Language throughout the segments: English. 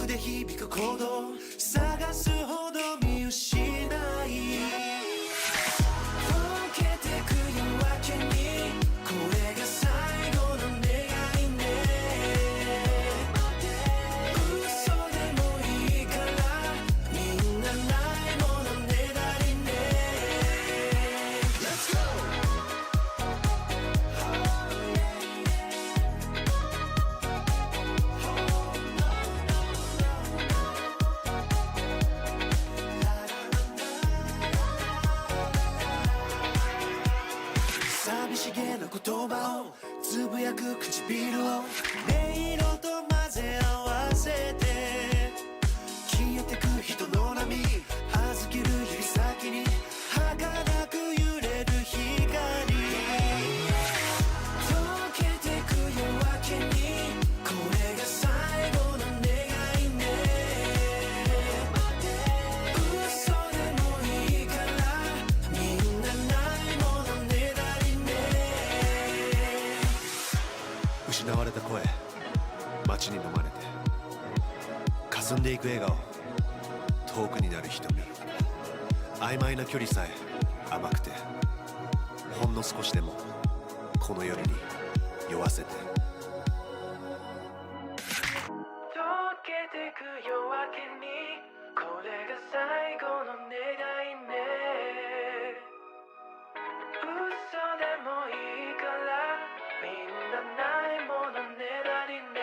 僕で響く鼓動探すほど見失い溶けてく夜明けにこれが最後の願いね嘘でもいいからみんなないものねだりね Let's go! 寂しげな言葉をつぶやく唇を音色と混ぜ合わせて消えてく人の波預ける指先に儚く揺れる光溶けてく夜明けにこれが最後の願いね嘘でもいいからみんなないものねだりね失われた声街に飲まれて霞んでいく笑顔遠くになる瞳曖昧な距離さえ甘くてほんの少しでもこの夜に酔わせて溶けてく夜明けにこれが最後の願いね嘘でもいいからみんなないものねだりね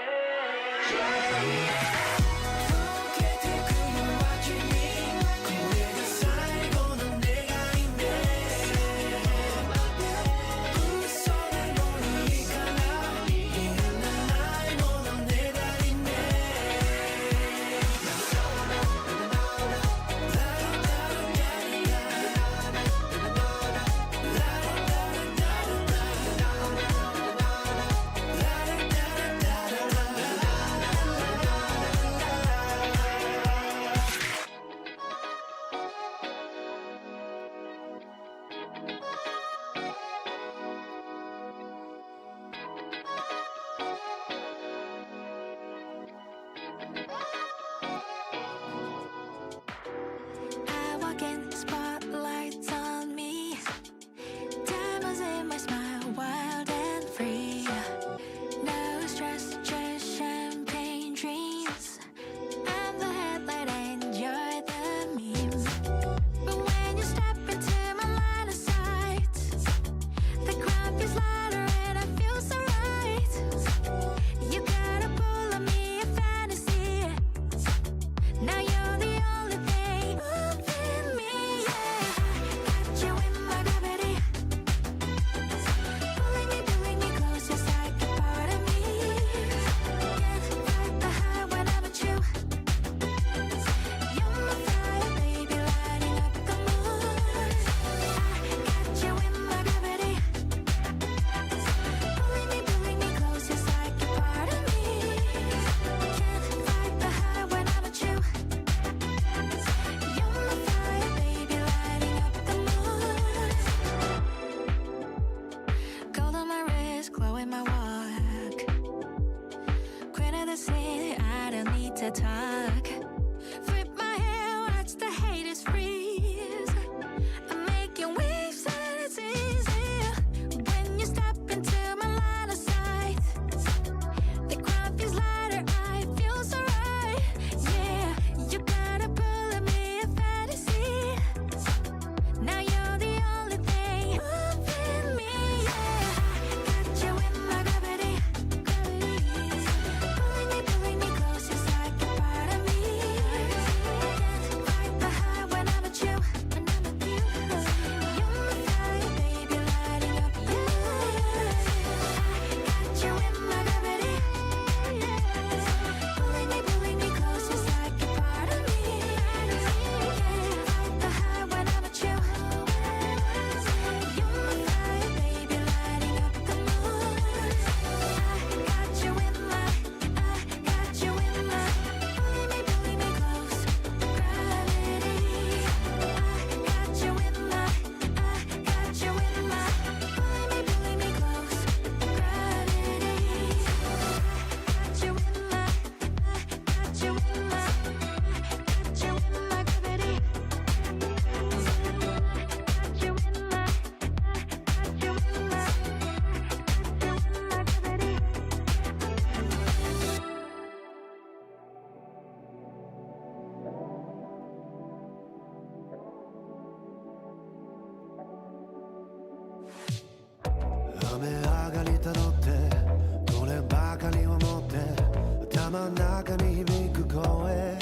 頭の中に響く声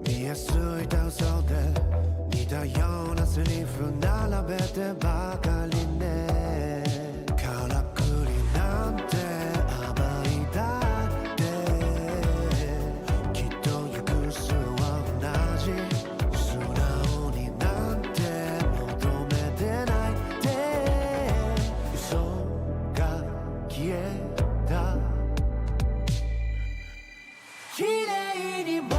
見えすいた嘘で似たようなセリフ並べてばかりねからくりなんて甘いだってきっと行く末は同じ素直になんて求めてないって嘘が消えた綺麗にも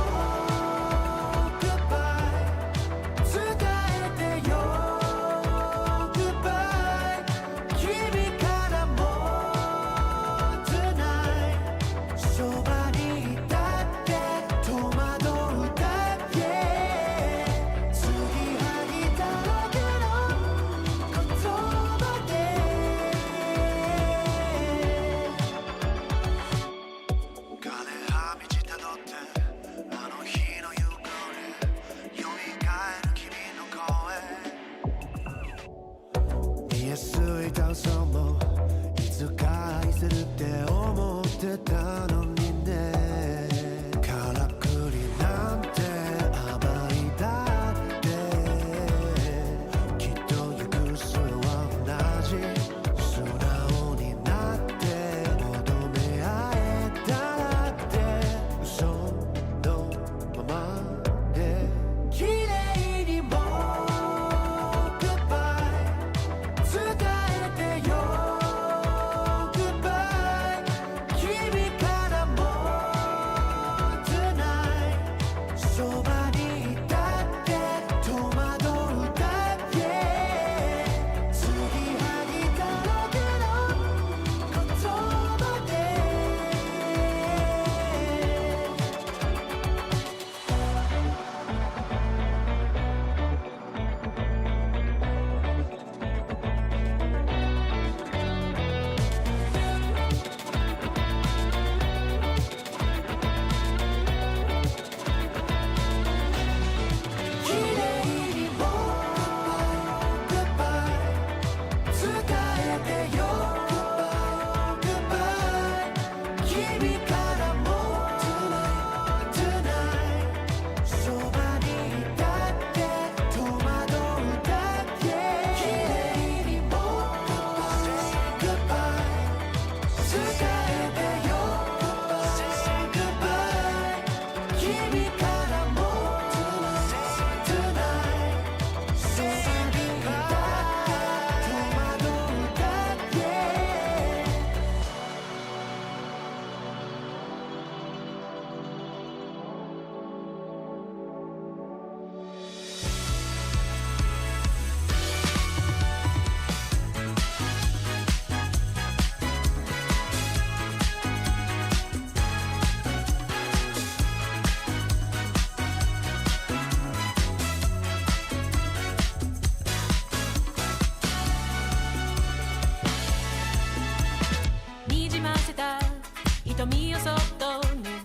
瞳をそっと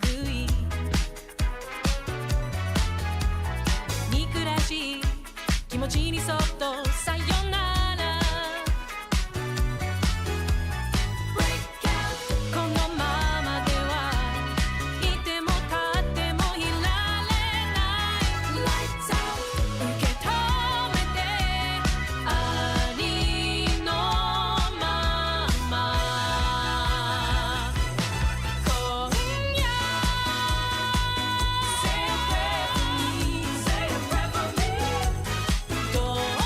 拭い憎らしい気持ちにそっとさよならこのままではいても立ってもいられない受け止めてありのまま今夜 Say a prayer for me Say a prayer for me どう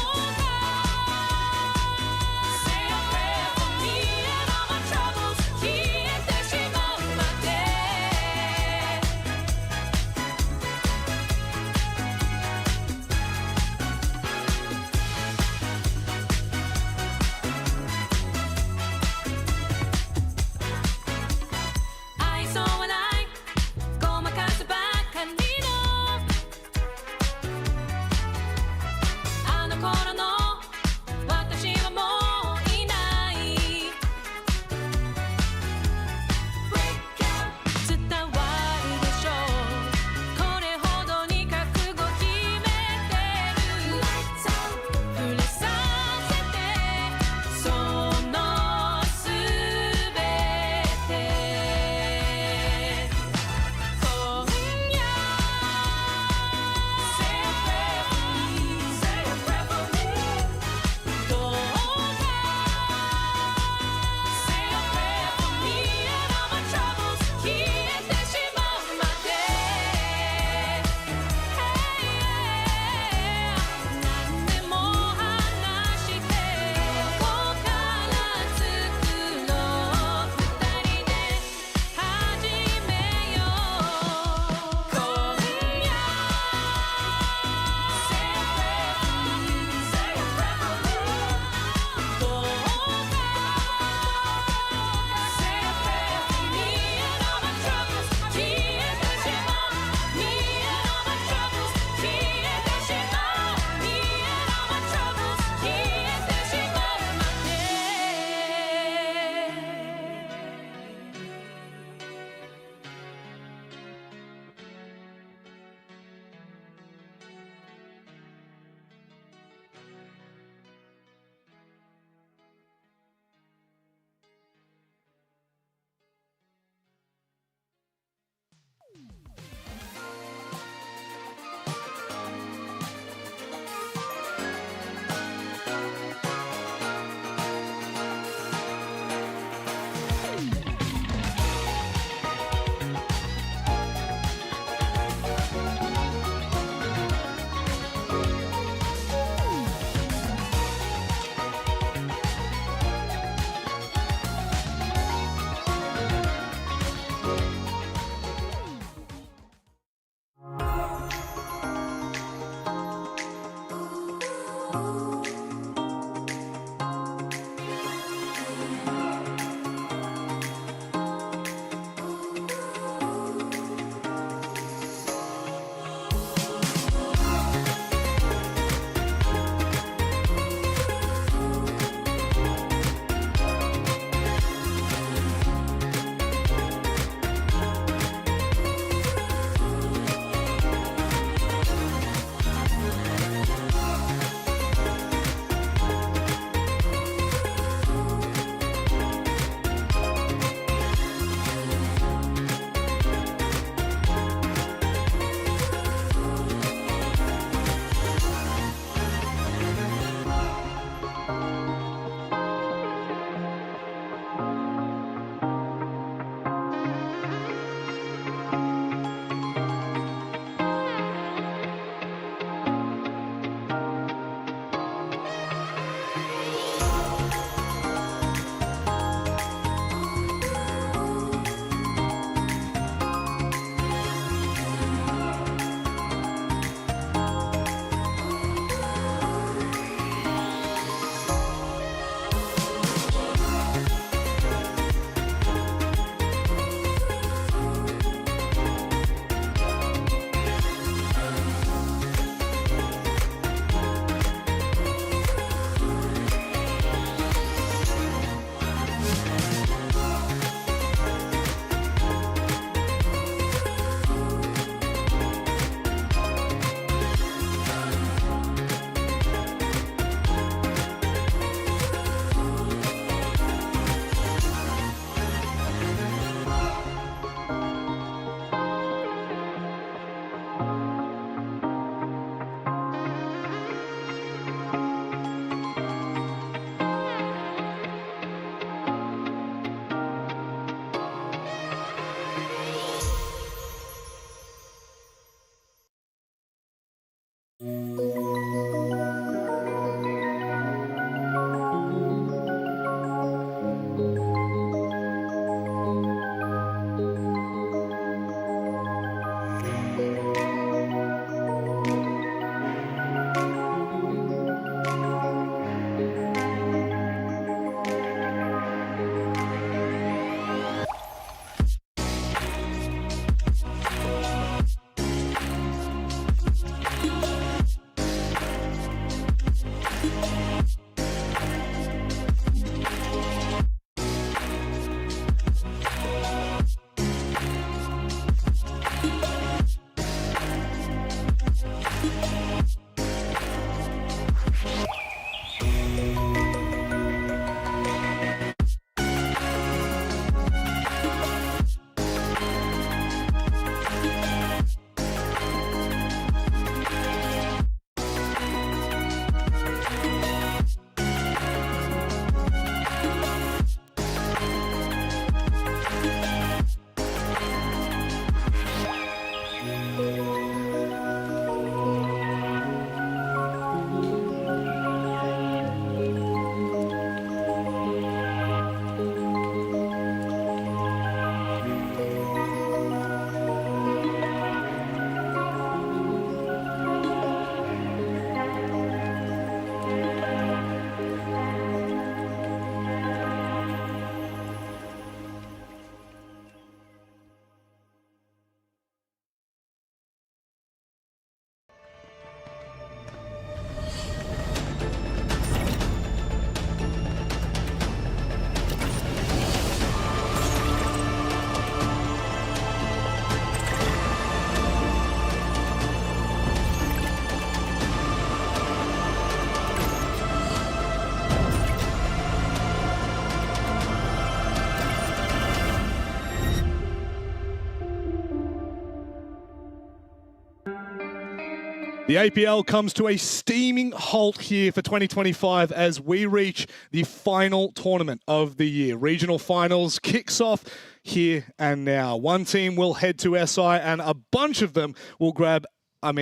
The APL comes to a steaming halt here for 2025 as we reach the final tournament of the year. Regional finals kicks off here and now. One team will head to SI and a bunch of them will grab, I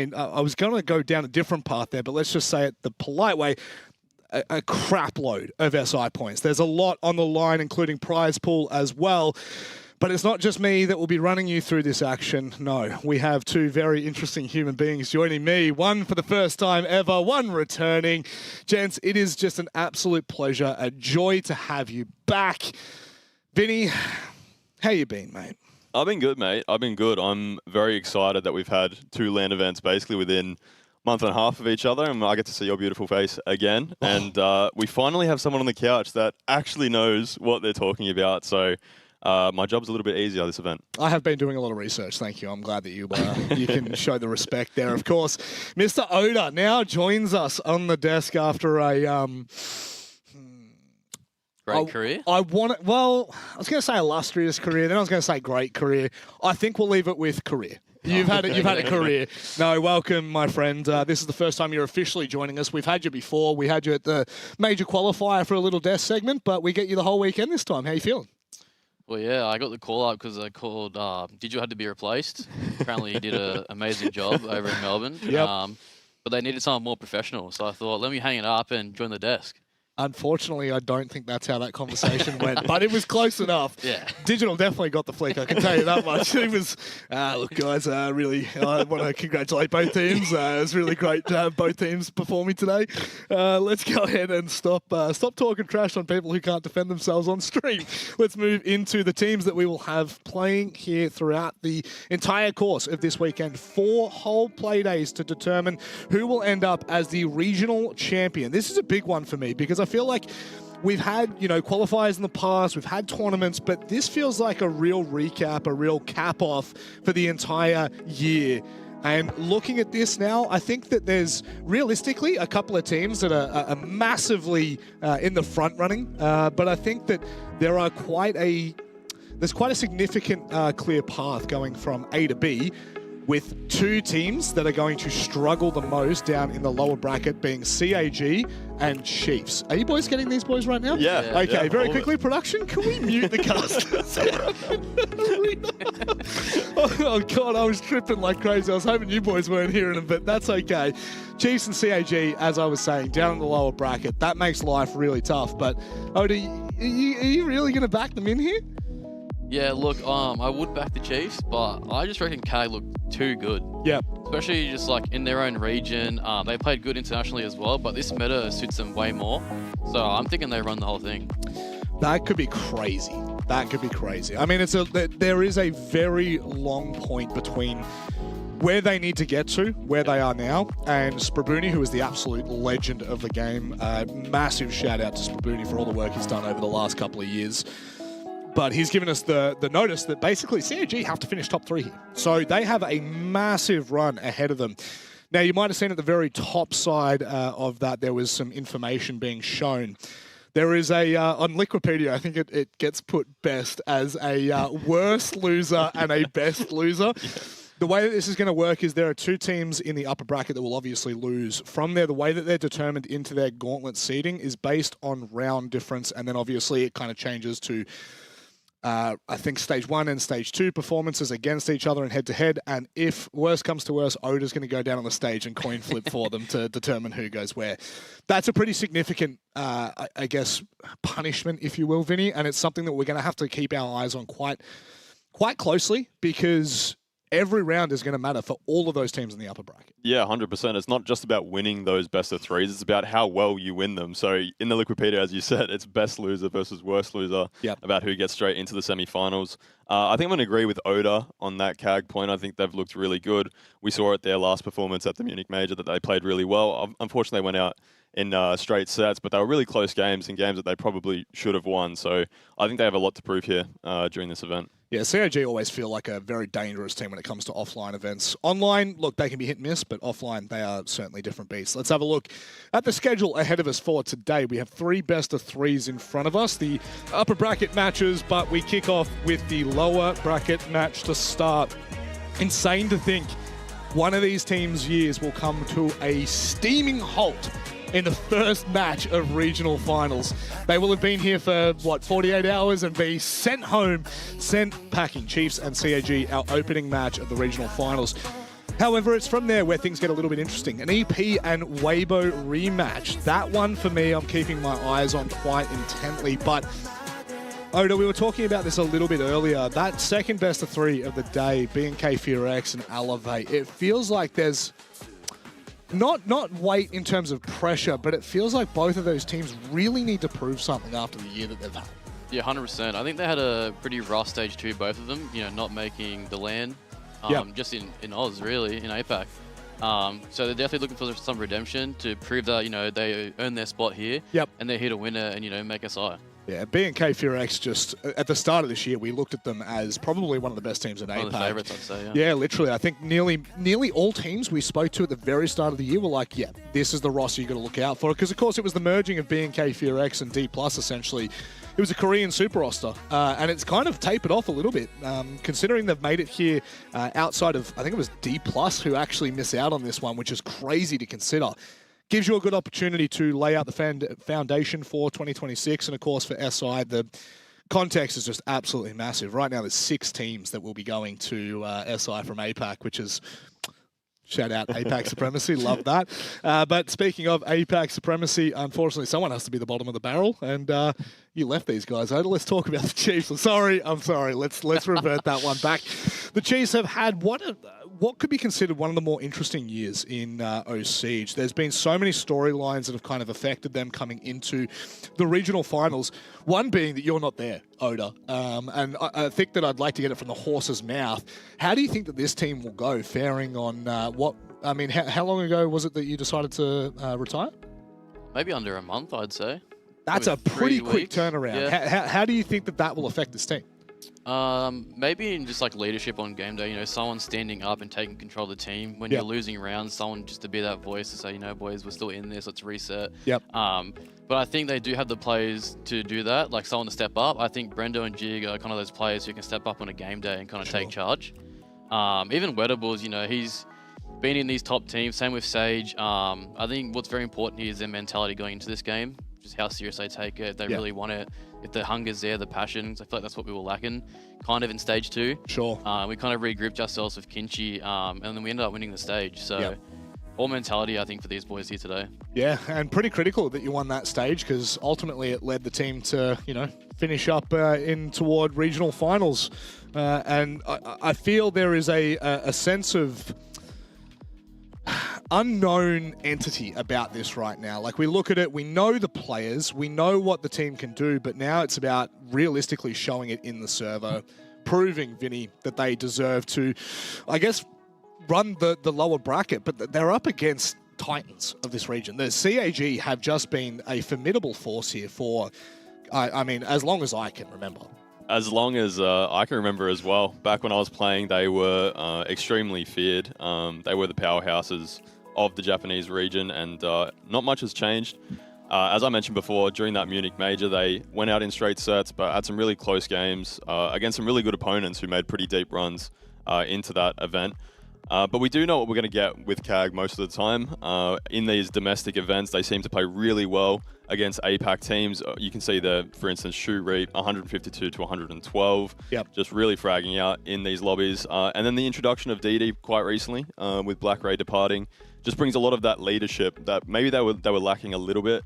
was going to go down a different path there, but let's just say it the polite way, a crap load of SI points. There's a lot on the line, including prize pool as well. But it's not just me that will be running you through this action. No, we have two very interesting human beings joining me. One for the first time ever, one returning. Gents, it is just an absolute pleasure, a joy to have you back. Vinny, how you been, mate? I've been good, mate. I've been good. I'm very excited that we've had two LAN events basically within a month and a half of each other, and I get to see your beautiful face again. And we finally have someone on the couch that actually knows what they're talking about. So my job's a little bit easier this event. I have been doing a lot of research, thank you. I'm glad that you can show the respect there, of course. Mr. Oda now joins us on the desk after a... Great career? I was going to say illustrious career, then I was going to say great career. I think we'll leave it with career. You've had a career. No, welcome, my friend. This is the first time you're officially joining us. We've had you before. We had you at the major qualifier for a little desk segment, but we get you the whole weekend this time. How you feeling? Well, yeah, I got the call up because I called, did you have to be replaced? Apparently you did an amazing job over in Melbourne. Yep. But they needed someone more professional. So I thought, let me hang it up and join the desk. Unfortunately, I don't think that's how that conversation went, but it was close enough. Yeah. Digital definitely got the flick, I can tell you that much. It was, look, guys, really, I want to congratulate both teams. It was really great to have both teams performing today. Let's go ahead and stop talking trash on people who can't defend themselves on stream. Let's move into the teams that we will have playing here throughout the entire course of this weekend. 4 whole play days to determine who will end up as the regional champion. This is a big one for me because I feel like we've had, qualifiers in the past, we've had tournaments, but this feels like a real recap, a real cap-off for the entire year. And looking at this now, I think that there's realistically a couple of teams that are massively in the front running, but I think that there's quite a significant clear path going from A to B, with 2 teams that are going to struggle the most down in the lower bracket being CAG and Chiefs. Are you boys getting these boys right now? Yeah. Okay, yeah, very quickly, production, can we mute the casters? Oh, God, I was tripping like crazy. I was hoping you boys weren't hearing them, but that's okay. Chiefs and CAG, as I was saying, down in the lower bracket, that makes life really tough. But, Oda, are you really going to back them in here? Yeah, look, I would back the Chiefs, but I just reckon CAG look too good. Yeah. Especially just like in their own region. They played good internationally as well, but this meta suits them way more. So I'm thinking they run the whole thing. That could be crazy. That could be crazy. I mean, there is a very long point between where they need to get to, where they are now, and Sprabuni, who is the absolute legend of the game. Massive shout out to Sprabuni for all the work he's done over the last couple of years. But he's given us the notice that basically CAG have to finish top 3 here. So they have a massive run ahead of them. Now, you might have seen at the very top side of that, there was some information being shown. There is on Liquipedia, I think it gets put best as a worst loser and a best loser. The way that this is going to work is there are 2 teams in the upper bracket that will obviously lose. From there, the way that they're determined into their gauntlet seeding is based on round difference, and then obviously it kind of changes to I think stage 1 and stage 2 performances against each other and head-to-head, and if worse comes to worse, Oda's going to go down on the stage and coin flip for them to determine who goes where. That's a pretty significant, I guess, punishment, if you will, Vinny, and it's something that we're going to have to keep our eyes on quite closely, because every round is going to matter for all of those teams in the upper bracket. Yeah, 100%. It's not just about winning those best of 3s. It's about how well you win them. So in the Liquipedia, as you said, it's best loser versus worst loser about who gets straight into the semi-finals. I think I'm going to agree with Oda on that CAG point. I think they've looked really good. We saw at their last performance at the Munich Major that they played really well. Unfortunately, they went out in straight sets, but they were really close games and games that they probably should have won. So I think they have a lot to prove here during this event. Yeah, CAG always feel like a very dangerous team when it comes to offline events. Online, look, they can be hit and miss, but offline, they are certainly different beasts. Let's have a look at the schedule ahead of us for today. We have 3 best of 3s in front of us, the upper bracket matches, but we kick off with the lower bracket match to start. Insane to think one of these teams' years will come to a steaming halt in the first match of regional finals. They will have been here for, 48 hours and be sent home, sent packing. Chiefs and CAG, our opening match of the regional finals. However, it's from there where things get a little bit interesting. An EP and Weibo rematch. That one, for me, I'm keeping my eyes on quite intently. But, Oda, we were talking about this a little bit earlier. That second best of three of the day, B&K FureX and Elevate, it feels like there's not weight in terms of pressure, but it feels like both of those teams really need to prove something after the year that they've had. Yeah, 100%. I think they had a pretty rough stage 2, both of them, not making the LAN. Just in Oz, really, in APAC. So they're definitely looking for some redemption to prove that, they earned their spot here. Yep. And they're here to win it and, make SI. Yeah, B&K FureX just, at the start of this year, we looked at them as probably one of the best teams in APAC. One of the favourites, I'd say, Yeah, literally. I think nearly all teams we spoke to at the very start of the year were like, yeah, this is the roster you got to look out for. Because, of course, it was the merging of B&K FureX and D+, essentially. It was a Korean super roster, and it's kind of tapered off a little bit, considering they've made it here outside of, I think it was D+, who actually miss out on this one, which is crazy to consider. Gives you a good opportunity to lay out the foundation for 2026, and of course for SI, the context is just absolutely massive. Right now there's 6 teams that will be going to SI from APAC, which is... Shout out APAC Supremacy, love that. But speaking of APAC Supremacy, unfortunately, someone has to be the bottom of the barrel, and you left these guys out. Let's talk about the Chiefs. I'm sorry. Let's revert that one back. The Chiefs have had what could be considered one of the more interesting years in Siege. There's been so many storylines that have kind of affected them coming into the regional finals. One being that you're not there, Oda. And I think that I'd like to get it from the horse's mouth. How do you think that this team will go faring on how long ago was it that you decided to retire? Maybe under a month, I'd say. That's Maybe a pretty quick weeks. turnaround. Yeah. How do you think that will affect this team? Maybe in just like leadership on game day, someone standing up and taking control of the team. When you're losing rounds, someone just to be that voice to say, boys, we're still in this, let's reset. Yep. But I think they do have the players to do that, like someone to step up. I think Brendo and Jig are kind of those players who can step up on a game day and kind of take charge. Even Wettables, he's been in these top teams, same with Sage. I think what's very important here is their mentality going into this game, just how serious they take it, if they really want it, if the hunger's there, the passion. I feel like that's what we were lacking kind of in stage 2. Sure. We kind of regrouped ourselves with Kinchi, and then we ended up winning the stage. So all mentality, I think, for these boys here today. Yeah, and pretty critical that you won that stage, because ultimately it led the team to, finish up in toward regional finals. And I feel there is a sense of unknown entity about this right now. Like, we look at it, we know the players, we know what the team can do, but now it's about realistically showing it in the servo, proving, Vinny, that they deserve to, I guess, run the lower bracket, but they're up against titans of this region. The CAG have just been a formidable force here for, as long as I can remember. As long as I can remember as well. Back when I was playing, they were extremely feared. They were the powerhouses of the Japanese region, and not much has changed. As I mentioned before, during that Munich major, they went out in straight sets, but had some really close games against some really good opponents who made pretty deep runs into that event. But we do know what we're going to get with CAG most of the time. In these domestic events, they seem to play really well against APAC teams. You can see there, for instance, Shu Reap, 152 to 112. Yep. Just really fragging out in these lobbies. And then the introduction of DD quite recently, with Black Ray departing, just brings a lot of that leadership that maybe they were lacking a little bit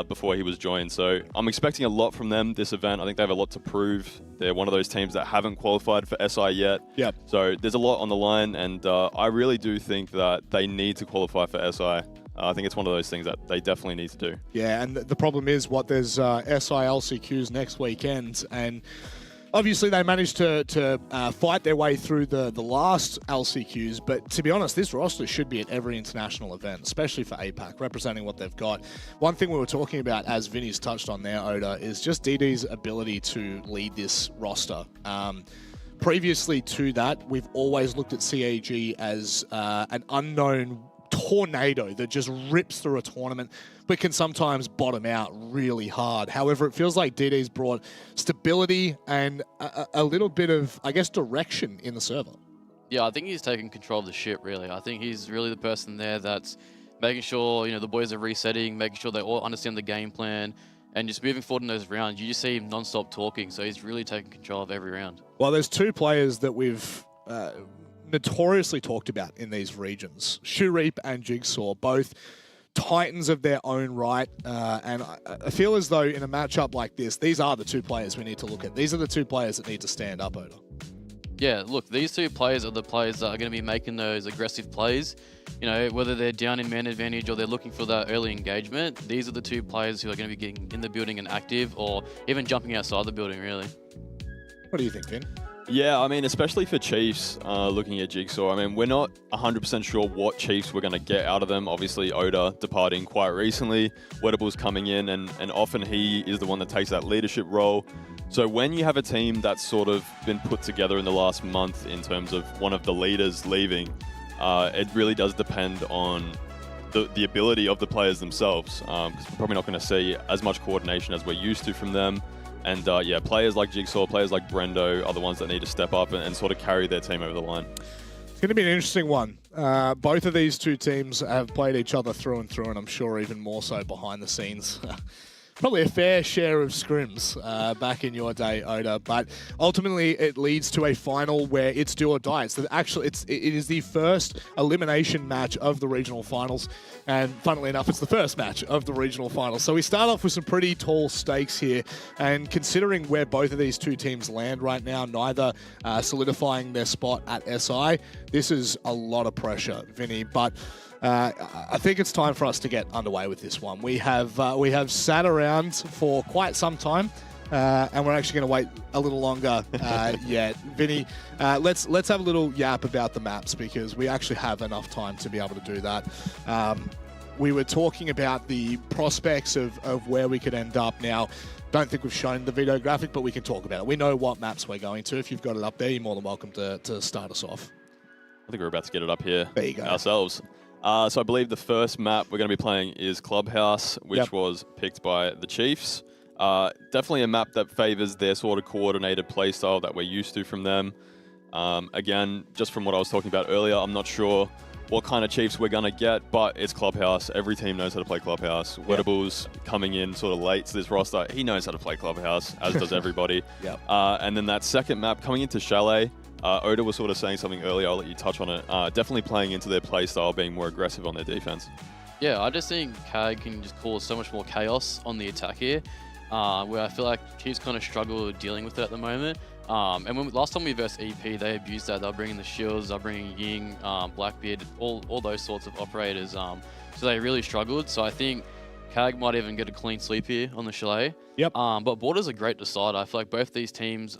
before he was joined. So I'm expecting a lot from them this event. I think they have a lot to prove. They're one of those teams that haven't qualified for SI yet. Yep. So there's a lot on the line, and I really do think that they need to qualify for SI. I think it's one of those things that they definitely need to do. Yeah, and the problem is there's SI LCQs next weekend, and obviously they managed to fight their way through the last LCQs, but to be honest, this roster should be at every international event, especially for APAC, representing what they've got. One thing we were talking about, as Vinny's touched on there, Oda, is just DD's ability to lead this roster. Previously to that, we've always looked at CAG as an unknown tornado that just rips through a tournament but can sometimes bottom out really hard. However, it feels like DD's brought stability and a little bit of, I guess, direction in the server. Yeah, I think he's taking control of the ship, really. I think he's really the person there that's making sure, the boys are resetting, making sure they all understand the game plan, and just moving forward in those rounds. You just see him non-stop talking, so he's really taking control of every round. Well, there's two players that we've notoriously talked about in these regions. Shoereap and Jigsaw, both titans of their own right, and I feel as though in a matchup like this, these are the two players we need to look at. These are the two players that need to stand up, Oda. Yeah, look, these two players are the players that are going to be making those aggressive plays. Whether they're down in man advantage or they're looking for that early engagement, these are the two players who are going to be getting in the building and active, or even jumping outside the building, really. What do you think, Vin? Yeah, I mean, especially for Chiefs, looking at Jigsaw, I mean, we're not 100% sure what Chiefs we're going to get out of them. Obviously, Oda departing quite recently, Wedable's coming in, and often he is the one that takes that leadership role. So when you have a team that's sort of been put together in the last month in terms of one of the leaders leaving, it really does depend on the ability of the players themselves, because we're probably not going to see as much coordination as we're used to from them. And yeah, players like Jigsaw, players like Brendo are the ones that need to step up and sort of carry their team over the line. It's going to be an interesting one. Both of these two teams have played each other through and through, and I'm sure even more so behind the scenes. Probably a fair share of scrims back in your day, Oda, but ultimately it leads to a final where it's do or die. It is the first elimination match of the regional finals, and funnily enough, it's the first match of the regional finals. So we start off with some pretty tall stakes here, and considering where both of these two teams land right now, neither solidifying their spot at SI, this is a lot of pressure, Vinny, but I think it's time for us to get underway with this one. We have sat around for quite some time, and we're actually going to wait a little longer yet. Vinny, let's have a little yap about the maps, because we actually have enough time to be able to do that. We were talking about the prospects of where we could end up now. Don't think we've shown the video graphic, but we can talk about it. We know what maps we're going to. If you've got it up there, you're more than welcome to start us off. I think we're about to get it up here there you go. Ourselves. So I believe the first map we're going to be playing is Clubhouse, which was picked by the Chiefs. Definitely a map that favors their sort of coordinated playstyle that we're used to from them. Again, just from what I was talking about earlier, I'm not sure what kind of Chiefs we're going to get, but it's Clubhouse. Every team knows how to play Clubhouse. Wedable's coming in sort of late to this roster. He knows how to play Clubhouse, as does everybody. And then that second map coming into Chalet, Oda was sort of saying something earlier, I'll let you touch on it. Definitely playing into their play style, being more aggressive on their defense. Yeah, I just think CAG can just cause so much more chaos on the attack here, where I feel like Chiefs kind of struggle dealing with it at the moment. And last time we versed EP, they abused that. They're bringing the shields, they're bringing Ying, Blackbeard, all those sorts of operators. So they really struggled. So I think CAG might even get a clean sweep here on the Chalet. But Border's a great decider. I feel like both these teams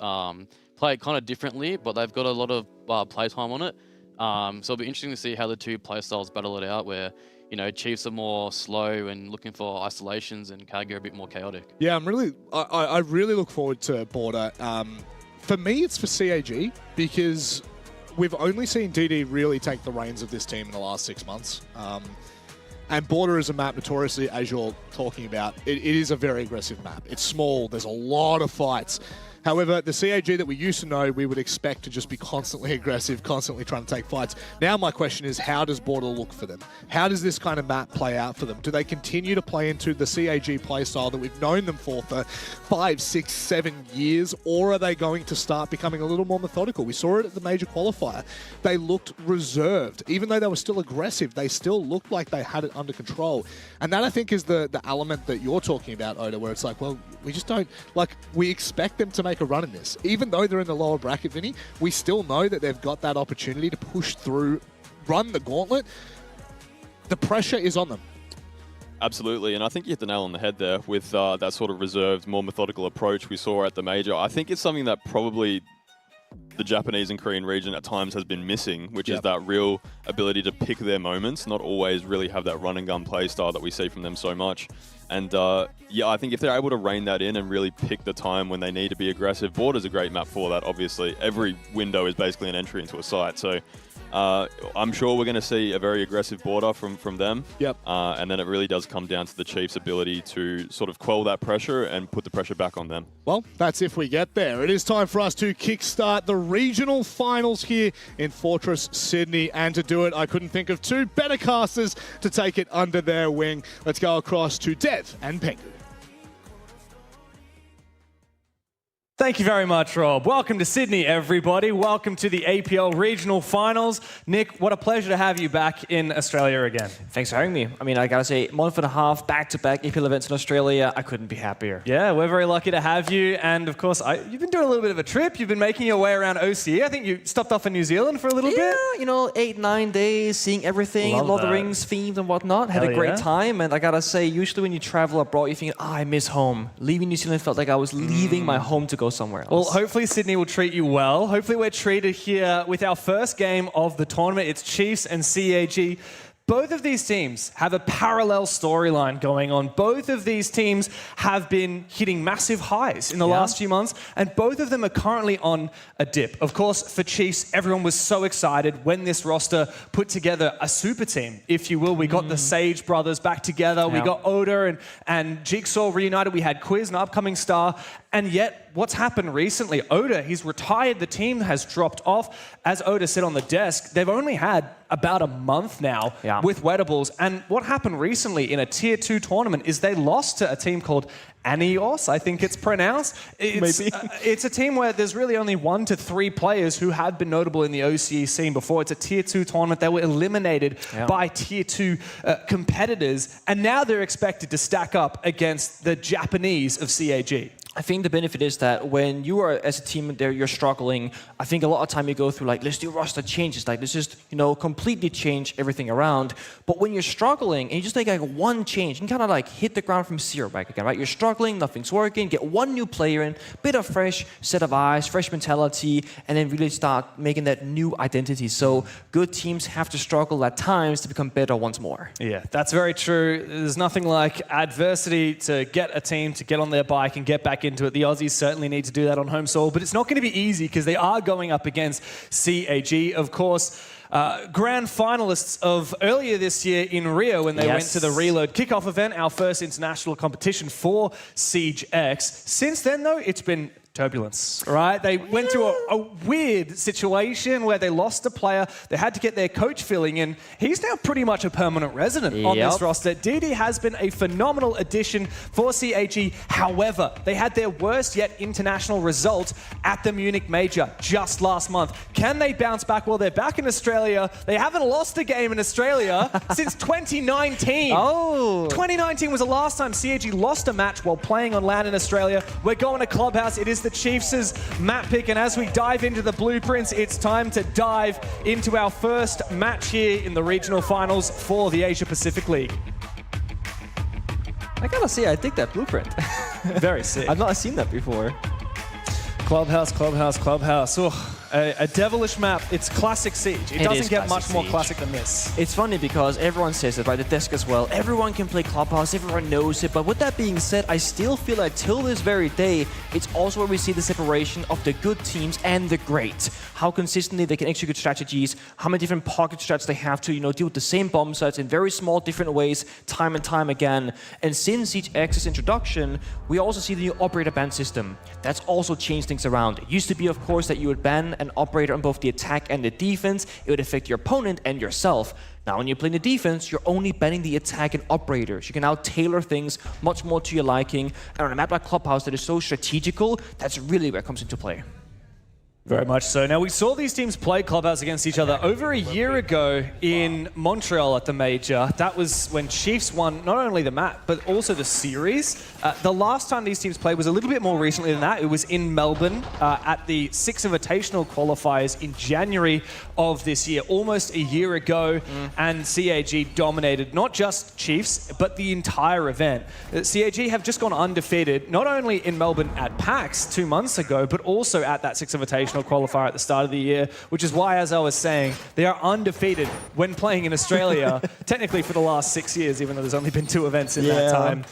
play it kind of differently, but they've got a lot of play time on it. So it'll be interesting to see how the two play styles battle it out, where Chiefs are more slow and looking for isolations, and CAG are a bit more chaotic. Yeah, I really look forward to Border. For me, it's for CAG, because we've only seen DD really take the reins of this team in the last 6 months. And Border is a map notoriously, as you're talking about, it is a very aggressive map. It's small, there's a lot of fights. However, the CAG that we used to know, we would expect to just be constantly aggressive, constantly trying to take fights. Now my question is, how does Border look for them? How does this kind of map play out for them? Do they continue to play into the CAG playstyle that we've known them for 5, 6, 7 years? Or are they going to start becoming a little more methodical? We saw it at the major qualifier. They looked reserved. Even though they were still aggressive, they still looked like they had it under control. And that, I think, is the element that you're talking about, Oda, where it's like, well, we just don't, we expect them to make a run in this. Even though they're in the lower bracket, Vinny, we still know that they've got that opportunity to push through, run the gauntlet. The pressure is on them. Absolutely, and I think you hit the nail on the head there with that sort of reserved, more methodical approach we saw at the major. I think it's something that probably the Japanese and Korean region at times has been missing, which is that real ability to pick their moments, not always really have that run and gun play style that we see from them so much. And yeah, I think if they're able to rein that in and really pick the time when they need to be aggressive, Border's a great map for that, obviously. Every window is basically an entry into a site, so I'm sure we're going to see a very aggressive border from them. Yep. And then it really does come down to the Chiefs' ability to sort of quell that pressure and put the pressure back on them. Well, that's if we get there. It is time for us to kickstart the regional finals here in Fortress Sydney. And to do it, I couldn't think of two better casters to take it under their wing. Let's go across to Dev and Pengu. Thank you very much, Rob. Welcome to Sydney, everybody. Welcome to the APL Regional Finals. Nick, what a pleasure to have you back in Australia again. Thanks for having me. I mean, I gotta say, month and a half, back-to-back APL events in Australia, I couldn't be happier. Yeah, we're very lucky to have you. And of course, you've been doing a little bit of a trip. You've been making your way around OCE. I think you stopped off in New Zealand for a little bit. Yeah, you know, 8-9 days, seeing everything, Lord of the Rings themed and whatnot. Had a great time. And I gotta say, usually when you travel abroad, you think, I miss home. Leaving New Zealand felt like I was leaving my home to go somewhere else. Well, hopefully Sydney will treat you well. Hopefully we're treated here with our first game of the tournament. It's Chiefs and CAG. Both of these teams have a parallel storyline going on. Both of these teams have been hitting massive highs in the last few months, and both of them are currently on a dip. Of course, for Chiefs, everyone was so excited when this roster put together a super team, if you will. We got the Sage brothers back together. We got Oda and Jigsaw reunited. We had Quiz, an upcoming star. And yet, what's happened recently? Oda, he's retired. The team has dropped off. As Oda said on the desk, they've only had about a month now with Wettables. And what happened recently in a Tier 2 tournament is they lost to a team called Anios, I think it's pronounced. It's a team where there's really only 1 to 3 players who have been notable in the OCE scene before. It's a Tier 2 tournament. They were eliminated by Tier 2 competitors. And now they're expected to stack up against the Japanese of CAG. I think the benefit is that when you are, as a team there, you're struggling, I think a lot of time you go through like, let's do roster changes, like let's just, completely change everything around. But when you're struggling and you just make like one change, you can kind of like hit the ground from zero back again, right? You're struggling, nothing's working, get one new player in, bit of fresh set of eyes, fresh mentality, and then really start making that new identity. So good teams have to struggle at times to become better once more. Yeah, that's very true. There's nothing like adversity to get a team to get on their bike and get back into it. The Aussies certainly need to do that on home soil, but it's not going to be easy because they are going up against CAG, of course. Grand finalists of earlier this year in Rio when they went to the Reload kickoff event, our first international competition for Siege X. Since then, though, it's been turbulence, right? They went through a weird situation where they lost a player. They had to get their coach filling in. He's now pretty much a permanent resident on this roster. DD has been a phenomenal addition for CAG. However, they had their worst yet international result at the Munich Major just last month. Can they bounce back? Well, they're back in Australia. They haven't lost a game in Australia since 2019. 2019 was the last time CAG lost a match while playing on land in Australia. We're going to Clubhouse. It is the Chiefs' map pick, and as we dive into the blueprints, it's time to dive into our first match here in the regional finals for the Asia Pacific League. I gotta say, I dig that blueprint. Very sick. I've not seen that before. Clubhouse, Clubhouse, Clubhouse. A devilish map. It's classic Siege. It doesn't get much more classic than this. It's funny because everyone says it, right? The desk as well. Everyone can play Clubhouse. Everyone knows it. But with that being said, I still feel like till this very day, it's also where we see the separation of the good teams and the great. How consistently they can execute strategies. How many different pocket strats they have to, deal with the same bomb sites in very small, different ways, time and time again. And since Siege X's introduction, we also see the new operator ban system. That's also changed things around. It used to be, of course, that you would ban an operator on both the attack and the defense. It would affect your opponent and yourself. Now, when you're playing the defense, you're only banning the attack and operators. You can now tailor things much more to your liking. And on a map like Clubhouse that is so strategical, that's really where it comes into play. Very much so. Now, we saw these teams play Clubhouse against each other over a year ago in Montreal at the Major. That was when Chiefs won not only the map, but also the series. The last time these teams played was a little bit more recently than that. It was in Melbourne at the 6 Invitational qualifiers in January of this year, almost a year ago. And CAG dominated not just Chiefs, but the entire event. CAG have just gone undefeated, not only in Melbourne at PAX 2 months ago, but also at that 6 Invitational qualifier at the start of the year, which is why, as I was saying, they are undefeated when playing in Australia, technically for the last 6 years, even though there's only been 2 events in that time.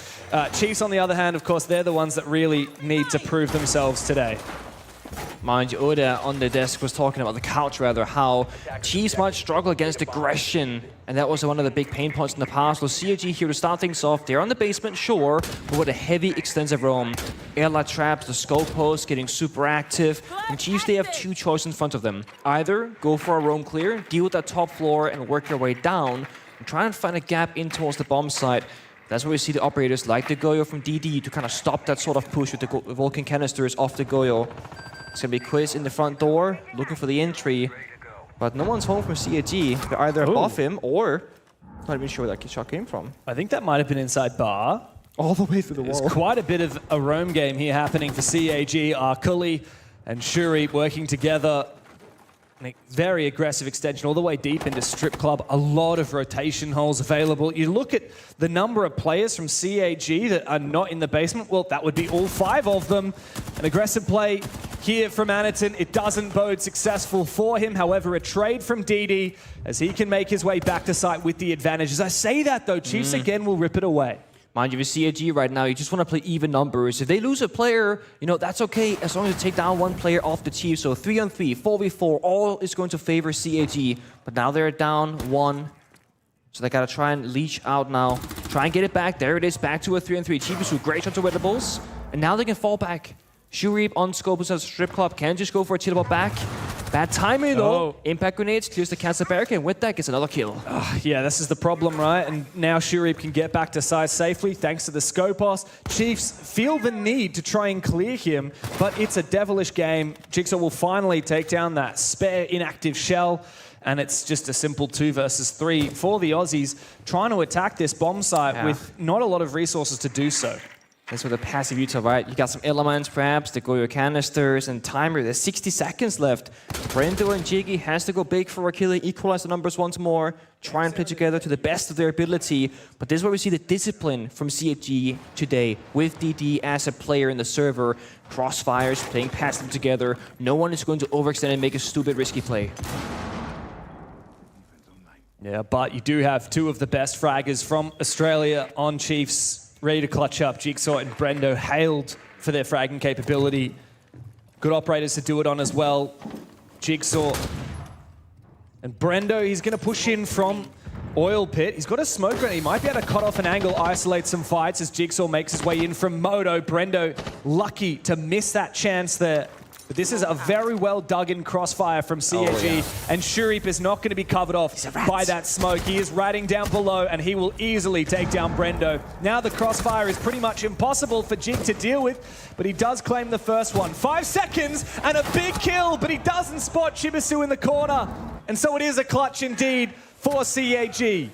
Chiefs, on the other hand, of course, they're the ones that really need to prove themselves today. Mind you, Oda on the desk was talking about the couch rather, how Chiefs might struggle against aggression. And that was one of the big pain points in the past. So CAG here to start things off. They're on the basement, sure, but with a heavy extensive roam. Airlight traps, the scope post getting super active. And Chiefs, they have two choices in front of them. Either go for a roam clear, deal with that top floor and work your way down, and try and find a gap in towards the bomb site. That's where we see the operators like the Goyo from DD to kind of stop that sort of push with the Vulcan canisters off the Goyo. It's going to be Quiz in the front door, looking for the entry. But no one's home from CAG. They're either above him or not even sure where that shot came from. I think that might have been inside bar. All the way through the wall. There's quite a bit of a roam game here happening for CAG. Arkuli and Shuri working together. A very aggressive extension all the way deep into Strip Club. A lot of rotation holes available. You look at the number of players from CAG that are not in the basement. Well, that would be all 5 of them. An aggressive play here from Anaton. It doesn't bode successful for him. However, a trade from DD as he can make his way back to site with the advantage. As I say that, though, Chiefs again will rip it away. Mind you, with CAG right now, you just want to play even numbers. If they lose a player, you know, that's okay, as long as you take down one player off the Chiefs. So 3-on-3, 4v4, all is going to favor CAG. But now they're down 1. So they got to try and leech out now. Try and get it back. There it is, back to a 3-on-3. Chiefs with great shots of Weatables. And now they can fall back. Shuri on scope as a Strip Club can just go for a teleport back. Bad timing though. Impact grenades, clears the cancer barricade, and with that gets another kill. Yeah, this is the problem, right? And now Shurip can get back to side safely thanks to the Scopos. Chiefs feel the need to try and clear him, but it's a devilish game. Jigsaw will finally take down that spare inactive shell, and it's just a simple 2 versus 3 for the Aussies trying to attack this bomb site with not a lot of resources to do so. That's with a passive util, right? You got some elements, perhaps, the Goyo canisters, and timer. There's 60 seconds left. Brendo and Jiggy has to go big for a killing, equalize the numbers once more, try and play together to the best of their ability. But this is where we see the discipline from CAG today, with DD as a player in the server. Crossfires, playing past them together. No one is going to overextend and make a stupid, risky play. Yeah, but you do have 2 of the best fraggers from Australia on Chiefs, ready to clutch up. Jigsaw and Brendo hailed for their fragging capability. Good operators to do it on as well. Jigsaw and Brendo, he's going to push in from Oil Pit. He's got a smoke grenade. He might be able to cut off an angle, isolate some fights as Jigsaw makes his way in from Moto. Brendo lucky to miss that chance there. But this is a very well dug in crossfire from CAG, and Shurip is not going to be covered off by that smoke. He is ratting down below, and he will easily take down Brendo. Now the crossfire is pretty much impossible for Jig to deal with, but he does claim the first one. 5 seconds and a big kill, but he doesn't spot Chibisu in the corner. And so it is a clutch indeed for CAG.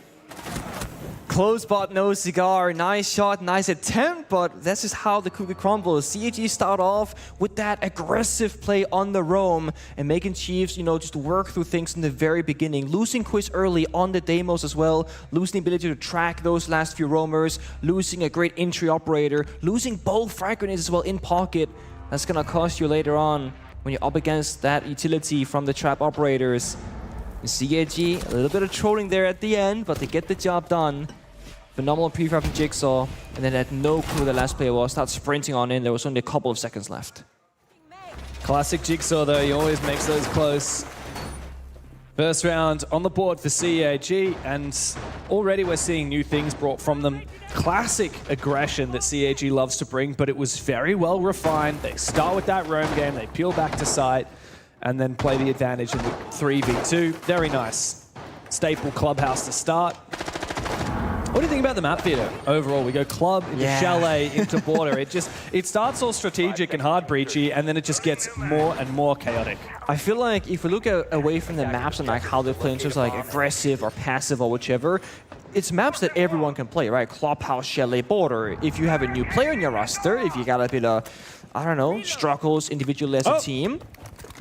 Close but no cigar. Nice shot, nice attempt, but this is how the cookie crumbles. CAG start off with that aggressive play on the roam and making Chiefs, you know, just work through things in the very beginning. Losing Quiz early on the demos as well, losing the ability to track those last few roamers, losing a great entry operator, losing both frag grenades as well in pocket. That's gonna cost you later on when you're up against that utility from the trap operators. CAG, a little bit of trolling there at the end, but they get the job done. Phenomenal pre-frag from Jigsaw, and then had no clue the last player was. Start sprinting on in. There was only a couple of seconds left. Classic Jigsaw, though. He always makes those close. First round on the board for CAG, and already we're seeing new things brought from them. Classic aggression that CAG loves to bring, but it was very well refined. They start with that roam game, they peel back to site, and then play the advantage in the 3v2. Very nice. Staple Clubhouse to start. What do you think about the map theater overall? We go club into chalet into border. It starts all strategic and hard breachy, and then it just gets more and more chaotic. I feel like if we look away from the maps and like how they play in terms of like aggressive or passive or whichever, it's maps that everyone can play, right? Clubhouse, chalet, border. If you have a new player in your roster, if you got a bit of, I don't know, struggles individually as a team,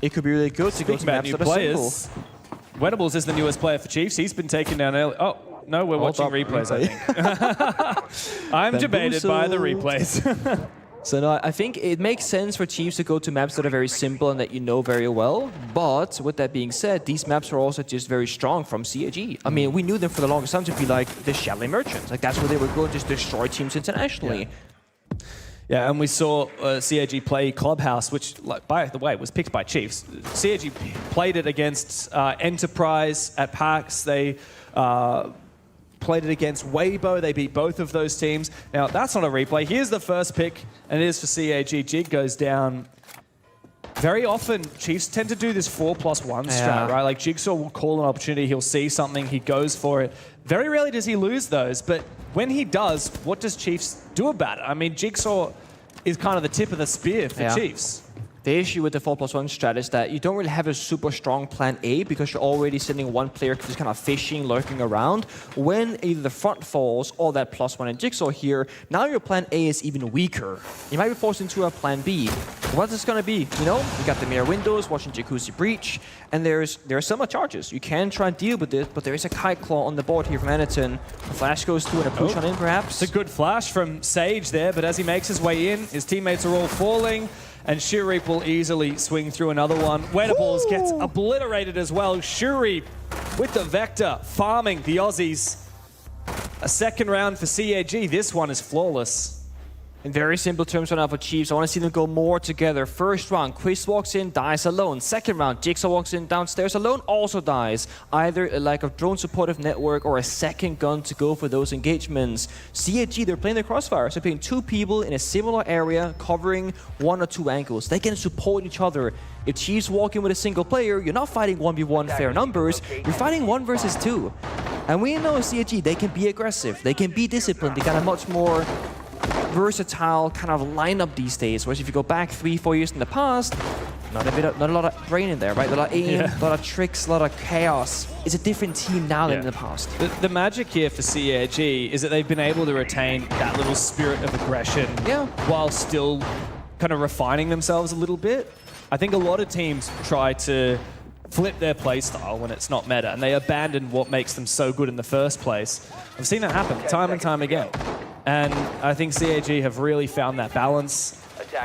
it could be really good to go to maps that are simple. Weatables is the newest player for Chiefs. He's been taken down early. Oh. No, we're watching replays, I think. I'm debated by the replays. So no, I think it makes sense for Chiefs to go to maps that are very simple and that you know very well. But with that being said, these maps are also just very strong from CAG. I mean, we knew them for the longest time to be like the Chalet Merchants. Like that's where they would go and just destroy teams internationally. Yeah. Yeah, and we saw CAG play Clubhouse, which, like, by the way, was picked by Chiefs. CAG played it against Enterprise at PAX. They played it against Weibo. They beat both of those teams. Now, that's not a replay. Here's the first pick, and it is for CAG. Jig goes down. Very often, Chiefs tend to do this 4+1 strat, right? Like, Jigsaw will call an opportunity. He'll see something. He goes for it. Very rarely does he lose those, but when he does, what does Chiefs do about it? I mean, Jigsaw is kind of the tip of the spear for Chiefs. The issue with the 4+1 strat is that you don't really have a super strong plan A because you're already sending one player just kind of fishing, lurking around. When either the front falls or that +1 in Jigsaw here, now your plan A is even weaker. You might be forced into a plan B. What is it going to be? You know, you got the mirror windows, watching Jacuzzi breach, and there are some charges. You can try and deal with it, but there is a kite claw on the board here from Anaton. The flash goes through and a push on in, perhaps. It's a good flash from Sage there, but as he makes his way in, his teammates are all falling. And Shuri will easily swing through another one. Wettables gets obliterated as well. Shuri with the Vector, farming the Aussies. A second round for CAG. This one is flawless. In very simple terms right now for Chiefs, I want to see them go more together. First round, Quiz walks in, dies alone. Second round, Jigsaw walks in downstairs alone, also dies. Either a lack of drone supportive network or a second gun to go for those engagements. CAG, they're playing the crossfire, so playing two people in a similar area, covering one or two angles. They can support each other. If Chiefs walk in with a single player, you're not fighting 1v1 fair numbers, you're fighting 1 versus 2. And we know CAG, they can be aggressive, they can be disciplined, they got a much more versatile kind of lineup these days. Whereas if you go back 3-4 years in the past, not a lot of brain in there, right? A lot of aim, a lot of tricks, a lot of chaos. It's a different team now than in the past. The magic here for CAG is that they've been able to retain that little spirit of aggression while still kind of refining themselves a little bit. I think a lot of teams try to flip their playstyle when it's not meta, and they abandon what makes them so good in the first place. I've seen that happen time and time again. And I think CAG have really found that balance.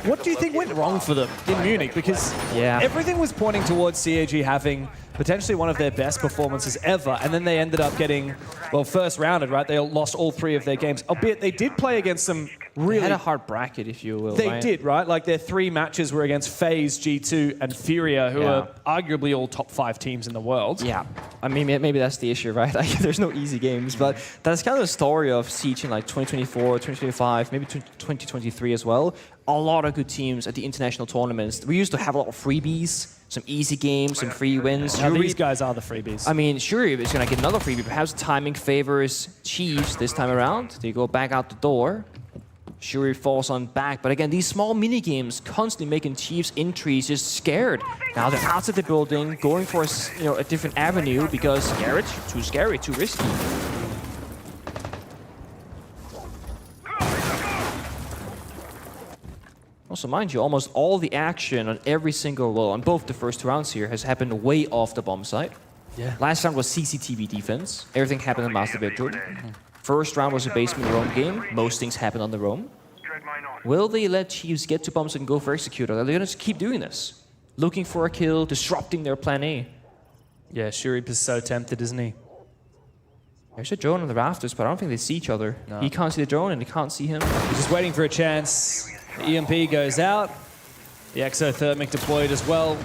What do you think went wrong for them in Munich? Because everything was pointing towards CAG having potentially one of their best performances ever, and then they ended up getting, well, first rounded, right? They lost all 3 of their games, albeit they did play against some really... They had a hard bracket, if you will, They did, right? Like, their 3 matches were against FaZe, G2, and Furia, who are arguably all top 5 teams in the world. Yeah. I mean, maybe that's the issue, right? Like, there's no easy games, but that's kind of the story of Siege in, like, 2024, 2025, maybe 2023 as well. A lot of good teams at the international tournaments. We used to have a lot of freebies, some easy games, some free wins. Now these guys are the freebies. I mean, Shuri is going to get another freebie. Perhaps timing favors Chiefs this time around. They go back out the door. Shuri falls on back. But again, these small mini-games constantly making Chiefs in trees just scared. Now they're outside the building, going for a different avenue because too scary, too risky. Also, mind you, almost all the action on every single, well, on both the first 2 rounds here has happened way off the bomb site. Last round was CCTV defense. Everything happened in master bedroom. First round was a basement roam game. Most things happen on the roam. Will they let Chiefs get to bombs and go for executor? Are they going to keep doing this? Looking for a kill, disrupting their plan A. Yeah, Shurip is so tempted, isn't he? There's a drone on the rafters, but I don't think they see each other. No. He can't see the drone and he can't see him. He's just waiting for a chance. The EMP goes out. The exothermic deployed as well.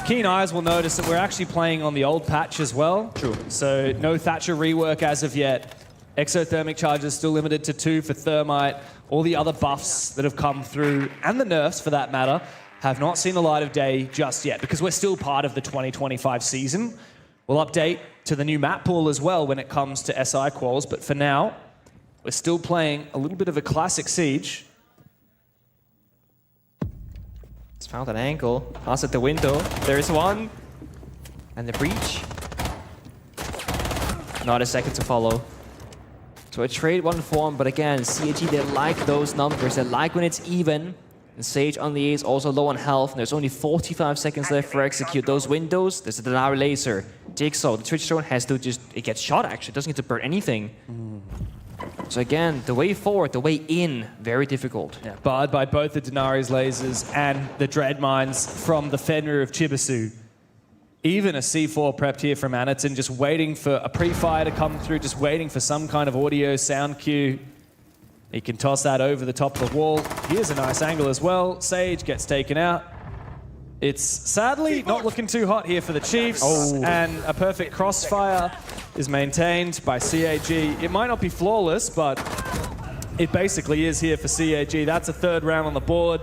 Keen eyes will notice that we're actually playing on the old patch as well. True. So no Thatcher rework as of yet. Exothermic charges still limited to 2 for Thermite. All the other buffs that have come through, and the nerfs for that matter, have not seen the light of day just yet because we're still part of the 2025 season. We'll update to the new map pool as well when it comes to SI quals, but for now, we're still playing a little bit of a classic Siege. It's found an angle. Pass at the window. There's one. And the breach. Not a second to follow. So a trade one form, but again, CAG, they like those numbers. They like when it's even. And Sage on the A is also low on health. And there's only 45 seconds left for execute. Those windows, there's a Denari laser. Jigsaw, the Twitch drone has to just, it gets shot actually. It doesn't get to burn anything. So again, the way forward, the way in, very difficult. Yeah, barred by both the Denari's lasers and the Dread Mines from the Fenrir of Chibisu. Even a C4 prepped here from Anaton, just waiting for a pre-fire to come through, just waiting for some kind of audio sound cue. He can toss that over the top of the wall. Here's a nice angle as well. Sage gets taken out. It's sadly not looking too hot here for the Chiefs, and a perfect crossfire is maintained by CAG. It might not be flawless, but it basically is here for CAG. That's a third round on the board.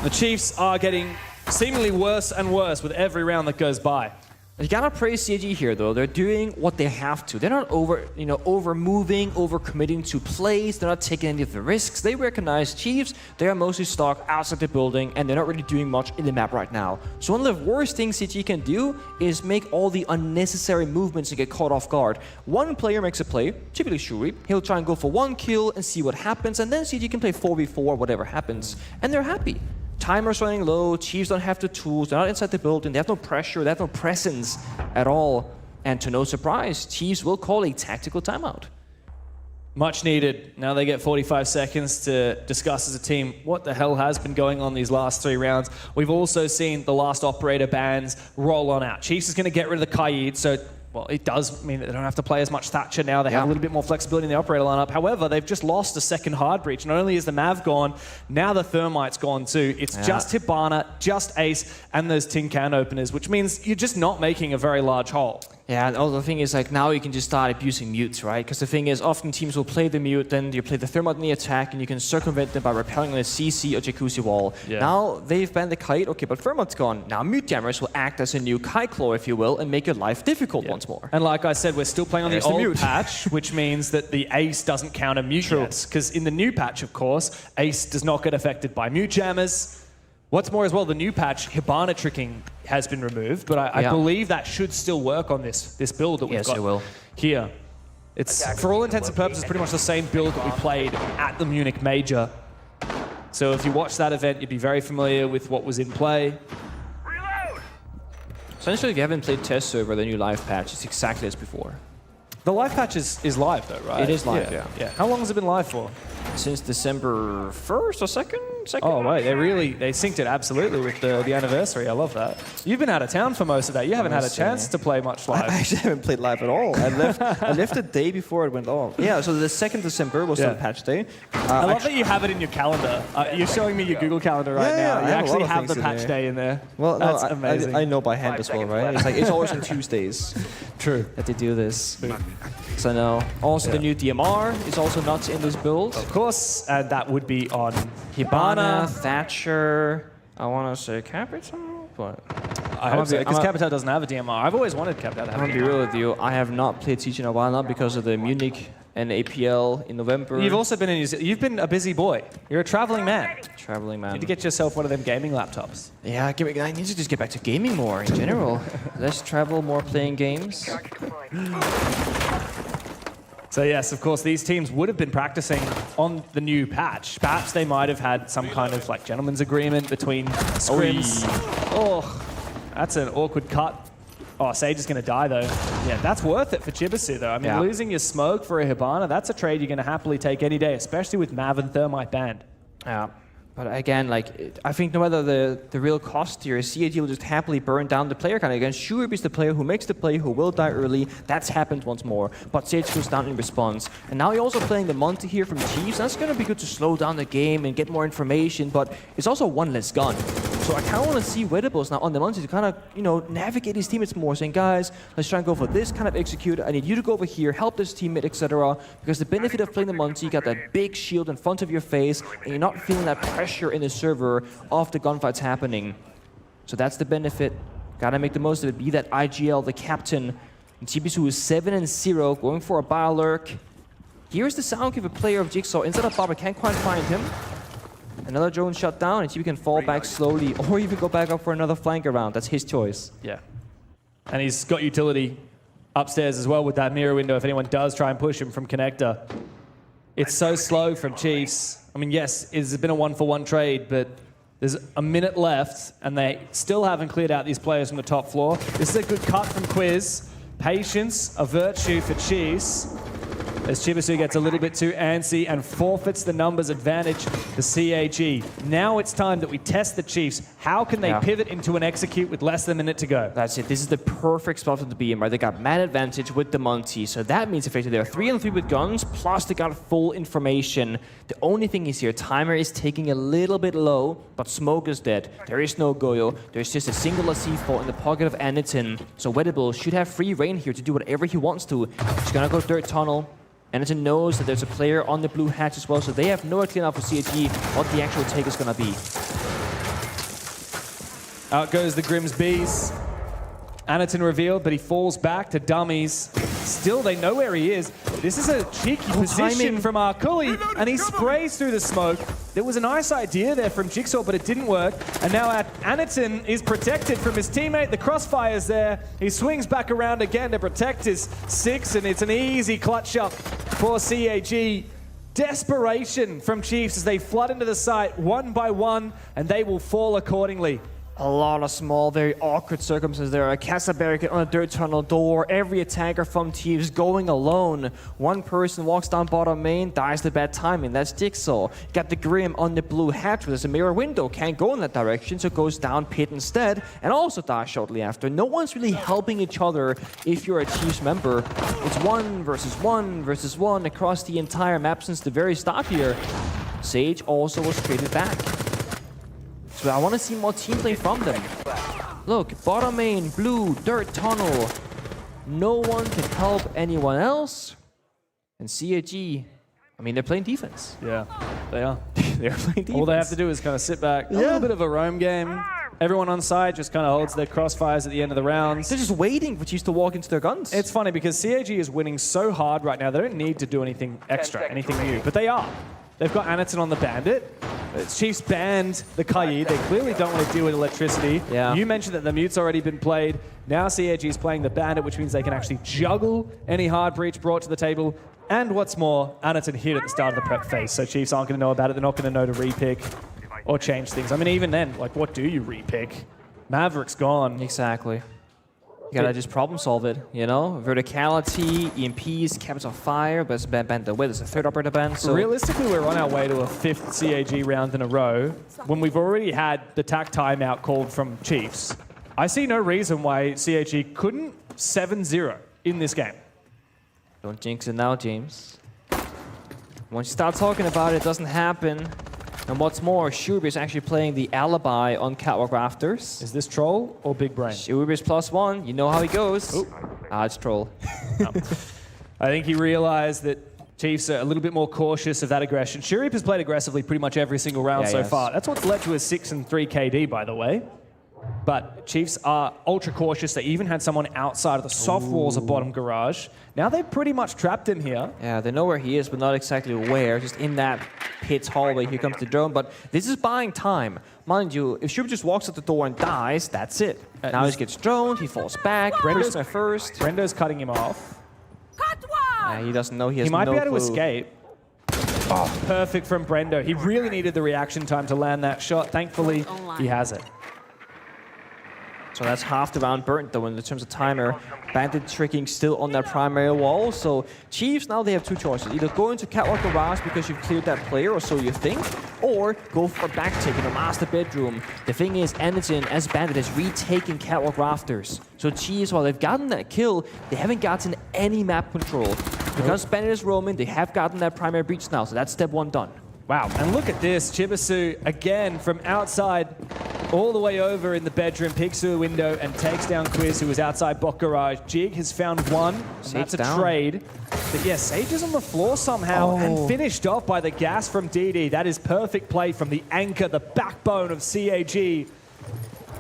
The Chiefs are getting seemingly worse and worse with every round that goes by. You gotta praise CAG here, though. They're doing what they have to. They're not over moving, over committing to plays. They're not taking any of the risks. They recognize Chiefs. They are mostly stuck outside the building, and they're not really doing much in the map right now. So one of the worst things CAG can do is make all the unnecessary movements and get caught off guard. One player makes a play, typically Shuri. He'll try and go for one kill and see what happens, and then CAG can play 4v4, whatever happens, and they're happy. Timer's running low, Chiefs don't have the tools, they're not inside the building, they have no pressure, they have no presence at all. And to no surprise, Chiefs will call a tactical timeout. Much needed. Now they get 45 seconds to discuss as a team what the hell has been going on these last 3 rounds. We've also seen the last operator bans roll on out. Chiefs is going to get rid of the Kaid, so well, it does mean that they don't have to play as much Thatcher now. They have a little bit more flexibility in the operator lineup. However, they've just lost a second hard breach. Not only is the Mav gone, now the Thermite's gone too. It's just Hibana, just Ace, and those tin can openers, which means you're just not making a very large hole. Yeah, and the thing is, like, now you can just start abusing mutes, right? Because the thing is, often teams will play the mute, then you play the Thermite in the attack, and you can circumvent them by repelling on a CC or Jacuzzi wall. Yeah. Now they've banned the Kite, okay, but Thermite's gone. Now mute jammers will act as a new Kite Claw, if you will, and make your life difficult once more. And like I said, we're still playing on the old patch, which means that the Ace doesn't counter mute yet. Because in the new patch, of course, Ace does not get affected by mute jammers. What's more as well, the new patch, Hibana tricking has been removed, but I believe that should still work on this build that we've got here. It's, for all intents and purposes, pretty much the same build that we played at the Munich Major. So if you watch that event, you'd be very familiar with what was in play. Essentially, if you haven't played test server, the new live patch, it's exactly as before. The live patch is live though, right? It is live, yeah. How long has it been live for? Since December 1st or 2nd? Oh, right. They synced it absolutely with the anniversary. I love that. You've been out of town for most of that. You haven't had a chance to play much live. I actually haven't played live at all. I left the day before it went off. Yeah, so the 2nd December was the patch day. I love that you have it in your calendar. You're showing me your Google Calendar right now. You actually have the patch day in there. Well, no, that's amazing. I know by hand as well, right? It's like it's always on Tuesdays. True. That they do this. So no. Also, the new DMR is also not in this build. Of course, and that would be on Hibana, Thatcher, I want to say Capital, but I hope so, because Capital doesn't have a DMR. I've always wanted Capital to have a DMR. I'm going to be real with you, I have not played Siege in a while, not because of the Munich and APL in November. You've also been in New Zealand. You've been a busy boy. You're a traveling man. Traveling man. You need to get yourself one of them gaming laptops. Yeah, I need to just get back to gaming more in general. Less travel, more playing games. So yes, of course, these teams would have been practicing on the new patch. Perhaps they might have had some kind of like gentleman's agreement between scrims. Oh, that's an awkward cut. Oh, Sage is going to die, though. Yeah, that's worth it for Chibisu, though. I mean, losing your smoke for a Hibana, that's a trade you're going to happily take any day, especially with Mav and Thermite banned. Yeah. But again, like, I think no matter the real cost here, CAG will just happily burn down the player count. Again, Shurib is the player who makes the play, who will die early. That's happened once more. But CAG goes down in response. And now you're also playing the Monty here from Chiefs. That's going to be good to slow down the game and get more information, but it's also one less gun. So I kind of want to see Weibo now on the Monty to kind of, navigate his teammates more, saying, guys, let's try and go for this kind of execute. I need you to go over here, help this teammate, etc. Because the benefit of playing the Monty, you got that big shield in front of your face, and you're not feeling that pressure in the server of the gunfights happening. So that's the benefit. Gotta make the most of it. Be that IGL, the captain. And Chibisu is 7-0, going for a Biolurk. Here's the sound of a player of Jigsaw. Instead of Barbara, can't quite find him. Another drone shut down, and Chibi can fall back slowly, or even go back up for another flank around. That's his choice. Yeah. And he's got utility upstairs as well with that mirror window if anyone does try and push him from connector. It's so slow from Chiefs. I mean, yes, it's been a one-for-one trade, but there's a minute left, and they still haven't cleared out these players from the top floor. This is a good cut from Quiz. Patience, a virtue for Chiefs. As Chibisu gets a little bit too antsy and forfeits the numbers advantage to CAG. Now it's time that we test the Chiefs. How can they Yeah. pivot into an execute with less than a minute to go? That's it. This is the perfect spot for them to be in, right? They got man advantage with the Monty, so that means effectively they're 3-on-3 with guns, plus they got full information. The only thing is here, timer is taking a little bit low, but smoke is dead. There is no Goyo. There's just a singular C4 in the pocket of Anitin. So Wettable should have free reign here to do whatever he wants to. He's gonna go dirt tunnel. Anitin knows that there's a player on the blue hatch as well, so they have no idea now for CAG what the actual take is gonna be. Out goes the Grimm's Bees. Anitin revealed, but he falls back to dummies. Still, they know where he is. This is a cheeky position timing. from Arculi, and he sprays through the smoke. There was a nice idea there from Jigsaw, but it didn't work. And now Anitin is protected from his teammate. The crossfire's there. He swings back around again to protect his 6, and it's an easy clutch up for CAG. Desperation from Chiefs as they flood into the site one by one, and they will fall accordingly. A lot of small, very awkward circumstances there. A Casa barricade on a dirt tunnel door. Every attacker from Thieves going alone. One person walks down bottom main, dies the bad timing. That's Jigsaw. You got the Grim on the blue hatch, where there's a mirror window. Can't go in that direction, so goes down pit instead, and also dies shortly after. No one's really helping each other if you're a Chiefs member. It's 1 versus 1 versus 1 across the entire map since the very start here. Sage also was traded back. So I want to see more team play from them. Look, bottom main, blue, dirt tunnel. No one can help anyone else. And CAG, I mean, they're playing defense. Yeah, they are. They're playing defense. All they have to do is kind of sit back. A little bit of a roam game. Everyone on side just kind of holds their crossfires at the end of the rounds. They're just waiting for Chiefs to walk into their guns. It's funny because CAG is winning so hard right now, they don't need to do anything extra, anything new, but they are. They've got Anitin on the Bandit. Chiefs banned the Kayi. They clearly don't want to deal with electricity. Yeah. You mentioned that the mute's already been played. Now CAG is playing the Bandit, which means they can actually juggle any hard breach brought to the table. And what's more, Anitin hit at the start of the prep phase, so Chiefs aren't going to know about it. They're not going to know to repick or change things. I mean, even then, like, what do you repick? Maverick's gone. Exactly. You gotta just problem solve it, you know? Verticality, EMPs, cabins of fire, but it's banned away. There's a third operator ban, so... Realistically, we're on our way to a 5th CAG round in a row when we've already had the TAC timeout called from Chiefs. I see no reason why CAG couldn't 7-0 in this game. Don't jinx it now, James. Once you start talking about it, it doesn't happen. And what's more, Shubi is actually playing the alibi on Catwalk Rafters. Is this Troll or Big Brain? Shubi is +1. You know how he goes. Ooh. It's Troll. I think he realized that Chiefs are a little bit more cautious of that aggression. Shurip has played aggressively pretty much every single round so far. That's what's led to a 6-3 KD, by the way. But Chiefs are ultra cautious. They even had someone outside of the soft walls of bottom garage. Now they've pretty much trapped him here. Yeah, they know where he is, but not exactly where. Just in that pit's hallway, here comes the drone. But this is buying time. Mind you, if Shub just walks at the door and dies, that's it. Now he gets droned, he falls back, Prisoner first. Brendo's cutting him off. He doesn't know, he has He might no be able to clue. escape. Oh, perfect from Brendo. He really needed the reaction time to land that shot. Thankfully, he has it. So that's half the round burnt, though, in terms of timer. Bandit tricking still on that primary wall. So Chiefs, now they have two choices. Either go into Catwalk Garage because you've cleared that player, or so you think, or go for a backtick in a master bedroom. The thing is, Anitin, as Bandit, has retaken Catwalk Rafters. So Chiefs, while they've gotten that kill, they haven't gotten any map control. Because Bandit is roaming, they have gotten that primary breach now. So that's step one done. Wow, and look at this. Chibisu, again, from outside, all the way over in the bedroom, peeks through the window and takes down Quiz, who was outside Bot Garage. Jig has found one, and that's a trade. But yeah, Sage is on the floor somehow and finished off by the gas from DD. That is perfect play from the anchor, the backbone of CAG.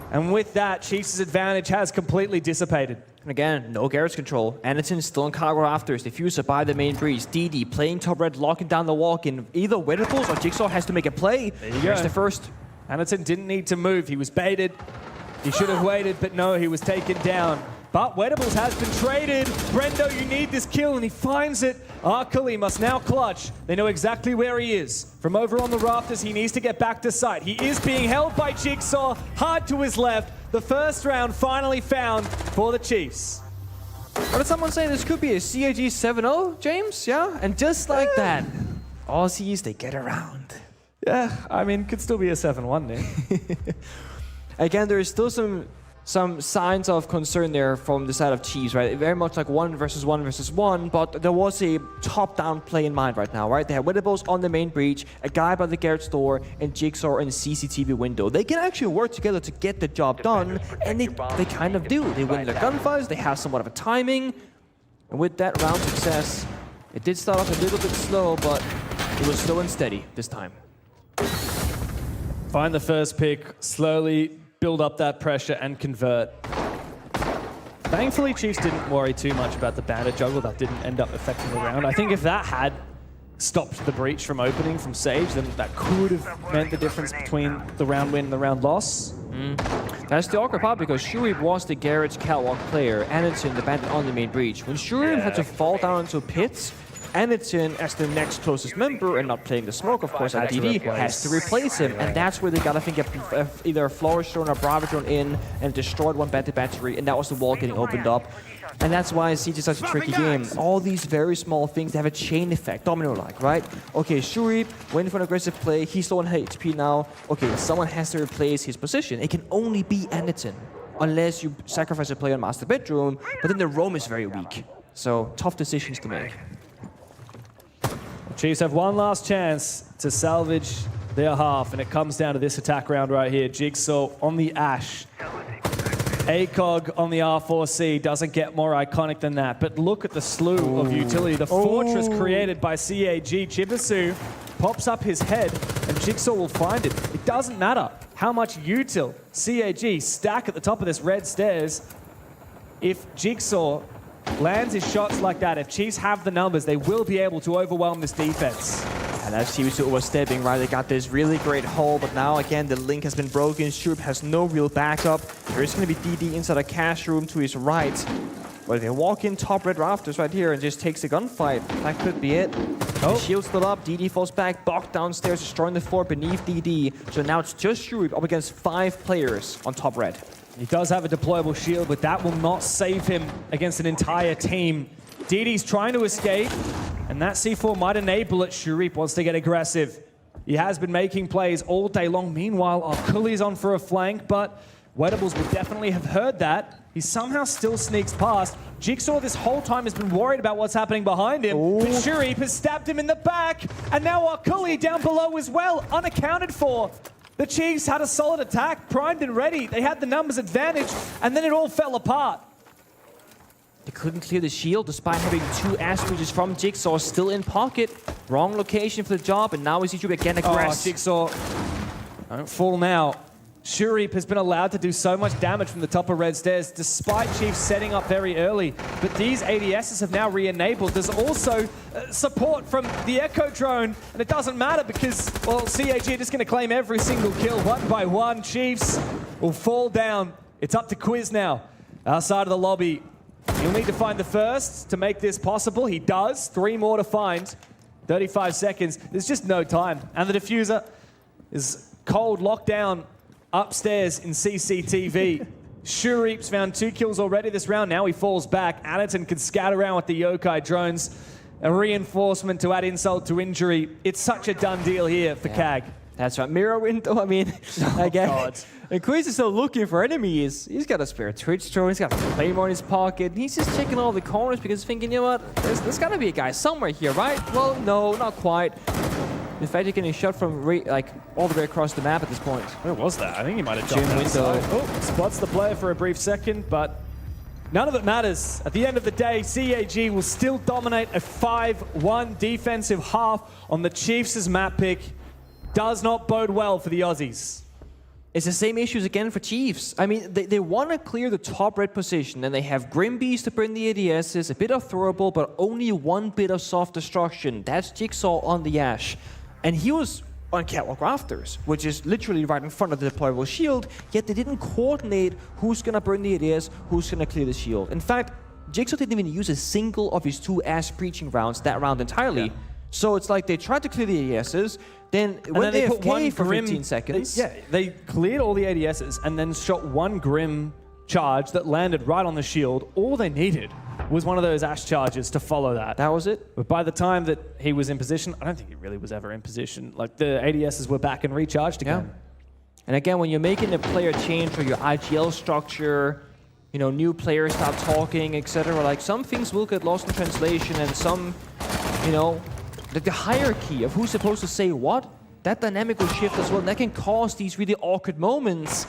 And with that, Chiefs' advantage has completely dissipated. And again, no garage control. Anitin still in cargo rafters. Diffuser by the main breeze. DD playing top red, locking down the walk-in. Either Wettables or Jigsaw has to make a play. There you Here's go. the first. Anitin didn't need to move. He was baited. He should have waited, but no, he was taken down. But Wettables has been traded. Brendo, you need this kill, and he finds it. Arculi must now clutch. They know exactly where he is. From over on the rafters, he needs to get back to site. He is being held by Jigsaw, hard to his left. The first round finally found for the Chiefs. What did someone say? This could be a CAG 7-0, James? Yeah? And just like that, Aussies, they get around. Yeah, I mean, could still be a 7-1 there. Again, there is still some signs of concern there from the side of Chiefs, right? Very much like 1 versus 1 versus 1, but there was a top-down play in mind right now, right? They have Weibo on the main breach, a guy by the garage door, and Jigsaw in the CCTV window. They can actually work together to get the job done, and they kind of do. They win their gunfights, they have somewhat of a timing, and with that round success, it did start off a little bit slow, but it was slow and steady this time. Find the first pick, slowly build up that pressure and convert. Thankfully, Chiefs didn't worry too much about the bandit juggle. That didn't end up affecting the round. I think if that had stopped the breach from opening from Sage, then that could have meant the difference between the round win and the round loss. That's the awkward part because Shurip was the garage catwalk player, Anderson the bandit on the main breach. When Shurip had to fall down into pits, Anderson, as the next closest member and not playing the smoke, of course, at DD, has to replace him. And that's where they got, I think, either a Flourish drone or Bravo drone in and destroyed one bandit battery, and that was the wall getting opened up. And that's why Siege is such a tricky game. All these very small things, they have a chain effect, domino-like, right? Okay, Shurip went for an aggressive play. He's low on HP now. Okay, someone has to replace his position. It can only be Anderson, unless you sacrifice a play on Master Bedroom, but then the roam is very weak. So, tough decisions to make. Chiefs have one last chance to salvage their half, and it comes down to this attack round right here. Jigsaw on the Ash. ACOG on the R4C doesn't get more iconic than that, but look at the slew of utility. The fortress created by CAG. Chibisu pops up his head, and Jigsaw will find it. It doesn't matter how much util CAG stack at the top of this red stairs. If Jigsaw lands his shots like that, if Chiefs have the numbers, they will be able to overwhelm this defense. And that's Chiefs overstepping, right? They got this really great hole, but now again the link has been broken. Shurip has no real backup. There is going to be DD inside a cash room to his right. But if they walk in top red rafters right here and just takes the gunfight, that could be it. The shield's still up, DD falls back, Bok downstairs, destroying the floor beneath DD. So now it's just Shurip up against 5 players on top red. He does have a deployable shield, but that will not save him against an entire team. DD's trying to escape, and that C4 might enable it. Shurip wants to get aggressive. He has been making plays all day long. Meanwhile, Akuli's on for a flank, but Wedables would definitely have heard that. He somehow still sneaks past. Jigsaw this whole time has been worried about what's happening behind him, but Shurip has stabbed him in the back, and now Akuli down below as well, unaccounted for. The Chiefs had a solid attack, primed and ready. They had the numbers advantage, and then it all fell apart. They couldn't clear the shield despite having 2 ash breaches from Jigsaw still in pocket. Wrong location for the job, and now we see Shurip again aggressive. Jigsaw, don't fall now. Shurip has been allowed to do so much damage from the top of red stairs despite Chiefs setting up very early. But these ADSs have now re-enabled. There's also support from the Echo drone, and it doesn't matter because, well, CAG are just going to claim every single kill one by one. Chiefs will fall down. It's up to Quiz now, outside of the lobby. He'll need to find the first to make this possible. He does. 3 more to find. 35 seconds. There's just no time. And the diffuser is cold, locked down upstairs in CCTV. Shurip's found 2 kills already this round. Now he falls back. Anderton can scout around with the Yokai drones. A reinforcement to add insult to injury. It's such a done deal here for CAG. That's right. Mirror window, I mean, again. And Quiz is still looking for enemies. He's got a spare Twitch drone. He's got a Claymore in his pocket. He's just checking all the corners because he's thinking, you know what? There's got to be a guy somewhere here, right? Well, no, not quite. In fact, you're getting shot from all the way across the map at this point. Where was that? I think he might have jumped outside. Oh, spots the player for a brief second, but none of it matters. At the end of the day, CAG will still dominate a 5-1 defensive half on the Chiefs' map pick. Does not bode well for the Aussies. It's the same issues again for Chiefs. I mean, they want to clear the top red position, and they have Grimbees to burn the ADSs, a bit of throwable, but only 1 bit of soft destruction. That's Jigsaw on the Ash. And he was on Catwalk Rafters, which is literally right in front of the deployable shield, yet they didn't coordinate who's going to burn the ADS, who's going to clear the shield. In fact, Jigsaw didn't even use a single of his 2 Ash breaching rounds that round entirely. Yeah. So it's like they tried to clear the ADSs, then when they put one for 15 seconds. They cleared all the ADSs and then shot 1 Grim charge that landed right on the shield. All they needed was one of those Ash charges to follow that. That was it? But by the time that he was in position, I don't think he really was ever in position. Like, the ADSs were back and recharged again. And again, when you're making a player change or your IGL structure, you know, new players start talking, etc. Like some things will get lost in translation, and some, you know, the hierarchy of who's supposed to say what, that dynamic will shift as well. And that can cause these really awkward moments.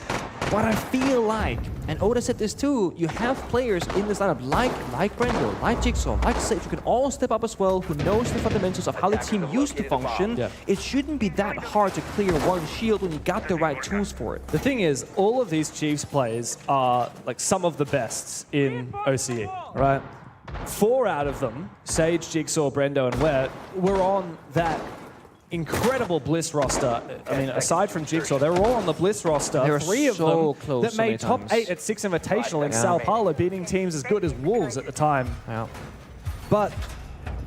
But I feel like, and Oda said this too, you have players in this lineup like Brendo, like Jigsaw, like Sage, who can all step up as well, who knows the fundamentals of how the team used to function. Yeah. It shouldn't be that hard to clear one shield when you got the right tools for it. The thing is, all of these Chiefs players are like some of the best in OCE, right? 4 out of them, Sage, Jigsaw, Brendo, and Wet, were on that incredible Bliss roster. I mean, aside from Jigsaw, they were all on the Bliss roster. They were 3 of so them close that so made many top times. 8 at 6 Invitational in Sao Paulo, beating teams as good as Wolves at the time. Yeah. But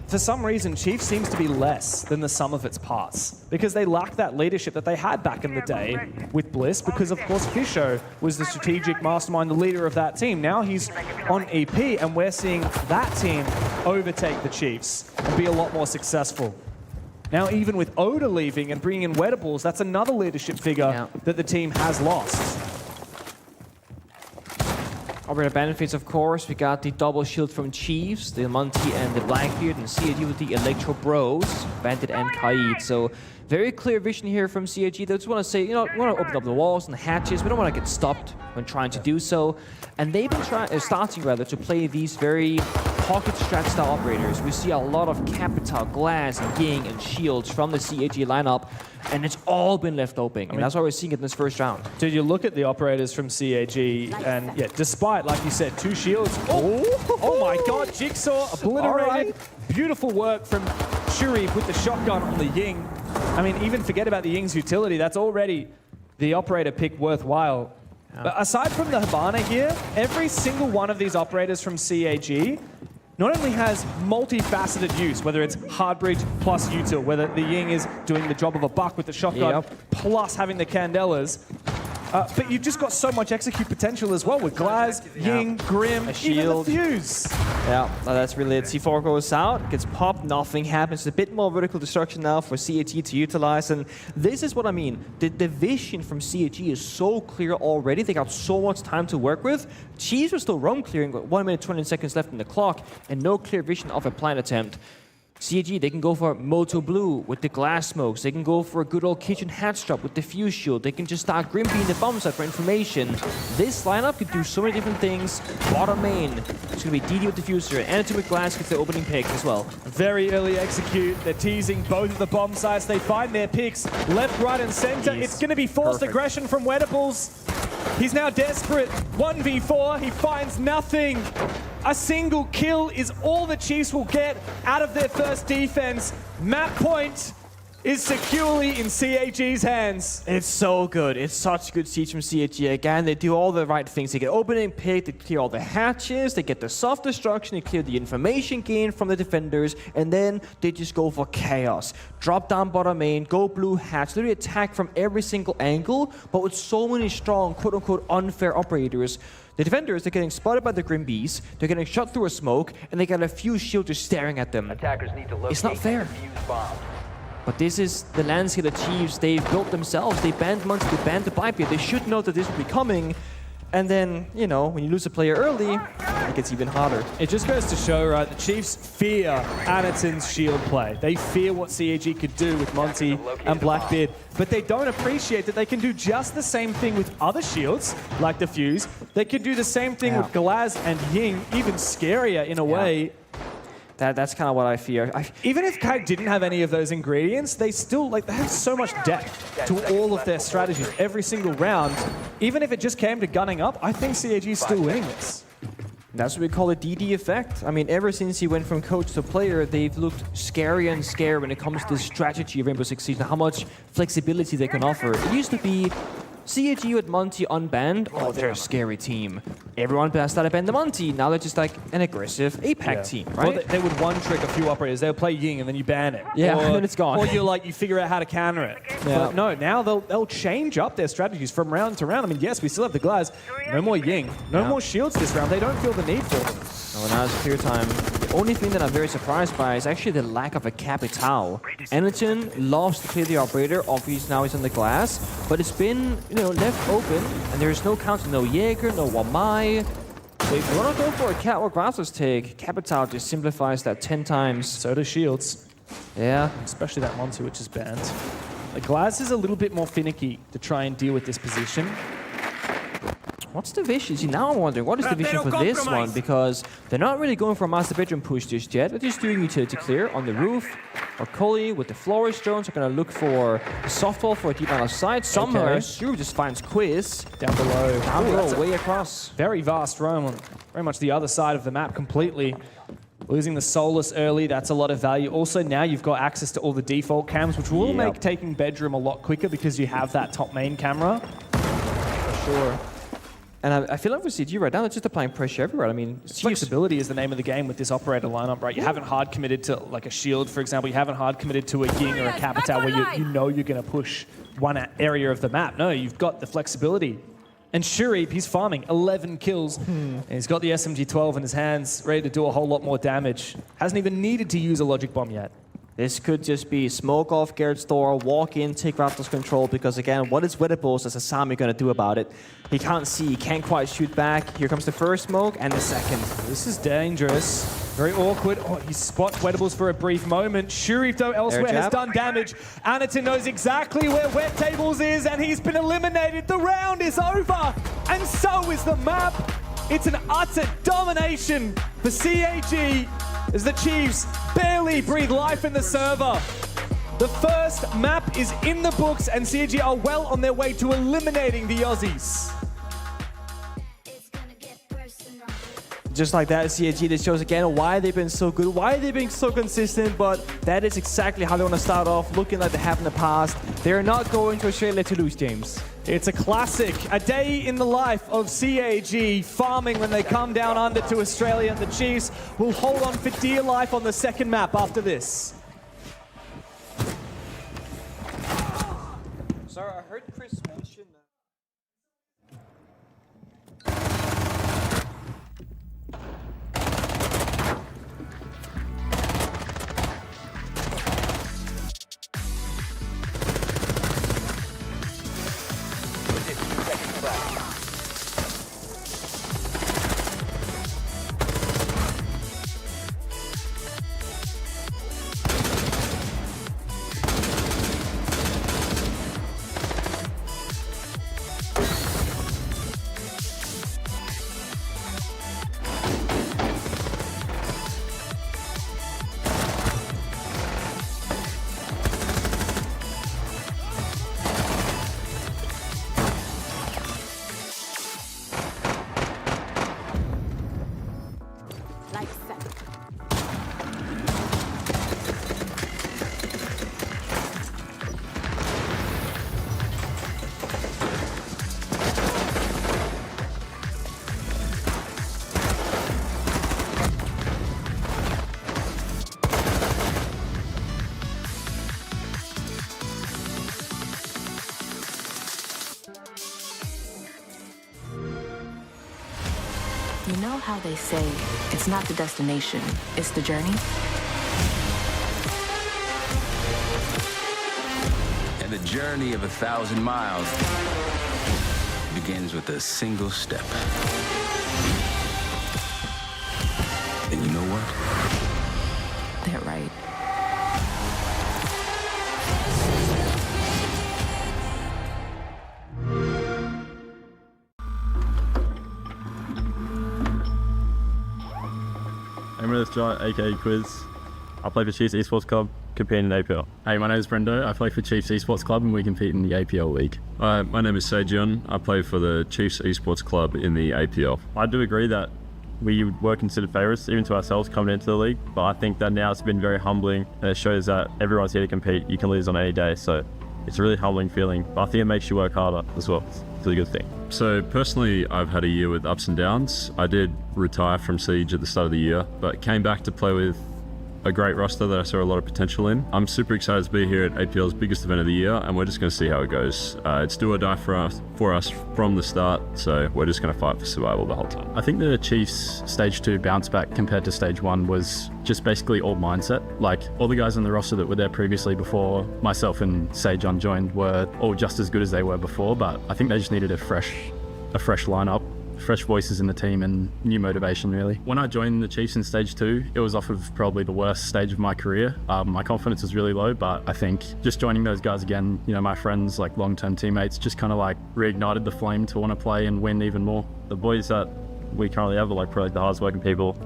for some reason, Chiefs seems to be less than the sum of its parts because they lack that leadership that they had back in the day with Bliss, because of course Fisho was the strategic mastermind, the leader of that team. Now he's on EP, and we're seeing that team overtake the Chiefs and be a lot more successful. Now, even with Oda leaving and bringing in Wettables, that's another leadership figure that the team has lost. Operator benefits, of course. We got the double shield from Chiefs, the Monty and the Blackbeard, and CAG with the Electro Bros, Bandit and Kaid. So very clear vision here from CAG. They just want to say, you know, we want to open up the walls and the hatches. We don't want to get stopped when trying to do so. And they've been starting to play these very pocket strat style operators. We see a lot of Capital, Glass, Ying, and Shields from the CAG lineup, and it's all been left open. And that's why we're seeing it in this first round. Dude, you look at the operators from CAG, and yeah, despite, like you said, 2 shields. Oh my god, Jigsaw obliterated. Beautiful work from Shuri with the shotgun on the Ying. I mean, even forget about the Ying's utility. That's already the operator pick worthwhile. But aside from the Hibana here, every single one of these operators from CAG not only has multifaceted use, whether it's hard bridge plus util, whether the Ying is doing the job of a buck with the shotgun, plus having the Candelas, but you've just got so much execute potential as well with Glaz, Ying, Grim, even the Fuse. Yeah, that's really it. C4 goes out, gets popped, nothing happens. A bit more vertical destruction now for CAG to utilize, and this is what I mean. The vision from CAG is so clear already. They got so much time to work with. Chiefs were still roam clearing, but 1 minute 20 seconds left in the clock, and no clear vision of a plan attempt. CAG, they can go for Moto Blue with the Glass Smokes. They can go for a good old Kitchen Hatch Drop with the Fuse Shield. They can just start Grimby in the bomb site for information. This lineup could do so many different things. Bottom main, it's going to be DD with the Fuser, and Atomic Glass gets the opening pick as well. Very early execute. They're teasing both of the bomb sites. They find their picks left, right, and center. It's going to be forced aggression from Wettables. He's now desperate. 1v4. He finds nothing. A single kill is all the Chiefs will get out of their first defense. Map point is securely in CAG's hands. It's so good. It's such good siege from CAG. Again, they do all the right things. They get opening pick, they clear all the hatches, they get the soft destruction, they clear the information gain from the defenders, and then they just go for chaos. Drop down bottom main, go blue hatch, literally attack from every single angle, but with so many strong, quote-unquote, unfair operators. The defenders, they're getting spotted by the Grim Bees, they're getting shot through a smoke, and they got a few shields just staring at them. Attackers need to locate It's not fair. and defuse bombs. But this is the landscape the Chiefs, they've built themselves. They banned Monty, they banned the Blackbeard. They should know that this will be coming. And then, you know, when you lose a player early, it gets even harder. It just goes to show, right, the Chiefs fear Anaton's shield play. They fear what CAG could do with Monty and Blackbeard, but they don't appreciate that they can do just the same thing with other shields, like the Fuse. They can do the same thing with Glaz and Ying, even scarier in a way. That's kind of what I fear. Even if Kite didn't have any of those ingredients, they still, like, they have so much depth to all of their strategies every single round. Even if it just came to gunning up, I think CAG is still winning this. That's what we call the DD effect. I mean, ever since he went from coach to player, they've looked scarier and scarier when it comes to the strategy of Rainbow Six Siege and how much flexibility they can offer. It used to be CAG with Monty unbanned, oh, they're a scary team. Everyone started banning the Monty, now they're just like an aggressive APAC team, right? Well, they would one-trick a few operators. They'll play Ying and then you ban it. Yeah, or, and then it's gone. Or you figure out how to counter it. Yeah. But no, now they'll change up their strategies from round to round. I mean, yes, we still have the Glaz. No more Ying. No more shields this round. They don't feel the need for them. Oh, now it's clear time. The only thing that I'm very surprised by is actually the lack of a Capital. Anaton loves to clear the operator. Obviously now he's on the Glass. But it's been, left open, and there's no counter, no Jaeger, no Wamai. So if you want to go for a Catwalk Grassless take, Capital just simplifies that 10 times. So does Shields. Yeah. Especially that Monty, which is banned. The Glaz is a little bit more finicky to try and deal with this position. What's the vision? See, now I'm wondering, what is the vision for this one? Because they're not really going for a master bedroom push just yet. They're just doing utility clear on the roof. Or Cully with the Flourish drones are going to look for the softball for a deep line of sight. Somehow, Suru just finds Quiz. Down below. Down below, way across. Very vast roam on very much the other side of the map completely. Losing the Solus early, that's a lot of value. Also, now you've got access to all the default cams, which will make taking bedroom a lot quicker because you have that top main camera. For sure. And I feel like for CG right now, they're just applying pressure everywhere. I mean, flexibility is the name of the game with this operator lineup, right? You haven't hard committed to like a Shield, for example. You haven't hard committed to a Ying or a Capital where you know you're going to push one area of the map. No, you've got the flexibility. And Shurip, he's farming 11 kills. And he's got the SMG-12 in his hands, ready to do a whole lot more damage. Hasn't even needed to use a logic bomb yet. This could just be smoke off Garrett's door, walk in, take Raptor's control, because again, what is Wedables as a Sami going to do about it? He can't see, he can't quite shoot back. Here comes the first smoke and the second. This is dangerous. Very awkward. Oh, he spots Wedables for a brief moment. Shurif, though, elsewhere has done damage. Anaton knows exactly where Wet Tables is, and he's been eliminated. The round is over, and so is the map. It's an utter domination for CAG as the Chiefs barely breathe life in the server. The first map is in the books, and CAG are well on their way to eliminating the Aussies. Just like that, CAG, this shows again why they've been so good, why they've been so consistent, but that is exactly how they want to start off, looking like they have in the past. They're not going to Australia to lose, James. It's a classic, a day in the life of CAG, farming when they come down under to Australia. The Chiefs will hold on for dear life on the second map after this. Sorry, I heard Chris mention You know how they say it's not the destination, it's the journey? And the journey of 1,000 miles begins with a single step. And you know what? They're right. I'm Rehost Giant, aka Quiz. I play for Chiefs Esports Club, competing in APL. Hey, my name is Brendo. I play for Chiefs Esports Club and we compete in the APL League. Hi, my name is Sejun. I play for the Chiefs Esports Club in the APL. I do agree that we were considered favourites, even to ourselves, coming into the league, but I think that now it's been very humbling and it shows that everyone's here to compete. You can lose on any day, so it's a really humbling feeling, but I think it makes you work harder as well. It's a really good thing. So personally, I've had a year with ups and downs. I did retire from Siege at the start of the year, but came back to play with a great roster that I saw a lot of potential in. I'm super excited to be here at APL's biggest event of the year, and we're just going to see how it goes. It's do or die for us from the start, so we're just going to fight for survival the whole time. I think the Chiefs Stage 2 bounce back compared to Stage 1 was just basically all mindset. Like, all the guys on the roster that were there previously before myself and Sejon joined were all just as good as they were before, but I think they just needed a fresh lineup, fresh voices in the team, and new motivation, really. When I joined the Chiefs in Stage 2, it was off of probably the worst stage of my career. My confidence was really low, but I think just joining those guys again, you know, my friends, like long-term teammates, just kind of like reignited the flame to want to play and win even more. The boys that we currently have are like probably the hardest working people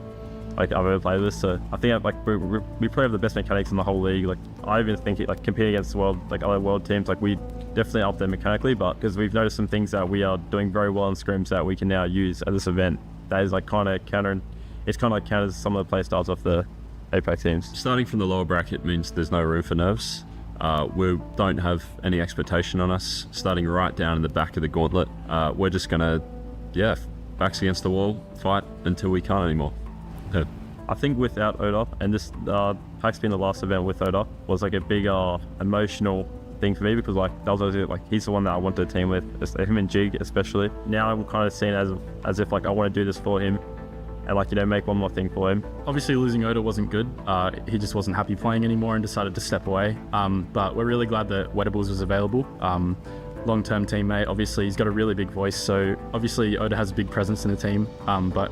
like I've ever played with, so I think like we probably have the best mechanics in the whole league. Like, I even think like competing against other world teams, like we definitely up there mechanically, but because we've noticed some things that we are doing very well in scrims that we can now use at this event, that is like kind of counters some of the play styles of the APAC teams. Starting from the lower bracket means there's no room for nerves. We don't have any expectation on us starting right down in the back of the gauntlet. We're just gonna, backs against the wall, fight until we can't anymore. I think without Oda, and this PAC's been the last event with Oda, was like a big emotional thing for me, because like that was always, like, he's the one that I wanted to team with, him and Jig especially. Now I'm kind of seeing as if like I want to do this for him and like, you know, make one more thing for him. Obviously losing Oda wasn't good. He just wasn't happy playing anymore and decided to step away. But we're really glad that Wettables was available. Long-term teammate, obviously he's got a really big voice, so obviously Oda has a big presence in the team, but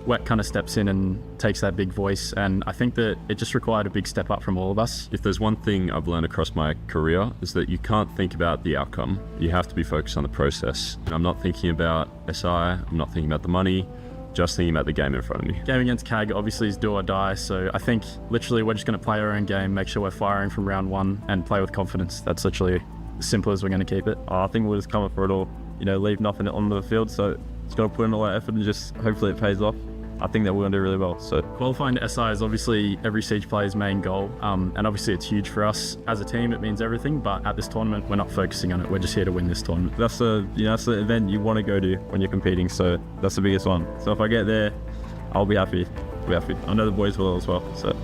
Wet kind of steps in and takes that big voice, and I think that it just required a big step up from all of us. If there's one thing I've learned across my career, is that you can't think about the outcome. You have to be focused on the process. And I'm not thinking about SI, I'm not thinking about the money, just thinking about the game in front of me. Game against CAG obviously is do or die, so I think literally we're just going to play our own game, make sure we're firing from round one, and play with confidence. That's literally as simple as we're going to keep it. I think we're just coming for it all. You know, leave nothing on the field, so it's got to put in all that effort and just hopefully it pays off. I think that we're going to do really well. So qualifying to SI is obviously every Siege player's main goal, and obviously it's huge for us as a team. It means everything, but at this tournament we're not focusing on it. We're just here to win this tournament. That's the event you want to go to when you're competing, so that's the biggest one. So if I get there, I'll be happy. I know the boys will as well. So.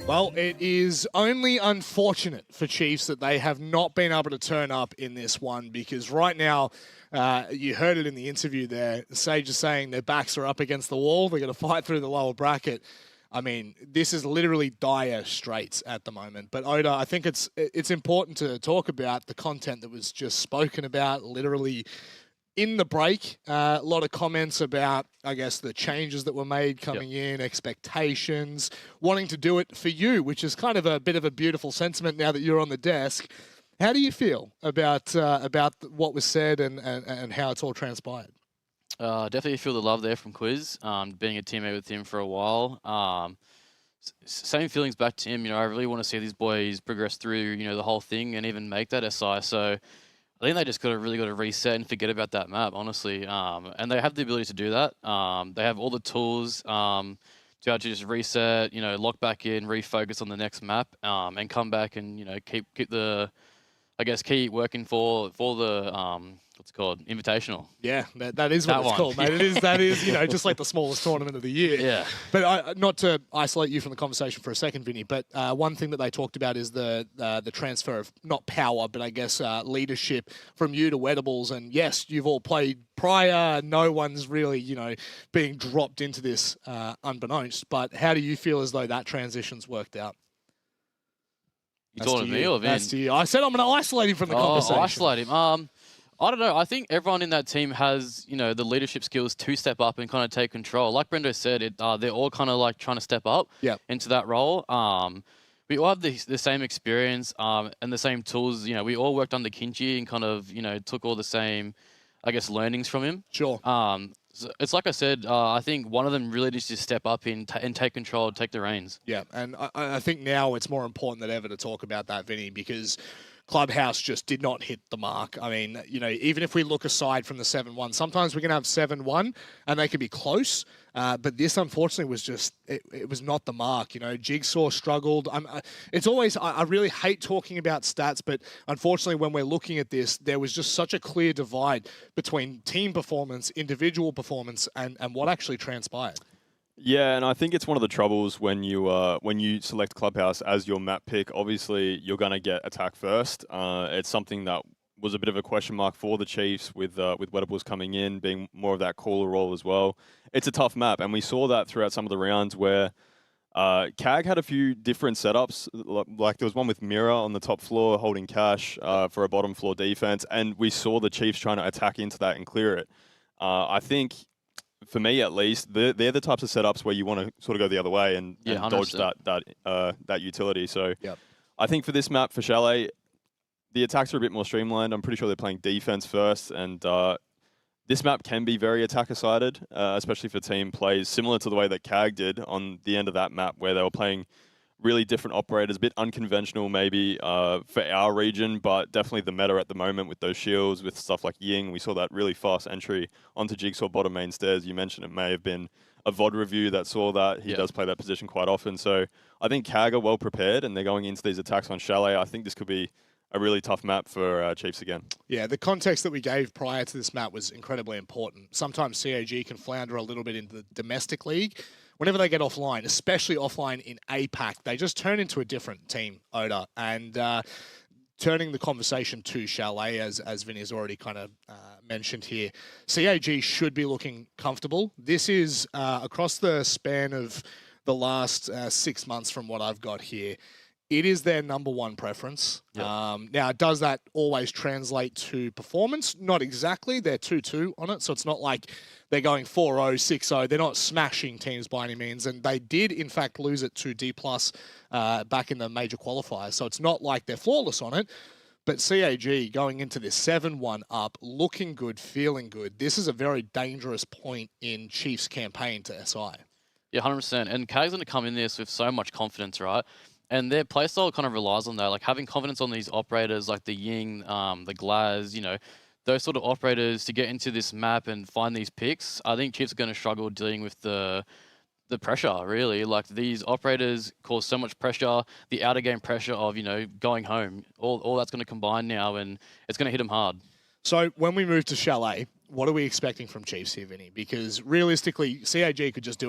Well, it is only unfortunate for Chiefs that they have not been able to turn up in this one, because right now, you heard it in the interview there, Sage is saying their backs are up against the wall, they're going to fight through the lower bracket. I mean, this is literally dire straits at the moment. But Oda, I think it's important to talk about the content that was just spoken about, literally in the break. A lot of comments about, I guess, the changes that were made coming in, expectations, wanting to do it for you, which is kind of a bit of a beautiful sentiment now that you're on the desk. How do you feel about what was said and how it's all transpired? Definitely feel the love there from Quiz. Being a teammate with him for a while. Same feelings back to him. I really want to see these boys progress through, the whole thing and even make that SI. So I think they just really got to reset and forget about that map, honestly. And they have the ability to do that. They have all the tools to actually just reset, lock back in, refocus on the next map, and come back and keep keep working for the what's it called, invitational. Yeah, that is what it's called, mate. That is just like the smallest tournament of the year. Yeah. But not to isolate you from the conversation for a second, Vinny, but one thing that they talked about is the transfer of not power, but I guess leadership from you to Wettables. And yes, you've all played prior. No one's really being dropped into this unbeknownst. But how do you feel as though that transition's worked out? You talking to me or Vin? That's to you. I said I'm going to isolate him from the conversation. Isolate him. I don't know. I think everyone in that team has, the leadership skills to step up and kind of take control. Like Brendo said, they're all kind of like trying to step up into that role. We all have the same experience and the same tools. We all worked under Kinchi and kind of, took all the same, I guess, learnings from him. Sure. So it's like I said, I think one of them really needs to step up and take control, take the reins. Yeah, and I think now it's more important than ever to talk about that, Vinny, because Clubhouse just did not hit the mark. I mean, even if we look aside from the 7-1, sometimes we can have 7-1 and they can be close. But this, unfortunately, was just, it was not the mark. Jigsaw struggled. It's always, I really hate talking about stats, but unfortunately, when we're looking at this, there was just such a clear divide between team performance, individual performance, and what actually transpired. Yeah, and I think it's one of the troubles when you select Clubhouse as your map pick. Obviously, you're going to get attack first. It's something that was a bit of a question mark for the Chiefs with Wettables coming in, being more of that caller role as well. It's a tough map, and we saw that throughout some of the rounds where CAG had a few different setups. Like there was one with Mira on the top floor holding cash for a bottom floor defense, and we saw the Chiefs trying to attack into that and clear it. I think, for me at least, they're the types of setups where you want to sort of go the other way and dodge that utility. So I think for this map, for Chalet, the attacks are a bit more streamlined. I'm pretty sure they're playing defense first, and this map can be very attacker-sided, especially for team plays, similar to the way that CAG did on the end of that map, where they were playing really different operators, a bit unconventional maybe for our region, but definitely the meta at the moment with those shields, with stuff like Ying. We saw that really fast entry onto Jigsaw bottom main stairs. You mentioned it may have been a VOD review that saw that. He does play that position quite often. So I think CAG are well prepared, and they're going into these attacks on Chalet. I think this could be a really tough map for Chiefs again. Yeah, the context that we gave prior to this map was incredibly important. Sometimes CAG can flounder a little bit into the domestic league. Whenever they get offline, especially offline in APAC, they just turn into a different team, Oda. And turning the conversation to Chalet, as Vinny has already kind of mentioned here, CAG should be looking comfortable. This is, across the span of the last 6 months from what I've got here, it is their number one preference. Yep. Now, does that always translate to performance? Not exactly. They're 2-2 on it, so it's not like they're going 4-0, 6-0. They're not smashing teams by any means, and they did, in fact, lose it to D+ back in the major qualifiers, so it's not like they're flawless on it. But CAG going into this 7-1 up, looking good, feeling good, this is a very dangerous point in Chiefs' campaign to SI. Yeah, 100%. And CAG's going to come in this with so much confidence, right? And their playstyle kind of relies on that, like having confidence on these operators like the Ying, the Glaz, those sort of operators to get into this map and find these picks. I think Chiefs are going to struggle dealing with the pressure, really. Like these operators cause so much pressure, the outer game pressure of, going home. All that's going to combine now, and it's going to hit them hard. So when we move to Chalet, what are we expecting from Chiefs here, Vinny? Because realistically, CAG could just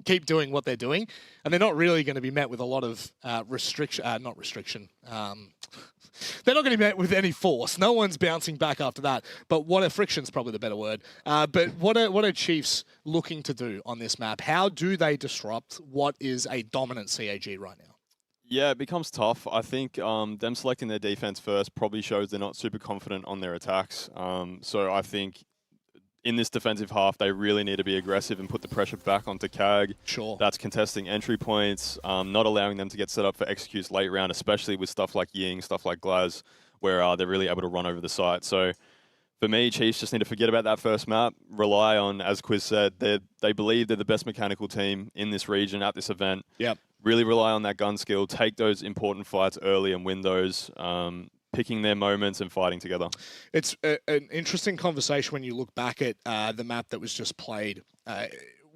keep doing what they're doing, and they're not really going to be met with a lot of restriction. They're not going to be met with any force. No one's bouncing back after that. But friction's probably the better word. But what are Chiefs looking to do on this map? How do they disrupt what is a dominant CAG right now? Yeah, it becomes tough. I think them selecting their defense first probably shows they're not super confident on their attacks. So I think in this defensive half, they really need to be aggressive and put the pressure back onto CAG. Sure. That's contesting entry points, not allowing them to get set up for executes late round, especially with stuff like Ying, stuff like Glaz where they're really able to run over the site. So for me, Chiefs just need to forget about that first map, rely on, as Quiz said, they believe they're the best mechanical team in this region at this event. Yep. Really rely on that gun skill, take those important fights early and win those, picking their moments and fighting together. It's an interesting conversation when you look back at the map that was just played.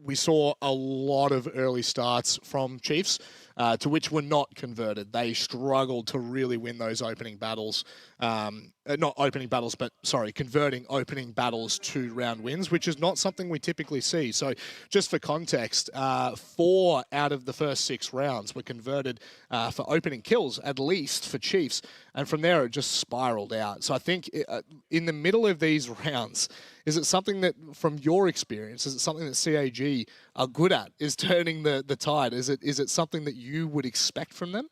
We saw a lot of early starts from Chiefs, to which were not converted. They struggled to really win those opening battles. Not opening battles, but sorry, converting opening battles to round wins, which is not something we typically see. So just for context, 4 out of the first 6 rounds were converted for opening kills, at least for Chiefs. And from there, it just spiraled out. So I think in the middle of these rounds, is it something that, from your experience, is it something that CAG are good at, is turning the tide? Is it something that you would expect from them?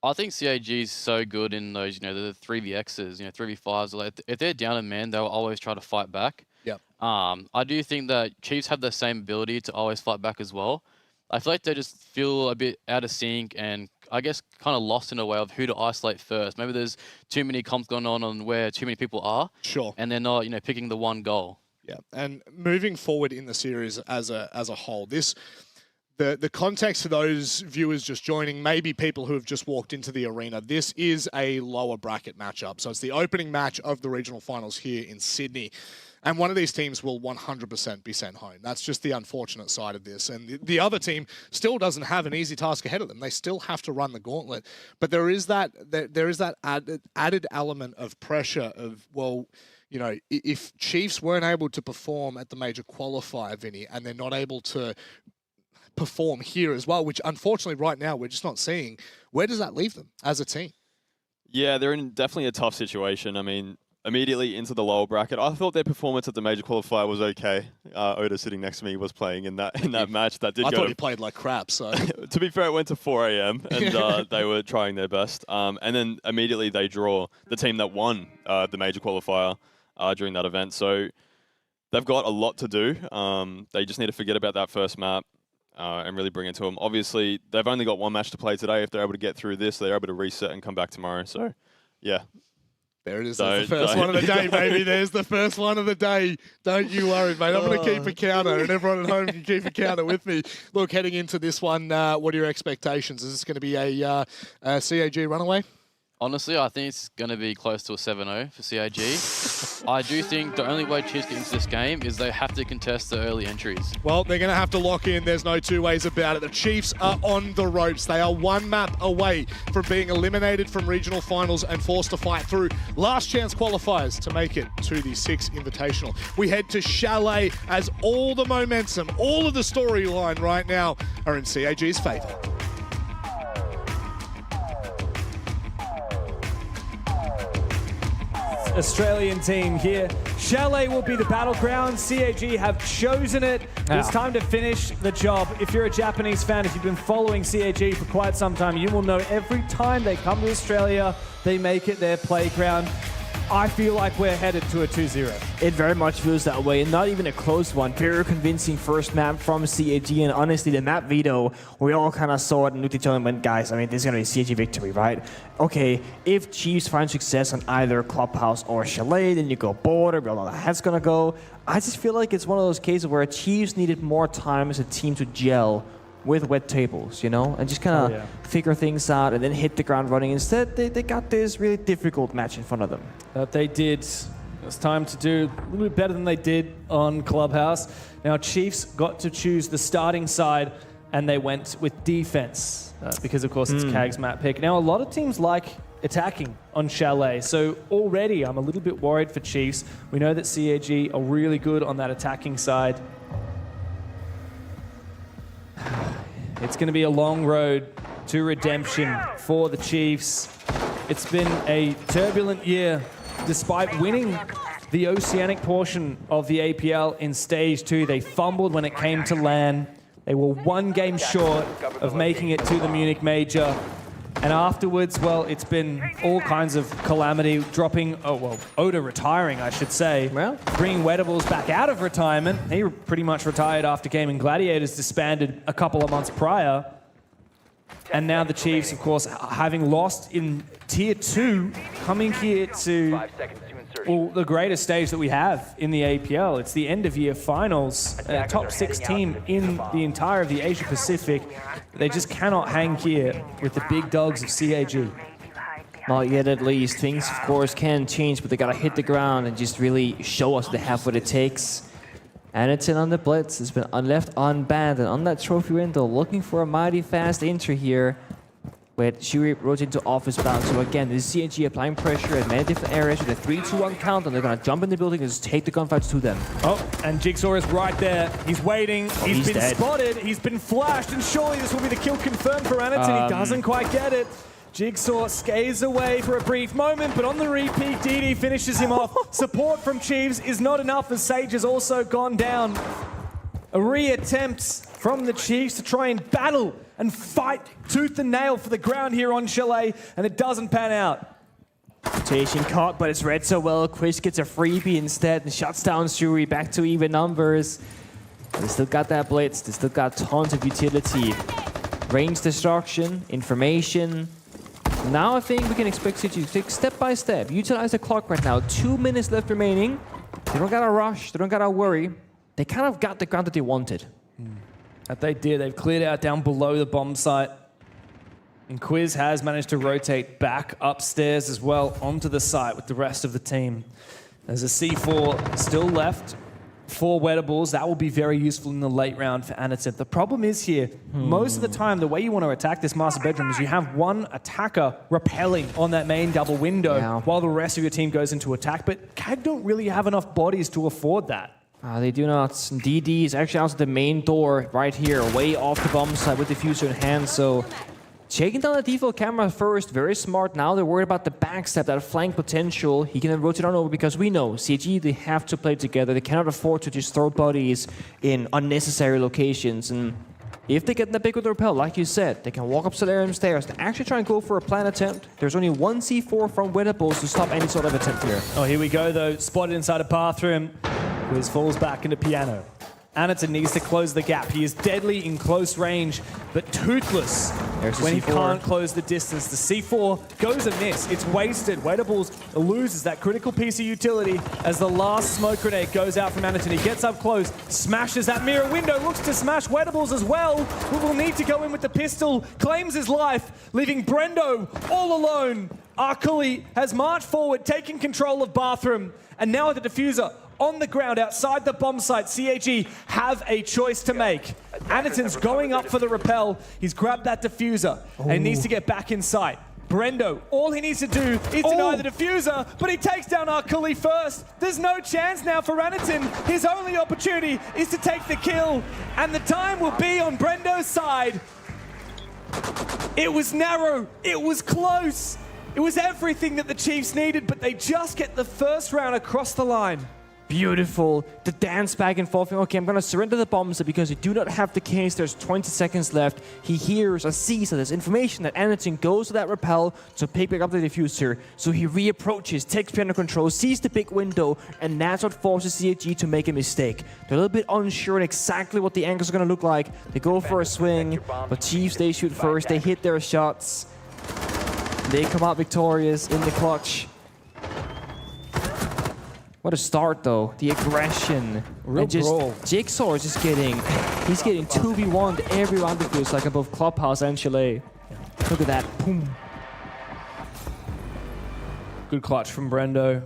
I think CAG is so good in those, the 3vx's, 3v5s. Like, if they're down a man, they'll always try to fight back. Yep. I do think that Chiefs have the same ability to always fight back as well. I feel like they just feel a bit out of sync and I guess kind of lost in a way of who to isolate first. Maybe there's too many comps going on where too many people are. Sure. And they're not, picking the one goal. Yeah. And moving forward in the series as a whole, the context for those viewers just joining, maybe people who have just walked into the arena, this is a lower bracket matchup. So it's the opening match of the regional finals here in Sydney. And one of these teams will 100% be sent home. That's just the unfortunate side of this. And the other team still doesn't have an easy task ahead of them. They still have to run the gauntlet. But there is that added element of pressure of, well, if Chiefs weren't able to perform at the major qualifier, Vinny, and they're not able to perform here as well, which unfortunately right now we're just not seeing, where does that leave them as a team? Yeah, they're in definitely a tough situation. I mean, immediately into the lower bracket, I thought their performance at the major qualifier was okay. Oda sitting next to me was playing in that match. That did. I thought he played like crap. So to be fair, it went to 4 a.m. and they were trying their best. And then immediately they draw the team that won the major qualifier during that event. So they've got a lot to do. They just need to forget about that first map. And really bring it to them. Obviously, they've only got 1 match to play today. If they're able to get through this, they're able to reset and come back tomorrow. So, yeah. There it is. There's the first one of the day, baby. There's the first one of the day. Don't you worry, mate. I'm going to keep a counter, and everyone at home can keep a counter with me. Look, heading into this one, what are your expectations? Is this going to be a CAG runaway? Honestly, I think it's going to be close to a 7-0 for CAG. I do think the only way Chiefs get into this game is they have to contest the early entries. Well, they're going to have to lock in. There's no two ways about it. The Chiefs are on the ropes. They are 1 map away from being eliminated from regional finals and forced to fight through last chance qualifiers to make it to the 6 Invitational. We head to Chalet as all the momentum, all of the storyline right now are in CAG's favour. Australian team here. Chalet will be the battleground. CAG have chosen it. It's time to finish the job. If you're a Japanese fan, if you've been following CAG for quite some time, you will know every time they come to Australia, they make it their playground. I feel like we're headed to a 2-0. It very much feels that way, and not even a close one. Very convincing first map from CAG, and honestly, the map veto, we all kind of saw it and looked at each other and went, guys, I mean, this is going to be a CAG victory, right? Okay, if Chiefs find success on either Clubhouse or Chalet, then you go border, we all know how that's going to go. I just feel like it's one of those cases where Chiefs needed more time as a team to gel with wet tables, and just kind of figure things out and then hit the ground running. Instead, they got this really difficult match in front of them. That they did. It's time to do a little bit better than they did on Clubhouse. Now, Chiefs got to choose the starting side, and they went with defense because, of course, it's CAG's map pick. Now, a lot of teams like attacking on Chalet, so already I'm a little bit worried for Chiefs. We know that CAG are really good on that attacking side. It's going to be a long road to redemption for the Chiefs. It's been a turbulent year. Despite winning the Oceanic portion of the APL in Stage 2, they fumbled when it came to LAN. They were 1 game short of making it to the Munich Major. And afterwards, well, it's been all kinds of calamity, Oda retiring, I should say. Well, bringing Wettables back out of retirement. He pretty much retired after Gaming Gladiators disbanded a couple of months prior. And now the Chiefs, of course, having lost in Tier 2, coming here to the greatest stage that we have in the APL. It's the end of year finals, top 6 team in the entire of the Asia Pacific. They just cannot hang here with the big dogs of CAG. Not yet, at least. Things, of course, can change, but they gotta hit the ground and just really show us they have what it takes. Anderton on the blitz has been left unbanned, and on that trophy window, looking for a mighty fast entry here. With Shuri rotating to office bound. So again, this is CNG applying pressure at many different areas with a 3-2-1 count, and they're gonna jump in the building and just take the gunfights to them. Oh, and Jigsaw is right there. He's waiting. He's been dead. spotted. He's been flashed, and surely this will be the kill confirmed for Anderton. He doesn't quite get it. Jigsaw skates away for a brief moment, but on the repeat, DD finishes him off. Support from Chiefs is not enough as Sage has also gone down. A re-attempt from the Chiefs to try and battle and fight tooth and nail for the ground here on Chalet, and it doesn't pan out. Rotation caught, but it's read so well. Quish gets a freebie instead and shuts down Shuri back to even numbers. They still got that blitz. They still got tons of utility. Range destruction, information. Now I think we can expect City to take step by step. Utilize the clock right now. 2 minutes left remaining. They don't gotta rush. They don't gotta worry. They kind of got the ground that they wanted. That they did. They've cleared out down below the bomb site. And Quiz has managed to rotate back upstairs as well onto the site with the rest of the team. There's a C4 still left. 4 wettables. That will be very useful in the late round for Anderton. The problem is here, most of the time, the way you want to attack this master bedroom is you have one attacker repelling on that main double window while the rest of your team goes into attack. But CAG don't really have enough bodies to afford that. They do not. DD is actually out the main door right here, way off the bomb site with the diffuser in hand. So taking down the default camera first, very smart. Now they're worried about the backstep, that flank potential. He can then rotate on over because we know CG, they have to play together. They cannot afford to just throw bodies in unnecessary locations. And if they get in the big with the rappel, like you said, they can walk up Solarium stairs to actually try and go for a plan attempt. There's only 1 C4 from Wettables to stop any sort of attempt here. Oh, here we go though. Spotted inside a bathroom. Quiz falls back into piano. Anderton needs to close the gap. He is deadly in close range, but toothless when he can't close the distance. The C4 goes amiss. It's wasted. Wettables loses that critical piece of utility as the last smoke grenade goes out from Anderton. He gets up close, smashes that mirror window, looks to smash Wettables as well, who will need to go in with the pistol, claims his life, leaving Brendo all alone. Arkuli has marched forward, taking control of bathroom, and now with the diffuser on the ground outside the bomb site, CAG have a choice to make. Anderton's going up for the rappel. He's grabbed that diffuser and needs to get back in sight. Brendo, all he needs to do is deny the diffuser, but he takes down Arkuli first. There's no chance now for Anderton. His only opportunity is to take the kill, and the time will be on Brendo's side. It was narrow, it was close. It was everything that the Chiefs needed, but they just get the first round across the line. Beautiful. The dance back and forth. Okay, I'm going to surrender the bombs because you do not have the case. There's 20 seconds left. He hears or sees that there's information that Anderton goes to that rappel to pick back up the diffuser. So he reapproaches, takes piano control, sees the big window, and that's what forces CAG to make a mistake. They're a little bit unsure on exactly what the angles are going to look like. They go for a swing, but Chiefs, they shoot first. They hit their shots. They come out victorious in the clutch. What a start, though. The aggression. Real brawl. Jigsaw is just getting... He's getting 2v1'd every round it feels like on both Clubhouse and Chalet. Look at that. Boom. Good clutch from Brendo.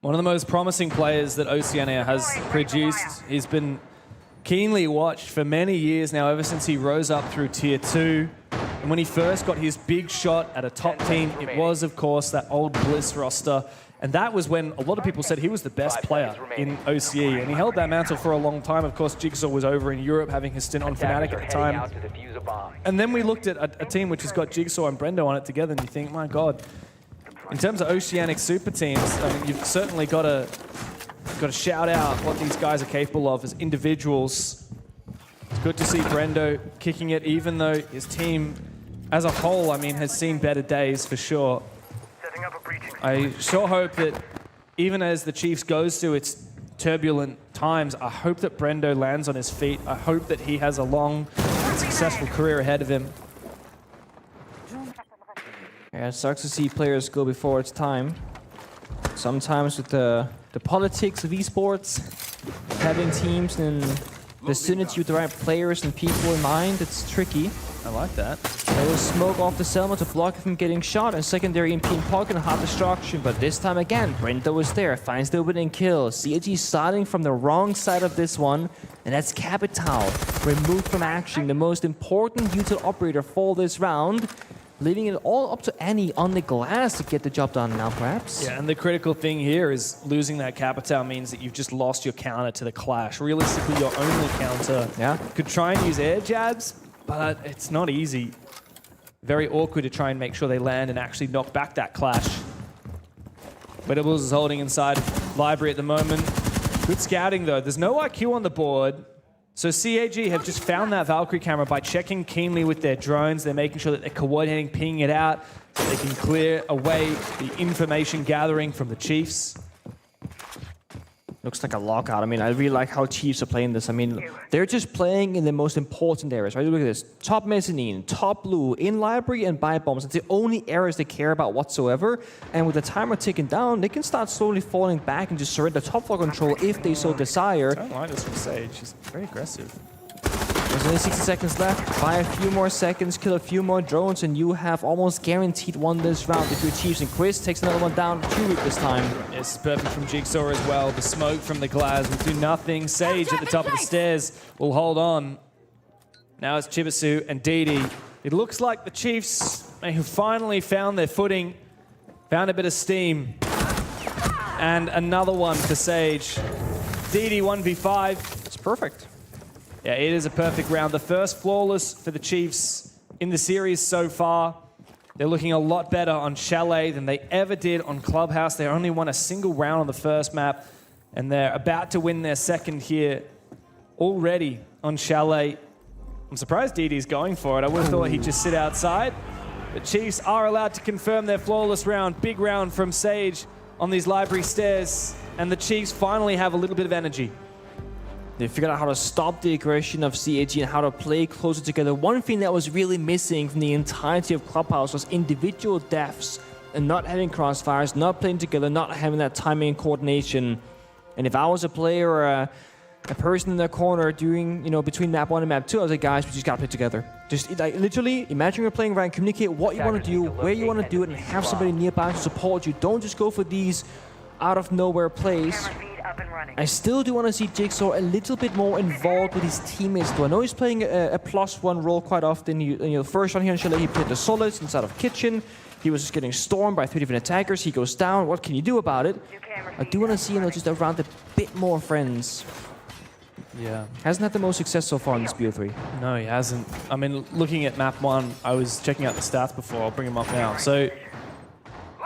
One of the most promising players that Oceania has produced. He's been keenly watched for many years now, ever since he rose up through Tier 2. And when he first got his big shot at a top team, it was, of course, that old Bliss roster. And that was when a lot of people said he was the best player in OCE. And he held that mantle for a long time. Of course, Jigsaw was over in Europe having his stint on Fnatic at the time. And then we looked at a team which has got Jigsaw and Brendo on it together, and you think, my God, in terms of Oceanic super teams, I mean, you've certainly got to shout out what these guys are capable of as individuals. It's good to see Brendo kicking it, even though his team as a whole, I mean, has seen better days for sure. I sure hope that even as the Chiefs goes through its turbulent times, I hope that Brendo lands on his feet. I hope that he has a long and successful career ahead of him. Yeah, it sucks to see players go before its time. Sometimes with the politics of esports, having teams in vicinity with the right players and people in mind, it's tricky. I like that. There was smoke off the Selma to block him from getting shot, and secondary EMP in pocket and hard destruction. But this time again, Brendo was there, finds the winning kill. CAG starting from the wrong side of this one, and that's Capital, removed from action, the most important util operator for this round, leaving it all up to Annie on the glass to get the job done now, perhaps. Yeah, and the critical thing here is losing that Capital means that you've just lost your counter to the Clash. Realistically, your only counter could try and use air jabs, but it's not easy. Very awkward to try and make sure they land and actually knock back that Clash. Wedables is holding inside library at the moment. Good scouting though. There's no IQ on the board. So CAG have just found that Valkyrie camera by checking keenly with their drones. They're making sure that they're coordinating, pinging it out, so they can clear away the information gathering from the Chiefs. Looks like a lockout. I mean, I really like how Chiefs are playing this. I mean, they're just playing in the most important areas, right? Look at this. Top mezzanine, top blue, in library, and buy bombs. It's the only areas they care about whatsoever. And with the timer ticking down, they can start slowly falling back and just surrender top floor control if they so desire. I don't like this from Sage. She's very aggressive. There's only 60 seconds left. Buy a few more seconds, kill a few more drones, and you have almost guaranteed won this round if you Chiefs. And Chris takes another one down, 2 weak this time. Yes, perfect from Jigsaw as well. The smoke from the glass will do nothing. Sage at the top of the stairs will hold on. Now it's Chibisu and Didi. It looks like the Chiefs may have finally found their footing, found a bit of steam. And another one for Sage. Didi 1v5. It's perfect. Yeah, it is a perfect round. The first flawless for the Chiefs in the series so far. They're looking a lot better on Chalet than they ever did on Clubhouse. They only won a single round on the first map, and they're about to win their second here already on Chalet. I'm surprised Didi's going for it. I would have thought he'd just sit outside. The Chiefs are allowed to confirm their flawless round. Big round from Sage on these library stairs, and the Chiefs finally have a little bit of energy. They figured out how to stop the aggression of CAG and how to play closer together. One thing that was really missing from the entirety of Clubhouse was individual deaths and not having crossfires, not playing together, not having that timing and coordination. And if I was a player or a person in the corner doing, between map 1 and map 2, I was like, guys, we just gotta play together. Just literally, imagine you're playing rank, communicate what you want to do, where you want to do it, and have somebody nearby to support you. Don't just go for these out of nowhere plays. I still do want to see Jigsaw a little bit more involved with his teammates, though. I know he's playing a +1 role quite often. The first round here in Chalet, he played the Solids inside of Kitchen. He was just getting stormed by 3 different attackers. He goes down. What can you do about it? I do want to see him just around a bit more friends. Yeah. Hasn't had the most success so far in this BO3. No, he hasn't. I mean, looking at map 1, I was checking out the stats before. I'll bring him up now. So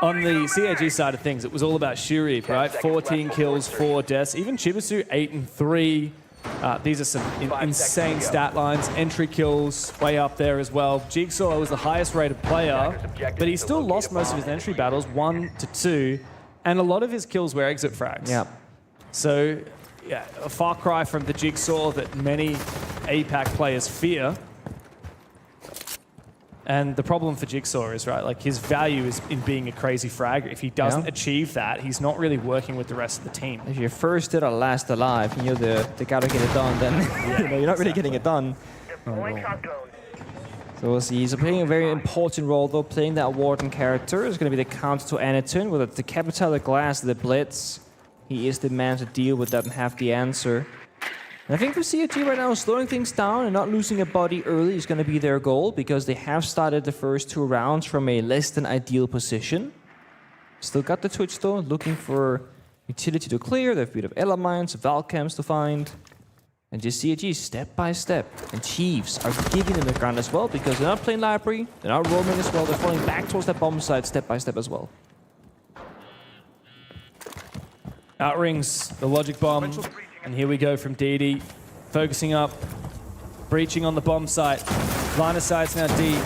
on the CAG side of things, it was all about Shuri, right? 14 kills, 4 deaths. Even Chibisu, 8 and 3. These are some insane stat lines. Entry kills way up there as well. Jigsaw was the highest rated player, but he still lost most of his entry battles, 1 to 2, and a lot of his kills were exit frags. Yeah. So, yeah, a far cry from the Jigsaw that many APAC players fear. And the problem for Jigsaw is, right, like his value is in being a crazy fragger. If he doesn't achieve that, he's not really working with the rest of the team. If you're first dead or last alive, and you're the guy to get it done, then you're not really getting it done. So we'll see. He's playing a very important role, though. Playing that Warden character is going to be the counter to Anaton, whether it's the Capital, the Glass, the Blitz. He is the man to deal with that and have the answer. And I think for CAG right now, slowing things down and not losing a body early is going to be their goal, because they have started the first 2 rounds from a less than ideal position. Still got the Twitch though, looking for utility to clear. They have a bit of Ella mines, Valcams to find. And just CAG step by step. And Chiefs are giving them the ground as well, because they're not playing library, they're not roaming as well, they're falling back towards that bomb side step by step as well. Outrings the logic bomb. And here we go from Didi, focusing up, breaching on the bomb site. Line of sight's now deep.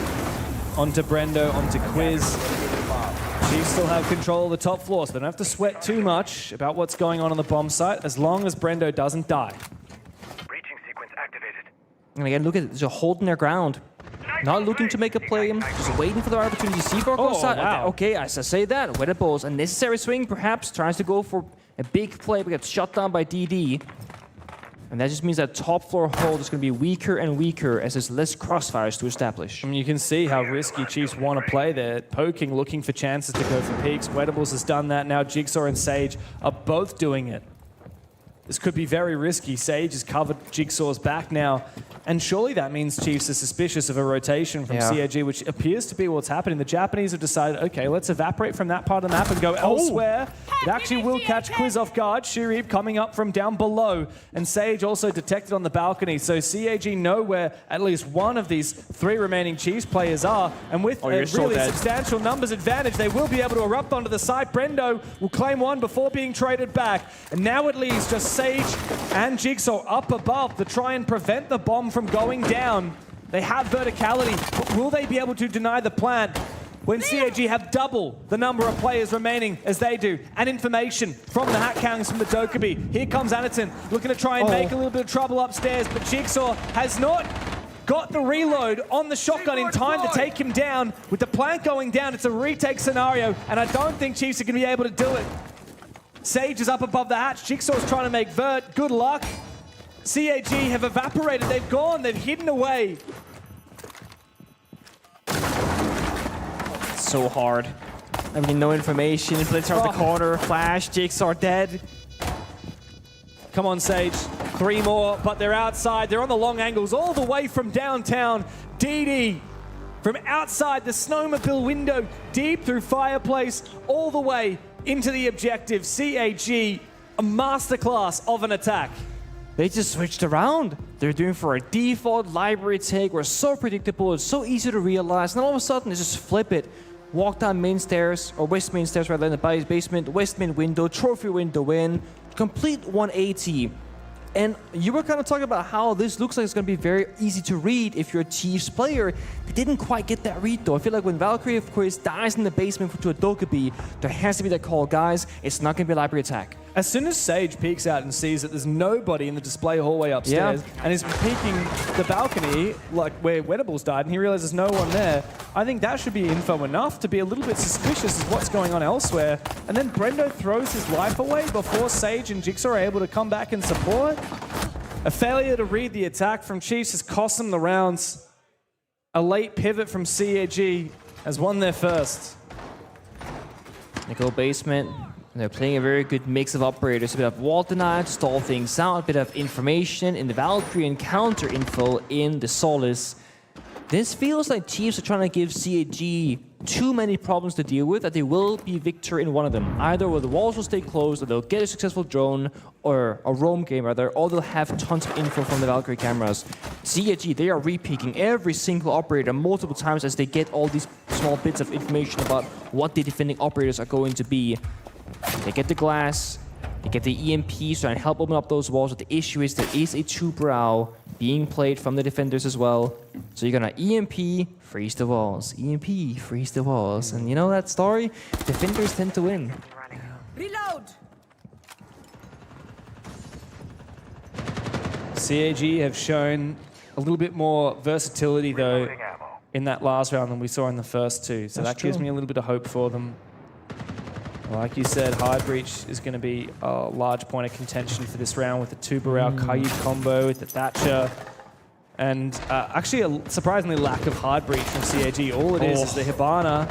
Onto Brendo, onto Quiz. Chiefs still have control of the top floor, so they don't have to sweat too much about what's going on the bomb site, as long as Brendo doesn't die. Breaching sequence activated. And again, look at it, they're holding their ground. not looking to make a play, just waiting for the opportunity. Seaborg goes side. Wow. Okay, as I say that, Weibo's unnecessary swing, perhaps tries to go for a big play, but gets shut down by DD. And that just means that top floor hold is going to be weaker and weaker as there's less crossfires to establish. I mean, you can see how risky Chiefs want to play there. Poking, looking for chances to go for peaks. Wedables has done that. Now Jigsaw and Sage are both doing it. This could be very risky. Sage has covered Jigsaw's back now. And surely that means Chiefs are suspicious of a rotation from CAG, which appears to be what's happening. The Japanese have decided, okay, let's evaporate from that part of the map and go elsewhere. It actually will catch Quiz off guard. Shurip coming up from down below. And Sage also detected on the balcony. So CAG know where at least one of these 3 remaining Chiefs players are. And with a really substantial numbers advantage, they will be able to erupt onto the site. Brendo will claim one before being traded back. And now it leaves just Sage and Jigsaw up above to try and prevent the bomb from going down. They have verticality, but will they be able to deny the plant when CAG have double the number of players remaining as they do? And information from the Hat Counts from the Dokkaebi. Here comes Anaton looking to try and make a little bit of trouble upstairs, but Jigsaw has not got the reload on the shotgun in time to take him down. With the plant going down, it's a retake scenario, and I don't think Chiefs are going to be able to do it. Sage is up above the hatch. Jigsaw's trying to make vert. Good luck. CAG have evaporated. They've gone. They've hidden away. So hard. I mean, no information. Blitzer out the corner. Flash. Jigsaw dead. Come on, Sage. 3 more, but they're outside. They're on the long angles all the way from downtown. DD from outside the snowmobile window, deep through Fireplace, all the way into the objective. CAG, a masterclass of an attack. They just switched around. They're doing for a default library take. We're so predictable. It's so easy to realize. And all of a sudden, they just flip it. Walk down main stairs, or west main stairs rather than the basement. West main window, trophy window in. Complete 180. And you were kind of talking about how this looks like it's going to be very easy to read if you're a Chiefs player. They didn't quite get that read, though. I feel like when Valkyrie, of course, dies in the basement to a Dokkaebi, there has to be that call, guys. It's not going to be a library attack. As soon as Sage peeks out and sees that there's nobody in the display hallway upstairs and is peeking the balcony, like where Wedables died, and he realizes no one there, I think that should be info enough to be a little bit suspicious of what's going on elsewhere. And then Brendo throws his life away before Sage and Jigsaw are able to come back and support. A failure to read the attack from Chiefs has cost them the rounds. A late pivot from CAG has won their first. They go basement. And they're playing a very good mix of operators. A bit of wall denial to stall things out, a bit of information in the Valkyrie and counter info in the Solace. This feels like Chiefs are trying to give CAG too many problems to deal with, that they will be victor in one of them. Either where the walls will stay closed, or they'll get a successful drone, or a roam game rather, or they'll have tons of info from the Valkyrie cameras. CAG, they are re-peeking every single operator multiple times as they get all these small bits of information about what the defending operators are going to be. They get the glass, they get the EMP, so and help open up those walls. But the issue is there is a 2-brow being played from the defenders as well. So you're gonna EMP, freeze the walls. EMP, freeze the walls. And you know that story? Defenders tend to win. Reload! CAG have shown a little bit more versatility, though, in that last round than we saw in the first 2. So that gives me a little bit of hope for them. Like you said, High Breach is going to be a large point of contention for this round with the 2-Barrel Caillou combo, with the Thatcher, and actually a surprisingly lack of Hard Breach from CAG. All it is the Hibana.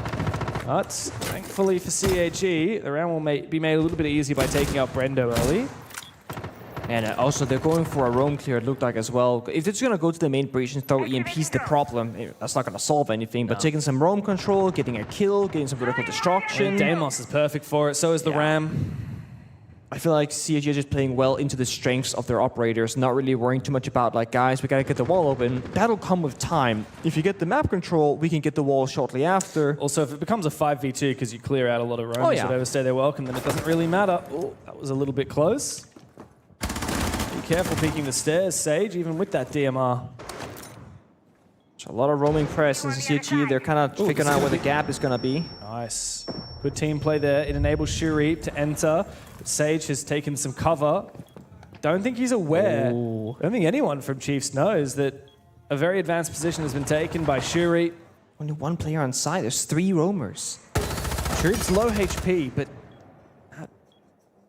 But thankfully for CAG, the round will be made a little bit easier by taking out Brendo early. And also, they're going for a roam clear, it looked like, as well. If they're just going to go to the main breach and throw EMPs, the problem, that's not going to solve anything. But taking some roam control, getting a kill, getting some vertical destruction. Deimos is perfect for it, so is the Ram. I feel like CAG is just playing well into the strengths of their operators, not really worrying too much about, like, guys, we got to get the wall open. That'll come with time. If you get the map control, we can get the wall shortly after. Also, if it becomes a 5v2 because you clear out a lot of roams that overstay their welcome, then it doesn't really matter. Oh, that was a little bit close. Be careful peeking the stairs, Sage, even with that DMR. A lot of roaming presence in CAG. They're kind of figuring out where the gap is going to be. Nice. Good team play there. It enables Shurip to enter. But Sage has taken some cover. Don't think he's aware. I don't think anyone from Chiefs knows that A very advanced position has been taken by Shuri. Only one player on side. There's 3 roamers. Shuri's low HP, but that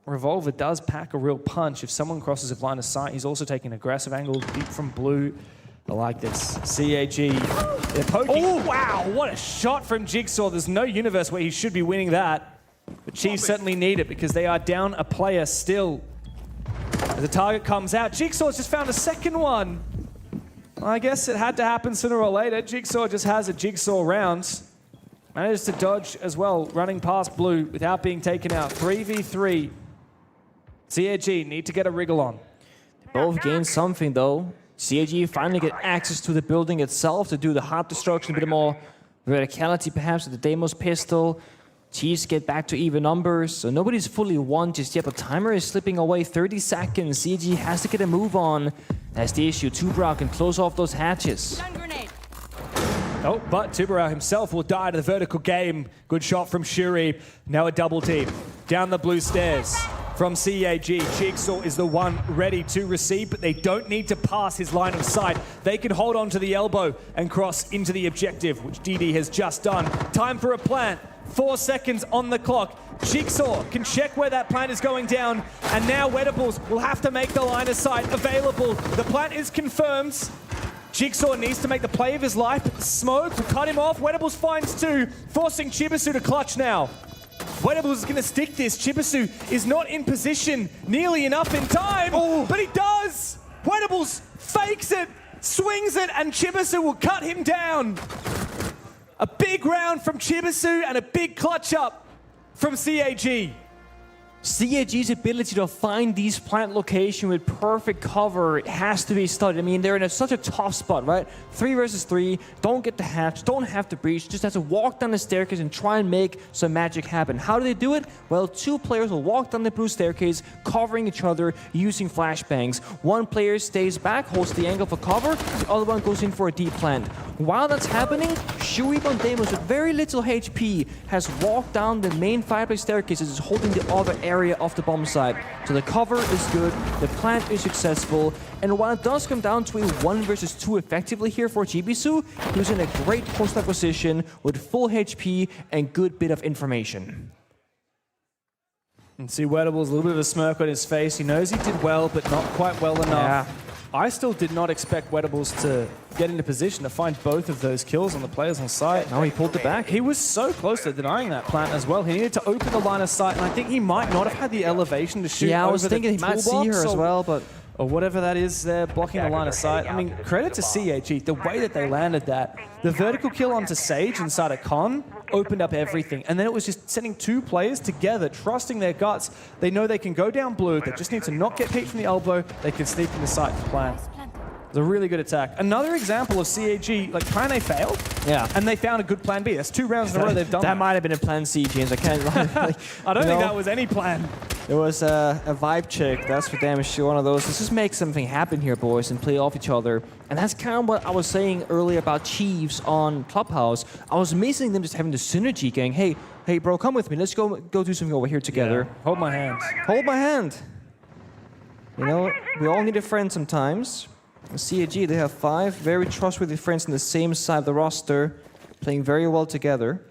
revolver does pack a real punch. If someone crosses his line of sight, he's also taking an aggressive angle deep from blue. I like this. CAG, they're poking. Oh, wow, what a shot from Jigsaw. There's no universe where he should be winning that. But Chiefs certainly need it because they are down a player still. As the target comes out, Jigsaw's just found a second one. I guess it had to happen sooner or later. Jigsaw just has a Jigsaw round. Managed to dodge as well, running past blue without being taken out. 3v3. CAG need to get a wriggle on. Both gained something though. CAG finally get access to the building itself to do the hard destruction, a bit more verticality perhaps with the Deimos pistol. Chiefs get back to even numbers, so nobody's fully won just yet, but timer is slipping away. 30 seconds. CAG has to get a move on. That's the issue. Tubrau can close off those hatches. Oh, but Tubarão himself will die to the vertical game. Good shot from Shuri. Now a double team. Down the blue stairs from CAG. Jigsaw is the one ready to receive, but they don't need to pass his line of sight. They can hold on to the elbow and cross into the objective, which DD has just done. Time for a plant. 4 seconds on the clock. Jigsaw can check where that plant is going down, and now Wedables will have to make the line of sight available. The plant is confirmed. Jigsaw needs to make the play of his life, but the smoke will cut him off. Wedables finds 2, forcing Chibisu to clutch now. Wedables is going to stick this. Chibisu is not in position nearly enough in time, but he does! Wedables fakes it, swings it, and Chibisu will cut him down. A big round from Chibisu and a big clutch up from CAG. CAG's ability to find these plant locations with perfect cover has to be studied. I mean, they're in such a tough spot, right? 3 versus 3, don't get the hatch, don't have to breach, just have to walk down the staircase and try and make some magic happen. How do they do it? Well, 2 players will walk down the blue staircase, covering each other using flashbangs. 1 player stays back, holds the angle for cover, the other one goes in for a deep plant. While that's happening, Shuri Deimos with very little HP has walked down the main fireplace staircase and is holding the other area of the bomb site. So the cover is good, the plant is successful, and while it does come down to a 1 versus 2 effectively here for Chibisu, he was in a great post-up position with full HP and good bit of information. And see Wedables, a little bit of a smirk on his face. He knows he did well, but not quite well enough. Yeah. I still did not expect Wedables to get into position to find both of those kills on the players on site. No, he pulled it back. He was so close to denying that plant as well. He needed to open the line of sight, and I think he might not have had the elevation to shoot. Yeah, I was thinking he might see her as well, but... or whatever that is there, blocking the line of sight. I mean, credit to CAG, the way that they landed that. The vertical kill onto Sage inside a con opened up everything. And then it was just sending 2 players together, trusting their guts. They know they can go down blue. They just need to not get peeked from the elbow. They can sneak in the sight and plan. It's a really good attack. Another example of CAG, like plan A failed. Yeah. And they found a good plan B. That's 2 rounds in a row they've done that. That might have been a plan C, James. I can't lie. I don't think that was any plan. It was a vibe check, that's for damn sure. One of those. Let's just make something happen here, boys, and play off each other. And that's kind of what I was saying earlier about Chiefs on Clubhouse. I was missing them just having the synergy gang. Hey, bro, come with me. Let's go do something over here together. Yeah. Hold my hand. Hold my hand. You know, we all need a friend sometimes. CAG, they have 5 very trustworthy friends on the same side of the roster, playing very well together.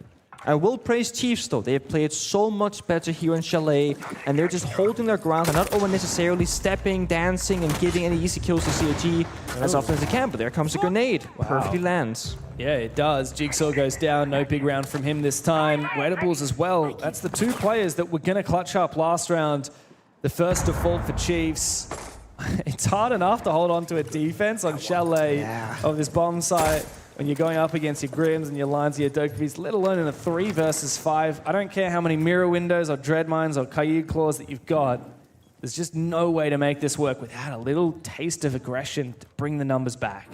I will praise Chiefs though. They have played so much better here in Chalet, and they're just holding their ground and not over necessarily stepping, dancing, and giving any easy kills to CAG as often as they can. But there comes a grenade. Wow. Perfectly lands. Yeah, it does. Jigsaw goes down. No big round from him this time. Wedables as well. That's the 2 players that were going to clutch up last round. The first default for Chiefs. It's hard enough to hold on to a defense on Chalet of this bomb site when you're going up against your Grims and your Lines, your Dokkaees, let alone in a 3 versus 5. I don't care how many mirror windows or dread mines or Kayud claws that you've got. There's just no way to make this work without a little taste of aggression to bring the numbers back.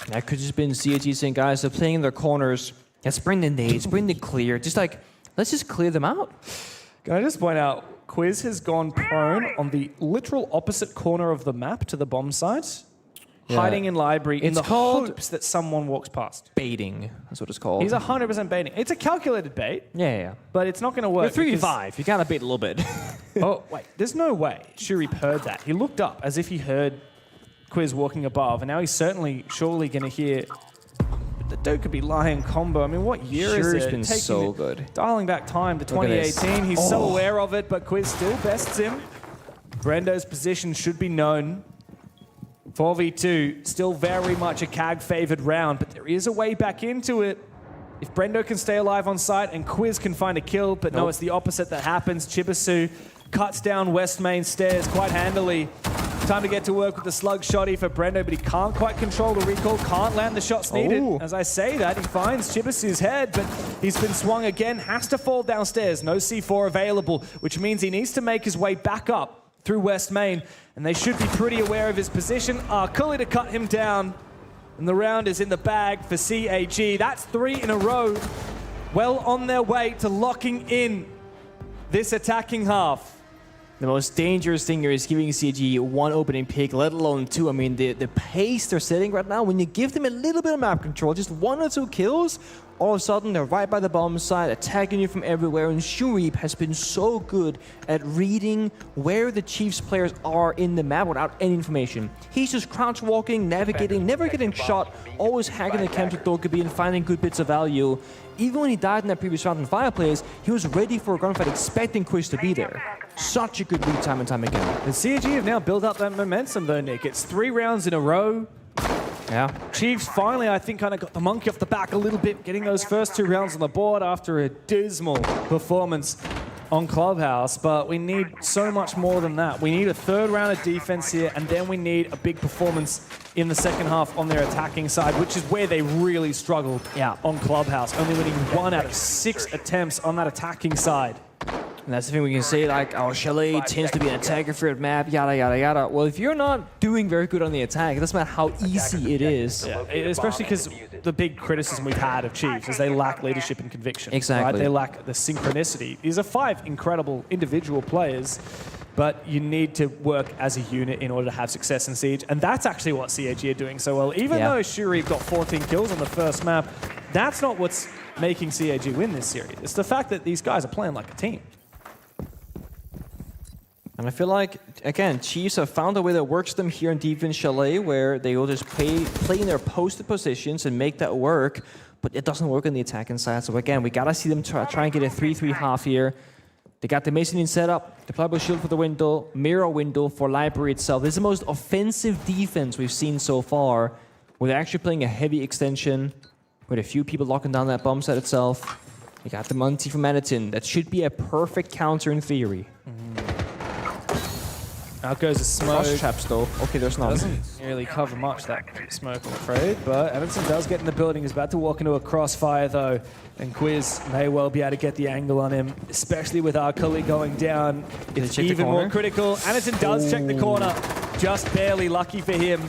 That could just been CAG saying, guys, they're playing in their corners. Let's bring the nades, bring the clear. Just like, let's just clear them out. Can I just point out, Quiz has gone prone on the literal opposite corner of the map to the bomb site, hiding in library in the hopes that someone walks past. Baiting, that's what it's called. He's 100% baiting. It's a calculated bait. Yeah. But it's not going to work. You're 3v5. You gotta bait a little bit. Oh, wait. There's no way Shuri heard that. He looked up as if he heard Quiz walking above, and now he's surely going to hear. But the Duke could be lying combo. I mean, what year is it? He's been so good. Dialing back time to 2018. He's so aware of it, but Quiz still bests him. Brendo's position should be known. 4v2, still very much a CAG favored round, but there is a way back into it. If Brendo can stay alive on site and Quiz can find a kill, but no, it's the opposite that happens. Chibisu cuts down West Main stairs quite handily. Time to get to work with the slug shotty for Brendo, but he can't quite control the recall, can't land the shots needed. As I say that, he finds Chibisu's head, but he's been swung again, has to fall downstairs. No C4 available, which means he needs to make his way back up through West Main, and they should be pretty aware of his position. Cully to cut him down, and the round is in the bag for CAG. That's 3 in a row. Well on their way to locking in this attacking half. The most dangerous thing here is giving CG one opening pick, let alone two. I mean, the pace they're setting right now, when you give them a little bit of map control, just 1 or 2 kills, all of a sudden they're right by the bomb site, attacking you from everywhere, and Shurip has been so good at reading where the Chiefs players are in the map without any information. He's just crouch walking, navigating, never getting shot, always hacking the camp to Dokkaebi and finding good bits of value. Even when he died in that previous round in Fireplace, he was ready for a gunfight, expecting Quiz to be there. Such a good read time and time again. The CG have now built up that momentum though, Nick. It's 3 rounds in a row. Yeah. Chiefs finally, I think, kind of got the monkey off the back a little bit, getting those first 2 rounds on the board after a dismal performance on Clubhouse, but we need so much more than that. We need a 3rd round of defense here, and then we need a big performance in the second half on their attacking side, which is where they really struggled on Clubhouse, only winning 1 out of 6 attempts on that attacking side. And that's the thing we can say, like, oh, Chalet tends to be an attacker-feared map, yada, yada, yada. Well, if you're not doing very good on the attack, it doesn't matter how easy it is. Yeah, especially because the big criticism we've had of Chiefs is they lack leadership and conviction. Exactly. Right? They lack the synchronicity. These are 5 incredible individual players, but you need to work as a unit in order to have success in Siege, and that's actually what CAG are doing so well. Even though Shuri got 14 kills on the first map, that's not what's making CAG win this series. It's the fact that these guys are playing like a team. And I feel like, again, Chiefs have found a way that works them here in defense Chalet, where they will just play in their posted positions and make that work, but it doesn't work on the attacking side. So again, we gotta see them try and get a 3-3 half here. They got the Masoning set up, the Pliable Shield for the window, Mirror window for Library itself. This is the most offensive defense we've seen so far, where they're actually playing a heavy extension, with a few people locking down that bomb set itself. You got the Monty from Manitin. That should be a perfect counter in theory. Out goes the smoke. Frost traps though. Okay, there's not. Doesn't really cover much, that smoke, I'm afraid. But Evanson does get in the building. He's about to walk into a crossfire though. And Quiz may well be able to get the angle on him, especially with Cully going down. It's even more critical. Anderson does check the corner. Just barely lucky for him.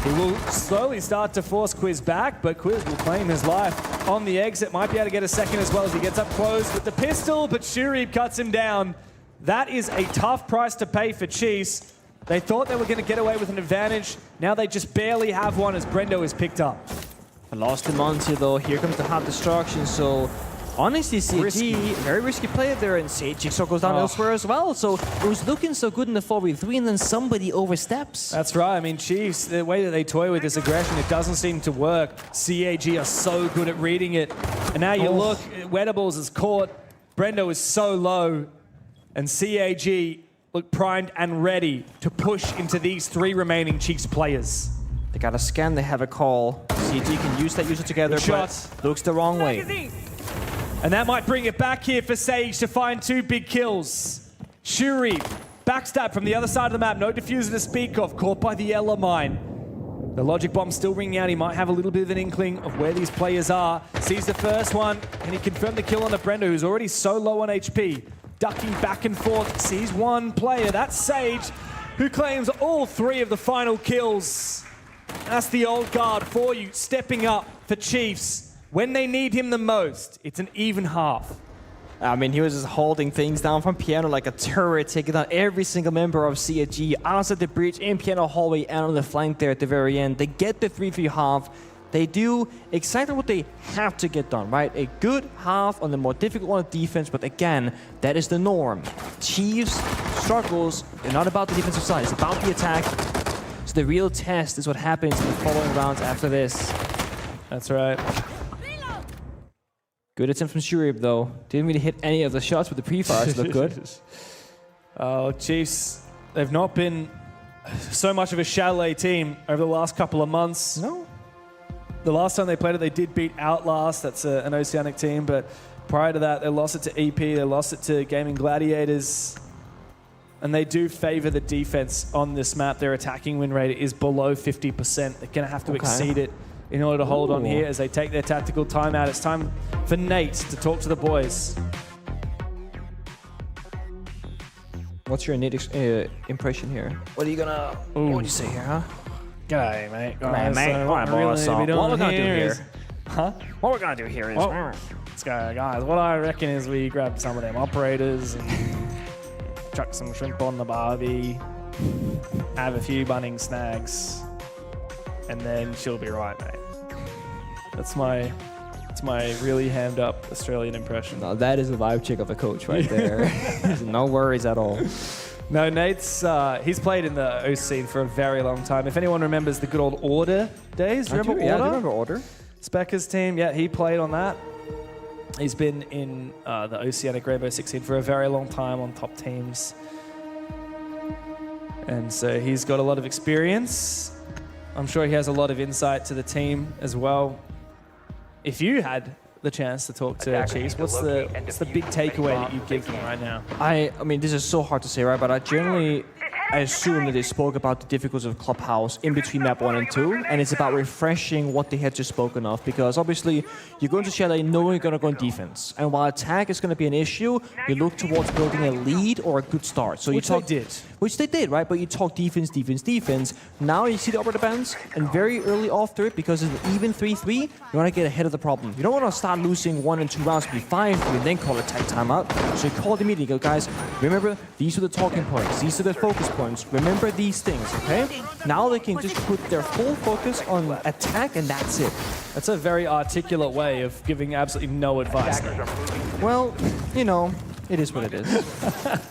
He will slowly start to force Quiz back, but Quiz will claim his life on the exit. Might be able to get a second as well as he gets up close with the pistol, but Shurip cuts him down. That is a tough price to pay for Chiefs. They thought they were going to get away with an advantage. Now they just barely have one as Brendo is picked up. I lost the Monty though. Here comes the hard destruction. So honestly, CG, very risky play there, and Jigsaw goes down elsewhere as well. So it was looking so good in the 4v3, and then somebody oversteps. That's right. I mean, Chiefs, the way that they toy with this aggression, it doesn't seem to work. CAG are so good at reading it. And now you look, Wettables is caught. Brendo is so low. And CAG look primed and ready to push into these 3 remaining Chiefs players. They got a scan, they have a call. CAG can use that user together, but looks the wrong way. And that might bring it back here for Sage to find 2 big kills. Shuri, backstab from the other side of the map, no diffuser to speak of, caught by the Ella mine. The logic bomb still ringing out. He might have a little bit of an inkling of where these players are. Sees the first one, and he confirmed the kill on the Brendo, who's already so low on HP. Ducking back and forth, sees one player. That's Sage, who claims all 3 of the final kills. That's the old guard for you, stepping up for Chiefs. When they need him the most, it's an even half. I mean, he was just holding things down from Piano like a turret, taking down every single member of CAG outside the breach, in Piano hallway, and on the flank there at the very end. They get the 3-3 half. They do exactly what they have to get done, right? A good half on the more difficult one of defense, but again, that is the norm. Chiefs struggles, they're not about the defensive side, it's about the attack. So the real test is what happens in the following rounds after this. That's right. Good attempt from Shurib, though. Didn't really hit any of the shots, but the pre-fires look good. Oh, Chiefs, they've not been so much of a Chalet team over the last couple of months. No. The last time they played it, they did beat Outlast. That's an Oceanic team, but prior to that, they lost it to EP, they lost it to Gaming Gladiators. And they do favor the defense on this map. Their attacking win rate is below 50%. They're going to have to exceed it in order to hold on here as they take their tactical timeout. It's time for Nate to talk to the boys. What's your Nate impression here? What are you gonna? What would you say here, huh? G'day, mate. G'day, mate. So What we're gonna do here? Huh? What we're gonna do here is... Let's go, guys. What I reckon is we grab some of them operators and chuck some shrimp on the barbie, have a few bunning snags, and then she'll be right, mate. That's my really hammed up Australian impression. No, that is a vibe check of a coach right there. No worries at all. No, Nate's he's played in the OC scene for a very long time. If anyone remembers the good old Order days, remember Order? Yeah, I remember Order. Specker's team, yeah, he played on that. He's been in the Oceanic Rainbow 16 for a very long time on top teams. And so he's got a lot of experience. I'm sure he has a lot of insight to the team as well. If you had the chance to talk to Chiefs, what's the big takeaway that you give them right now? I mean, this is so hard to say, right? But I assume that they spoke about the difficulties of Clubhouse in between map 1 and 2, and it's about refreshing what they had just spoken of, because obviously you're going to Chalet knowing you're going to go on defense, and while attack is going to be an issue, you look towards building a lead or a good start. So which they did, right? But you talk defense, defense, defense. Now you see the operator bans, and very early after it, because it's an even 3-3, you want to get ahead of the problem. You don't want to start losing 1 and 2 rounds, be 5-3, and then call attack timeout. So you call the meeting, go, guys, remember, these are the talking points, these are the focus points. Remember these things, okay? Now they can just put their full focus on attack, and that's it. That's a very articulate way of giving absolutely no advice. Well, you know, it is what it is.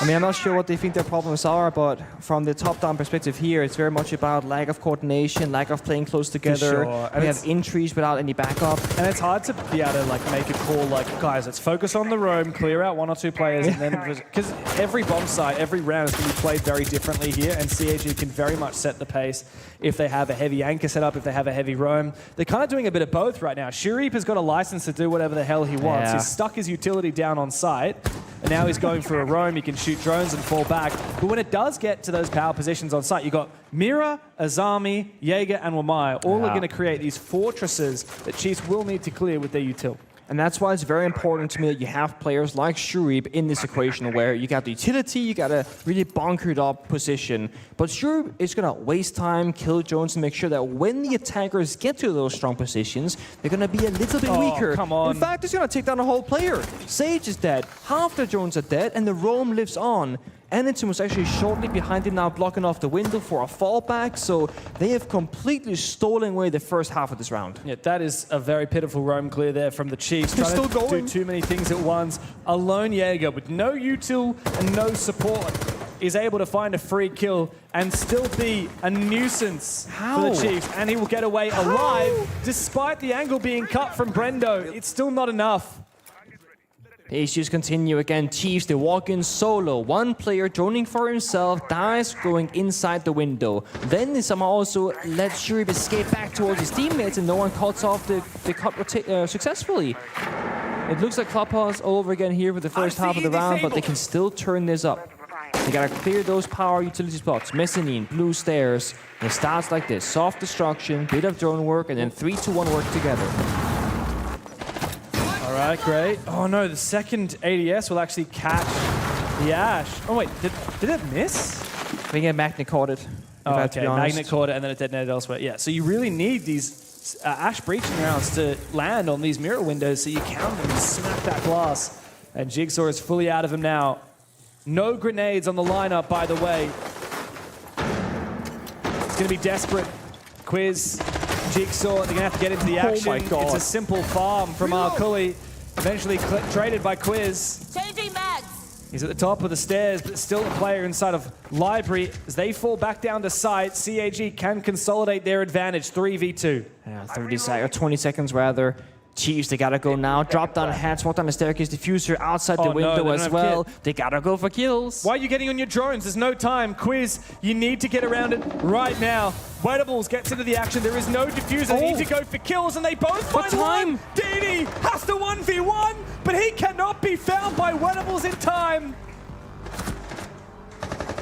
I mean, I'm not sure what they think their problems are, but from the top-down perspective here, it's very much about lack of coordination, lack of playing close together. Sure. We have injuries without any backup. And it's hard to be able to make a call like, guys, let's focus on the roam, clear out 1 or 2 players, and then because every bomb site, every round is going to be played very differently here, and CAG can very much set the pace if they have a heavy anchor set up, if they have a heavy roam. They're kind of doing a bit of both right now. Shurip has got a license to do whatever the hell he wants. He's stuck his utility down on site, and now he's going for a roam. He can shoot drones and fall back. But when it does get to those power positions on site, you've got Mira, Azami, Jaeger, and Wamaya. All are going to create these fortresses that Chiefs will need to clear with their util. And that's why it's very important to me that you have players like Shurib in this equation where you got the utility, you got a really bunkered up position. But Shurib is going to waste time, kill Jones, and make sure that when the attackers get to those strong positions, they're going to be a little bit weaker. Come on. In fact, it's going to take down a whole player. Sage is dead, half the Jones are dead, and the roam lives on. Ennington was actually shortly behind him now, blocking off the window for a fallback, so they have completely stolen away the first half of this round. Yeah, that is a very pitiful roam clear there from the Chiefs. They're still going. Do too many things at once. A lone Jaeger with no util and no support is able to find a free kill and still be a nuisance for the Chiefs. And he will get away alive, despite the angle being cut from Brendo. It's still not enough. The issues continue again. Chiefs, they walk in solo. One player droning for himself, dies going inside the window. Then they somehow also let Shurib escape back towards his teammates, and no one cuts off the cut successfully. It looks like Clubhouse all over again here for the first half of the round, but they can still turn this up. They gotta clear those power utility spots. Mezzanine, blue stairs. And it starts like this. Soft destruction, bit of drone work, and then 3-2-1 work together. All right, great. Oh no, the second ADS will actually catch the Ash. Oh wait, did it miss? I think Magnet caught it. Oh, okay, Magnet caught it and then it detonated elsewhere. Yeah, so you really need these Ash breaching rounds to land on these mirror windows so you count them and smack that glass. And Jigsaw is fully out of him now. No grenades on the lineup, by the way. It's going to be desperate. Quiz, Jigsaw, they're going to have to get into the action. Oh my God. It's a simple farm from Arculi. Eventually traded by Quiz. Changing mags. He's at the top of the stairs, but still a player inside of Library. As they fall back down to site, CAG can consolidate their advantage, 3v2. Yeah, 30 seconds, or 20 seconds rather. Chiefs, they gotta go now. Drop down hatch, walk down the staircase, diffuser outside the window as well. They gotta go for kills. Why are you getting on your drones? There's no time. Quiz, you need to get around it right now. Weibo gets into the action. There is no diffuser. They need to go for kills, and they both find time. DD has to 1v1, but he cannot be found by Weibo in time.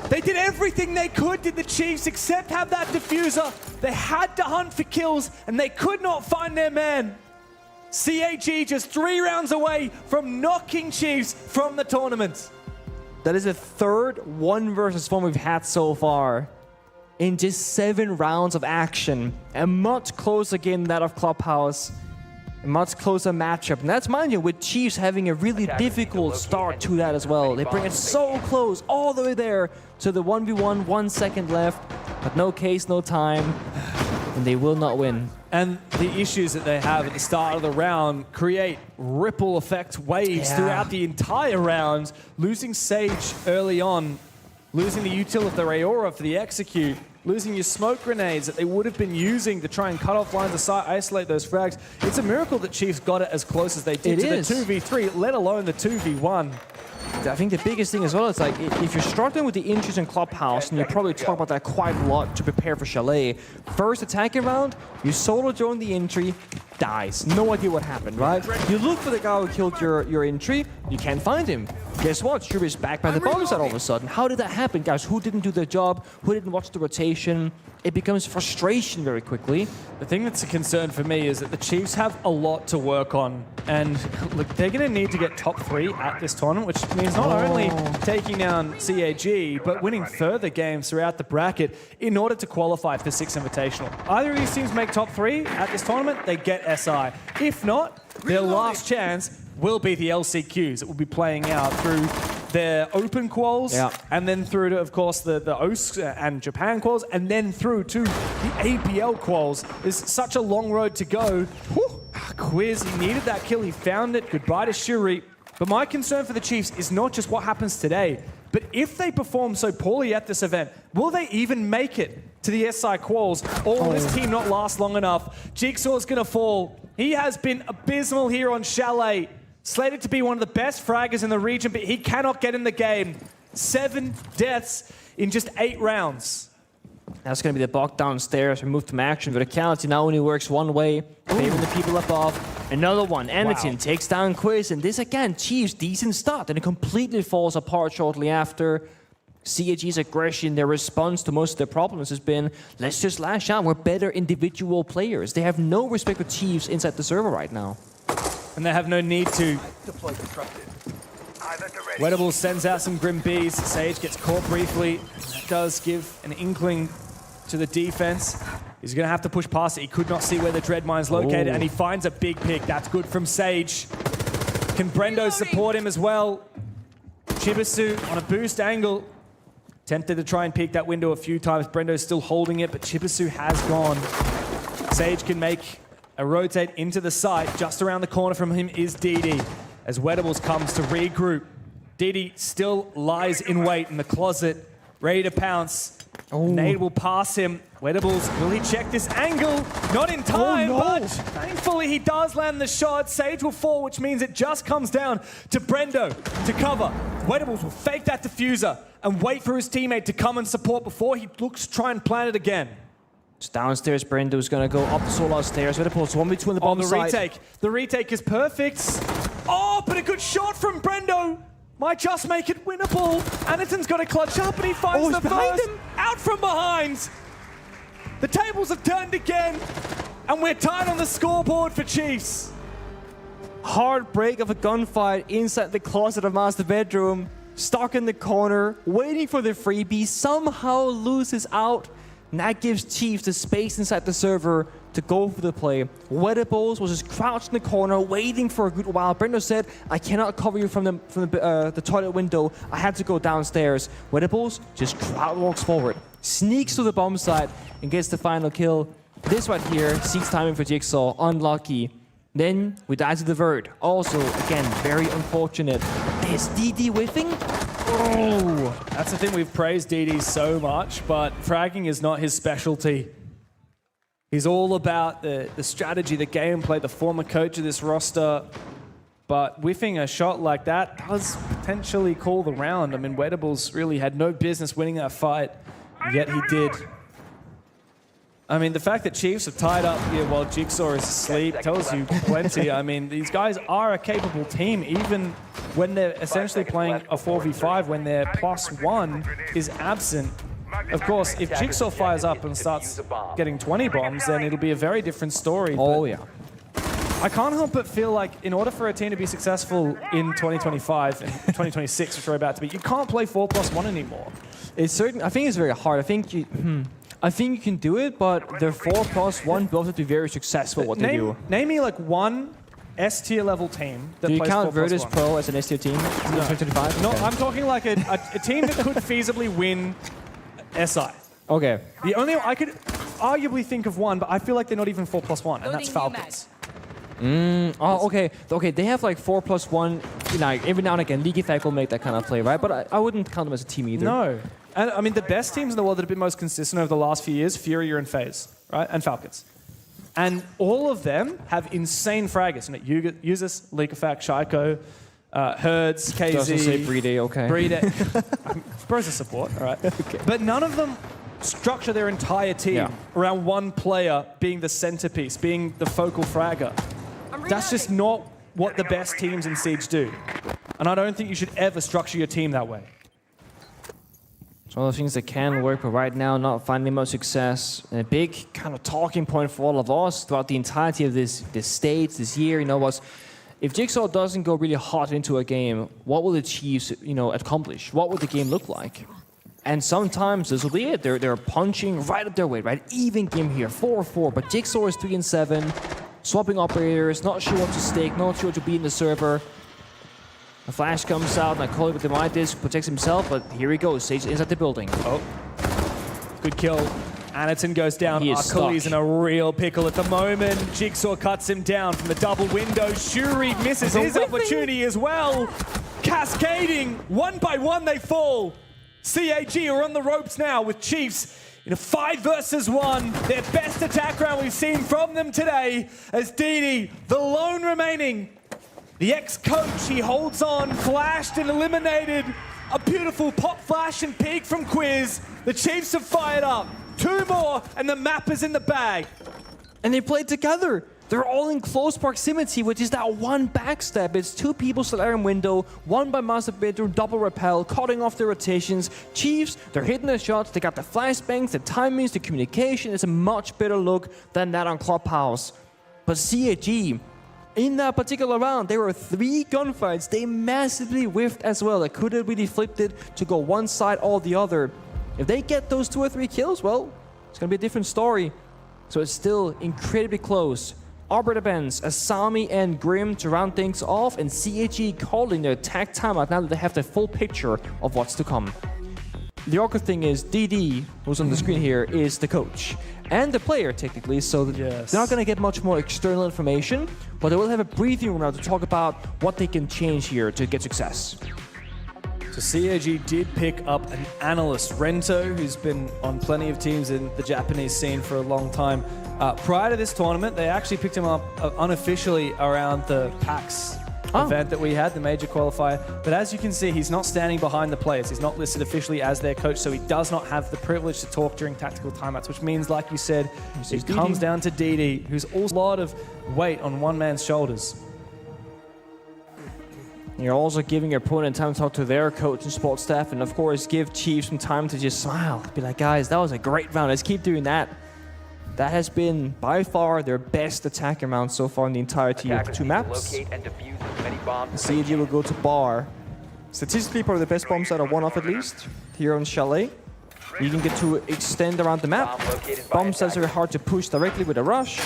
They did everything they could, did the Chiefs, except have that diffuser. They had to hunt for kills, and they could not find their man. CAG just 3 rounds away from knocking Chiefs from the tournament. That is the third 1 versus 1 we've had so far in just 7 rounds of action. A much closer game than that of Clubhouse. A much closer matchup. And that's, mind you, with Chiefs having a really difficult start to that as well. They bring it so close, all the way there to the 1v1, 1 second left. But no case, no time. And they will not win. And the issues that they have at the start of the round create ripple effect waves throughout the entire round. Losing Sage early on, losing the util of the Rayora for the execute, losing your smoke grenades that they would have been using to try and cut off lines of sight, isolate those frags. It's a miracle that Chiefs got it as close as they did to the 2v3, let alone the 2v1. I think the biggest thing as well is like if you're struggling with the injuries in Clubhouse, and you probably talk about that quite a lot to prepare for Chalet. First attacking round, you solo drone the entry, dies. No idea what happened, right? You look for the guy who killed your entry, you can't find him. Guess what? Shuri is back by the bomb site all of a sudden. How did that happen, guys? Who didn't do their job? Who didn't watch the rotation? It becomes frustration very quickly. The thing that's a concern for me is that the Chiefs have a lot to work on. And look, they're going to need to get top 3 at this tournament, which means not only taking down CAG, but winning further games throughout the bracket in order to qualify for 6 Invitational. Either of these teams make top 3 at this tournament, they get SI. If not, their last chance will be the LCQs that will be playing out through their open quals, and then through to, of course, the OSC and Japan quals, and then through to the APL quals. There's such a long road to go. Quiz, he needed that kill, he found it. Goodbye to Shuri. But my concern for the Chiefs is not just what happens today, but if they perform so poorly at this event, will they even make it to the SI quals, or will this team not last long enough? Jigsaw's gonna fall. He has been abysmal here on Chalet. Slated to be one of the best fraggers in the region, but he cannot get in the game. 7 deaths in just 8 rounds. That's going to be the block downstairs, removed from action. Verticality now only works one way, favoring the people above. Another one, Anakin takes down Quiz, and this again, Chiefs, decent start, and it completely falls apart shortly after. CAG's aggression, their response to most of their problems has been, let's just lash out, we're better individual players. They have no respect for Chiefs inside the server right now. And they have no need to. Weibo sends out some Grim Bees. Sage gets caught briefly. That does give an inkling to the defense. He's going to have to push past it. He could not see where the Dread Mine's located, and he finds a big pick. That's good from Sage. Can Brendo support him as well? Chibisu on a boost angle. Tempted to try and peek that window a few times. Brendo's still holding it, but Chibisu has gone. Sage can make a rotate into the site. Just around the corner from him is DD. As Wedables comes to regroup. DD still lies in wait in the closet, ready to pounce. Nade will pass him. Wedables, will he check this angle? Not in time, but thankfully he does land the shot. Sage will fall, which means it just comes down to Brendo to cover. Wedables will fake that diffuser and wait for his teammate to come and support before he looks to try and plant it again. Downstairs, Brendo's gonna go up the solar stairs. Wedables 1v2 in the bomb site. Retake. The retake is perfect. Oh, but a good shot from Brendo. Might just make it winnable. Anaton's got to clutch up, and he finds the first out from behind. The tables have turned again, and we're tied on the scoreboard for Chiefs. Heartbreak of a gunfight inside the closet of Master Bedroom. Stuck in the corner, waiting for the freebie. Somehow loses out. And that gives Chiefs the space inside the server to go for the play. Wedables was just crouched in the corner, waiting for a good while. Brendo said, I cannot cover you from the toilet window. I had to go downstairs. Wedables just crowd walks forward, sneaks to the bomb site, and gets the final kill. This right here, seeks timing for Jigsaw, unlucky. Then we die to the Vert. Also, again, very unfortunate. They Is DD whiffing? Oh, that's the thing. We've praised DD so much, but fragging is not his specialty. He's all about the strategy, the gameplay, the former coach of this roster. But whiffing a shot like that does potentially call the round. I mean, Weibo really had no business winning that fight, yet he did. I mean, the fact that Chiefs have tied up here while Jigsaw is asleep tells you plenty. I mean, these guys are a capable team, even when they're essentially playing a 4v5, when their +1 is absent. Of course, if Jigsaw fires up and starts getting 20 bombs, then it'll be a very different story. Oh, yeah. I can't help but feel like in order for a team to be successful in 2025 and 2026, which we're about to be, you can't play 4+1 anymore. It's certain. I think it's very hard. I think you can do it, but their 4+1 builds have to be very successful. What they do. Name me like one S-tier level team that Do you plays count 4+1. Virtus Pro as an S-tier team? No. 2025? No, Okay. I'm talking like a team that could feasibly win SI. Okay. The only I could arguably think of one, but I feel like they're not even 4+1, and that's Falcons. Oh, okay. Okay, they have like 4+1. You know, every now and again, League Effect will make that kind of play, right? But I wouldn't count them as a team either. No. And I mean, the best teams in the world that have been most consistent over the last few years, Fury and FaZe, right? And Falcons. And all of them have insane fraggers. You know, Users, League Effect, Shaiko, Herds, KZ. Doesn't say Breede, okay. Breede. Bro's a support, all right. Okay. But none of them structure their entire team around one player being the centerpiece, being the focal fragger. That's just not what the best teams in Siege do. And I don't think you should ever structure your team that way. It's one of the things that can work, but right now not finding much success. And a big kind of talking point for all of us throughout the entirety of this stage, this year, you know, was if Jigsaw doesn't go really hot into a game, what will the Chiefs, you know, accomplish? What would the game look like? And sometimes this will be it. They're punching right at their weight, right? Even game here, 4-4, but Jigsaw is 3-7. Swapping operators, not sure what to stake, not sure to be in the server. A flash comes out, and I call it with the might disc, protects himself, but here he goes, Sage inside the building. Oh, good kill. Anaton goes down. He is Akali's in a real pickle at the moment. Jigsaw cuts him down from the double window. Shuri misses his opportunity as well. Cascading, one by one they fall. CAG are on the ropes now with Chiefs in a 5 versus 1, their best attack round we've seen from them today, as DD, the lone remaining, the ex-coach, he holds on, flashed and eliminated. A beautiful pop flash and peek from Quiz. The Chiefs have fired up. 2 more, and the map is in the bag. And they played together. They're all in close proximity, which is that one backstep. It's 2 people still in window, 1 by master bedroom, double repel, cutting off their rotations. Chiefs, they're hitting their shots, they got the flashbangs, the timings, the communication. It's a much better look than that on Clubhouse. But CAG, in that particular round, there were 3 gunfights. They massively whiffed as well. They could have really flipped it to go one side or the other. If they get those 2 or 3 kills, well, it's going to be a different story. So it's still incredibly close. Arbiter Benz, Asami, and Grim to round things off, and CAG calling their attack timeout now that they have the full picture of what's to come. The awkward thing is DD, who's on the screen here, is the coach and the player technically, so they're not going to get much more external information, but they will have a briefing room now to talk about what they can change here to get success. So CAG did pick up an analyst, Rento, who's been on plenty of teams in the Japanese scene for a long time. Prior to this tournament, they actually picked him up unofficially around the PAX event that we had, the major qualifier. But as you can see, he's not standing behind the players. He's not listed officially as their coach, so he does not have the privilege to talk during tactical timeouts, which means, like you said, it comes down to DD, who's also a lot of weight on one man's shoulders. You're also giving your opponent time to talk to their coach and support staff, and of course, give Chiefs some time to just smile. Be like, guys, that was a great round. Let's keep doing that. That has been, by far, their best attacking round so far in the entirety of 2 maps. CAG will go to Bar. Statistically, probably the best bomb site are 1 off at least, here on Chalet. You can get to extend around the map. Bomb sites are hard to push directly with a rush.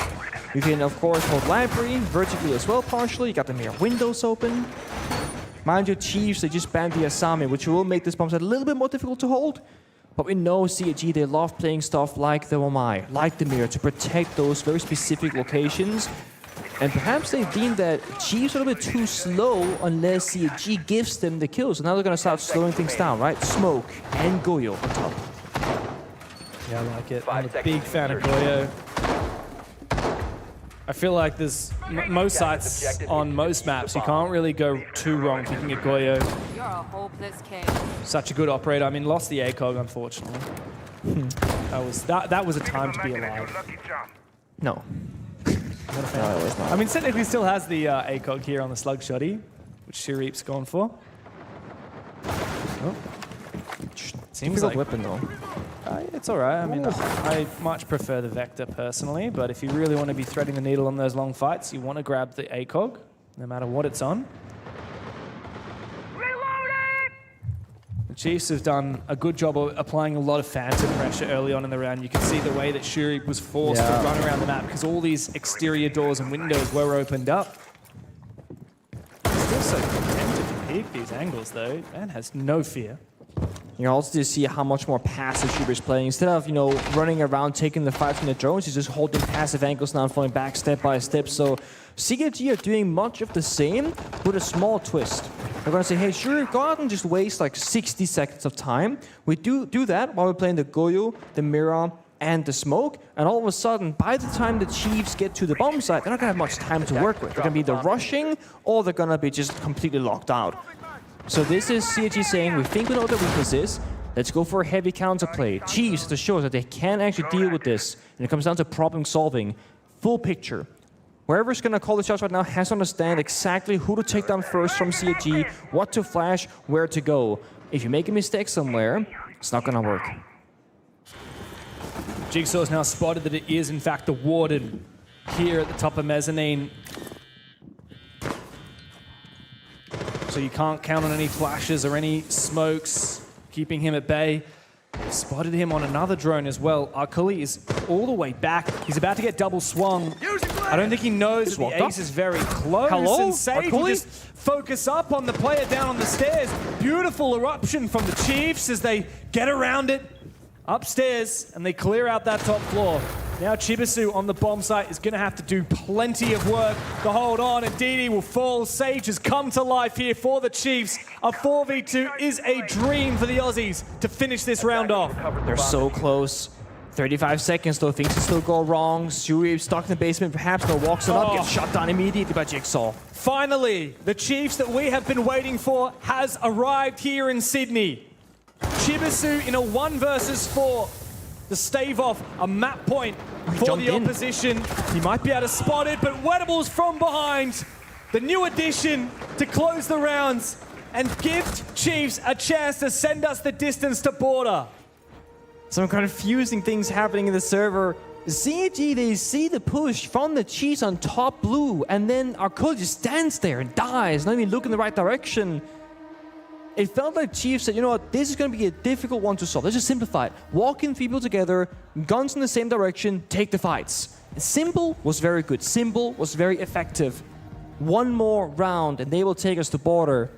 You can, of course, hold library, vertically as well, partially. You got the mere windows open. Mind you, Chiefs, they just banned the Asami, which will make this bomb site a little bit more difficult to hold. But we know CAG, they love playing stuff like the Wamai, like the Mirror, to protect those very specific locations. And perhaps they deem that Chiefs are a little bit too slow unless CAG gives them the kill. So now they're going to start slowing things down, right? Smoke and Goyo on top. Yeah, I like it. I'm a big fan of Goyo. I feel like there's most sites on most maps, you can't really go too wrong picking a Goyo. You're a hopeless case. Such a good operator. I mean, lost the ACOG, unfortunately. that was a time to be alive. No. Not a fan. I mean, technically still has the ACOG here on the slug shotty, which Shirip's gone for. Oh. Seems like weapon though. It's all right. I mean, I much prefer the Vector personally, but if you really want to be threading the needle on those long fights, you want to grab the ACOG, no matter what it's on. The Chiefs have done a good job of applying a lot of phantom pressure early on in the round. You can see the way that Shuri was forced to run around the map because all these exterior doors and windows were opened up. Still so tempted to peek these angles though. Man has no fear. You also see how much more passive Shuri is playing. Instead of, running around taking the fight from the drones, he's just holding passive angles now and falling back step by step. So CAG are doing much of the same with a small twist. They're going to say, hey, Shuri, go out and just waste like 60 seconds of time. We do that while we're playing the Goyo, the Mirror, and the Smoke. And all of a sudden, by the time the Chiefs get to the bomb site, they're not going to have much time to work with. They're going to be either rushing or they're going to be just completely locked out. So this is CAG saying, we think we know what the weakness is. Let's go for a heavy counterplay. Chiefs have to show that they can actually deal with this. And it comes down to problem solving. Full picture. Whoever's going to call the shots right now has to understand exactly who to take down first from CAG, what to flash, where to go. If you make a mistake somewhere, it's not going to work. Jigsaw's now spotted that it is in fact the Warden here at the top of Mezzanine. So you can't count on any flashes or any smokes, keeping him at bay. Spotted him on another drone as well. Arkuli is all the way back. He's about to get double swung. I don't think he knows that the ace is very close. Hello? And Sage will just focus up on the player down on the stairs. Beautiful eruption from the Chiefs as they get around it upstairs and they clear out that top floor. Now Chibisu on the bomb site is going to have to do plenty of work to hold on, and DD will fall. Sage has come to life here for the Chiefs. A 4v2 is a dream for the Aussies to finish this round off. They're so close. 35 seconds though, things can still go wrong. Shuri stuck in the basement, perhaps, no walks it up, gets shot down immediately by Jigsaw. Finally, the Chiefs that we have been waiting for has arrived here in Sydney. Chibisu in a 1 versus 4. To stave off a map point for the opposition. He might be able to spot it, but Wettables from behind. The new addition to close the rounds and give Chiefs a chance to send us the distance to border. Some confusing things happening in the server. CAG, they see the push from the Chiefs on top blue, and then Arkuli just stands there and dies, not even look in the right direction. It felt like Chiefs said, you know what, this is going to be a difficult one to solve. Let's just simplify it. Walking people together, guns in the same direction, take the fights. Simple was very good. Simple was very effective. One more round and they will take us to border.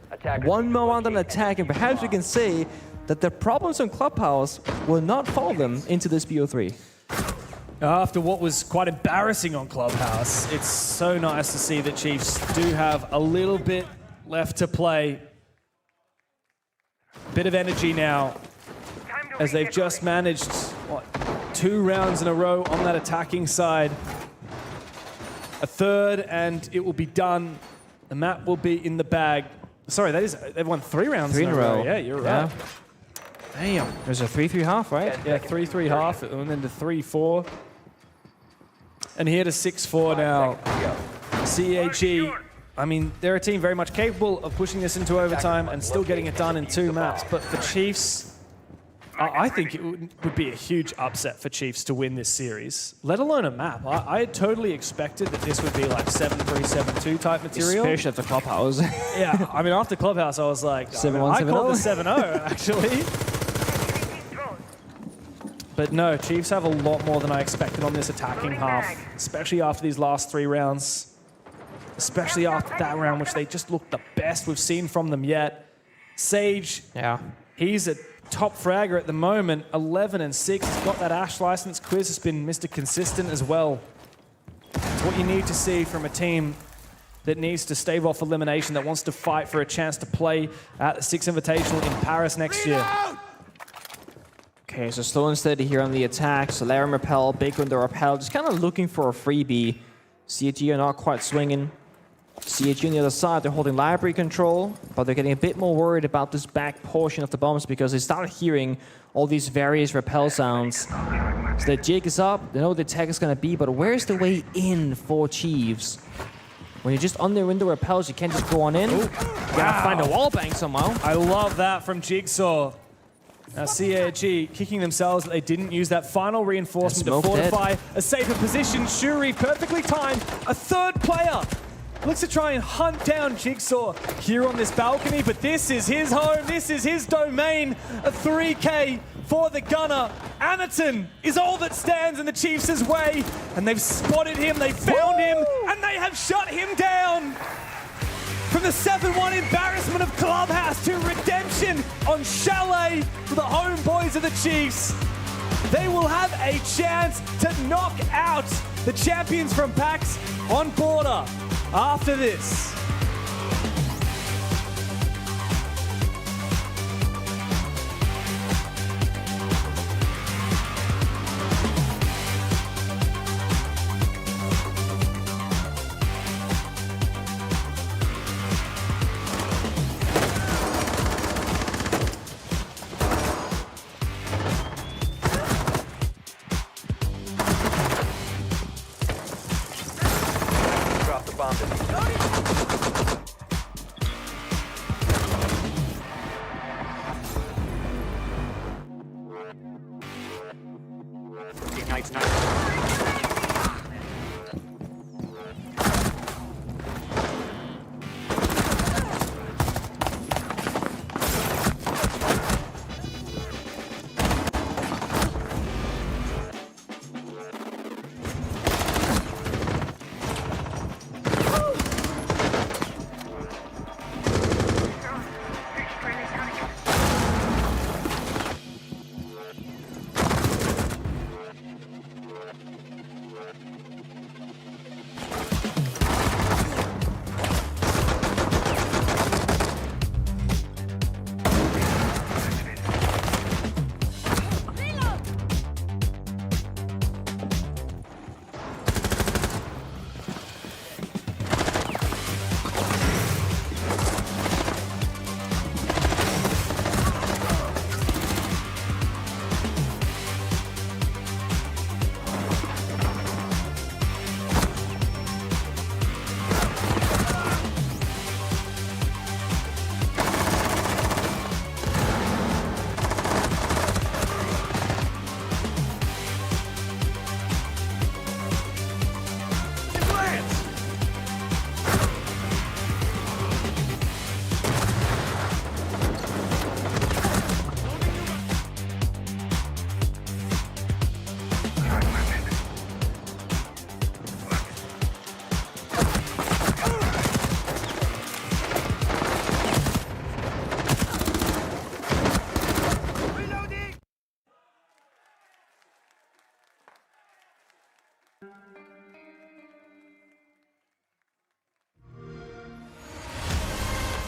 One more round on attack, and perhaps we can say that the problems on Clubhouse will not follow them into this BO3. After what was quite embarrassing on Clubhouse, it's so nice to see that Chiefs do have a little bit left to play. Bit of energy now, as they've just managed, 2 rounds in a row on that attacking side. A third, and it will be done. The map will be in the bag. Sorry, they've won 3 rounds in a row. Yeah, you're right. Damn. There's a 3-3 half, right? Yeah, 3-3 half, and then the 3-4. And here to 6-4 now. CAG. I mean, they're a team very much capable of pushing this into overtime and still getting it done in 2 maps. But for Chiefs, I think it would be a huge upset for Chiefs to win this series, let alone a map. I had totally expected that this would be like 7-3, 7-2 type material. Especially after Clubhouse. Yeah, I mean, after Clubhouse, I was like, 7-1, I called the 7-0, actually. But no, Chiefs have a lot more than I expected on this attacking half, especially after these last 3 rounds. Especially after that round, which they just looked the best we've seen from them yet. Sage, he's a top fragger at the moment, 11-6. He's got that Ash license. Quiz has been Mr. Consistent as well. what you need to see from a team that needs to stave off elimination, that wants to fight for a chance to play at the Six Invitational in Paris next year. Okay, so slow and steady here on the attack. Solar and Rappel, Baker and the Rappel, just kind of looking for a freebie. CAG are not quite swinging. CAG on the other side, they're holding library control, but they're getting a bit more worried about this back portion of the bombs because they start hearing all these various Rappel sounds. So the jig is up, they know the tech is going to be, but where's the way in for Chiefs? When you're just on the window Rappels, you can't just go on in. You gotta find a wall bang somehow. I love that from Jigsaw. Now CAG kicking themselves that they didn't use that final reinforcement to fortify a safer position. Shuri perfectly timed. A third player looks to try and hunt down Jigsaw here on this balcony, but this is his home, this is his domain. A 3K for the gunner. Anaton is all that stands in the Chiefs' way, and they've spotted him, they found him, and they have shut him down. From the 7-1 embarrassment of Clubhouse to redemption on Chalet for the homeboys of the Chiefs. They will have a chance to knock out the champions from PAX on Border after this.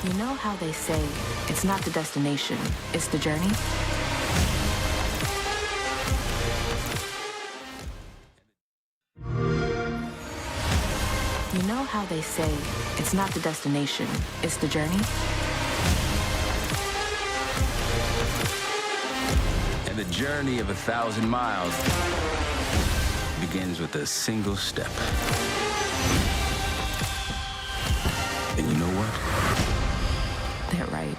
You know how they say, it's not the destination, it's the journey? You know how they say, it's not the destination, it's the journey? And the journey of 1,000 miles begins with a single step. And you know what? They're right.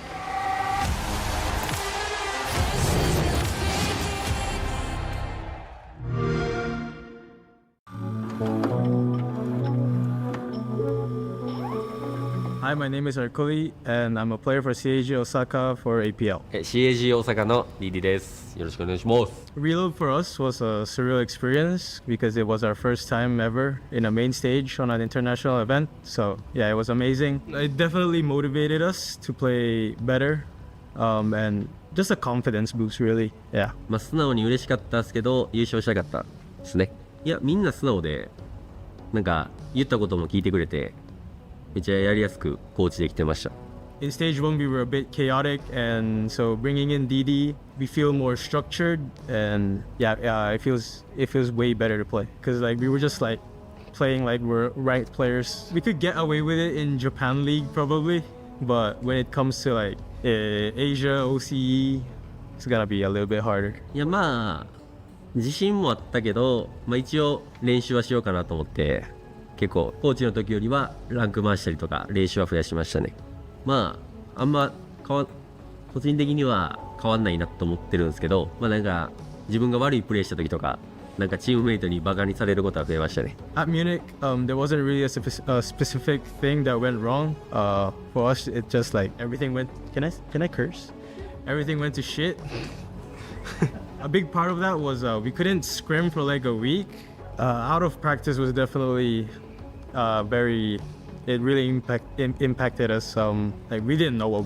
Hi, my name is Arkuli, and I'm a player for CAG Osaka for APL. CAG 大阪のリリです。よろしくお願いします。Reload for us was a surreal experience because it was our first time ever in a main stage on an international event. So yeah, it was amazing. It definitely motivated us to play better, and just a confidence boost, really. Yeah. 素直に嬉しかったですけど、優勝したかったですね。いや、みんな素直で、なんか言ったことも聞いてくれて、めっちゃやりやすくコーチできてました。In stage 1 we were a bit chaotic, and so bringing in DD, we feel more structured, and it feels way better to play, because like we were just like playing like we're ranked players. We could get away with it in Japan League probably, but when it comes to like Asia, OCE, it's gonna be a little bit harder. いやまあ自信もあったけど、まあ、一応練習はしようかなと思って結構コーチの時よりはランク回したりとか練習は増やしましたね。まああんま個人的には変わんないなと思ってるんですけど、まあなんか自分が悪いプレーした時とかなんかチームメイトにバカにされることは増えましたね。At Munich, there wasn't really a specific thing that went wrong. For us, it just like everything went. Can I curse? Everything went to shit. A big part of that was we couldn't scrim for like a week. Out of practice was definitely very. It really impacted us. Like we didn't know what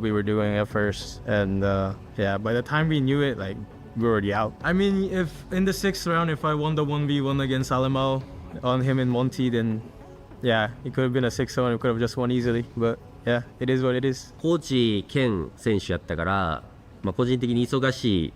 we were doing at first, and by the time we knew it, like we were already out. I mean, if in the 6th round, if I won the 1v1 against Alemao on him and Monty, then yeah, it could have been a 6-0. It could have just won easily. But yeah, it is what it is. コーチ兼選手やったから、まあ個人的に忙しい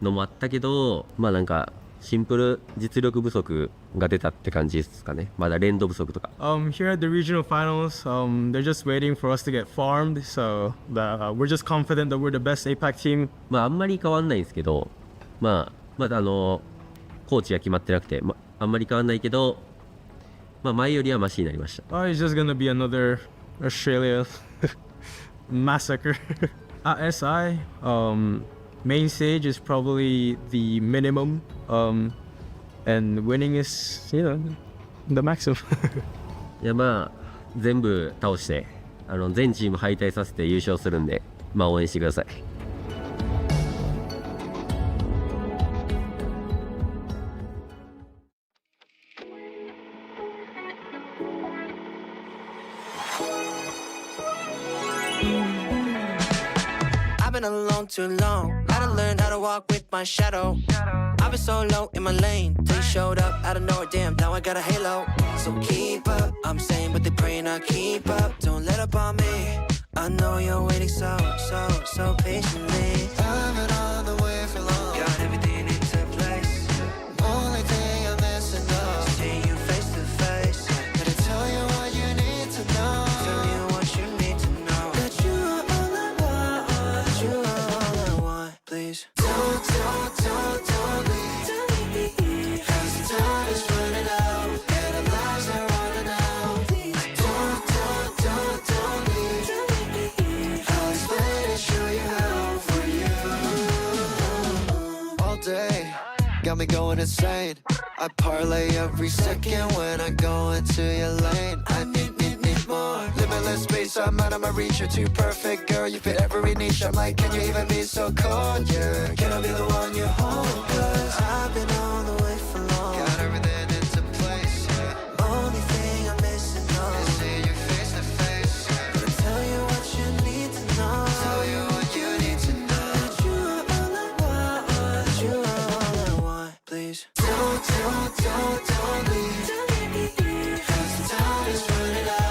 のもあったけど、まあなんかシンプル実力不足が出たって感じですかね。まだ連動不足とか。Here at the regional finals, they're just waiting for us to get farmed, so we're just confident that we're the best APAC team. まああんまり変わんないんですけど、まあまだコーチが決まってなくて、あんまり変わんないけど、まあ前よりはマシになりました。It's just gonna be another Australia massacre. At SI, main stage is probably the minimum, and winning is, the maximum. いやまあ全部倒して全チーム敗退させて優勝するんで、まあ応援してください。Been alone too long. Gotta learn how to walk with my shadow. I've been so low in my lane. They showed up out of nowhere, damn, now I got a halo. So keep up, I'm saying, but they praying I keep up. Don't let up on me. I know you're waiting so patiently. I've been on the way for long. Got everything into place. Only thing I'm missing though is seeing you face to face. Gotta tell you what you need to know. Tell you what you need to know. That you are all I want. You are all I want. Please don't leave. Cause the time is running out and our lives are running out. Please don't leave. I'll explain and show you how for you. All day, got me going insane. I parlay every second when I go into your lane. I need more. Limitless space, I'm out of my reach. You're too perfect, girl. You fit every niche. I'm like, can you even be so cold? Yeah, can I be the one you hold? Cause I've been on the way for long. Got everything into place. Yeah. Only thing I'm missing is seeing you face to face. Gotta tell you what you need to know. Tell you what you need to know. That you are all I want. You are all I want. Please don't leave. Cause the time is running out.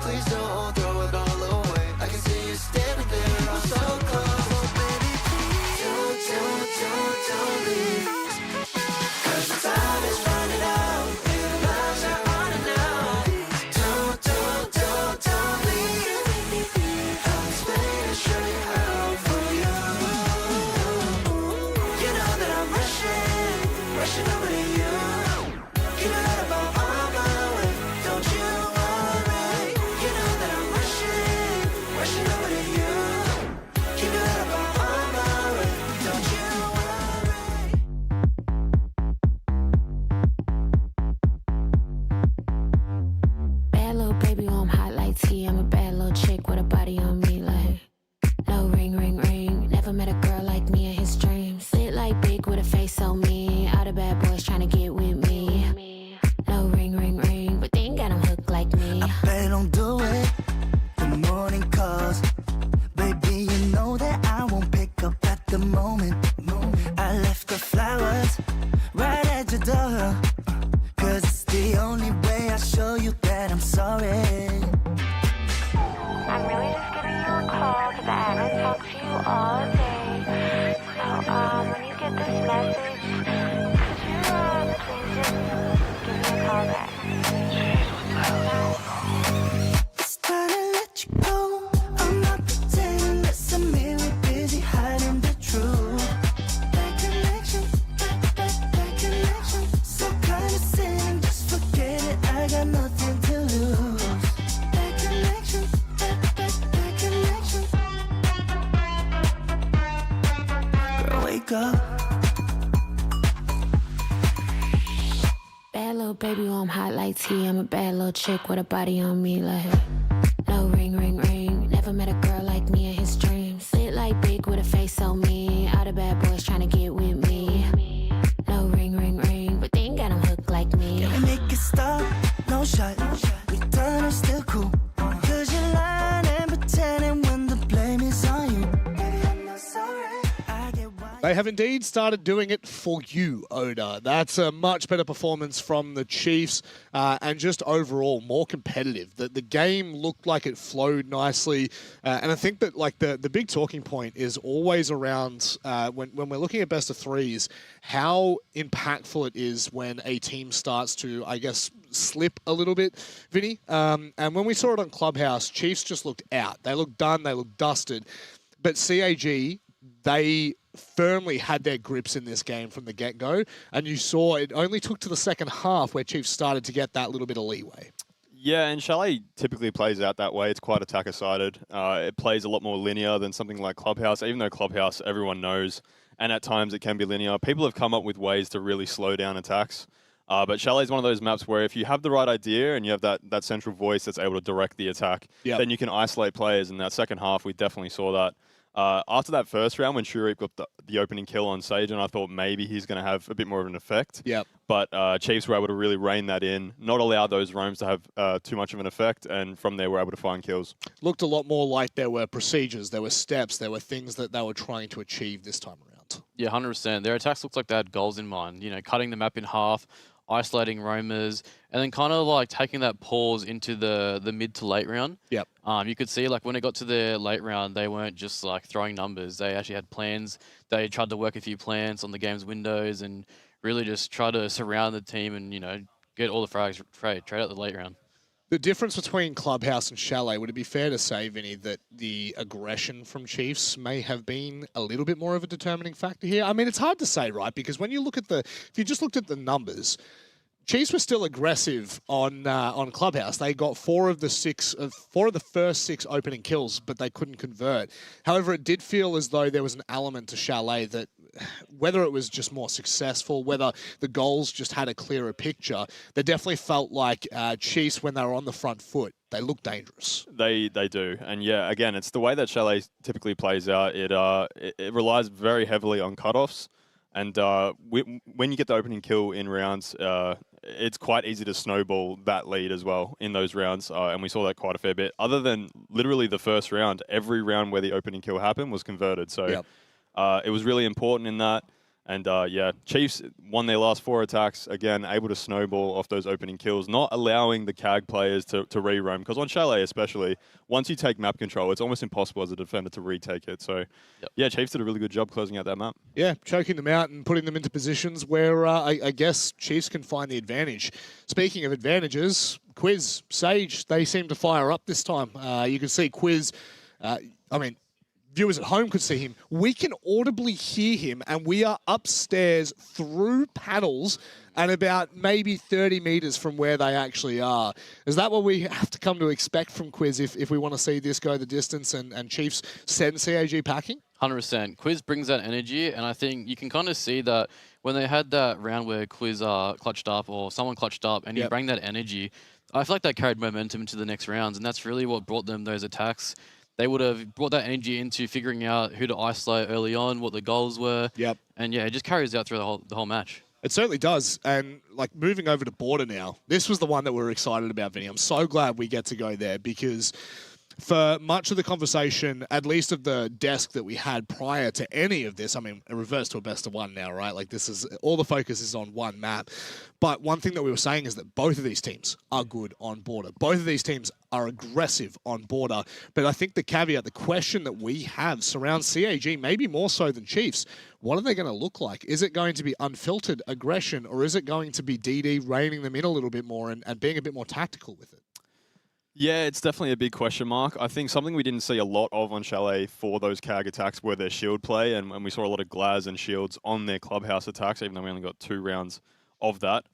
Please don't throw it all away. I can see you standing there, I'm so close. Oh baby, please don't leave. Cause the time is running out and our lives are running out. Don't leave. I'll explain and show you how for you. You know that I'm rushing over to you. Keep your head up on my way, don't you worry. You know that I'm rushing up. Bad little baby, I'm hot like tea. I'm a bad little chick with a body on me like. No ring, ring, ring. Never met a girl like me in his dreams. Lit like big with a face so mean. All the bad boys trying to get with me. No ring, ring, ring. But they ain't got 'em hooked like me. Can we make it stop? No shot. We done it still cool. Cause you're lying and pretending when the blame is on you. Baby, I'm not sorry. I get why. They have indeed started doing it for you, Oda. That's a much better performance from the Chiefs and just overall more competitive. The game looked like it flowed nicely. And I think that like the big talking point is always around when we're looking at best of threes, how impactful it is when a team starts to, I guess, slip a little bit, Vinny. And when we saw it on Clubhouse, Chiefs just looked out. They looked done. They looked dusted. But CAG, they firmly had their grips in this game from the get-go, and you saw it only took to the second half where Chiefs started to get that little bit of leeway. Yeah, and Chalet typically plays out that way. It's quite attacker-sided. It plays a lot more linear than something like Clubhouse, even though Clubhouse, everyone knows, and at times it can be linear. People have come up with ways to really slow down attacks. But Chalet is one of those maps where if you have the right idea and you have that central voice that's able to direct the attack, then you can isolate players. In that second half, we definitely saw that. After that first round, when Shurik got the opening kill on Sage, and I thought maybe he's going to have a bit more of an effect. Yep. But Chiefs were able to really rein that in, not allow those roams to have too much of an effect, and from there were able to find kills. Looked a lot more like there were procedures, there were steps, there were things that they were trying to achieve this time around. Yeah, 100%. Their attacks looked like they had goals in mind. You know, cutting the map in half, isolating roamers, and then kind of like taking that pause into the mid to late round. Yep. You could see like when it got to the late round, they weren't just like throwing numbers. They actually had plans. They tried to work a few plans on the game's windows and really just try to surround the team and, you know, get all the frags trade out the late round. The difference between Clubhouse and Chalet, would it be fair to say, Vinny, that the aggression from Chiefs may have been a little bit more of a determining factor here? I mean, it's hard to say, right? Because when you look at if you just looked at the numbers, Chiefs were still aggressive on Clubhouse. They got four of the first six opening kills, but they couldn't convert. However, it did feel as though there was an element to Chalet that, whether it was just more successful, whether the goals just had a clearer picture, they definitely felt like Chiefs, when they were on the front foot, they looked dangerous. They do, and yeah, again, it's the way that Chalet typically plays out. It relies very heavily on cutoffs. And when you get the opening kill in rounds, it's quite easy to snowball that lead as well in those rounds. And we saw that quite a fair bit. Other than literally the first round, every round where the opening kill happened was converted. So it was really important in that. And yeah, Chiefs won their last 4 attacks, again, able to snowball off those opening kills, not allowing the CAG players to re-roam. Because on Chalet especially, once you take map control, it's almost impossible as a defender to retake it. So yeah, Chiefs did a really good job closing out that map. Yeah, choking them out and putting them into positions where I guess Chiefs can find the advantage. Speaking of advantages, Quiz, Sage, they seem to fire up this time. You can see Quiz, viewers at home could see him. We can audibly hear him, and we are upstairs through panels and about maybe 30 meters from where they actually are. Is that what we have to come to expect from Quiz if we want to see this go the distance and Chiefs send CAG packing? 100%. Quiz brings that energy, and I think you can kind of see that when they had that round where Quiz clutched up or someone clutched up and he bring that energy, I feel like that carried momentum into the next rounds, and that's really what brought them those attacks. They would have brought that energy into figuring out who to isolate early on, what the goals were. Yep. And yeah, it just carries out through the whole match. It certainly does. And like moving over to Border now, this was the one that we're excited about, Vinny. I'm so glad we get to go there because for much of the conversation, at least of the desk that we had prior to any of this, I mean, it reverts to a best of one now, right? Like this is, all the focus is on one map. But one thing that we were saying is that both of these teams are good on Border. Both of these teams are aggressive on Border. But I think the caveat, the question that we have surrounds CAG, maybe more so than Chiefs. What are they going to look like? Is it going to be unfiltered aggression, or is it going to be DD reining them in a little bit more and being a bit more tactical with it? Yeah, it's definitely a big question mark. I think something we didn't see a lot of on Chalet for those CAG attacks were their shield play, and we saw a lot of Glaz and shields on their Clubhouse attacks, even though we only got 2 rounds of that.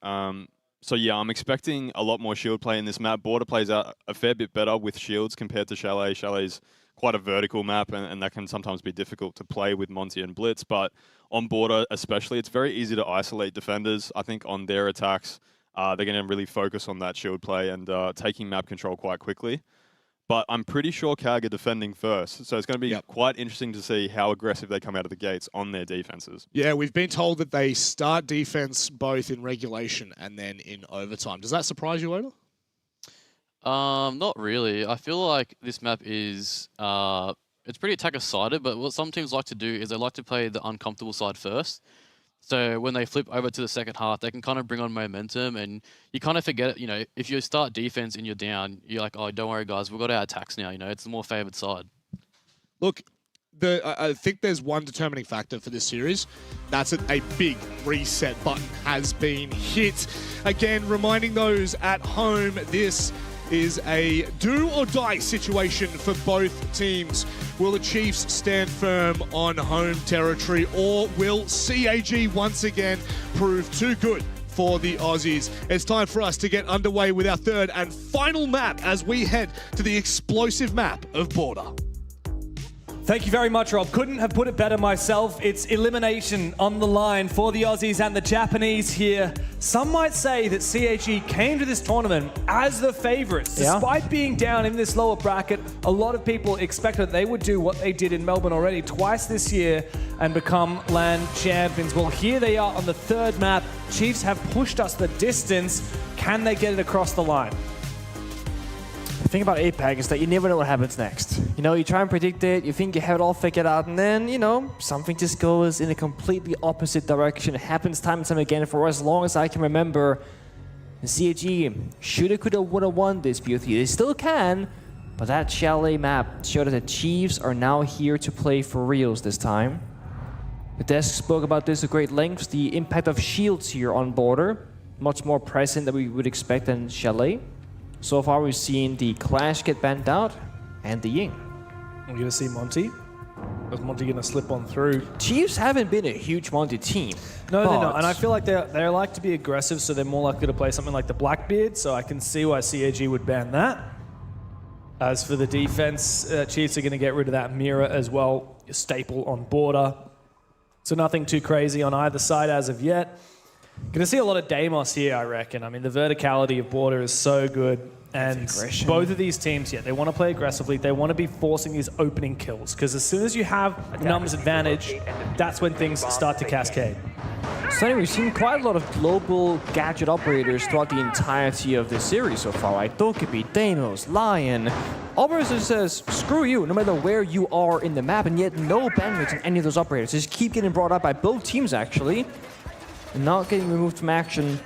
So yeah, I'm expecting a lot more shield play in this map. Border plays out a fair bit better with shields compared to Chalet. Chalet's quite a vertical map, and that can sometimes be difficult to play with Monty and Blitz. But on border especially, it's very easy to isolate defenders. I think on their attacks, they're going to really focus on that shield play and taking map control quite quickly. But I'm pretty sure CAG are defending first, so it's going to be quite interesting to see how aggressive they come out of the gates on their defenses. Yeah, we've been told that they start defense both in regulation and then in overtime. Does that surprise you, Oda? Not really. I feel like this map is it's pretty attacker-sided, but what some teams like to do is they like to play the uncomfortable side first. So when they flip over to the second half, they can kind of bring on momentum, and you kind of forget, if you start defense and you're down, you're like, oh, don't worry, guys, we've got our attacks now. It's the more favored side. Look, I think there's one determining factor for this series. That's a big reset button has been hit. Again, reminding those at home, this is a do-or-die situation for both teams. Will the Chiefs stand firm on home territory, or will CAG once again prove too good for the Aussies? It's time for us to get underway with our third and final map as we head to the explosive map of Border. Thank you very much, Rob. Couldn't have put it better myself. It's elimination on the line for the Aussies and the Japanese here. Some might say that CAG came to this tournament as the favourites. Despite being down in this lower bracket, a lot of people expected they would do what they did in Melbourne already twice this year and become LAN champions. Well, here they are on the third map. Chiefs have pushed us the distance. Can they get it across the line? The thing about APAC is that you never know what happens next. You try and predict it, you think you have it all figured out, and then, something just goes in a completely opposite direction. It happens time and time again for as long as I can remember. The CAG shoulda, coulda, woulda won this beauty. They still can, but that Chalet map showed that the Chiefs are now here to play for reals this time. The desk spoke about this at great lengths. The impact of shields here on border, much more present than we would expect than Chalet. So far, we've seen the Clash get banned out and the Ying. We're going to see Monty. Is Monty going to slip on through? Chiefs haven't been a huge Monty team. No, they're not. And I feel like they like to be aggressive, so they're more likely to play something like the Blackbeard. So I can see why CAG would ban that. As for the defense, Chiefs are going to get rid of that mirror as well. A staple on border. So nothing too crazy on either side as of yet. Going to see a lot of Deimos here, I reckon. I mean, the verticality of border is so good. And both of these teams, they want to play aggressively. They want to be forcing these opening kills. Because as soon as you have numbers advantage, that's when things start to cascade. So we've seen quite a lot of global gadget operators throughout the entirety of this series so far, right? Dokebi, Deimos, Lion. Operators says, screw you, no matter where you are in the map, and yet no bandwidth in any of those operators. Just keep getting brought up by both teams, actually. And not getting removed from action.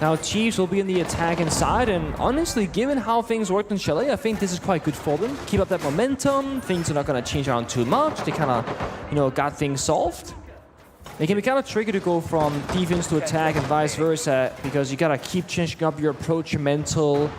Now Chiefs will be in the attacking side, and honestly, given how things worked in Chalet, I think this is quite good for them. Keep up that momentum, things are not going to change around too much. They kind of, got things solved. It can be kind of tricky to go from defense to attack and vice versa, because you got to keep changing up your approach, your mental,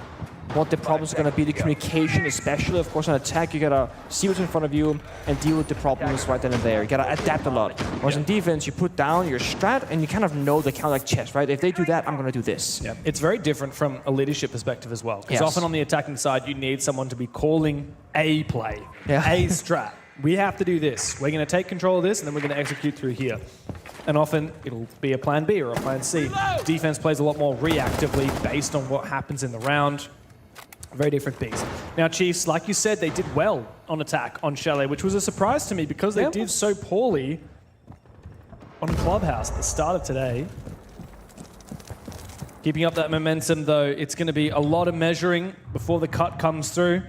what the problems are going to be, the communication, especially, of course, on attack, you got to see what's in front of you and deal with the problems right then and there. You got to adapt a lot. Whereas in defense, you put down your strat and you kind of know the counter like chess, right? If they do that, I'm going to do this. Yeah. It's very different from a leadership perspective as well. Because often on the attacking side, you need someone to be calling a play, a strat. We have to do this. We're going to take control of this, and then we're going to execute through here. And often, it'll be a plan B or a plan C. Defense plays a lot more reactively based on what happens in the round. Very different beast. Now, Chiefs, like you said, they did well on attack on Chalet, which was a surprise to me because they did so poorly on Clubhouse at the start of today. Keeping up that momentum, though, it's going to be a lot of measuring before the cut comes through.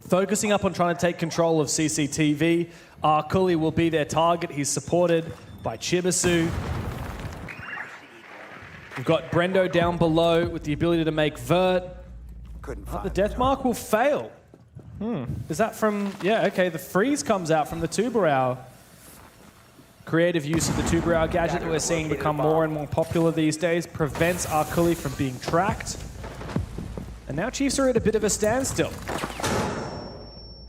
Focusing up on trying to take control of CCTV. Kuli will be their target. He's supported by Chibisu. We've got Brendo down below with the ability to make vert. The death mark will fail. Is that from... Yeah, okay, the freeze comes out from the Tubarao. Creative use of the Tubarao gadget that we're seeing become more and more popular these days prevents Arkuli from being tracked. And now Chiefs are at a bit of a standstill.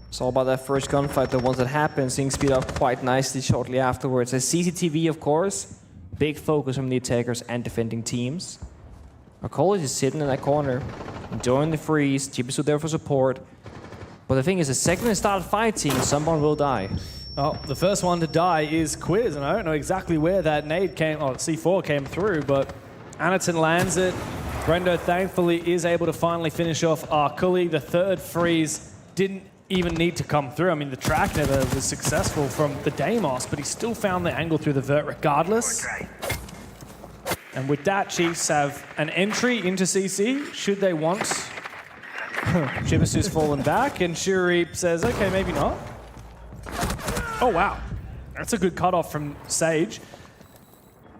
It's all about that first gunfight, the ones that happen, things speed up quite nicely shortly afterwards. As CCTV, of course, big focus from the attackers and defending teams. Arkuli is sitting in that corner, enjoying the freeze, Chibisu there for support. But the thing is, the second they start fighting, someone will die. Oh, the first one to die is Quiz, and I don't know exactly where that nade came, C4 came through, but Anaton lands it. Brendo thankfully is able to finally finish off Arkuli. The third freeze didn't even need to come through. I mean, the track never was successful from the Deimos, but he still found the angle through the vert regardless. And with that, Chiefs have an entry into CC, should they want. Chibisu's fallen back, and Shuri says, okay, maybe not. Oh, wow. That's a good cutoff from Sage.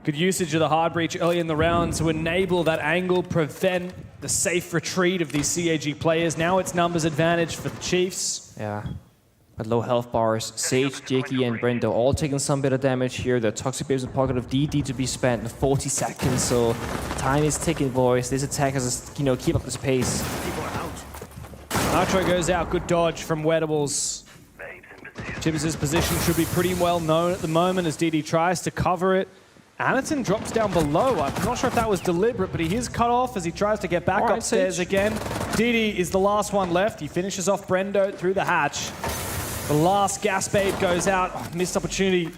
Good usage of the hard breach early in the round to enable that angle, prevent the safe retreat of these CAG players. Now it's numbers advantage for the Chiefs. Yeah. But low health bars, Sage, Jakey, and Brendo all taking some bit of damage here. The Toxic Babes in pocket of DD to be spent in 40 seconds, so time is ticking, boys. This attack has to, keep up this pace. Nitro goes out, good dodge from Wettables. Chibis' position should be pretty well known at the moment as DD tries to cover it. Anaton drops down below. I'm not sure if that was deliberate, but he is cut off as he tries to get back upstairs Sage. again. DD is the last one left. He finishes off Brendo through the hatch. The last gas babe goes out. Oh, missed opportunity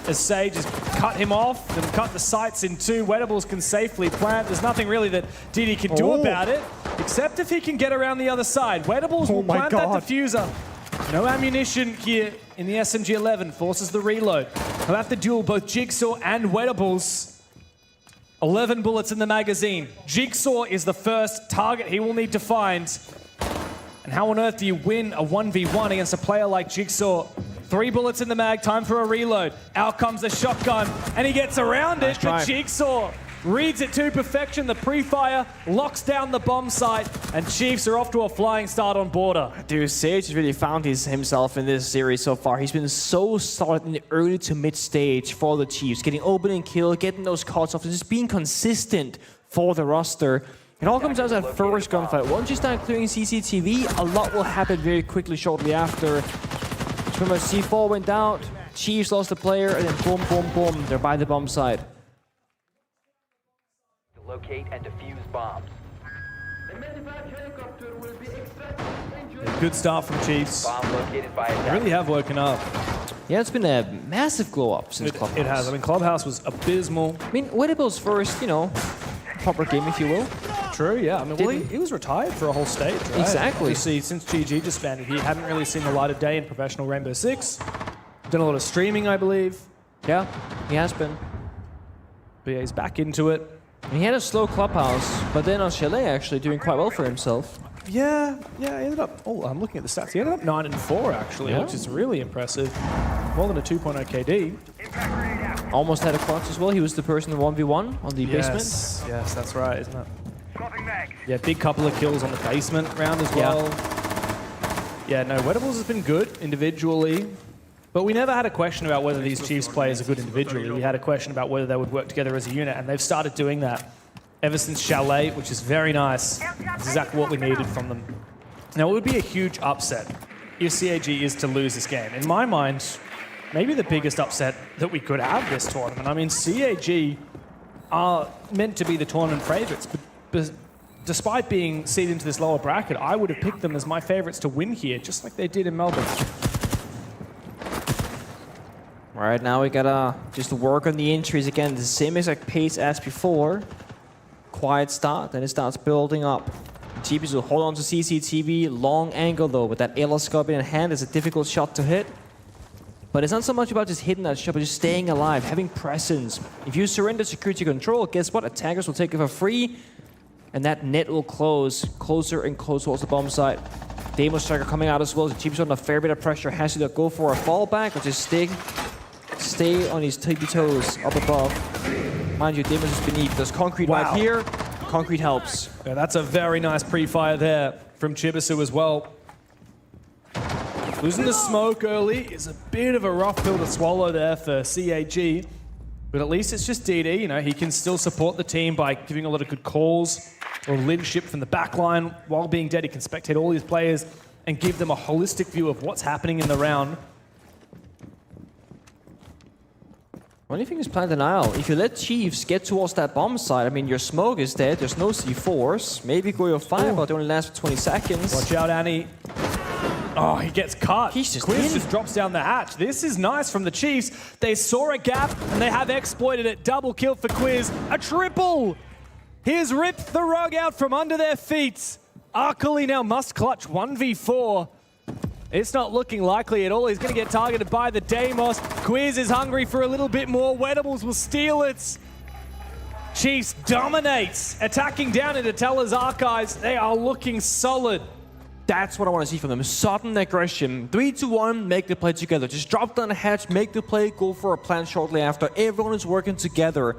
as Sage has cut him off and cut the sights in two. Wettables can safely plant. There's nothing really that DD can do about it, except if he can get around the other side. Wettables will plant that diffuser. No ammunition here in the SMG-11, forces the reload. He'll have to duel both Jigsaw and Wettables. 11 bullets in the magazine. Jigsaw is the first target he will need to find. And how on earth do you win a 1v1 against a player like Jigsaw? 3 bullets in the mag, time for a reload. Out comes the shotgun, and he gets around it, but Jigsaw reads it to perfection. The pre-fire locks down the bomb site, and Chiefs are off to a flying start on border. Dude, Sage has really found himself in this series so far. He's been so solid in the early to mid stage for the Chiefs, getting opening kill, getting those cuts off, and just being consistent for the roster. It all comes down to that first gunfight. Once you start clearing CCTV, a lot will happen very quickly shortly after. Remember, C4 went out, Chiefs lost the player, and then boom, boom, boom, they're by the bomb side. Locate and defuse bombs. Good start from Chiefs. Bomb located by They really have woken up. Yeah, it's been a massive glow up since Clubhouse. It has. I mean, Clubhouse was abysmal. I mean, Wettables' first, proper game, if you will. True, yeah. I mean, well, he was retired for a whole stage, right? Exactly. Obviously, since GG disbanded, he hadn't really seen the light of day in professional Rainbow Six. Done a lot of streaming, I believe. Yeah, he has been. But yeah, he's back into it. And he had a slow Clubhouse, but then on Chalet actually doing quite well for himself. Yeah, he ended up, I'm looking at the stats. He ended up 9-4 actually, which is really impressive. More than a 2.0 KD. Almost had a clutch as well. He was the person in 1v1 on the basement. Yes, that's right, isn't it? Yeah, big couple of kills on the basement round as well. Yeah, no, Wettables has been good individually, but we never had a question about whether these Chiefs players are good individually. We had a question about whether they would work together as a unit, and they've started doing that ever since Chalet, which is very nice. It's exactly what we needed from them. Now, it would be a huge upset if CAG is to lose this game. In my mind, maybe the biggest upset that we could have this tournament. I mean, CAG are meant to be the tournament favorites, but despite being seeded into this lower bracket, I would have picked them as my favorites to win here, just like they did in Melbourne. All right, now we gotta just work on the entries again. The same exact pace as before. Quiet start, then it starts building up. GPs will hold on to CCTV. Long angle though, with that telescope in hand, it's a difficult shot to hit. But it's not so much about just hitting that shot, but just staying alive, having presence. If you surrender security control, guess what? Attackers will take it for free, and that net will close closer and closer towards the bomb site. Demo Striker coming out as well. The Chiefs under a fair bit of pressure. Has to go for a fallback or just stay on his tippy toes up above. Mind you, Demon's just beneath. There's concrete right here. Concrete helps. Yeah, that's a very nice pre-fire there from Chibisu as well. Losing the smoke early is a bit of a rough pill to swallow there for CAG. But at least it's just DD, he can still support the team by giving a lot of good calls or leadership from the back line. While being dead, he can spectate all his players and give them a holistic view of what's happening in the round. Only thing is plan denial. If you let Chiefs get towards that bomb site, I mean, your smoke is dead, there's no C4s. Maybe go your fire, but they only last for 20 seconds. Watch out, Annie. Oh, he gets cut. He's just Quiz in. just drops down the hatch. This is nice from the Chiefs. They saw a gap and they have exploited it. Double kill for Quiz. A triple. He's ripped the rug out from under their feet. Arkuli now must clutch 1v4. It's not looking likely at all. He's going to get targeted by the Deimos. Quiz is hungry for a little bit more. Wedables will steal it. Chiefs dominates, attacking down into Teller's archives. They are looking solid. That's what I want to see from them. Sudden aggression. 3-2-1, make the play together. Just drop down the hatch, make the play, go for a plan shortly after. Everyone is working together.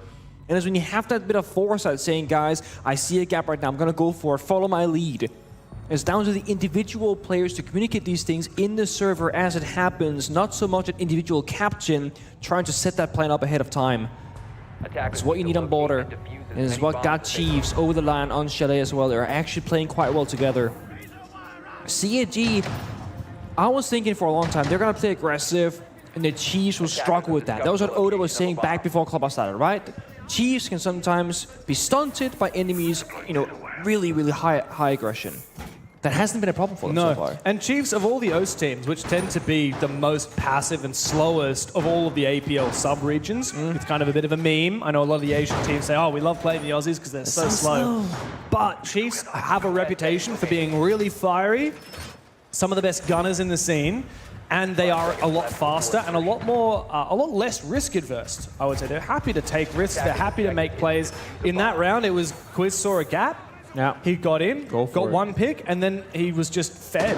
And it's when you have that bit of foresight saying, guys, I see a gap right now, I'm going to go for it, follow my lead. It's down to the individual players to communicate these things in the server as it happens, not so much an individual captain trying to set that plan up ahead of time. It's what you need on border, and it's what got Chiefs over the line on Chalet as well. They're actually playing quite well together. CAG, I was thinking for a long time, they're going to play aggressive, and the Chiefs will struggle with that. That was what Oda was saying back before Clubhouse started, right? Chiefs can sometimes be stunted by enemies, really, really high aggression. That hasn't been a problem for them so far. And Chiefs, of all the OS teams, which tend to be the most passive and slowest of all of the APL sub-regions, it's kind of a bit of a meme. I know a lot of the Asian teams say, oh, we love playing the Aussies because they're so slow. But Chiefs have a reputation for being really fiery, some of the best gunners in the scene, and they are a lot faster and a lot less risk adverse, I would say. They're happy to take risks, they're happy to make plays. In that round, it was Quiz saw a gap, he got in, got one pick, and then he was just fed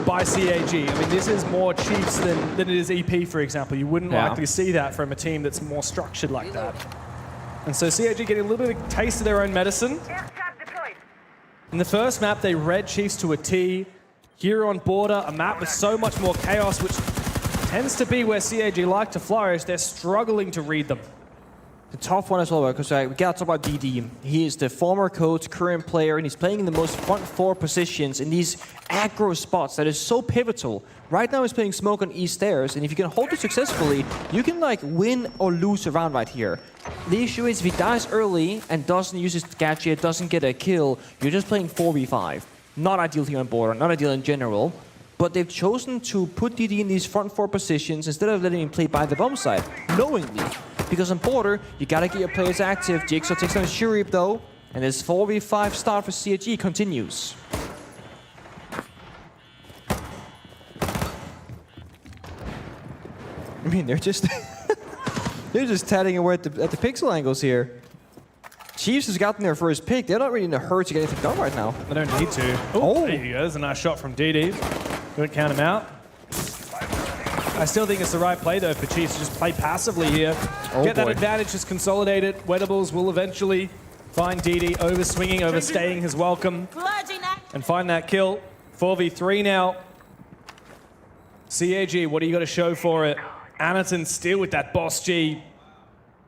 by CAG. I mean, this is more Chiefs than it is EP, for example. You wouldn't likely see that from a team that's more structured like that. And so CAG getting a little bit of a taste of their own medicine. In the first map, they read Chiefs to a T. Here on border, a map with so much more chaos, which tends to be where CAG like to flourish. They're struggling to read them. The tough one as well, because we got to talk about DD. He is the former coach, current player, and he's playing in the most front four positions in these aggro spots that is so pivotal. Right now he's playing smoke on East Stairs, and if you can hold it successfully, you can win or lose a round right here. The issue is if he dies early and doesn't use his gadget, doesn't get a kill, you're just playing 4v5. Not ideal here on border, not ideal in general. But they've chosen to put DD in these front four positions instead of letting him play by the bomb side, knowingly. Because on border, you gotta get your players active. Jigsaw takes down Shurip though, and this 4v5 start for CAG continues. I mean, they're just they're just tatting away at the pixel angles here. Chiefs has gotten their first pick. They're not really in a hurry to get anything done right now. They don't need to. Oh, there you go. There's a nice shot from DD. Don't count him out. I still think it's the right play, though, for Chiefs to just play passively here. Get that advantage, just consolidate it. Wedables will eventually find DD overswinging, overstaying his welcome, and find that kill. 4v3 now. CAG, what do you got to show for it? Anaton still with that boss G.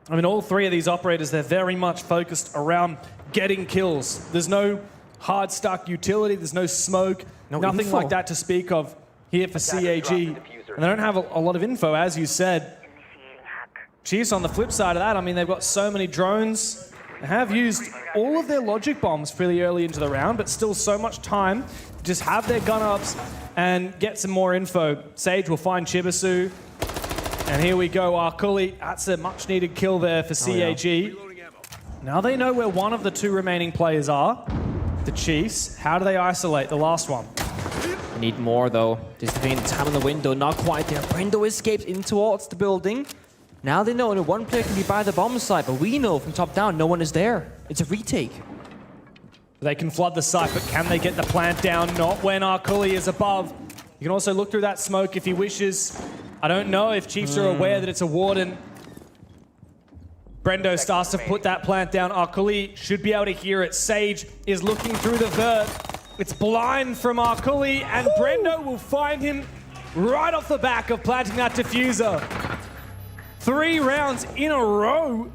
I mean, all three of these operators, they're very much focused around getting kills. There's no hard stuck utility, there's no smoke, nothing like that to speak of here for CAG. And they don't have a lot of info, as you said. Chiefs on the flip side of that, I mean, they've got so many drones. They have used all of their logic bombs fairly early into the round, but still so much time to just have their gun ups and get some more info. Sage will find Chibisu. And here we go, Arkuli. That's a much needed kill there for CAG. Now they know where one of the two remaining players are. The Chiefs. How do they isolate the last one? Need more though. Just the time in the window, not quite there. Brendo escapes in towards the building. Now they know only one player can be by the bomb site, but we know from top down no one is there. It's a retake. They can flood the site, but can they get the plant down? Not when Arkuli is above. You can also look through that smoke if he wishes. I don't know if Chiefs are aware that it's a Warden. Brendo starts to put that plant down. Arkuli should be able to hear it. Sage is looking through the vert. It's blind from Arkuli, and Brendo will find him right off the back of planting that diffuser. 3 rounds in a row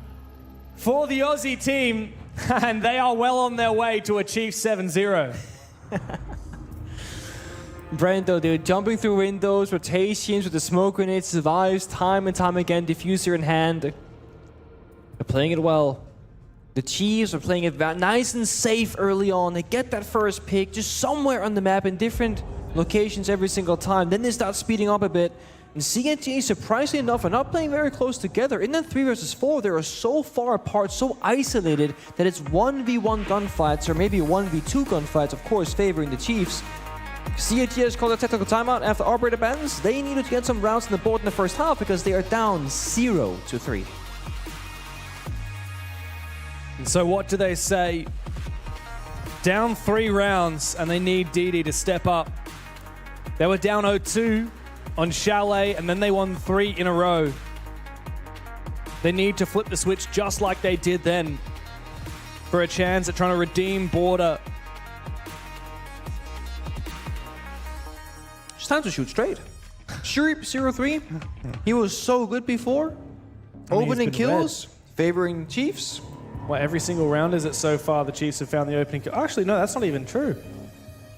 for the Aussie team, and they are well on their way to a Chiefs 7-0. Brendo, they're jumping through windows, rotations with the smoke grenade, survives time and time again, diffuser in hand. They're playing it well. The Chiefs are playing it nice and safe early on. They get that first pick just somewhere on the map in different locations every single time. Then they start speeding up a bit. And CNT, surprisingly enough, are not playing very close together. In that 3 versus 4, they are so far apart, so isolated, that it's 1v1 gunfights, or maybe 1v2 gunfights, of course, favoring the Chiefs. CNT has called a technical timeout after Operator bans. They needed to get some rounds on the board in the first half because they are down 0-3. And so what do they say? Down 3 rounds, and they need DD to step up. They were down 0-2 on Chalet, and then they won 3 in a row. They need to flip the switch just like they did then for a chance at trying to redeem Border. It's time to shoot straight. Shreep 0-3. He was so good before. Opening kills, favoring Chiefs. Well, every single round is it so far the Chiefs have found the opening kill. Actually, no, that's not even true.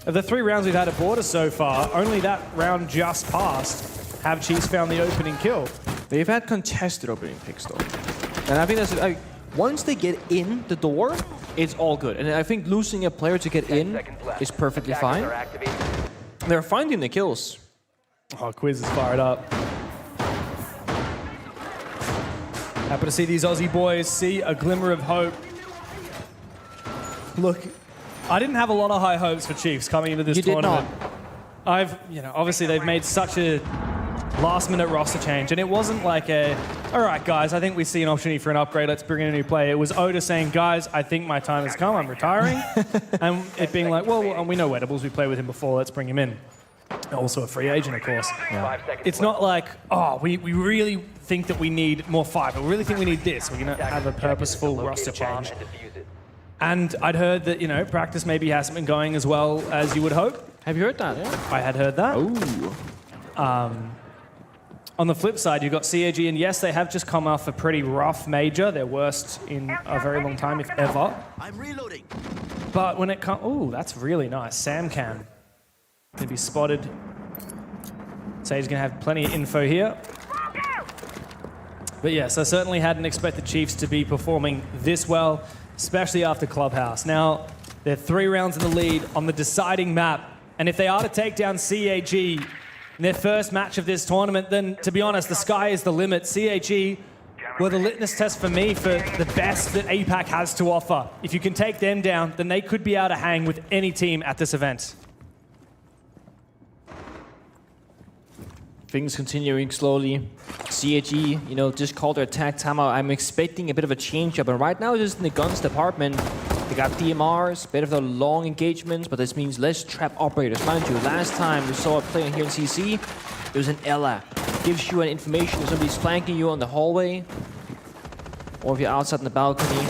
Of the 3 rounds we've had at Border so far, only that round just passed have Chiefs found the opening kill. They've had contested opening picks though. And I think that's, once they get in the door, it's all good. And I think losing a player to get in is perfectly fine. They're finding the kills. Oh, Quiz is fired up. Happy to see these Aussie boys see a glimmer of hope. Look, I didn't have a lot of high hopes for Chiefs coming into this tournament. Did not. Obviously they've made such a last-minute roster change, and it wasn't like all right, guys, I think we see an opportunity for an upgrade, let's bring in a new player. It was Oda saying, guys, I think my time has come, I'm retiring. And it being like, well, we know Wedables, we played with him before, let's bring him in. Also a free agent, of course. Yeah. It's not like, oh, we really think that we need more five, but we really think we need this. We're going to have a purposeful roster change. And I'd heard that, practice maybe hasn't been going as well as you would hope. Have you heard that? Yeah. I had heard that. Oh. On the flip side, you've got CAG, and yes, they have just come off a pretty rough major, their worst in a very long time, if ever. I'm reloading. But when it comes... Oh, that's really nice. Samcam can be spotted. Sage's going to have plenty of info here. But yes, I certainly hadn't expected Chiefs to be performing this well, especially after Clubhouse. Now, they're 3 rounds in the lead on the deciding map, and if they are to take down CAG in their first match of this tournament, then, to be honest, the sky is the limit. CAG were the litmus test for me for the best that APAC has to offer. If you can take them down, then they could be able to hang with any team at this event. Things continuing slowly. CAG, just called their attack timeout. I'm expecting a bit of a change up, and right now just in the guns department, they got DMRs, bit of the long engagements, but this means less trap operators. Mind you, last time we saw a player here in CC, it was an Ella. Gives you an information if somebody's flanking you on the hallway, or if you're outside on the balcony.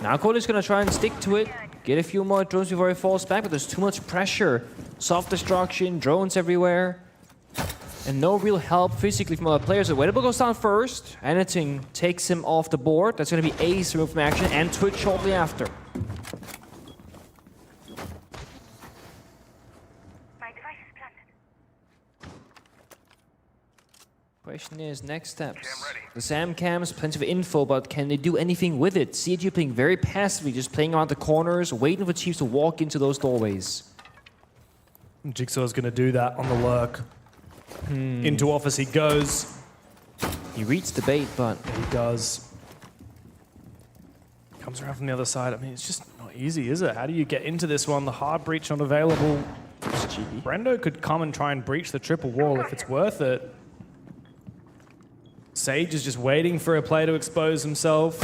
Now Cody's gonna try and stick to it, get a few more drones before he falls back, but there's too much pressure. Self-destruction, drones everywhere. And no real help physically from other players. So Weibo goes down first. Anything takes him off the board. That's going to be Ace removed from action, and Twitch shortly after. Question is, next steps. The Sam cams, plenty of info, but can they do anything with it? CAG playing very passively, just playing around the corners, waiting for Chiefs to walk into those doorways. Jigsaw's going to do that on the lurk. Into office he goes. He reads the bait, but... Yeah, he does. Comes around from the other side. I mean, it's just not easy, is it? How do you get into this one? The hard breach not available. Brendo could come and try and breach the triple wall if it's worth it. Sage is just waiting for a player to expose himself.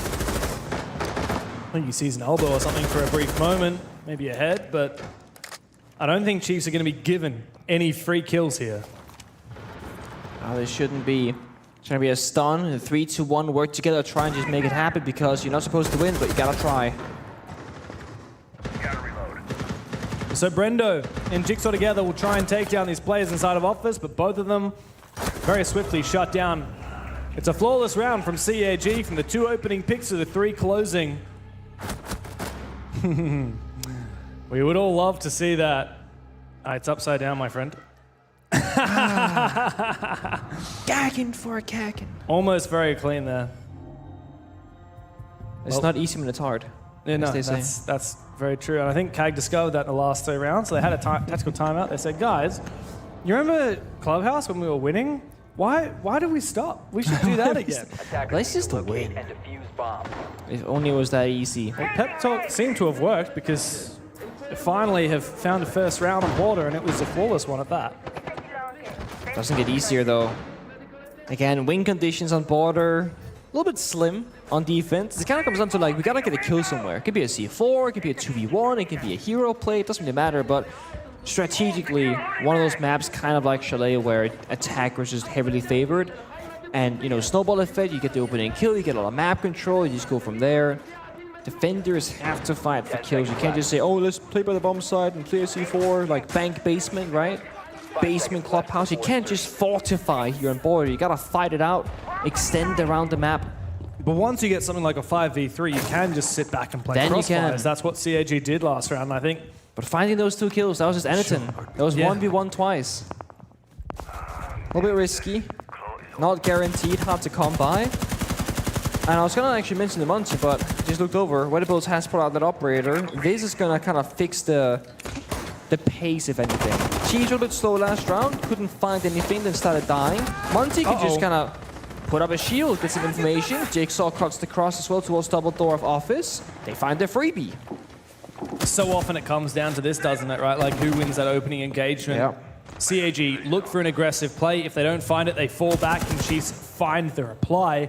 I think he sees an elbow or something for a brief moment. Maybe a head, but I don't think Chiefs are going to be given any free kills here. They shouldn't be. It's going to be a stun. The 3-2-1 work together, try and just make it happen because you're not supposed to win, but you gotta try. So Brendo and Jigsaw together will try and take down these players inside of office, but both of them very swiftly shut down. It's a flawless round from CAG, from the 2 opening picks to the 3 closing. We would all love to see that. It's upside down, my friend. Gagging for a gagging. Almost very clean there. It's not easy when it's hard. Yeah, no, as they say. that's very true. And I think CAG discovered that in the last 3 rounds. So they had a tactical timeout. They said, guys, you remember Clubhouse when we were winning? Why did we stop? We should do that again. Let's just win. And defuse bombs. If only it was that easy. Well, pep talk seemed to have worked because they finally have found a first round on border, and it was a flawless one at that. Doesn't get easier though. Again, win conditions on border, a little bit slim on defense. It kind of comes down to like, we gotta get a kill somewhere. It could be a C4, it could be a 2v1, it could be a hero play, it doesn't really matter, but strategically, one of those maps kind of like Chalet where attack was just heavily favored. And, you know, snowball effect, you get the opening kill, you get a lot of map control, you just go from there. Defenders have to fight for kills. You can't just say, oh, let's play by the bomb side and play a C4, like bank basement, right? Basement, clubhouse. You can't just fortify here on border. You gotta fight it out, extend around the map. But once you get something like a 5v3, you can just sit back and play Then you can. crossfires. That's what CAG did last round, I think. But finding those 2 kills, that was just anything. That was 1v1 twice. A little bit risky. Not guaranteed, hard to come by. And I was gonna actually mention the Muncie, but just looked over. Weibo has put out that operator. This is gonna kind of fix the pace, if anything. Chiefs were a bit slow last round, couldn't find anything, then started dying. Muncie could just kind of put up a shield, get some information. Jigsaw cuts the cross as well towards double door of office. They find their freebie. So often it comes down to this, doesn't it, right? Like, who wins that opening engagement? Yeah. CAG look for an aggressive play. If they don't find it, they fall back, and Chiefs find the reply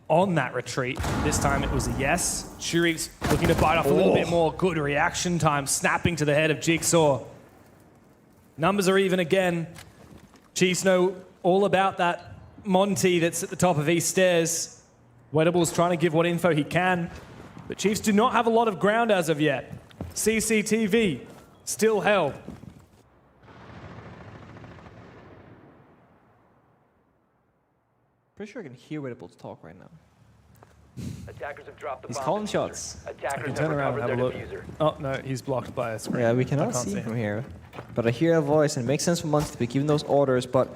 on that retreat. This time it was a yes. Shurik's looking to bite off a little bit more. Good reaction time, snapping to the head of Jigsaw. Numbers are even again. Chiefs know all about that Monty that's at the top of East Stairs. Weddable's trying to give what info he can, but Chiefs do not have a lot of ground as of yet. CCTV, still held. Pretty sure I can hear Weddable's talk right now. Attackers have dropped the He's bomb calling diffuser. shots. Attackers Turn have around recovered and have their a look. diffuser. Oh, no, he's blocked by a screen. Yeah, we I cannot can't see from here. But I hear a voice, and it makes sense for Muncie to be giving those orders. But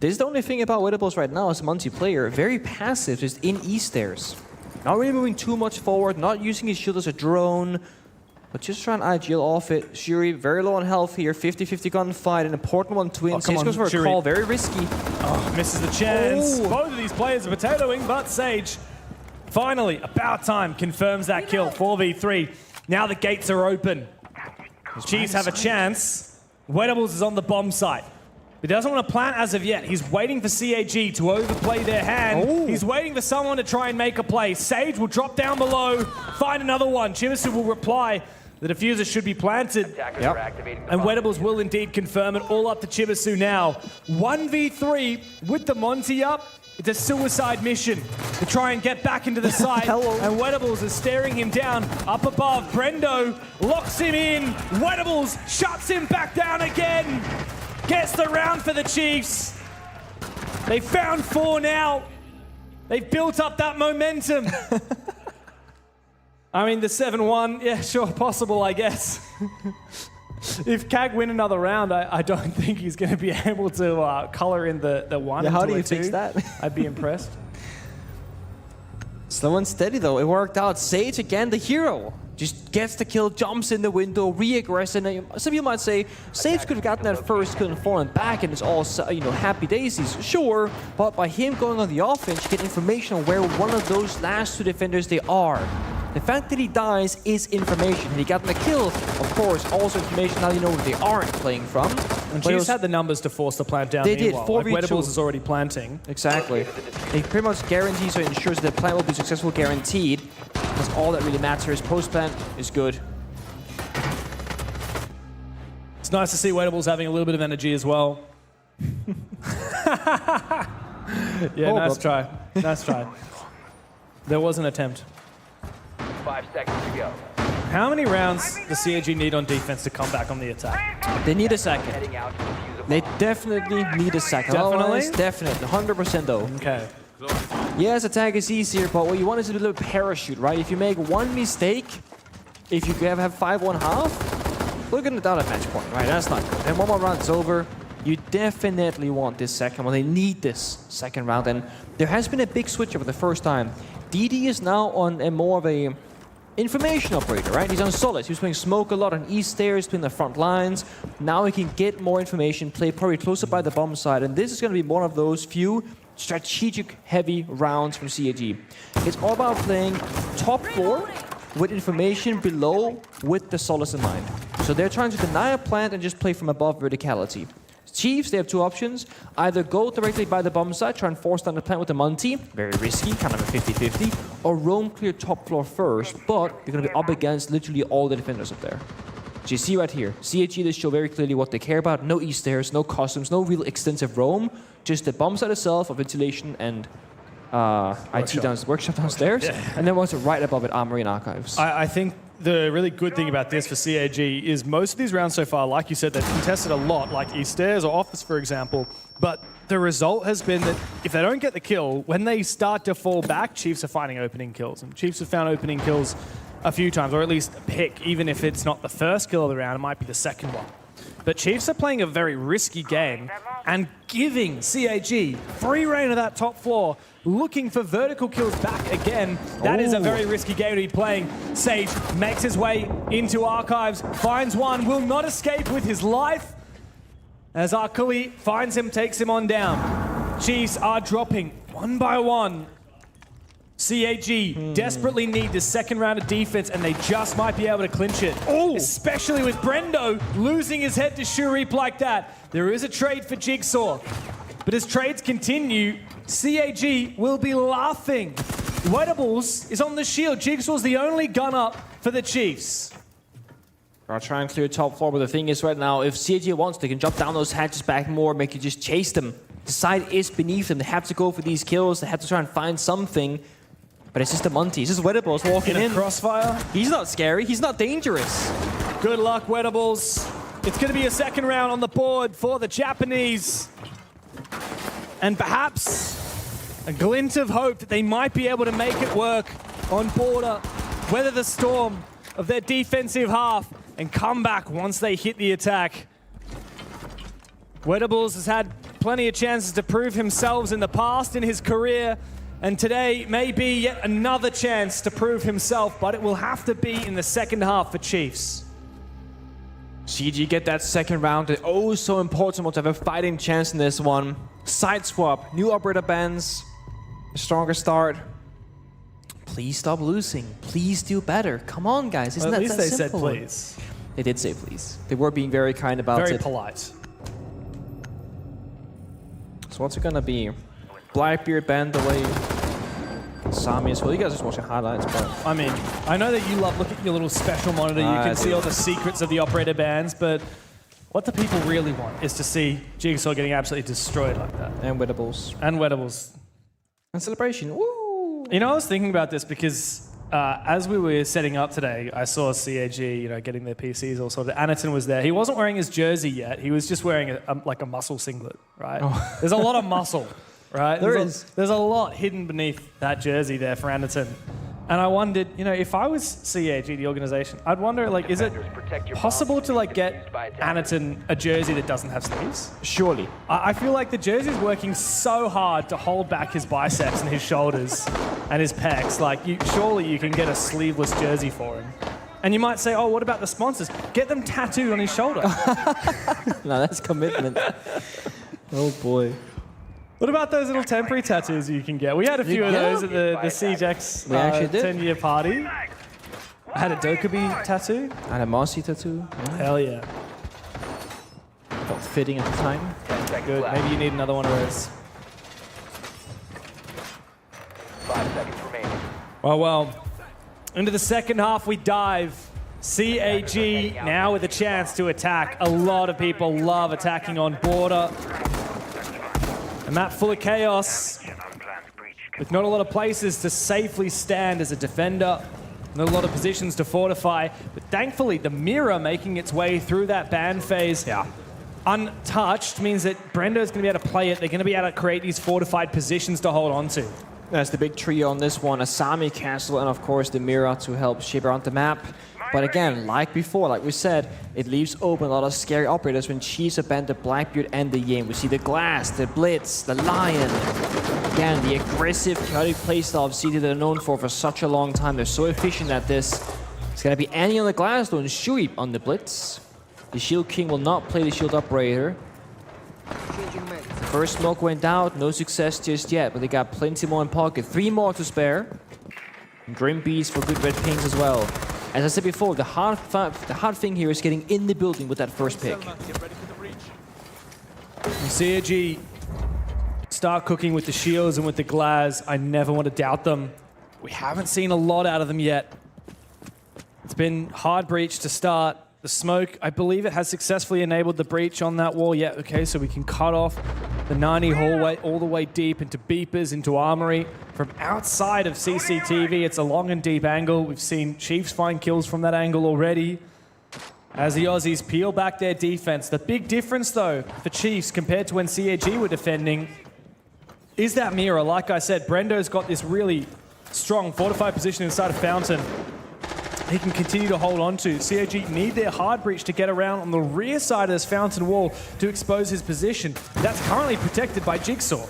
this is the only thing about Weddable's right now as a Muncie player. Very passive, just in East Stairs. Not really moving too much forward, not using his shield as a drone, but just trying to IGL off it. Shuri, very low on health here, 50-50 gunfight, an important one to win. come Sage goes on, for a Shuri. call, very risky. Oh, misses the chance. Oh. Both of these players are potatoing, but Sage, finally, about time, confirms that kill. 4v3. Now the gates are open. Chiefs have a chance. Wedables is on the bomb site. He doesn't want to plant as of yet. He's waiting for CAG to overplay their hand. Oh. He's waiting for someone to try and make a play. Sage will drop down below, find another one. Chibisu will reply. The diffuser should be planted. Attackers are activating the And bomb. Wedables will indeed confirm it. All up to Chibisu now. 1v3 with the Monty up. It's a suicide mission to try and get back into the site. And Wedables is staring him down up above. Brendo locks him in. Wedables shuts him back down again. Gets the round for the Chiefs. They found 4 now. They've built up that momentum. I mean, the 7-1, yeah, sure, possible, I guess. If CAG win another round, I don't think he's going to be able to color in the 1 Yeah, how into do a you fix 2. that? I'd be impressed. Slow and steady though, it worked out. Sage again, the hero. Just gets the kill, jumps in the window, re-aggressive. Some of you might say, Sage could have gotten that first, couldn't fallen back, and it's all, happy daisies. Sure, but by him going on the offense, you get information on where one of those last 2 defenders they are. The fact that he dies is information. And he got the kill, of course, also information now you know where they aren't playing from. And Chiefs had the numbers to force the plant down. They did, meanwhile. 4v2. Like Wedables is already planting. Exactly. It pretty much guarantees or ensures that the plant will be successful, guaranteed. That's all that really matters. Post-plant is good. It's nice to see Wedables having a little bit of energy as well. Yeah, nice try. Nice try. There was an attempt. 5 seconds to go. How many rounds does CAG need on defense to come back on the attack? They need a second. Heading out to defuse a They bomb. definitely need a second. Definitely? Otherwise, definitely. 100% though. Okay. Yes, attack is easier, but what you want is a little parachute, right? If you make one mistake, if you have 5-1-half, we're gonna down at match point, right? That's not good. And one more round's over. You definitely want this second one. They need this second round, and there has been a big switch over the first time. DD is now on a more of a information operator, right? He's on Solid. He was playing Smoke a lot on East stairs, playing the front lines. Now he can get more information, play probably closer by the bomb side, and this is going to be one of those few strategic heavy rounds from CAG. It's all about playing top 4 with information below with the Solace in mind. So they're trying to deny a plant and just play from above verticality. Chiefs, they have 2 options. Either go directly by the bomb side, try and force down the plant with the Monty, very risky, kind of a 50-50, or roam clear top floor first, but you're going to be up against literally all the defenders up there. So you see right here, CAG, they show very clearly what they care about. No East stairs, no customs, no real extensive roam, just the bomb side itself of ventilation and workshop downstairs, and then what's right above it, Armory and Archives. I think the really good thing about this for CAG is most of these rounds so far, like you said, they've contested a lot, like East Stairs or Office, for example, but the result has been that if they don't get the kill, when they start to fall back, Chiefs are finding opening kills, and Chiefs have found opening kills a few times, or at least a pick, even if it's not the first kill of the round, it might be the second one. But Chiefs are playing a very risky game and giving CAG free reign of that top floor, looking for vertical kills back again. That is a very risky game to be playing. Sage makes his way into Archives, finds one, will not escape with his life. As Arkuli finds him, takes him on down. Chiefs are dropping one by one. CAG desperately need the second round of defense, and they just might be able to clinch it. Especially with Brendo losing his head to Shurip like that. There is a trade for Jigsaw. But as trades continue, CAG will be laughing. Wedables is on the shield. Jigsaw's the only gun up for the Chiefs. I'll try and clear top floor, but the thing is right now, if CAG wants, they can drop down those hatches back more, make you just chase them. The side is beneath them. They have to go for these kills. They have to try and find something. But it's just a Monty. It's just Wedables walking in. Crossfire. He's not scary. He's not dangerous. Good luck, Wedables. It's going to be a second round on the board for the Japanese. And perhaps a glint of hope that they might be able to make it work on border, weather the storm of their defensive half, and come back once they hit the attack. Wedables has had plenty of chances to prove himself in the past in his career, and today may be yet another chance to prove himself, but it will have to be in the second half for Chiefs. CG get that second round. It's oh so important to have a fighting chance in this one. Side swap, new operator bans, a stronger start. Please stop losing. Please do better. Come on, guys. Isn't Well, that at least they simple? said please. They did say please. They were being very kind about it. Very polite. So what's it gonna be? Blackbeard banned away. Sami as well. You guys are just watching highlights, but I mean, I know that you love looking at your little special monitor. You can see all the secrets of the operator bans, but what the people really want is to see Jigsaw getting absolutely destroyed like that. And Wedables. And Wedables. And Celebration. Woo! You know, I was thinking about this because as we were setting up today, I saw CAG, getting their PCs all sorted. Anaton was there. He wasn't wearing his jersey yet. He was just wearing a muscle singlet, right? Oh. There's a lot of muscle, right? There's a lot hidden beneath that jersey there for Anaton. And I wondered, if I was CAG, the organization, I'd wonder, is it possible to, get Anaton a jersey that doesn't have sleeves? Surely. I feel like the jersey's working so hard to hold back his biceps and his shoulders and his pecs. Surely you can get a sleeveless jersey for him. And you might say, oh, what about the sponsors? Get them tattooed on his shoulder. No, that's commitment. Oh, boy. What about those little temporary tattoos you can get? We had a few of those at the CJX 10-year party. I had a Dokkaebi tattoo. I had a Marcy tattoo. Yeah. Hell yeah. Felt fitting at the time. Good. Maybe you need another one of those. 5 seconds remaining. Well, into the second half we dive. CAG now with a chance to attack. A lot of people love attacking on border. A map full of chaos, with not a lot of places to safely stand as a defender, not a lot of positions to fortify, but thankfully the mirror making its way through that ban phase untouched means that Brendo's going to be able to play it. They're going to be able to create these fortified positions to hold on to. That's the big trio on this one. Asami Castle and of course the mirror to help shape around the map. But again, like before, like we said, it leaves open a lot of scary operators when Chiefs abandon the Blackbeard and the Yin. We see the Glass, the Blitz, the Lion. Again, the aggressive, chaotic playstyle of CT they're known for such a long time. They're so efficient at this. It's gonna be Annie on the Glass though, and Shuip on the Blitz. The Shield King will not play the Shield Operator. First smoke went out, no success just yet, but they got plenty more in pocket. 3 more to spare. And Grim Beast for good red pings as well. As I said before, the hard thing here is getting in the building with that first pick. CAG start cooking with the shields and with the glass. I never want to doubt them. We haven't seen a lot out of them yet. It's been hard breach to start. The smoke, I believe it has successfully enabled the breach on that wall. Yeah, okay, so we can cut off the 90 hallway all the way deep into beepers, into armory. From outside of CCTV, it's a long and deep angle. We've seen Chiefs find kills from that angle already. As the Aussies peel back their defense. The big difference, though, for Chiefs compared to when CAG were defending is that mirror. Like I said, Brendo's got this really strong fortified position inside of Fountain. He can continue to hold on to. CAG need their hard breach to get around on the rear side of this Fountain wall to expose his position. That's currently protected by Jigsaw.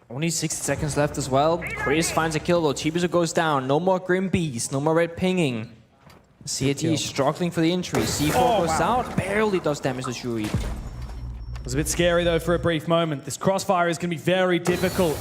Only 60 seconds left as well. Chris finds a kill though. Chibizo goes down. No more Grim Beast. No more red pinging. CAG is struggling for the entry. C4 goes out. Barely does damage to Shuri. It was a bit scary though for a brief moment. This crossfire is going to be very difficult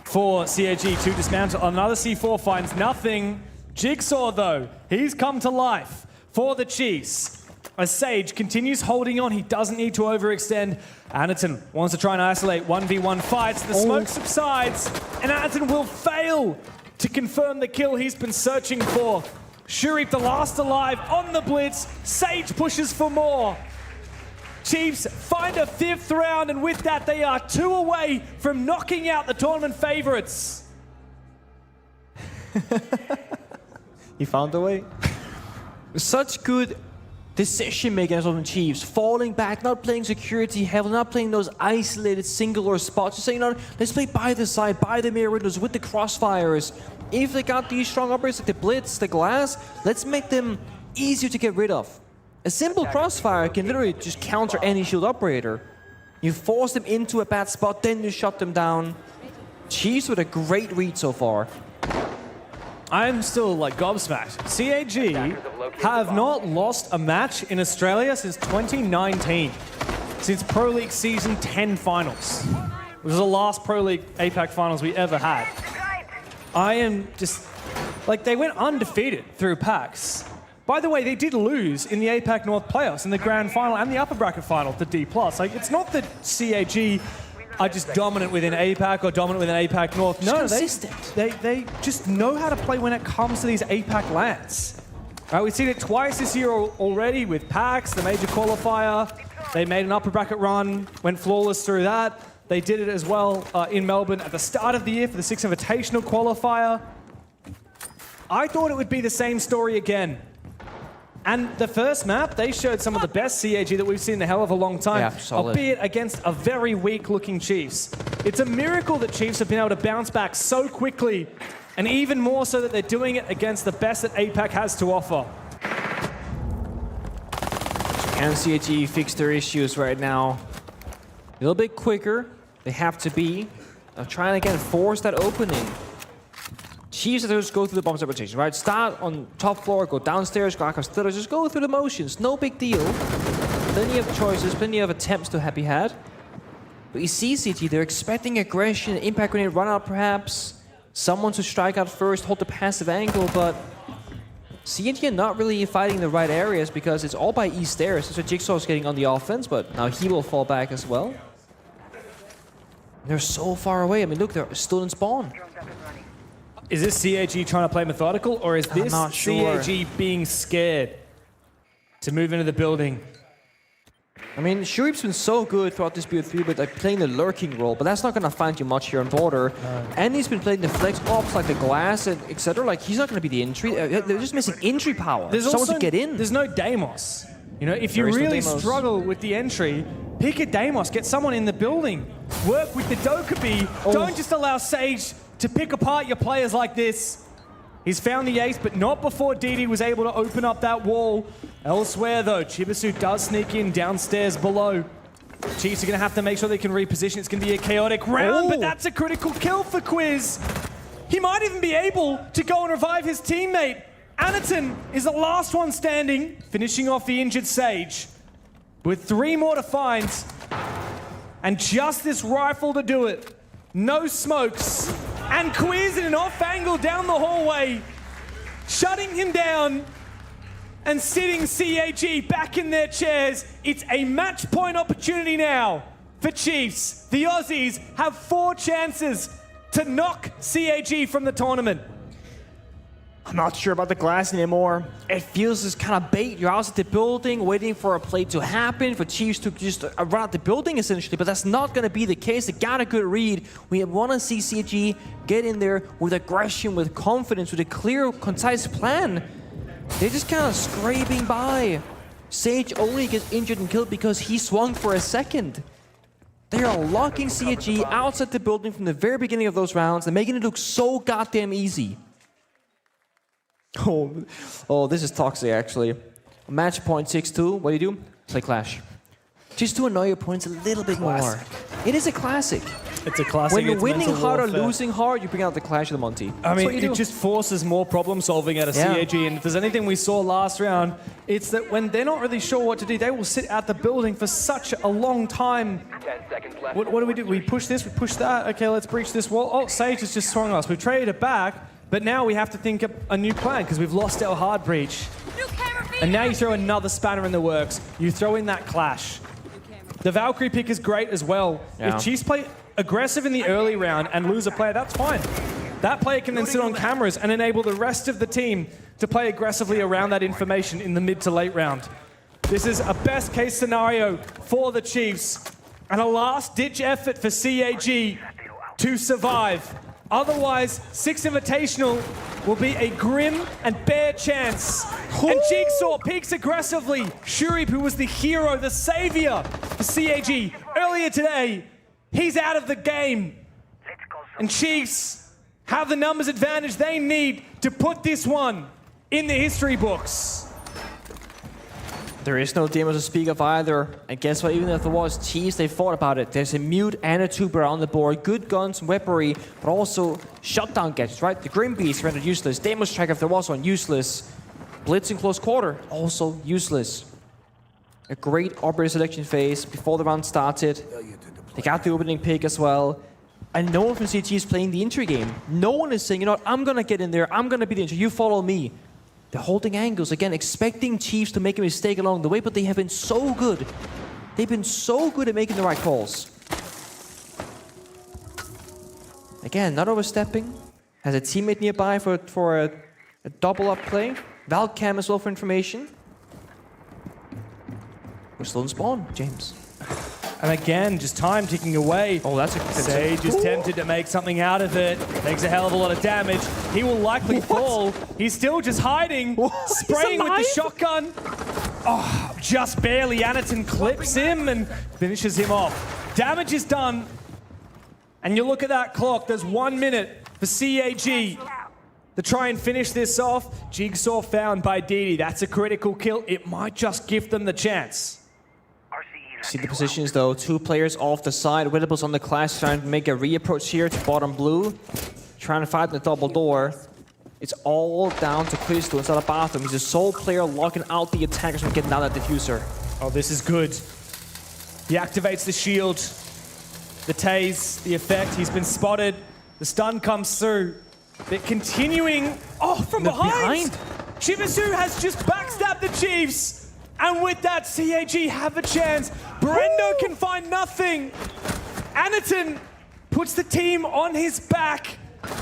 for CAG to dismantle. Another C4 finds nothing. Jigsaw though, he's come to life for the Chiefs. As Sage continues holding on, he doesn't need to overextend. Anderton wants to try and isolate 1v1 fights. The smoke subsides, and Anderton will fail to confirm the kill he's been searching for. Shurip, the last alive on the blitz. Sage pushes for more. Chiefs find a 5th round, and with that, they are 2 away from knocking out the tournament favorites. He found a way. Such good decision making from the Chiefs. Falling back, not playing security heavily, not playing those isolated singular spots. Just saying, no, let's play by the side, by the mirror windows, with the crossfires. If they got these strong operators like the Blitz, the Glass, let's make them easier to get rid of. A simple crossfire can literally just counter any shield operator. You force them into a bad spot, then you shut them down. Chiefs with a great read so far. I'm still like gobsmacked. CAG have not lost a match in Australia since 2019. Since Pro League Season 10 Finals. It was the last Pro League APAC Finals we ever had. I am just... like, they went undefeated through PAX. By the way, they did lose in the APAC North playoffs, in the grand final and the upper bracket final to D+. Like, it's not that CAG are just dominant within APAC or dominant within APAC North. No, they just know how to play when it comes to these APAC lands. We've seen it twice this year already with PAX, the major qualifier. They made an upper bracket run, went flawless through that. They did it as well in Melbourne at the start of the year for the Six Invitational qualifier. I thought it would be the same story again. And the first map, they showed some of the best CAG that we've seen in a hell of a long time, albeit against a very weak-looking Chiefs. It's a miracle that Chiefs have been able to bounce back so quickly, and even more so that they're doing it against the best that APAC has to offer. Can CAG fix their issues right now? A little bit quicker, they have to be. They're trying to again force that opening. Chiefs have to just go through the bomb rotation, right? Start on top floor, go downstairs, go upstairs, just go through the motions. No big deal. Plenty of choices, plenty of attempts to be had. But you see CT, they're expecting aggression, impact grenade run out perhaps. Someone to strike out first, hold the passive angle, but CT are not really fighting the right areas because it's all by east stairs. So Jigsaw's getting on the offense, but now he will fall back as well. They're so far away. I mean, look, they're still in spawn. Is this CAG trying to play methodical, or is this CAG being scared to move into the building? I mean, Shurip's been so good throughout this BO3, but like playing the lurking role, but that's not going to find you much here on border. And he's been playing the flex ops like the Glass and etc. Like, he's not going to be the entry. They're just missing entry power. There's someone also, to get in. There's no Deimos. You know, if you really struggle with the entry, pick a Deimos, get someone in the building. Work with the Dokkaebi. Don't just allow Sage to pick apart your players like this. He's found the ace, but not before DD was able to open up that wall. Elsewhere, though, Chibisu does sneak in downstairs below. Chiefs are going to have to make sure they can reposition. It's going to be a chaotic round, but that's a critical kill for Quiz. He might even be able to go and revive his teammate. Anaton is the last one standing, finishing off the injured Sage. With 3 more to find, and just this rifle to do it. No smokes. And Quiz in an off angle down the hallway, shutting him down and sitting CAG back in their chairs. It's a match point opportunity now for Chiefs. The Aussies have 4 chances to knock CAG from the tournament. I'm not sure about the glass anymore. It feels just kind of bait. You're outside the building, waiting for a play to happen, for Chiefs to just run out the building, essentially. But that's not going to be the case. They got a good read. We want to see CG get in there with aggression, with confidence, with a clear, concise plan. They're just kind of scraping by. Sage only gets injured and killed because he swung for a second. They are locking CG outside the building from the very beginning of those rounds and making it look so goddamn easy. Oh, this is toxic, actually. Match point 6-2. What do? Play Clash. Just to annoy your points a little bit more. It is a classic. It's a classic. When you're winning hard or losing hard, you bring out the Clash of the Monty. I mean, it just forces more problem solving out of CAG. And if there's anything we saw last round, it's that when they're not really sure what to do, they will sit at the building for such a long time. 10 seconds left. What do? We push this, we push that. Okay, let's breach this wall. Oh, Sage has just swung us. We've traded it back. But now we have to think up a new plan because we've lost our hard breach. And now you throw another spanner in the works. You throw in that Clash. The Valkyrie pick is great as well. Yeah. If Chiefs play aggressive in the early round and lose a player, that's fine. That player can then sit on cameras and enable the rest of the team to play aggressively around that information in the mid to late round. This is a best case scenario for the Chiefs and a last ditch effort for CAG to survive. Otherwise, 6 Invitational will be a grim and bare chance. And Jigsaw peeks aggressively. Shurip, who was the hero, the savior for CAG earlier today, he's out of the game. And Chiefs have the numbers advantage they need to put this one in the history books. There is no demo to speak of either. And guess what? Even if there was Chiefs, they thought about it. There's a mute and a tuber on the board. Good guns and weaponry, but also shutdown gadgets, right? The Grim Beast rendered useless. Demo Strike, if there was one, useless. Blitz in close quarter, also useless. A great operator selection phase before the round started. They got the opening pick as well. And no one from CG is playing the entry game. No one is saying, you know what, I'm going to get in there. I'm going to be the entry. You follow me. They're holding angles, again, expecting Chiefs to make a mistake along the way, but they have been so good. They've been so good at making the right calls. Again, not overstepping. Has a teammate nearby for a double-up play. Valcam as well for information. We're still in spawn, James. And again, just time ticking away. Oh, that's a... Sage is tempted to make something out of it. Takes a hell of a lot of damage. He will likely fall. He's still just hiding. Spraying with the shotgun. Oh, just barely. Anaton clips him and finishes him off. Damage is done. And you look at that clock. There's 1 minute for CAG to try and finish this off. Jigsaw found by DD. That's a critical kill. It might just give them the chance. See the positions though, 2 players off the side. Wittables on the Clash trying to make a re-approach here to bottom blue. Trying to fight the double door. It's all down to Quiz inside the bathroom. He's the sole player locking out the attackers from getting down that diffuser. Oh, this is good. He activates the shield. The tase, the effect, he's been spotted. The stun comes through. They're continuing. Oh, from behind! Chibisu has just backstabbed the Chiefs. And with that, CAG have a chance. Brendo can find nothing. Anaton puts the team on his back.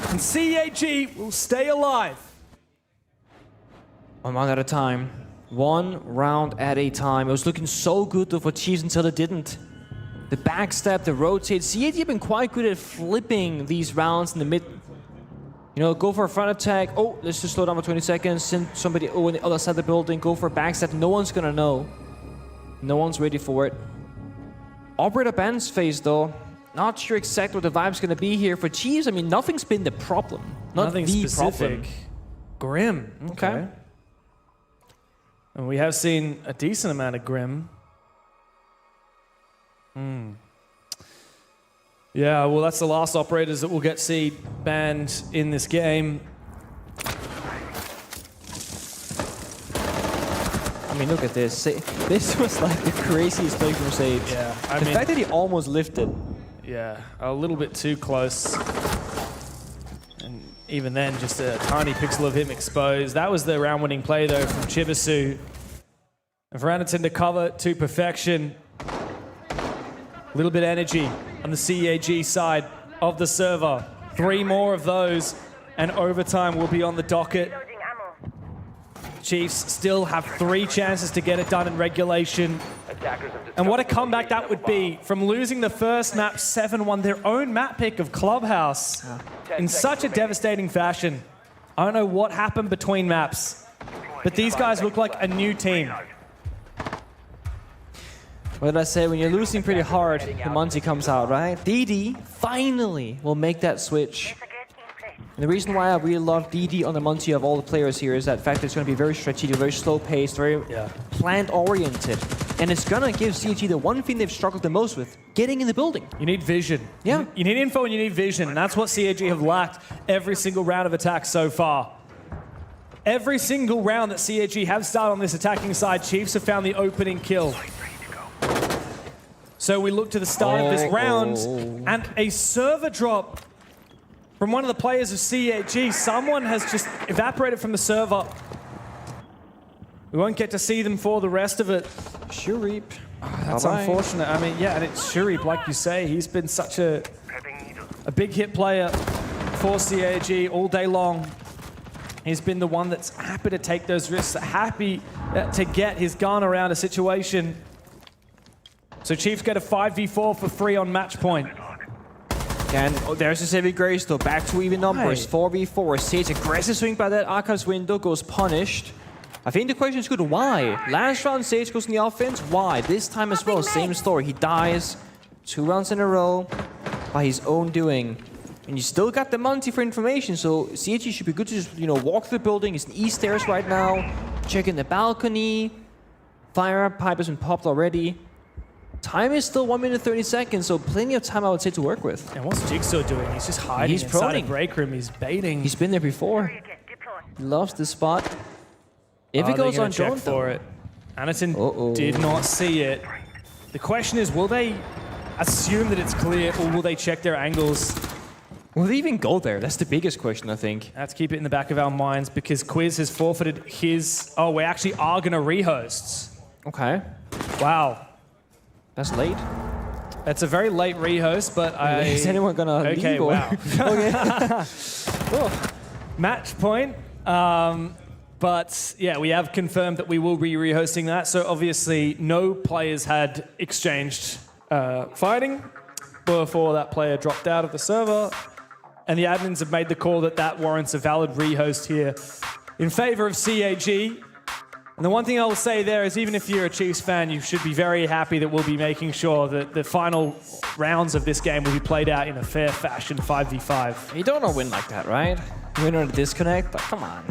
And CAG will stay alive. 1 round at a time. 1 round at a time. It was looking so good though for Chiefs until it didn't. The backstab, the rotate. CAG have been quite good at flipping these rounds in the mid. You know, go for a front attack. Oh, let's just slow down for 20 seconds. Send somebody on the other side of the building. Go for a backstab. No one's gonna know. No one's ready for it. Operator bans phase though. Not sure exactly what the vibe's gonna be here for Chiefs. I mean, nothing's been the problem. Nothing specific. Problem. Grim. Okay. And we have seen a decent amount of Grim. Yeah, well, that's the last operators that will get seed banned in this game. I mean, look at this. This was like the craziest play from Sage. Yeah, the fact that he almost lifted. Yeah, a little bit too close. And even then, just a tiny pixel of him exposed. That was the round-winning play, though, from Chibisu. And for Anderton to cover to perfection. A little bit of energy on the CAG side of the server. 3 more of those, and overtime will be on the docket. Chiefs still have 3 chances to get it done in regulation. And what a comeback that would be from losing the first map 7-1, their own map pick of Clubhouse, in such a devastating fashion. I don't know what happened between maps, but these guys look like a new team. What did I say? When you're losing pretty hard, the Monty comes out, right? DD finally will make that switch. And the reason why I really love DD on the Monty of all the players here is that fact that it's going to be very strategic, very slow-paced, very planned-oriented. And it's going to give CG the one thing they've struggled the most with, getting in the building. You need vision. Yeah. You need info and you need vision, and that's what CAG have lacked every single round of attack so far. Every single round that CAG have started on this attacking side, Chiefs have found the opening kill. So we look to the start of this round, and a server drop from one of the players of CAG. Someone has just evaporated from the server. We won't get to see them for the rest of it. Shurip. That's unfortunate. I mean, yeah, and it's Shurip, like you say. He's been such a big hit player for CAG all day long. He's been the one that's happy to take those risks, happy to get his gun around a situation. So Chiefs get a 5v4 for free on match point. And there's a Savvy Grace though, back to even numbers. 4v4. Sage aggressive swing by that Archives window goes punished. I think the question is good, why? Last round Sage goes in the offense, why? This time as well, same story. He dies 2 rounds in a row by his own doing. And you still got the Monty for information, so CG should be good to just, walk through the building. It's in east stairs right now. Checking the balcony. Fire pipe has been popped already. Time is still 1 minute 30 seconds, so plenty of time I would say to work with. And what's Jigsaw doing? He's just hiding inside a break room. He's baiting. He's been there before. He loves this spot. If it goes on drone for it. Anderton did not see it. The question is, will they assume that it's clear, or will they check their angles? Will they even go there? That's the biggest question, I think. Let's keep it in the back of our minds, because Quiz has forfeited his... Oh, we actually are going to rehosts. Okay. Wow. That's late. It's a very late rehost, but Is anyone gonna leave? Okay, wow. Okay. Match point. But yeah, we have confirmed that we will be rehosting that. So obviously, no players had exchanged fighting before that player dropped out of the server. And the admins have made the call that that warrants a valid rehost here in favor of CAG. And the one thing I will say there is, even if you're a Chiefs fan, you should be very happy that we'll be making sure that the final rounds of this game will be played out in a fair fashion, 5v5. You don't want to win like that, right? Win on a disconnect? But come on.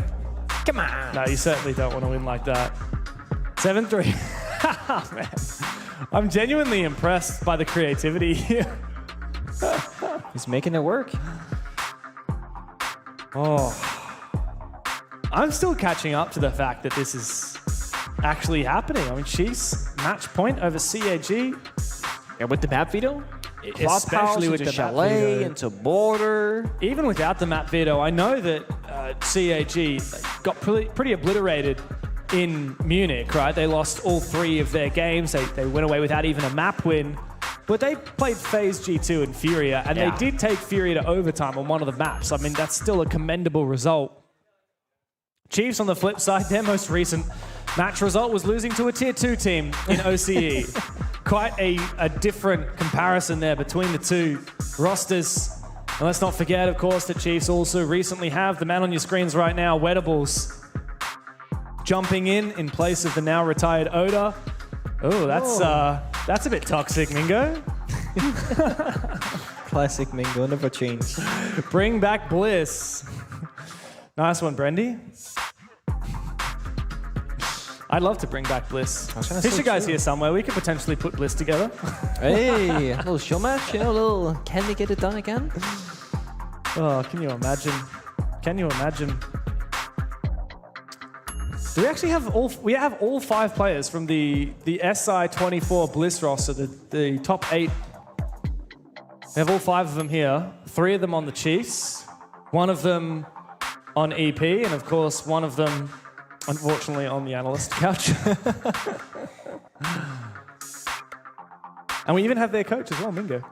Come on. No, you certainly don't want to win like that. 7-3. Man. I'm genuinely impressed by the creativity here. He's making it work. Oh. I'm still catching up to the fact that this is actually happening. I mean, Chiefs match point over CAG. Yeah, with the map veto? Especially with the Chalet, into border. Even without the map veto, I know that CAG got pretty obliterated in Munich, right? They lost all 3 of their games. They went away without even a map win. But they played FaZe G2 and Furia, and they did take Furia to overtime on one of the maps. I mean, that's still a commendable result. Chiefs, on the flip side, their most recent match result was losing to a Tier 2 team in OCE. Quite a different comparison there between the two rosters. And let's not forget, of course, that Chiefs also recently have the man on your screens right now, Wettables, jumping in place of the now retired Oda. Oh, that's a bit toxic, Mingo. Classic Mingo, never change. Bring back Bliss. Nice one, Brendy. I'd love to bring back Bliss. Fisher guy's here somewhere. We could potentially put Bliss together. Hey, a little show match, a little. Can they get it done again? Oh, can you imagine? Can you imagine? Do we actually have all? We have all 5 players from the SI24 Bliss roster, the top 8. We have all 5 of them here. 3 of them on the Chiefs, 1 of them on EP, and of course 1 of them, unfortunately, on the analyst couch. And we even have their coach as well, Mingo.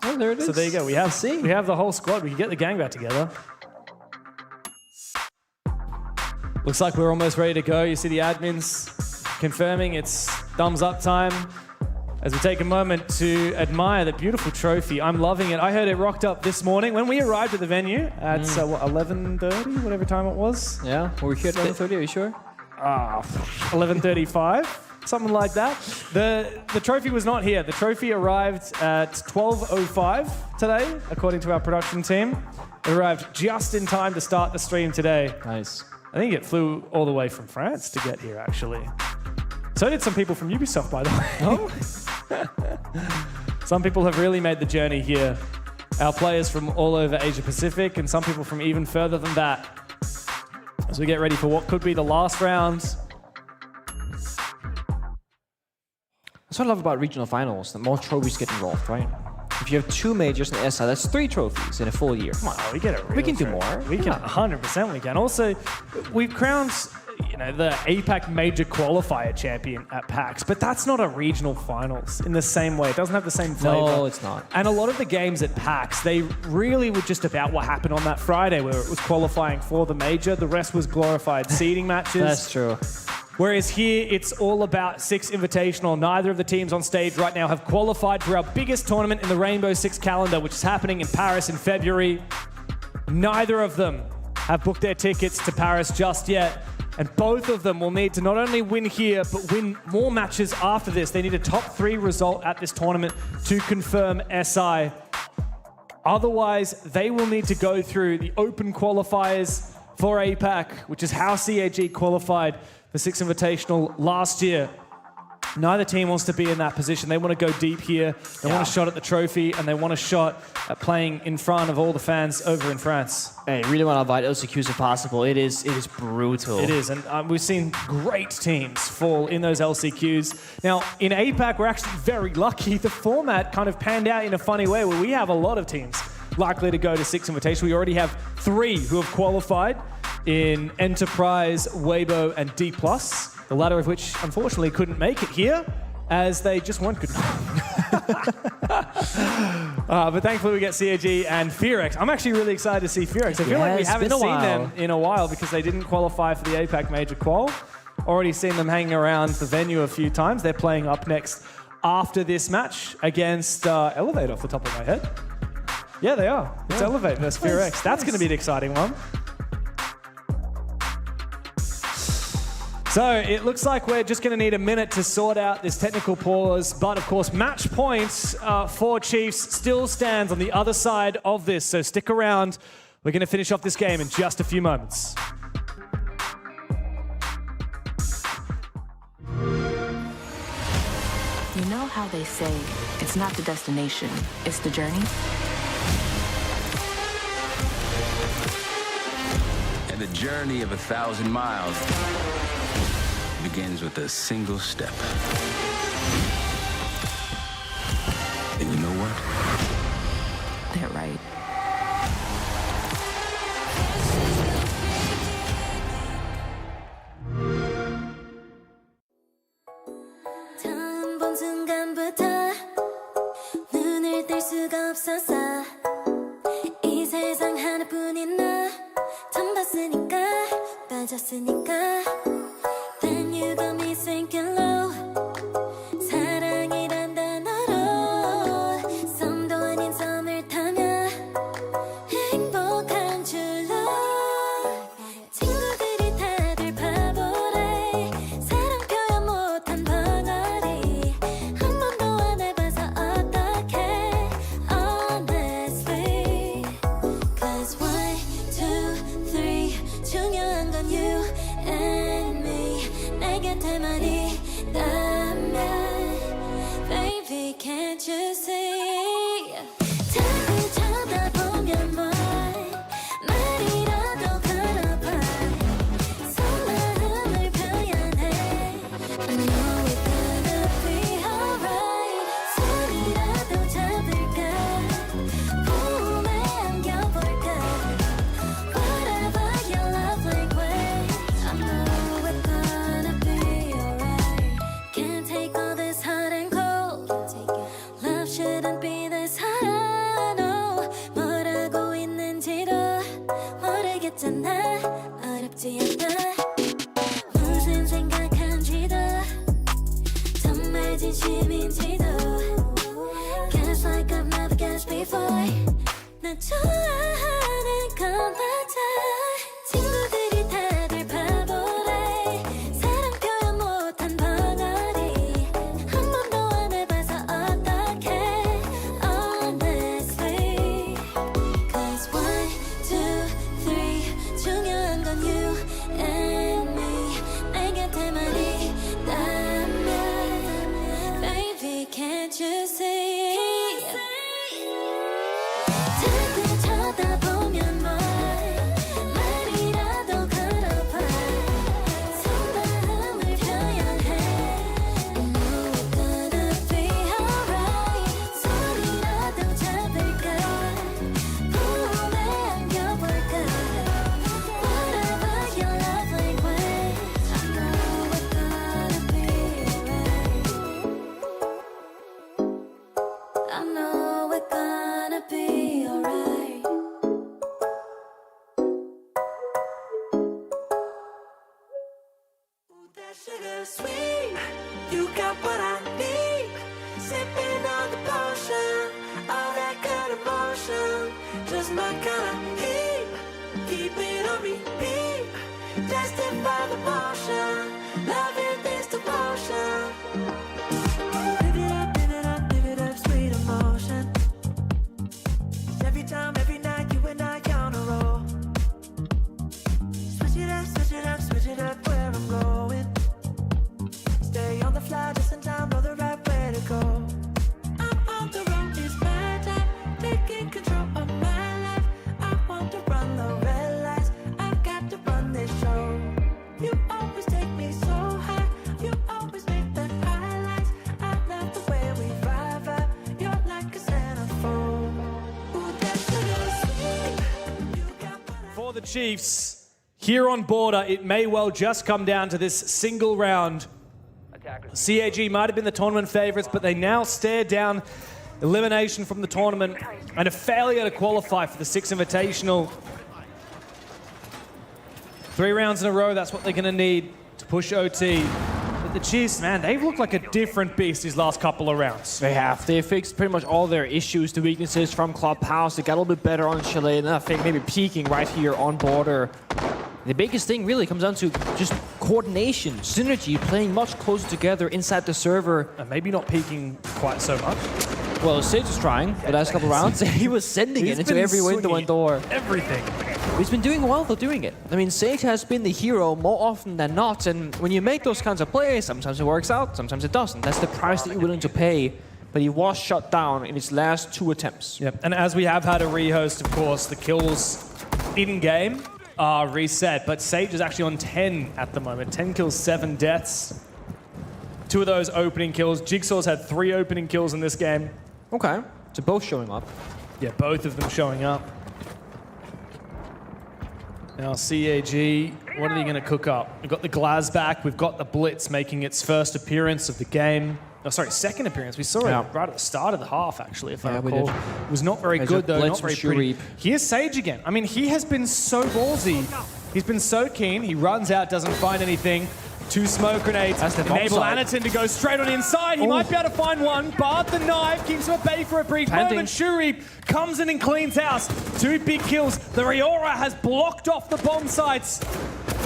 Oh, there it is. So there you go. We have the whole squad. We can get the gang back together. Looks like we're almost ready to go. You see the admins confirming it's thumbs up time as we take a moment to admire the beautiful trophy. I'm loving it. I heard it rocked up this morning when we arrived at the venue at 11:30, whatever time it was. Yeah, were we here at 11:30? Are you sure? 11:35, something like that. The trophy was not here. The trophy arrived at 12:05 today, according to our production team. It arrived just in time to start the stream today. Nice. I think it flew all the way from France to get here, actually. So did some people from Ubisoft, by the way. Oh. Some people have really made the journey here. Our players from all over Asia Pacific, and some people from even further than that. As we get ready for what could be the last round. That's what I love about regional finals, that more trophies get involved, right? If you have 2 majors in SI, that's 3 trophies in a full year. Come on, we get it. We can do more. We can, 100% we can. Also, we've crowned, the APAC major qualifier champion at PAX, but that's not a regional finals in the same way. It doesn't have the same flavor. No, it's not. And a lot of the games at PAX, they really were just about what happened on that Friday, where it was qualifying for the major. The rest was glorified seeding matches. That's true. Whereas here, it's all about 6 Invitational. Neither of the teams on stage right now have qualified for our biggest tournament in the Rainbow Six calendar, which is happening in Paris in February. Neither of them have booked their tickets to Paris just yet. And both of them will need to not only win here, but win more matches after this. They need a top 3 result at this tournament to confirm SI. Otherwise, they will need to go through the open qualifiers for APAC, which is how CAG qualified for 6 Invitational last year. Neither team wants to be in that position. They want to go deep here. They want a shot at the trophy, and they want a shot at playing in front of all the fans over in France. Hey, really want to avoid LCQs if possible. It is brutal. It is, and we've seen great teams fall in those LCQs. Now, in APAC, we're actually very lucky. The format kind of panned out in a funny way where we have a lot of teams likely to go to 6 Invitational. We already have 3 who have qualified in Enterprise, Weibo, and D+, the latter of which unfortunately couldn't make it here as they just weren't good enough. But thankfully we get CAG and Fearex. I'm actually really excited to see Fearex. I feel like we haven't seen them in a while because they didn't qualify for the APAC Major Qual. Already seen them hanging around the venue a few times. They're playing up next after this match against Elevate off the top of my head. Yeah, they are. It's Elevate versus Fearex. That's going to be an exciting one. So it looks like we're just going to need a minute to sort out this technical pause. But of course, match points for Chiefs still stands on the other side of this. So stick around. We're going to finish off this game in just a few moments. You know how they say it's not the destination, it's the journey? And the journey of 1,000 miles begins with a single step. And you know what? They're right. 처음 본 순간부터 눈을 뗄 수가 없었어. 이 세상 하나뿐인 너 처음 봤으니까 빠졌으니까. Then you got me sinking low. 사랑이란 단어로 섬도 아닌 섬을 타며 행복한 줄로 친구들이 다들 바보래. 사랑 표현 못한 벙어리 한 번도 안 해봐서 어떡해 honestly. Cause 1, 2, 3 before 나 좋아하는 건 맞아 친구들이 다들 바보래 사랑 표현 못한 벙어리 한 번도 안 해봐서 어떡해 honestly Cause 1, 2, 3 중요한 건 you and me 내 곁에만 있다면 Baby can't you see 자꾸 쳐다보면 말이라도 걸어봐 속마음을 표현해 I know we're gonna be alright 소리라도 잡을까 봄에 안겨볼까 Whatever your love language I know we're gonna be alright I know we're gonna be alright That sugar sweet, you got what I need. Sipping on the potion, all that good emotion, just my kind of heat. Keep it on repeat, destined by the motion, loving this devotion. Live it up, sweet emotion. Every time, every night, you and I on a roll. Switch it up where I'm going. Stay on the fly, just in time, know the right way to go. I'm on the road, it's my time, taking control of my life. I want to run the red lights, I've got to run this show. You always take me so high, you always make the highlights. I love the way we vibe, you're like a centerfold. Ooh, that sugar sweet. For the Chiefs, here on border, it may well just come down to this single round. CAG might have been the tournament favourites, but they now stare down elimination from the tournament and a failure to qualify for the Six Invitational. 3 rounds in a row, that's what they're going to need to push OT. But the Chiefs, man, they've looked like a different beast these last couple of rounds. They have. They fixed pretty much all their issues, the weaknesses from Clubhouse. They got a little bit better on Chalet, and I think maybe peaking right here on border. The biggest thing really comes down to just coordination, synergy, playing much closer together inside the server. And maybe not peaking quite so much. Well, Sage was trying the last couple rounds. He was sending it into every window and door. Everything. He's been doing well for doing it. I mean, Sage has been the hero more often than not, and when you make those kinds of plays, sometimes it works out, sometimes it doesn't. That's the price that you're willing to pay. But he was shut down in his last 2 attempts. Yep. And as we have had a rehost, of course, the kills in-game are reset, but Sage is actually on 10 at the moment. 10 kills, 7 deaths. 2 of those opening kills. Jigsaw's had 3 opening kills in this game. Okay, so both showing up. Yeah, both of them showing up. Now CAG, what are they going to cook up? We've got the Glaz back. We've got the Blitz making its first appearance of the game. Oh, sorry, second appearance. We saw it right at the start of the half, actually, if I recall. It was not very good, though, not very pretty. Here's Sage again. I mean, he has been so ballsy. He's been so keen. He runs out, doesn't find anything. 2 smoke grenades enable Anaton to go straight on inside. He might be able to find one. Bart the knife keeps him at bay for a brief moment. Shuri comes in and cleans house. 2 big kills. The Riora has blocked off the bomb sites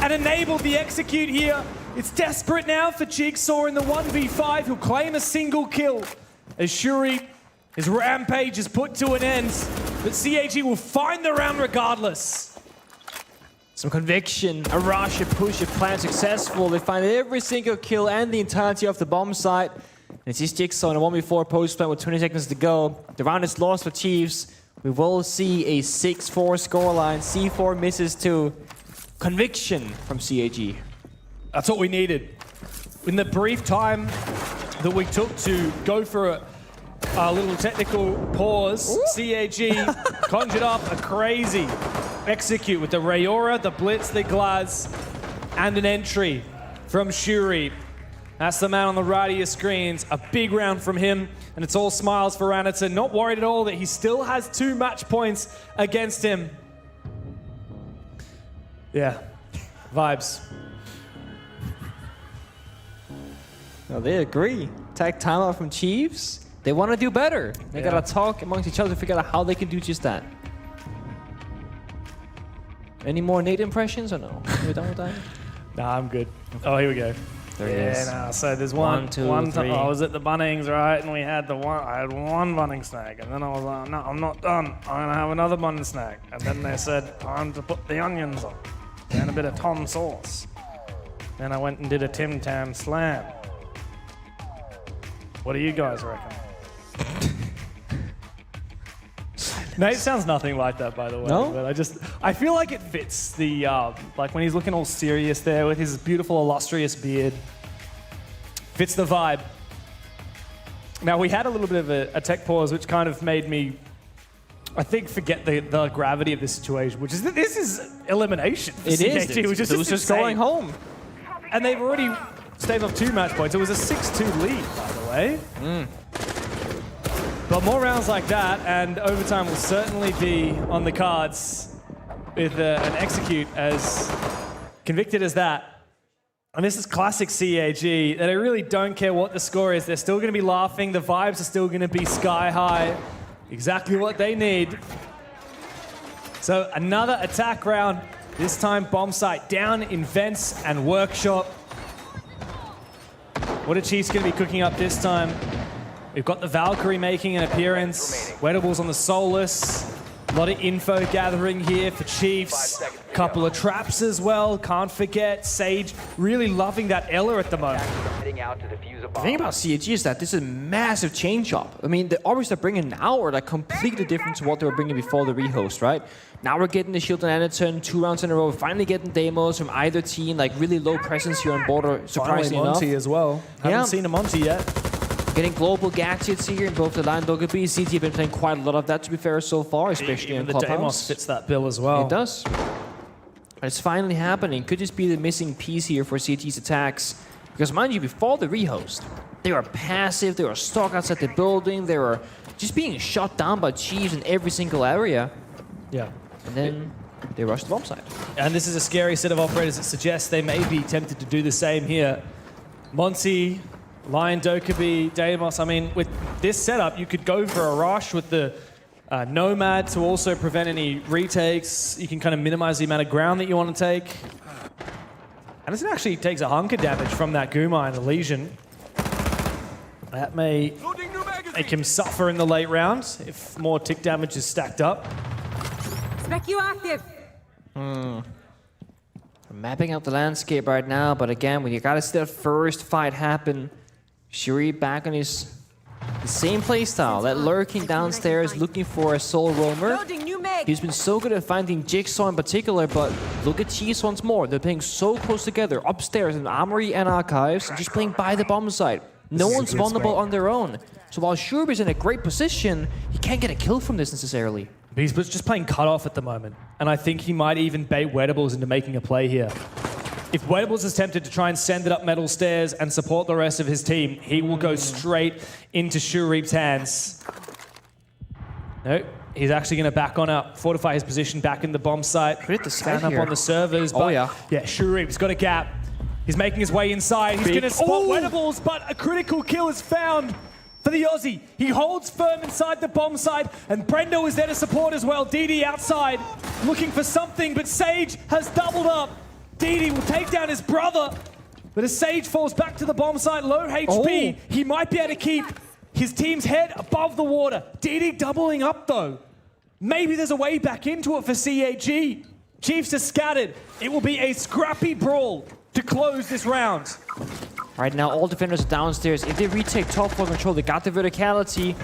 and enabled the execute here. It's desperate now for Jigsaw in the 1v5. He'll claim a single kill as Shuri, his rampage is put to an end. But CAG will find the round regardless. Some conviction, a rush, a push, a plan successful. They find every single kill and the entirety of the bomb site. And it's just Jigsaw in a 1v4 post plant with 20 seconds to go. The round is lost for Chiefs. We will see a 6-4 scoreline. C4 misses too. Conviction from CAG. That's what we needed. In the brief time that we took to go for a little technical pause, CAG conjured up a crazy execute with the Rayora, the Blitz, the Glaz, and an entry from Shuri. That's the man on the right of your screens. A big round from him, and it's all smiles for Anaton. Not worried at all that he still has 2 match points against him. Yeah, vibes. No, they agree. Tag timeout from Chiefs. They want to do better. They gotta talk amongst each other to figure out how they can do just that. Any more Nate impressions or no? Are we done with that? Nah, I'm good. Oh, here we go. There it is. Nah, so there's One, two, one three. I was at the Bunnings, right, and we had I had one Bunnings snack, and then I was like, no, I'm not done. I'm gonna have another Bunnings snack, and then they said time to put the onions on, and a bit of Tom sauce. Then I went and did a Tim Tam Slam. What do you guys reckon? Nate sounds nothing like that, by the way. No? But I feel like it fits the, like when he's looking all serious there with his beautiful, illustrious beard. Fits the vibe. Now, we had a little bit of a tech pause, which kind of made me, I think, forget the gravity of the situation, which is that this is elimination for CAG, which is just going home. And they've already staved off 2 match points. It was a 6-2 lead, by the way. But more rounds like that, and overtime will certainly be on the cards with an execute as convicted as that. And this is classic CAG, that I really don't care what the score is. They're still going to be laughing. The vibes are still going to be sky high. Exactly what they need. So another attack round. This time bomb site down in Vents and Workshop. What are Chiefs going to be cooking up this time? We've got the Valkyrie making an appearance. Wettables on the Solus. A lot of info gathering here for Chiefs. Couple of traps as well. Can't forget Sage really loving that Ella at the moment. The thing about CAG is that this is a massive change up. I mean, the orbs they're bringing now are like completely different to what they were bringing before the rehost, right? Now we're getting the Shield and Anderton 2 rounds in a row. We're finally getting demos from either team, like really low presence here on border, surprisingly enough. Monty as well. Haven't seen a Monty yet. Getting global gadgets here in both the land Dogaby. CT have been playing quite a lot of that, to be fair, so far, especially in the Clubhouse. Deimos fits that bill as well. It does. It's finally happening. Could just be the missing piece here for CT's attacks. Because mind you, before the rehost, they were passive, they were stuck outside the building, they were just being shot down by Chiefs in every single area. Yeah. And then they rushed the bomb site. And this is a scary set of operators that suggests they may be tempted to do the same here. Monty, Lion, Dokkaebi, Deimos. I mean, with this setup, you could go for a rush with the Nomad to also prevent any retakes. You can kind of minimize the amount of ground that you want to take. Anderson actually takes a hunk of damage from that Guma and the Legion. That may make him suffer in the late rounds if more tick damage is stacked up. Spec you active. We're mapping out the landscape right now, but again, when you gotta see that first fight happen, Shuri back on his same playstyle, that lurking downstairs looking for a soul roamer. He's been so good at finding Jigsaw in particular, but look at Cheese once more. They're playing so close together, upstairs in Armory and Archives, and just playing by the bomb site. No one's vulnerable on their own. So while Shuri's in a great position, he can't get a kill from this necessarily. He's just playing cutoff at the moment, and I think he might even bait Wettables into making a play here. If Wettables is tempted to try and send it up metal stairs and support the rest of his team, he will go straight into Shureep's hands. No, he's actually going to back on up, fortify his position back in the bomb site. Stand up on the servers, but yeah, Shureep's got a gap. He's making his way inside. He's going to spot Wettables, but a critical kill is found for the Aussie. He holds firm inside the bomb site, and Brendo is there to support as well. DD outside, looking for something, but Sage has doubled up. DD will take down his brother, but as Sage falls back to the bomb site, low HP, he might be able to keep his team's head above the water. DD doubling up though. Maybe there's a way back into it for CAG. Chiefs are scattered. It will be a scrappy brawl to close this round. Right now, all defenders are downstairs. If they retake top floor control, they got the verticality.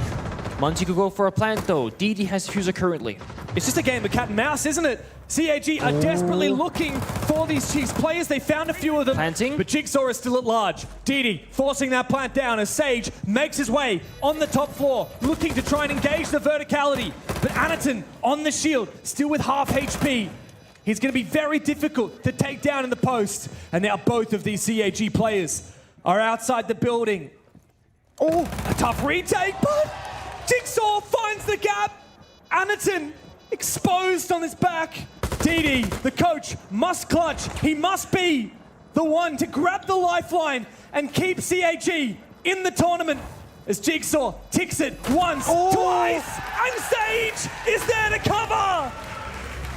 Monty could go for a plant though. DD has Diffuser currently. It's just a game of cat and mouse, isn't it? CAG are desperately looking for these Chiefs players. They found a few of them, but Jigsaw is still at large. DD forcing that plant down as Sage makes his way on the top floor, looking to try and engage the verticality. But Anaton on the shield, still with half HP. He's going to be very difficult to take down in the post. And now both of these CAG players are outside the building. Oh, a tough retake, but Jigsaw finds the gap. Anaton exposed on his back. DD, the coach, must clutch. He must be the one to grab the lifeline and keep CAG in the tournament. as Jigsaw ticks it once, twice, and Sage is there to cover.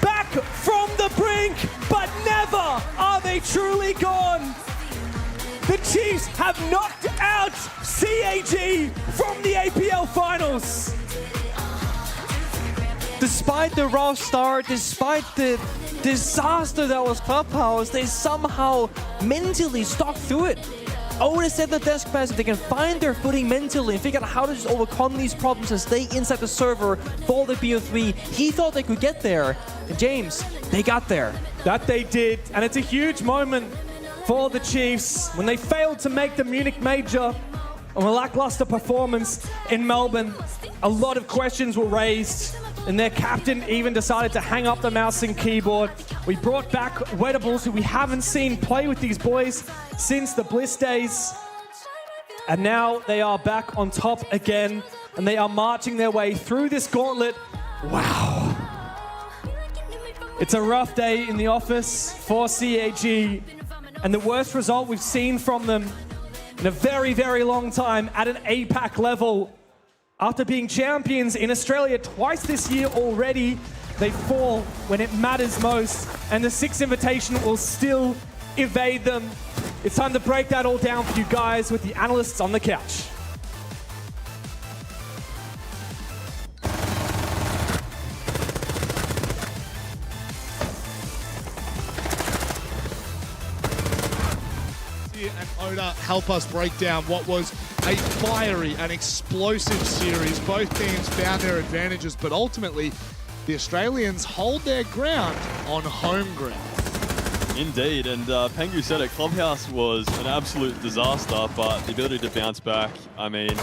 Back from the brink, but never are they truly gone. The Chiefs have knocked out CAG from the APL Finals. Despite the rough start, despite the disaster that was Clubhouse, they somehow mentally stuck through it. Oda said the desk pass, if they can find their footing mentally and figure out how to just overcome these problems and stay inside the server for the BO3, he thought they could get there. And James, they got there. That they did, and it's a huge moment for the Chiefs when they failed to make the Munich Major on a lackluster performance in Melbourne. A lot of questions were raised, and their captain even decided to hang up the mouse and keyboard. We brought back Wettables, who we haven't seen play with these boys since the Bliss days. And now they are back on top again, and they are marching their way through this gauntlet. Wow. It's a rough day in the office for CAG, and the worst result we've seen from them in a very, very long time at an APAC level. After being champions in Australia twice this year already, they fall when it matters most, and the Six Invitation will still evade them. It's time to break that all down for you guys with the analysts on the couch. And Oda help us break down what was a fiery and explosive series. Both teams found their advantages, but ultimately the Australians hold their ground on home ground. Indeed, and Pengu said it, Clubhouse was an absolute disaster, but the ability to bounce back, I mean,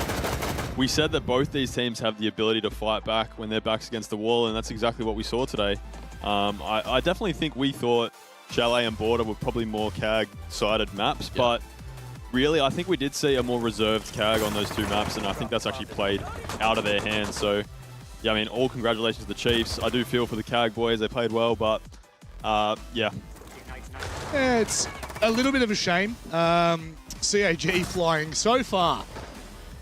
we said that both these teams have the ability to fight back when their back's against the wall, and that's exactly what we saw today. I definitely think we thought Chalet and Border were probably more CAG-sided maps, but really, I think we did see a more reserved CAG on those two maps, and I think that's actually played out of their hands. So, yeah, I mean, all congratulations to the Chiefs. I do feel for the CAG boys. They played well, but, yeah. Yeah, it's a little bit of a shame. CAG flying so far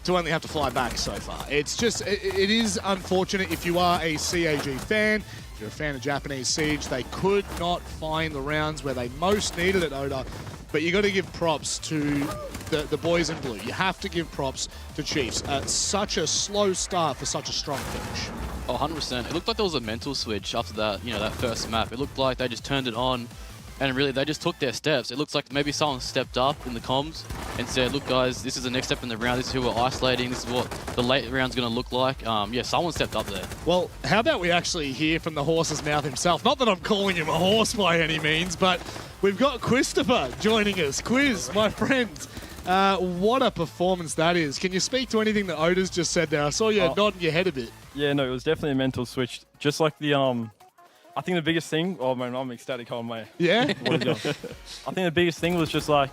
to only have to fly back so far. It's just, it is unfortunate if you are a CAG fan. If you're a fan of Japanese Siege, they could not find the rounds where they most needed it, Oda. But you got to give props to the boys in blue. You have to give props to Chiefs. Such a slow start for such a strong finish. Oh, 100%. It looked like there was a mental switch after that, that first map. It looked like they just turned it on, and really they just took their steps. It looks like maybe someone stepped up in the comms and said, look guys, this is the next step in the round. This is who we're isolating. This is what the late round's going to look like. Yeah, someone stepped up there. Well, how about we actually hear from the horse's mouth himself? Not that I'm calling him a horse by any means, but we've got Christopher joining us. Quiz, my friend. What a performance that is. Can you speak to anything that Oda's just said there? I saw you nodding your head a bit. Yeah, no, it was definitely a mental switch. Just like the, I think the biggest thing, oh man, I'm ecstatic on my... Yeah? I think the biggest thing was just like,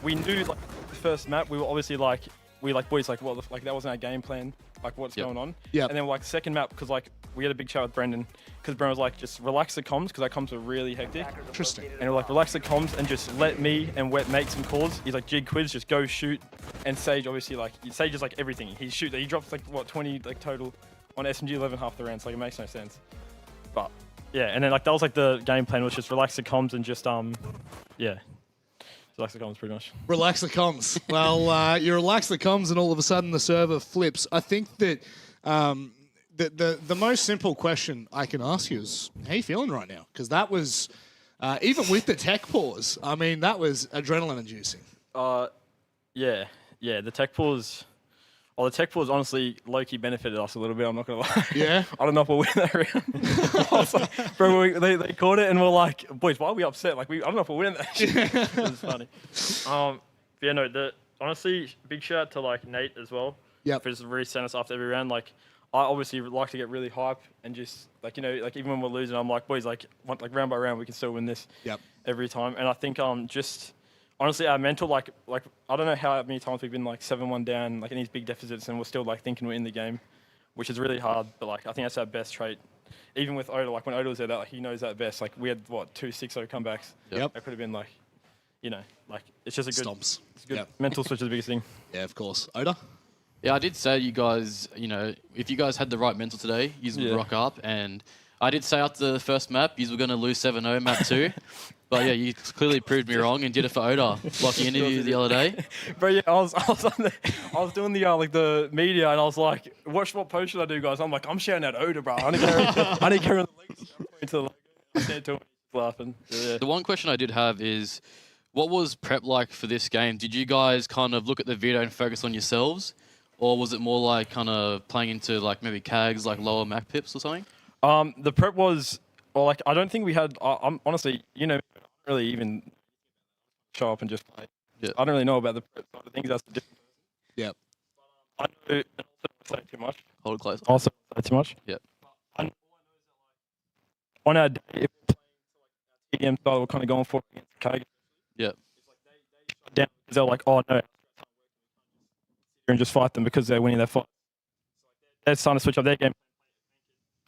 we knew like the first map, we were obviously like, boys, like, what, like that wasn't our game plan, like what's going on. Yeah. And then like second map, because like we had a big chat with Brendan, because Brendan was like, just relax the comms, because our comms were really hectic. Interesting. And we're like, relax the comms and just let me and Wet make some calls. He's like, Jig, Quiz, just go shoot. And Sage, obviously, like, Sage is like everything. He drops like, what, 20 like total on SMG 11 half the rounds, like it makes no sense. But yeah, and then like that was like the game plan was just relax the comms and just yeah. Relax the comms pretty much. Relax the comms. Well, you relax the comms and all of a sudden the server flips. I think that the most simple question I can ask you is, how are you feeling right now? Because that was, even with the tech pause, I mean, that was adrenaline inducing. Yeah, the tech pause. Well, the tech pause honestly low-key benefited us a little bit, I'm not going to lie. Yeah? I don't know if we'll win that round. I was like, bro, they caught it and we're like, boys, why are we upset? Like, I don't know if we'll win that shit. It was funny. Yeah, no, honestly, big shout out to like Nate as well. Yeah. For just really sending us after every round. Like, I obviously like to get really hype and just like, like even when we're losing, I'm like, boys, like round by round, we can still win this every time. And I think just... Honestly, our mental, like I don't know how many times we've been like 7-1 down, like in these big deficits, and we're still like thinking we're in the game, which is really hard. But like I think that's our best trait. Even with Oda, like when Oda was there, like he knows that best. Like we had what 2 6-0 comebacks. Yep. That could have been like, like it's just a good. Stomps. It's good. Mental switch is the biggest thing. Yeah, of course. Oda. Yeah, I did say you guys, if you guys had the right mental today, you would rock up. And I did say after the first map, you were going to lose 7-0 map 2. But yeah, you clearly proved me wrong and did it for Oda, like the interview the other day. But yeah, I was doing the media, and I was like, what post should I do, guys? I'm like, I'm shouting out Oda, bro. I need to carry on the legs. I said to him, laughing. Yeah. The one question I did have is, what was prep like for this game? Did you guys kind of look at the video and focus on yourselves? Or was it more like kind of playing into like maybe CAGs, like lower Mac pips or something? The prep was, I don't think we had, I'm honestly, I don't really even show up and just play. Yeah. I don't really know about the prep side of things. That's the difference. Yep. I don't say too much. Hold it close. Also say too much. Yep. On our day, if we're playing TDM style, we're kind of going for it against CAG. Yep. They shut down because they're like, oh no, and just fight them because they're winning their fight. They're starting to switch up their game,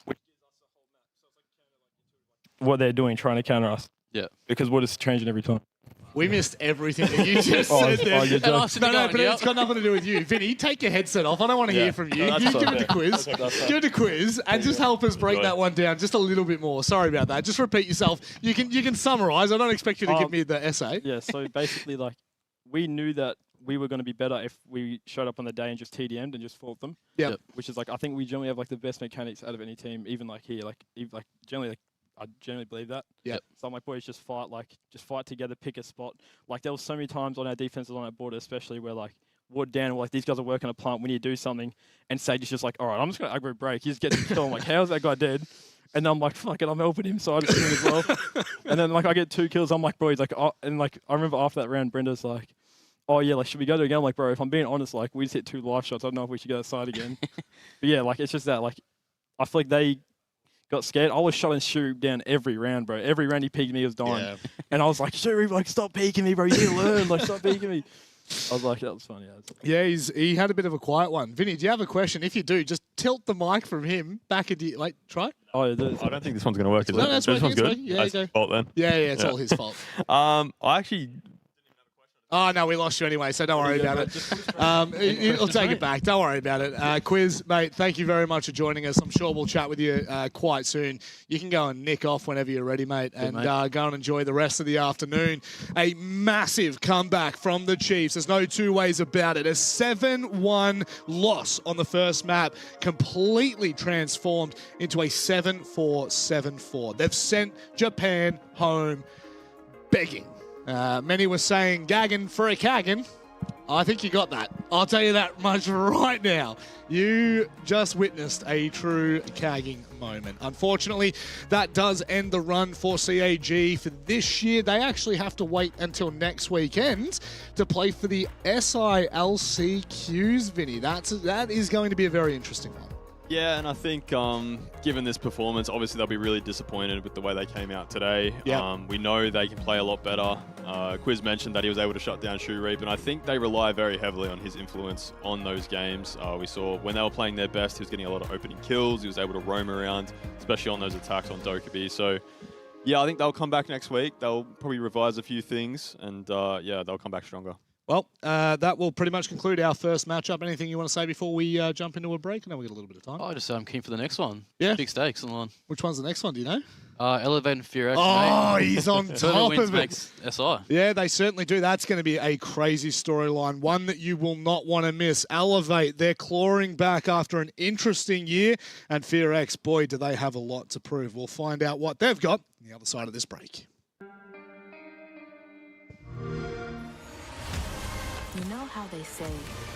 which gives us a whole map. So it's like what they're doing, trying to counter us. Yeah. Because we're just changing every time. We missed everything that you just said there. you're joking. No, but it's got nothing to do with you. Vinny, take your headset off. I don't want to hear from you. Give it the quiz. Give it the quiz and just help us break that one down just a little bit more. Sorry about that. Just repeat yourself. You can summarise. I don't expect you to give me the essay. Yeah, so basically, we knew that we were going to be better if we showed up on the day and just TDM'd and just fought them. Yep. Which is I think we generally have the best mechanics out of any team, even here. Generally, I generally believe that. Yep. So I'm like, boys, just fight together, pick a spot. There was so many times on our defenses on our border, especially where Wood down, these guys are working a plant, we need to do something, and Sage is just all right, I'm just going to aggro break. He's getting killed. I'm like, how's that guy dead? And then I'm like, fuck it, I'm helping him, so I just do it as well. And then I get 2 kills. I'm like, bro, he's like, oh, and I remember after that round, Brenda's like, oh yeah, should we go to it again? I'm like, bro, if I'm being honest, we just hit 2 live shots. I don't know if we should go outside again. But yeah, it's just that, I feel like they got scared. I was shutting Shuri down every round, bro. Every round he peeked me, he was dying. Yeah. And I was like, Shuri, stop peeking me, bro. You need to learn, stop peeking me. I was like, that was funny. Yeah, he had a bit of a quiet one. Vinny, do you have a question? If you do, just tilt the mic from him back into you. Try. Oh, yeah, I don't think this one's going to work. No, that's this one's good. Yeah, That's his fault then. Yeah, it's all his fault. I actually... Oh, no, we lost you anyway, so don't worry about it. I'll take it back. Don't worry about it. Quiz, mate, thank you very much for joining us. I'm sure we'll chat with you quite soon. You can go and nick off whenever you're ready, mate, and go and enjoy the rest of the afternoon. A massive comeback from the Chiefs. There's no two ways about it. A 7-1 loss on the first map, completely transformed into a 7-4, 7-4. They've sent Japan home begging. Many were saying gagging for a caggin. I think you got that. I'll tell you that much right now. You just witnessed a true cagging moment. Unfortunately, that does end the run for CAG for this year. They actually have to wait until next weekend to play for the SILCQs, Vinny. That is going to be a very interesting one. Yeah, and I think given this performance, obviously they'll be really disappointed with the way they came out today. Yep. We know they can play a lot better. Quiz mentioned that he was able to shut down Shu Reap, and I think they rely very heavily on his influence on those games. We saw when they were playing their best, he was getting a lot of opening kills. He was able to roam around, especially on those attacks on Dokkaebi. So, yeah, I think they'll come back next week. They'll probably revise a few things, and yeah, they'll come back stronger. Well, that will pretty much conclude our first matchup. Anything you want to say before we jump into a break? I know we got a little bit of time. I just I'm keen for the next one. Yeah. Big stakes on the line. Which one's the next one? Do you know? Elevate and Fear X. Oh, mate. he's on top of it. Makes SI. Yeah, they certainly do. That's going to be a crazy storyline, one that you will not want to miss. Elevate, they're clawing back after an interesting year, and Fear X, boy, do they have a lot to prove. We'll find out what they've got on the other side of this break. You know how they say,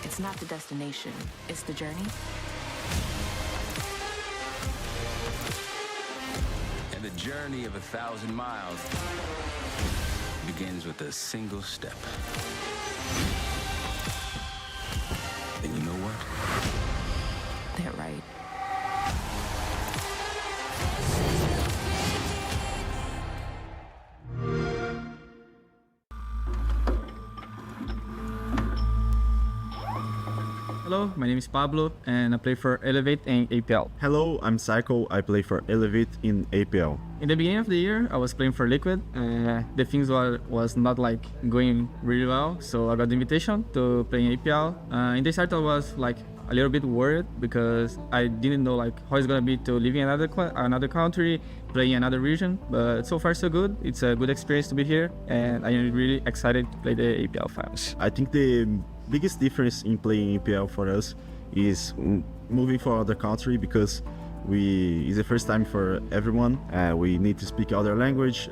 it's not the destination, it's the journey? And the journey of 1,000 miles begins with a single step. And you know what? They're right. Hello, my name is Pablo, and I play for Elevate in APL. Hello, I'm Psycho. I play for Elevate in APL. In the beginning of the year, I was playing for Liquid. The things was not like going really well, so I got the invitation to play in APL. In the start, I was like a little bit worried because I didn't know like how it's gonna be to live in another country, playing another region. But so far so good. It's a good experience to be here, and I'm really excited to play the APL Finals. I think the biggest difference in playing APL for us is moving for other country because it's the first time for everyone. We need to speak other language,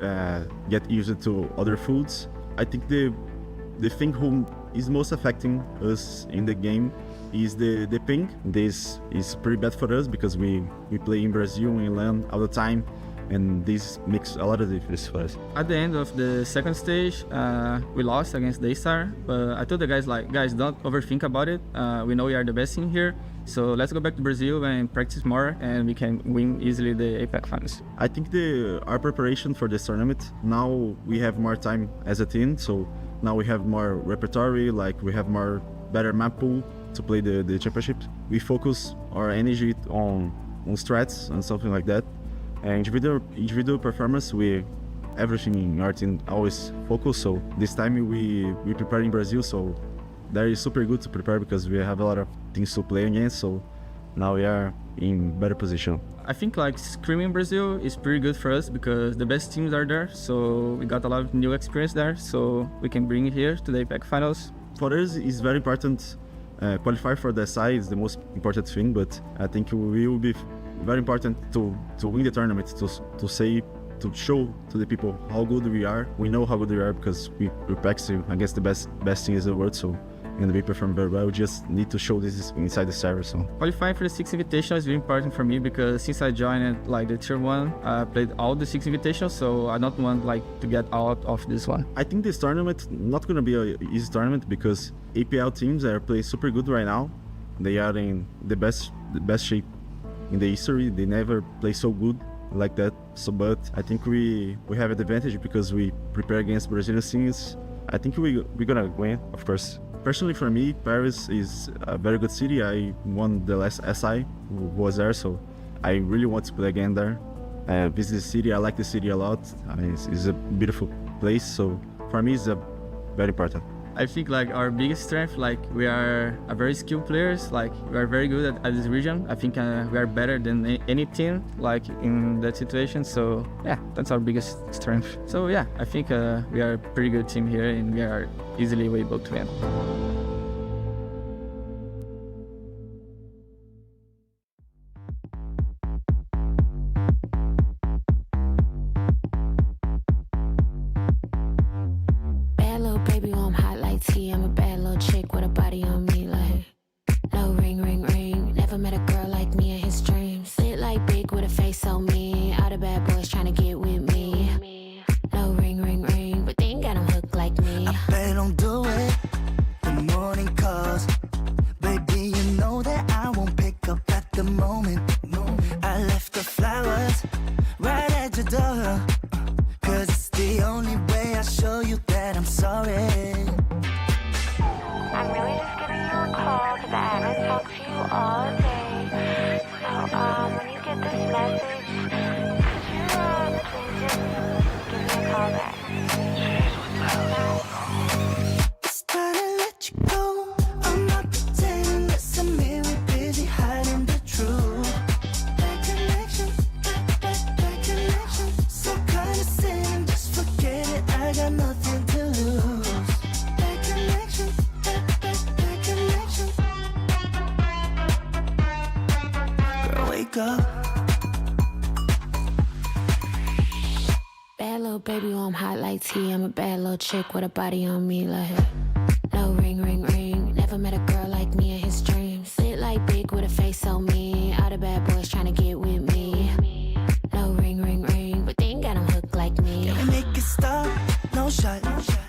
get used to other foods. I think the thing who is most affecting us in the game is the ping. This is pretty bad for us because we play in Brazil, we learn all the time, and this makes a lot of difference for us. At the end of the second stage, we lost against Daystar, but I told the guys like, guys, don't overthink about it. We know we are the best team here, so let's go back to Brazil and practice more, and we can win easily the APL Finals. I think our preparation for this tournament, now we have more time as a team, so now we have more repertoire, like we have better map pool to play the championship. We focus our energy on strats and something like that. And individual performance, everything in our team always focus. So this time we prepare in Brazil, so that is super good to prepare because we have a lot of things to play against. So now we are in better position. I think like Screaming Brazil is pretty good for us because the best teams are there. So we got a lot of new experience there, so we can bring it here to the APEC Finals. For us, it's very important. Qualify for the SI is the most important thing, but I think we will be very important to win the tournament, to show to the people how good we are. We know how good we are because we practice against the best teams in the world, so and we perform very well. We just need to show this inside the server. So qualifying for the 6 invitations is very important for me because since I joined like the tier 1, I played all the 6 invitations, so I don't want like to get out of this one. I think this tournament not gonna be an easy tournament because APL teams are playing super good right now. They are in the best shape in the history. They never play so good like that. So, but I think we have an advantage because we prepare against Brazilian teams. I think we're gonna win, of course. Personally, for me, Paris is a very good city. I won the last SI, was there, so I really want to play again there. Visit the city. I like the city a lot. It's a beautiful place, so for me, it's very important. I think like our biggest strength, like we are a very skilled players, like we are very good at this region. I think we are better than any team like in that situation. So yeah, that's our biggest strength. So yeah, I think we are a pretty good team here and we are easily able to win. I'm a bad little chick with a body on me like no ring, ring, ring. Never met a girl like me in his dreams. Sit like big with a face so mean. All the bad boys trying to get with me. No ring, ring, ring, but they ain't got them hooked like me. I bet don't do it. The morning calls, baby, you know that I won't pick up at the moment. I left the flowers right at your door, 'cause it's the only way I show you that I'm sorry. I'm really just giving you a call because I haven't talked to you all day. So, when you get this message, could you, please just give me a call back? It's time to let you go. I'm not pretending, listen, me, we're busy hiding the truth. Bad connection, bad connection. So kind of sin, just forget it, I got nothing to lose. Bad connection. Wake up. Bad little baby, oh, I'm hot like tea. I'm a bad little chick with a body on me like no ring, ring, ring. Never met a girl like me in his dreams. Sit like big with a face so mean. All the bad boys trying to get with me. No ring, ring, ring, but they ain't got them hooked like me. Can we make it stop? No shot.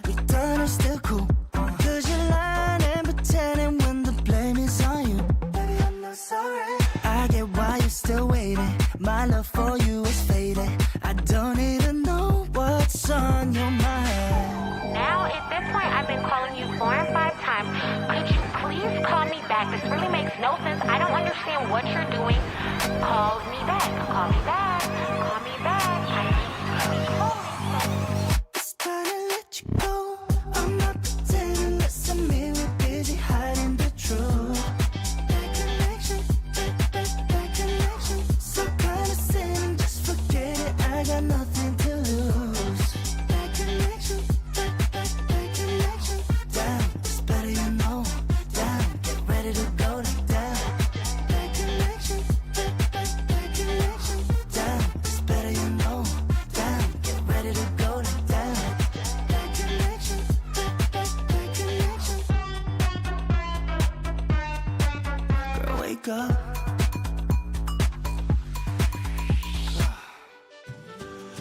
We done are still cool. 'Cause you're lying and pretending when the blame is on you. Baby, I'm not sorry. I get why you're still waiting. My love for you is fading. I don't even know what's on your mind. Now, at this point, I've been calling you 4 and 5 times. Could you please call me back. This really makes no sense. I don't understand what you're doing. Call me back. Call me back. Call me back. It's time to let you go. I'm not pretending. Listen, me, we're busy hiding the truth. Bad connection, bad connection. So condescending, just forget it. I got nothing to lose. Bad connection, bad connection. Down, it's better you know. Down, get ready to go down. Bad connection, bad connection. Down, it's better you know. Down, get ready to go down. Bad connection, bad connection. Girl, wake up.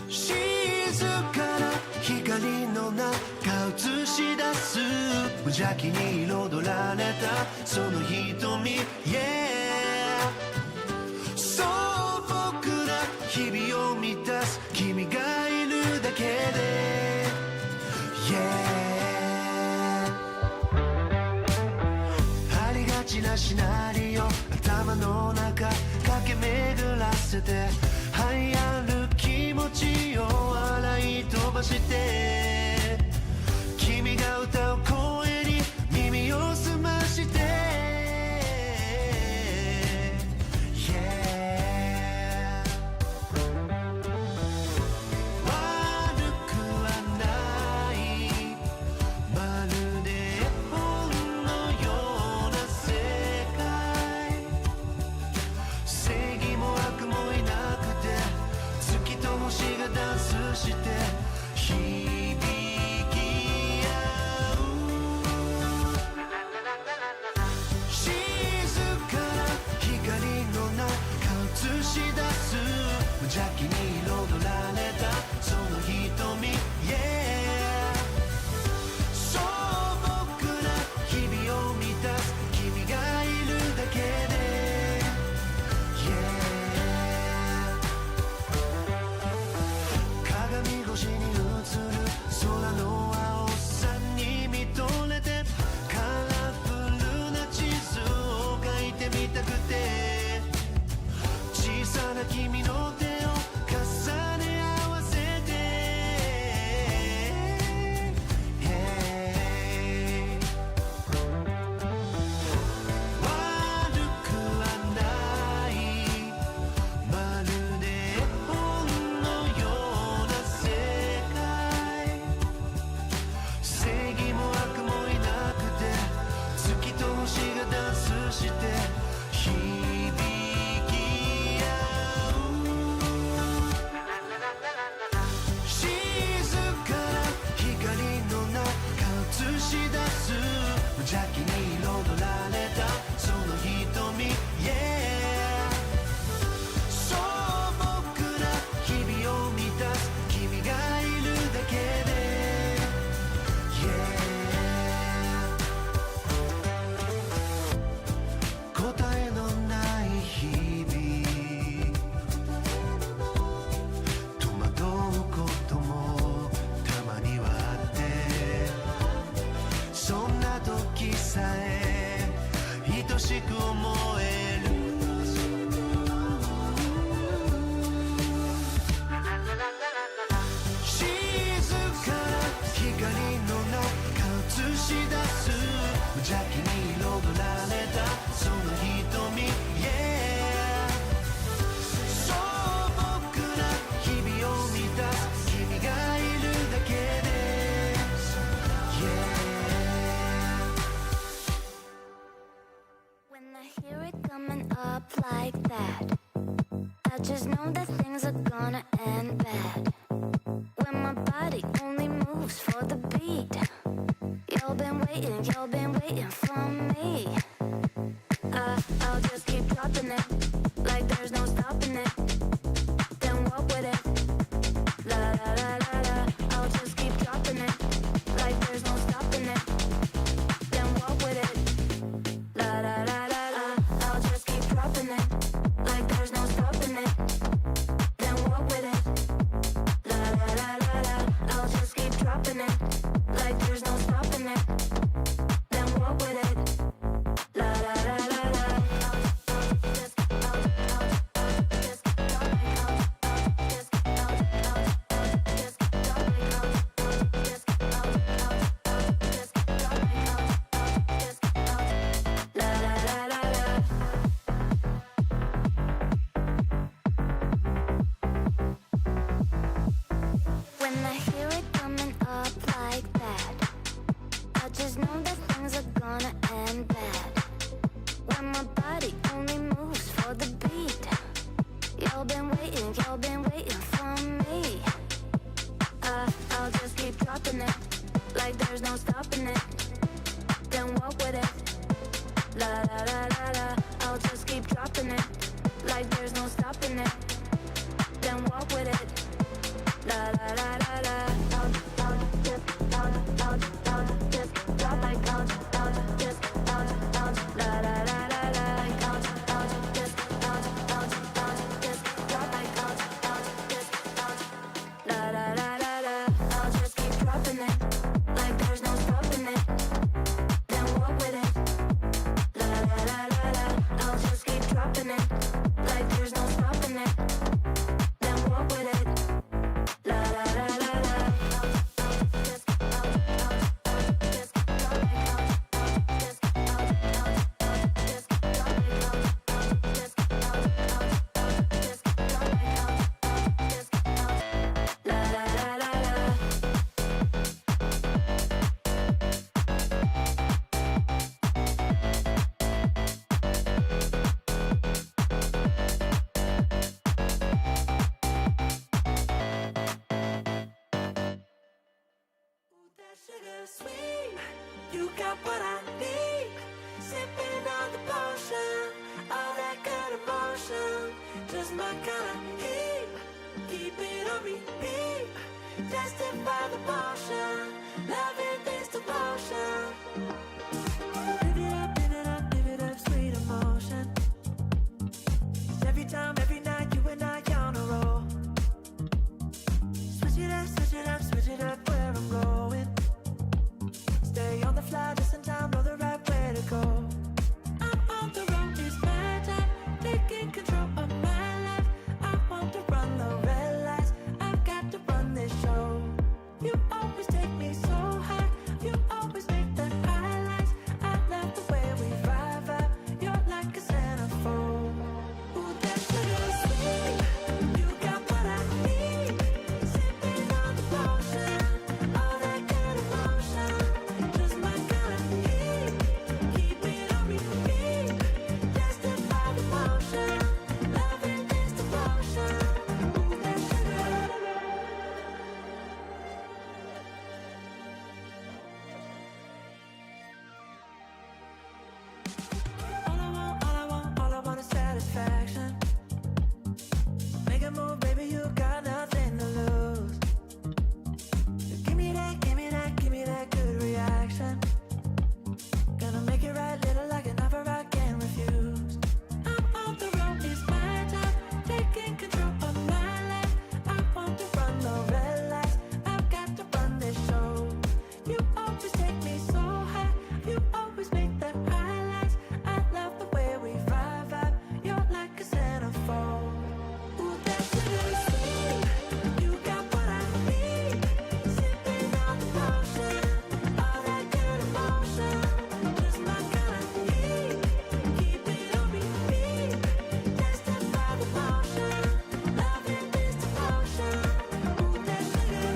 静かな光の中映し出す無邪気に彩られたその瞳 Yeah 素朴な日々を満たす君がいるだけで Yeah ありがちなシナリオ頭の中駆け巡らせて流行る気持ちを洗い飛ばして君が歌う声に耳を澄まして Yeah 悪くはないまるで絵本のような世界正義も悪もいなくて月と星がダンスして響き合う静かな光の中映し出す無邪気に彩られたその瞳 Yeah 素朴な日々を満たす君がいるだけで Yeah 鏡越しに映る空の青さに見とれてカラフルな地図を描いてみたくて小さな君の手を重ね合わせて Yeah 悪くはないまるで絵本のような世界正義も悪もいなくて月と星がダンスして響き合う静かな光の中映し出す無邪気に彩られたその瞳 Yeah 素朴な日々を満たす君がいるだけで Yeah 答えのない日々戸惑うこともたまにはあってそんな時さえ愛しく思える静かな光の中映し出す無邪気に彩られたその瞳 Yeah 素朴な日々を満たす君がいるだけで Yeah When I hear it coming up like that, I just know that things are gonna end bad. When my body only moves for the beat, you've been waiting for me. I'll just keep dropping it, like there's no stopping it. Then walk with it, la la la la la. I'll just keep dropping it, like there's no stopping it. Then walk with it, la la la la la. I'll just keep dropping it, like there's no stopping it. Then walk with it, la la la la la. I'll just keep dropping it, like there's no stopping it. Then walk with it. like there's no stopping it. Then walk with it. La la la la la. Out, just out, just drop like out, just out, la la la la la. Out, just out, just drop like out, just out, la la la la la. I'll just keep dropping it, like there's no stopping it. Then walk with it. La la la la la. I'll just keep dropping it, like there's no stopping it. Then walk with it. La la la la la. Just out, just drop like out, just out, just drop like out, just out, just drop like out, just out. La la la la la. Sugar sweet, you got what I need. Sipping on the potion, all that good emotion, just my kind of heat. Keep it on repeat, testify the potion, loving this devotion. Live it up, sweet emotion. Every time, every night, you and I on a roll. Switch it up, switch it up, switch it up where I'm going. Stay on the fly, just in time, know the right way to go. I'm on the road, it's my time, taking control of my life. I want to run the red lights, I've got to run this show. You always take me so high, you always make the highlights. I love the way we vibe, you're like a centerfold. Ooh, that sugar sweet, you got what I need. Sipping on the potion, all that good emotion, just my kind of heat. Keep it on repeat, testify the motion, loving this devotion. Ooh, that sugar. All I want is satisfaction. Make a move, baby, you got nothing to lose. Give me that, give me that, give me that good reaction. Gonna make it right, little like an offer I can't refuse. I'm on the road, it's my time, taking control of my life. I want to run the red lights, I've got to run this show. You always take me so high, you always make the highlights. I love the way we vibe, you're like a centerfold. Ooh, that sugar sweet, you got what I need. Sipping on the potion, all that good emotion, just my kind of heat. Keep it on repeat, testify the motion, loving this devotion. Ooh, that sugar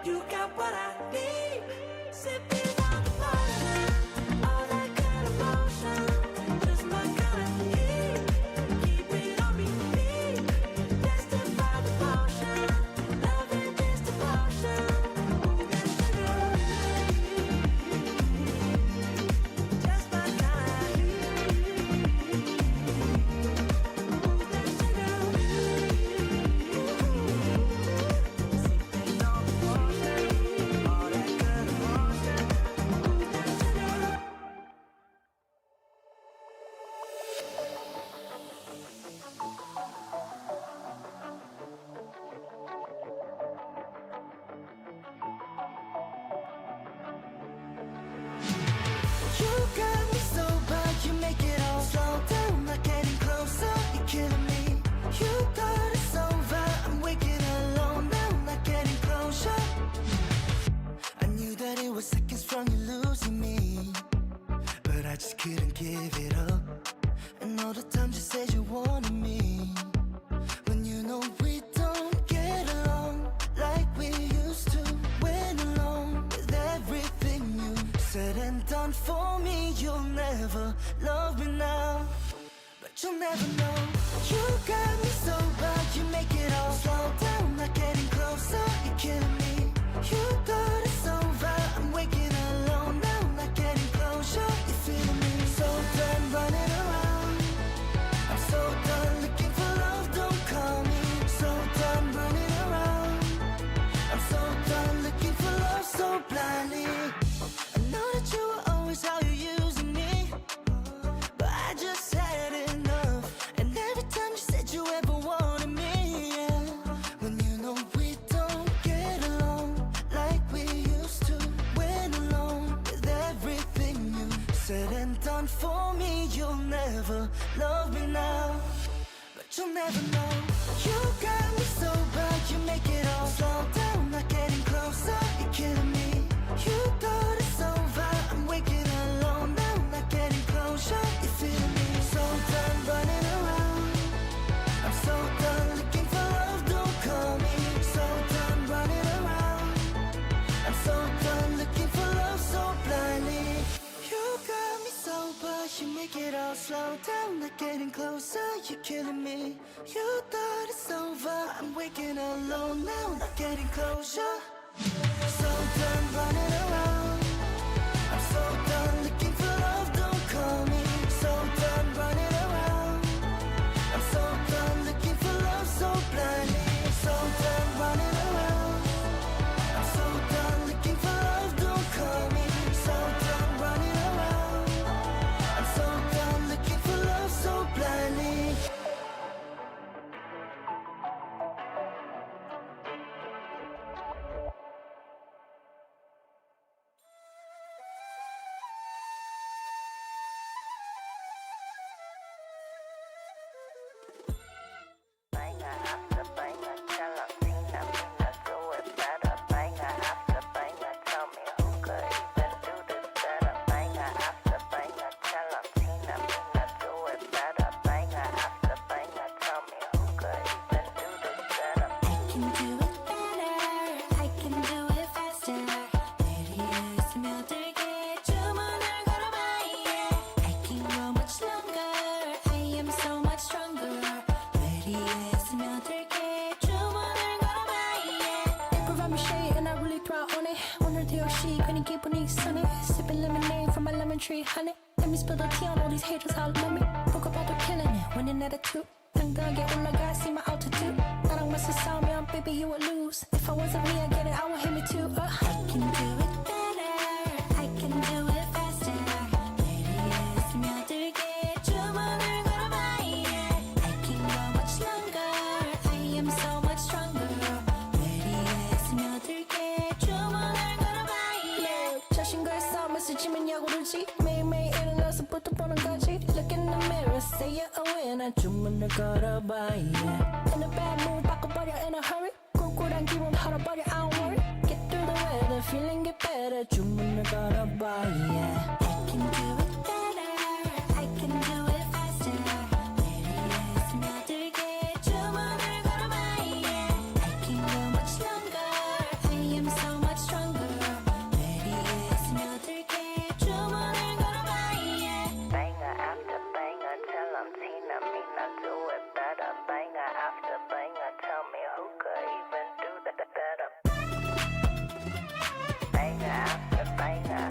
you got what I need. Sipping on the potion, all that good emotion, just my kind of heat. Keep it on repeat, testify the motion, loving this devotion. Ooh, that sugar, just my kind of heat. Ooh, that sugar. Sipping on the potion, all that good emotion. Ooh, that sugar. You got me so bad, you make it all slow down, not getting closer, you're killing me. You thought it's over, I'm waking alone now, not getting closure. I knew that it was seconds from you losing me, but I just couldn't give it up. And all the times you said you wanted me, when you know we don't get along like we used to. Went along with everything you said and done. for me, you'll never love me now. But you'll never know. You got me so bad, you make it all slow down, not getting closer, you're killing me. You thought it's over, I'm waking alone now, not getting closure, you're feeling me. So done running around, I'm so done looking for love, don't call me. So done running around, I'm so done looking for love so blindly. I know that you were always how you're using me, but I just had enough. And every time you said you ever wanted me, yeah, when you know we don't get along like we used to. Went along with everything you said and done for me. You'll never love me now, but you'll never know. You got me so bad, you make it all slow down, not getting closer, you're killing me. You thought it's over, I'm waking alone now, not getting closure, you're feeling me. So done running around, I'm so done looking for love, don't call me. So done running around, I'm so done looking for love so blindly. You got me sober, you make it all slow down, not getting closer, you're killing me. You thought it's over, I'm waking alone now, not getting closure. So done running around, I'm so done looking for love, don't call me. So done running around, I'm so done looking for love so blindly. So done running around, I'm so done looking for love, don't call me. So done running around, I'm so done looking for love so blindly. Tree honey. Let me spill the tea on all these haters all love me. Broke up all the killing it, winning attitude. 당당하게 올라가, see my altitude. 나랑 맞서 싸우면 baby you would lose. If I wasn't me, I get it, I would hit me too. I can do it better, I can do it faster. 내리에 스며들게 주문을 걸어봐, yeah. I can go much longer, I am so much stronger. 내리에 스며들게 주문을 걸어봐, yeah. 자신과의 싸움에서 지면 야구르지. 매일매일 일어나서 부터 보는 거지. Look in the mirror, say you're a winner. 주문을 걸어봐, yeah. In a bad mood, 바꿔버려 in a hurry. 꿀꿀한 기분 털어버려, I don't worry. Get through the weather, feeling get better. 주문을 걸어봐, yeah. I can do it better, I can do it faster. 내리에 스며들게 주문을 걸어봐, yeah. I can go much longer, I am so much stronger. 내리에 스며들게 주문을 걸어봐, yeah. Banger after banger, tell 'em Tina, me not do it better. Banger after banger, tell me who could even do that better. Banger after banger.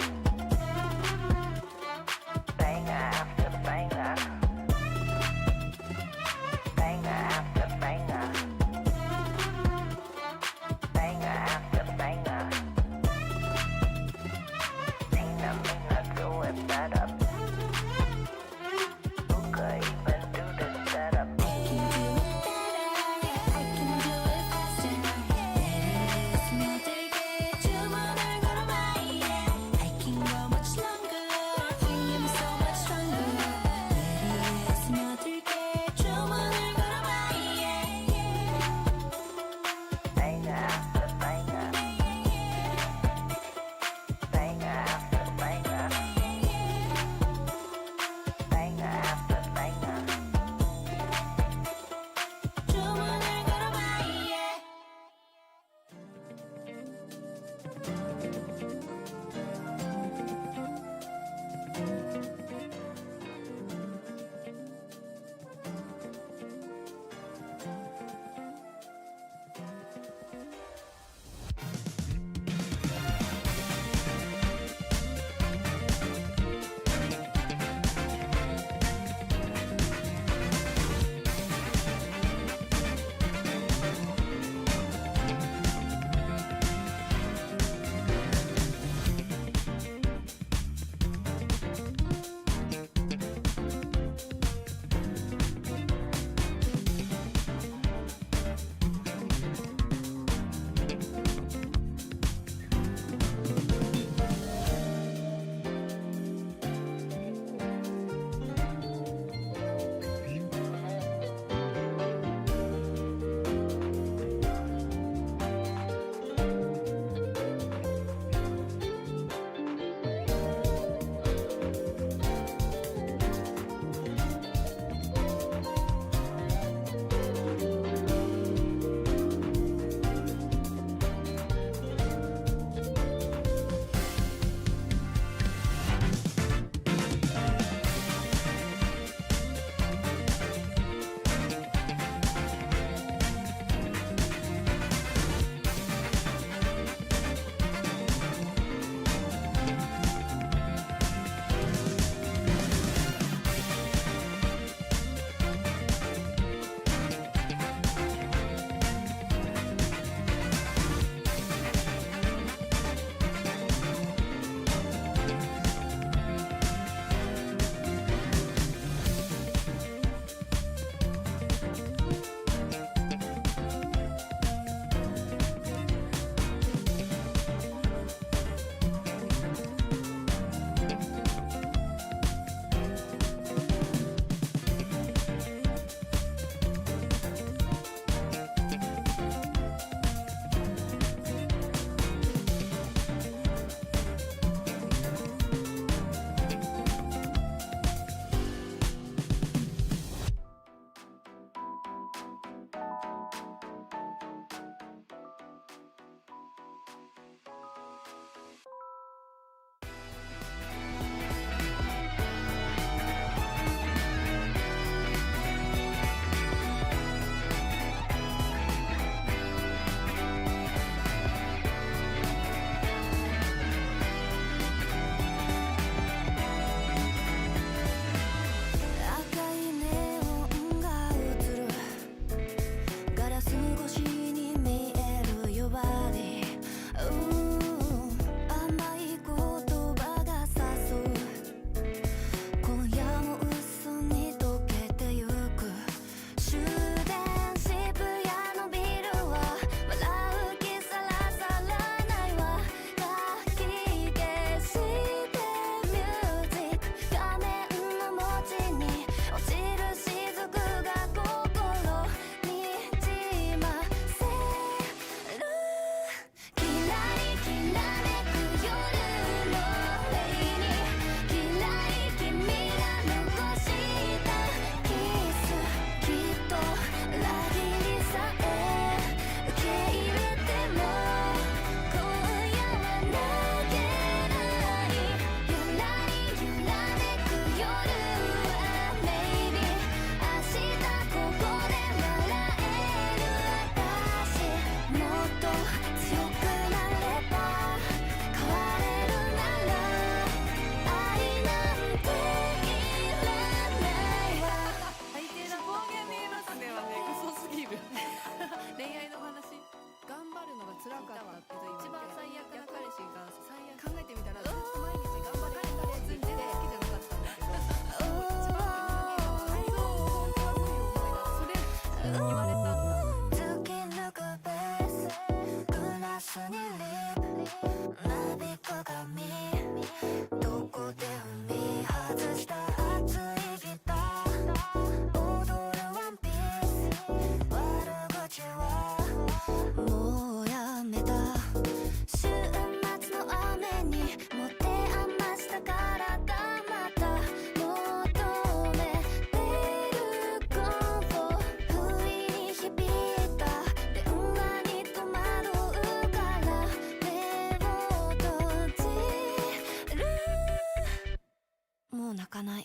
かない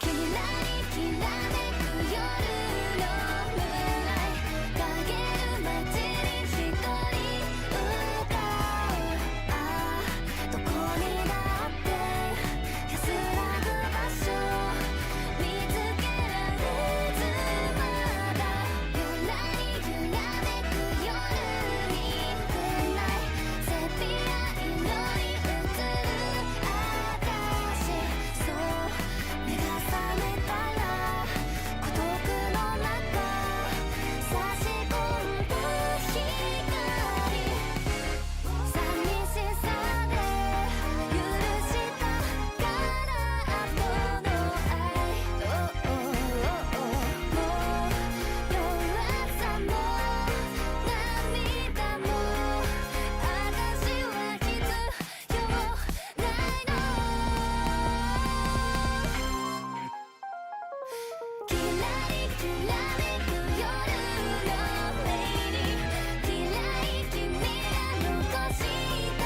きらりきらめく夜のムーンライト影る街に一人歌うああどこにだって安らぐ場所見つけられずまだゆらりゆらめく夜にムーンライトセピア色に映る私そう目が覚めたら孤独の中差し込んだ光寂しさで許したから後の愛もう弱さも涙も私は必要ないのきらりきらめく夜のメイリーきらり君が残した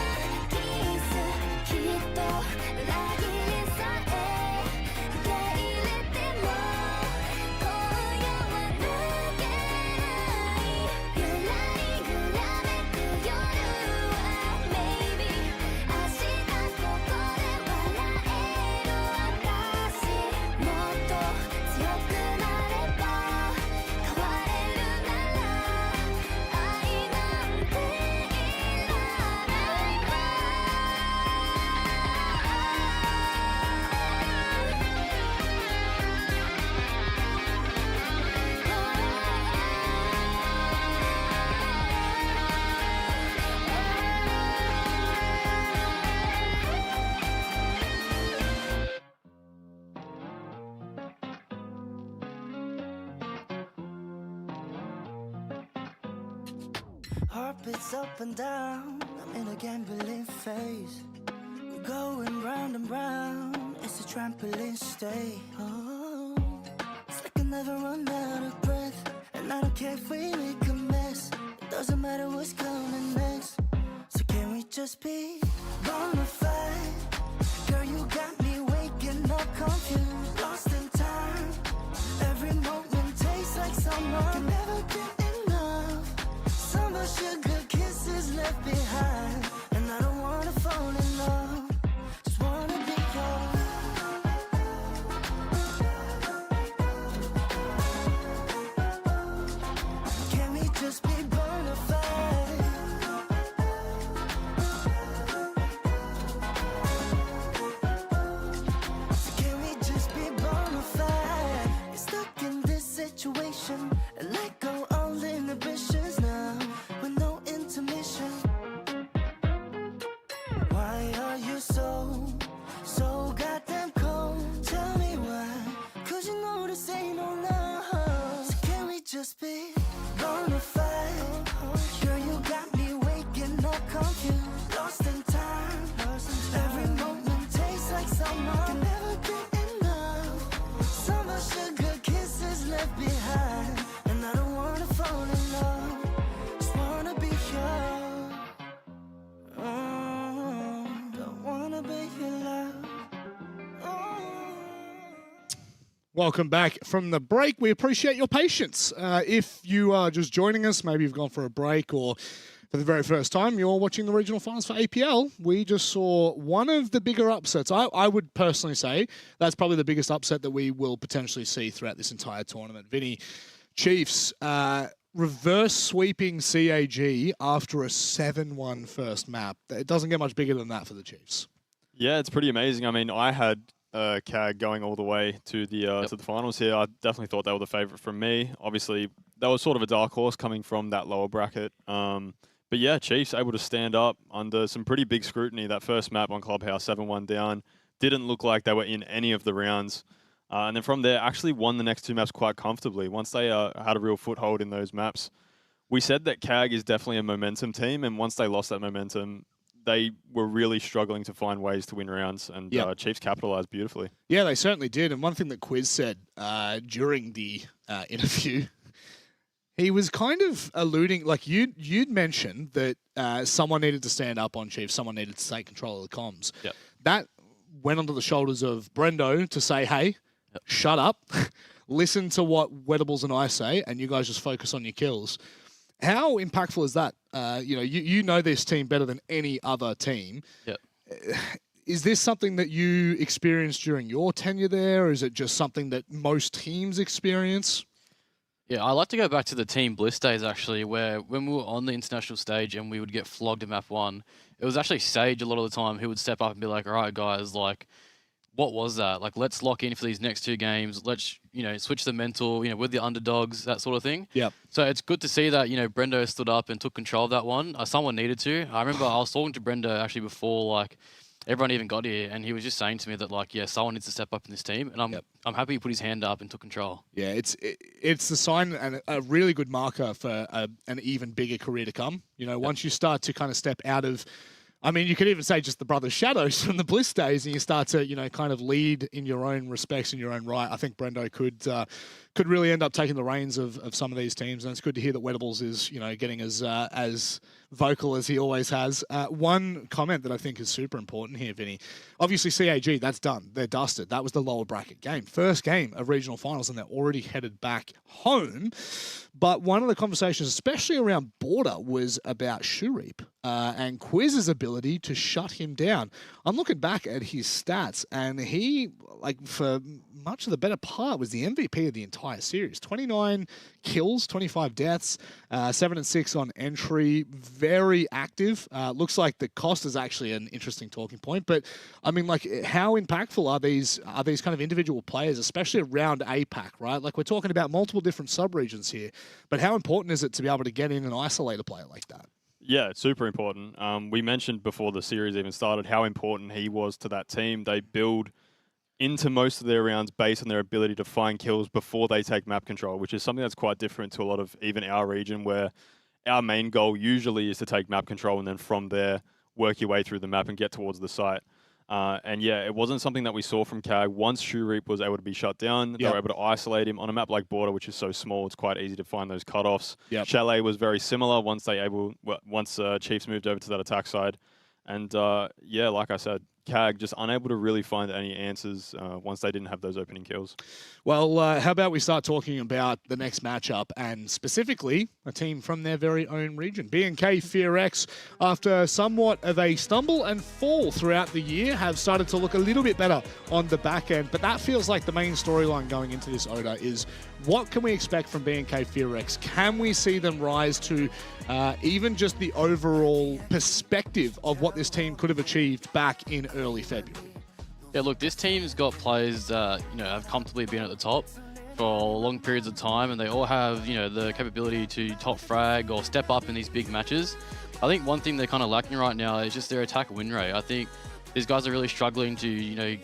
キスきっと裏切りさえ受け入れても今夜は抜けないゆらりゆらめく夜は Maybe 明日ここで笑える私もっと強くなれば変われるなら愛なんていらないわHeart beats up and down, I'm in a gambling phase. We're going round and round, it's a trampoline stay. Oh, it's like I never run out of breath. And I don't care if we make a mess, it doesn't matter what's coming next. So can we just be bona fide? Girl, you got me waking up confused, lost in time. Every moment tastes like summer, can never get enough. Summer sugar kisses left behind, and I don't wanna fall in love, just wanna be yours. Can we just be bona fide? Can we just be bona fide? You're stuck in this situation and let go all inhibitions now with no intermission. Why are you so goddamn cold? Tell me why, 'cause you know this ain't no love. So can we just be bona fide? Girl, you got me waking up confused, lost in time. Every moment tastes like summer, can never get enough. Summer sugar kisses left behind, and I don't wanna fall in love, just wanna be yours. Don't wanna be your love. Welcome back from the break. We appreciate your patience. If you are just joining us, maybe you've gone for a break or for the very first time, you're watching the regional finals for APL. We just saw one of the bigger upsets. I would personally say that's probably the biggest upset that we will potentially see throughout this entire tournament. Vinny, Chiefs reverse sweeping CAG after a 7-1 first map. It doesn't get much bigger than that for the Chiefs. Yeah, it's pretty amazing. I mean, I had CAG going all the way to the finals here. I definitely thought they were the favourite from me. Obviously, that was sort of a dark horse coming from that lower bracket. But yeah, Chiefs able to stand up under some pretty big scrutiny. That first map on Clubhouse, 7-1 down, didn't look like they were in any of the rounds. And then from there, actually won the next two maps quite comfortably. Once they had a real foothold in those maps, we said that CAG is definitely a momentum team. And once they lost that momentum, they were really struggling to find ways to win rounds. And Chiefs capitalized beautifully. Yeah, they certainly did. And one thing that Quiz said during the interview, he was kind of alluding, like you'd mentioned that someone needed to stand up on Chiefs, someone needed to take control of the comms. Yep. That went onto the shoulders of Brendo to say, hey, shut up, listen to what Wettables and I say, and you guys just focus on your kills. How impactful is that? You know this team better than any other team. Yep. Is this something that you experienced during your tenure there, or is it just something that most teams experience? Yeah, I like to go back to the Team Bliss days, actually, where when we were on the international stage and we would get flogged in map 1, it was actually Sage a lot of the time who would step up and be like, all right, guys, like, what was that? Like, let's lock in for these next 2 games. Let's, switch the mental, with the underdogs, that sort of thing. Yeah. So it's good to see that, Brendo stood up and took control of that one. Someone needed to. I remember I was talking to Brendo actually before, like, everyone even got here, and he was just saying to me that, like, yeah, someone needs to step up in this team, and I'm happy he put his hand up and took control. Yeah, it's the sign and a really good marker for an even bigger career to come. Once you start to kind of step out of, you could even say just the brothers' shadows from the Bliss days, and you start to, kind of lead in your own respects, in your own right. I think Brendo could really end up taking the reins of some of these teams, and it's good to hear that Wettables is, getting as vocal as he always has. One comment that I think is super important here, Vinny. Obviously, CAG, that's done. They're dusted. That was the lower bracket game. First game of regional finals, and they're already headed back home. But one of the conversations, especially around Border, was about Shureep and Quiz's ability to shut him down. I'm looking back at his stats, and he, for much of the better part, was the MVP of the entire series. 29 kills, 25 deaths, 7 and 6 on entry. Very active. Looks like the cost is actually an interesting talking point. But how impactful are these kind of individual players, especially around APAC, right? Like, we're talking about multiple different sub-regions here. But how important is it to be able to get in and isolate a player like that? Yeah, it's super important. We mentioned before the series even started how important he was to that team. They build into most of their rounds based on their ability to find kills before they take map control, which is something that's quite different to a lot of even our region, where our main goal usually is to take map control and then from there work your way through the map and get towards the site. It wasn't something that we saw from CAG. Once Shureep was able to be shut down, they were able to isolate him on a map like Border, which is so small, it's quite easy to find those cutoffs. Chalet was very similar once Chiefs moved over to that attack side. And like I said, CAG just unable to really find any answers once they didn't have those opening kills. Well, how about we start talking about the next matchup, and specifically a team from their very own region. B&K FearX, after somewhat of a stumble and fall throughout the year, have started to look a little bit better on the back end. But that feels like the main storyline going into this OTA is, what can we expect from B&K FearX? Can we see them rise to even just the overall perspective of what this team could have achieved back in early February? Yeah, look, this team's got players that, have comfortably been at the top for long periods of time, and they all have, the capability to top frag or step up in these big matches. I think one thing they're kind of lacking right now is just their attack win rate. I think these guys are really struggling to,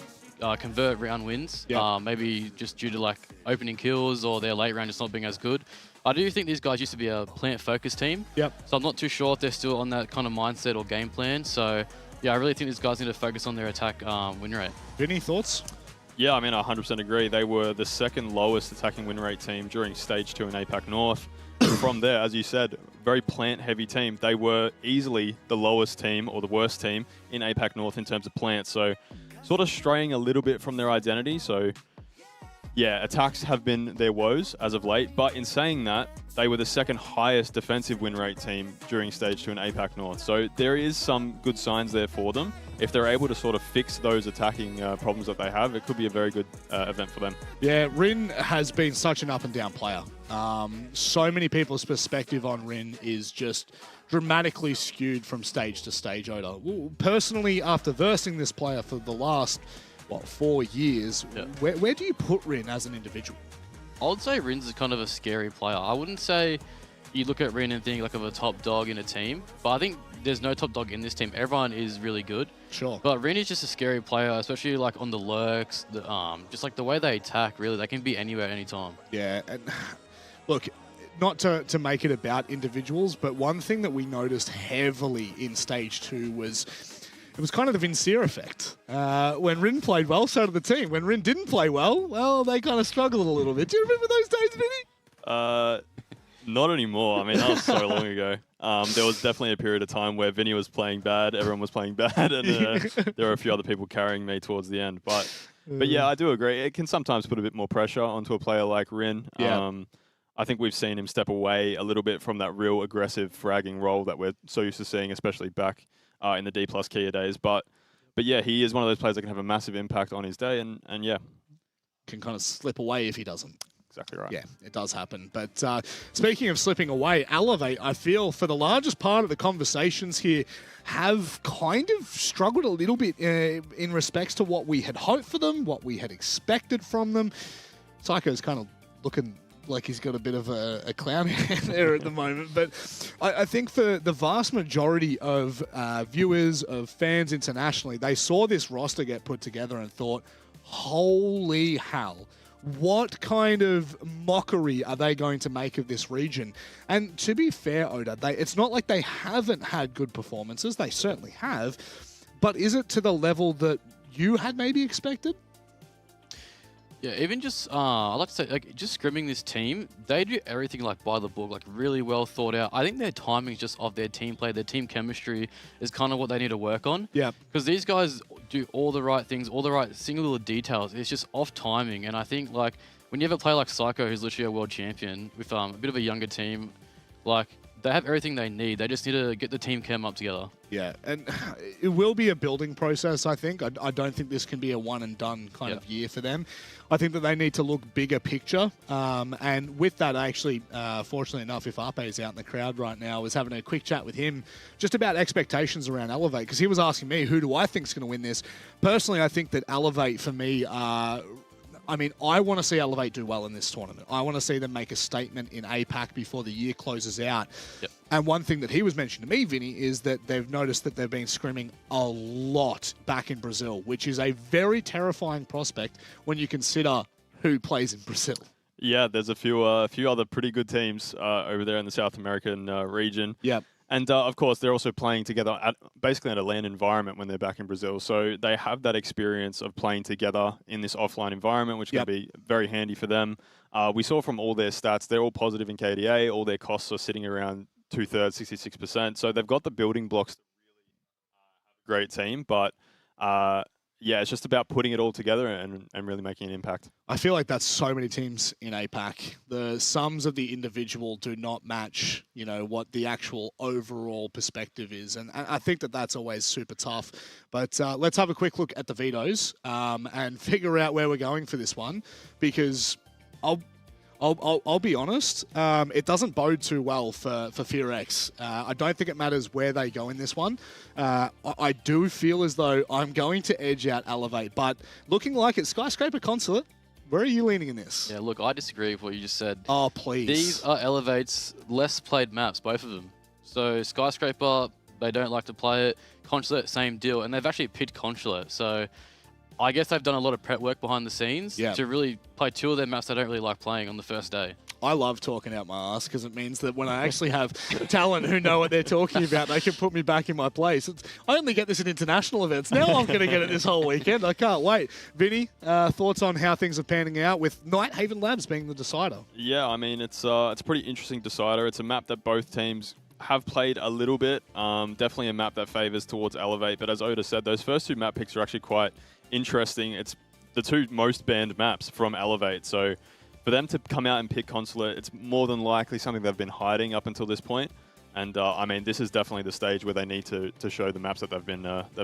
convert round wins, maybe just due to opening kills or their late round just not being as good. I do think these guys used to be a plant-focused team, so I'm not too sure if they're still on that kind of mindset or game plan. So, yeah, I really think these guys need to focus on their attack win rate. Any thoughts? Yeah, I 100% agree. They were the second lowest attacking win rate team during Stage 2 in APAC North. From there, as you said, very plant-heavy team. They were easily the lowest team or the worst team in APAC North in terms of plants. So, sort of straying a little bit from their identity. So, yeah, attacks have been their woes as of late. But in saying that, they were the second highest defensive win rate team during Stage 2 in APAC North. So there is some good signs there for them. If they're able to sort of fix those attacking problems that they have, it could be a very good event for them. Yeah, Rin has been such an up and down player. So many people's perspective on Rin is just dramatically skewed from stage to stage, Oda. Personally, after versing this player for the last 4 years, where do you put Rin as an individual? I would say Rin's kind of a scary player. I wouldn't say you look at Rin and think of a top dog in a team, but I think there's no top dog in this team. Everyone is really good. Sure. But Rin is just a scary player, especially on the lurks, just the way they attack, really. They can be anywhere, anytime. Yeah, and look, not to make it about individuals, but one thing that we noticed heavily in Stage 2 was it was kind of the Vincere effect. When Rin played well, so did the team. When Rin didn't play well, they kind of struggled a little bit. Do you remember those days, Vinny? Not anymore. I mean, that was so long ago. There was definitely a period of time where Vinny was playing bad, everyone was playing bad, and there were a few other people carrying me towards the end. But yeah, I do agree. It can sometimes put a bit more pressure onto a player like Rin. Yeah. I think we've seen him step away a little bit from that real aggressive fragging role that we're so used to seeing, especially back in the D+ Kia days. But yeah, he is one of those players that can have a massive impact on his day, and yeah. Can kind of slip away if he doesn't. Exactly right. Yeah, it does happen. But speaking of slipping away, Elevate, I feel, for the largest part of the conversations here, have kind of struggled a little bit in respects to what we had hoped for them, what we had expected from them. Psycho's kind of looking like he's got a bit of a clown hand there at the moment. But I think for the vast majority of viewers, of fans internationally, they saw this roster get put together and thought, holy hell, what kind of mockery are they going to make of this region? And to be fair, Oda, it's not like they haven't had good performances. They certainly have. But is it to the level that you had maybe expected? Yeah, even just, I'd like to say, like, just scrimming this team, they do everything, like, by the book, like, really well thought out. I think their timing just of their team play, their team chemistry is kind of what they need to work on. Yeah. Because these guys do all the right things, all the right single details. It's just off timing. And I think, like, when you have a player like Psycho, who's literally a world champion, with a bit of a younger team, like, they have everything they need. They just need to get the team chem up together. Yeah, and it will be a building process, I think. I don't think this can be a one-and-done kind of year for them. I think that they need to look bigger picture. And with that, actually, fortunately enough, if Ape's out in the crowd right now, I was having a quick chat with him just about expectations around Elevate, because he was asking me, who do I think is going to win this? Personally, I think that Elevate, for me, I mean, I want to see Elevate do well in this tournament. I want to see them make a statement in APAC before the year closes out. Yep. And one thing that he was mentioning to me, Vinny, is that they've noticed that they've been scrimming a lot back in Brazil, which is a very terrifying prospect when you consider who plays in Brazil. Yeah, there's a few other pretty good teams over there in the South American region. Yep. And of course, they're also playing together basically in a LAN environment when they're back in Brazil. So they have that experience of playing together in this offline environment, which can be very handy for them. We saw from all their stats, they're all positive in KDA. All their costs are sitting around 2/3, 66%. So they've got the building blocks to really have a great team. But yeah, it's just about putting it all together and really making an impact. I feel like that's so many teams in APAC. The sums of the individual do not match, you know, what the actual overall perspective is. And I think that that's always super tough. But let's have a quick look at the vetoes and figure out where we're going for this one, because I'll be honest, it doesn't bode too well for FearX. I don't think it matters where they go in this one. I do feel as though I'm going to edge out Elevate, but looking like it's Skyscraper Consulate. Where are you leaning in this? Yeah, look, I disagree with what you just said. Oh, please. These are Elevate's less played maps, both of them. So Skyscraper, they don't like to play it. Consulate, same deal. And they've actually picked Consulate. So I guess they've done a lot of prep work behind the scenes to really play two of their maps they don't really like playing on the first day. I love talking out my ass because it means that when I actually have talent who know what they're talking about, they can put me back in my place. I only get this at international events. Now I'm going to get it this whole weekend. I can't wait. Vinny, thoughts on how things are panning out with Nighthaven Labs being the decider? Yeah, I mean, it's a pretty interesting decider. It's a map that both teams have played a little bit. Definitely a map that favors towards Elevate. But as Oda said, those first two map picks are actually quite interesting. It's the two most banned maps from Elevate. So for them to come out and pick Consulate, it's more than likely something they've been hiding up until this point. And I mean, this is definitely the stage where they need to show the maps that they've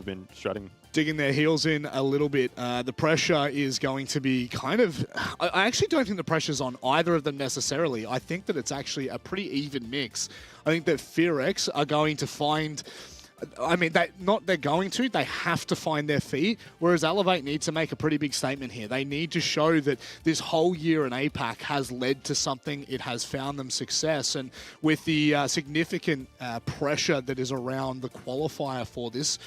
been strutting. Digging their heels in a little bit. The pressure is going to be kind of... I actually don't think the pressure's on either of them necessarily. I think that it's actually a pretty even mix. I think that FearX are going to find... I mean, they have to find their feet, whereas Elevate needs to make a pretty big statement here. They need to show that this whole year in APAC has led to something. It has found them success. And with the significant pressure that is around the qualifier for this,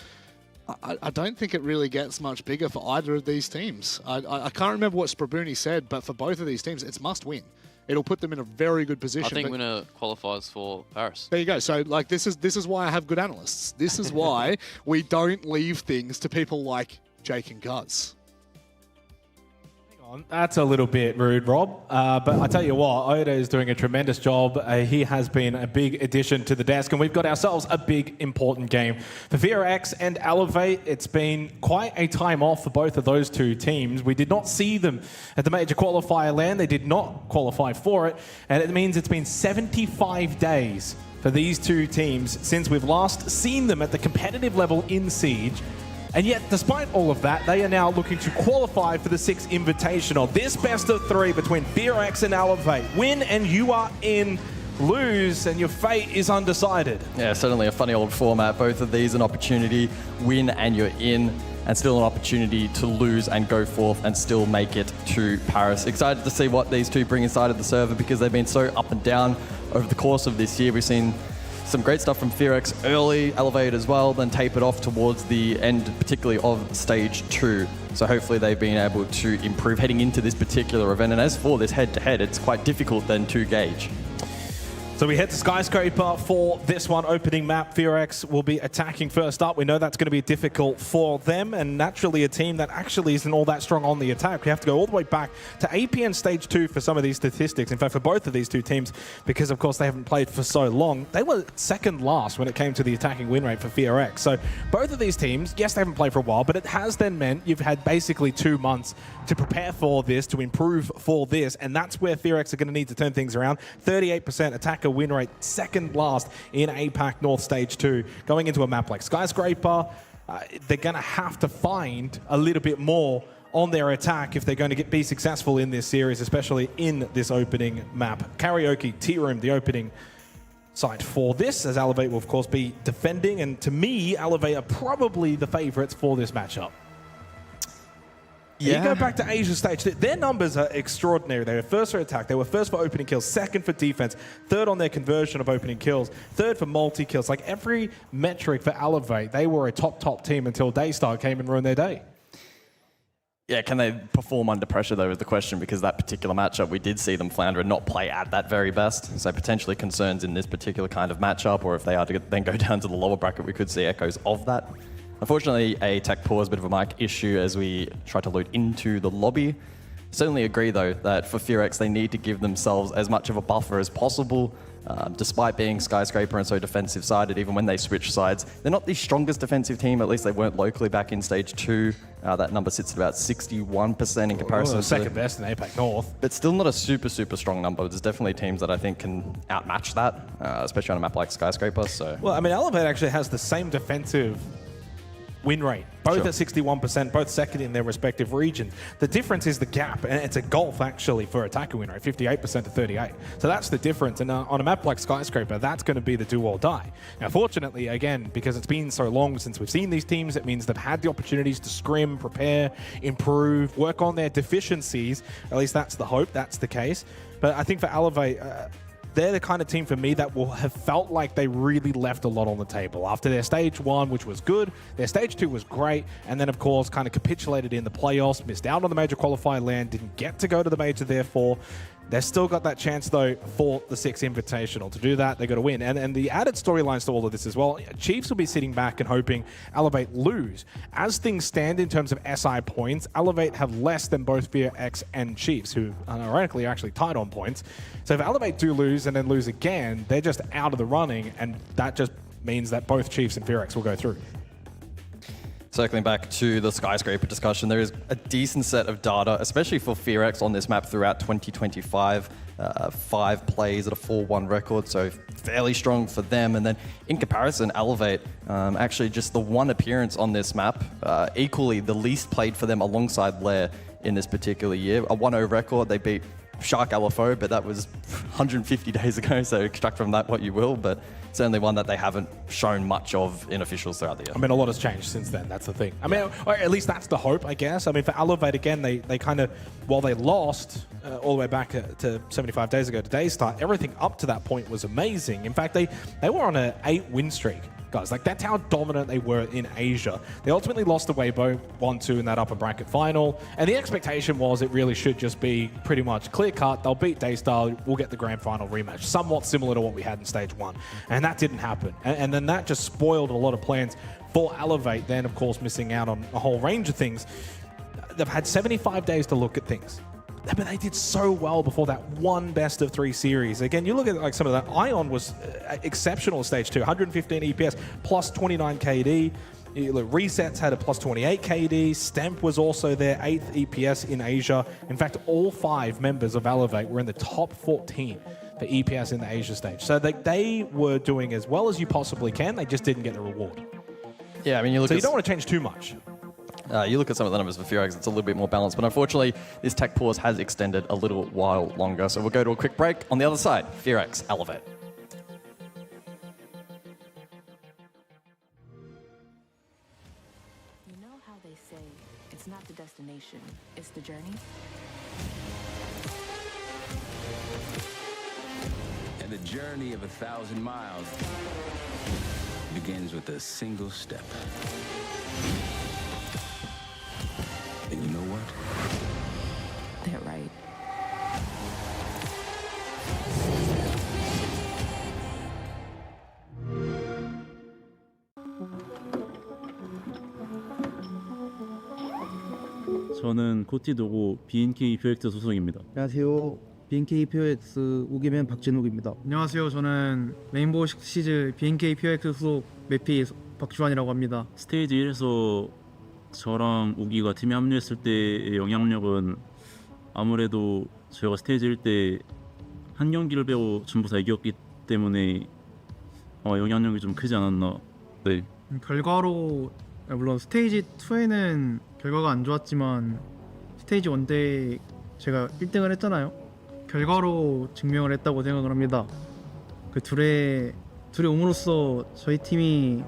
I don't think it really gets much bigger for either of these teams. I can't remember what Sprabuni said, but for both of these teams, it's must win. It'll put them in a very good position. I think winner qualifies for Paris. There you go. So, like, this is why I have good analysts. This is why we don't leave things to people like Jake and Guz. Hang That's a little bit rude, Rob. But I tell you what, Oda is doing a tremendous job. He has been a big addition to the desk, and we've got ourselves a big, important game. For VRX and Elevate, it's been quite a time off for both of those two teams. We did not see them at the major qualifier LAN. They did not qualify for it, and it means it's been 75 days for these two teams since we've last seen them at the competitive level in Siege. And yet, despite all of that, they are now looking to qualify for the 6th Invitational. This best of 3 between VRX and Elevate. Win and you are in. Lose and your fate is undecided. Yeah, certainly a funny old format. Both of these an opportunity, win and you're in, and still an opportunity to lose and go forth and still make it to Paris. Excited to see what these two bring inside of the server because they've been so up and down over the course of this year. We've seen some great stuff from VRX early, Elevate as well, then tapered off towards the end, particularly of Stage 2. So hopefully they've been able to improve heading into this particular event. And as for this head-to-head, it's quite difficult then to gauge. So we head to Skyscraper for this one, opening map. VRX will be attacking first up. We know that's going to be difficult for them, and naturally a team that actually isn't all that strong on the attack. We have to go all the way back to APN Stage 2 for some of these statistics. In fact, for both of these two teams, because of course they haven't played for so long, they were second last when it came to the attacking win rate for VRX. So both of these teams, yes, they haven't played for a while, but it has then meant you've had basically 2 months to prepare for this, to improve for this, and that's where VRX are going to need to turn things around. 38% attacker win rate, second last in APAC North Stage 2. Going into a map like Skyscraper, they're going to have to find a little bit more on their attack if they're going to be successful in this series, especially in this opening map. Karaoke Tea Room, the opening site for this, as Elevate will of course be defending, and to me, Elevate are probably the favorites for this matchup. Yeah. You go back to Asia Stage, their numbers are extraordinary. They were first for attack, they were first for opening kills, second for defense, third on their conversion of opening kills, third for multi-kills. Like every metric for Elevate, they were a top team until Daystar came and ruined their day. Yeah, can they perform under pressure though is the question, because that particular matchup, we did see them flounder and not play at that very best. So potentially concerns in this particular kind of matchup, or if they are to then go down to the lower bracket, we could see echoes of that. Unfortunately, a tech pause, bit of a mic issue as we try to load into the lobby. Certainly agree, though, that for VRX, they need to give themselves as much of a buffer as possible, despite being Skyscraper and so defensive-sided, even when they switch sides. They're not the strongest defensive team, at least they weren't locally back in Stage 2. That number sits at about 61% in comparison to... second best in APAC North. But still not a super strong number. There's definitely teams that I think can outmatch that, especially on a map like Skyscraper, so... Well, I mean, Elevate actually has the same defensive win rate, both at 61%, both second in their respective regions. The difference is the gap, and it's a gulf actually for attacker win rate, 58% to 38. So that's the difference, and on a map like Skyscraper, that's going to be the do or die. Now, fortunately, again, because it's been so long since we've seen these teams, it means they've had the opportunities to scrim, prepare, improve, work on their deficiencies. At least that's the hope, that's the case. But I think for Elevate, they're the kind of team for me that will have felt like they really left a lot on the table. After their Stage 1, which was good, their Stage 2 was great, and then of course kind of capitulated in the playoffs, missed out on the major qualifier LAN, didn't get to go to the major therefore. They've still got that chance, though, for the 6th Invitational. To do that, they've got to win. And the added storylines to all of this as well, Chiefs will be sitting back and hoping Elevate lose. As things stand in terms of SI points, Elevate have less than both VRX and Chiefs, who ironically are actually tied on points. So if Elevate do lose and then lose again, they're just out of the running, and that just means that both Chiefs and VRX will go through. Circling back to the Skyscraper discussion, there is a decent set of data, especially for VRX on this map throughout 2025. 5 plays at a 4-1 record, so fairly strong for them. And then in comparison, Elevate, actually just the 1 appearance on this map, equally the least played for them alongside Lair in this particular year. A 1-0 record, they beat Shark LFO, but that was 150 days ago, so extract from that what you will, but certainly one that they haven't shown much of in officials throughout the year. I mean, a lot has changed since then, that's the thing. I mean, or at least that's the hope, I guess. I mean, for Elevate, again, they kind of, while they lost all the way back to 75 days ago to Daystar, everything up to that point was amazing. In fact, they were on an 8-win streak. Guys, like that's how dominant they were in Asia. They ultimately lost to Weibo 1-2 in that upper bracket final, and the expectation was it really should just be pretty much clear cut. They'll beat Daystar, we'll get the grand final rematch, somewhat similar to what we had in Stage 1, and that didn't happen. And then that just spoiled a lot of plans for Elevate, then of course missing out on a whole range of things. they've had 75 days to look at things. But they did so well before that one best of 3 series. Again, you look at like some of that. Ion was exceptional stage 2, 115 EPS, plus 29 KD. Resets had a plus 28 KD. Stemp was also their 8th EPS in Asia. In fact, all 5 members of Elevate were in the top 14 for EPS in the Asia stage. So they were doing as well as you possibly can. They just didn't get the reward. Yeah, I mean, you don't want to change too much. You look at some of the numbers for Furax, it's a little bit more balanced, but unfortunately, this tech pause has extended a little while longer. So we'll go to a quick break. On the other side, Furax, Elevate. You know how they say it's not the destination, it's the journey? And the journey of 1,000 miles begins with a single step. And you know what? They're right. 저는 코티도고 BNK 프로젝트 소속입니다. 안녕하세요. BNK POX 우기맨 박진욱입니다. 안녕하세요. 저는 레인보우 식스 시즈 BNK POX 소속 매피 박주환이라고 합니다. 스테이지 1에서 저랑 우기가 팀에 합류했을 때의 영향력은 아무래도 저희가 스테이지 1 때 한 경기를 빼고 전부 다 이겼기 때문에 영향력이 좀 크지 않았나. 네. 결과로 물론 스테이지 2에는 결과가 안 좋았지만 스테이지 1 때 제가 1등을 했잖아요. 결과로 증명을 했다고 생각을 합니다. 그 둘이 옴으로써 저희 팀이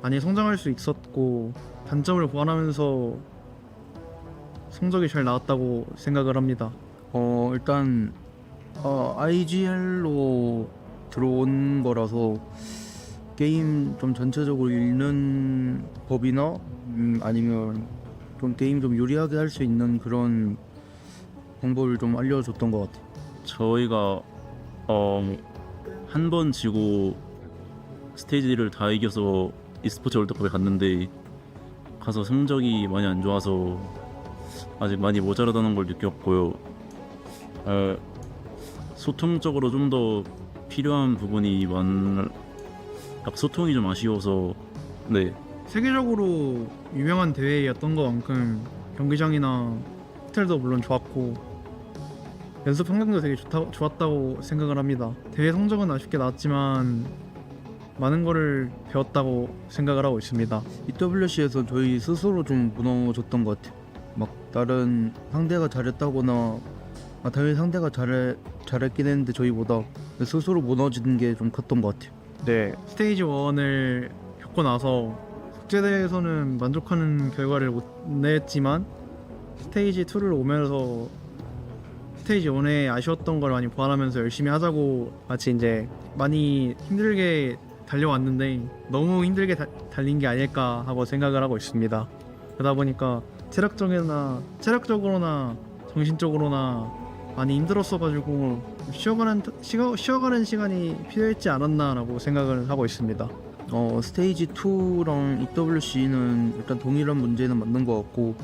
많이 성장할 수 있었고 단점을 보완하면서 성적이 잘 나왔다고 생각을 합니다. 일단 IGL로 들어온 거라서 게임 좀 전체적으로 읽는 법이나 아니면 좀 게임 좀 유리하게 할 수 있는 그런 방법을 좀 알려줬던 것 같아요. 저희가 한 번 지고 스테이지를 다 이겨서 e스포츠 월드컵에 갔는데 가서 성적이 많이 안 좋아서 아직 많이 모자라다는 걸 느꼈고요. 소통적으로 좀 더 필요한 부분이 소통이 좀 아쉬워서 네. 세계적으로 유명한 대회였던 것만큼 경기장이나 호텔도 물론 좋았고 연습 환경도 되게 좋았다고 생각을 합니다. 대회 성적은 아쉽게 나왔지만 많은 거를 배웠다고 생각을 하고 있습니다. EWC에서 저희 스스로 좀 무너졌던 것 같아요. 막 다른 상대가 잘했다거나 당연히 상대가 잘했긴 했는데 저희보다 스스로 무너지는 게 좀 컸던 것 같아요. 네, 스테이지 1을 겪고 나서 국제대회에서는 만족하는 결과를 못 냈지만 스테이지 2를 오면서 스테이지 1에 아쉬웠던 걸 많이 보완하면서 열심히 하자고 같이 이제 많이 힘들게 달려왔는데 너무 힘들게 달린 게 아닐까 하고 생각을 하고 있습니다. 그러다 보니까 체력적으로나 정신적으로나 많이 힘들었어가지고 쉬어가는 시간이 필요했지 않았나라고 생각을 하고 있습니다. 스테이지 2랑 EWC는 일단 동일한 문제는 맞는 것 같고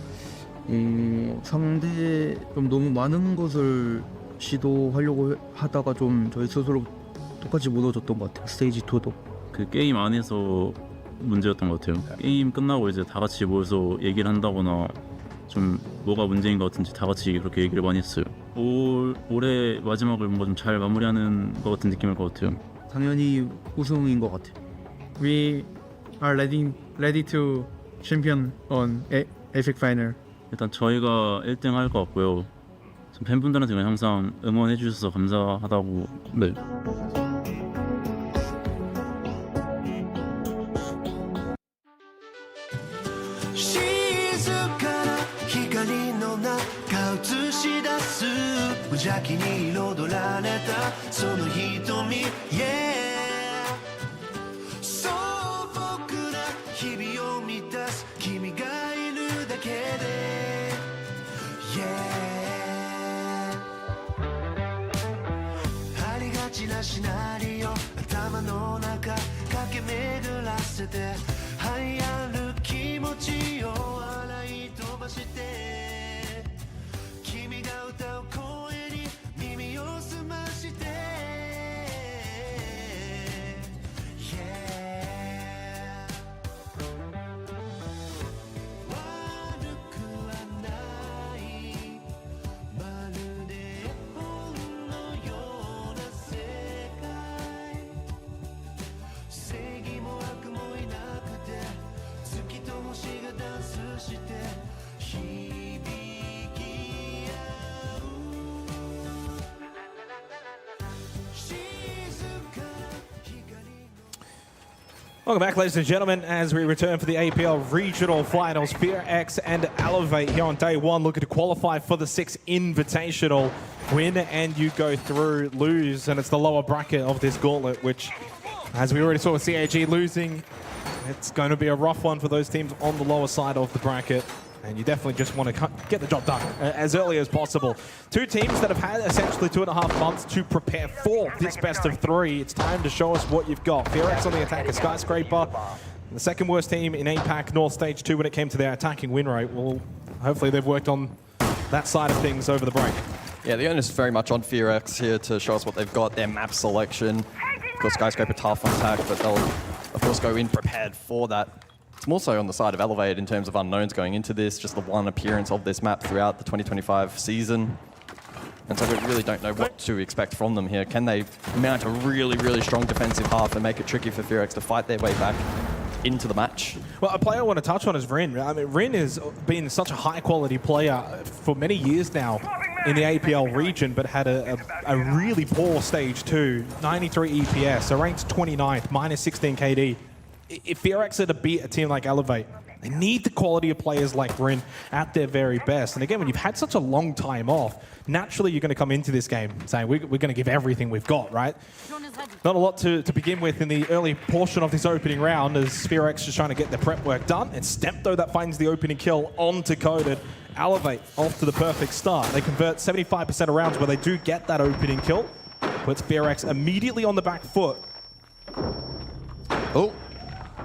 상대 좀 너무 많은 것을 시도하려고 하다가 좀 저희 스스로 똑같이 무너졌던 것 같아요. 스테이지 2도 그 게임 안에서 문제였던 것 같아요. 게임 끝나고 이제 다 같이 모여서 얘기를 한다거나 좀 뭐가 문제인 것 같은지 다 같이 그렇게 얘기를 많이 했어요. 올해 마지막을 뭔가 좀 잘 마무리하는 것 같은 느낌일 것 같아요. 당연히 우승인 것 같아요. We are ready to champion on APL Final. 일단 저희가 1등 할 것 같고요. 팬분들한테 항상 응원해 주셔서 감사하다고. 네.無邪気に彩られたその瞳 Yeah 素朴な日々を満たす君がいるだけで Yeah ありがちなシナリオ頭の中駆け巡らせて流行る気持ちを洗い飛ばしてが歌う声に耳を澄まして Yeah 悪くはないまるで絵本のような世界正義も悪もいなくて月と星がダンスして響き合う静かな光 Welcome back, ladies and gentlemen, as we return for the APL Regional Finals. FearX and Elevate here on day one, looking to qualify for the 6th Invitational. Win and you go through, lose, and it's the lower bracket of this gauntlet, which, as we already saw with CAG losing, it's going to be a rough one for those teams on the lower side of the bracket. And you definitely just want to get the job done as early as possible. Two teams that have had essentially 2.5 months to prepare for this best of 3. It's time to show us what you've got. FearX on the attack of Skyscraper. The second worst team in APAC North Stage 2 when it came to their attacking win rate. Well, hopefully they've worked on that side of things over the break. Yeah, the onus is very much on FearX here to show us what they've got, their map selection. Of course, Skyscraper tough on attack, but they'll, of course, go in prepared for that. It's more so on the side of Elevate in terms of unknowns going into this, just the one appearance of this map throughout the 2025 season. And so we really don't know what to expect from them here. Can they mount a really, really strong defensive half and make it tricky for FearX to fight their way back into the match? Well, a player I want to touch on is Rin. I mean, Rin has been such a high-quality player for many years now in the APL region, but had a really poor stage 2, 93 EPS, so ranked 29th, minus 16 KD. If FearX are to beat a team like Elevate, they need the quality of players like Rin at their very best. And again, when you've had such a long time off, naturally you're going to come into this game saying, we're going to give everything we've got, right? Not a lot to begin with in the early portion of this opening round as FearX is trying to get their prep work done. It's Stempto that finds the opening kill onto Coded. Elevate off to the perfect start. They convert 75% of rounds where they do get that opening kill. Puts FearX immediately on the back foot. Oh.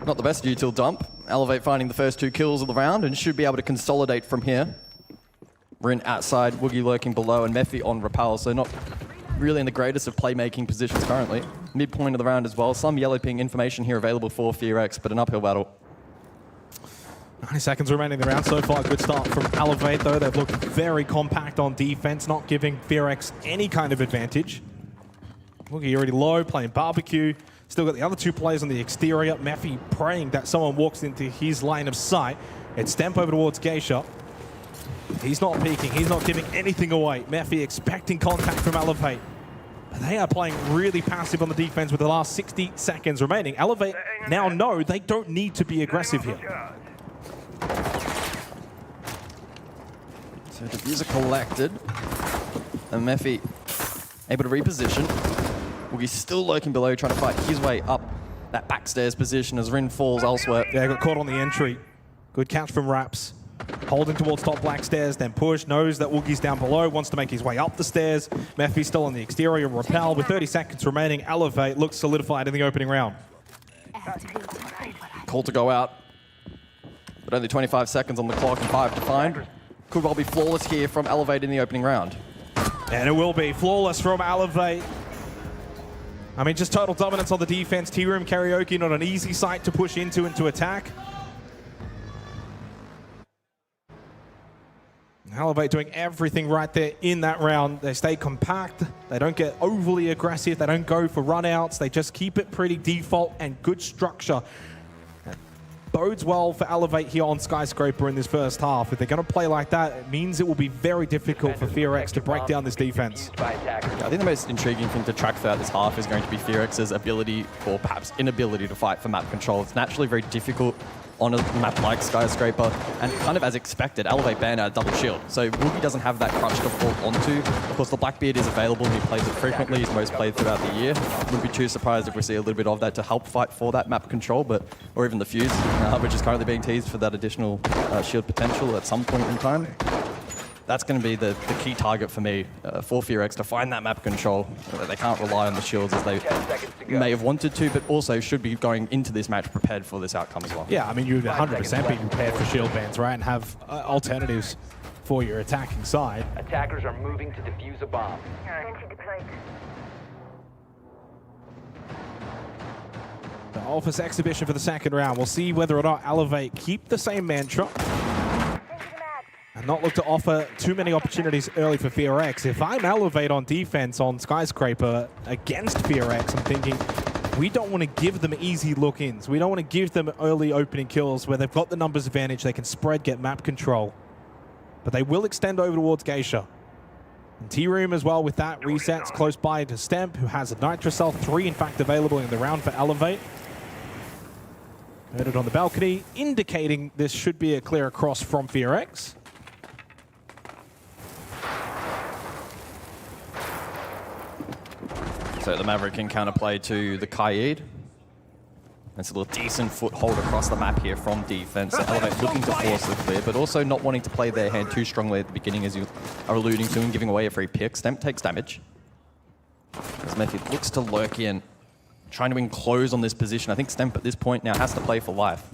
Not the best util dump. Elevate finding the first 2 kills of the round and should be able to consolidate from here. Rin outside, Woogie lurking below, and Mephi on Repel, so not really in the greatest of playmaking positions currently. Midpoint of the round as well. Some yellow ping information here available for FearX, but an uphill battle. 90 seconds remaining in the round so far. Good start from Elevate, though. They've looked very compact on defense, not giving FearX any kind of advantage. Woogie already low, playing barbecue. Still got the other 2 players on the exterior. Mephi praying that someone walks into his line of sight. It's Stamp over towards Geisha. He's not peeking. He's not giving anything away. Mephi expecting contact from Elevate. They are playing really passive on the defense with the last 60 seconds remaining. Elevate now know they don't need to be aggressive here. So diffuser collected. And Mephi able to reposition. Woogie's still lurking below, trying to fight his way up that backstairs position as Rin falls elsewhere. Yeah, got caught on the entry. Good catch from Raps. Holding towards top black stairs, then push, knows that Woogie's down below, wants to make his way up the stairs. Mephi's still on the exterior, Repel with 30 seconds remaining. Elevate looks solidified in the opening round. Call to go out, but only 25 seconds on the clock and 5 to find. Could well be flawless here from Elevate in the opening round. And it will be flawless from Elevate. I mean, just total dominance on the defense. T-Room Karaoke, not an easy site to push into attack. Elevate doing everything right there in that round. They stay compact. They don't get overly aggressive. They don't go for runouts. They just keep it pretty default and good structure. Bodes well for Elevate here on Skyscraper in this first half. If they're going to play like that, it means it will be very difficult for FearX to break down this defense. I think the most intriguing thing to track throughout this half is going to be FearX's ability, or perhaps inability, to fight for map control. It's naturally very difficult on a map like Skyscraper, and kind of as expected, Elevate banned out a double shield. So Woogie doesn't have that crutch to fall onto. Of course, the Blackbeard is available, he plays it frequently, he's most played throughout the year. Wouldn't be too surprised if we see a little bit of that to help fight for that map control, or even the Fuse, which is currently being teased for that additional shield potential at some point in time. That's going to be the key target for me, for FearX, to find that map control. They can't rely on the shields as they may have wanted to, but also should be going into this match prepared for this outcome as well. Yeah, I mean, you'd 100% be prepared for shield bans, right, and have alternatives. for your attacking side. Attackers are moving to defuse a bomb. The Office exhibition for the second round. We'll see whether or not Elevate keep the same mantra and not look to offer too many opportunities early for FearX. If I'm Elevate on defense on Skyscraper against FearX, I'm thinking we don't want to give them easy look-ins. We don't want to give them early opening kills where they've got the numbers advantage, they can spread, get map control. But they will extend over towards Geisha. And T-Room as well with that. Resets close by to Stemp, who has a Nitro Cell, 3 in fact available in the round for Elevate. Heard it on the balcony, indicating this should be a clear across from FearX. So the Maverick can counterplay to the Kaid. It's a little decent foothold across the map here from defense. So Elevate looking to force the clear, but also not wanting to play their hand too strongly at the beginning, as you are alluding to, and giving away a free pick. Stemp takes damage. As Mephi looks to lurk in, trying to enclose on this position. I think Stemp at this point now has to play for life.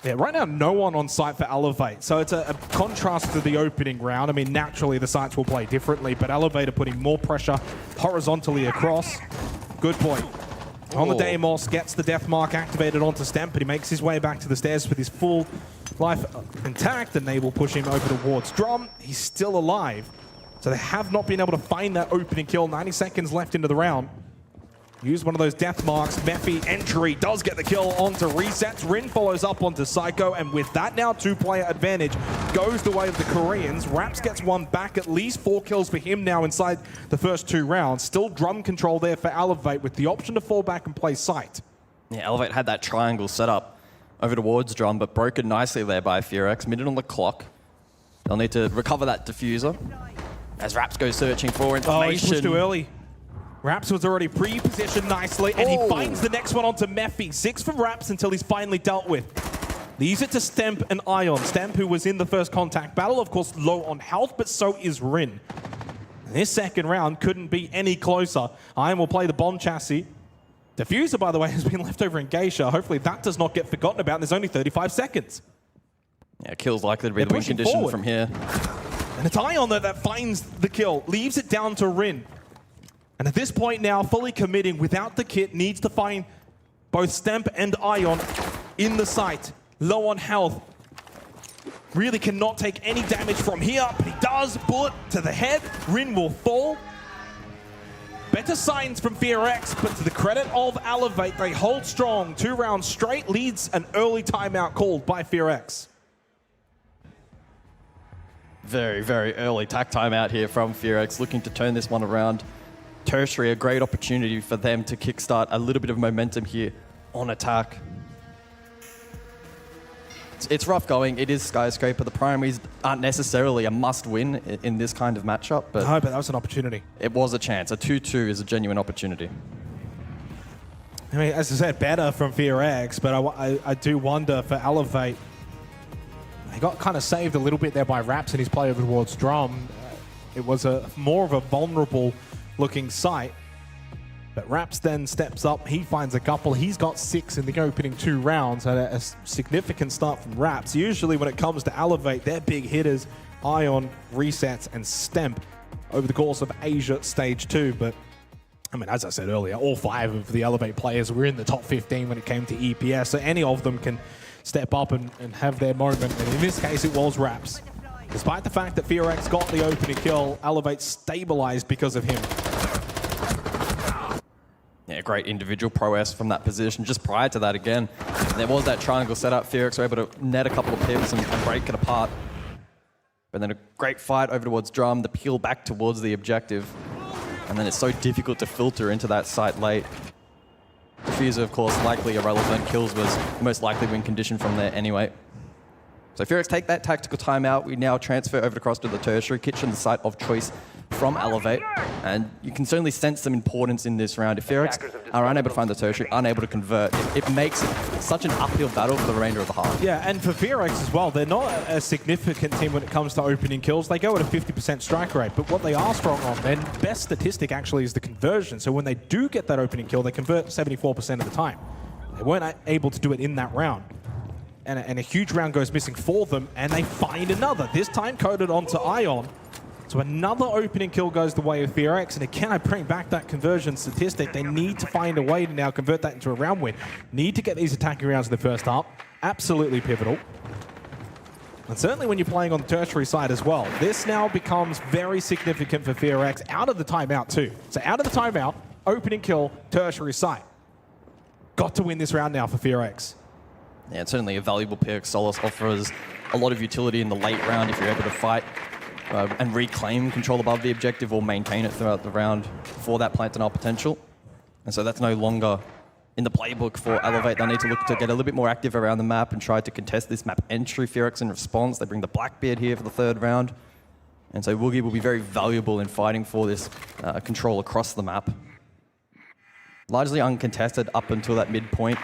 Yeah, right now no one on site for Elevate, so it's a contrast to the opening round. I mean, naturally the sites will play differently, but Elevate are putting more pressure horizontally across. Good point. On the Deimos, gets the death mark activated onto Stemp, but he makes his way back to the stairs with his full life intact, and they will push him over towards Drum. He's still alive, so they have not been able to find that opening kill. 90 seconds left into the round. Use one of those death marks. Mephi entry does get the kill onto Resets. Rin follows up onto Psycho, and with that now 2-player advantage goes the way of the Koreans. Raps gets one back, at least 4 kills for him now inside the first 2 rounds. Still drum control there for Elevate with the option to fall back and play site. Yeah, Elevate had that triangle set up over towards Drum, but broken nicely there by FearX. Minute on the clock. They'll need to recover that diffuser as Raps goes searching for information. Oh, he's pushed too early. Raps was already pre-positioned nicely, and he finds the next one onto Mephi. 6 from Raps until he's finally dealt with. Leaves it to Stemp and Ion. Stemp, who was in the first contact battle, of course, low on health, but so is Rin. This second round couldn't be any closer. Ion will play the bomb chassis. Diffuser, by the way, has been left over in Geisha. Hopefully that does not get forgotten about. There's only 35 seconds. Yeah, kill's likely to be the win condition forward from here. And it's Ion that finds the kill, leaves it down to Rin. And at this point now, fully committing without the kit, needs to find both Stemp and Ion in the site. Low on health. Really cannot take any damage from here, but he does. Bullet to the head. Rin will fall. Better signs from FearX, but to the credit of Elevate, they hold strong. 2 rounds straight, leads an early timeout called by FearX. Very, very early tack timeout here from FearX, looking to turn this one around. Tertiary, a great opportunity for them to kickstart a little bit of momentum here on attack. It's rough going. It is Skyscraper. The primaries aren't necessarily a must-win in this kind of matchup, but no, but that was an opportunity. It was a chance. A 2-2 is a genuine opportunity. I mean, as I said, better from FearX, but I do wonder for Elevate. He got kind of saved a little bit there by Raps in his play over towards Drum. It was more of a vulnerable looking site, but Raps then steps up. He finds a couple. He's got 6 in the opening 2 rounds, and a significant start from Raps. Usually when it comes to Elevate, they're big hitters. Ion, Resets, and Stemp over the course of Asia Stage 2, but I mean, as I said earlier, all 5 of the Elevate players were in the top 15 when it came to EPS, so any of them can step up and have their moment, and in this case it was Raps. Despite the fact that FearX got the opening kill, Elevate stabilized because of him. Yeah, great individual prowess from that position. Just prior to that, again, there was that triangle setup. FearX were able to net a couple of pips and break it apart. But then a great fight over towards Drum, the peel back towards the objective. And then it's so difficult to filter into that site late. Diffuser, of course, likely irrelevant. Kills was the most likely win condition from there anyway. So FearX take that tactical timeout. We now transfer over across to the tertiary kitchen, the site of choice from Elevate. And you can certainly sense some importance in this round. If FearX are unable to find the tertiary, unable to convert, it makes it such an uphill battle for the remainder of the half. Yeah, and for FearX as well, they're not a significant team when it comes to opening kills. They go at a 50% strike rate, but what they are strong on, their best statistic actually is the conversion. So when they do get that opening kill, they convert 74% of the time. They weren't able to do it in that round. and a huge round goes missing for them, and they find another. This time coded onto Ion. So another opening kill goes the way of VRX, and again, I bring back that conversion statistic. They need to find a way to now convert that into a round win. Need to get these attacking rounds in the first half. Absolutely pivotal. And certainly when you're playing on the tertiary side as well, this now becomes very significant for VRX out of the timeout too. So out of the timeout, opening kill, tertiary side. Got to win this round now for VRX. Yeah, it's certainly a valuable pick. Solace offers a lot of utility in the late round if you're able to fight and reclaim control above the objective or maintain it throughout the round for that plant denial potential. And so that's no longer in the playbook for Elevate. They'll need to look to get a little bit more active around the map and try to contest this map entry. VRX in response, they bring the Blackbeard here for the third round. And so Woogie will be very valuable in fighting for this control across the map. Largely uncontested up until that midpoint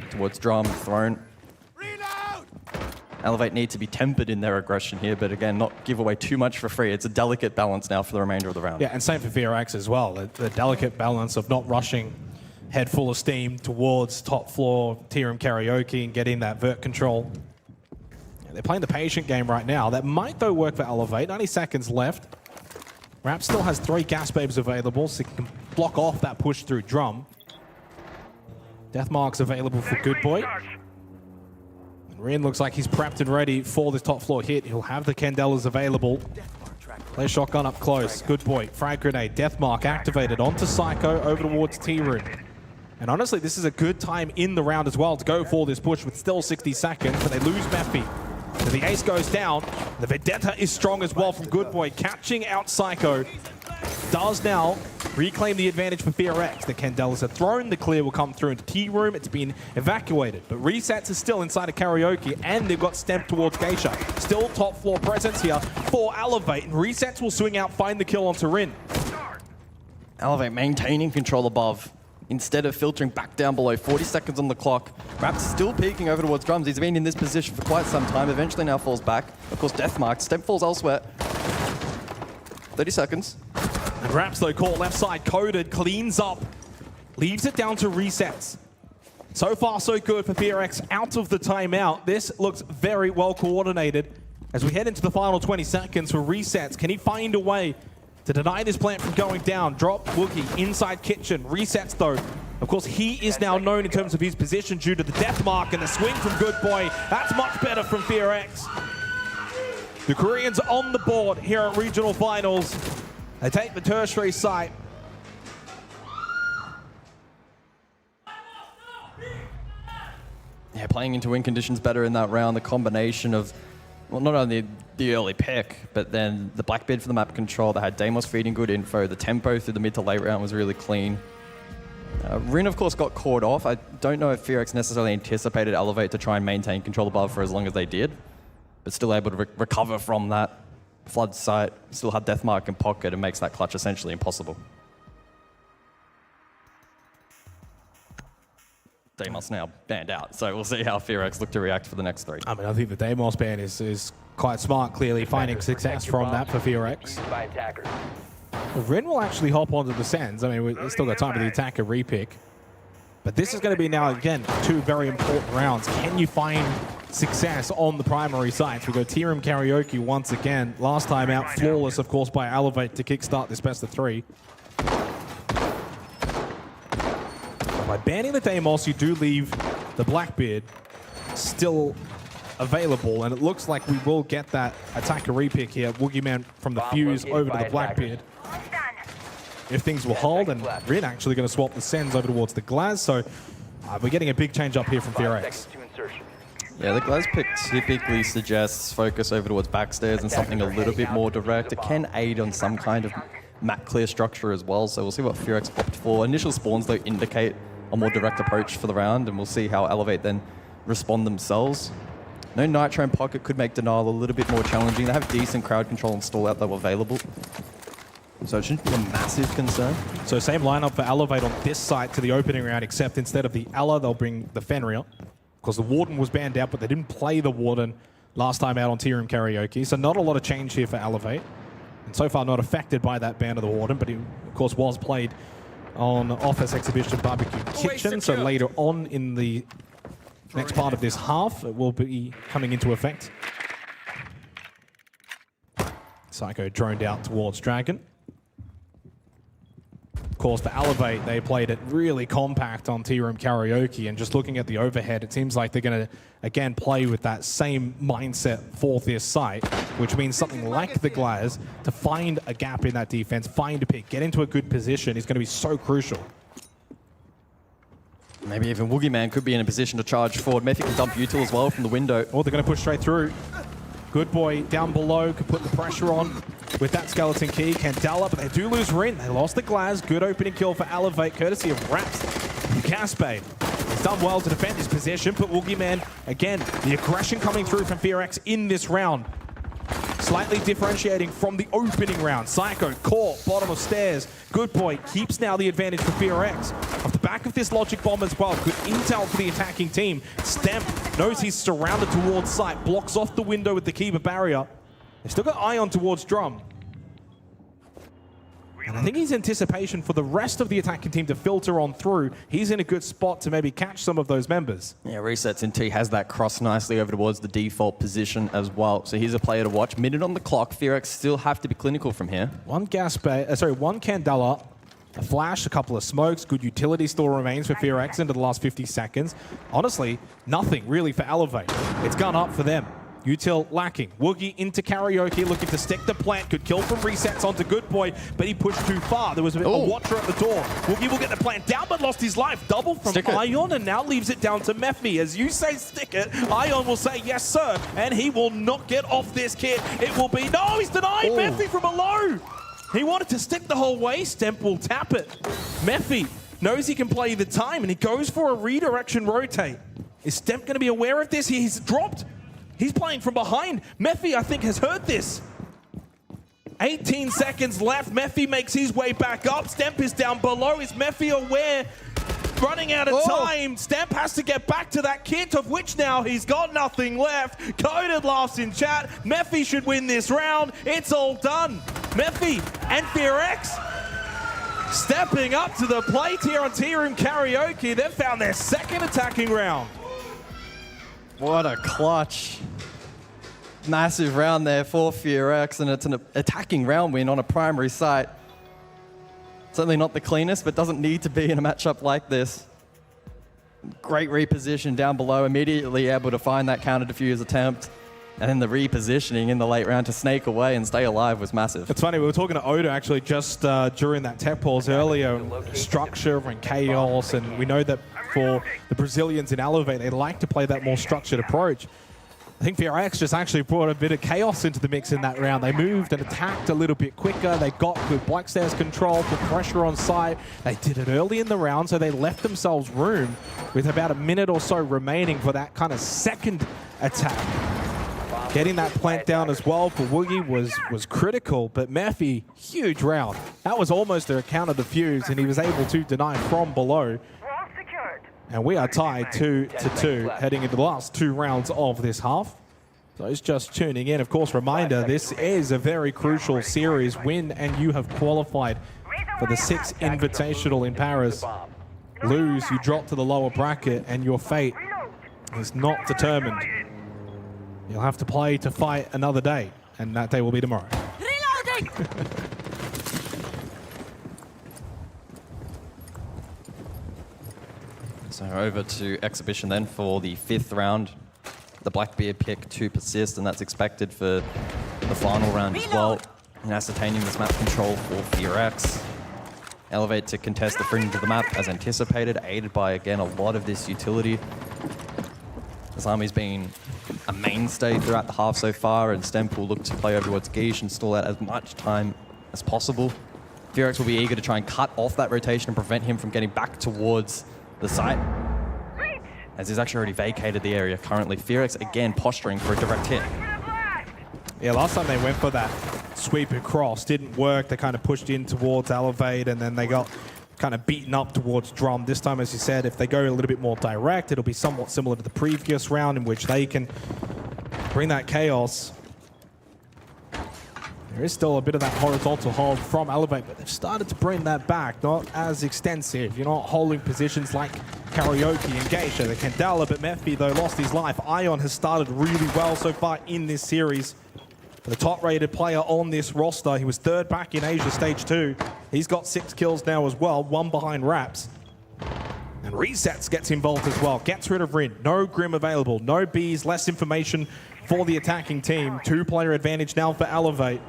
towards Drum Throne. Elevate need to be tempered in their aggression here, but again, not give away too much for free. It's a delicate balance now for the remainder of the round. Yeah, and same for VRX as well. The delicate balance of not rushing head full of steam towards top floor Tier karaoke and getting that vert control. Yeah, they're playing the patient game right now. That might, though, work for Elevate. 90 seconds left. Rap still has 3 gas babes available, so he can block off that push through Drum. Deathmark's available for Good Boy. Rin looks like he's prepped and ready for this top floor hit. He'll have the Candelas available. Play shotgun up close. Good Boy. Frag grenade. Deathmark activated onto Psycho over towards T-Room. And honestly, this is a good time in the round as well to go for this push with still 60 seconds, but they lose Mephi. So the ace goes down. The Vendetta is strong as well from Good Boy, catching out Psycho. Does now reclaim the advantage for VRX. The Candelas are thrown. The clear will come through into T-Room. It's been evacuated. But Resets is still inside of Karaoke, and they've got Stemp towards Geisha. Still top floor presence here for Elevate. And Resets will swing out, find the kill onto Rin. Elevate maintaining control above instead of filtering back down below. 40 seconds on the clock. Rap's still peeking over towards Drums. He's been in this position for quite some time. Eventually now falls back. Of course, Deathmark. Stemp falls elsewhere. 30 seconds. And Raps, though, caught left side, coded, cleans up, leaves it down to Resets. So far, so good for VRX out of the timeout. This looks very well coordinated as we head into the final 20 seconds for Resets. Can he find a way to deny this plant from going down? Drop Wookie inside kitchen. Resets, though. Of course, he is now known in terms of his position due to the death mark and the swing from Good Boy. That's much better from VRX. The Koreans on the board here at Regional Finals. They take the tertiary site. Yeah, playing into win conditions better in that round. The combination of, well, not only the early pick, but then the Blackbeard for the map control. They had Deimos feeding good info. The tempo through the mid to late round was really clean. Rin, of course, got caught off. I don't know if VRX necessarily anticipated Elevate to try and maintain control above for as long as they did, but still able to recover from that. Flood site, still had Deathmark in pocket and makes that clutch essentially impossible. Deimos now banned out, so we'll see how VRX look to react for the next 3. I mean, I think the Deimos ban is quite smart, clearly finding success from that for VRX. Ren will actually hop onto the Sens. I mean, we've still got time for the attacker repick. But this is going to be now, again, 2 very important rounds. Can you find success on the primary sites? We go Tier karaoke once again. Last time out, flawless, of course, by Elevate to kickstart this best of 3. By banning the Deimos, you do leave the Blackbeard still available, and it looks like we will get that attacker repick here. Woogieman from the Fuse over to the Blackbeard. If things will hold, and Rin actually going to swap the Sens over towards the Glaz, so we're getting a big change up here from VRX. Yeah, the Glaz pick typically suggests focus over towards backstairs and something a little bit more direct. It can aid on some kind of map clear structure as well, so we'll see what VRX opt for. Initial spawns, though, indicate a more direct approach for the round, and we'll see how Elevate then respond themselves. No Nitro in pocket could make denial a little bit more challenging. They have decent crowd control and stall out though available, so it shouldn't be a massive concern. So same lineup for Elevate on this side to the opening round, except instead of the Ella, they'll bring the Fenrir. Because the Warden was banned out, but they didn't play the Warden last time out on Tier karaoke. So not a lot of change here for Elevate. And so far not affected by that ban of the Warden, but he, of course, was played on Office Exhibition Barbecue Kitchen. So later on in the next part of this half will be coming into effect. Psycho droned out towards Dragon. Of course, for Elevate, they played it really compact on Tea Room Karaoke, and just looking at the overhead, it seems like they're going to, again, play with that same mindset for this site, which means something like the Glaz, to find a gap in that defense, find a pick, get into a good position is going to be so crucial. Maybe even Woogie Man could be in a position to charge forward. Mephi can dump Util as well from the window. Oh, they're going to push straight through. Good boy down below could put the pressure on with that skeleton key. Candela, but they do lose Rin. They lost the Glaz. Good opening kill for Elevate, courtesy of Raps. Caspe has done well to defend his position, but Woogie Man, again, the aggression coming through from FearX in this round. Slightly differentiating from the opening round. Psycho, caught, bottom of stairs. Good boy keeps now the advantage for FearX. Off the back of this logic bomb as well. Good intel for the attacking team. Stemp knows he's surrounded towards site. Blocks off the window with the Kiba barrier. They've still got Ion towards Drum. And I think his anticipation for the rest of the attacking team to filter on through, he's in a good spot to maybe catch some of those members. Yeah, resets in T has that cross nicely over towards the default position as well. So he's a player to watch. Minute on the clock. FearX still have to be clinical from here. One Candela, a flash, a couple of smokes. Good utility still remains for FearX into the last 50 seconds. Honestly, nothing really for Elevate. It's gone up for them. Util lacking. Woogie into Karaoke, looking to stick the plant. Good kill from resets onto Good Boy, but he pushed too far. There was a watcher at the door. Woogie will get the plant down, but lost his life. Double from Ion, and now leaves it down to Mephi. As you say, stick it. Ion will say, yes, sir, and he will not get off this kit. It will be, no, he's denied. Mephi from below. He wanted to stick the whole way. Stemp will tap it. Mephi knows he can play the time, and he goes for a redirection rotate. Is Stemp going to be aware of this? He's dropped. He's playing from behind. Mephi, I think, has heard this. 18 seconds left. Mephi makes his way back up. Stemp is down below. Is Mephi aware? Running out of time. Stemp has to get back to that kit, of which now he's got nothing left. Coded laughs in chat. Mephi should win this round. It's all done. Mephi and FearX stepping up to the plate here on Tea Room Karaoke. They've found their second attacking round. What a clutch. Massive round there for FearX, and it's an attacking round win on a primary site. Certainly not the cleanest, but doesn't need to be in a matchup like this. Great reposition down below, immediately able to find that counter defuse attempt. And then the repositioning in the late round to snake away and stay alive was massive. It's funny, we were talking to Oda actually just during that tech pause earlier, structure and chaos, and we know that for the Brazilians in Elevate, they like to play that more structured approach. I think FearX just actually brought a bit of chaos into the mix in that round. They moved and attacked a little bit quicker. They got good Black Stairs control, put pressure on site. They did it early in the round, so they left themselves room with about a minute or so remaining for that kind of second attack. Getting that plant down as well for Woogie was critical, but Mephi, huge round. That was almost a counter defuse, and he was able to deny from below. And we are tied 2-2, heading into the last two rounds of this half. Those just tuning in, of course, reminder, this is a very crucial series. Win and you have qualified for the 6th Invitational in Paris. Lose, you drop to the lower bracket, and your fate is not determined. You'll have to play to fight another day, and that day will be tomorrow. Reloading! So over to Exhibition then for the 5th round. The Blackbeard pick to persist, and that's expected for the final round as well. And ascertaining this map control for FearX. Elevate to contest the fringe of the map as anticipated, aided by, again, a lot of this utility. This army's been a mainstay throughout the half so far, and Stemp will look to play over towards Guiche and stall out as much time as possible. FearX will be eager to try and cut off that rotation and prevent him from getting back towards the site, as he's actually already vacated the area currently. FearX again posturing for a direct hit. Yeah, last time they went for that sweep across, didn't work. They kind of pushed in towards Elevate, and then they got kind of beaten up towards Drum. This time, as you said, if they go a little bit more direct, it'll be somewhat similar to the previous round in which they can bring that chaos. There is still a bit of that horizontal hold from Elevate, but they've started to bring that back. Not as extensive. You're not holding positions like Karaoke and Geisha. The Candela, but Mephi, though, lost his life. Ion has started really well so far in this series. The top-rated player on this roster. He was third back in Asia Stage 2. He's got 6 kills now as well, 1 behind Raps. And Resets gets involved as well. Gets rid of Rin. No Grim available. No Bs. Less information for the attacking team. 2-player advantage now for Elevate.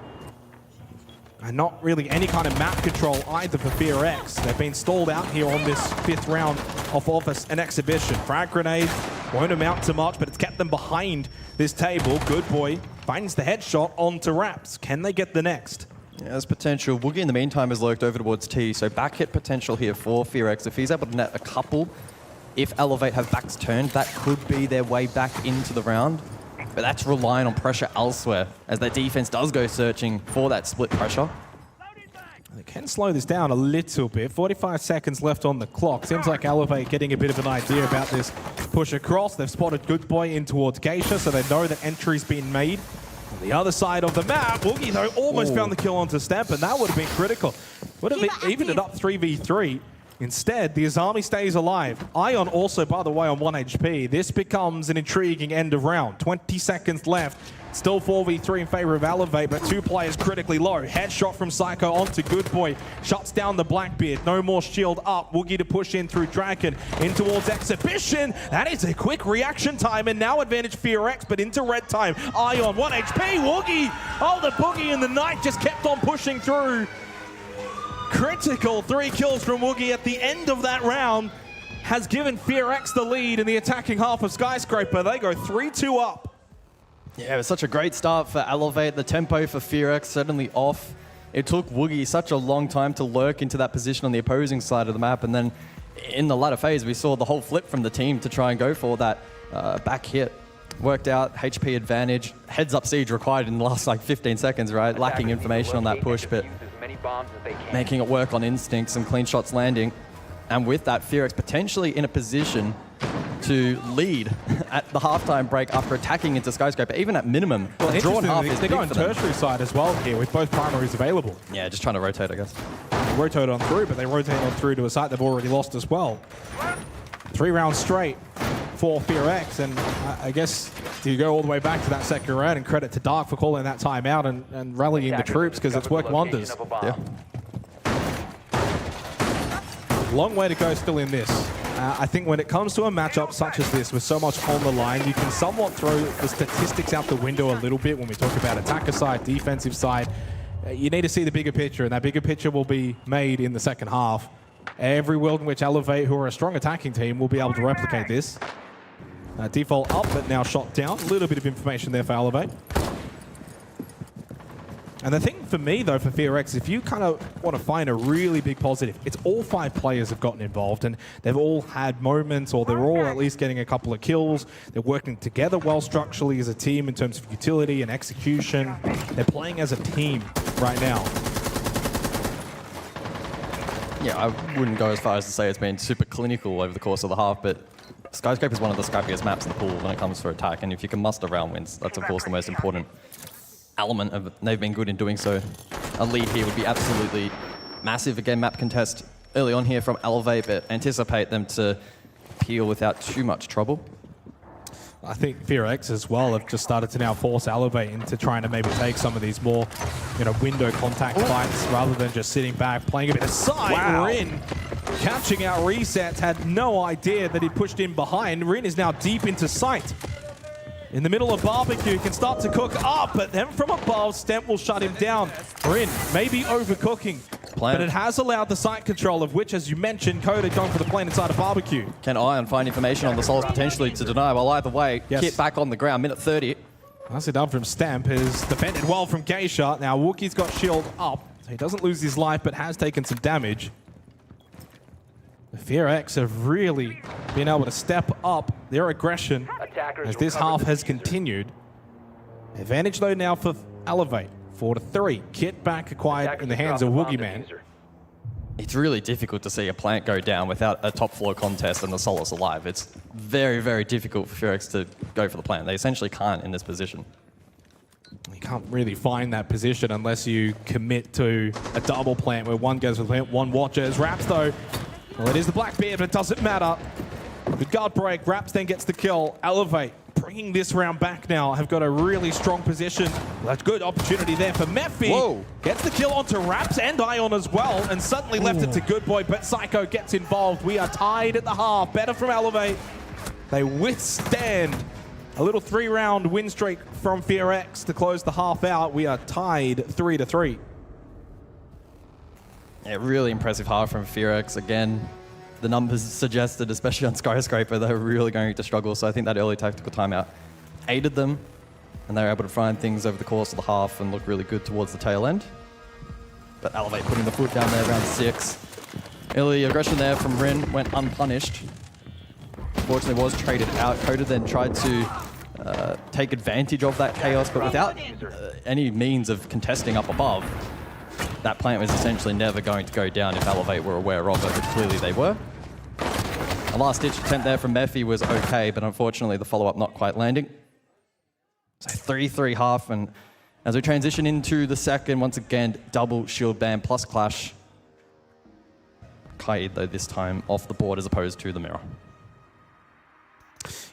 And not really any kind of map control either for FearX. They've been stalled out here on this 5th round of Office and Exhibition. Frag grenade won't amount to much, but it's kept them behind this table. Good boy finds the headshot onto Raps. Can they get the next? Yeah, there's potential. Woogie in the meantime has lurked over towards T, so back hit potential here for FearX. If he's able to net a couple, if Elevate have backs turned, that could be their way back into the round. But that's relying on pressure elsewhere, as their defense does go searching for that split pressure. They can slow this down a little bit. 45 seconds left on the clock. Seems like Elevate getting a bit of an idea about this push across. They've spotted Good Boy in towards Geisha, so they know that entry's been made. On the other side of the map, Woogie, though, almost found the kill onto Stamp, and that would have been critical. Would have evened it up 3v3. Instead, the Azami stays alive. Ion also, by the way, on 1 HP. This becomes an intriguing end of round. 20 seconds left. Still 4v3 in favor of Elevate, but 2 players critically low. Headshot from Psycho onto Good Boy. Shuts down the Blackbeard. No more shield up. Woogie to push in through Draken. In towards Exhibition. That is a quick reaction time, and now advantage FearX, but into red time. Ion, 1 HP. Woogie! Oh, the Boogie in the night just kept on pushing through. Critical 3 kills from Woogie at the end of that round has given FearX the lead in the attacking half of Skyscraper. They go 3-2 up. Yeah, it was such a great start for Elevate. The tempo for FearX certainly off. It took Woogie such a long time to lurk into that position on the opposing side of the map, and then in the latter phase we saw the whole flip from the team to try and go for that back hit. Worked out, HP advantage, heads up siege required in the last like 15 seconds, right? Lacking information on that push, but making it work on instinct, some clean shots landing. And with that, FearX potentially in a position to lead at the halftime break after attacking into Skyscraper, even at minimum. Well, drawn half is they're going tertiary side as well here with both primaries available. Yeah, just trying to rotate, I guess. They rotate on through, but they rotate on through to a site they've already lost as well. 3 rounds straight for FearX, and I guess do you go all the way back to that second round, and credit to Dark for calling that timeout and rallying the troops, because it's worked wonders. Yeah. Long way to go still in this. I think when it comes to a matchup such as this with so much on the line, you can somewhat throw the statistics out the window a little bit when we talk about attacker side, defensive side. You need to see the bigger picture, and that bigger picture will be made in the second half. Every world in which Elevate, who are a strong attacking team, will be able to replicate this. Default up, but now shot down. A little bit of information there for Elevate. And the thing for me, though, for FearX, if you kind of want to find a really big positive, it's all 5 players have gotten involved, and they've all had moments, or they're all at least getting a couple of kills. They're working together well structurally as a team in terms of utility and execution. They're playing as a team right now. Yeah, I wouldn't go as far as to say it's been super clinical over the course of the half, but Skyscraper is one of the scrappiest maps in the pool when it comes for attack, and if you can muster round wins, that's of course the most important element of it. They've been good in doing so. A lead here would be absolutely massive. Again, map contest early on here from Elevate, but anticipate them to peel without too much trouble. I think FearX as well have just started to now force Elevate into trying to maybe take some of these more, window contact fights rather than just sitting back, playing a bit of side. Wow. Rin catching out resets, had no idea that he pushed in behind. Rin is now deep into sight. In the middle of barbecue, can start to cook up, but then from above, Stemp will shut him down. Rin maybe overcooking, but it has allowed the site control, of which, as you mentioned, Coda going for the plane inside of barbecue. Can Ion find information on the Souls potentially to deny? Well, either way, Kit back on the ground, minute 30. Nicely done from Stamp, is defended well from Geisha. Now Wookie's got shield up, so he doesn't lose his life, but has taken some damage. The FearX have really been able to step up their aggression as this half has continued. Advantage though now for Elevate, 4-3. Kit back acquired in the hands of Woogie Man. It's really difficult to see a plant go down without a top floor contest and the Solace alive. It's very, very difficult for FearX to go for the plant. They essentially can't in this position. He can't really find that position unless you commit to a double plant where one goes with plant, one watches. Raps though, well, it is the Blackbeard, but it doesn't matter. Good guard break. Raps then gets the kill. Elevate, bringing this round back now, have got a really strong position. That's good opportunity there for Mephi. Whoa. Gets the kill onto Raps and Ion as well, and suddenly left it to Good Boy, but Psycho gets involved. We are tied at the half. Better from Elevate. They withstand a little 3-round win streak from FearX to close the half out. We are tied 3-3. Yeah, really impressive half from FearX. Again, the numbers suggested, especially on Skyscraper, they were really going to struggle. So I think that early tactical timeout aided them, and they were able to find things over the course of the half and look really good towards the tail end. But Elevate putting the foot down there around 6. Early aggression there from Rin went unpunished. Fortunately was traded out. Coda then tried to take advantage of that chaos, but without any means of contesting up above, that plant was essentially never going to go down if Elevate were aware of it, which clearly they were. A last-ditch attempt there from Mephi was okay, but unfortunately the follow-up not quite landing. So 3-3 half, and as we transition into the second, once again, double shield ban plus clash. Kaid, though, this time off the board as opposed to the mirror.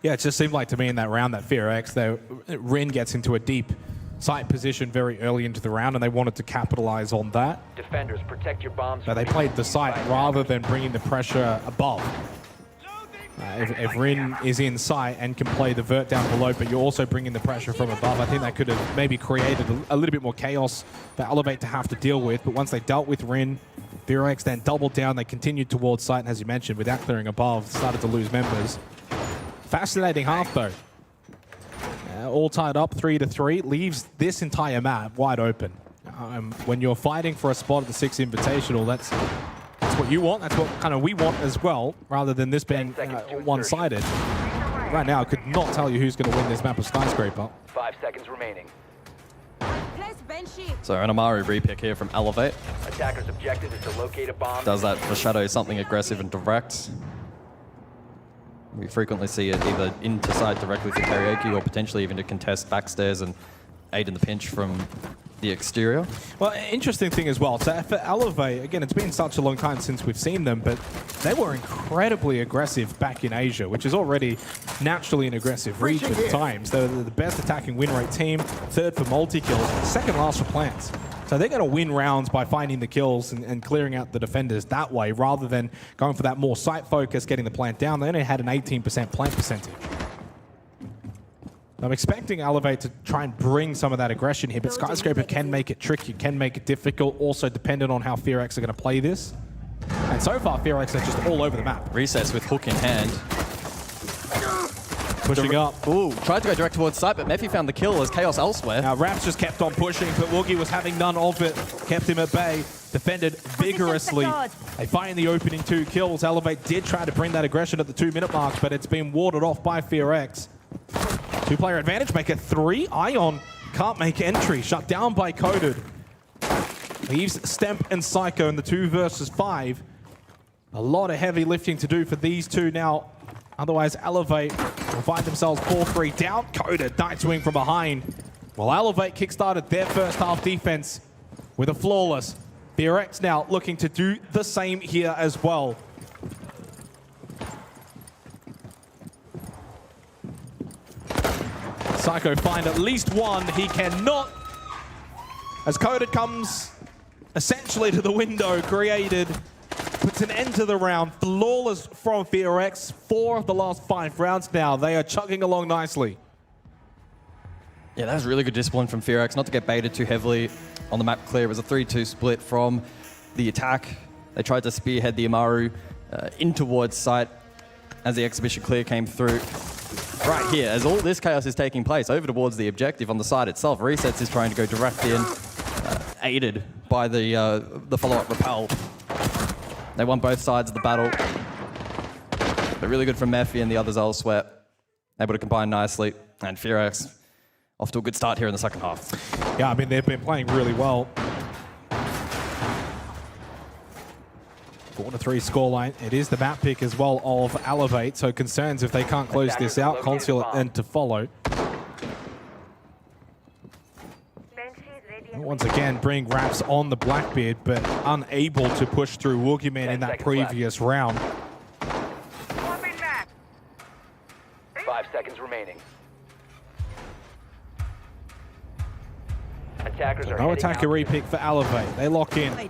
Yeah, it just seemed like to me in that round that FearX, Rin gets into a deep site position very early into the round, and they wanted to capitalize on that. Defenders, protect your bombs. So they played the site rather than bringing the pressure above. If Rin is in sight and can play the vert down below, but you're also bringing the pressure from above, I think that could have maybe created a little bit more chaos for Elevate to have to deal with. But once they dealt with Rin, FearX then doubled down. They continued towards site, and as you mentioned, without clearing above, started to lose members. Fascinating half, though. All tied up, 3-3, leaves this entire map wide open. When you're fighting for a spot at the 6 Invitational, that's what you want. That's what kind of we want as well, rather than this being one-sided. Right now, I could not tell you who's going to win this map of Skyscraper. 5 seconds remaining. So an Amaru repick here from Elevate. Attacker's objective is to locate a bomb. Does that foreshadow something aggressive and direct? We frequently see it either into side directly for Karaoke or potentially even to contest backstairs and aid in the pinch from the exterior. Well, interesting thing as well, so for Elevate, again, it's been such a long time since we've seen them, but they were incredibly aggressive back in Asia, which is already naturally an aggressive region at times. They're the best attacking win rate team, 3rd for multi-kills, 2nd last for plants. So they're going to win rounds by finding the kills and clearing out the defenders that way, rather than going for that more site focus, getting the plant down. They only had an 18% plant percentage. I'm expecting Elevate to try and bring some of that aggression here, but Skyscraper can make it tricky, can make it difficult, also dependent on how FearX are going to play this. And so far, FearX are just all over the map. Recess with hook in hand. Pushing up. Ooh, tried to go direct towards site, but Mephi found the kill as Chaos elsewhere. Now, Raps just kept on pushing, but Woogie was having none of it. Kept him at bay, defended vigorously. They find the opening 2 kills. Elevate did try to bring that aggression at the 2-minute mark, but it's been warded off by FearX. 2-player advantage, make it 3. Ion can't make entry, shut down by Coded. Leaves Stemp and Psycho in the 2 versus 5. A lot of heavy lifting to do for these two now. Otherwise, Elevate will find themselves 4-3 down. Coded, night swing from behind. Well, Elevate kickstarted their first half defense with a flawless. FearX now looking to do the same here as well. Psycho find at least one. He cannot. As Coded comes essentially to the window created, puts an end to the round. Flawless from FearX. 4 of the last 5 rounds now. They are chugging along nicely. Yeah, that was really good discipline from FearX, not to get baited too heavily on the map clear. It was a 3-2 split from the attack. They tried to spearhead the Amaru in towards site as the exhibition clear came through. Right here, as all this chaos is taking place, over towards the objective on the side itself, Resets is trying to go direct in, aided by the follow-up repel. They won both sides of the battle. But really good from Mephi and the others elsewhere. Able to combine nicely. And FearX off to a good start here in the second half. Yeah, I mean, they've been playing really well. 4-3 scoreline. It is the map pick as well of Elevate, so concerns if they can't close this out. Consulate and to follow. once again bring Raps on the Blackbeard, but unable to push through Woogieman in that previous round. 5 seconds remaining. Attackers are No heading attacker out. repick for Elevate. They lock in. I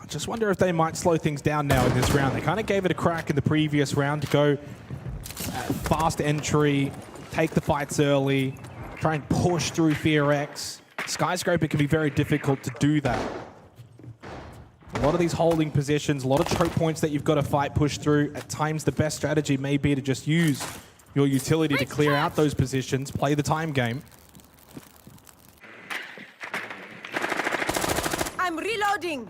just wonder if they might slow things down now in this round. They kind of gave it a crack in the previous round to go fast entry, take the fights early, try and push through FearX. Skyscraper can be very difficult to do that. A lot of these holding positions, a lot of choke points that you've got to fight, push through. At times, the best strategy may be to just use your utility to clear out those positions, play the time game. I'm reloading.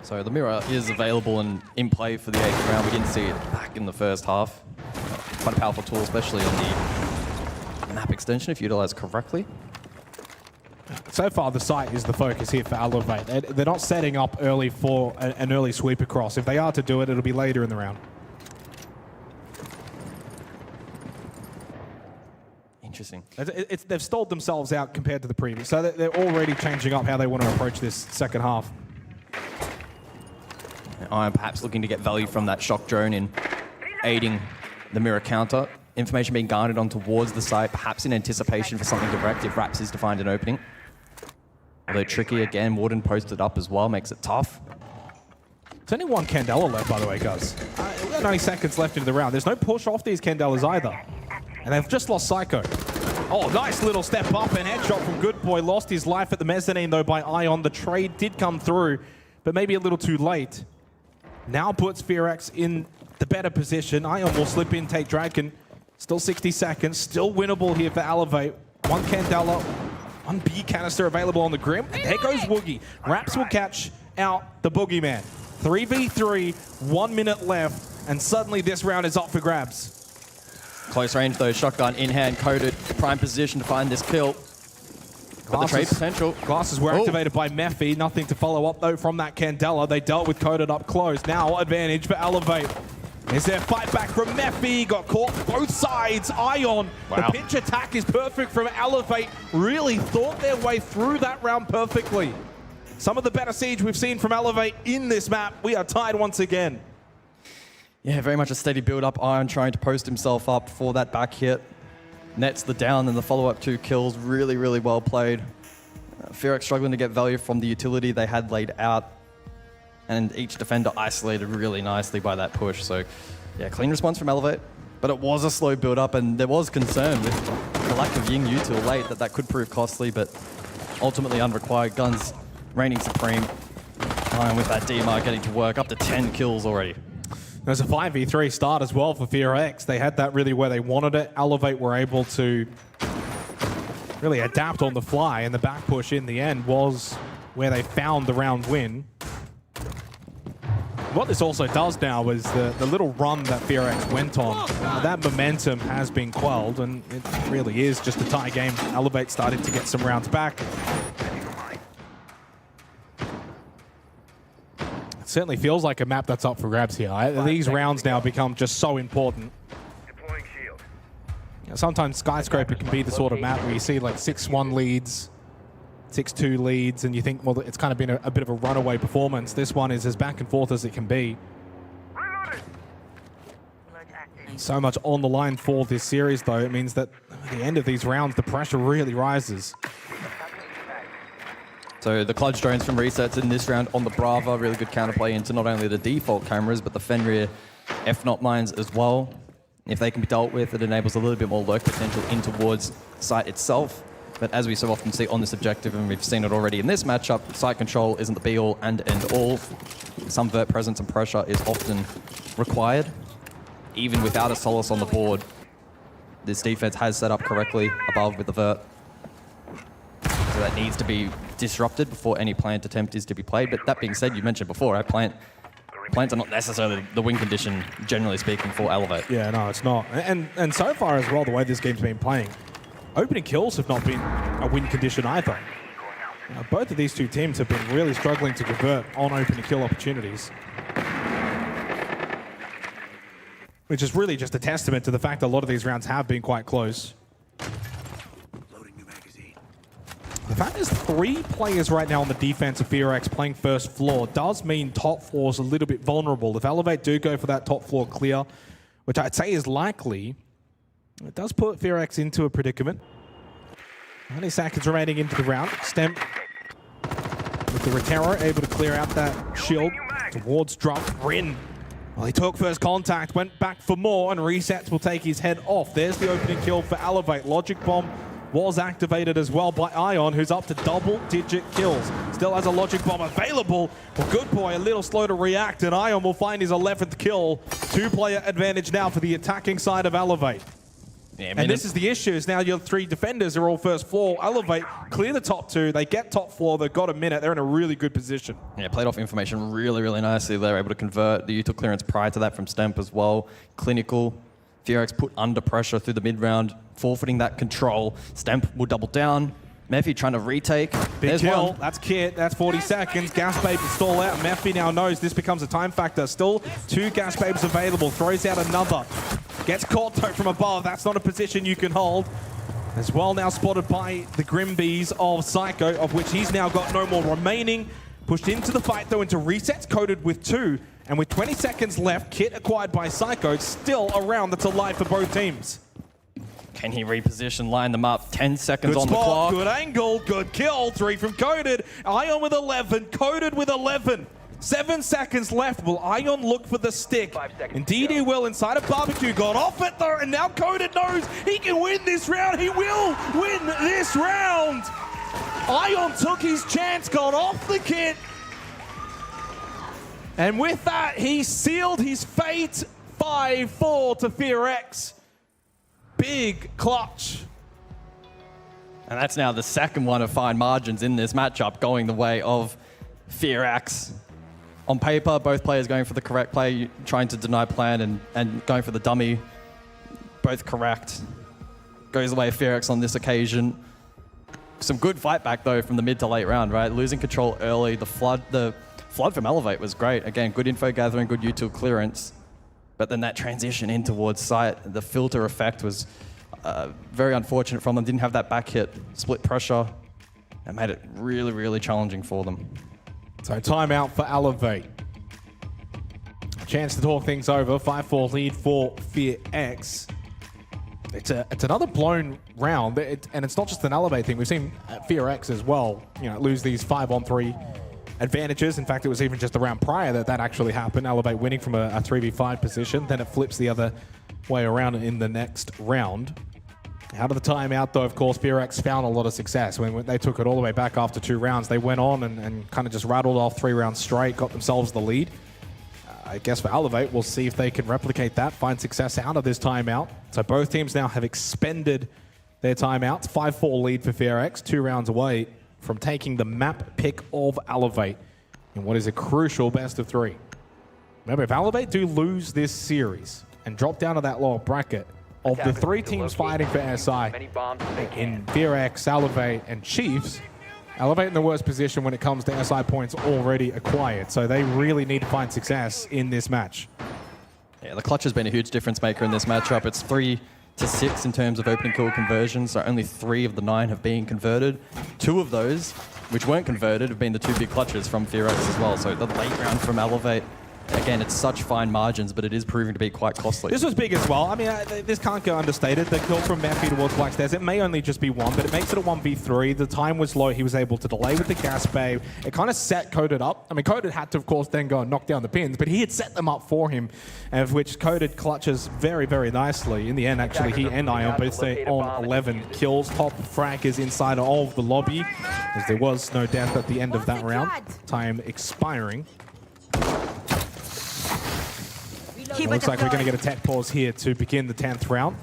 So the mirror is available and in play for the 8th round. We didn't see it back in the first half. Quite a powerful tool, especially on the map extension, if utilized correctly. So far, the site is the focus here for Elevate. They're not setting up early for an early sweep across. If they are to do it, it'll be later in the round. Interesting. They've stalled themselves out compared to the previous. So they're already changing up how they want to approach this second half. I'm perhaps looking to get value from that shock drone in aiding the mirror counter. Information being garnered on towards the site, perhaps in anticipation for something direct if Raps is to find an opening. Although tricky again, Warden posted up as well, makes it tough. There's only one Candela left, by the way, guys. We've got 90 seconds left into the round. There's no push off these Candelas either. And they've just lost Psycho. Oh, nice little step up and headshot from Good Boy. Lost his life at the mezzanine, though, by Ion. The trade did come through, but maybe a little too late. Now puts FearX in the better position. Ion will slip in, take Dragon. Still 60 seconds. Still winnable here for Elevate. One Candela, one B canister available on the Grim. And there goes Woogie. Raps will catch out the Boogeyman. 3v3, 1 minute left, and suddenly this round is up for grabs. Close range though, shotgun in hand, coded, prime position to find this kill. But the trade potential. Glasses were activated by Mephi. Nothing to follow up though from that Candela. They dealt with coded up close. Now advantage for Elevate. Is there a fight back from Mephi? Got caught both sides. Ion. Wow. The pinch attack is perfect from Elevate. Really thought their way through that round perfectly. Some of the better siege we've seen from Elevate in this map. We are tied once again. Yeah, very much a steady build-up. Iron trying to post himself up for that back hit. Nets the down and the follow-up 2 kills. Really, really well played. FearX struggling to get value from the utility they had laid out. And each defender isolated really nicely by that push. So, yeah, clean response from Elevate. But it was a slow build-up, and there was concern with the lack of Ying util late that could prove costly, but ultimately unrequired. Guns reigning supreme. Iron with that DMR getting to work. Up to 10 kills already. There's a 5v3 start as well for FearX. They had that really where they wanted it. Elevate were able to really adapt on the fly, and the back push in the end was where they found the round win. What this also does now is the little run that FearX went on, that momentum has been quelled, and it really is just a tie game. Elevate started to get some rounds back. It certainly feels like a map that's up for grabs here. These rounds now become just so important. Sometimes Skyscraper can be the sort of map where you see like 6-1 leads, 6-2 leads, and you think, well, it's kind of been a bit of a runaway performance. This one is as back and forth as it can be. So much on the line for this series, though. It means that at the end of these rounds, the pressure really rises. So the clutch drones from resets in this round on the Brava, really good counterplay into not only the default cameras, but the Fenrir F-Not mines as well. If they can be dealt with, it enables a little bit more lurk potential in towards site itself. But as we so often see on this objective, and we've seen it already in this matchup, site control isn't the be-all and end-all. Some vert presence and pressure is often required. Even without a Solace on the board, this defense has set up correctly above with the vert. So that needs to be disrupted before any plant attempt is to be played. But that being said, you mentioned before, right? Plants are not necessarily the win condition, generally speaking, for Elevate. Yeah, no, it's not. And so far as well, the way this game's been playing, opening kills have not been a win condition either. Both of these two teams have been really struggling to convert on open kill opportunities. Which is really just a testament to the fact that a lot of these rounds have been quite close. The fact there's 3 players right now on the defense of FearX playing first floor does mean top floor is a little bit vulnerable. If Elevate do go for that top floor clear, which I'd say is likely, it does put FearX into a predicament. 20 seconds remaining into the round. Stemp with the Rotero able to clear out that shield towards Drum. Rin. Well, he took first contact, went back for more, and Resets will take his head off. There's the opening kill for Elevate. Logic Bomb was activated as well by Ion, who's up to double-digit kills. Still has a Logic Bomb available. Well, Good Boy a little slow to react, and Ion will find his 11th kill. 2-player advantage now for the attacking side of Elevate. Yeah, and this is the issue, is now your 3 defenders are all first floor. Elevate, clear the top 2, they get top floor, they've got a minute, they're in a really good position. Yeah, played off information really, really nicely. They're able to convert the util clearance prior to that from Stemp as well. Clinical. FearX put under pressure through the mid-round, forfeiting that control. Stemp will double down. Mephi trying to retake. Big kill. That's Kit. That's 40 seconds. Gas Babe install out. Mephi now knows this becomes a time factor. Still 2 Gas Babes available. Throws out another. Gets caught though from above. That's not a position you can hold. As well now spotted by the Grimbees of Psycho, of which he's now got no more remaining. Pushed into the fight though, into Resets, coded with 2. And with 20 seconds left, Kit acquired by Psycho, still around. That's alive for both teams. Can he reposition, line them up? 10 seconds Good on spot, the clock. good angle, good kill. 3 from Coded. Ion with 11, Coded with 11. 7 seconds left. Will Ion look for the stick? Indeed he will. Inside of Barbecue. Got off it though, and now Coded knows he can win this round. He will win this round. Ion took his chance, got off the Kit. And with that, he sealed his fate. 5-4 to FearX. Big clutch. And that's now the second one of fine margins in this matchup, going the way of FearX. On paper, both players going for the correct play, trying to deny plan and going for the dummy. Both correct. Goes the way of FearX on this occasion. Some good fight back though from the mid to late round, right? Losing control early. The flood from Elevate was great. Again, good info gathering, good util clearance. But then that transition in towards site, the filter effect was very unfortunate from them. Didn't have that back hit, split pressure. That made it really, really challenging for them. So timeout for Elevate. A chance to talk things over. 5-4 lead for FearX. It's another blown round, and it's not just an Elevate thing. We've seen FearX as well, lose these 5-on-3 advantages. In fact, it was even just the round prior that actually happened. Elevate winning from a 3v5 position. Then it flips the other way around in the next round. Out of the timeout, though, of course, FearX found a lot of success. When they took it all the way back after 2 rounds, they went on and kind of just rattled off 3 rounds straight, got themselves the lead. I guess for Elevate, we'll see if they can replicate that, find success out of this timeout. So both teams now have expended their timeouts. 5-4 lead for FearX, 2 rounds away from taking the map pick of Elevate in what is a crucial best of 3. Remember, if Elevate do lose this series and drop down to that lower bracket, of the 3 teams fighting for SI, in FearX, Elevate, and Chiefs, Elevate in the worst position when it comes to SI points already acquired. So they really need to find success in this match. Yeah, the clutch has been a huge difference maker in this matchup. It's 3-6 in terms of opening kill conversions, so only 3 of the 9 have been converted. 2 of those, which weren't converted, have been the 2 big clutches from FearX as well. So the late round from Elevate, again, it's such fine margins, but it is proving to be quite costly. This was big as well. I mean, this can't go understated. The kill from Mephi towards Blackstairs, it may only just be 1, but it makes it a 1v3. The time was low. He was able to delay with the gas babe. It kind of set Coded up. I mean, Coded had to, of course, then go and knock down the pins, but he had set them up for him, of which Coded clutches very, very nicely. In the end, actually, he and Ion both stay on 11 kills. Top frag is inside of the lobby, as there was no death at the end of that round. Time expiring. It looks like we're going to get a tech pause here to begin the 10th round,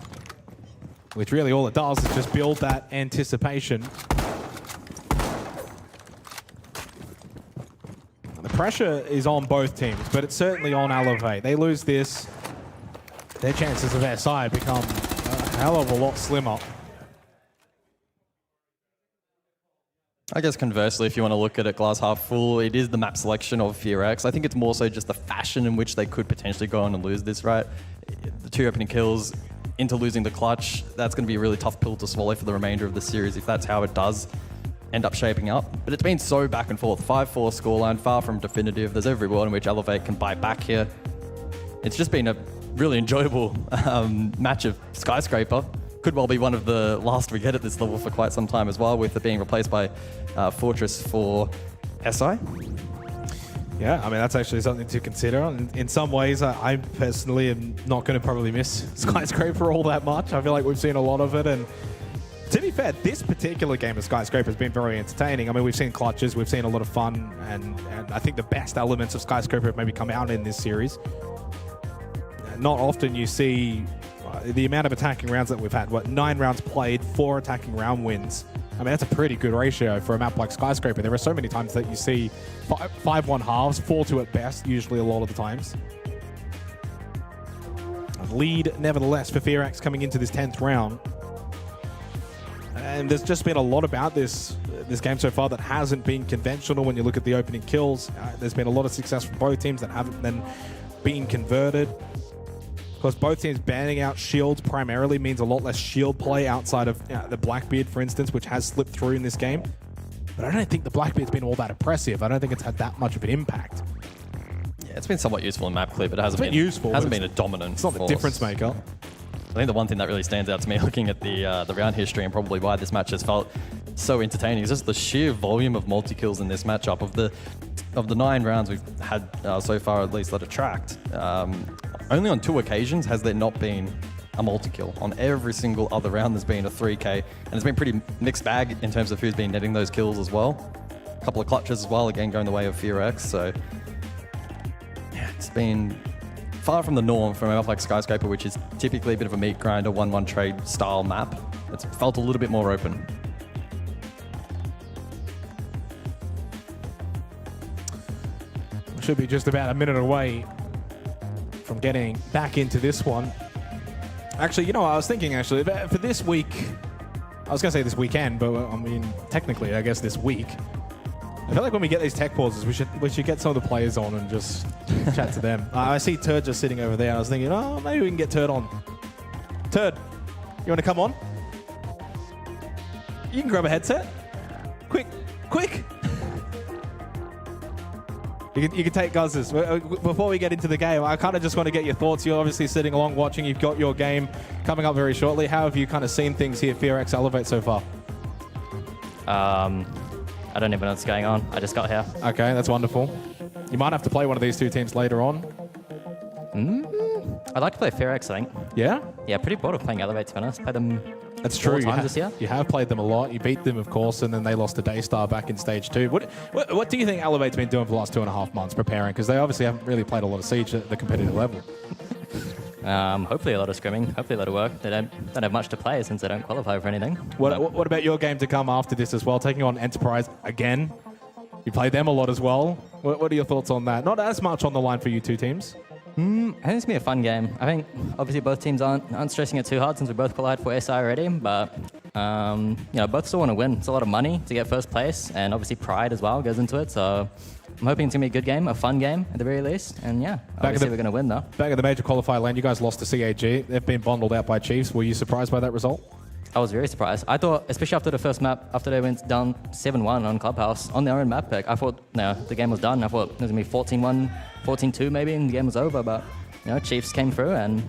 which really all it does is just build that anticipation. The pressure is on both teams, but it's certainly on Elevate. They lose this, their chances of SI become a hell of a lot slimmer. I guess conversely, if you want to look at it glass half full, it is the map selection of FearX. I think it's more so just the fashion in which they could potentially go on and lose this, right? The 2 opening kills into losing the clutch, that's going to be a really tough pill to swallow for the remainder of the series if that's how it does end up shaping up. But it's been so back and forth. 5-4 scoreline, far from definitive. There's every world in which Elevate can bite back here. It's just been a really enjoyable match of Skyscraper. Could well be one of the last we get at this level for quite some time as well, with it being replaced by Fortress for SI. Yeah, I mean, that's actually something to consider. In some ways, I personally am not going to probably miss Skyscraper all that much. I feel like we've seen a lot of it. And to be fair, this particular game of Skyscraper has been very entertaining. I mean, we've seen clutches, we've seen a lot of fun, and I think the best elements of Skyscraper have maybe come out in this series. Not often you see the amount of attacking rounds that we've had. 9 rounds played, 4 attacking round wins. I mean, that's a pretty good ratio for a map like Skyscraper. There are so many times that you see 5-1 halves, 4-2 at best, usually a lot of the times. A lead, nevertheless, for FearX coming into this 10th round. And there's just been a lot about this game so far that hasn't been conventional when you look at the opening kills. There's been a lot of success from both teams that haven't then been converted. Of course, both teams banning out shields primarily means a lot less shield play outside of the Blackbeard, for instance, which has slipped through in this game. But I don't think the Blackbeard's been all that impressive. I don't think it's had that much of an impact. Yeah, it's been somewhat useful in map clear, but it hasn't been useful. Hasn't been a dominant. It's not the difference maker. I think the one thing that really stands out to me looking at the round history and probably why this match has felt so entertaining is just the sheer volume of multi-kills in this matchup. Of the 9 rounds we've had so far, at least that are tracked, only on 2 occasions has there not been a multi-kill. On every single other round there's been a 3K, and it's been pretty mixed bag in terms of who's been netting those kills as well. A couple of clutches as well, again going the way of FearX, so yeah, it's been far from the norm for a map like Skyscraper, which is typically a bit of a meat grinder, 1-1 trade style map. It's felt a little bit more open. Should be just about a minute away from getting back into this one. Actually, you know what I was thinking, actually, for this week, I was going to say this weekend, but I mean, technically, I guess this week. I feel like when we get these tech pauses, we should get some of the players on and just chat to them. I see Turd just sitting over there. I was thinking, oh, maybe we can get Turd on. Turd, you want to come on? You can grab a headset. Quick. You can take Guz's. Before we get into the game, I kind of just want to get your thoughts. You're obviously sitting along watching. You've got your game coming up very shortly. How have you kind of seen things here, FearX Elevate, so far? I don't even know what's going on. I just got here. Okay, that's wonderful. You might have to play one of these 2 teams later on. I'd like to play FearX, I think. Yeah? Yeah, pretty bored of playing Elevate, to be honest. Played them That's true. 4 times this year. You have played them a lot. You beat them, of course, and then they lost to Daystar back in stage 2. What do you think Elevate's been doing for the last 2.5 months preparing? Because they obviously haven't really played a lot of Siege at the competitive level. Hopefully a lot of scrimming. Hopefully a lot of work. They don't have much to play since they don't qualify for anything. What about your game to come after this as well? Taking on Enterprise again. You played them a lot as well. What are your thoughts on that? Not as much on the line for you 2 teams. I think it's going to be a fun game. I think obviously both teams aren't stressing it too hard since we both qualified for SI already, but both still want to win. It's a lot of money to get first place, and obviously pride as well goes into it. So I'm hoping it's going to be a good game, a fun game at the very least. And yeah, obviously we're going to win though. Back at the major qualifier lane, you guys lost to CAG. They've been bundled out by Chiefs. Were you surprised by that result? I was very surprised. I thought, especially after the first map, after they went down 7-1 on Clubhouse, on their own map pick, I thought the game was done. I thought it was going to be 14-1, 14-2 maybe, and the game was over. But Chiefs came through, and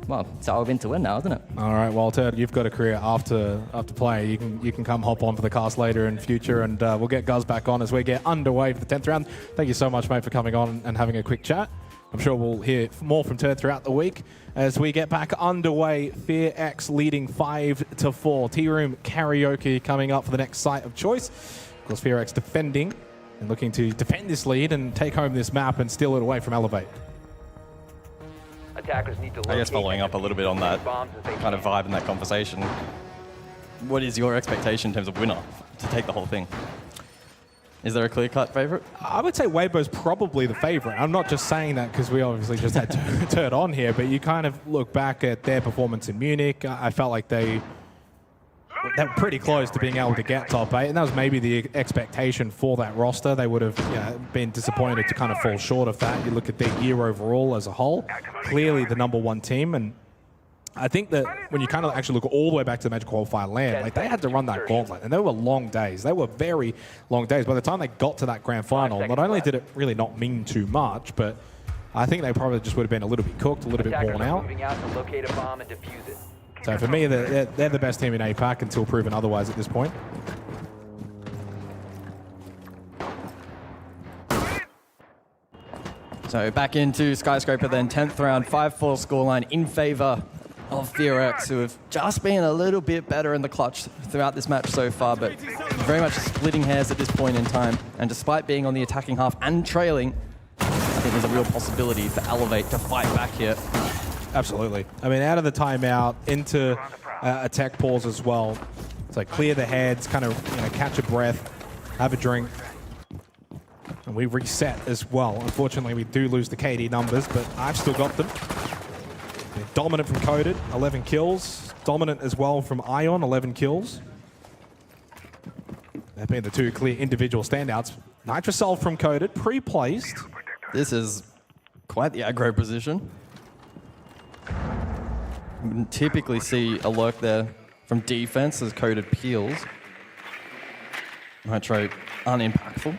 well, it's our event to win now, isn't it? All right, well, Ted, you've got a career after play. You can come hop on for the cast later in future, and we'll get Guz back on as we get underway for the 10th round. Thank you so much, mate, for coming on and having a quick chat. I'm sure we'll hear more from Turd throughout the week as we get back underway. FearX leading 5-4. T-Room Karaoke coming up for the next site of choice. Of course, FearX defending and looking to defend this lead and take home this map and steal it away from Elevate. Attackers need to I guess following up a little bit on that kind of vibe in that conversation, what is your expectation in terms of winner to take the whole thing? Is there a clear-cut favourite? I would say Weibo's probably the favourite. I'm not just saying that because we obviously just had Turd on here, but you kind of look back at their performance in Munich. I felt like they they were pretty close to being able to get top 8, and that was maybe the expectation for that roster. They would have been disappointed to kind of fall short of that. You look at their year overall as a whole, clearly the #1 team, and I think that when you kind of actually look all the way back to the Magic Qualifier land, like they had to run that gauntlet, and they were long days. They were very long days. By the time they got to that grand final, not only did it really not mean too much, but I think they probably just would have been a little bit cooked, a little bit worn out. Locate a bomb and defuse it. So for me, they're the best team in APAC until proven otherwise at this point. So back into Skyscraper then, 10th round, 5-4 scoreline in favor of FearX, who have just been a little bit better in the clutch throughout this match so far, but very much splitting hairs at this point in time. And despite being on the attacking half and trailing, I think there's a real possibility for Elevate to fight back here. Absolutely. I mean, out of the timeout, into a tech pause as well. So clear the heads, kind of catch a breath, have a drink. And we reset as well. Unfortunately, we do lose the KD numbers, but I've still got them. They're dominant from Coded, 11 kills. Dominant as well from Ion, 11 kills. They've been the two clear individual standouts. Nitrocell from Coded, pre-placed. This is quite the aggro position. You wouldn't typically see a lurk there from defense as Coded peels. Nitro unimpactful.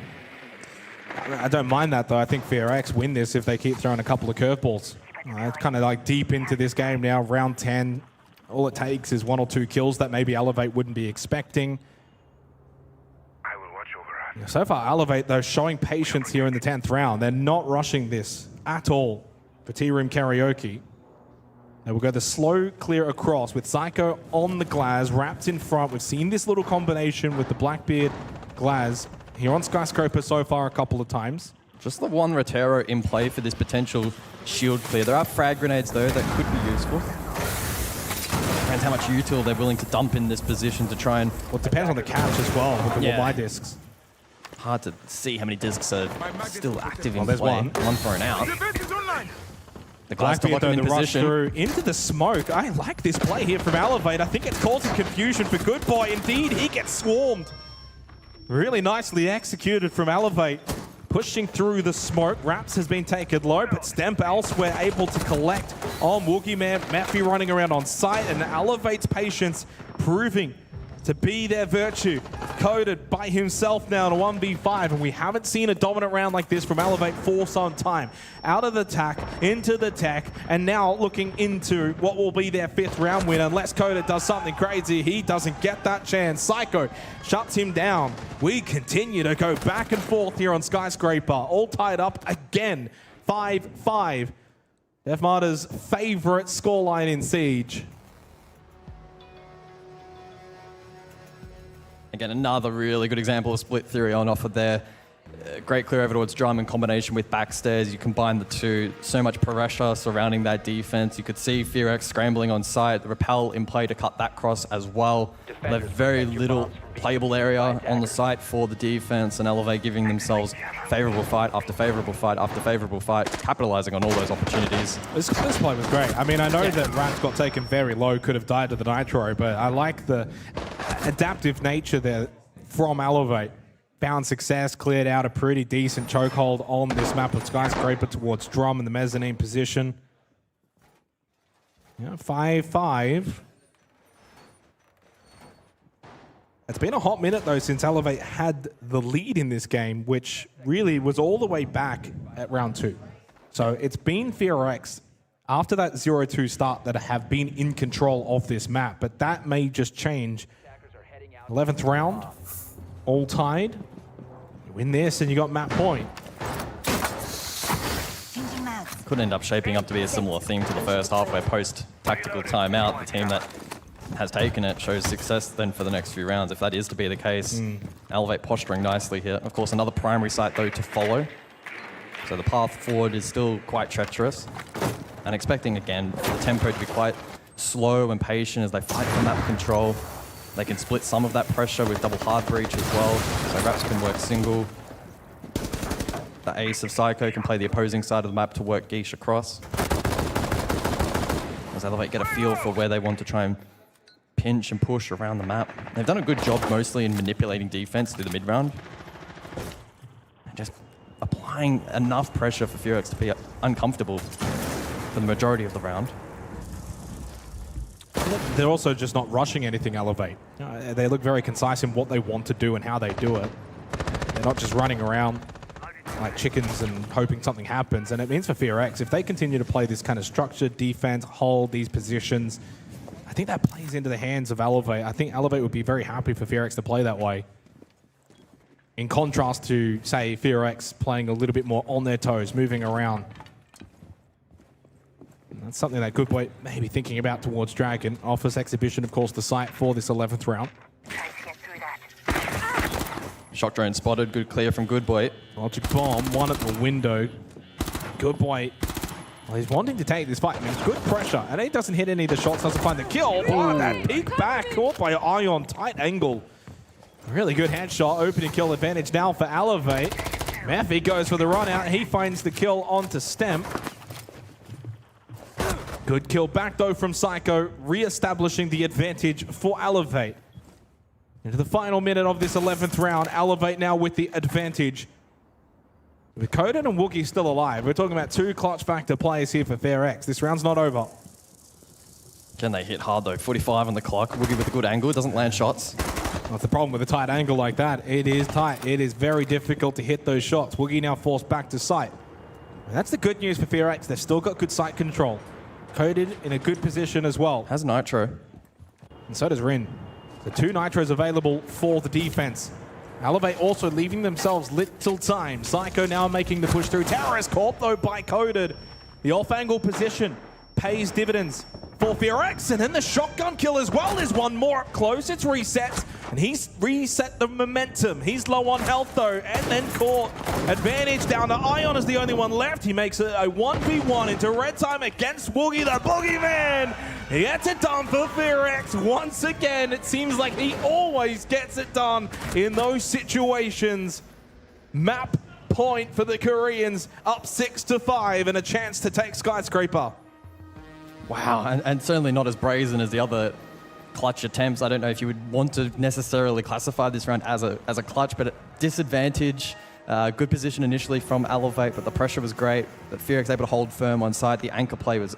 I don't mind that, though. I think FearX win this if they keep throwing a couple of curveballs. It's kind of like deep into this game now, round 10. All it takes is 1 or 2 kills that maybe Elevate wouldn't be expecting. So far, Elevate, though, showing patience here in the 10th round. They're not rushing this at all for Tea Room Karaoke. They will go the slow clear across with Psycho on the Glaz, wrapped in front. We've seen this little combination with the Blackbeard Glaz here on Skyscraper so far a couple of times. Just the one Rotero in play for this potential shield clear. There are frag grenades, though, that could be useful. Depends how much util they're willing to dump in this position to try and... Well, it depends on the catch as well with the buy discs. Hard to see how many discs are still active in there's play. One thrown out. The Glaz to Blackbeard, lock him in the rush position. through into the smoke. I like this play here from Elevate. I think it's causing confusion for Good Boy. Indeed, he gets swarmed. Really nicely executed from Elevate. Pushing through the smoke. Raps has been taken low, but Stemp elsewhere able to collect on Woogie Man. Matthew running around on site, and Elevate's patience proving to be their virtue. Coded by himself now in a 1v5, and we haven't seen a dominant round like this from Elevate for some time. Out of the tack, into the tech, and now looking into what will be their 5th round win, unless Coded does something crazy. He doesn't get that chance. Psycho shuts him down. We continue to go back and forth here on Skyscraper, all tied up again, 5-5. Defmada's favorite scoreline in Siege. Again, another really good example of split theory on offer there. Great clear over towards drum in combination with backstairs. You combine the two, so much pressure surrounding that defense. You could see FearX scrambling on site, the repel in play to cut that cross as well. Left very little playable area on the site for the defense, and Elevate giving themselves favorable fight after favorable fight after favorable fight, capitalizing on all those opportunities. This play was great. I mean, I know that Rats got taken very low, could have died to the Nitro, but I like the adaptive nature there from Elevate. Found success, cleared out a pretty decent chokehold on this map of Skyscraper towards Drum in the mezzanine position. 5-5. It's been a hot minute, though, since Elevate had the lead in this game, which really was all the way back at round 2. So it's been FearX after that 0-2 start that have been in control of this map, but that may just change. 11th round, all tied. You win this and you got map point. Could end up shaping up to be a similar theme to the first half, where post-tactical timeout, the team that has taken it shows success then for the next few rounds. If that is to be the case, Elevate posturing nicely here. Of course, another primary site, though, to follow. So the path forward is still quite treacherous. And expecting, again, the tempo to be quite slow and patient as they fight for map control. They can split some of that pressure with double hard breach as well, so Raps can work single. The ace of Psycho can play the opposing side of the map to work Geesh across. As Elevate get a feel for where they want to try and pinch and push around the map. They've done a good job mostly in manipulating defense through the mid-round. And just applying enough pressure for Furex to be uncomfortable for the majority of the round. They're also just not rushing anything, Elevate. They look very concise in what they want to do and how they do it. They're not just running around like chickens and hoping something happens. And it means for FearX, if they continue to play this kind of structured defense, hold these positions, I think that plays into the hands of Elevate. I think Elevate would be very happy for FearX to play that way. In contrast to, say, FearX playing a little bit more on their toes, moving around. And that's something that Goodboy may be thinking about towards Dragon. Offers Exhibition, of course, the site for this 11th round. Shock drone spotted, good clear from Goodboy. Logic bomb, one at the window. Goodboy, well, he's wanting to take this fight. I mean, good pressure, and he doesn't hit any of the shots, doesn't find the kill. Oh, that peek back, caught by Ion, tight angle. Really good headshot, opening kill advantage now for Elevate. Murphy goes for the run out, he finds the kill onto Stemp. Good kill back though from Psycho, re-establishing the advantage for Elevate. Into the final minute of this 11th round, Elevate now with the advantage. With Coden and Woogie still alive, we're talking about two clutch factor players here for FairX. This round's not over. Can they hit hard though? 45 on the clock. Woogie with a good angle, doesn't land shots. That's the problem with a tight angle like that. It is tight. It is very difficult to hit those shots. Woogie now forced back to sight. And that's the good news for FearX. They've still got good sight control. Coded in a good position as well. Has Nitro. And so does Rin. The two Nitros available for the defense. Elevate also leaving themselves little time. Psycho now making the push through. Tower is caught though by Coded. The off-angle position pays dividends for FearX, and then the shotgun kill as well. There's one more up close. It's reset, and he's reset the momentum. He's low on health though, and then caught. Advantage down to Ion as the only one left. He makes a 1v1 into red time against Woogie, the boogeyman. He gets it done for FearX once again. It seems like he always gets it done in those situations. Map point for the Koreans, up 6-5, and a chance to take Skyscraper. Wow, and certainly not as brazen as the other clutch attempts. I don't know if you would want to necessarily classify this round as a clutch, but at disadvantage. Good position initially from Elevate, but the pressure was great. But FearX able to hold firm on side. The anchor play was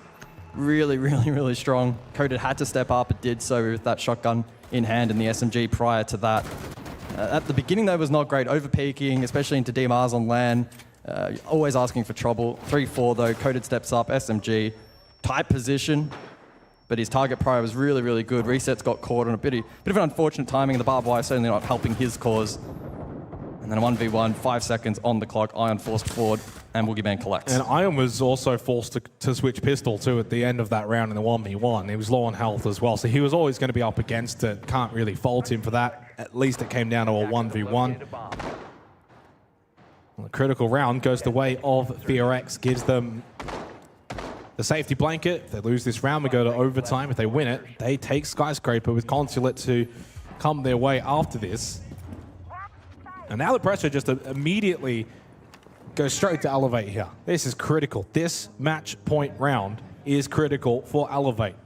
really, really, really strong. Coded had to step up, but did so with that shotgun in hand and the SMG prior to that. At the beginning, though, was not great. Overpeaking, especially into DMRs on LAN. Always asking for trouble. 3-4, though. Coded steps up, SMG. Tight position, but his target prior was really, really good. Resets got caught on a bit of an unfortunate timing. The barbed wire certainly not helping his cause. And then a 1v1, 5 seconds on the clock. Ion forced forward, and Boogeyman collects. And Ion was also forced to switch pistol too at the end of that round in the 1v1. He was low on health as well, so he was always going to be up against it. Can't really fault him for that. At least it came down to a 1v1. Well, the critical round goes the way of FearX, gives them the safety blanket. If they lose this round, we go to overtime. If they win it, they take Skyscraper with Consulate to come their way after this. And now the pressure just immediately goes straight to Elevate here. This is critical. This match point round is critical for Elevate.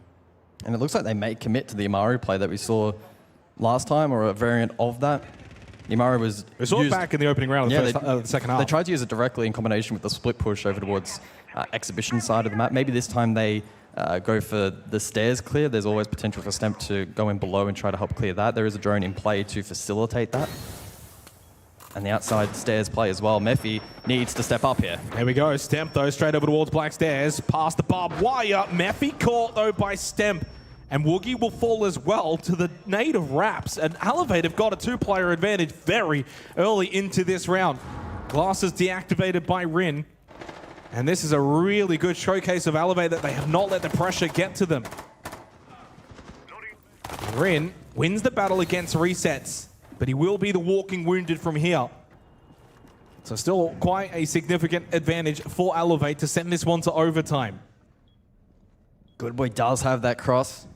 And it looks like they may commit to the Amaru play that we saw last time, or a variant of that. The Amaru was We saw it back in the opening round of the second half. They tried to use it directly in combination with the split push over towards exhibition side of the map. Maybe this time they go for the stairs clear. There's always potential for Stemp to go in below and try to help clear that. There is a drone in play to facilitate that. And the outside stairs play as well. Mephi needs to step up here. Here we go. Stemp, though, straight over towards Black Stairs. Past the barbed wire. Mephi caught, though, by Stemp. And Woogie will fall as well to the native Raps. And Elevate have got a two-player advantage very early into this round. Glasses deactivated by Rin. And this is a really good showcase of Elevate that they have not let the pressure get to them. Rin wins the battle against resets, but he will be the walking wounded from here. So still quite a significant advantage for Elevate to send this one to overtime. Goodboy does have that cross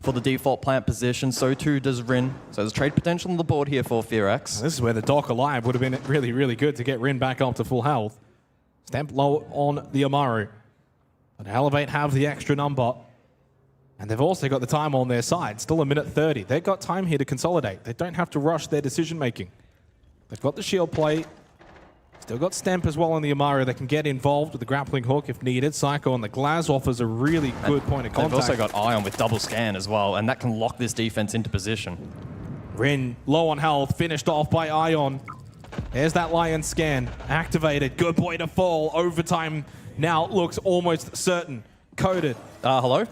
for the default plant position. So too does Rin. So there's trade potential on the board here for FearX. This is where the Doc Alive would have been really, really good to get Rin back up to full health. Stamp low on the Amaru. But Elevate have the extra number. And they've also got the time on their side. Still a minute 30. They've got time here to consolidate. They don't have to rush their decision making. They've got the shield play. Still got Stemp as well on the Amaru. They can get involved with the grappling hook if needed. Psycho on the Glaz offers a really good point of contact. They've also got Ion with double scan as well, and that can lock this defense into position. Rin, low on health, finished off by Ion. There's that Lion scan. Activated. Good boy to fall. Overtime now looks almost certain. Coded. Hello?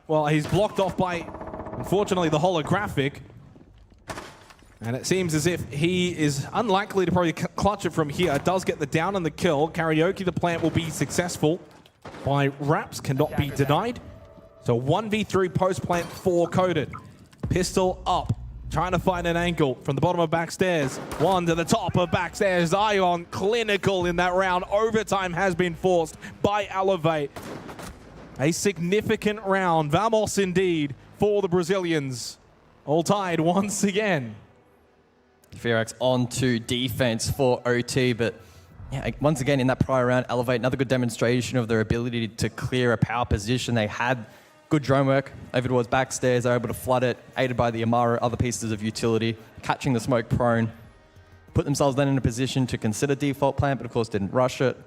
Well, he's blocked off by, unfortunately, the holographic. And it seems as if he is unlikely to probably clutch it from here. Does get the down and the kill. Karaoke, the plant, will be successful. By Raps, cannot be denied. So 1v3 post-plant for Coded. Pistol up. Trying to find an angle from the bottom of backstairs. One to the top of backstairs. Ion clinical in that round. Overtime has been forced by Elevate. A significant round. Vamos indeed for the Brazilians. All tied once again. Fearax on to defense for OT, but yeah, once again in that prior round, Elevate, another good demonstration of their ability to clear a power position. They had good drone work over towards backstairs. They were able to flood it, aided by the Amaru, other pieces of utility, catching the smoke prone. Put themselves then in a position to consider default plant, but of course didn't rush it.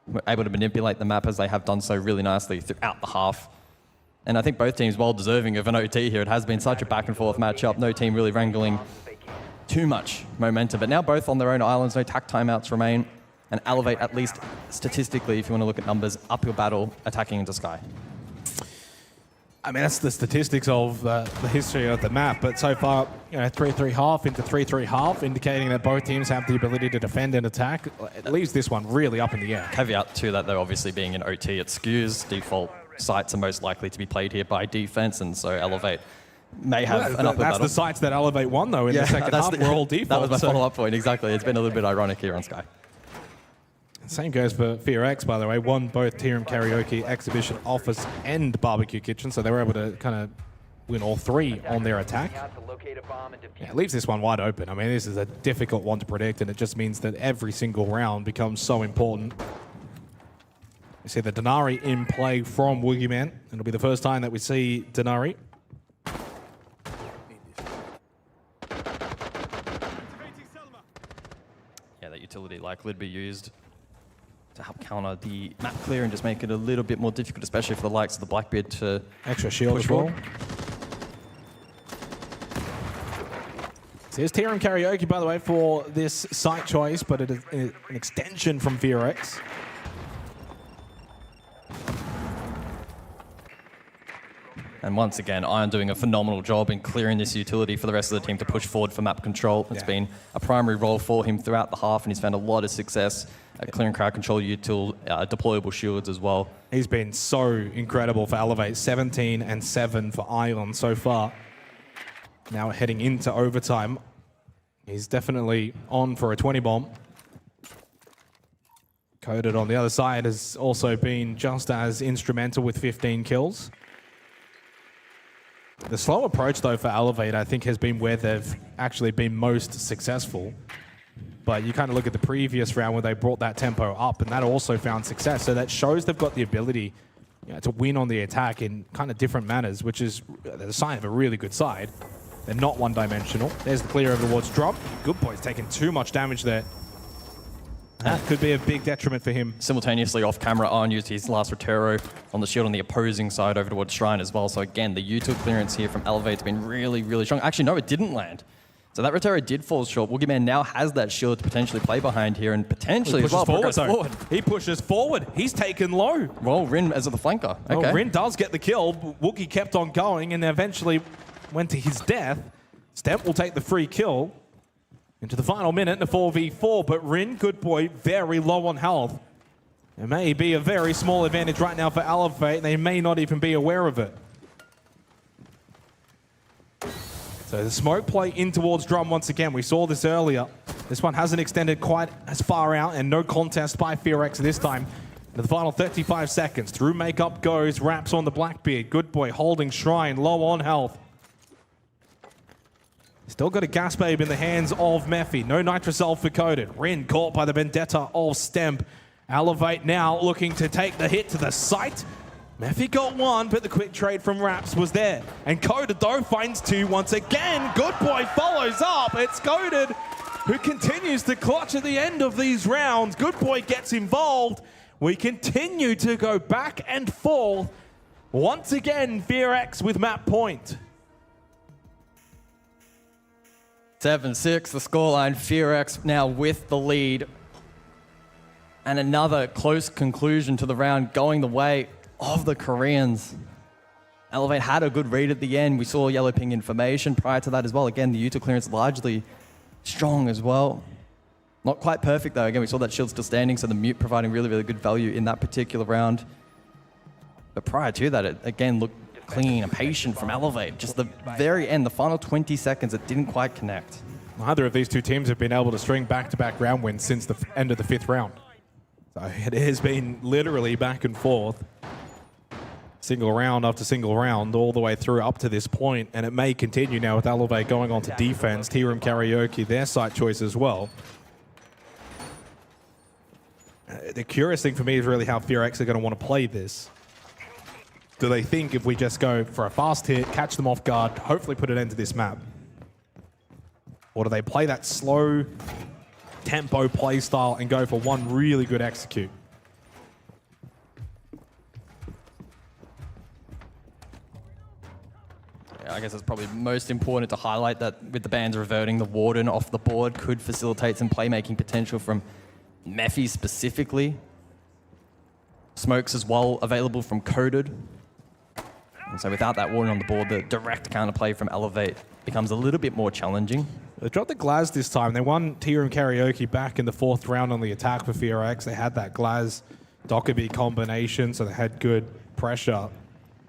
Were able to manipulate the map as they have done so really nicely throughout the half. And I think both teams well deserving of an OT here. It has been such a back and forth matchup. No team really wrangling too much momentum. But now both on their own islands, no tack timeouts remain. And Elevate, at least statistically, if you want to look at numbers, uphill battle attacking into Sky. I mean, that's the statistics of the history of the map. But so far, 3-3 half into 3-3 half, indicating that both teams have the ability to defend and attack. It leaves this one really up in the air. Caveat to that, though, obviously being an OT, it skews. Default sites are most likely to be played here by defense, and so Elevate may have an upper That's battle. the sites that Elevate won, though, in the second half. We're all default. That was my follow-up point, exactly. It's been a little bit ironic here on Sky. Same goes for Fearax, by the way. Won both Tier Karaoke, Exhibition, Office, and Barbecue Kitchen, so they were able to kind of win all three on their attack. Yeah, it leaves this one wide open. I mean, this is a difficult one to predict, and it just means that every single round becomes so important. You see the Denari in play from Woogieman. It'll be the first time that we see Denari. Yeah, that utility likely to be used to help counter the map clear and just make it a little bit more difficult, especially for the likes of the Blackbeard to extra shield push as well. forward. So here's Tier Karaoke, by the way, for this site choice, but it is an extension from Fearax. And once again, Ion doing a phenomenal job in clearing this utility for the rest of the team to push forward for map control. It's been a primary role for him throughout the half, and he's found a lot of success at clearing crowd control deployable shields as well. He's been so incredible for Elevate. 17 and 7 for Ion so far. Now heading into overtime. He's definitely on for a 20 bomb. Coded on the other side has also been just as instrumental with 15 kills. The slow approach, though, for Elevate, I think, has been where they've actually been most successful. But you kind of look at the previous round where they brought that tempo up, and that also found success. So that shows they've got the ability to win on the attack in kind of different manners, which is a sign of a really good side. They're not one-dimensional. There's the clear over towards drop. Good boy's taking too much damage there. That could be a big detriment for him. Simultaneously off camera, Ion used his last Rotero on the shield on the opposing side over towards Shrine as well. So again, the util clearance here from Elevate's been really, really strong. Actually, no, it didn't land. So that Rotero did fall short. Woogieman now has that shield to potentially play behind here and potentially as well progress forward. He pushes forward. He's taken low. Well, Rin as the flanker. Oh, Okay. Rin does get the kill. Woogie kept on going and eventually went to his death. Stemp will take the free kill into the final minute in a 4v4, but Rin, good boy, very low on health. It may be a very small advantage right now for Elevate, and they may not even be aware of it. So the smoke play in towards drum once again. We saw this earlier. This one hasn't extended quite as far out, and no contest by Fearax this time. In the final 35 seconds, through makeup goes, Raps on the Blackbeard. Good boy holding Shrine, low on health. Still got a gas babe in the hands of Mephi. No Nitrocell for Coded. Rin caught by the vendetta of Stemp. Elevate now looking to take the hit to the site. Mephi got one, but the quick trade from Raps was there. And Coded, though, finds two once again. Good Boy follows up. It's Coded who continues to clutch at the end of these rounds. Good Boy gets involved. We continue to go back and forth. Once again, FearX with map point. 7-6, the scoreline. FearX now with the lead. And another close conclusion to the round going the way of the Koreans. Elevate had a good read at the end. We saw yellow ping information prior to that as well. Again, the util clearance largely strong as well. Not quite perfect though. Again, we saw that shield still standing, so the mute providing really, really good value in that particular round. But prior to that, it again looked clean and patient from Elevate. Just the very end, the final 20 seconds, it didn't quite connect. Neither of these two teams have been able to string back-to-back round wins since the end of the 5th round. So it has been literally back and forth. Single round after single round all the way through up to this point, and it may continue now with Elevate going on to defense. Tea Room Karaoke, their site choice as well. The curious thing for me is really how FearX are going to want to play this. Do they think if we just go for a fast hit, catch them off guard, hopefully put an end to this map? Or do they play that slow tempo play style and go for one really good execute? I guess it's probably most important to highlight that with the bans reverting, the Warden off the board could facilitate some playmaking potential from Mephi specifically. Smokes as well available from Coded. And so without that Warden on the board, the direct counterplay from Elevate becomes a little bit more challenging. They dropped the Glaz this time. They won Tea Room Karaoke back in the 4th round on the attack for FearX. They had that Glaz Dockerby combination, so they had good pressure.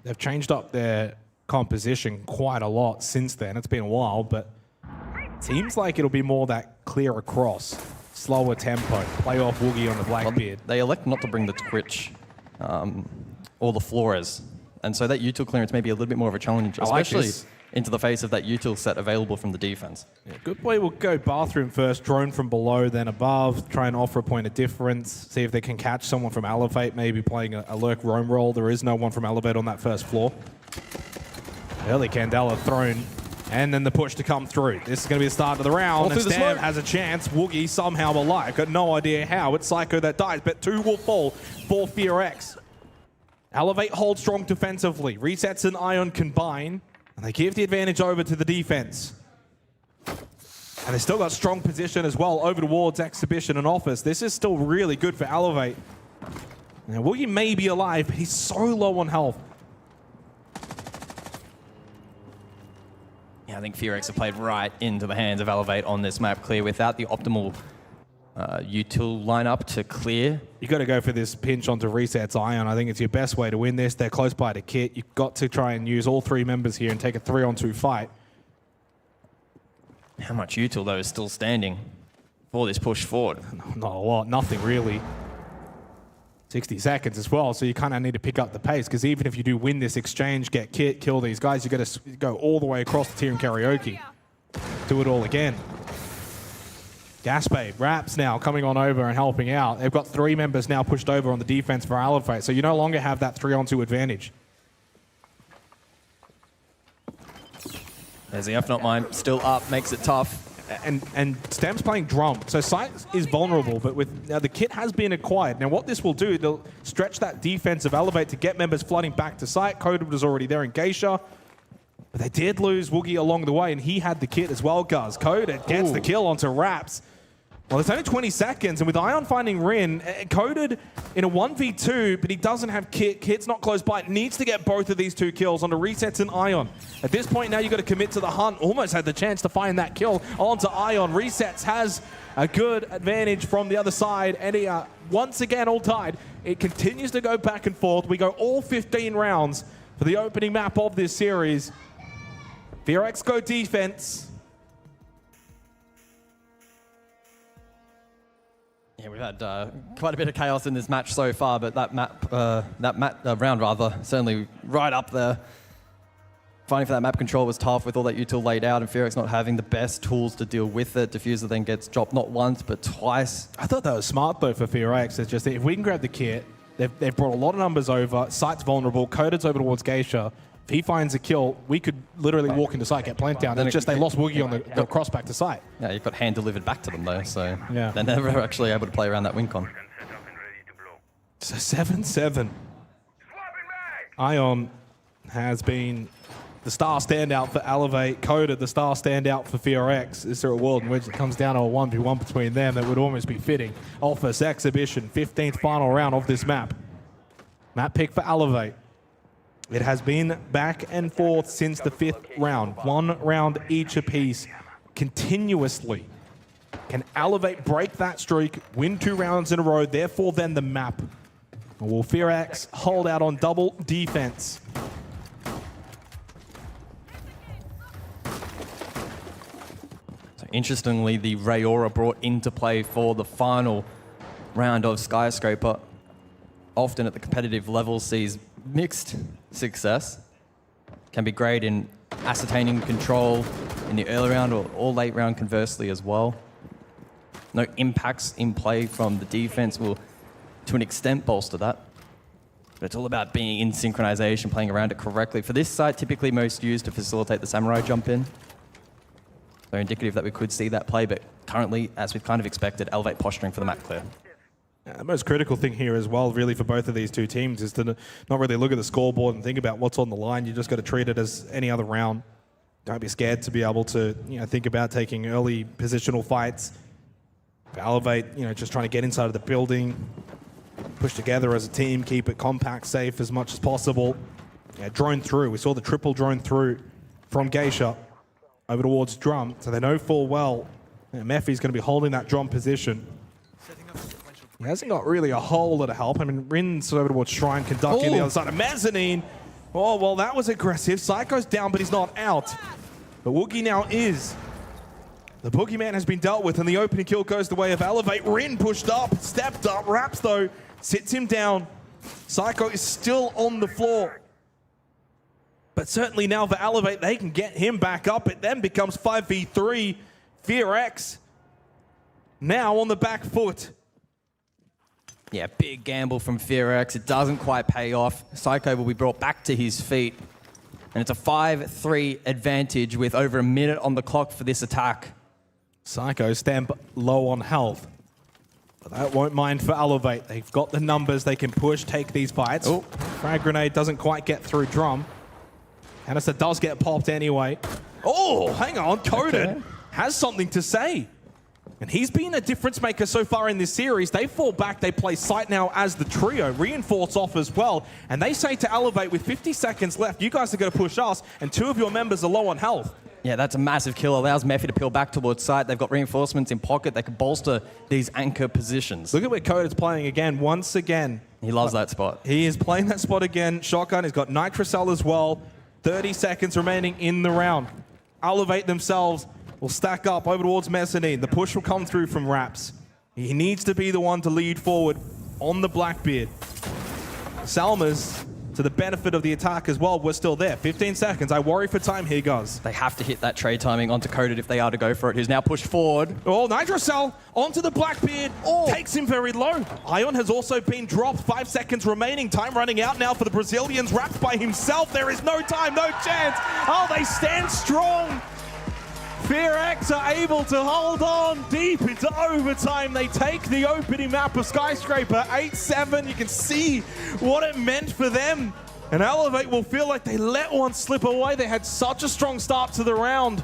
They've changed up their composition quite a lot since then. It's been a while, but it seems like it'll be more that clear across, slower tempo, play off Woogie on the Blackbeard. They elect not to bring the Twitch or the Flores, and so that util clearance may be a little bit more of a challenge, especially into the face of that util set available from the defense. Yeah, Good Boy will go bathroom first, drone from below, then above, try and offer a point of difference, see if they can catch someone from Elevate, maybe playing a lurk roam roll. There is no one from Elevate on that first floor. Early Candela thrown, and then the push to come through. This is going to be the start of the round, and Stab has a chance. Woogie somehow alive. Got no idea how. It's Psycho that dies, but 2 will fall for FearX. Elevate holds strong defensively. Resets and Ion combine, and they give the advantage over to the defense. And they still got strong position as well over towards Exhibition and Office. This is still really good for Elevate. Now, Woogie may be alive, but he's so low on health. Yeah, I think FearX have played right into the hands of Elevate on this map. Clear without the optimal util lineup to clear. You got to go for this pinch onto Resets Ion. I think it's your best way to win this. They're close by to kit. You've got to try and use all 3 members here and take a 3-on-2 fight. How much util, though, is still standing for this push forward? Not a lot. Nothing, really. 60 seconds as well, so you kind of need to pick up the pace, because even if you do win this exchange, get kit, kill these guys, you got to go all the way across the Tea Room Karaoke. Do it all again. Gaspabe, Raps now coming on over and helping out. They've got 3 members now pushed over on the defense for Elevate, so you no longer have that 3-on-2 advantage. There's the F not mine, still up, makes it tough. And Stem's playing drum, so Sight is vulnerable, but with the kit has been acquired. Now what this will do, they'll stretch that defensive Elevate to get members flooding back to Sight. Coded was already there in Geisha, but they did lose Woogie along the way, and he had the kit as well, Guz. Coded gets the kill onto Raps. Well, it's only 20 seconds, and with Ion finding Rin, Coded in a 1v2, but he doesn't have kit. Kit's not close by. Needs to get both of these 2 kills onto Resets and Ion. At this point now, you've got to commit to the hunt. Almost had the chance to find that kill onto Ion. Resets has a good advantage from the other side, and he, once again, all tied. It continues to go back and forth. We go all 15 rounds for the opening map of this series. FearX go defense. Yeah, we've had quite a bit of chaos in this match so far, but that round certainly right up there. Fighting for that map control was tough with all that util laid out, and FearX not having the best tools to deal with it. Diffuser then gets dropped not once, but twice. I thought that was smart, though, for FearX. It's just that if we can grab the kit, They've brought a lot of numbers over. Site's vulnerable. Coded's over towards Geisha. If he finds a kill, we could literally walk into site, get plant down. And it's just they lost Woogie on the cross back to site. Yeah, you've got hand delivered back to them though, so yeah. they're never actually able to play around that win con. So 7-7. Ion has been the star standout for Elevate. Coded, the star standout for FearX. Is there a world in which it comes down to a 1v1 between them that would almost be fitting? Alphas Exhibition, 15th final round of this map. Map pick for Elevate. It has been back and forth since the 5th round. 1 round each apiece, continuously. Can Elevate break that streak, win 2 rounds in a row, therefore then the map? Or will FearX hold out on double defense? So interestingly, the Rayora brought into play for the final round of Skyscraper, often at the competitive level sees mixed success. Can be great in ascertaining control in the early round or late round conversely as well. No impacts in play from the defense will, to an extent, bolster that. But it's all about being in synchronization, playing around it correctly. For this site, typically most used to facilitate the Samurai jump in. So indicative that we could see that play, but currently, as we've kind of expected, Elevate posturing for the map clear. The most critical thing here as well, really, for both of these two teams is to not really look at the scoreboard and think about what's on the line. You just got to treat it as any other round. Don't be scared to be able to, think about taking early positional fights. Elevate, just trying to get inside of the building, push together as a team, keep it compact, safe as much as possible. Yeah, drone through. We saw the triple drone through from Geisha over towards Drum, so they know full well Mephi's going to be holding that Drum position. He hasn't got really a whole lot of help. I mean, Rin's over towards Shrine, conducting the other side of Mezzanine. Oh, well, that was aggressive. Psycho's down, but he's not out. But Woogie now is. The Boogeyman has been dealt with, and the opening kill goes the way of Elevate. Rin pushed up, stepped up. Raps, though, sits him down. Psycho is still on the floor. But certainly now for Elevate, they can get him back up. It then becomes 5v3. FearX now on the back foot. Yeah, big gamble from FearX. It doesn't quite pay off. Psycho will be brought back to his feet. And it's a 5-3 advantage with over a minute on the clock for this attack. Psycho stand low on health. But that won't mind for Elevate. They've got the numbers. They can push, take these fights. Oh, frag grenade doesn't quite get through Drum. Hannister does get popped anyway. Oh, hang on. Coded has something to say. And he's been a difference maker so far in this series. They fall back, they play Sight now as the trio, reinforce off as well. And they say to Elevate, with 50 seconds left, you guys are going to push us, and 2 of your members are low on health. Yeah, that's a massive kill. Allows Mephi to peel back towards Sight. They've got reinforcements in pocket. They can bolster these anchor positions. Look at where Coded's playing again, once again. He loves that spot. He is playing that spot again. Shotgun, he's got Nitrocell as well. 30 seconds remaining in the round. Elevate themselves will stack up over towards Mezzanine. The push will come through from Raps. He needs to be the one to lead forward on the Blackbeard. Salmas, to the benefit of the attack as well, we're still there. 15 seconds. I worry for time here, guys. They have to hit that trade timing onto Coded if they are to go for it. Who's now pushed forward. Oh, Nitrocell onto the Blackbeard. Oh, takes him very low. Ion has also been dropped. 5 seconds remaining. Time running out now for the Brazilians. Raps by himself. There is no time, no chance. Oh, they stand strong. FearX are able to hold on deep into overtime. They take the opening map of Skyscraper, 8-7. You can see what it meant for them. And Elevate will feel like they let one slip away. They had such a strong start to the round.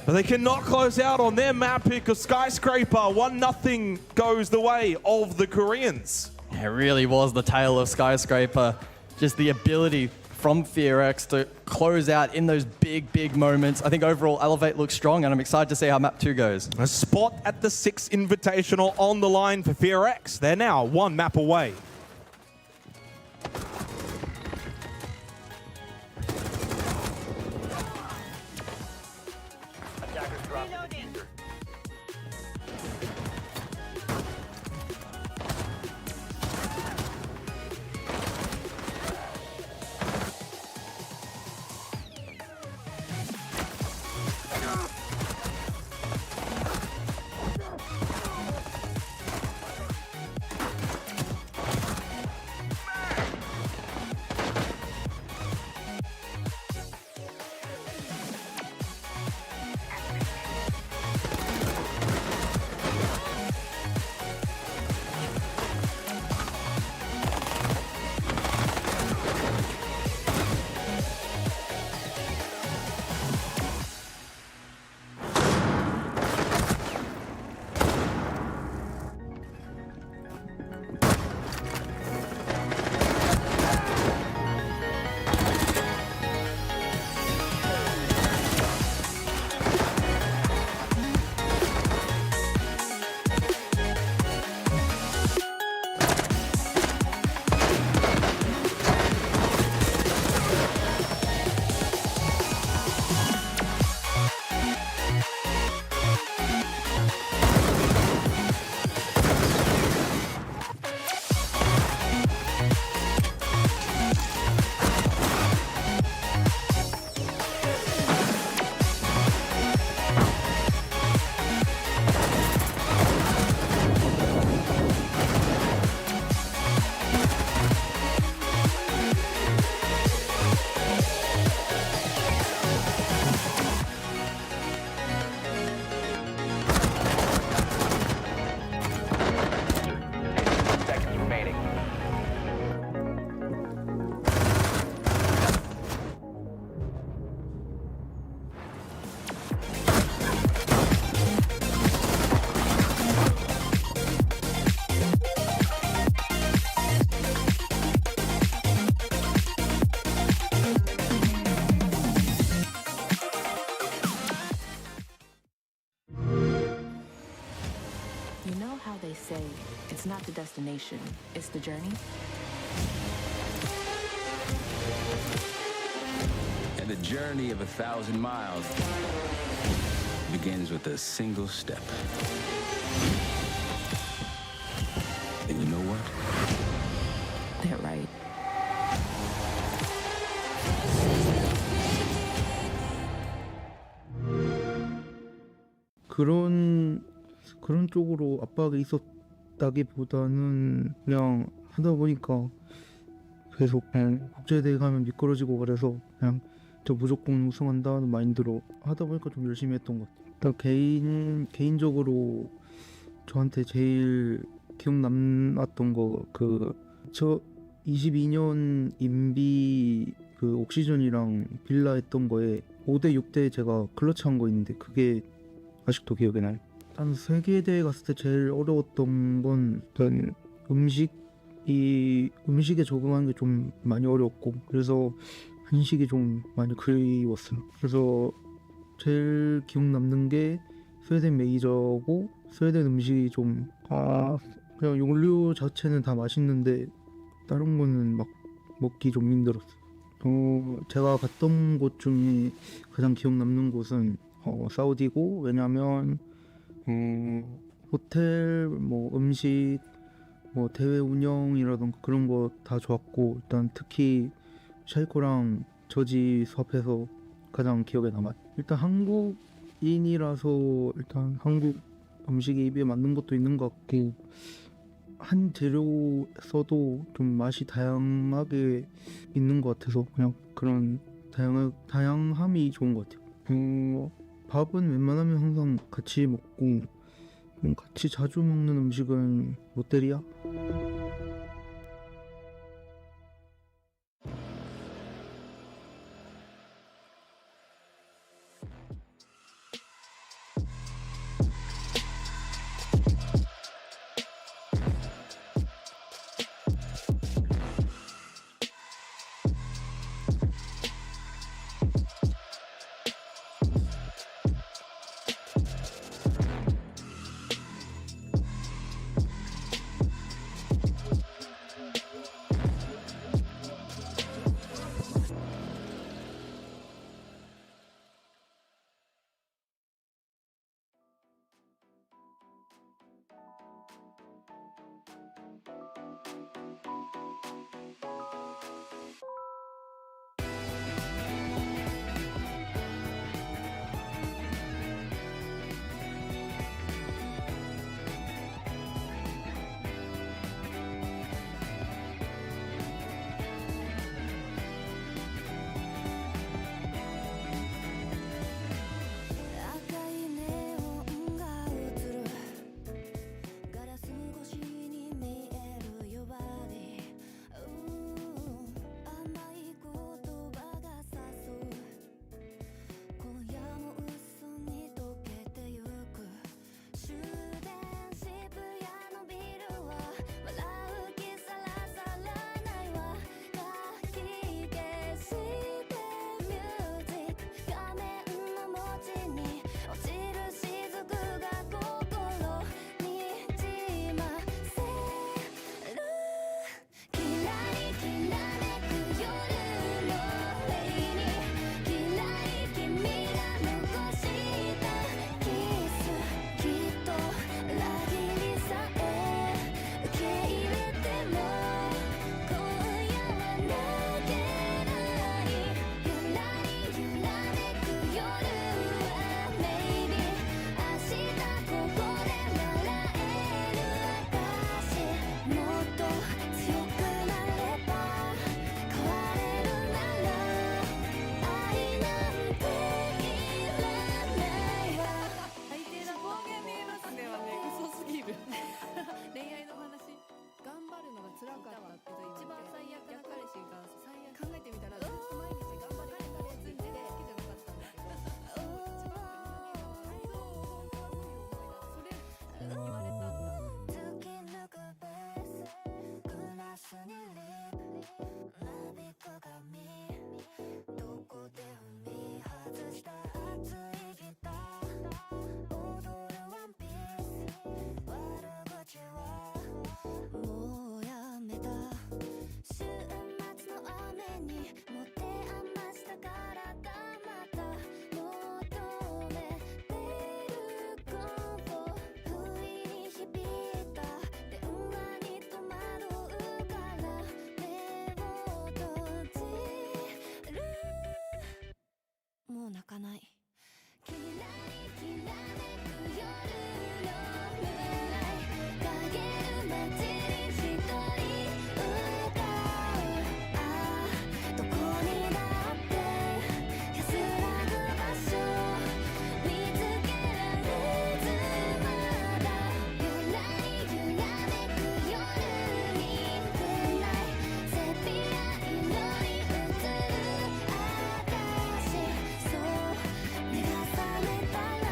But they cannot close out on their map pick of Skyscraper. 1-0 goes the way of the Koreans. It really was the tale of Skyscraper. Just the ability from FearX to close out in those big, big moments. I think overall Elevate looks strong, and I'm excited to see how map 2 goes. A spot at the 6th Invitational on the line for FearX. They're now 1 map away. how they say, it's not the destination, it's the journey. And the journey of 1,000 miles begins with a single step. And you know what? They're right. 그런 쪽으로 압박이 있었다기보다는 그냥 하다 보니까 계속 그냥 국제대회 가면 미끄러지고 그래서 그냥 저 무조건 우승한다는 마인드로 하다 보니까 좀 열심히 했던 것 같아요. 일단 개인적으로 저한테 제일 기억 남았던 거 저 22년 인비 그 옥시전이랑 빌라 했던 거에 5대 6대 제가 클러치 한 거 있는데 그게 아직도 기억에 나요. 한 세계 대회 갔을 때 제일 어려웠던 건 일단 음식에 적응하는 게 좀 많이 어려웠고 그래서 한식이 좀 많이 그리웠어요. 그래서 제일 기억 남는 게 스웨덴 메이저고 스웨덴 음식이 좀 그냥 용류 자체는 다 맛있는데 다른 거는 막 먹기 좀 힘들었어요. 제가 갔던 곳 중에 가장 기억 남는 곳은 사우디고 왜냐면 호텔 뭐 음식 뭐 대회 운영이라던가 그런 거 다 좋았고 일단 특히 샤이코랑 저지 수업해서 가장 기억에 남아요. 일단 한국인이라서 일단 한국 음식이 입에 맞는 것도 있는 것 같고 한 재료 써도 좀 맛이 다양하게 있는 것 같아서 그냥 그런 다양함이 좋은 것 같아요. 밥은 웬만하면 항상 같이 먹고 같이 자주 먹는 음식은 롯데리아? 泣かないキラリキラめく夜のムーンライト影る街に一人歌うどこにだって安らぐ場所見つけられずまだゆらりゆらめく夜にムーンライトセピア色に映る私そう目が覚めたら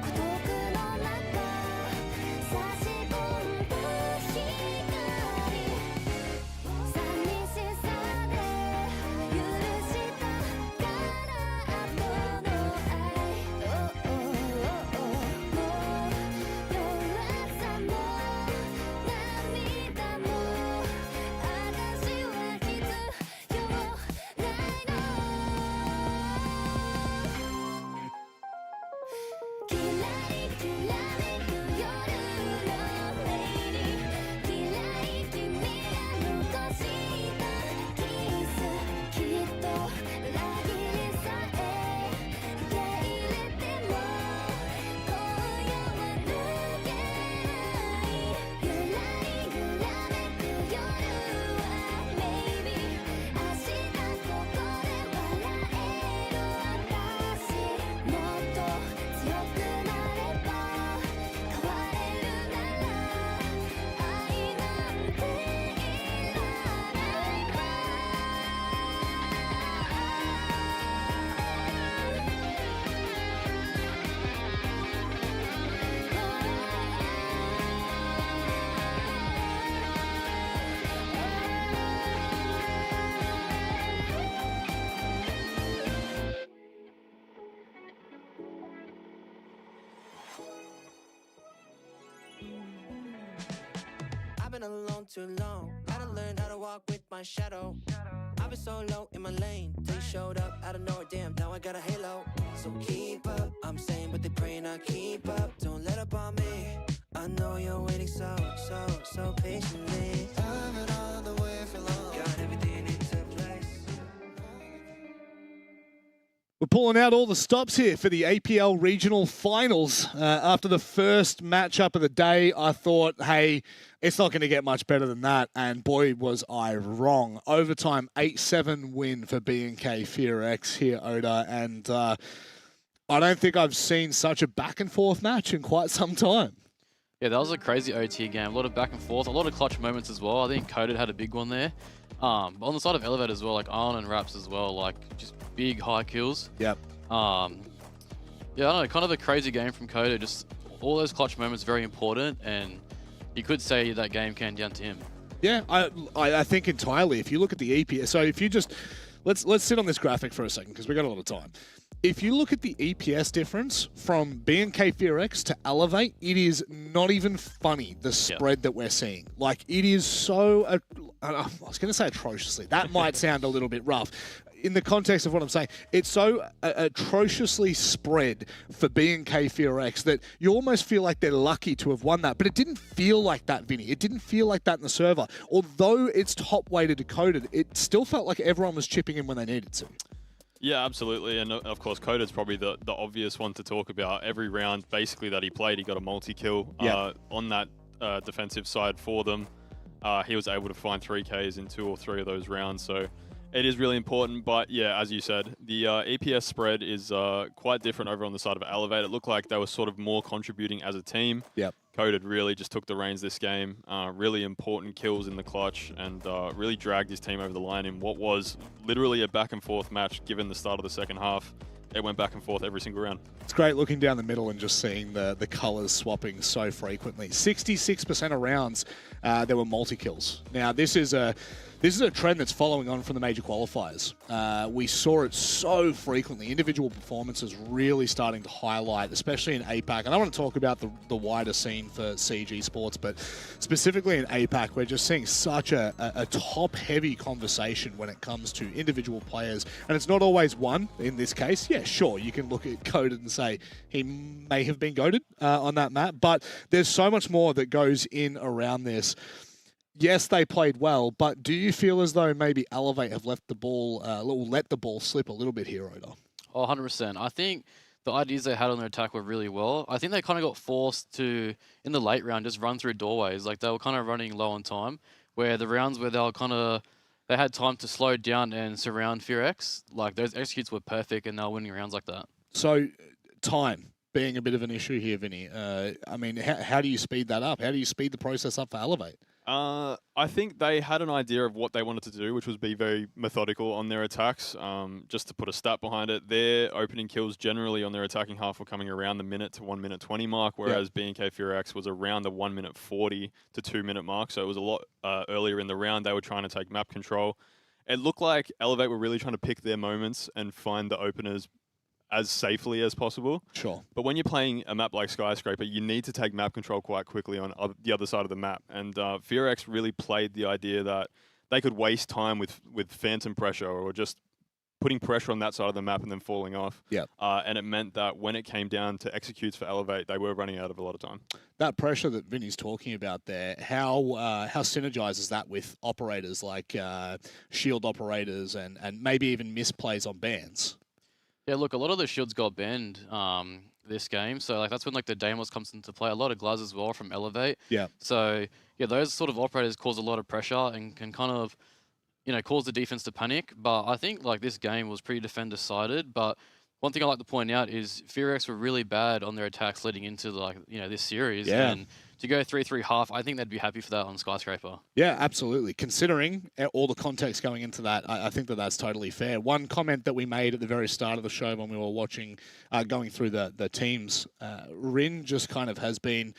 孤独の中差し込んだ光寂しさで許したから後の愛もう弱さも涙も私は必要ないのキラリキラめく夜のメイリーキラリ君が残したキスきっと裏切りさえ受け入れても今夜は抜けないゆらりゆらめく夜はメイビー明日ここで笑える私もっと強くなれば変われるなら愛なんていらないわI've been alone too long. Gotta learn how to walk with my shadow. I've been so low in my lane. Till you showed up out of nowhere, damn, now I got a halo. So keep up, I'm saying, but they praying I keep up. Don't let up on me. I know you're waiting so patiently. I've been on the way for long. Got everything into place. We're pulling out all the stops here for the APL Regional Finals. After the first matchup of the day, I thought, hey, it's not going to get much better than that. And boy, was I wrong. Overtime 8-7 win for B&K Fear X here, Oda. And I don't think I've seen such a back and forth match in quite some time. Yeah, that was a crazy OT game. A lot of back and forth, a lot of clutch moments as well. I think Coded had a big one there. But on the side of Elevate as well, like Arn and Raps as well, like just big high kills. Yep. Yeah, I don't know, kind of a crazy game from Coded. Just all those clutch moments very important, and you could say that game came down to him. Yeah, I think entirely. If you look at the EPS, so if you just let's sit on this graphic for a second because we got a lot of time. If you look at the EPS difference from B&K Fear X to Elevate, it is not even funny, the spread that we're seeing. Like, it is so, I was going to say atrociously. That might sound a little bit rough. In the context of what I'm saying, it's so atrociously spread for B&K Fear X that you almost feel like they're lucky to have won that. But it didn't feel like that, Vinny. It didn't feel like that in the server. Although it's top weighted decoded, it still felt like everyone was chipping in when they needed to. Yeah, absolutely. And of course, Coded's probably the obvious one to talk about. Every round, basically, that he played, he got a multi-kill on that defensive side for them. He was able to find 3Ks in 2 or 3 of those rounds. So it is really important. But yeah, as you said, the EPS spread is quite different over on the side of Elevate. It looked like they were sort of more contributing as a team. Yep. Coded really just took the reins this game. Really important kills in the clutch and really dragged his team over the line in what was literally a back and forth match given the start of the second half. It went back and forth every single round. It's great looking down the middle and just seeing the colours swapping so frequently. 66% of rounds, there were multi-kills. Now, this is a trend that's following on from the major qualifiers. We saw it so frequently. Individual performances really starting to highlight, especially in APAC. And I want to talk about the wider scene for CG Sports, but specifically in APAC, we're just seeing such a top-heavy conversation when it comes to individual players. And it's not always one in this case. Yeah, sure, you can look at Coded and say he may have been goated on that map, but there's so much more that goes in around this. Yes, they played well, but do you feel as though maybe Elevate have let the ball slip a little bit here, Oda? Oh, 100%. I think the ideas they had on their attack were really well. I think they kind of got forced to, in the late round, just run through doorways. Like, they were kind of running low on time, where the rounds where they had time to slow down and surround FearX, like, those executes were perfect, and they were winning rounds like that. So, time being a bit of an issue here, Vinny. I mean, how do you speed that up? How do you speed the process up for Elevate? I think they had an idea of what they wanted to do, which was be very methodical on their attacks. Just to put a stat behind it, their opening kills generally on their attacking half were coming around the minute to 1 minute 20 mark, whereas B&K FearX was around the 1 minute 40 to 2 minute mark. So it was a lot earlier in the round. They were trying to take map control. It looked like Elevate were really trying to pick their moments and find the openers as safely as possible. Sure. But when you're playing a map like Skyscraper, you need to take map control quite quickly on the other side of the map. And FearX really played the idea that they could waste time with phantom pressure or just putting pressure on that side of the map and then falling off. Yeah. And it meant that when it came down to executes for Elevate, they were running out of a lot of time. That pressure that Vinny's talking about there, how synergizes that with operators like shield operators and maybe even misplays on bans? Yeah, look, a lot of the shields got banned this game, so like that's when like the Daimos comes into play. A lot of Glaz as well from Elevate. Yeah. So yeah, those sort of operators cause a lot of pressure and can kind of, cause the defense to panic. But I think like this game was pretty defender-sided. But one thing I like to point out is FearX were really bad on their attacks leading into this series. Yeah. And to go 3-3 half, I think they'd be happy for that on Skyscraper. Yeah, absolutely. Considering all the context going into that, I think that's totally fair. One comment that we made at the very start of the show when we were watching, going through the teams, Rin just kind of has been,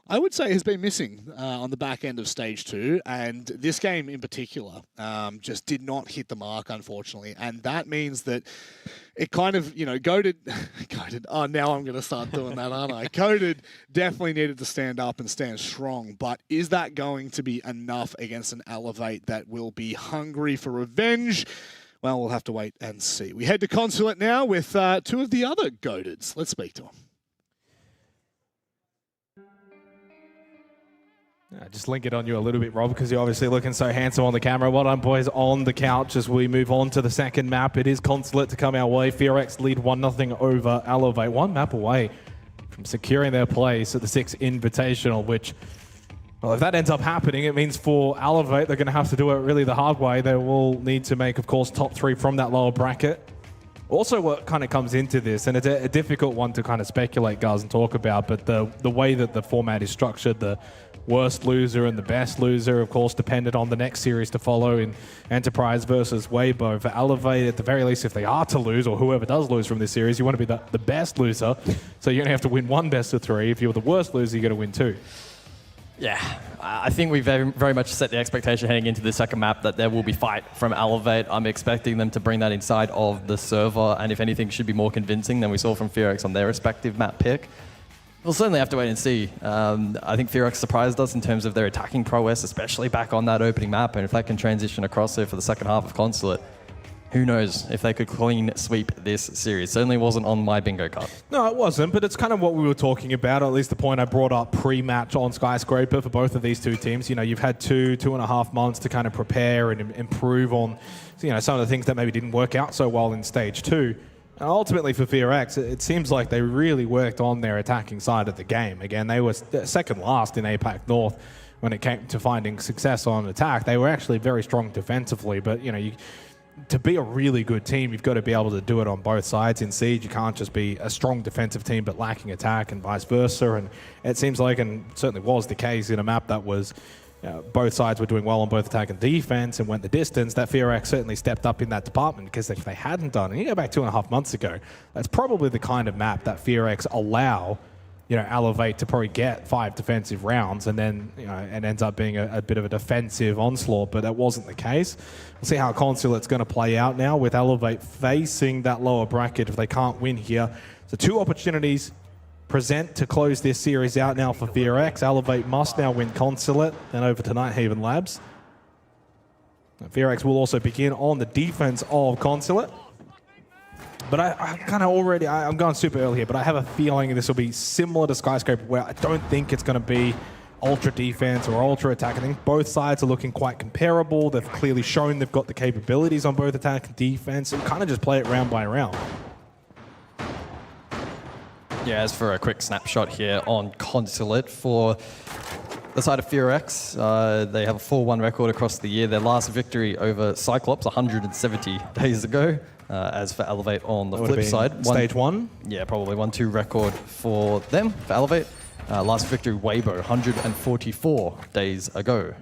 I would say, has been missing on the back end of Stage 2. And this game in particular just did not hit the mark, unfortunately. And that means that it kind of, goated. Oh, now I'm going to start doing that, aren't I? Goated definitely needed to stand up and stand strong. But is that going to be enough against an Elevate that will be hungry for revenge? Well, we'll have to wait and see. We head to Consulate now with two of the other goateds. Let's speak to them. Just link it on you a little bit, Rob, because you're obviously looking so handsome on the camera. Well done, boys, on the couch as we move on to the second map. It is Consulate to come our way. FearX lead 1-0 over Elevate. One map away from securing their place at the 6 Invitational, which, well, if that ends up happening, it means for Elevate, they're going to have to do it really the hard way. They will need to make, of course, top 3 from that lower bracket. Also, what kind of comes into this, and it's a difficult one to kind of speculate, guys, and talk about, but the way that the format is structured, the worst loser and the best loser, of course, depended on the next series to follow in Enterprise versus Weibo. For Elevate, at the very least, if they are to lose, or whoever does lose from this series, you want to be the best loser. So you're going to have to win 1 best of 3. If you're the worst loser, you're going to win 2. Yeah, I think we very much set the expectation heading into the second map that there will be fight from Elevate. I'm expecting them to bring that inside of the server, and if anything, should be more convincing than we saw from FearX on their respective map pick. We'll certainly have to wait and see. I think FearX surprised us in terms of their attacking prowess, especially back on that opening map, and if that can transition across there for the second half of Consulate, who knows if they could clean sweep this series. Certainly wasn't on my bingo card. No, it wasn't, but it's kind of what we were talking about, or at least the point I brought up pre-match on Skyscraper for both of these two teams. You've had 2.5 months to kind of prepare and improve on some of the things that maybe didn't work out so well in Stage 2. And ultimately for FearX, it seems like they really worked on their attacking side of the game. Again, they were second last in APAC North when it came to finding success on attack. They were actually very strong defensively, but to be a really good team, you've got to be able to do it on both sides. In Siege, you can't just be a strong defensive team but lacking attack and vice versa. And it seems like, and certainly was the case in a map that was both sides were doing well on both attack and defense and went the distance, that FearX certainly stepped up in that department, because if they hadn't done it, you go back 2.5 months ago, that's probably the kind of map that FearX allow Elevate to probably get 5 defensive rounds, and then it ends up being a bit of a defensive onslaught, but that wasn't the case. We'll see how Consulate's going to play out now with Elevate facing that lower bracket if they can't win here. So 2 opportunities present to close this series out now for FearX. Elevate must now win Consulate and over to Nighthaven Labs. FearX will also begin on the defense of Consulate. But I kind of already, I'm going super early here, but I have a feeling this will be similar to Skyscraper, where I don't think it's going to be ultra defense or ultra attack. I think both sides are looking quite comparable. They've clearly shown they've got the capabilities on both attack and defense, and kind of just play it round by round. Yeah, as for a quick snapshot here on Consulate for the side of FearX, they have a 4-1 record across the year. Their last victory over Cyclops 170 days ago. As for Elevate on the flip side. Stage 1? Yeah, probably 1-2 record for them, for Elevate. Last victory, Weibo, 144 days ago.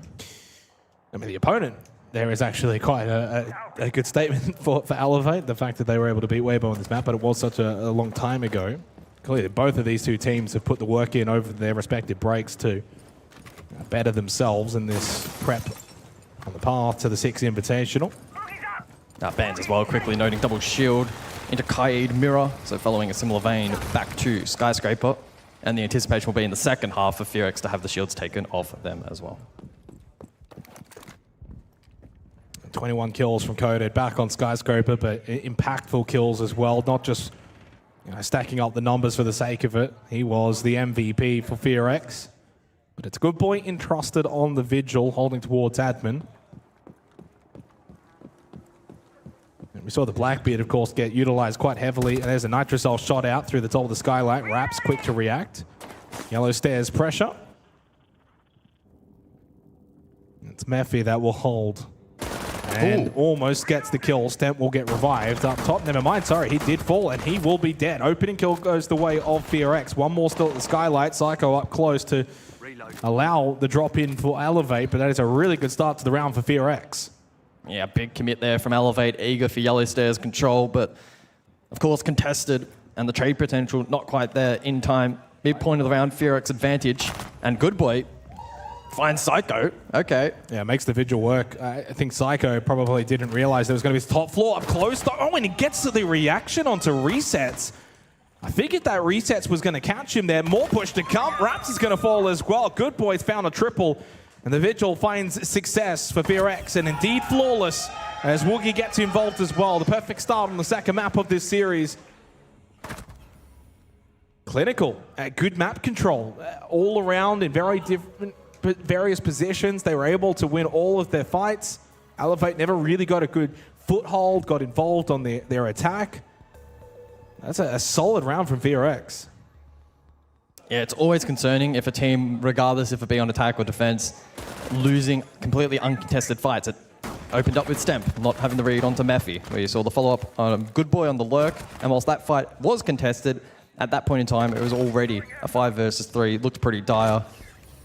I mean, the opponent there is actually quite a good statement for Elevate, the fact that they were able to beat Weibo on this map, but it was such a long time ago. Clearly, both of these two teams have put the work in over their respective breaks to better themselves in this prep on the path to the 6 Invitational. Bans as well, quickly noting double shield into Kaid Mirror, so following a similar vein back to Skyscraper. And the anticipation will be in the second half for FearX to have the shields taken off them as well. 21 kills from Coded back on Skyscraper, but impactful kills as well, not just stacking up the numbers for the sake of it. He was the MVP for FearX. But it's a good point entrusted on the Vigil, holding towards admin. And we saw the Blackbeard, of course, get utilized quite heavily. And there's a Nitrocell shot out through the top of the Skylight. Raps quick to react. Yellow Stairs pressure. It's Mephi that will hold. And almost gets the kill. Stemp will get revived up top. Never mind, sorry, he did fall and he will be dead. Opening kill goes the way of FearX. One more still at the Skylight. Psycho up close to allow the drop in for Elevate, but that is a really good start to the round for FearX. Yeah, big commit there from Elevate, eager for Yellow Stairs control, but of course contested, and the trade potential not quite there in time. Midpoint of the round, FearX advantage, and Good Boy finds Psycho. Okay. Yeah, makes the Vigil work. I think Psycho probably didn't realize there was going to be top floor up close. Oh, and he gets to the reaction onto resets. I figured that resets was going to catch him there. More push to come. Raps is going to fall as well. Good Boys found a triple. And the Vigil finds success for FearX. And indeed flawless as Woogie gets involved as well. The perfect start on the second map of this series. Clinical. Good map control. All around in very different, various positions. They were able to win all of their fights. Elevate never really got a good foothold. Got involved on their attack. That's a solid round from FearX. Yeah, it's always concerning if a team, regardless if it be on attack or defense, losing completely uncontested fights. It opened up with Stemp, not having the read onto Mephi, where you saw the follow-up on Good Boy on the lurk. And whilst that fight was contested, at that point in time, it was already a 5 versus 3. It looked pretty dire.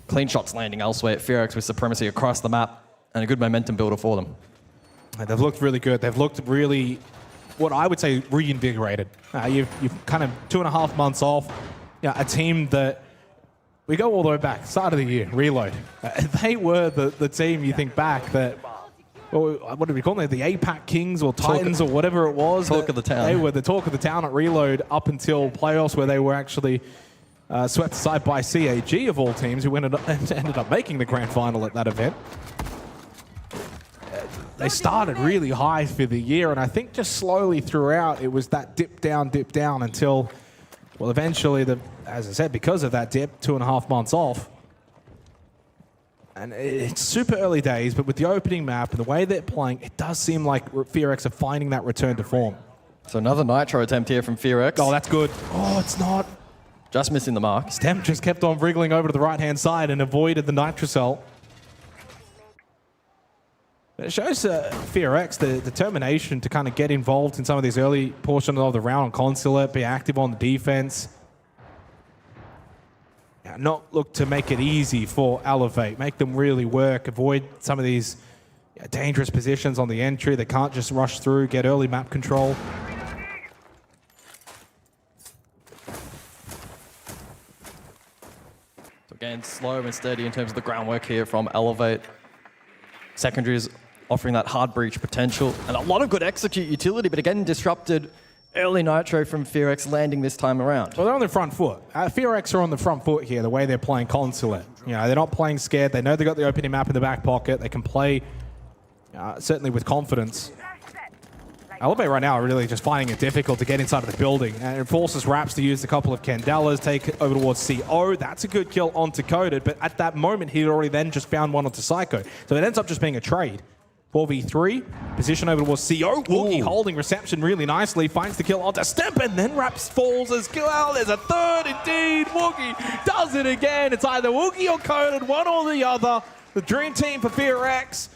Clean shots landing elsewhere. FearX with supremacy across the map, and a good momentum builder for them. They've looked really good. They've looked really, what I would say, reinvigorated. You've kind of 2.5 months off. A team that, we go all the way back, start of the year, Reload. They were the team you think back that, what did we call them? The APAC Kings or Titans or whatever it was. Talk of the town. They were the talk of the town at Reload up until playoffs, where they were actually swept aside by CAG of all teams, who ended up making the grand final at that event. They started really high for the year, and I think just slowly throughout, it was that dip down until, well, eventually, as I said, because of that dip, 2.5 months off. And it's super early days, but with the opening map and the way they're playing, it does seem like FearX are finding that return to form. So another Nitro attempt here from FearX. Oh, that's good. Oh, it's not. Just missing the mark. Stem just kept on wriggling over to the right-hand side and avoided the Nitrocell. It shows FearX the determination to kind of get involved in some of these early portions of the round on Consulate, be active on the defense. Not look to make it easy for Elevate, make them really work, avoid some of these dangerous positions on the entry. They can't just rush through, get early map control. So again, slow and steady in terms of the groundwork here from Elevate. Secondaries offering that hard breach potential and a lot of good execute utility, but again disrupted early Nitro from FearX landing this time around. Well, they're on the front foot. FearX are on the front foot here, the way they're playing Consulate. They're not playing scared. They know they've got the opening map in the back pocket. They can play certainly with confidence. Elevate right now are really just finding it difficult to get inside of the building, and it forces Raps to use a couple of Candelas, take over towards CO. That's a good kill onto Coded, but at that moment, he'd already then just found one onto Psycho. So it ends up just being a trade. 4v3. Position over towards CO. Woogie holding reception really nicely. Finds the kill onto Stemp and then Raps falls as kill. There's a third indeed. Woogie does it again. It's either Woogie or Coded, one or the other. The dream team for FearX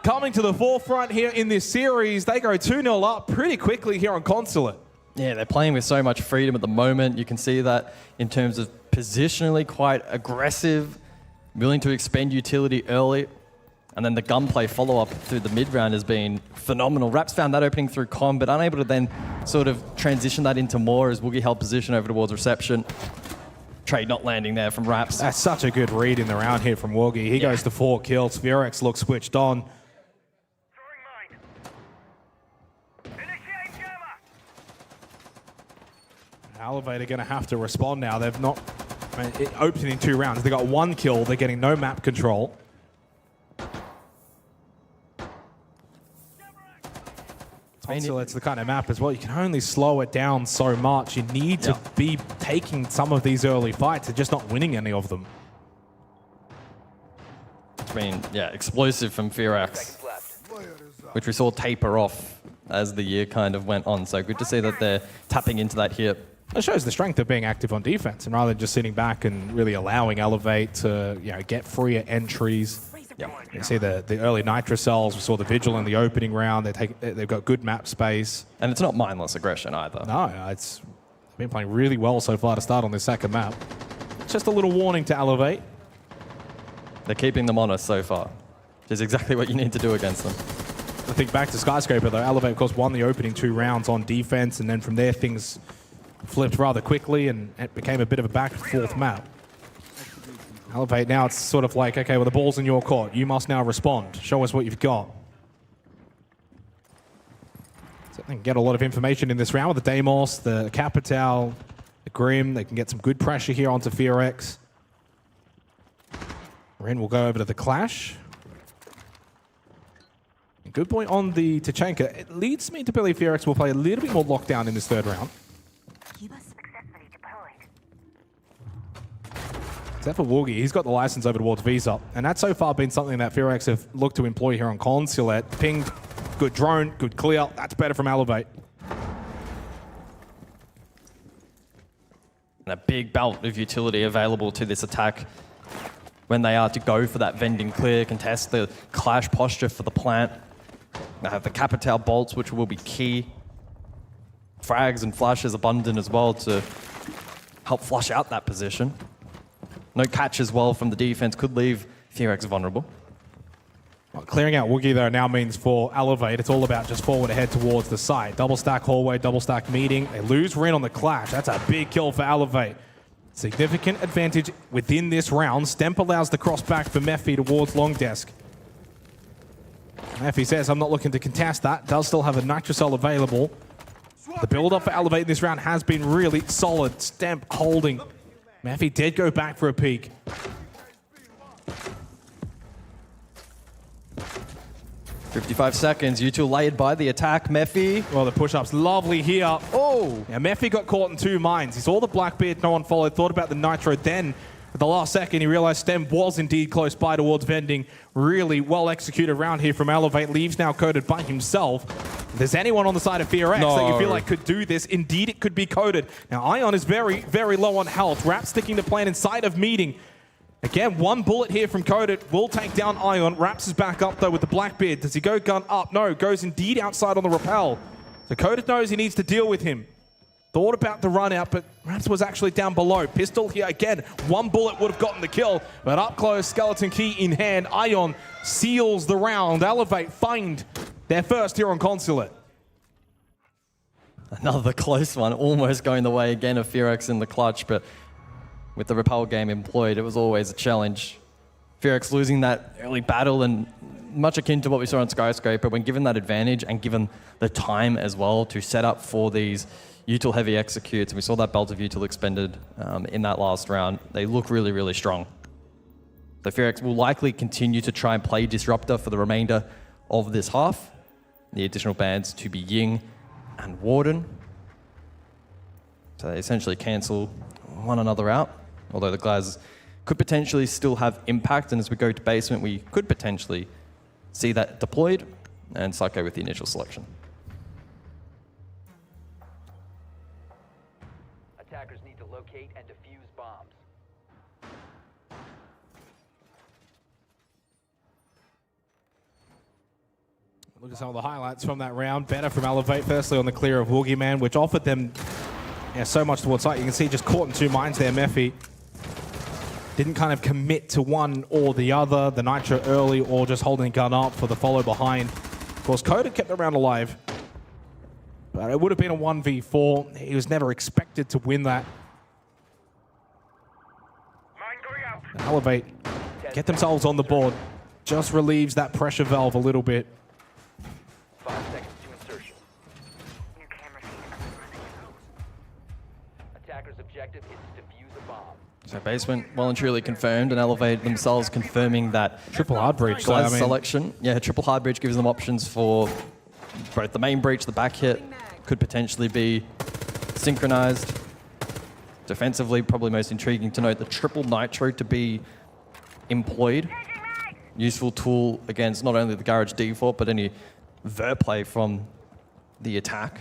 coming to the forefront here in this series. They go 2-0 up pretty quickly here on Consulate. Yeah, they're playing with so much freedom at the moment. You can see that in terms of positionally quite aggressive, willing to expend utility early. And then the gunplay follow-up through the mid-round has been phenomenal. Raps found that opening through con, but unable to then sort of transition that into more as Woogie held position over towards reception. Trade not landing there from Raps. That's such a good read in the round here from Woogie. He goes to 4 kills. FearX looks switched on. Elevator going to have to respond now. They've not opened in 2 rounds. They got 1 kill. They're getting no map control. Consulate's the kind of map as well. You can only slow it down so much. You need to be taking some of these early fights and just not winning any of them. It's been, explosive from FearX, which we saw taper off as the year kind of went on. So good to see that they're tapping into that here. It shows the strength of being active on defense, and rather than just sitting back and really allowing Elevate to get freer entries. You see the early Nitro cells. We saw the Vigil in the opening round. They've got good map space. And it's not mindless aggression either. No, it's been playing really well so far to start on this second map. Just a little warning to Elevate. They're keeping them honest so far, which is exactly what you need to do against them. I think back to Skyscraper, though. Elevate, of course, won the opening 2 rounds on defense, and then from there things flipped rather quickly, and it became a bit of a back-and-forth map. Elevate now, it's sort of like, okay, well, the ball's in your court. You must now respond. Show us what you've got. So they can get a lot of information in this round with the Deimos, the Capital, the Grim. They can get some good pressure here onto FearX. Ren will go over to the Clash. Good point on the Tachanka. It leads me to believe FearX will play a little bit more lockdown in this 3rd round. Except for Woogie, he's got the license over towards Visa, and that's so far been something that FearX have looked to employ here on Consulate. Pinged, good drone, good clear. That's better from Elevate. And a big belt of utility available to this attack when they are to go for that vending clear, contest the Clash posture for the plant. They have the Capital bolts, which will be key. Frags and flashes abundant as well to help flush out that position. No catch as well from the defense could leave FearX vulnerable. Well, clearing out Woogie, though, now means for Elevate, it's all about just forward ahead towards the site. Double stack hallway, double stack meeting. They lose Ren on the Clash. That's a big kill for Elevate. Significant advantage within this round. Stemp allows the cross back for Mephi towards long desk. Mephi says, I'm not looking to contest that. Does still have a Nitro Cell available. The build-up for Elevate in this round has been really solid. Stemp holding. Mephi did go back for a peek. 55 seconds. U2 layered by the attack. Mephi. Well, the push-up's lovely here. Oh! Yeah, Mephi got caught in 2 minds. He saw the Blackbeard, no one followed, thought about the Nitro. Then, at the last second, he realized Stem was indeed close by towards vending. Really well-executed round here from Elevate. Leaves now Coded by himself. If there's anyone on the side of FearX that you feel like could do this, indeed it could be Coded. Now, Ion is very, very low on health. Rap sticking to plan inside of meeting. Again, 1 bullet here from Coded will take down Ion. Raps is back up, though, with the Blackbeard. Does he go gun up? No, goes indeed outside on the rappel. So Coded knows he needs to deal with him. Thought about the run out, but Raps was actually down below. Pistol here again. 1 bullet would have gotten the kill, but up close, skeleton key in hand. Ion seals the round. Elevate find their first here on Consulate. Another close one, almost going the way again of FearX in the clutch, but with the rappel game employed, it was always a challenge. FearX losing that early battle, and much akin to what we saw on Skyscraper, when given that advantage and given the time as well to set up for these util heavy executes, and we saw that belt of util expended in that last round, they look really, really strong. So FearX will likely continue to try and play Disruptor for the remainder of this half. The additional bans to be Ying and Warden. So they essentially cancel one another out, although the Glaz could potentially still have impact, and as we go to basement, we could potentially see that deployed, and Psycho with the initial selection. Attackers need to locate and defuse bombs. Look at some of the highlights from that round. Better from Elevate, firstly on the clear of Woogie Man, which offered them so much towards site. You can see just caught in two minds there, Mephi. Didn't kind of commit to one or the other, the Nitro early or just holding the gun up for the follow behind. Of course, Code had kept the round alive, but it would have been a 1v4. He was never expected to win that. Elevate, get themselves on the board. Just relieves that pressure valve a little bit. 5 seconds to insertion. Attacker's objective is to defuse a bomb. So basement well and truly confirmed, and Elevate themselves confirming that triple hard breach selection. Yeah, triple hard breach gives them options for both the main breach, the back hit could potentially be synchronized. Defensively, probably most intriguing to note the triple nitro to be employed. Useful tool against not only the garage default, but any vert play from the attack.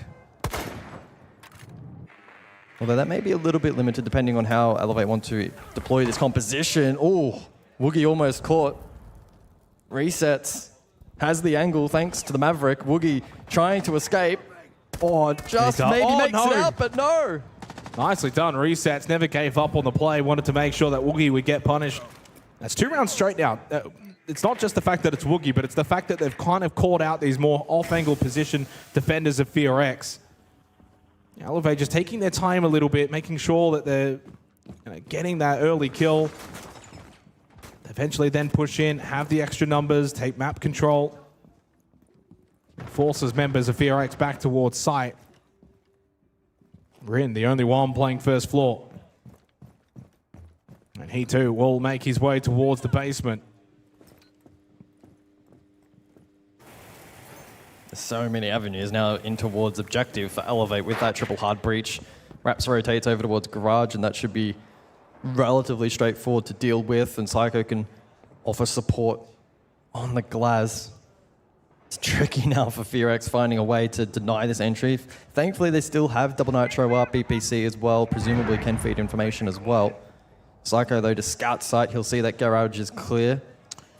Although that may be a little bit limited depending on how Elevate want to deploy this composition. Oh, Woogie almost caught. Resets. Has the angle thanks to the Maverick. Woogie trying to escape. Oh, just maybe makes it out, but no. Nicely done. Resets, never gave up on the play. Wanted to make sure that Woogie would get punished. That's 2 rounds straight now. It's not just the fact that it's Woogie, but it's the fact that they've kind of called out these more off-angle position defenders of FearX. Elevate just taking their time a little bit, making sure that they're getting that early kill. Eventually then push in, have the extra numbers, take map control. Forces members of FearX back towards site. Rin, the only one playing first floor. And he too will make his way towards the basement. So many avenues now in towards objective for Elevate with that triple hard breach. Raps rotates over towards garage, and that should be relatively straightforward to deal with, and Psycho can offer support on the glass. It's tricky now for FearX finding a way to deny this entry. Thankfully, they still have double nitro up, BPC as well, presumably can feed information as well. Psycho, though, to scout site, he'll see that garage is clear.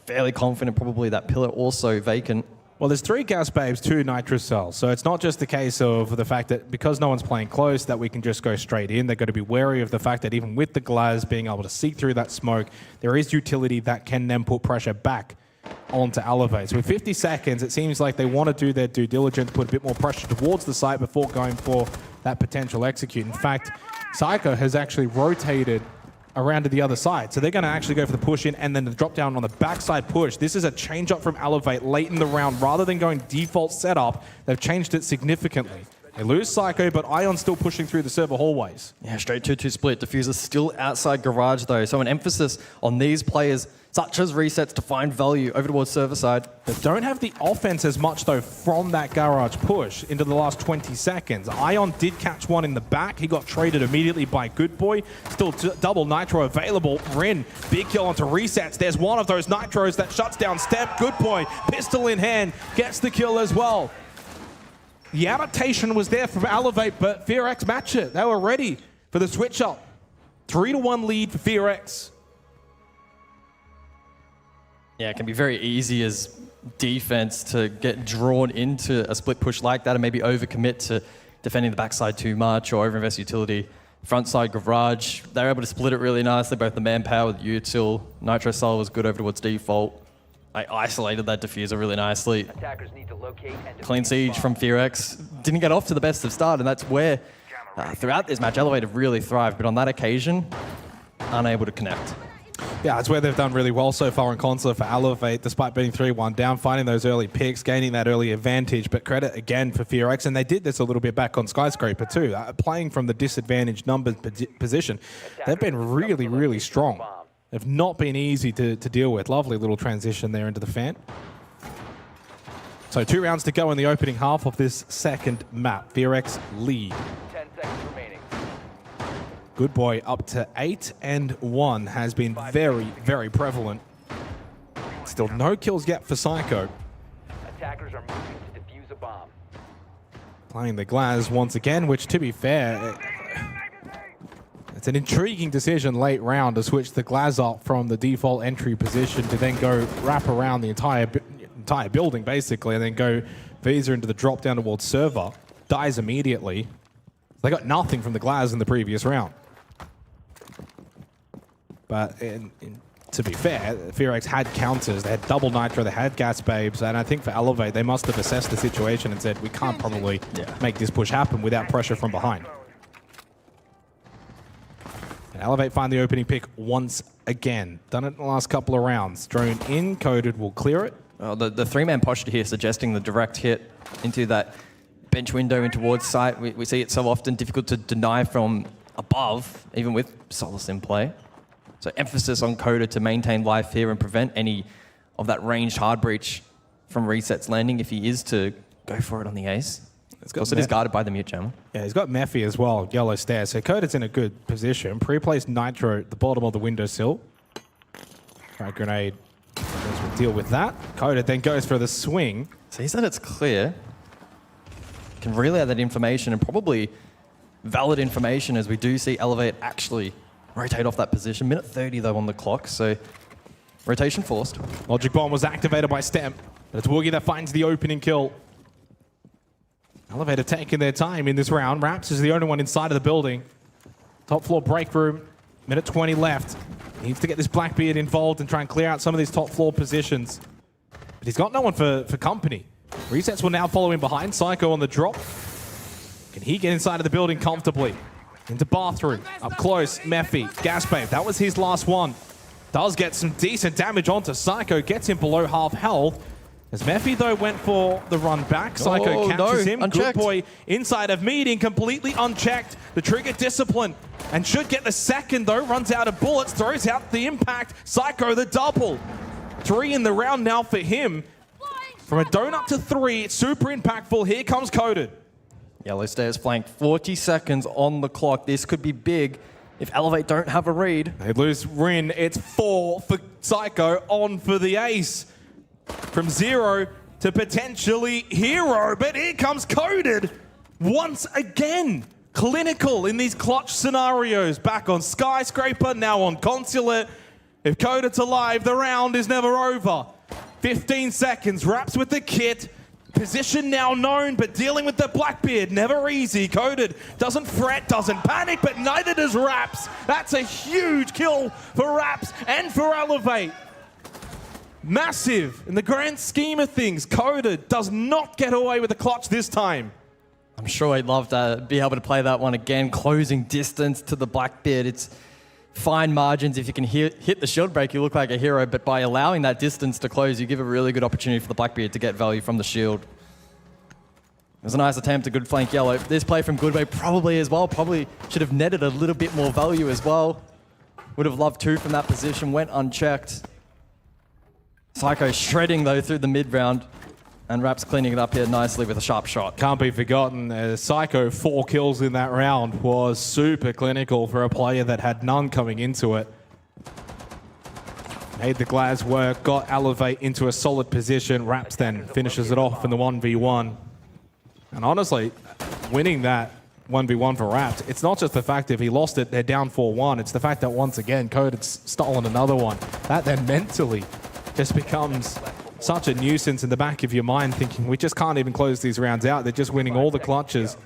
Fairly confident, probably that pillar also vacant. Well, there's 3 gas babes, 2 nitro cells. So it's not just the case of the fact that because no one's playing close that we can just go straight in. They've got to be wary of the fact that even with the glass being able to see through that smoke, there is utility that can then put pressure back onto Elevate. So with 50 seconds, it seems like they want to do their due diligence, put a bit more pressure towards the site before going for that potential execute. In fact, Psycho has actually rotated around to the other side. So they're going to actually go for the push in and then the drop down on the backside push. This is a change up from Elevate late in the round. Rather than going default setup, they've changed it significantly. They lose Psycho, but Ion still pushing through the server hallways. Yeah, straight 2-2 split. Diffuser still outside garage though. So an emphasis on these players such as resets to find value over towards server side. They don't have the offense as much though from that garage push into the last 20 seconds. Ion did catch one in the back. He got traded immediately by Good Boy. Still double nitro available. Rin, big kill onto resets. There's one of those nitros that shuts down Step. Good Boy, pistol in hand, gets the kill as well. The adaptation was there from Elevate, but FearX match it. They were ready for the switch up. 3-1 lead for FearX. Yeah, it can be very easy as defense to get drawn into a split push like that and maybe overcommit to defending the backside too much or overinvest utility. Front side garage, they're able to split it really nicely, both the manpower with util. Nitro Cell was good over towards default. I isolated that diffuser really nicely. Attackers need to locate and Clean siege from FearX. Didn't get off to the best of start, and that's where throughout this match, Elevate have really thrived, but on that occasion, unable to connect. Yeah, that's where they've done really well so far in Consulate for Elevate, despite being 3-1 down, finding those early picks, gaining that early advantage. But credit again for FearX, and they did this a little bit back on Skyscraper too, playing from the disadvantaged numbers position. They've been really, really strong. They've not been easy to deal with. Lovely little transition there into the fan. So 2 rounds to go in the opening half of this second map. FearX lead. 10 seconds remaining. Good Boy up to 8-1 has been very, very prevalent. Still no kills yet for Psycho. playing the Glaz once again, which, to be fair, it's an intriguing decision late round to switch the Glaz up from the default entry position to then go wrap around the entire building, basically, and then go Visa into the drop down towards server. Dies immediately. They got nothing from the Glaz in the previous round. But to be fair, Fearex had counters. They had double Nitro, they had Gas Babes, and I think for Elevate, they must have assessed the situation and said, we can't probably make this push happen without pressure from behind. And Elevate find the opening pick once again. Done it in the last couple of rounds. Drone in, Coded will clear it. Well, the three-man posture here suggesting the direct hit into that bench window in towards site. We see it so often, difficult to deny from above, even with Solace in play. So emphasis on Coda to maintain life here and prevent any of that ranged hard breach from resets landing if he is to go for it on the ace. Of course, it is guarded by the mute jammer. Yeah, he's got Mephi as well, yellow stairs. So Coda's in a good position. Pre-placed Nitro at the bottom of the windowsill. Right, grenade. We'll deal with that. Coda then goes for the swing. Sees that it's clear. Can relay that information and probably valid information as we do see Elevate actually rotate off that position. Minute 30 though on the clock, so rotation forced. Logic Bomb was activated by Stem, but it's Woogie that finds the opening kill. Elevator taking their time in this round. Raps is the only one inside of the building. Top floor break room, minute 20 left. He needs to get this Blackbeard involved and try and clear out some of these top floor positions. But he's got no one for company. Resets will now follow him behind. Psycho on the drop. Can he get inside of the building comfortably? Into bathroom, up close, Mephi, Gas Babe, that was his last one. Does get some decent damage onto Psycho, gets him below half health. As Mephi though went for the run back, Psycho catches him. Unchecked. Good boy inside of meeting, completely unchecked. The trigger discipline, and should get the second though, runs out of bullets, throws out the impact. Psycho the double. 3 in the round now for him. From a donut to 3, it's super impactful. Here comes Coded. Yellow stairs flanked, 40 seconds on the clock. This could be big if Elevate don't have a read. They lose Rin. It's 4 for Psycho, on for the ace. From 0 to potentially hero, but here comes Coded once again. Clinical in these clutch scenarios. Back on Skyscraper, now on Consulate. If Coded's alive, the round is never over. 15 seconds, Raps with the kit. Position now known, but dealing with the Blackbeard, never easy. Coded doesn't fret, doesn't panic, but neither does Raps. That's a huge kill for Raps and for Elevate. Massive in the grand scheme of things. Coded does not get away with the clutch this time. I'm sure he'd love to be able to play that one again. Closing distance to the Blackbeard. It's fine margins. If you can hit the shield break, you look like a hero, but by allowing that distance to close, you give a really good opportunity for the Blackbeard to get value from the shield. It was a nice attempt, a good flank yellow. This play from Goodway probably as well, probably should have netted a little bit more value as well. Would have loved 2 from that position, went unchecked. Psycho shredding though through the mid round, and Raps cleaning it up here nicely with a sharp shot. Can't be forgotten, Psycho 4 kills in that round was super clinical for a player that had none coming into it. Made the Glaz work, got Elevate into a solid position. Raps then finishes it off in the 1v1. And honestly, winning that 1v1 for Raps, it's not just the fact if he lost it, they're down 4-1. It's the fact that once again, Coded's stolen another one. That then mentally just becomes such a nuisance in the back of your mind, thinking we just can't even close these rounds out. They're just winning all the clutches.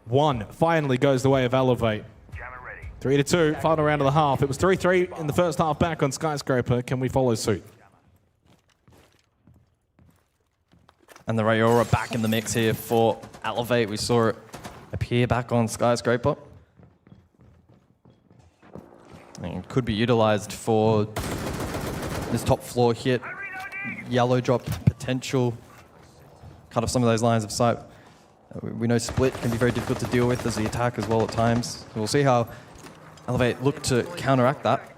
1 finally goes the way of Elevate. 3-2, final round of the half. It was 3-3 in the first half back on Skyscraper. Can we follow suit? And the Rayora back in the mix here for Elevate. We saw it appear back on Skyscraper. And it could be utilized for this top floor hit. Yellow drop potential. Cut off some of those lines of sight. We know split can be very difficult to deal with as the attack as well at times. So we'll see how Elevate look to counteract that.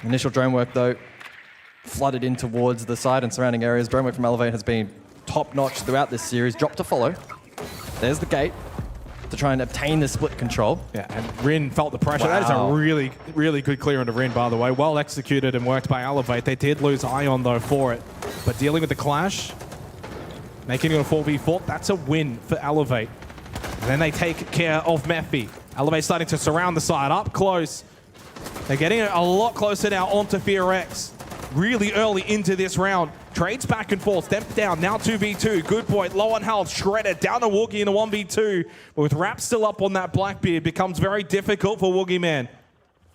Initial drone work though, flooded in towards the side and surrounding areas. Drone work from Elevate has been top-notch throughout this series. Drop to follow. There's the gate to try and obtain the split control. Yeah, and Rin felt the pressure. Wow. That is a really, really good clear into Rin, by the way. Well executed and worked by Elevate. They did lose Ion, though, for it. But dealing with the clash, Making it a 4v4, that's a win for Elevate. And then they take care of Mephi. Elevate starting to surround the side up close. They're getting a lot closer now onto FearX. Really early into this round. Trades back and forth, step down, now 2v2. Good boy, low on health, shredded, down to Woogie in a 1v2. But with Rap still up on that Blackbeard, becomes very difficult for Woogie Man.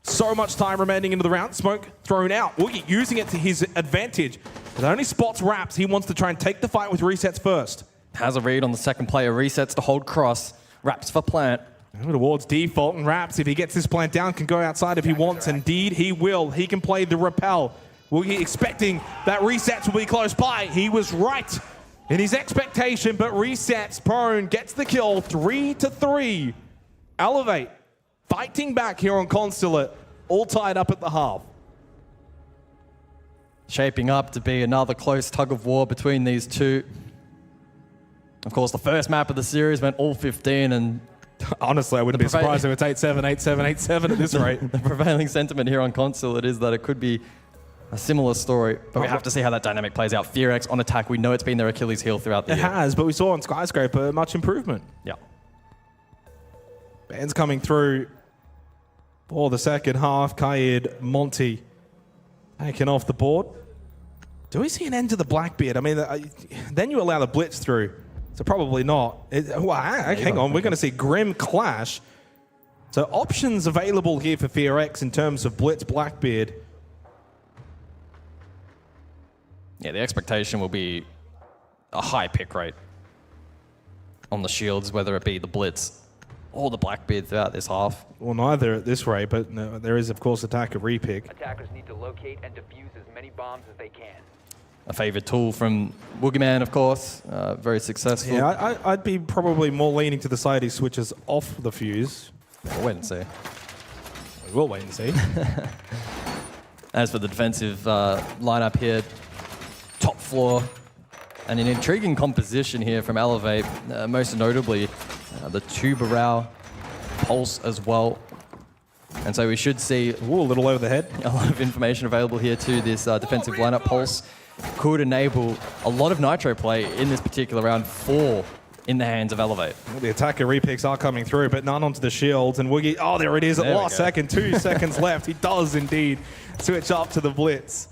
So much time remaining into the round, smoke thrown out. Woogie using it to his advantage. But only spots Raps, he wants to try and take the fight with resets first. Has a read on the second player, resets to hold cross, Raps for plant. Towards default, and Raps, if he gets this plant down, can go outside if he wants. Indeed, he will. He can play the repel. Woogie expecting that resets will be close by. He was right in his expectation, but resets. Prone gets the kill, 3-3. Elevate fighting back here on Consulate, all tied up at the half. Shaping up to be another close tug of war between these two. Of course, the first map of the series went all 15, and honestly, I wouldn't be surprised if it's 8-7, 8-7, 8-7 at this rate. The prevailing sentiment here on Consulate is that it could be a similar story, but we have to see how that dynamic plays out. FearX on attack, we know it's been their Achilles heel throughout the year. It has, but we saw on Skyscraper much improvement. Yeah. Bans coming through for the second half. Kaid, Monty taken off the board. Do we see an end to the Blackbeard? I mean, then you allow the Blitz through, so probably not. Hang on, we're going to see Grim clash. So options available here for FearX in terms of Blitz, Blackbeard. Yeah, the expectation will be a high pick rate on the shields, whether it be the Blitz or the Blackbeard throughout this half. Well, neither at this rate, but no, there is, of course, attacker repick. Attackers need to locate and defuse as many bombs as they can. A favored tool from Boogeyman, of course, very successful. Yeah, I'd be probably more leaning to the side he switches off the fuse. We'll wait and see. We will wait and see. As for the defensive lineup here, top floor, and an intriguing composition here from Elevate, most notably the Tubarao Pulse as well. And so we should see a little over the head. A lot of information available here too. This defensive lineup Pulse could enable a lot of Nitro play in this particular round 4 in the hands of Elevate. Well, the attacker repicks are coming through, but none onto the shields. And Woogie, oh, there it is at the last second. 2 seconds left. He does indeed switch up to the Blitz.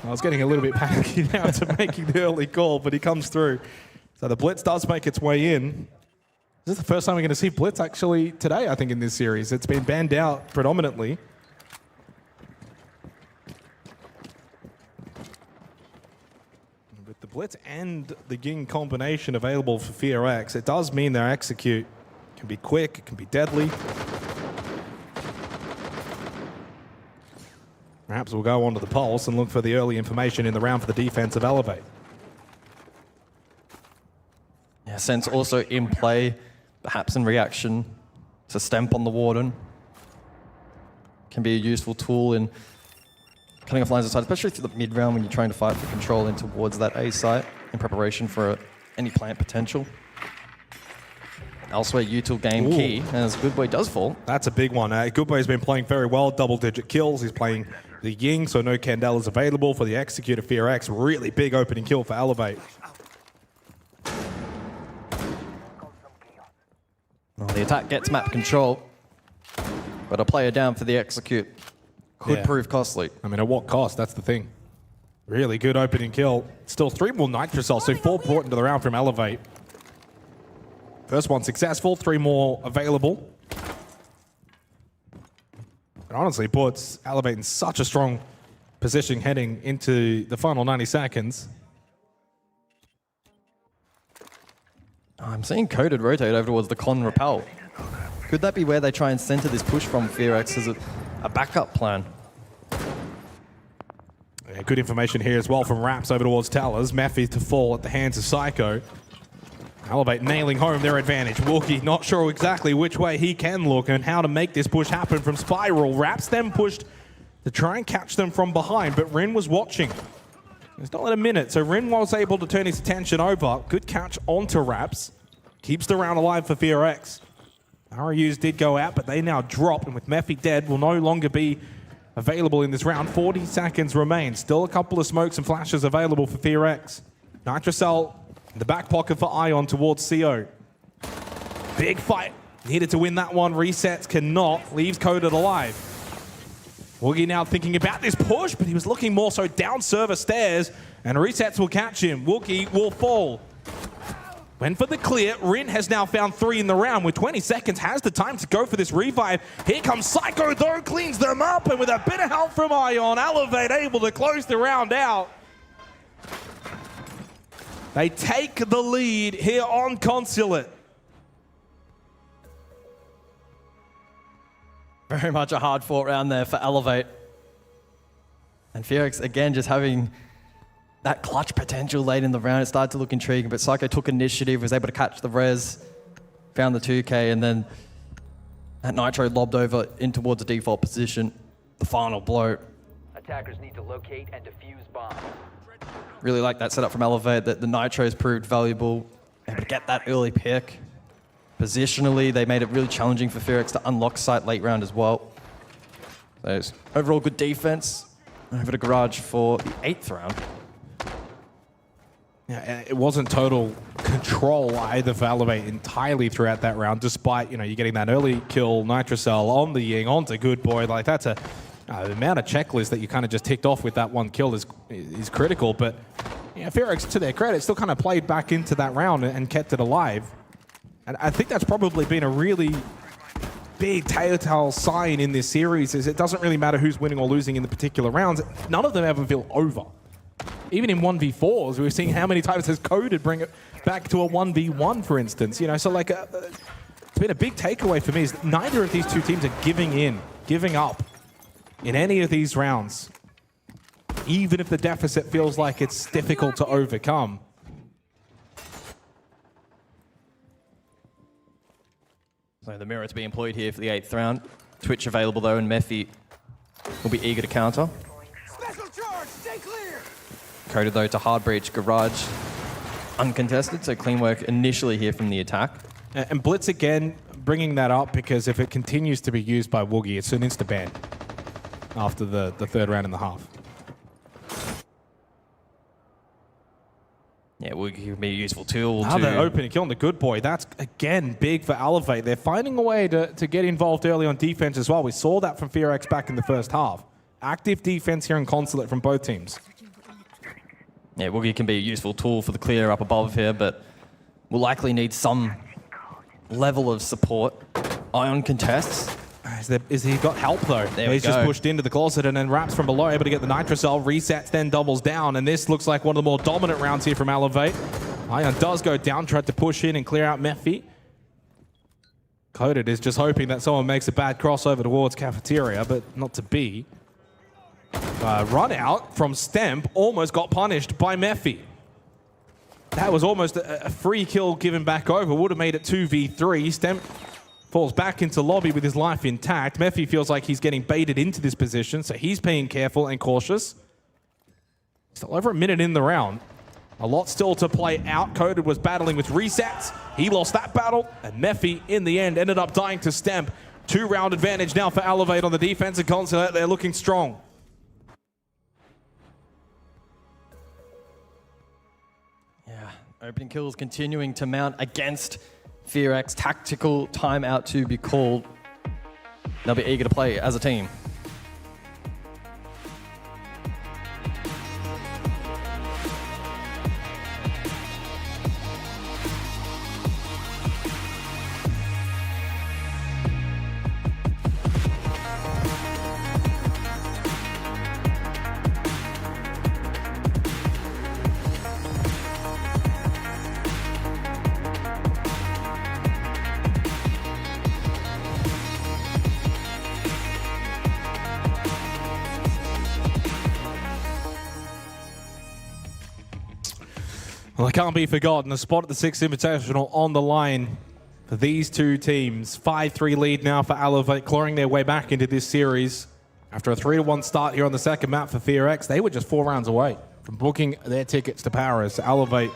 I was getting a little bit panicky now to making the early call, but he comes through. So the Blitz does make its way in. This is the first time we're going to see Blitz actually today, I think, in this series. It's been banned out predominantly. With the Blitz and the Ging combination available for FearX, it does mean their execute can be quick, it can be deadly. Perhaps we'll go onto the Pulse and look for the early information in the round for the defense of Elevate. Yeah, Sense also in play, perhaps in reaction to Stamp on the Warden. Can be a useful tool in cutting off lines of sight, especially through the mid-round when you're trying to fight for control in towards that A site in preparation for any plant potential. Elsewhere, util game key, as Goodboy does fall. That's a big one. Goodboy's been playing very well, double-digit kills. He's playing the Ying, so no Candelas available for the Execute of FearX. Really big opening kill for Elevate. Well, the attack gets map control, but a player down for the Execute could prove costly. I mean, at what cost? That's the thing. Really good opening kill. Still 3 more Nitro Cells, so 4 brought into the round from Elevate. First one successful, 3 more available. It honestly puts Elevate in such a strong position heading into the final 90 seconds. I'm seeing Coded rotate over towards the Con Repel. Could that be where they try and center this push from FearX as a backup plan? Yeah, good information here as well from Raps over towards Towers. Maffy to fall at the hands of Psycho. Elevate nailing home their advantage. Wookie not sure exactly which way he can look and how to make this push happen from Spiral. Raps then pushed to try and catch them from behind, but Rin was watching. It's not at a minute, so Rin was able to turn his attention over. Good catch onto Raps. Keeps the round alive for FearX. RUs did go out, but they now drop, and with Mephi dead, will no longer be available in this round. 40 seconds remain. Still a couple of smokes and flashes available for FearX. Nitrocell in the back pocket for Ion towards CO. Big fight. Needed to win that one. Resets cannot. Leaves Coded alive. Woogie now thinking about this push, but he was looking more so down server stairs, and Resets will catch him. Woogie will fall. Went for the clear. Rin has now found 3 in the round. With 20 seconds, has the time to go for this revive. Here comes Psycho, though, cleans them up, and with a bit of help from Ion, Elevate able to close the round out. They take the lead here on Consulate. Very much a hard fought round there for Elevate. And Felix, again, just having that clutch potential late in the round. It started to look intriguing, but Psycho took initiative, was able to catch the res, found the 2K, and then that Nitro lobbed over in towards the default position. The final blow. Attackers need to locate and defuse bombs. Really like that setup from Elevate, that the Nitros proved valuable. Able to get that early pick. Positionally, they made it really challenging for Fearix to unlock site late round as well. So overall good defense. Over to Garage for the 8th round. Yeah, it wasn't total control either for Elevate entirely throughout that round, despite, you getting that early kill, Nitrocell on the Ying, onto Good Boy. Like, that's the amount of checklist that you kind of just ticked off with that one kill is critical. But Fearix, to their credit, still kind of played back into that round and kept it alive. And I think that's probably been a really big telltale sign in this series, is it doesn't really matter who's winning or losing in the particular rounds. None of them ever feel over. Even in 1v4s, we've seen how many times has Coded bring it back to a 1v1, for instance. So like, it's been a big takeaway for me is neither of these two teams are giving up in any of these rounds, even if the deficit feels like it's difficult to overcome. So the mirror to be employed here for the 8th round. Twitch available though, and Mephi will be eager to counter. Special charge, stay clear. Coded though to hard breach, Garage uncontested, so clean work initially here from the attack. And Blitz again bringing that up because if it continues to be used by Woogie, it's an insta-ban after the 3rd round and a half. Yeah, Woogie can be a useful tool. Another opening kill on the Good Boy. That's, again, big for Elevate. They're finding a way to get involved early on defense as well. We saw that from Fearix back in the first half. Active defense here in Consulate from both teams. Yeah, Woogie can be a useful tool for the clear up above here, but will likely need some level of support. Ion contests. Is he got help though? He's just pushed into the closet and then wraps from below, able to get the Nitrocell, resets, then doubles down. And this looks like one of the more dominant rounds here from Elevate. Ion does go down, tried to push in and clear out Mephi. Coded is just hoping that someone makes a bad crossover towards Cafeteria, but not to be. Run out from Stemp almost got punished by Mephi. That was almost a free kill given back over. Would have made it 2v3. Stemp falls back into lobby with his life intact. Mephi feels like he's getting baited into this position, so he's being careful and cautious. Still over a minute in the round. A lot still to play out. Coded was battling with resets. He lost that battle, and Mephi, in the end, ended up dying to Stemp. 2-round advantage now for Elevate on the defensive console. They're looking strong. Yeah, opening kills continuing to mount against Fearix. Tactical timeout to be called. They'll be eager to play as a team. Well, it can't be forgotten. A spot at the 6th Invitational on the line for these two teams. 5-3 lead now for Elevate, clawing their way back into this series. After a 3-1 start here on the second map for Fearix, they were just 4 rounds away from booking their tickets to Paris. Elevate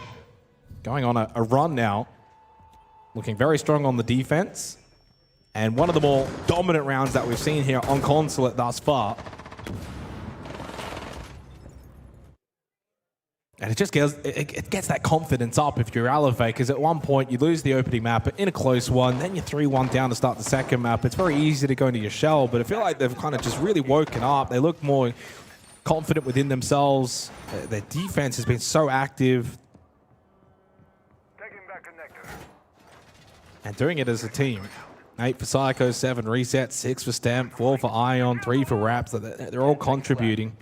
going on a run now, looking very strong on the defense. And one of the more dominant rounds that we've seen here on Consulate thus far. And it just gets that confidence up if you're Elevate, because at one point you lose the opening map in a close one, then you're 3-1 down to start the second map. It's very easy to go into your shell, but I feel like they've kind of just really woken up. They look more confident within themselves. Their defense has been so active. And doing it as a team. 8 for Psycho, 7 Reset, 6 for Stamp, 4 for Ion, 3 for Raps. They're all contributing.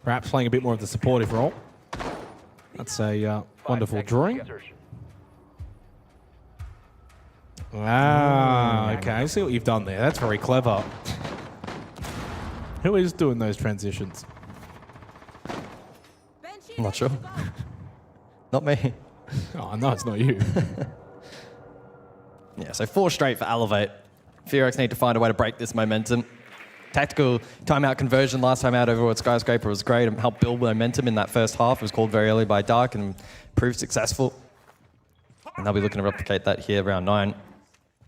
Raps playing a bit more of the supportive role. That's a wonderful drawing. Ah, okay. I see what you've done there. That's very clever. Who is doing those transitions? I'm not sure. Not me. Oh, no, it's not you. Yeah, so 4 straight for Elevate. Ferox need to find a way to break this momentum. Tactical timeout conversion last time out over at Skyscraper was great and helped build momentum in that first half. It was called very early by Dark and proved successful. And they'll be looking to replicate that here round 9.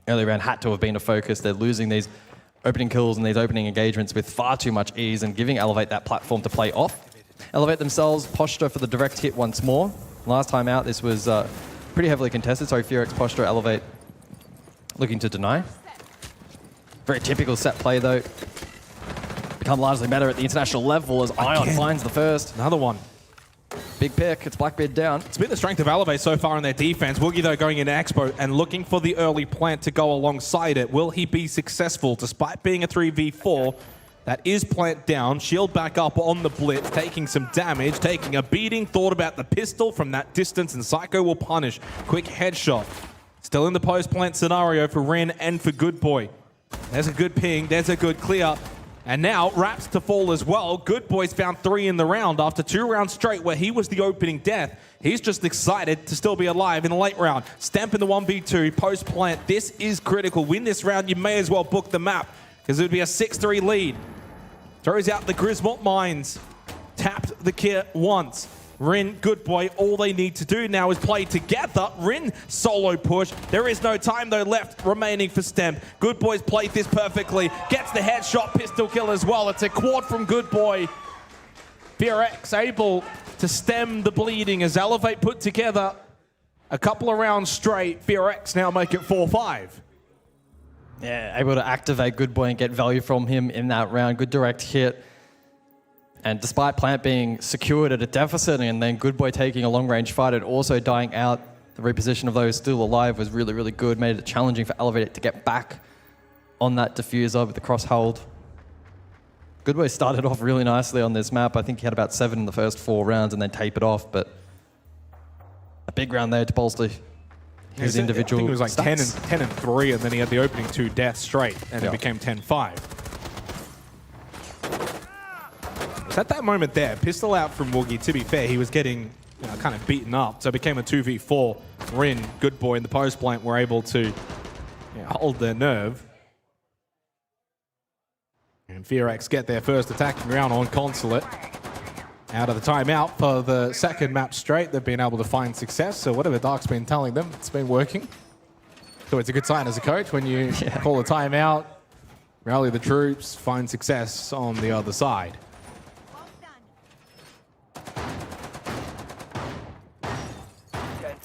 Early round had to have been a focus. They're losing these opening kills and these opening engagements with far too much ease and giving Elevate that platform to play off. Elevate themselves, posture for the direct hit once more. Last time out, this was pretty heavily contested. So Ferox, posture, Elevate looking to deny. Very typical set play though. Become largely better at the international level as Ion finds the first. Another one. Big pick, it's Blackbeard down. It's been the strength of Elevate so far in their defense. Woogie, though, going into Expo and looking for the early plant to go alongside it. Will he be successful despite being a 3v4? That is plant down. Shield back up on the blitz, taking some damage, taking a beating. Thought about the pistol from that distance, and Psycho will punish. Quick headshot. Still in the post-plant scenario for Ren and for Good Boy. There's a good ping, there's a good clear. And now, Raps to fall as well. Good Boy's found 3 in the round after 2 rounds straight where he was the opening death. He's just excited to still be alive in the late round. Stamp in the 1v2, post-plant. This is critical. Win this round, you may as well book the map because it would be a 6-3 lead. Throws out the Griswold Mines. Tapped the kit once. Rin, Good Boy, all they need to do now is play together. Rin, solo push. There is no time, though, left remaining for Stem. Good Boy's played this perfectly. Gets the headshot, pistol kill as well. It's a quad from Good Boy. Ferox able to stem the bleeding as Elevate put together a couple of rounds straight. Ferox now make it 4-5. Yeah, able to activate Good Boy and get value from him in that round. Good direct hit. And despite Plant being secured at a deficit and then Good Boy taking a long-range fight and also dying out, the reposition of those still alive was really, really good. Made it challenging for Elevate to get back on that diffuser with the cross hold. Good Boy started off really nicely on this map. I think he had about 7 in the first 4 rounds and then tapered off, but a big round there to bolster his individual I think it was like stats. 10 and 3, and then he had the opening 2 deaths straight, and it became 10-5. At that moment there, pistol out from Woogie. To be fair, he was getting kind of beaten up, so it became a 2v4. Rin, Good Boy, and the post plant were able to hold their nerve. And Ferox get their first attacking round on Consulate. Out of the timeout for the second map straight, they've been able to find success, so whatever Dark's been telling them, it's been working. So it's a good sign as a coach when you call a timeout, rally the troops, find success on the other side.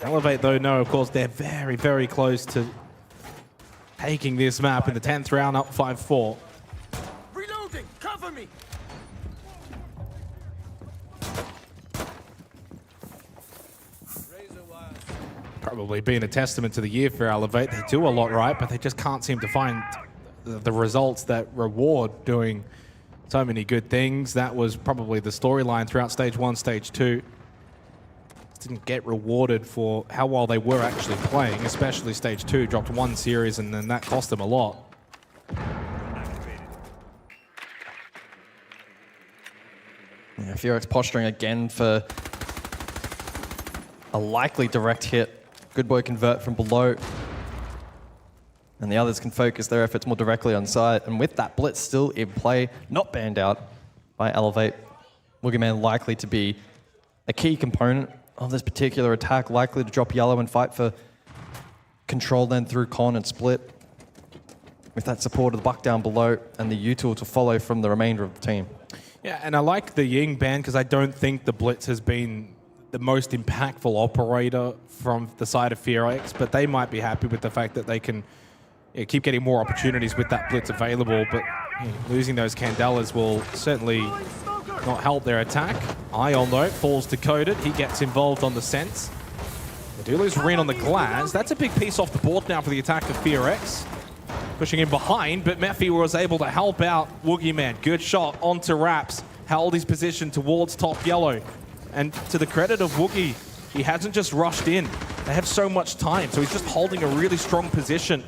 Elevate, though, no, of course, they're very, very close to taking this map in the 10th round, up 5-4. Reloading! Cover me! Probably being a testament to the year for Elevate. They do a lot right, but they just can't seem to find the results that reward doing so many good things. That was probably the storyline throughout Stage 1, Stage 2. Didn't get rewarded for how well they were actually playing, especially Stage 2. Dropped 1 series, and then that cost them a lot. Yeah, Ferox posturing again for a likely direct hit. Good Boy convert from below. And the others can focus their efforts more directly on site. And with that blitz still in play, not banned out by Elevate, Boogeyman likely to be a key component of this particular attack, likely to drop yellow and fight for control then through con and split. With that support of the buck down below and the U-tool to follow from the remainder of the team. Yeah, and I like the Ying ban because I don't think the blitz has been the most impactful operator from the side of FearX, but they might be happy with the fact that they can keep getting more opportunities with that blitz available, but losing those Candelas will certainly not help their attack. Ion, though, falls to Coded. He gets involved on the sense. They do lose Rin on the glass. That's a big piece off the board now for the attack of FearX. Pushing him behind, but Mephi was able to help out Woogie Man. Good shot onto Raps. Held his position towards top yellow. And to the credit of Woogie, he hasn't just rushed in. They have so much time, so he's just holding a really strong position.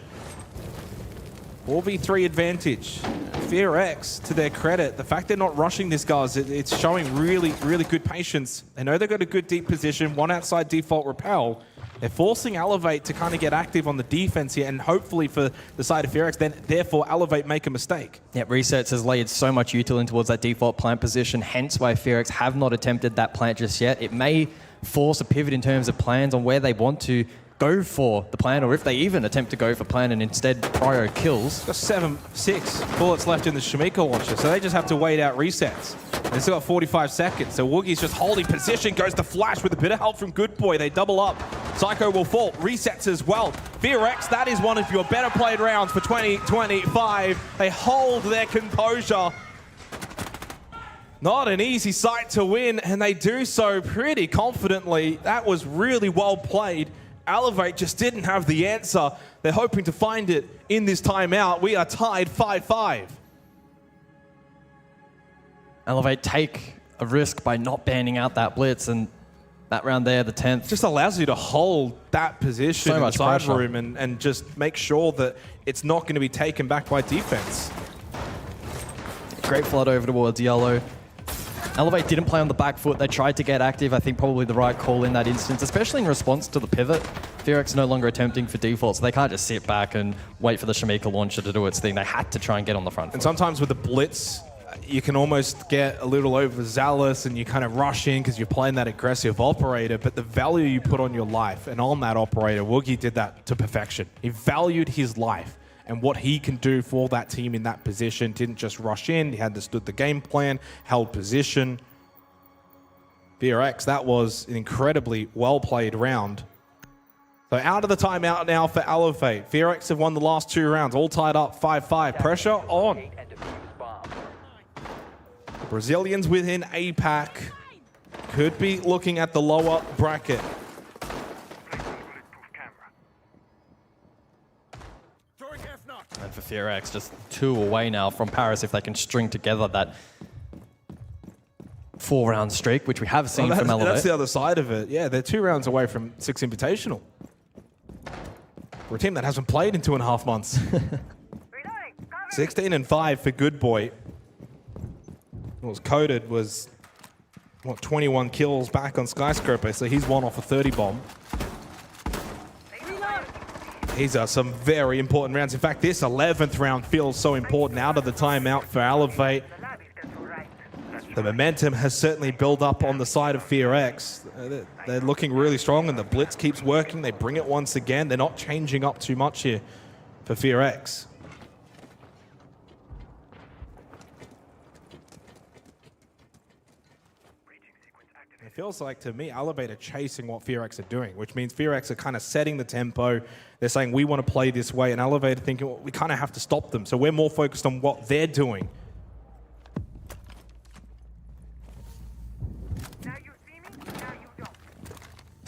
4v3 advantage. FearX, to their credit, the fact they're not rushing this, guys, it's showing really, really good patience. They know they've got a good deep position, one outside default repel. They're forcing Elevate to kind of get active on the defense here, and hopefully for the side of FearX, then therefore Elevate make a mistake. Yeah, Resets has layered so much util in towards that default plant position, hence why FearX have not attempted that plant just yet. It may force a pivot in terms of plans on where they want to go for the plan, or if they even attempt to go for plan and instead prio kills. Got 6 bullets left in the Shamika launcher, so they just have to wait out resets. They still got 45 seconds, so Woogie's just holding position, goes to flash with a bit of help from Good Boy. They double up. Psycho will fall, resets as well. FearX, that is one of your better played rounds for 2025. They hold their composure. Not an easy sight to win, and they do so pretty confidently. That was really well played. Elevate just didn't have the answer. They're hoping to find it in this timeout. We are tied 5-5. Elevate take a risk by not banning out that blitz, and that round there, the 10th. Just allows you to hold that position So in the much side pressure. room and just make sure that it's not going to be taken back by defense. Great flood over towards yellow. Elevate didn't play on the back foot. They tried to get active. I think probably the right call in that instance, especially in response to the pivot. FearX no longer attempting for default, so they can't just sit back and wait for the Shamika launcher to do its thing. They had to try and get on the front foot. And sometimes with the blitz, you can almost get a little overzealous and you kind of rush in because you're playing that aggressive operator, but the value you put on your life and on that operator, Woogie did that to perfection. He valued his life and what he can do for that team in that position. Didn't just rush in, he understood the game plan, held position. FearX, that was an incredibly well-played round. So out of the timeout now for Elevate. FearX have won the last 2 rounds, all tied up 5-5. Pressure on. The Brazilians within APAC could be looking at the lower bracket. And for FearX, just 2 away now from Paris if they can string together that 4-round streak, which we have seen from Elevate. That's the other side of it. Yeah, they're 2 rounds away from 6 Invitational. For a team that hasn't played in 2.5 months. 16-5 for Good Boy. What was coded was, 21 kills back on Skyscraper, so he's 1 off a 30 bomb. These are some very important rounds. In fact, this 11th round feels so important out of the timeout for Elevate. The momentum has certainly built up on the side of FearX. They're looking really strong, and the blitz keeps working. They bring it once again. They're not changing up too much here for FearX. It feels like, to me, Elevate are chasing what FearX are doing, which means FearX are kind of setting the tempo. They're saying, we want to play this way, and Elevate are thinking, well, we kind of have to stop them. So we're more focused on what they're doing.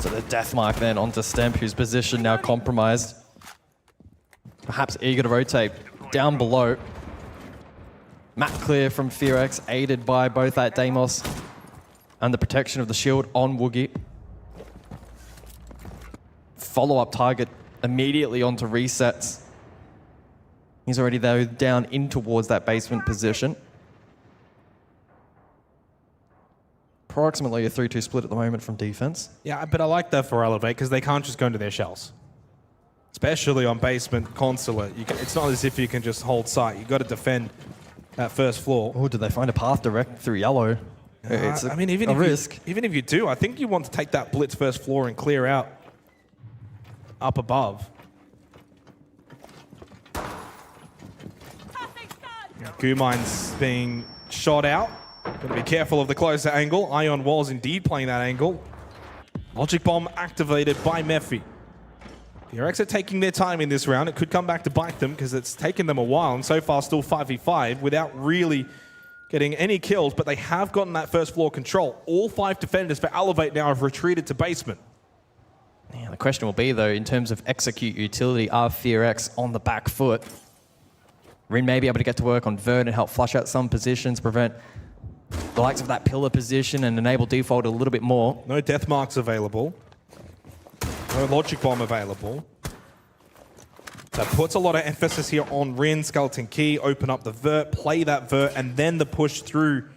So the death mark then onto Stemp, whose position now compromised. Perhaps eager to rotate down below. Map clear from FearX, aided by both that Deimos and the protection of the shield on Woogie. Follow-up target immediately onto resets. He's already though down in towards that basement position. Approximately a 3-2 split at the moment from defense. Yeah, but I like that for Elevate because they can't just go into their shells. Especially on basement Consulate. It's not as if you can just hold sight. You've got to defend that first floor. Oh, did they find a path direct through yellow? It's I mean, even if you do, I think you want to take that blitz first floor and clear out up above. Gumine's being shot out. Got to be careful of the closer angle. Ion was indeed playing that angle. Logic Bomb activated by Mephi. VRX are taking their time in this round. It could come back to bite them because it's taken them a while, and so far still 5v5 without really getting any kills, but they have gotten that first floor control. All 5 defenders for Elevate now have retreated to basement. Yeah, the question will be, though, in terms of execute utility, are FearX on the back foot? Rin may be able to get to work on Vert and help flush out some positions, prevent the likes of that pillar position and enable default a little bit more. No death marks available. No Logic Bomb available. That puts a lot of emphasis here on Rin, Skeleton Key, open up the Vert, play that Vert, and then the push through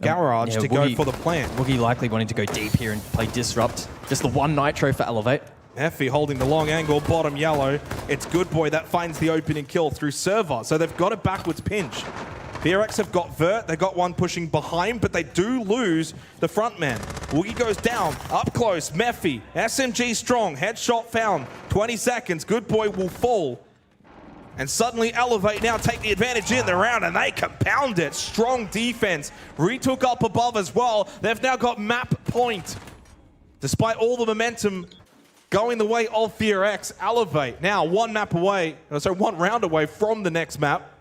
Garage to go for the plant. Woogie likely wanting to go deep here and play Disrupt. Just the one Nitro for Elevate. Effie holding the long angle, bottom yellow. It's Good Boy that finds the opening kill through Server, so they've got a backwards pinch. VRX have got Vert, they got one pushing behind, but they do lose the front man. Woogie goes down, up close, Mephi, SMG strong, headshot found, 20 seconds, Good Boy will fall. And suddenly Elevate now take the advantage in the round, and they compound it. Strong defense, retook up above as well. They've now got map point. Despite all the momentum going the way of VRX, Elevate now one round away from the next map.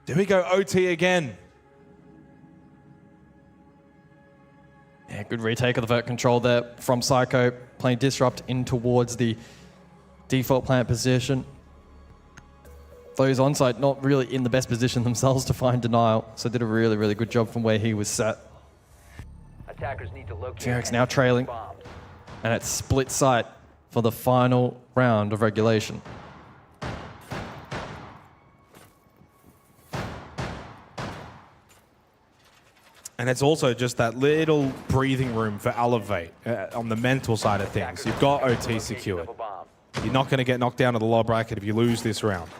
Do we go OT again? Yeah, good retake of the Vert control there from Psycho, playing Disrupt in towards the default plant position. Those onsite not really in the best position themselves to find Denial, so did a really, really good job from where he was set. Attackers need to locate VRX now trailing, and it's split sight for the final round of regulation. And it's also just that little breathing room for Elevate on the mental side of things. You've got OT secured. You're not going to get knocked down to the low bracket if you lose this round.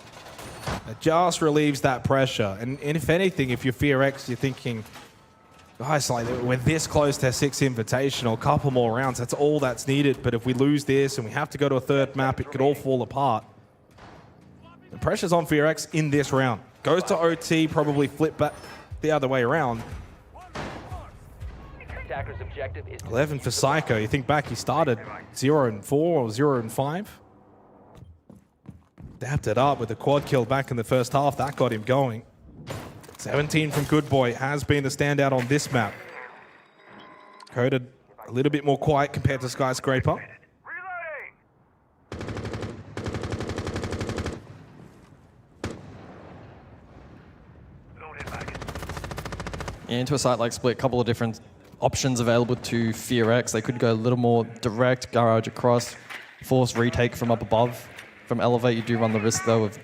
It just relieves that pressure. And if anything, if you're FearX, you're thinking, guys, like we're this close to a 6 invitational, a couple more rounds, that's all that's needed. But if we lose this and we have to go to a third map, it could all fall apart. The pressure's on FearX in this round. Goes to OT, probably flip back the other way around. Attacker's objective is 11 for Psycho. You think back, he started 0-4 or 0-5. Dapped it up with a quad kill back in the first half. That got him going. 17 from Good Boy has been the standout on this map. Coded a little bit more quiet compared to Skyscraper. Into a site like Split, couple of different options available to FearX. They could go a little more direct, Garage across, force retake from up above. From Elevate, you do run the risk, though, of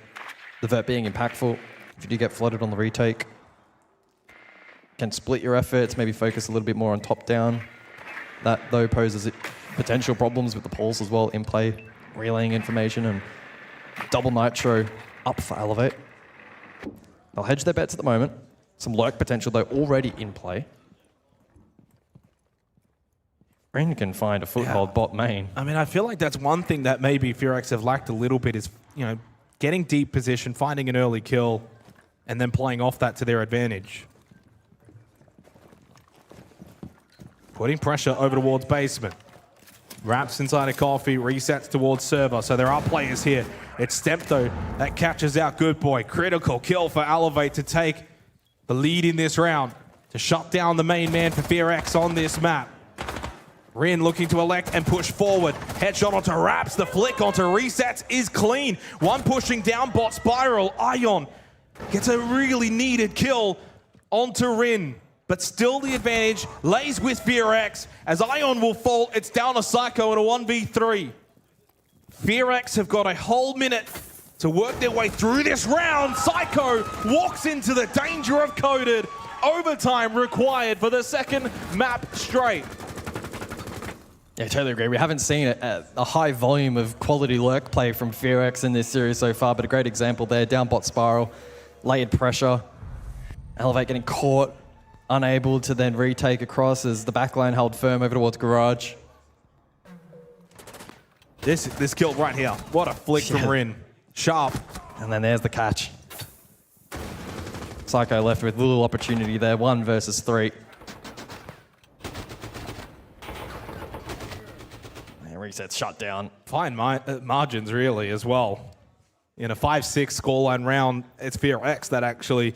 the Vert being impactful. If you do get flooded on the retake, can split your efforts, maybe focus a little bit more on top-down. That, though, poses potential problems with the pulse as well in play, relaying information, and double Nitro up for Elevate. They'll hedge their bets at the moment. Some lurk potential, though, already in play. Rin can find a foothold bot main. I mean, I feel like that's one thing that maybe FearX have lacked a little bit is, getting deep position, finding an early kill, and then playing off that to their advantage. Putting pressure over towards basement. Wraps inside a coffee, resets towards server. So there are players here. It's Stempto that catches out Good Boy. Critical kill for Elevate to take the lead in this round, to shut down the main man for FearX on this map. Rin looking to elect and push forward. Headshot onto Raps. The flick onto resets is clean. One pushing down bot spiral. Ion gets a really needed kill onto Rin. But still the advantage lays with FearX. As Ion will fall, it's down to Psycho in a 1v3. FearX have got a whole minute to work their way through this round. Psycho walks into the danger of Coded. Overtime required for the second map straight. Yeah, totally agree. We haven't seen a high volume of quality lurk play from FearX in this series so far, but a great example there. Down bot spiral, layered pressure. Elevate getting caught, unable to then retake across as the backline held firm over towards Garage. This kill right here. What a flick from Rin. Sharp. And then there's the catch. Psycho left with little opportunity there, 1 versus 3. sets shut down. Fine margins, really, as well. In a 5-6 scoreline round, it's Fear X that actually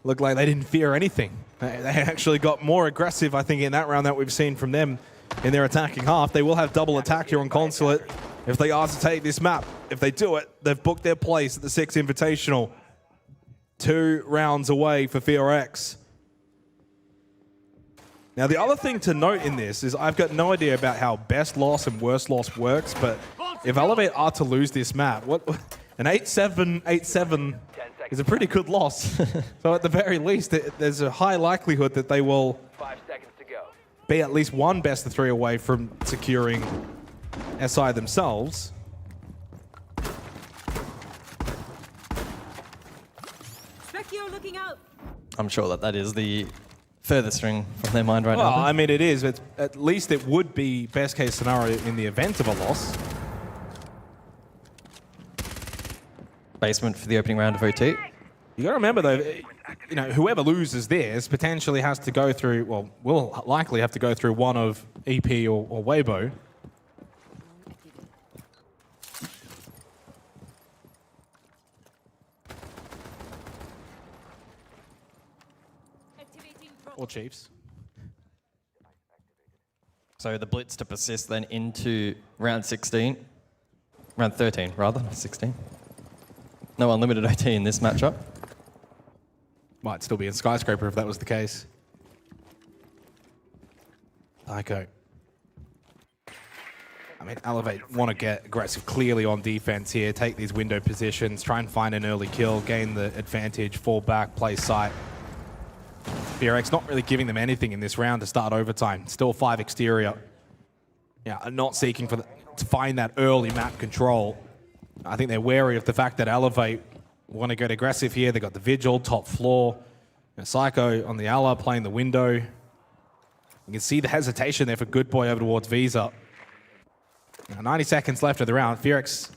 looked like they didn't fear anything. They actually got more aggressive, I think, in that round that we've seen from them in their attacking half. They will have double attack here on Consulate if they are to take this map. If they do it, they've booked their place at the 6 Invitational. 2 rounds away for Fear X. Now, the other thing to note in this is I've got no idea about how best loss and worst loss works, but if Elevate are to lose this map, an 8-7, 8-7 is a pretty good loss. So at the very least, there's a high likelihood that they will 5 seconds to go. be at least one best of 3 away from securing SI themselves. Specchio looking out. I'm sure that is the furthest string from their mind right Well, now. I mean, it is. At least it would be best case scenario in the event of a loss. Basement for the opening round of OT. You got to remember, though, you know, whoever loses this potentially has to go through, well, will likely have to go through one of EP or Weibo. Or Chiefs. So the blitz to persist then into round 16. Round 13, rather, not 16. No unlimited OT in this matchup. Might still be in Skyscraper if that was the case. Psycho. I mean, Elevate want to get aggressive clearly on defense here, take these window positions, try and find an early kill, gain the advantage, fall back, play sight. BRX not really giving them anything in this round to start overtime. Still 5 exterior. Yeah, not seeking to find that early map control. I think they're wary of the fact that Elevate want to get aggressive here. They got the Vigil, top floor. And Psycho on the Ala playing the window. You can see the hesitation there for Good Boy over towards Visa. Now, 90 seconds left of the round. Fearx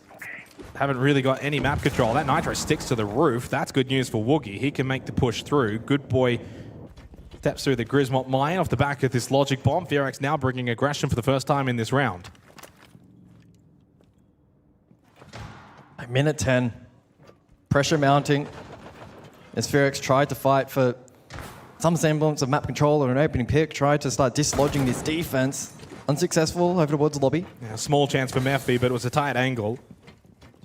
haven't really got any map control. That Nitro sticks to the roof. That's good news for Woogie. He can make the push through. Good Boy steps through the Grismont mine off the back of this Logic Bomb. Fearx now bringing aggression for the first time in this round. Minute 10. Pressure mounting. As Fearx tried to fight for some semblance of map control or an opening pick, tried to start dislodging this defense. Unsuccessful over towards the lobby. Yeah, small chance for Mephi, but it was a tight angle.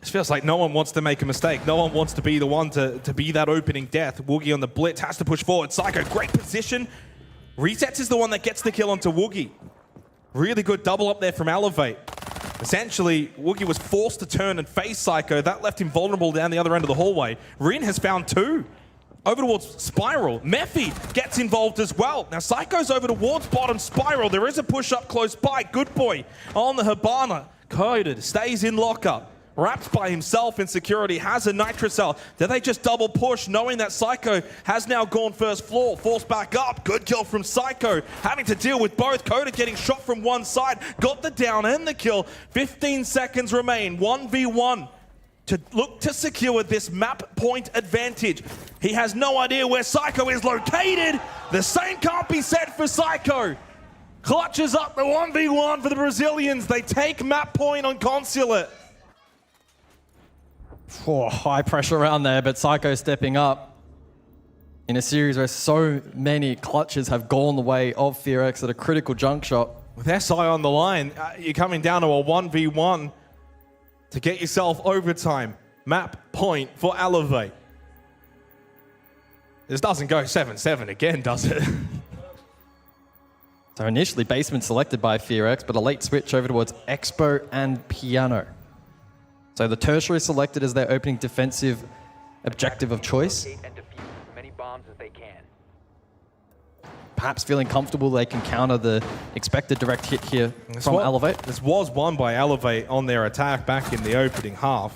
It feels like no one wants to make a mistake. No one wants to be the one to be that opening death. Woogie on the blitz has to push forward. Psycho, great position. Resets is the one that gets the kill onto Woogie. Really good double up there from Elevate. Essentially, Woogie was forced to turn and face Psycho. That left him vulnerable down the other end of the hallway. Rin has found 2. Over towards Spiral. Mephi gets involved as well. Now, Psycho's over towards bottom Spiral. There is a push up close by. Good Boy on the Habana. Coded, stays in lockup. Wrapped by himself in security, has a Nitrocell. Do they just double push, knowing that Psycho has now gone first floor, forced back up. Good kill from Psycho, having to deal with both. Coda getting shot from one side, got the down and the kill. 15 seconds remain, 1v1 to look to secure this map point advantage. He has no idea where Psycho is located. The same can't be said for Psycho. Clutches up the 1v1 for the Brazilians. They take map point on Consulate. Oh, high pressure around there, but Psycho stepping up in a series where so many clutches have gone the way of Fearx at a critical juncture. With SI on the line, you're coming down to a 1v1 to get yourself overtime. Map point for Elevate. This doesn't go 7-7 again, does it? So initially basement selected by Fearx, but a late switch over towards Expo and Piano. So the tertiary selected as their opening defensive objective of choice. And defuse as many bombs as they can. Perhaps feeling comfortable they can counter the expected direct hit here from Elevate. This was won by Elevate on their attack back in the opening half.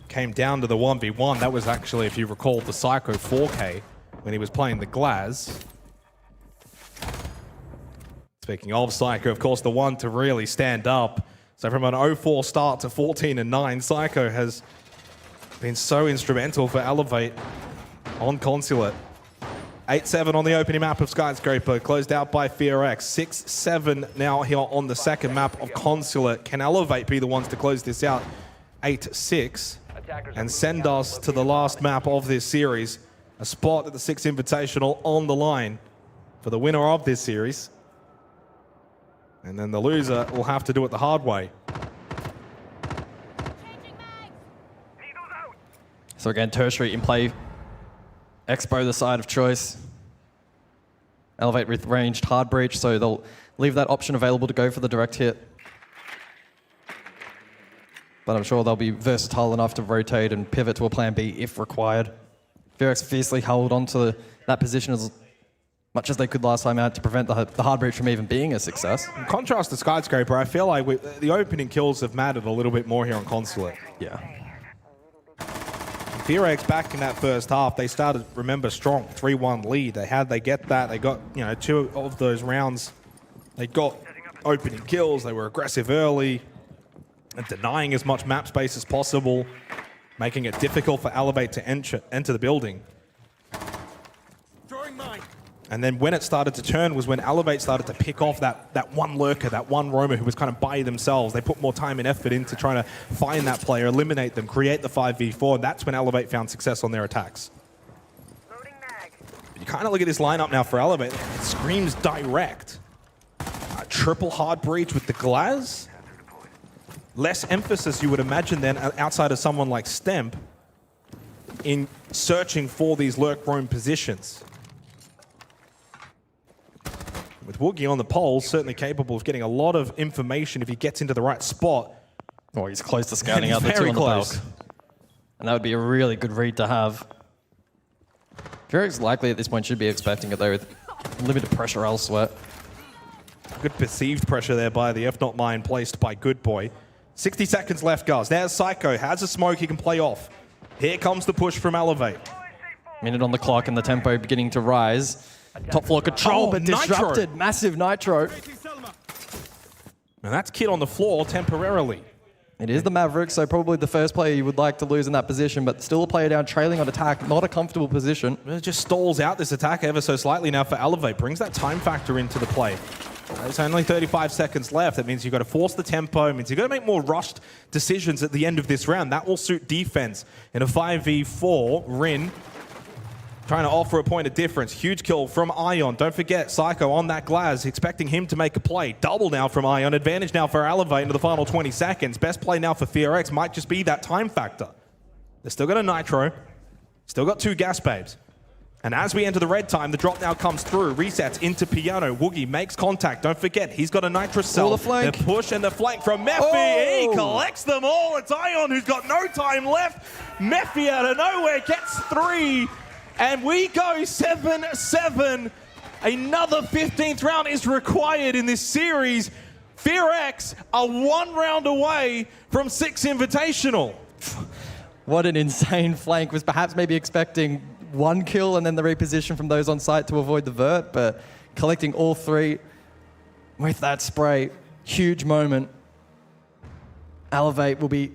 Came down to the 1v1. That was actually, if you recall, the Psycho 4K when he was playing the Glaz. Speaking of Psycho, of course, the one to really stand up. So from an 0-4 start to 14-9, Psycho has been so instrumental for Elevate on Consulate. 8-7 on the opening map of Skyscraper, closed out by FearX. 6-7 now here on the second map of Consulate. Can Elevate be the ones to close this out? 8-6 and send us to the last map of this series. A spot at the 6 Invitational on the line for the winner of this series. And then the loser will have to do it the hard way. So again, Tertiary in play. Expo the side of choice. Elevate with ranged hard breach, so they'll leave that option available to go for the direct hit. But I'm sure they'll be versatile enough to rotate and pivot to a plan B if required. FearX fiercely held onto that position as much as they could last time out to prevent the hard breach from even being a success. In contrast to Skyscraper, I feel like the opening kills have mattered a little bit more here on Consulate. Yeah. FearX back in that first half, they started, remember, strong, 3-1 lead. They get that. They got, 2 of those rounds. They got opening kills. They were aggressive early and denying as much map space as possible, making it difficult for Elevate to enter the building. And then when it started to turn was when Elevate started to pick off that one lurker, that one roamer who was kind of by themselves. They put more time and effort into trying to find that player, eliminate them, create the 5v4. And that's when Elevate found success on their attacks. You kind of look at this lineup now for Elevate. It screams direct. A triple hard breach with the Glaz. Less emphasis, you would imagine, then outside of someone like Stemp in searching for these lurk roam positions. With Woogie on the pole, certainly capable of getting a lot of information if he gets into the right spot. Oh, he's close to scouting out the 2 on the balk. And that would be a really good read to have. FearX likely at this point should be expecting it though with limited pressure elsewhere. Good perceived pressure there by the F not mine placed by Good Boy. 60 seconds left, guys. There's Psycho, has a smoke he can play off. Here comes the push from Elevate. Minute on the clock and the tempo beginning to rise. Top floor control, but disrupted. Nitro. Massive Nitro. And that's Kid on the floor temporarily. It is the Maverick, so probably the first player you would like to lose in that position, but still a player down trailing on attack, not a comfortable position. It just stalls out this attack ever so slightly now for Elevate. Brings that time factor into the play. There's only 35 seconds left. That means you've got to force the tempo. It means you've got to make more rushed decisions at the end of this round. That will suit defense. In a 5v4, Rin trying to offer a point of difference. Huge kill from Ion. Don't forget, Psycho on that Glaz, expecting him to make a play. Double now from Ion. Advantage now for Elevate into the final 20 seconds. Best play now for FearX might just be that time factor. They've still got a Nitro. Still got 2 gas babes. And as we enter the red time, the drop now comes through. Resets into Piano. Woogie makes contact. Don't forget, he's got a Nitro cell. The flank. The push and the flank from Mephi. Oh. He collects them all. It's Ion who's got no time left. Mephi out of nowhere gets 3. And we go 7-7. Another 15th round is required in this series. FearX are 1 round away from 6 Invitational. What an insane flank. Was perhaps maybe expecting 1 kill and then the reposition from those on site to avoid the vert, but collecting all 3 with that spray. Huge moment. Elevate will be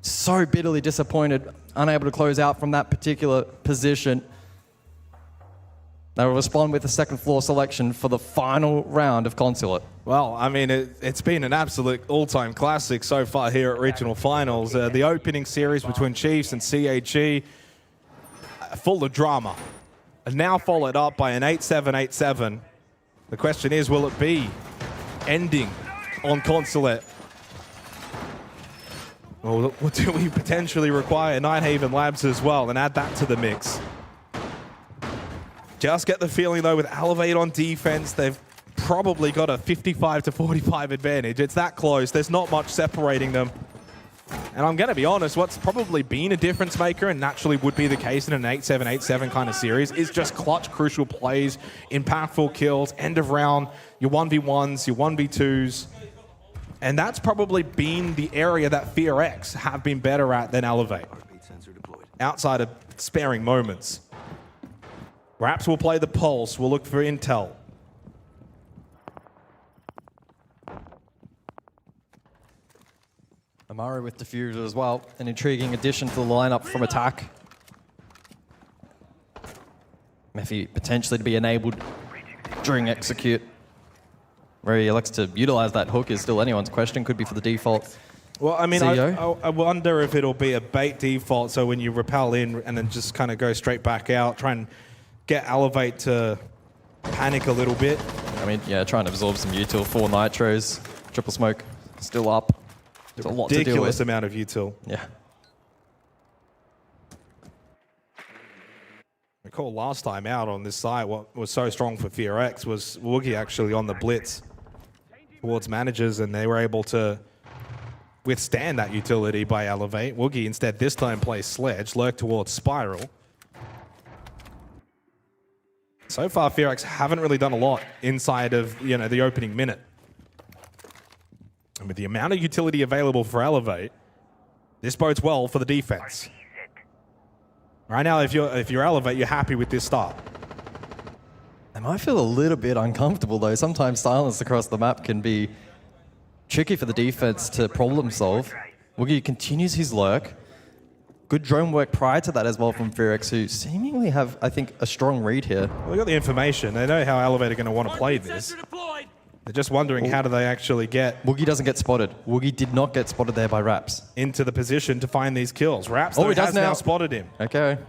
so bitterly disappointed, unable to close out from that particular position. They will respond with a second floor selection for the final round of Consulate. Well, I mean, it's been an absolute all-time classic so far here at Regional Finals. The opening series between Chiefs and CAG, full of drama. And now followed up by an 8-7, 8-7. The question is, will it be ending on Consulate? Or do we potentially require Nighthaven Labs as well and add that to the mix? Just get the feeling, though, with Elevate on defense, they've probably got a 55 to 45 advantage. It's that close. There's not much separating them. And I'm going to be honest, what's probably been a difference maker, and naturally would be the case in an 8-7, 8-7 kind of series, is just clutch, crucial plays, impactful kills, end of round, your 1v1s, your 1v2s. And that's probably been the area that FearX have been better at than Elevate, outside of sparing moments. Raps will play the pulse. We'll look for intel. Amaro with Diffuser as well. An intriguing addition to the lineup from attack. Mephi potentially to be enabled during execute. Where he elects to utilize that hook is still anyone's question. Could be for the default. Well, I mean, CEO. I wonder if it'll be a bait default, so when you repel in and then just kind of go straight back out, try and get Elevate to panic a little bit. I mean, yeah, trying to absorb some util. 4 nitros, triple smoke, still up. There's a lot to deal with. Ridiculous amount of util. Yeah. Recall last time out on this side, what was so strong for FearX was Woogie actually on the blitz towards managers, and they were able to withstand that utility by Elevate. Woogie instead this time plays Sledge, lurk towards Spiral. So far, FearX haven't really done a lot inside of the opening minute. And with the amount of utility available for Elevate, this bodes well for the defense. Right now, if you're Elevate, you're happy with this start. They might feel a little bit uncomfortable though. Sometimes silence across the map can be tricky for the defense to problem solve. Woogie continues his lurk. Good drone work prior to that as well from FearX, who seemingly have, I think, a strong read here. Well, they got the information. They know how Elevate are going to want to play this. They're just wondering how do they actually get... Woogie doesn't get spotted. Woogie did not get spotted there by Raps. Into the position to find these kills. Raps though, has now spotted him. Okay.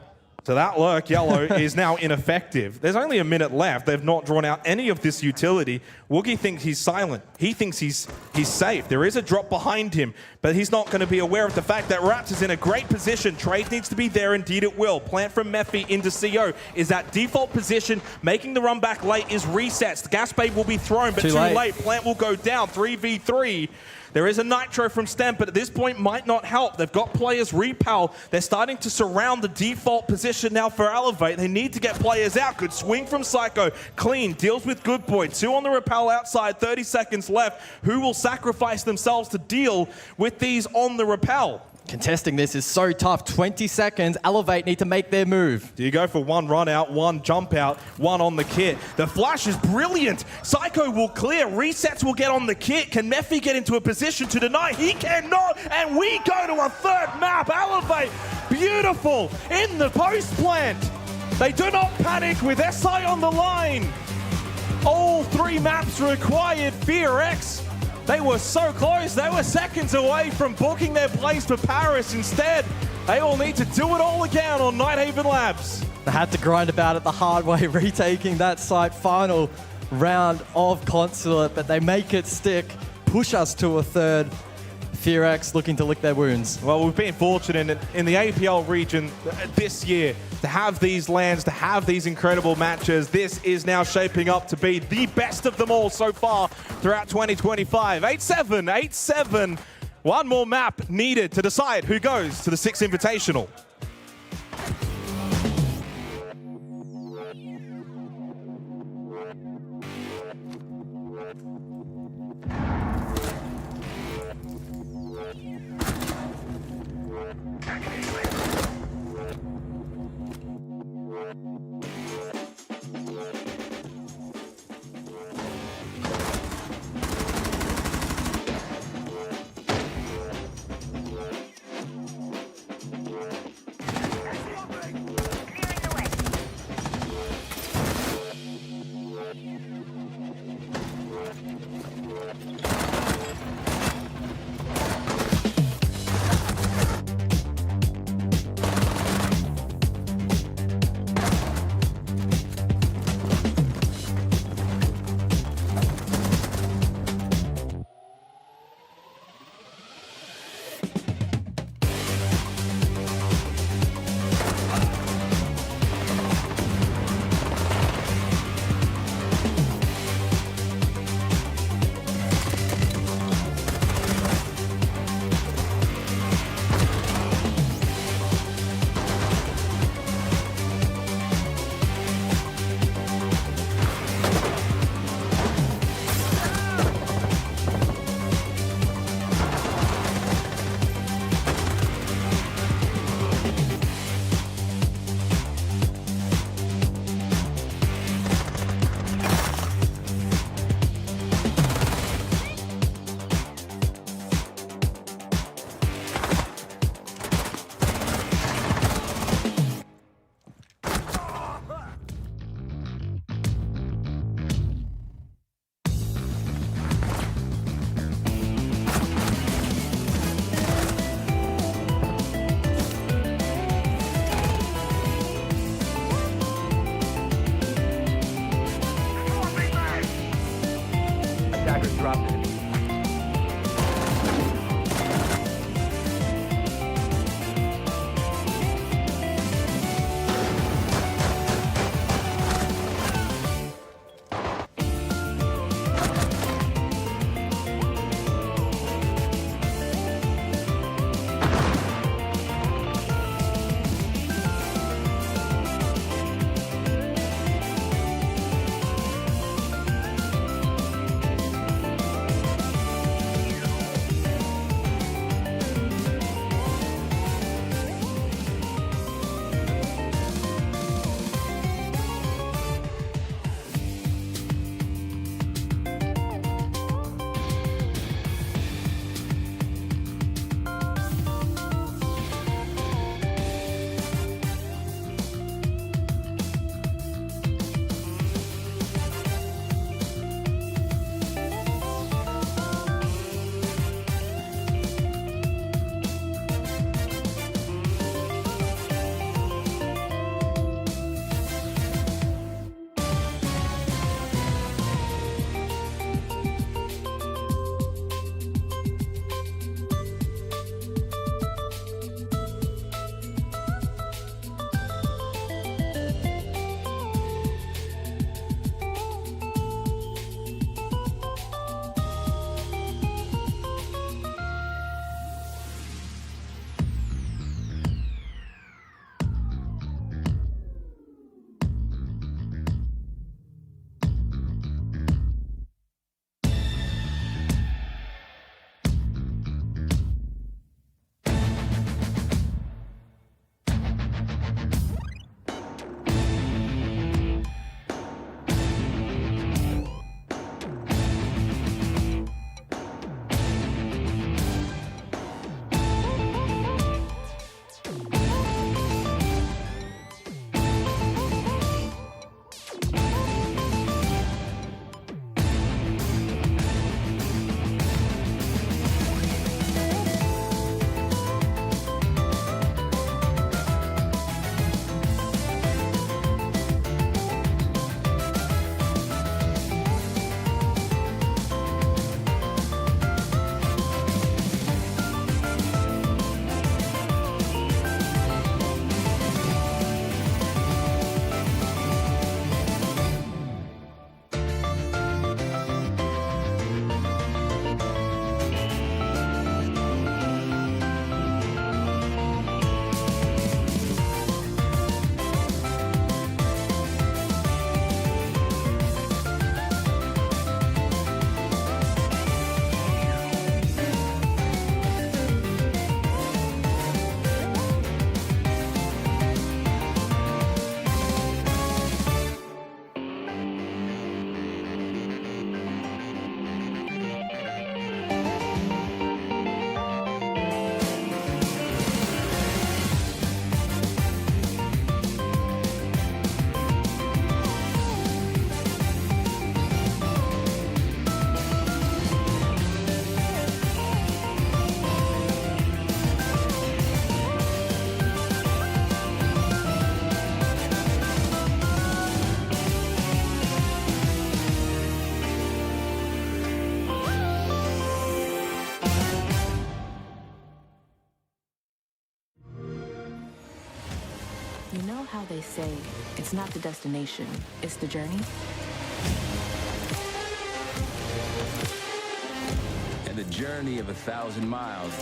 So that lurk, yellow, is now ineffective. There's only a minute left. They've not drawn out any of this utility. Woogie thinks he's silent. He thinks he's safe. There is a drop behind him, but he's not going to be aware of the fact that Raps is in a great position. Trade needs to be there. Indeed it will. Plant from Mephi into CO is at default position. Making the run back late is resets. The gas bait will be thrown, but too late. Plant will go down. 3v3. There is a nitro from Stem, but at this point might not help. They've got players repel. They're starting to surround the default position now for Elevate. They need to get players out. Good swing from Psycho. Clean, deals with Good Boy. 2 on the repel outside, 30 seconds left. Who will sacrifice themselves to deal with these on the repel? Contesting this is so tough. 20 seconds. Elevate need to make their move. Do you go for 1 run out, 1 jump out, 1 on the kit? The flash is brilliant. Psycho will clear. Resets will get on the kit. Can Mephi get into a position to deny? He cannot. And we go to a 3rd map. Elevate. Beautiful. In the post plant. They do not panic with SI on the line. All 3 maps required. FearX. They were so close. They were seconds away from booking their place for Paris. Instead, they will need to do it all again on Nighthaven Labs. They had to grind about it the hard way, retaking that site final round of Consulate, but they make it stick, push us to a 3rd. FearX looking to lick their wounds. Well, we've been fortunate in the APL region this year to have these lands, to have these incredible matches. This is now shaping up to be the best of them all so far throughout 2025. 8-7, 8-7. 1 more map needed to decide who goes to the 6th Invitational. You know how they say it's not the destination, it's the journey? And the journey of 1,000 miles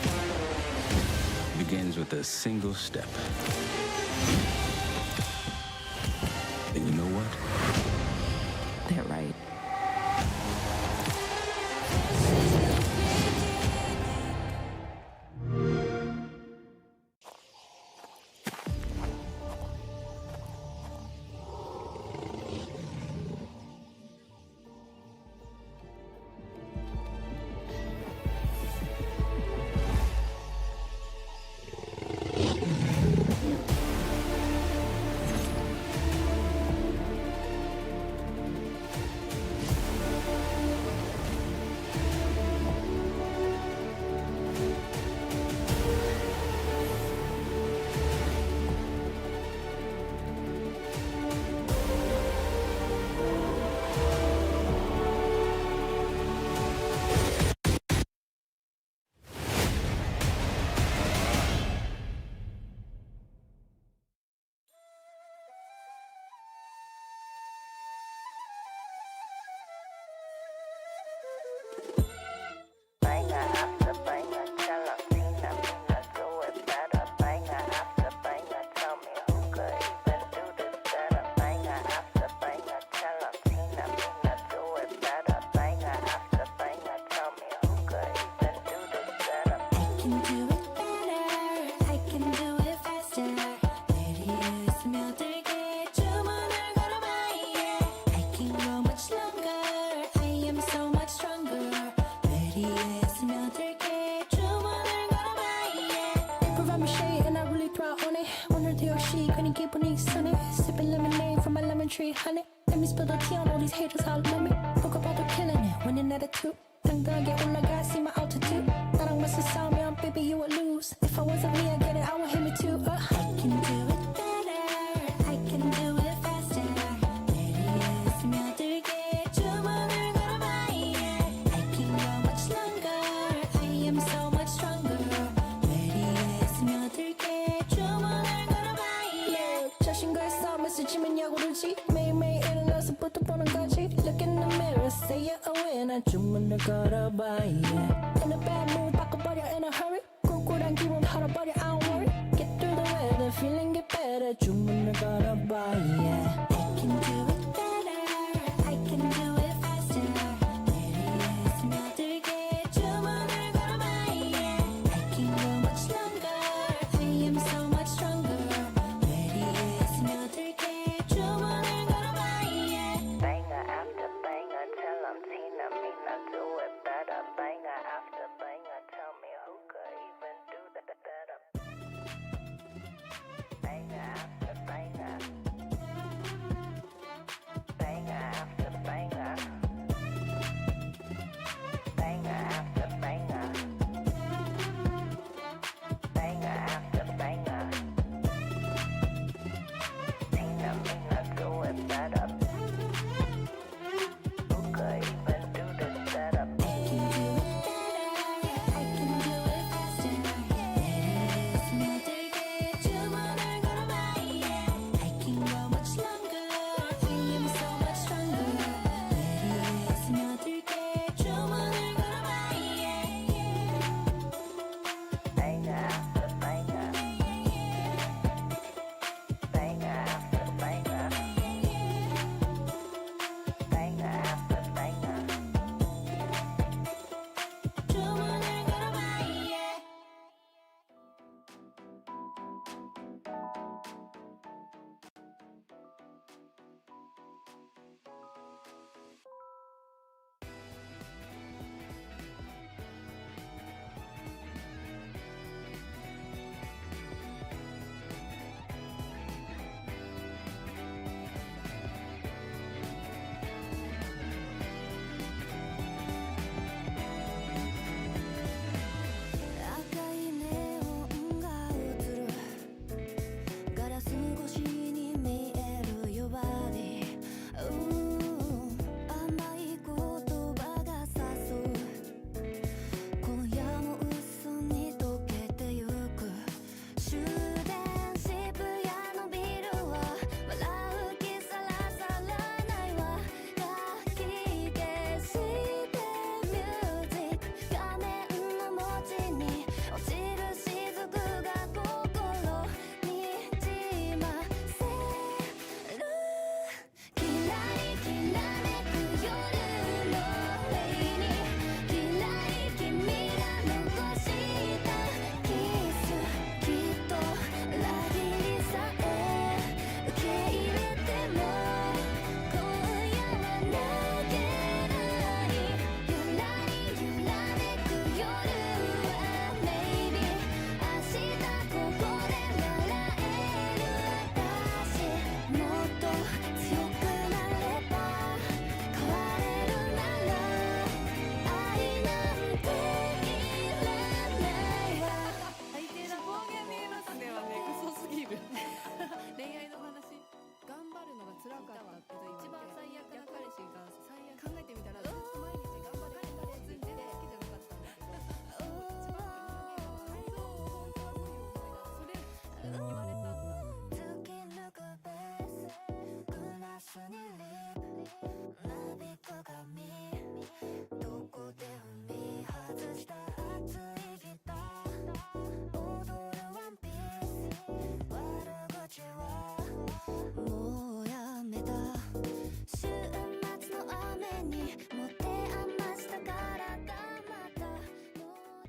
begins with a single step. And you know what? They're right. honey. Let me spill the tea on all these haters all love me. Talk about the killing it, winning attitude. 당당하게 올라가, see my altitude. 나랑 맞서 싸우면, baby, you would lose. If I wasn't me, I get it, I would hit me too. I can do it better, I can do it faster. 내리에 스며들게 주문을 걸어봐, yeah. I can go much longer, I am so much stronger. 내리에 스며들게 주문을 걸어봐, yeah. 자신과의 싸움에서 지면 야구르지. 매일매일 일어나서부터 보는 거지. Look in the mirror, say you're a winner. 주문을 걸어봐, yeah. In a bad mood, 바꿔버려 in a hurry. 꿀꿀한 기분 털어버려, I don't worry. Get through the weather, feeling get better. 주문을 걸어봐, yeah. I can do it better, I can do it faster. 내리에 스며들게 주문을 걸어봐, yeah. I can go much longer, I am so much stronger. 내리에 스며들게 주문을 걸어봐, yeah. Banger after banger, till I'm Tina, me not do it better. Banger after banger, tell me who could even do that better. Banger after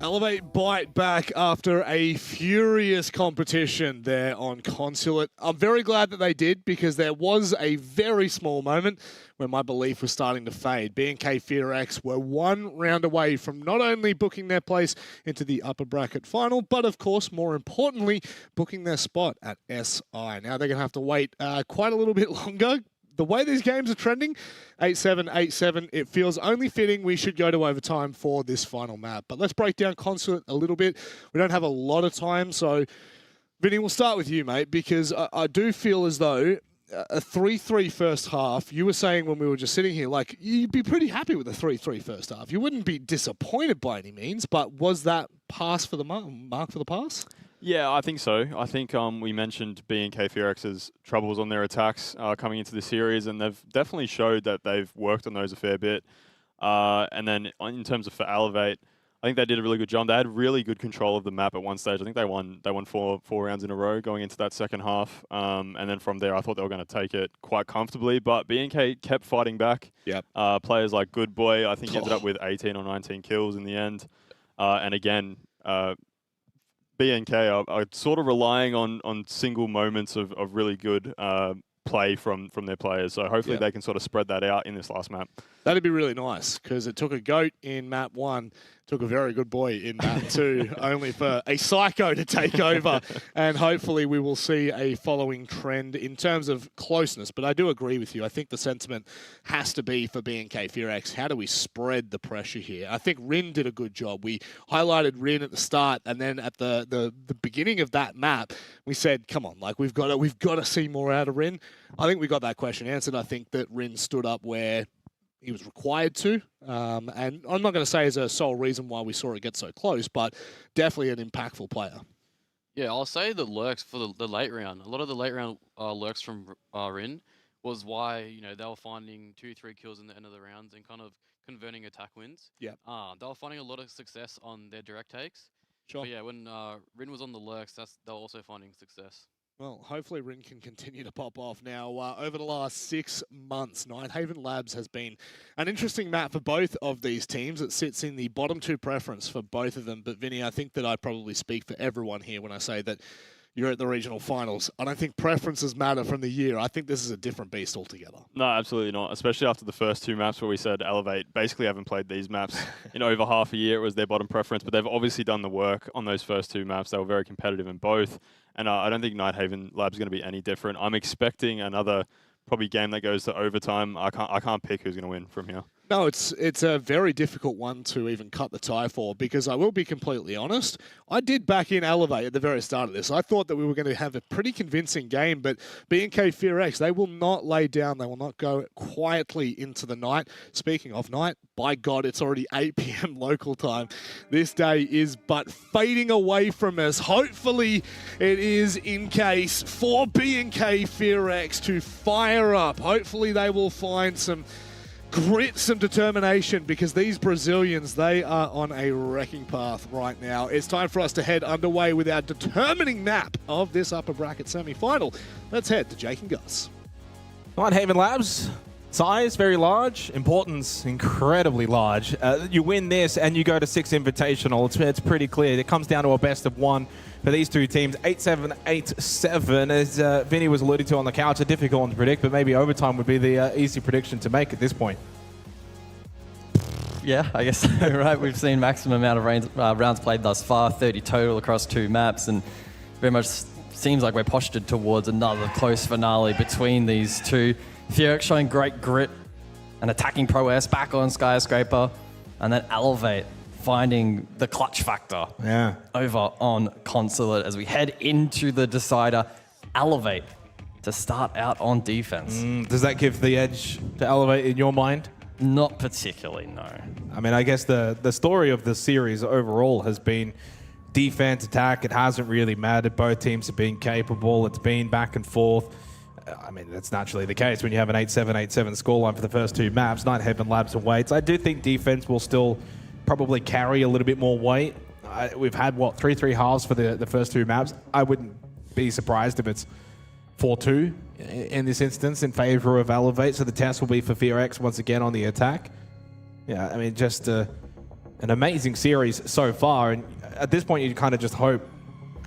Elevate bite back after a furious competition there on Consulate. I'm very glad that they did because there was a very small moment where my belief was starting to fade. B&K FearX were one round away from not only booking their place into the upper bracket final, but of course, more importantly, booking their spot at SI. Now they're going to have to wait quite a little bit longer. The way these games are trending, 8-7, 8-7, it feels only fitting we should go to overtime for this final map. But let's break down Consulate a little bit. We don't have a lot of time, so Vinny, we'll start with you, mate, because I do feel as though a 3-3 first half, you were saying when we were just sitting here, like, you'd be pretty happy with a 3-3 first half. You wouldn't be disappointed by any means, but was that pass for the mark for the pass? Yeah, I think so. I think we mentioned B&K FearX's troubles on their attacks coming into the series, and they've definitely showed that they've worked on those a fair bit. And then in terms of for Elevate, I think they did a really good job. They had really good control of the map at one stage. I think they won four rounds in a row going into that second half. And then from there, I thought they were going to take it quite comfortably. But B&K kept fighting back. Yep. Players like Good Boy, I think, he ended up with 18 or 19 kills in the end. And again, B&K are sort of relying on single moments of really good play from their players. So hopefully they can sort of spread that out in this last map. That'd be really nice because it took a GOAT in map 1, took a very good boy in map 2, only for a psycho to take over. And hopefully we will see a following trend in terms of closeness. But I do agree with you. I think the sentiment has to be for B&K FearX. How do we spread the pressure here? I think Rin did a good job. We highlighted Rin at the start, and then at the beginning of that map, we said, come on, like we've got to see more out of Rin. I think we got that question answered. I think that Rin stood up where he was required to. And I'm not going to say as a sole reason why we saw it get so close, but definitely an impactful player. Yeah, I'll say the lurks for the late round. A lot of the late round lurks from Rin was why, they were finding 2-3 kills in the end of the rounds and kind of converting attack wins. Yeah. They were finding a lot of success on their direct takes. Sure. But yeah, when Rin was on the lurks, they were also finding success. Well, hopefully Rin can continue to pop off. Now, over the last 6 months, Nighthaven Labs has been an interesting map for both of these teams. It sits in the bottom 2 preference for both of them. But Vinny, I think that I probably speak for everyone here when I say that you're at the regional finals. I don't think preferences matter from the year. I think this is a different beast altogether. No, absolutely not. Especially after the first 2 maps where we said Elevate basically haven't played these maps in over half a year. It was their bottom preference, but they've obviously done the work on those first 2 maps. They were very competitive in both. And I don't think Nighthaven Labs is going to be any different. I'm expecting another probably game that goes to overtime. I can't pick who's going to win from here. No, it's a very difficult one to even cut the tie for because I will be completely honest. I did back in Elevate at the very start of this. I thought that we were going to have a pretty convincing game, but B&K FearX, they will not lay down. They will not go quietly into the night. Speaking of night, by God, it's already 8 p.m. local time. This day is but fading away from us. Hopefully, it is in case for B&K FearX to fire up. Hopefully, they will find some grit, some determination, because these Brazilians, they are on a wrecking path right now. It's time for us to head underway with our determining map of this upper bracket semi-final. Let's head to Jake and Gus. Nighthaven Labs, size very large, importance incredibly large. You win this and you go to 6 Invitational. It's pretty clear. It comes down to a best of 1 for these 2 teams. 8-7, 8-7, as Vinny was alluding to on the couch. A difficult one to predict, but maybe overtime would be the easy prediction to make at this point. Yeah, I guess so, right? We've seen maximum amount of rounds played thus far, 30 total across 2 maps, and very much seems like we're postured towards another close finale between these 2. FearX showing great grit and attacking prowess back on Skyscraper, and then Elevate finding the clutch factor over on Consulate as we head into the decider. Elevate to start out on defense. Does that give the edge to Elevate in your mind? Not particularly, no. I mean, I guess the story of the series overall has been defense, attack. It hasn't really mattered. Both teams have been capable. It's been back and forth. I mean, that's naturally the case when you have an 8-7, 8-7 scoreline for the first 2 maps. Nighthaven Labs awaits. I do think defense will still probably carry a little bit more weight. We've had, 3-3 halves for the first 2 maps. I wouldn't be surprised if it's 4-2 in this instance in favor of Elevate. So the test will be for FearX once again on the attack. Yeah, I mean, just an amazing series so far, and at this point you kind of just hope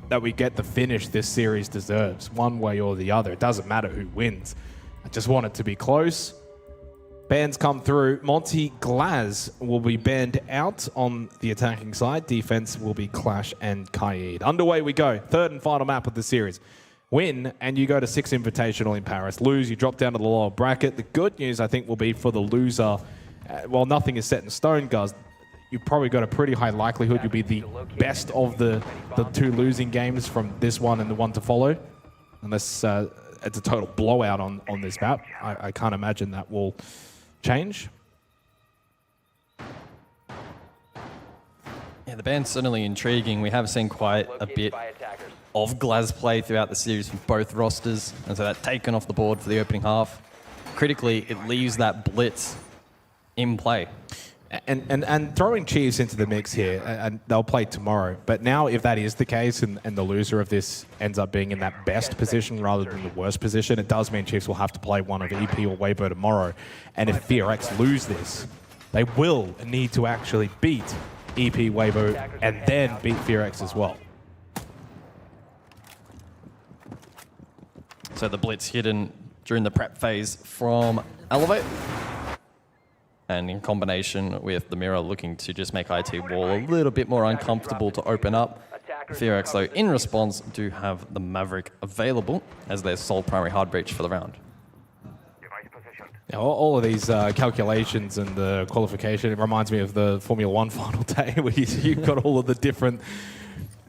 that we get the finish this series deserves, one way or the other. It doesn't matter who wins. I just want it to be close. Bans come through. Monty Glaz will be banned out on the attacking side. Defense will be Clash and Kaid. Underway we go. Third and final map of the series. Win, and you go to 6 Invitational in Paris. Lose, you drop down to the lower bracket. The good news, I think, will be for the loser. While nothing is set in stone, guys, you've probably got a pretty high likelihood you'll be the best of the 2 losing games from this one and the one to follow. Unless it's a total blowout on this map. I can't imagine that will change. Yeah, the band's certainly intriguing. We have seen quite a bit of Glaz play throughout the series from both rosters, and so that's taken off the board for the opening half. Critically, it leaves that blitz in play. And throwing Chiefs into the mix here, and they'll play tomorrow. But now, if that is the case, and the loser of this ends up being in that best position rather than the worst position, it does mean Chiefs will have to play one of EP or Weibo tomorrow. And if VRX lose this, they will need to actually beat EP, Weibo, and then beat VRX as well. So the blitz hidden during the prep phase from Elevate. And in combination with the mirror looking to just make IT Wall a little bit more uncomfortable to open up. VRX, though, in response, do have the Maverick available as their sole primary hard breach for the round. Yeah, all of these calculations and the qualification, it reminds me of the Formula 1 final day where you've got all of the different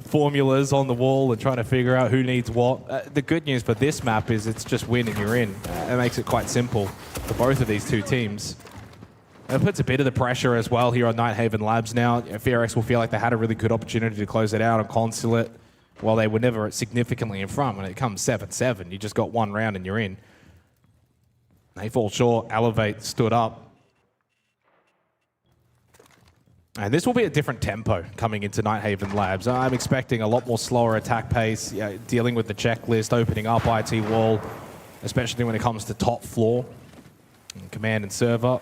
formulas on the wall and trying to figure out who needs what. The good news for this map is it's just win and you're in. It makes it quite simple for both of these 2 teams. It puts a bit of the pressure as well here on Nighthaven Labs now. VRX will feel like they had a really good opportunity to close it out on Consulate while they were never significantly in front. When it comes 7-7, you just got 1 round and you're in. They fall short. Elevate stood up. And this will be a different tempo coming into Nighthaven Labs. I'm expecting a lot more slower attack pace, dealing with the checklist, opening up IT Wall, especially when it comes to top floor, and command and server.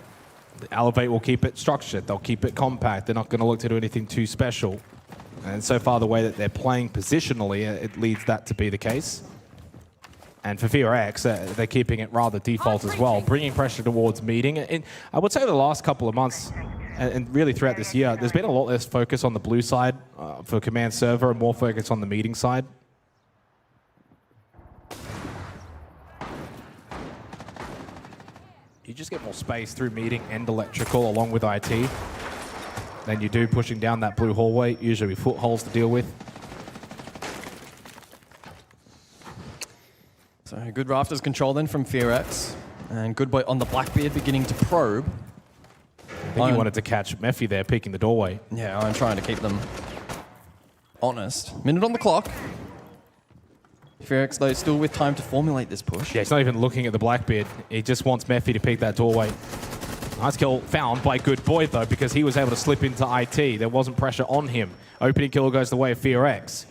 Elevate will keep it structured. They'll keep it compact. They're not going to look to do anything too special. And so far, the way that they're playing positionally, it leads that to be the case. And for VRX, they're keeping it rather default as well, bringing pressure towards meeting. And I would say the last couple of months, and really throughout this year, there's been a lot less focus on the blue side for command server and more focus on the meeting side. You just get more space through meeting and electrical along with IT than you do pushing down that blue hallway, usually with footholds to deal with. So good rafters control then from VRX. And Good Boy on the Blackbeard beginning to probe. I think you wanted to catch Mephi there, peeking the doorway. Yeah, I'm trying to keep them honest. Minute on the clock. VRX, though, still with time to formulate this push. Yeah, he's not even looking at the Blackbeard. He just wants Mephi to peek that doorway. Nice kill found by Good Boy, though, because he was able to slip into IT. There wasn't pressure on him. Opening kill goes the way of VRX.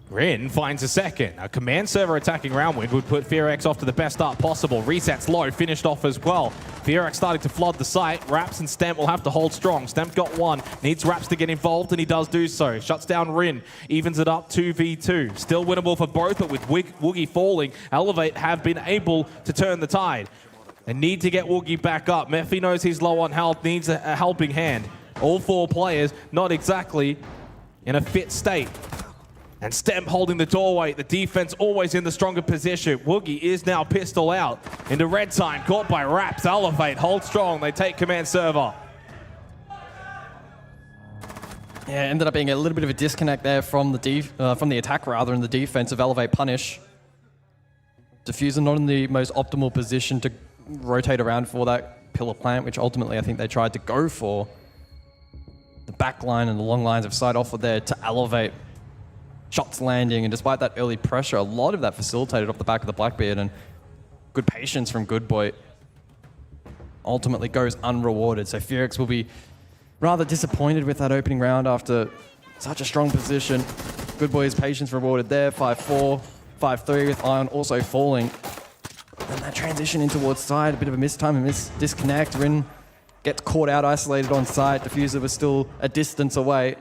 Rin finds a second. A command server attacking Roundwind would put VRX off to the best start possible. Resets low, finished off as well. VRX starting to flood the site. Raps and Stemp will have to hold strong. Stemp got 1, needs Raps to get involved, and he does do so. Shuts down Rin, evens it up 2v2. Still winnable for both, but with Woogie falling, Elevate have been able to turn the tide. They need to get Woogie back up. Mephi knows he's low on health, needs a helping hand. All 4 players not exactly in a fit state. And Stemp holding the doorway. The defense always in the stronger position. Woogie is now pistol out into red time. Caught by Raps. Elevate, hold strong. They take command server. Yeah, ended up being a little bit of a disconnect there from the attack rather than the defense of Elevate punish. Diffuser not in the most optimal position to rotate around for that pillar plant, which ultimately I think they tried to go for. The back line and the long lines of sight offer there to Elevate. Shots landing, and despite that early pressure, a lot of that facilitated off the back of the Blackbeard, and good patience from Good Boy ultimately goes unrewarded. So VRX will be rather disappointed with that opening round after such a strong position. Good Boy's patience rewarded there, 5-4, 5-3 with Ion also falling. And that transition in towards side, a bit of a mistime and disconnect. Rin gets caught out, isolated on site. Diffuser was still a distance away.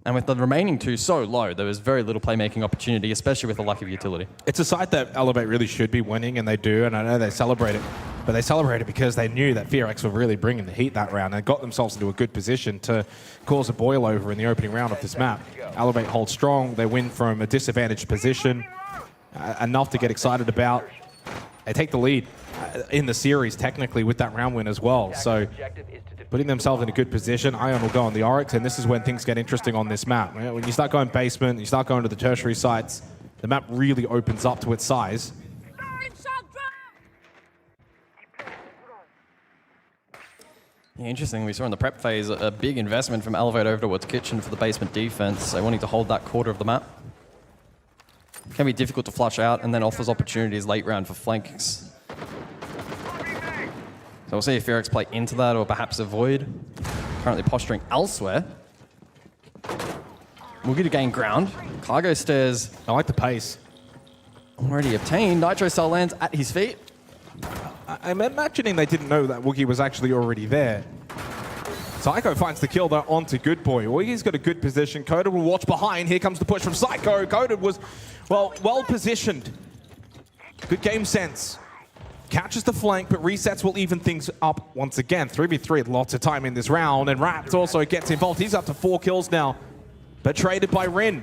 And with the remaining two so low, there was very little playmaking opportunity, especially with a lack of utility. It's a site that Elevate really should be winning, and they do, and I know they celebrate it. But they celebrated because they knew that FearX were really bringing the heat that round and got themselves into a good position to cause a boil over in the opening round of this map. Elevate hold strong. They win from a disadvantaged position, enough to get excited about. They take the lead in the series, technically, with that round win as well. So putting themselves in a good position, Ion will go on the Oryx, and this is when things get interesting on this map. When you start going basement, you start going to the tertiary sites, the map really opens up to its size. Yeah, interesting. We saw in the prep phase a big investment from Elevate over towards Kitchen for the basement defense. So wanting to hold that quarter of the map. Can be difficult to flush out and then offers opportunities late round for flanks. So we'll see if FearX play into that or perhaps avoid. Currently posturing elsewhere. We'll get to gain ground. Cargo stairs. I like the pace. Already obtained. Nitro Cell lands at his feet. I'm imagining they didn't know that Woogie was actually already there. Psycho finds the kill though onto Good Boy. Woogie's got a good position. Coded will watch behind. Here comes the push from Psycho. Coded was, well positioned. Good game sense. Catches the flank, but resets will even things up once again. 3v3, lots of time in this round. And Rapt also gets involved. He's up to 4 kills now, but traded by Rin.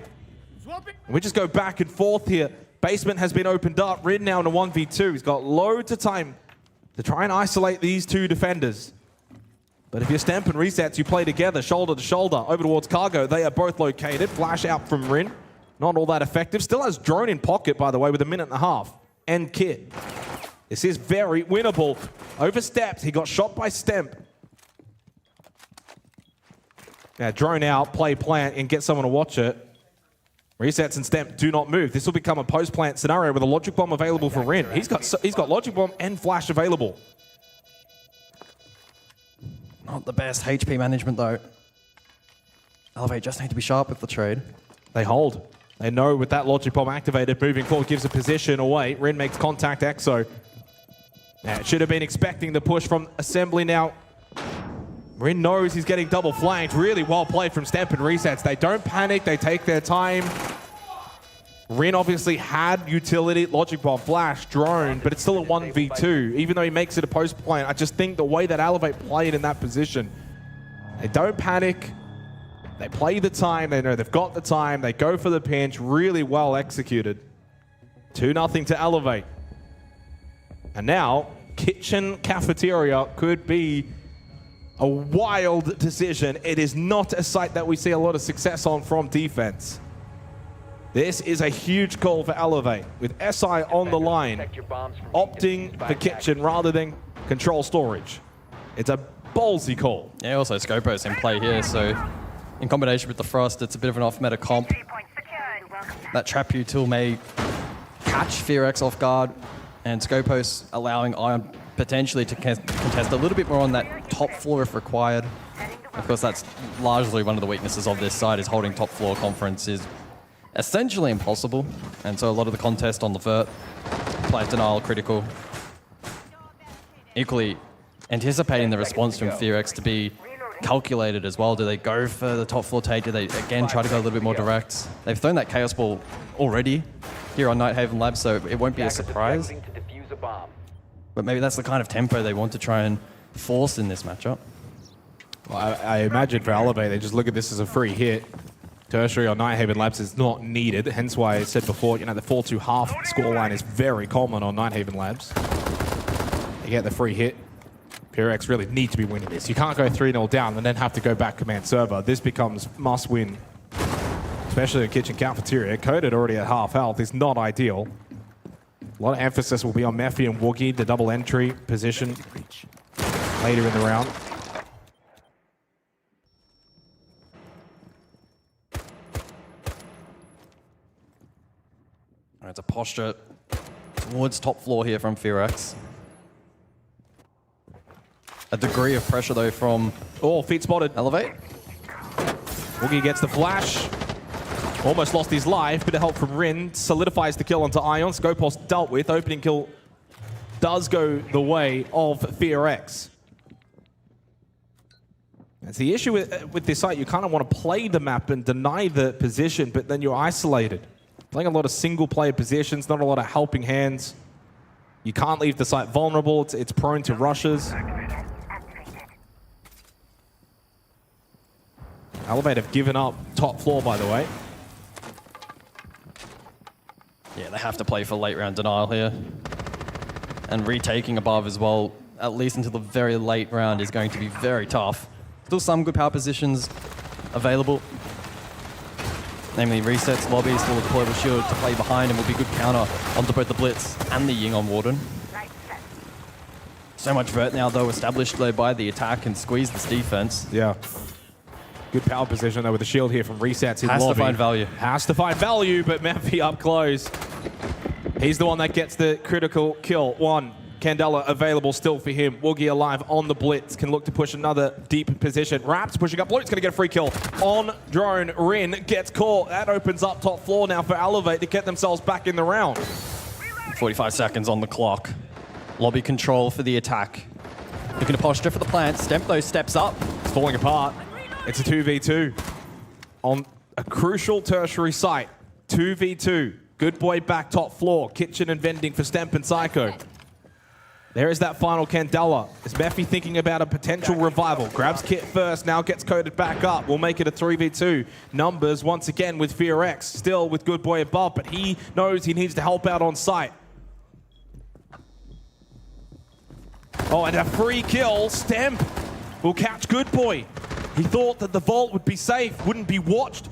And we just go back and forth here. Basement has been opened up. Rin now in a 1v2. He's got loads of time to try and isolate these two defenders. But if you're Stamp and Resets, you play together, shoulder to shoulder, over towards Cargo. They are both located. Flash out from Rin. Not all that effective. Still has drone in pocket, by the way, with a minute and a half. And Kit. This is very winnable. Overstepped. He got shot by Stamp. Now drone out, play plant, and get someone to watch it. Resets and Stamp do not move. This will become a post-plant scenario with a Logic Bomb available for Rin. He's got Logic Bomb and Flash available. Not the best HP management though. Elevate just need to be sharp with the trade. They hold. They know with that Logic Bomb activated, moving forward gives a position away. Rin makes contact, Exo. Now, should have been expecting the push from Assembly now. Rin knows he's getting double flanked. Really well played from Stamp and Resets. They don't panic, they take their time. Rin obviously had utility, Logic Bomb, Flash, Drone, but it's still a 1v2. Even though he makes it a post plant, I just think the way that Elevate played in that position, they don't panic. They play the time, they know they've got the time, they go for the pinch, really well executed. 2-0 to Elevate. And now, Kitchen Cafeteria could be a wild decision. It is not a site that we see a lot of success on from defense. This is a huge call for Elevate, with SI on the line, opting for Kitchen rather than control storage. It's a ballsy call. Yeah, also Scopo's in play here, so in combination with the Frost, it's a bit of an off-meta comp. That Trap Util may catch FearX off guard, and Scopos allowing Ion potentially to contest a little bit more on that top floor if required. Of course, that's largely one of the weaknesses of this side, is holding top floor conference is essentially impossible, and so a lot of the contest on the vert, player denial critical. Equally, anticipating the response from FearX to be calculated as well. Do they go for the top floor take? Do they again try to go a little bit more direct? They've thrown that Chaos Ball already here on Nighthaven Labs, so it won't be a surprise. But maybe that's the kind of tempo they want to try and force in this matchup. Well, I imagine for Elevate, they just look at this as a free hit. Tertiary on Nighthaven Labs is not needed, hence why I said before, the 4-2 half scoreline is very common on Nighthaven Labs. They get the free hit. FearX really need to be winning this. You can't go 3-0 down and then have to go back command server. This becomes must win, especially the Kitchen Cafeteria. Coded already at half health is not ideal. A lot of emphasis will be on Mephi and Woogie, the double entry position later in the round. It's a posture towards top floor here from FearX. A degree of pressure though from feet spotted. Elevate. Woogie gets the flash. Almost lost his life, bit of help from Rin. Solidifies the kill onto Ion. Scopos dealt with. Opening kill does go the way of FearX. That's the issue with this site. You kind of want to play the map and deny the position, but then you're isolated. Playing a lot of single-player positions, not a lot of helping hands. You can't leave the site vulnerable. It's prone to rushes. Elevate have given up top floor, by the way. Yeah, they have to play for late round denial here. And retaking above as well, at least until the very late round, is going to be very tough. Still some good power positions available. Namely resets, lobby, still a deployable shield to play behind, and will be good counter onto both the Blitz and the Ying on Warden. So much vert now though established though by the attack and squeeze this defense. Yeah. Good power position though with the shield here from resets in lobby. Has to find value. Has to find value, but Memphi up close. He's the one that gets the critical kill. One. Candela available still for him. Woogie alive on the Blitz. Can look to push another deep position. Raps pushing up. Blute's going to get a free kill on drone. Rin gets caught. That opens up top floor now for Elevate to get themselves back in the round. 45 seconds on the clock. Lobby control for the attack. Looking to posture for the plant. Stemp those steps up. It's falling apart. It's a 2v2 on a crucial tertiary site. 2v2. Good boy back top floor. Kitchen and vending for Stemp and Psycho. There is that final Candela. Is Memphi thinking about a potential revival? Grabs Kit first, now gets coded back up. We'll make it a 3v2. Numbers once again with FearX, still with Good Boy above, but he knows he needs to help out on site. Oh, and a free kill. Stemp will catch Good Boy. He thought that the vault would be safe, wouldn't be watched.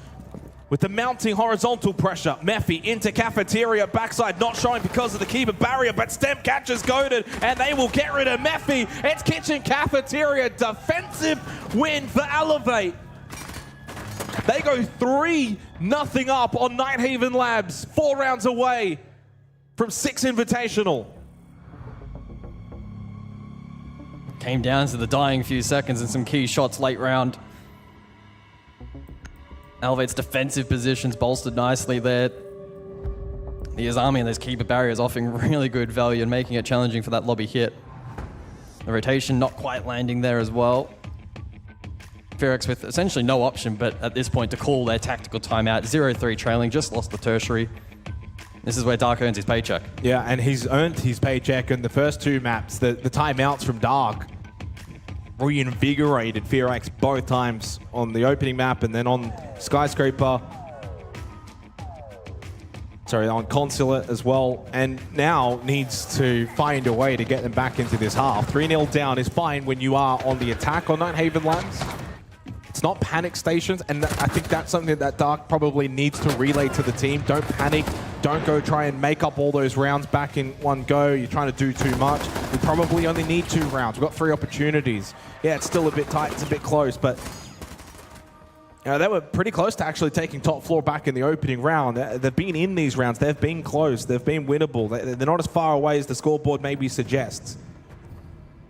With the mounting horizontal pressure, Memphi into cafeteria, backside not showing because of the keeper barrier, but Stemp catches goaded, and they will get rid of Memphi. It's kitchen cafeteria, defensive win for Elevate. They go 3-0 up on Nighthaven Labs, 4 rounds away from 6 Invitational. Came down to the dying few seconds and some key shots late round. Elevate's defensive positions bolstered nicely there. The Azami and those keeper barriers offering really good value and making it challenging for that lobby hit. The rotation not quite landing there as well. FearX with essentially no option, but at this point to call their tactical timeout. 0-3 trailing, just lost the tertiary. This is where Dark earns his paycheck. Yeah, and he's earned his paycheck in the first 2 maps. The timeouts from Dark reinvigorated FearX both times on the opening map and then on Skyscraper. Sorry, on Consulate as well. And now needs to find a way to get them back into this half. 3-0 down is fine when you are on the attack on Nighthaven Labs. It's not panic stations, and I think that's something that Dark probably needs to relay to the team. Don't panic. Don't go try and make up all those rounds back in one go. You're trying to do too much. We probably only need 2 rounds. We've got 3 opportunities. Yeah, it's still a bit tight. It's a bit close, but you know, they were pretty close to actually taking top floor back in the opening round. They've been in these rounds. They've been close. They've been winnable. They're not as far away as the scoreboard maybe suggests.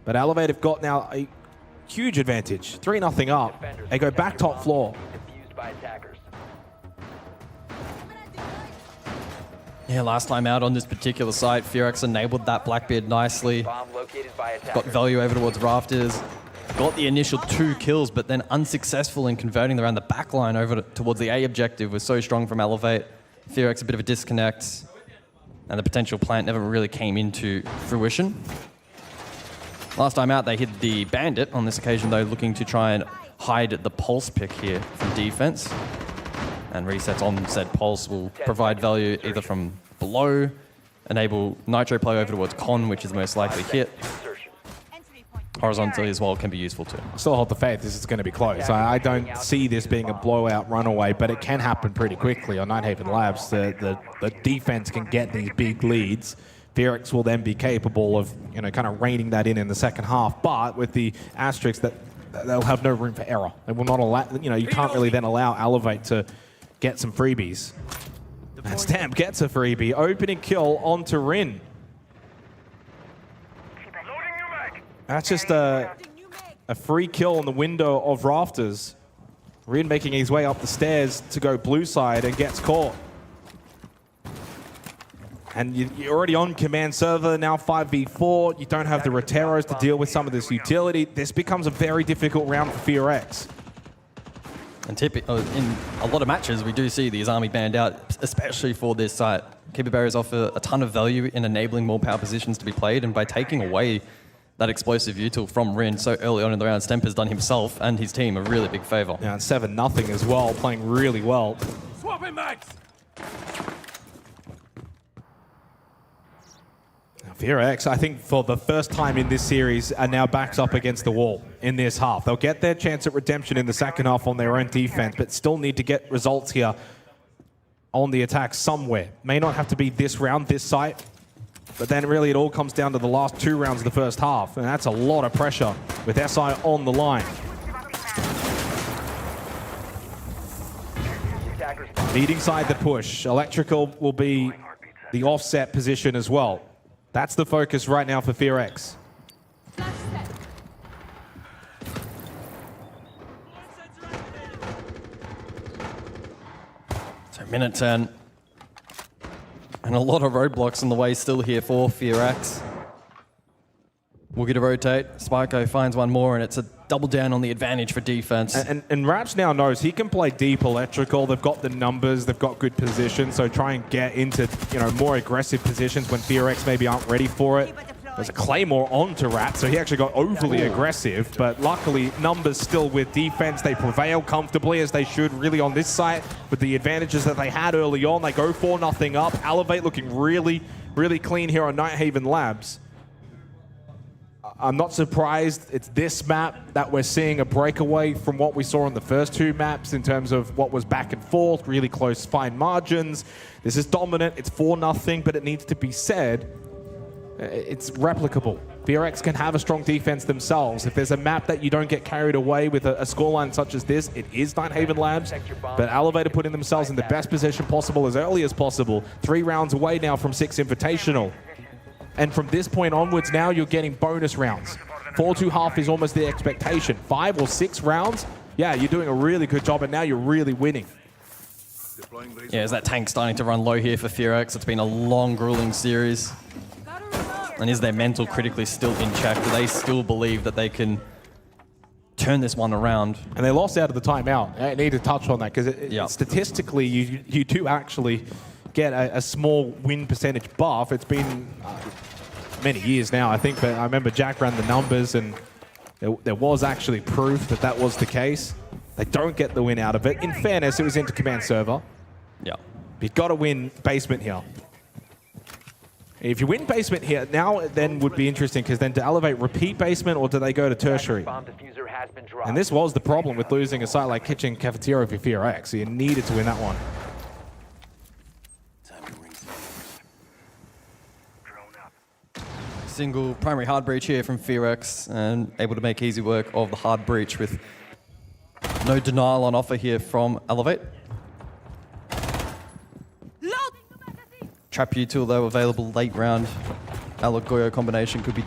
But Elevate have got now a huge advantage. 3-0 up. They go back top floor. Yeah, last time out on this particular site, FearX enabled that Blackbeard nicely. Got value over towards Rafters. Got the initial 2 kills, but then unsuccessful in converting around the back line over towards the A objective. Was so strong from Elevate. FearX a bit of a disconnect. And the potential plant never really came into fruition. Last time out, they hit the Bandit. On this occasion, though, looking to try and hide the Pulse pick here from defense. And resets on said Pulse will provide value either from below, enable Nitro play over towards Con, which is the most likely hit. Horizontally as well can be useful too. Still hold the faith this is going to be close. I don't see this being a blowout runaway, but it can happen pretty quickly on Nighthaven Labs. The defense can get these big leads. FearX will then be capable of, you know, kind of reining that in the second half, but with the asterisk that they'll have no room for error. They will not allow, you know, you can't really then allow Elevate to get some freebies. And Stamp gets a freebie. Opening kill onto Rin. That's just a free kill on the window of Rafters. Rin making his way up the stairs to go blue side and gets caught. And you're already on command server, now 5v4. You don't have the Roteros to deal with some of this utility. This becomes a very difficult round for FearX. And in a lot of matches, we do see these army banned out, especially for this site. Keeper barriers offer a ton of value in enabling more power positions to be played, and by taking away that explosive util from Rin so early on in the round, Stemp has done himself and his team a really big favor. Yeah, and 7-0 as well, playing really well. Swapping mags! FearX, I think for the first time in this series, are now backed up against the wall in this half. They'll get their chance at redemption in the second half on their own defense, but still need to get results here on the attack somewhere. May not have to be this round, this site, but then really it all comes down to the last 2 rounds of the first half, and that's a lot of pressure with SI on the line. Leading side the push. Electrical will be the offset position as well. That's the focus right now for FearX. So minute 10. And a lot of roadblocks in the way still here for FearX. Woogie to rotate. Spyco finds one more, and it's a double down on the advantage for defense. And Raps now knows he can play deep electrical. They've got the numbers, they've got good position, so try and get into more aggressive positions when FearX maybe aren't ready for it. There's a Claymore onto Raps, so he actually got overly aggressive, but luckily numbers still with defense. They prevail comfortably as they should really on this site with the advantages that they had early on. They go 4-0 up. Elevate looking really, really clean here on Nighthaven Labs. I'm not surprised it's this map that we're seeing a breakaway from what we saw on the first 2 maps in terms of what was back and forth, really close, fine margins. This is dominant, it's 4-0, but it needs to be said, it's replicable. FearX can have a strong defense themselves. If there's a map that you don't get carried away with a scoreline such as this, it is Nighthaven Labs, but Elevator putting themselves in the best position possible as early as possible. 3 rounds away now from 6 Invitational. And from this point onwards, now you're getting bonus rounds. 4-2-half is almost the expectation. 5 or 6 rounds, yeah, you're doing a really good job, and now you're really winning. Yeah, is that tank starting to run low here for FearX? It's been a long, grueling series. And is their mental critically still in check? Do they still believe that they can turn this one around? And they lost out of the timeout. I need to touch on that, because statistically, you do actually get a small win percentage buff. It's been many years now, I think, but I remember Jack ran the numbers, and there was actually proof that that was the case. They don't get the win out of it. In fairness, it was into command server. Yeah. You've got to win basement here. If you win basement here, now then would be interesting, because then to elevate repeat basement, or do they go to tertiary? And this was the problem with losing a site like Kitchen Cafeteria for FearX. So you needed to win that one. Single primary hard breach here from FearX, and able to make easy work of the hard breach with no denial on offer here from Elevate. Trap util though available late round. Alagoyo combination could be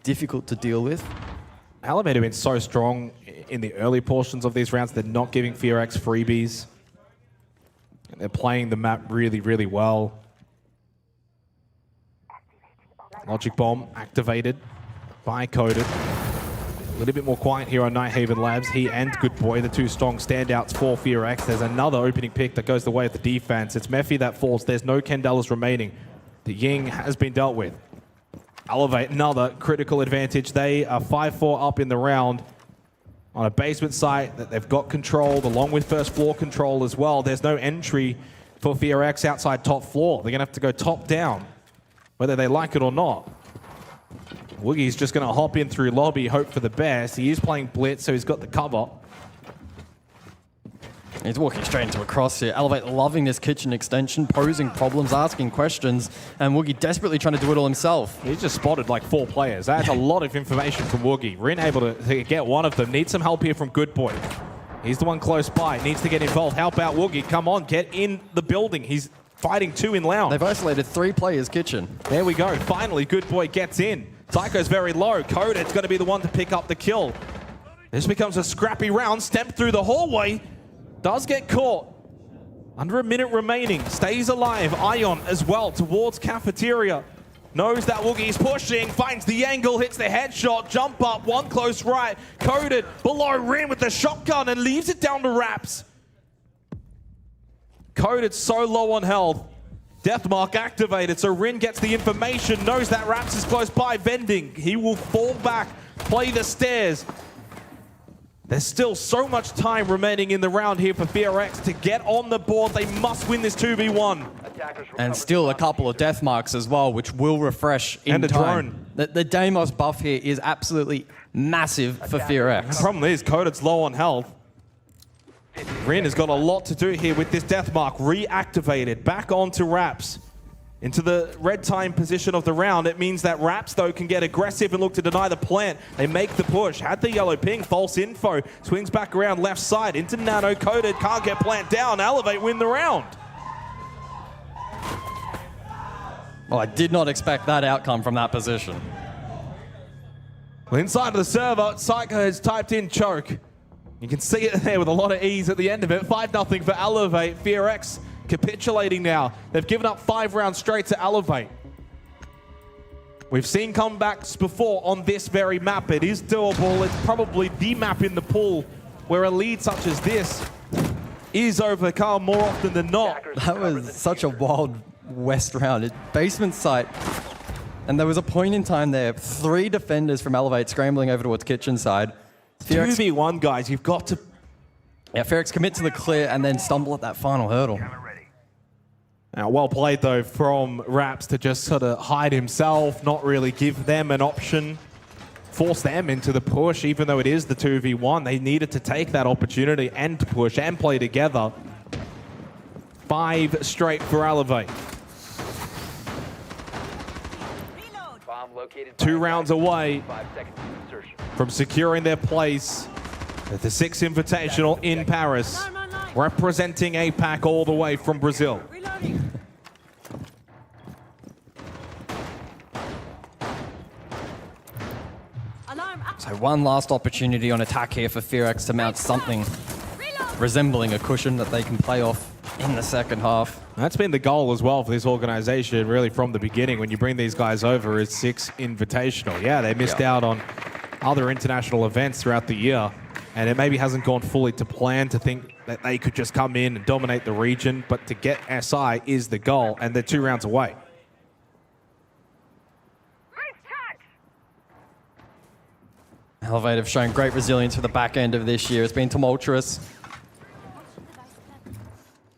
difficult to deal with. Elevate have been so strong in the early portions of these rounds. They're not giving FearX freebies. And they're playing the map really, really well. Logic Bomb activated, by-coded. A little bit more quiet here on Nighthaven Labs. He and Good Boy, the 2 strong standouts for FearX. There's another opening pick that goes the way of the defense. It's Mephi that falls. There's no Kendelas remaining. The Ying has been dealt with. Elevate, another critical advantage. They are 5-4 up in the round on a basement site that they've got controlled, along with first floor control as well. There's no entry for FearX outside top floor. They're going to have to go top down, whether they like it or not. Woogie's just going to hop in through lobby, hope for the best. He is playing blitz, so he's got the cover. He's walking straight into a cross here. Elevate loving this kitchen extension, posing problems, asking questions, and Woogie desperately trying to do it all himself. He's just spotted like 4 players. That's a lot of information from Woogie. Rin able to get one of them. Needs some help here from Good Boy. He's the one close by. Needs to get involved. Help out Woogie. Come on, get in the building. He's fighting 2 in lounge. They've isolated 3 players kitchen. There we go. Finally, Good Boy gets in. Psycho's very low. Coded's going to be the one to pick up the kill. This becomes a scrappy round. Step through the hallway. Does get caught. Under a minute remaining. Stays alive. Ion as well towards cafeteria. Knows that Woogie's pushing. Finds the angle. Hits the headshot. Jump up. One close right. Coded below Rin with the shotgun and leaves it down to Raps. Coded so low on health. Deathmark activated, so Rin gets the information, knows that Raps is close by, vending. He will fall back, play the stairs. There's still so much time remaining in the round here for FearX to get on the board. They must win this 2v1. And still a couple of death marks as well, which will refresh in And a time. The Deimos buff here is absolutely massive for FearX. The problem is, Coded's low on health. Rin has got a lot to do here with this death mark. Reactivated, back onto Raps. Into the red time position of the round. It means that Raps, though, can get aggressive and look to deny the plant. They make the push. Had the yellow ping, false info. Swings back around left side into Nano. Coded, can't get plant down. Elevate win the round. Well, I did not expect that outcome from that position. Well, inside of the server, Psycho has typed in choke. You can see it there with a lot of ease at the end of it. 5-0 for Elevate. FearX capitulating now. They've given up 5 rounds straight to Elevate. We've seen comebacks before on this very map. It is doable. It's probably the map in the pool where a lead such as this is overcome more often than not. That was such a wild West round. Basement site. And there was a point in time there, 3 defenders from Elevate scrambling over towards kitchen side. 2v1, guys, you've got to... Yeah, FearX commit to the clear and then stumble at that final hurdle. Now, well played, though, from Raps to just sort of hide himself, not really give them an option, force them into the push, even though it is the 2v1. They needed to take that opportunity and push and play together. 5 straight for Elevate. 2 rounds away from securing their place at the 6th Invitational in Paris, representing APAC all the way from Brazil. So one last opportunity on attack here for FearX to mount something resembling a cushion that they can play off in the second half. That's been the goal as well for this organization, really, from the beginning. When you bring these guys over, it's 6 Invitational. Yeah, they missed out on other international events throughout the year, and it maybe hasn't gone fully to plan to think that they could just come in and dominate the region, but to get SI is the goal, and they're 2 rounds away. Elevate have shown great resilience for the back end of this year. It's been tumultuous.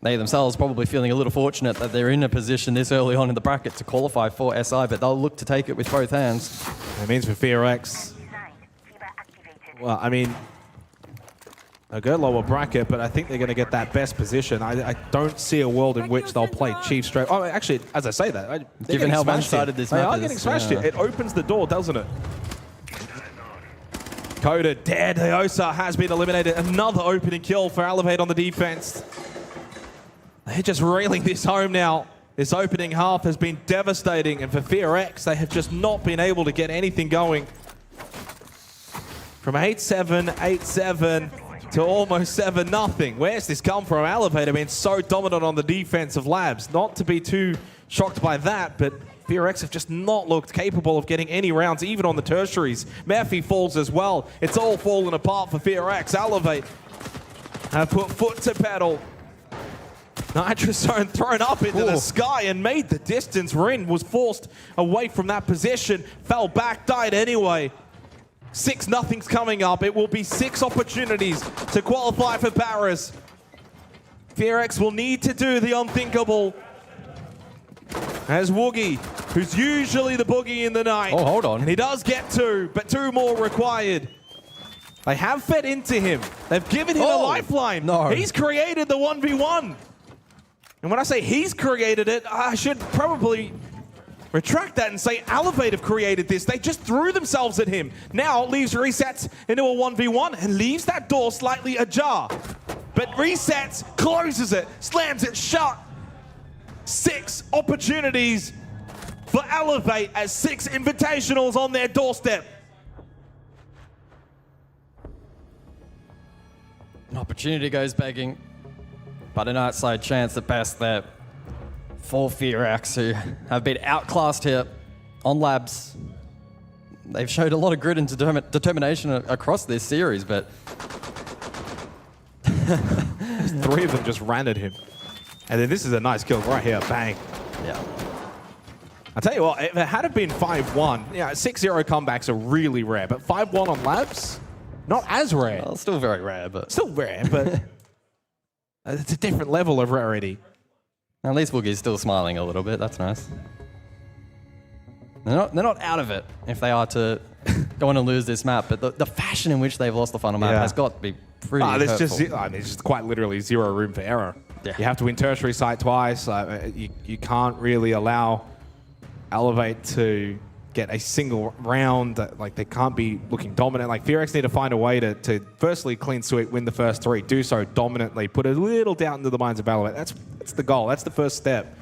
They themselves probably feeling a little fortunate that they're in a position this early on in the bracket to qualify for SI, but they'll look to take it with both hands. It means for FearX, well, I mean, they'll go lower bracket, but I think they're going to get that best position. I don't see a world in which they'll play Chief straight. Oh, actually, as I say that, Given how one-sided this map is. They are getting smashed here. It opens the door, doesn't it? Coded, dead. Heosa has been eliminated. Another opening kill for Elevate on the defense. They're just reeling this home now. This opening half has been devastating, and for FearX, they have just not been able to get anything going. From 8-7, 8-7 to almost 7-0. Where's this come from? Elevate have been so dominant on the defensive labs. Not to be too shocked by that, but FearX have just not looked capable of getting any rounds, even on the tertiaries. Murphy falls as well. It's all fallen apart for FearX. Elevate have put foot to pedal. Nitrous Zone thrown up into the sky and made the distance. Rin was forced away from that position, fell back, died anyway. 6-0's coming up. It will be 6 opportunities to qualify for Paris. FearX will need to do the unthinkable. As Woogie, who's usually the boogie in the night. Oh, hold on. And he does get 2, but 2 more required. They have fed into him. They've given him a lifeline. No. He's created the 1v1. And when I say he's created it, I should probably retract that and say Elevate have created this. They just threw themselves at him. Now leaves resets into a 1v1 and leaves that door slightly ajar. But resets, closes it, slams it shut. 6 opportunities for Elevate as 6 invitationals on their doorstep. An opportunity goes begging. But an outside chance at best there for Firax, who have been outclassed here on labs. They've showed a lot of grit and determination across this series, but... 3 of them just ran at him. And then this is a nice kill right here. Bang. Yeah. I'll tell you what, if it had been 5-1, 6-0 comebacks are really rare, but 5-1 on labs, not as rare. Well, still very rare, but... Still rare, but it's a different level of rarity. At least Woogie's still smiling a little bit. That's nice. They're not out of it if they are to go on and lose this map, but the fashion in which they've lost the final map has got to be pretty hurtful. There's just quite literally zero room for error. Yeah. You have to win tertiary site twice. You can't really allow Elevate to get a single round. Like, they can't be looking dominant. Like, Firax need to find a way to firstly clean sweep, win the first 3, do so dominantly, put a little doubt into the minds of Elevate. That's the goal. That's the first step.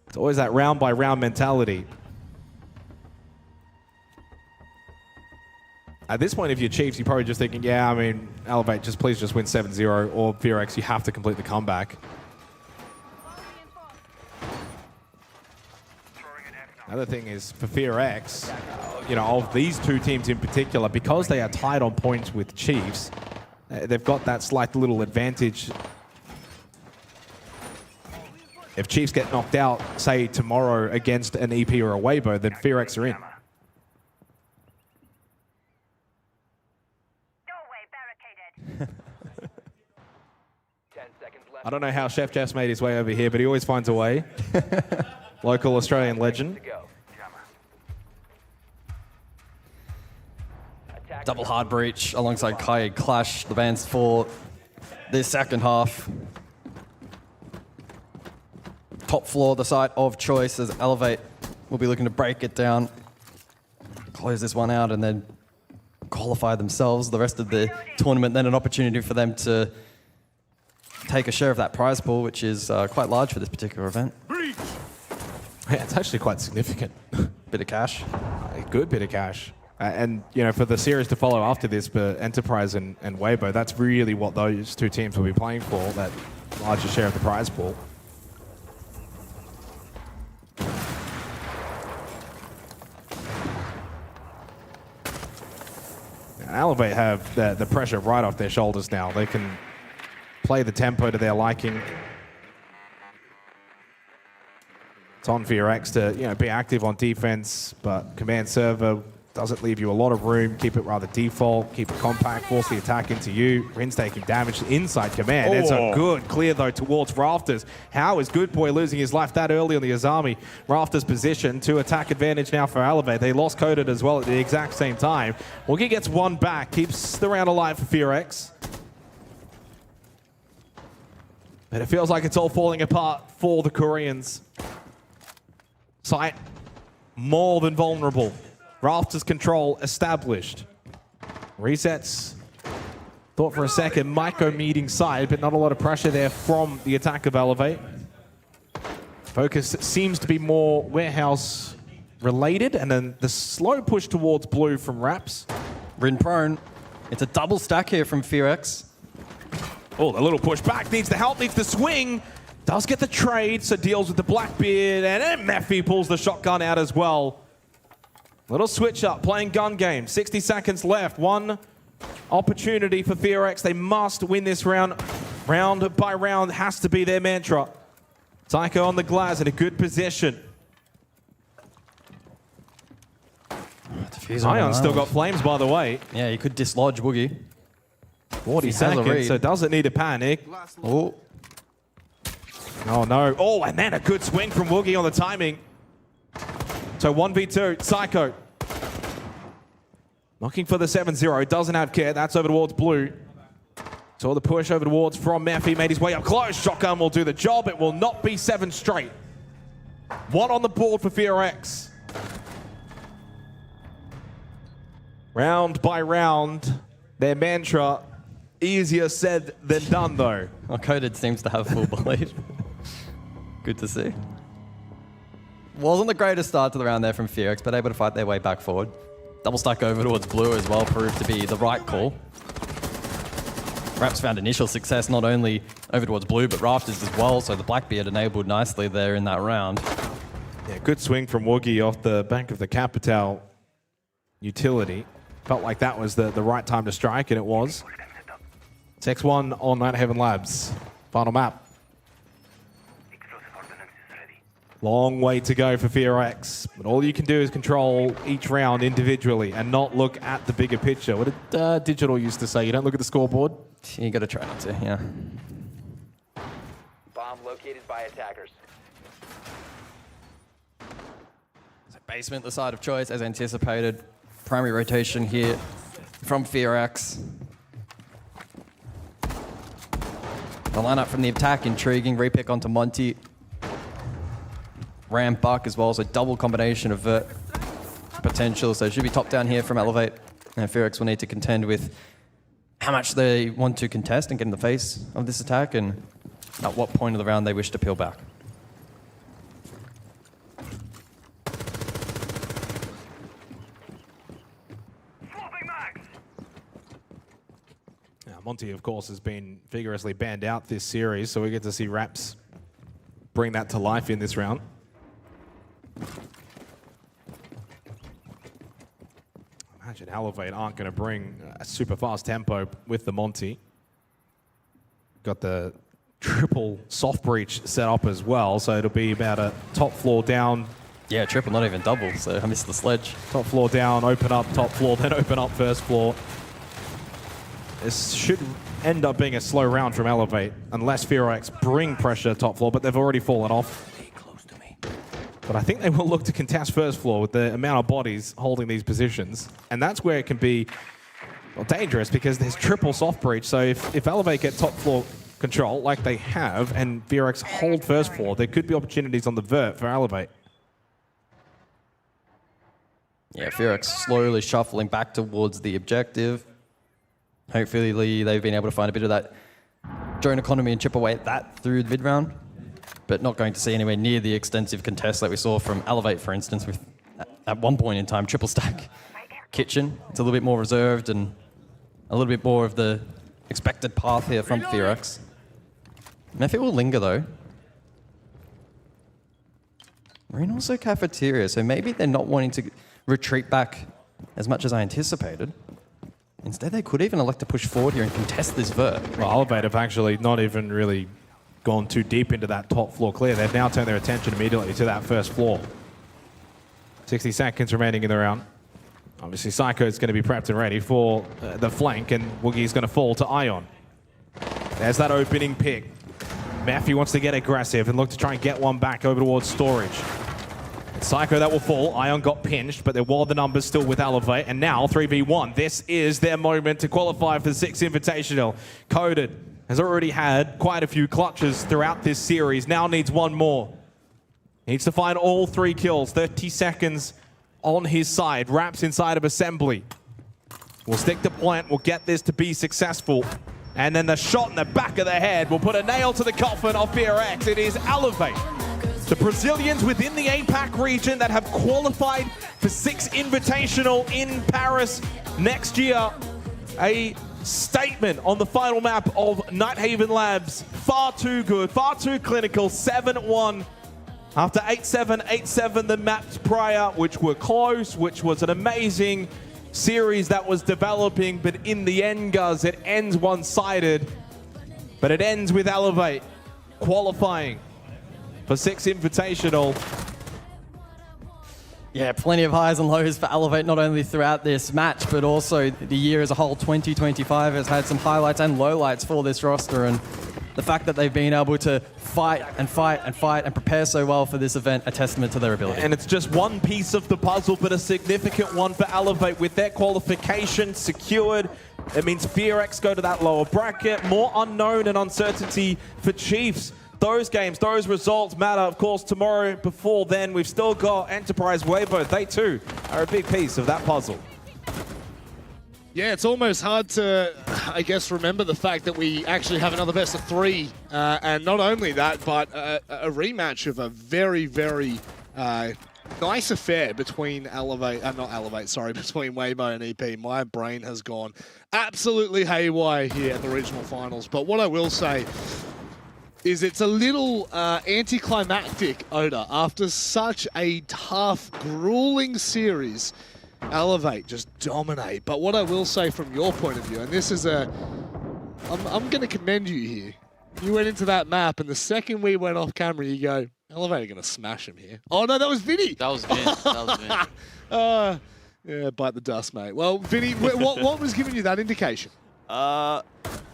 It's always that round by round mentality. At this point, if you're Chiefs, you're probably just thinking, yeah, I mean, Elevate, please just win 7-0, or Firax, you have to complete the comeback. Another thing is, for Firax, of these 2 teams in particular, because they are tied on points with Chiefs, they've got that slight little advantage. If Chiefs get knocked out, say, tomorrow against an EP or a Weibo, then Firax are in. I don't know how Chef Jeff's made his way over here, but he always finds a way. Local Australian legend. Double hard breach alongside Kai Clash, the bans for this second half. Top floor, the site of choice, as Elevate will be looking to break it down, close this one out, and then qualify themselves the rest of the tournament. Then an opportunity for them to take a share of that prize pool, which is quite large for this particular event. Yeah, it's actually quite significant. Bit of cash. A good bit of cash. And, for the series to follow after this, for Enterprise and Weibo, that's really what those 2 teams will be playing for, that larger share of the prize pool. Elevate have the pressure right off their shoulders now. They can play the tempo to their liking. It's on Firax to be active on defense, but command server doesn't leave you a lot of room. Keep it rather default, keep it compact, force the attack into you. Rin's taking damage inside command. It's a good clear though towards Rafters. How is Good Boy losing his life that early on the Azami? Rafters position to attack advantage now for Elevate. They lost Coded as well at the exact same time. Woogie gets 1 back, keeps the round alive for Firax. But it feels like it's all falling apart for the Koreans. Site more than vulnerable. Rafters control established. Resets. Thought for a second, Maiko meeting side, but not a lot of pressure there from the attack of Elevate. Focus seems to be more warehouse related, and then the slow push towards blue from Raps. Rin prone. It's a double stack here from Firax. Oh, a little push back. Needs the help, needs the swing. Does get the trade, so deals with the Blackbeard, and then Mephi pulls the shotgun out as well. Little switch up, playing gun game. 60 seconds left. 1 opportunity for Firax. They must win this round. Round by round has to be their mantra. Psycho on the glass in a good position. Zion's still got flames, by the way. Yeah, he could dislodge Woogie. 40 seconds, so doesn't need to panic. Oh. Oh, no. Oh, and then a good swing from Woogie on the timing. So 1v2, Psycho. Looking for the 7-0, doesn't have care. That's over towards blue. Saw the push over towards from Mephi, made his way up close. Shotgun will do the job. It will not be 7 straight. 1 on the board for Firax. Round by round, their mantra, easier said than done though. Well, Coded seems to have full belief. Good to see. Wasn't the greatest start to the round there from Firax, but able to fight their way back forward. Double stack over towards blue as well proved to be the right call. Raps found initial success not only over towards blue, but rafters as well, so the Blackbeard enabled nicely there in that round. Yeah, good swing from Woogie off the back of the Capital utility. Felt like that was the right time to strike, and it was. It's X1 on Night Haven Labs. Final map. Long way to go for FearX, but all you can do is control each round individually and not look at the bigger picture. What did Digital used to say? You don't look at the scoreboard? You got to try not to, yeah. Bomb located by attackers. So basement, the side of choice, as anticipated. Primary rotation here from FearX. The lineup from the attack, intriguing. Repick onto Monty. Ram Buck as well, so double combination of vert potential. So it should be top down here from Elevate. And FearX will need to contend with how much they want to contest and get in the face of this attack, and at what point of the round they wish to peel back. Now, Monty, of course, has been vigorously banned out this series, so we get to see Raps bring that to life in this round. Imagine Elevate aren't going to bring a super fast tempo with the Monty. Got the triple soft breach set up as well, so it'll be about a top floor down. Yeah, triple, not even double, so I missed the sledge. Top floor down, open up, top floor, then open up first floor. This should end up being a slow round from Elevate, unless FearX bring pressure top floor, but they've already fallen off. But I think they will look to contest first floor with the amount of bodies holding these positions. And that's where it can be dangerous, because there's triple soft breach. So if Elevate get top floor control like they have, and FearX hold first floor, there could be opportunities on the vert for Elevate. Yeah, FearX slowly shuffling back towards the objective. Hopefully they've been able to find a bit of that drone economy and chip away at that through the mid round. But not going to see anywhere near the extensive contest that we saw from Elevate, for instance, with at one point in time triple stack kitchen. It's a little bit more reserved and a little bit more of the expected path here from FearX. Mephi will linger though. We're in also cafeteria, so maybe they're not wanting to retreat back as much as I anticipated. Instead, they could even elect to push forward here and contest this vert. Well, Elevate have actually not even really gone too deep into that top floor clear. They've now turned their attention immediately to that first floor. 60 seconds remaining in the round. Obviously, Psycho's going to be prepped and ready for the flank, and Woogie's going to fall to Ion. There's that opening pick. Matthew wants to get aggressive and look to try and get one back over towards storage. It's Psycho that will fall. Ion got pinched, but there were the numbers still with Elevate, and now 3v1. This is their moment to qualify for the 6th Invitational. Coded has already had quite a few clutches throughout this series, now needs one more. Needs to find all 3 kills, 30 seconds on his side. Raps inside of Assembly. We'll stick to plant, we'll get this to be successful. And then the shot in the back of the head will put a nail to the coffin of FearX. It is Elevate, the Brazilians within the APAC region that have qualified for 6th Invitational in Paris next year. A statement on the final map of Night Haven Labs. Far too good, far too clinical. 7-1 after 8-7, 8-7 the maps prior, which were close, which was an amazing series that was developing, but in the end, guys, it ends one-sided. But it ends with Elevate qualifying for 6th Invitational. Yeah, plenty of highs and lows for Elevate, not only throughout this match, but also the year as a whole. 2025 has had some highlights and lowlights for this roster, and the fact that they've been able to fight and fight and fight and prepare so well for this event, a testament to their ability. And it's just one piece of the puzzle, but a significant one for Elevate. With their qualification secured, it means FearX go to that lower bracket. More unknown and uncertainty for Chiefs. Those games, those results matter, of course. Tomorrow, before then, we've still got Enterprise Weibo. They too are a big piece of that puzzle. Yeah, it's almost hard to, I guess, remember the fact that we actually have another best of 3. And not only that, but a rematch of a very, very nice affair between between Weibo and EP. My brain has gone absolutely haywire here at the regional finals. But what I will say is it's a little anticlimactic, Oda. After such a tough, grueling series, Elevate just dominate. But what I will say from your point of view, and this is I'm going to commend you here. You went into that map, and the second we went off camera, you go, Elevate are going to smash him here. Oh, no, that was Vinny. That was Vin. That was Vin. Yeah, bite the dust, mate. Well, Vinny, what was giving you that indication? I'm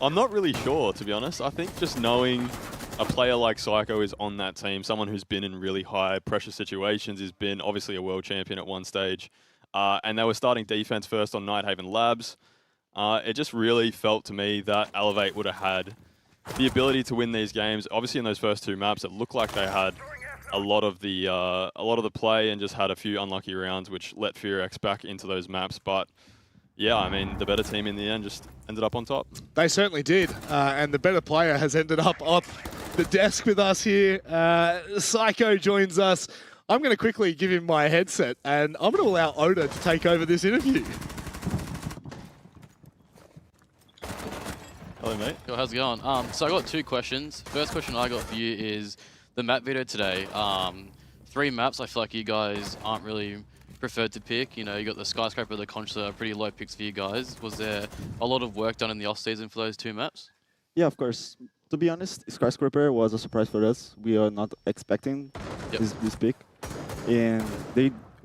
not really sure, to be honest. I think just knowing a player like Psycho is on that team, someone who's been in really high pressure situations, has been obviously a world champion at one stage, and they were starting defense first on Nighthaven Labs. It just really felt to me that Elevate would have had the ability to win these games. Obviously, in those first two maps, it looked like they had a lot of the play and just had a few unlucky rounds, which let FearX back into those maps. But yeah, I mean, the better team in the end just ended up on top. They certainly did, and the better player has ended up on the desk with us here. Psycho joins us. I'm going to quickly give him my headset, and I'm going to allow Oda to take over this interview. Hello, mate. Yo, how's it going? So I got two questions. First question I got for you is the map veto today. 3 maps I feel like you guys aren't really preferred to pick. You know, you got the Skyscraper, the Consulate, pretty low picks for you guys. Was there a lot of work done in the off-season for those 2 maps? Yeah, of course. To be honest, Skyscraper was a surprise for us. We are not expecting this pick. And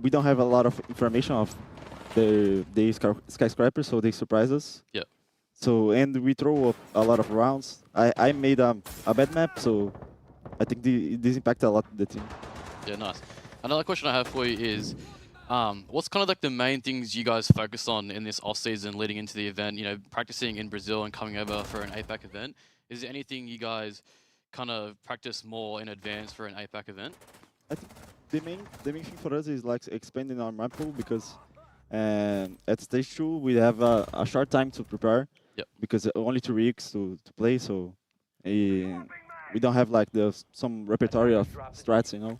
we don't have a lot of information of the Skyscraper, so they surprise us. Yeah. So, and we throw a lot of rounds. I made a bad map, so I think this impacted a lot the team. Yeah, nice. Another question I have for you is, what's kind of like the main things you guys focus on in this off-season leading into the event? You know, practicing in Brazil and coming over for an APAC event. Is there anything you guys kind of practice more in advance for an APAC event? I think the main thing for us is like expanding our map pool, because at stage 2 we have a short time to prepare. Yep. Because only 2 weeks to play, so we don't have like some repertoire of strats, you know.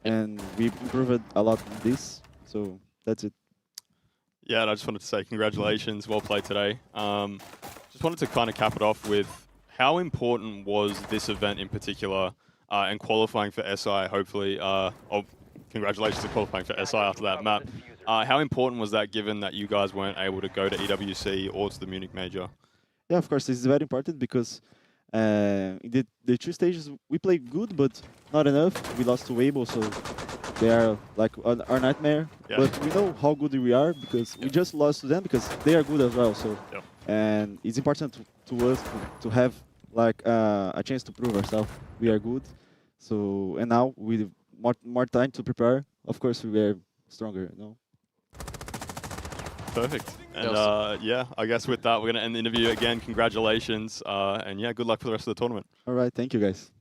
And we improved a lot in this, so that's it. Yeah, and I just wanted to say congratulations, well played today. Just wanted to kind of cap it off with how important was this event in particular, and qualifying for SI, hopefully. Congratulations to qualifying for SI after that map. How important was that, given that you guys weren't able to go to EWC or to the Munich Major? Yeah, of course, this is very important, because in the 2 stages we played good, but not enough. We lost to Weibo, so they are like our nightmare. Yeah. But we know how good we are, because we just lost to them, because they are good as well. So, and it's important to us to have like a chance to prove ourselves. We are good. So, and now with more time to prepare, of course we are stronger, you know. Perfect. And yeah, I guess with that, we're going to end the interview. Again, congratulations. And yeah, good luck for the rest of the tournament. All right. Thank you, guys.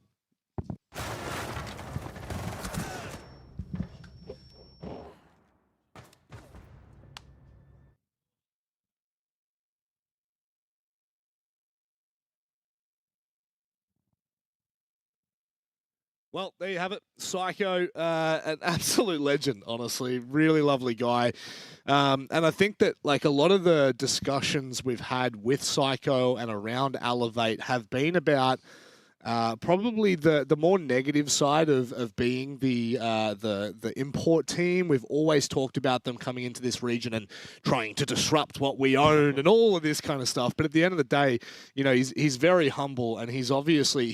Well, there you have it. Psycho, an absolute legend, honestly. Really lovely guy. And I think that like a lot of the discussions we've had with Psycho and around Elevate have been about probably the more negative side of being the import team. We've always talked about them coming into this region and trying to disrupt what we own and all of this kind of stuff. But at the end of the day, you know, he's very humble, and he's obviously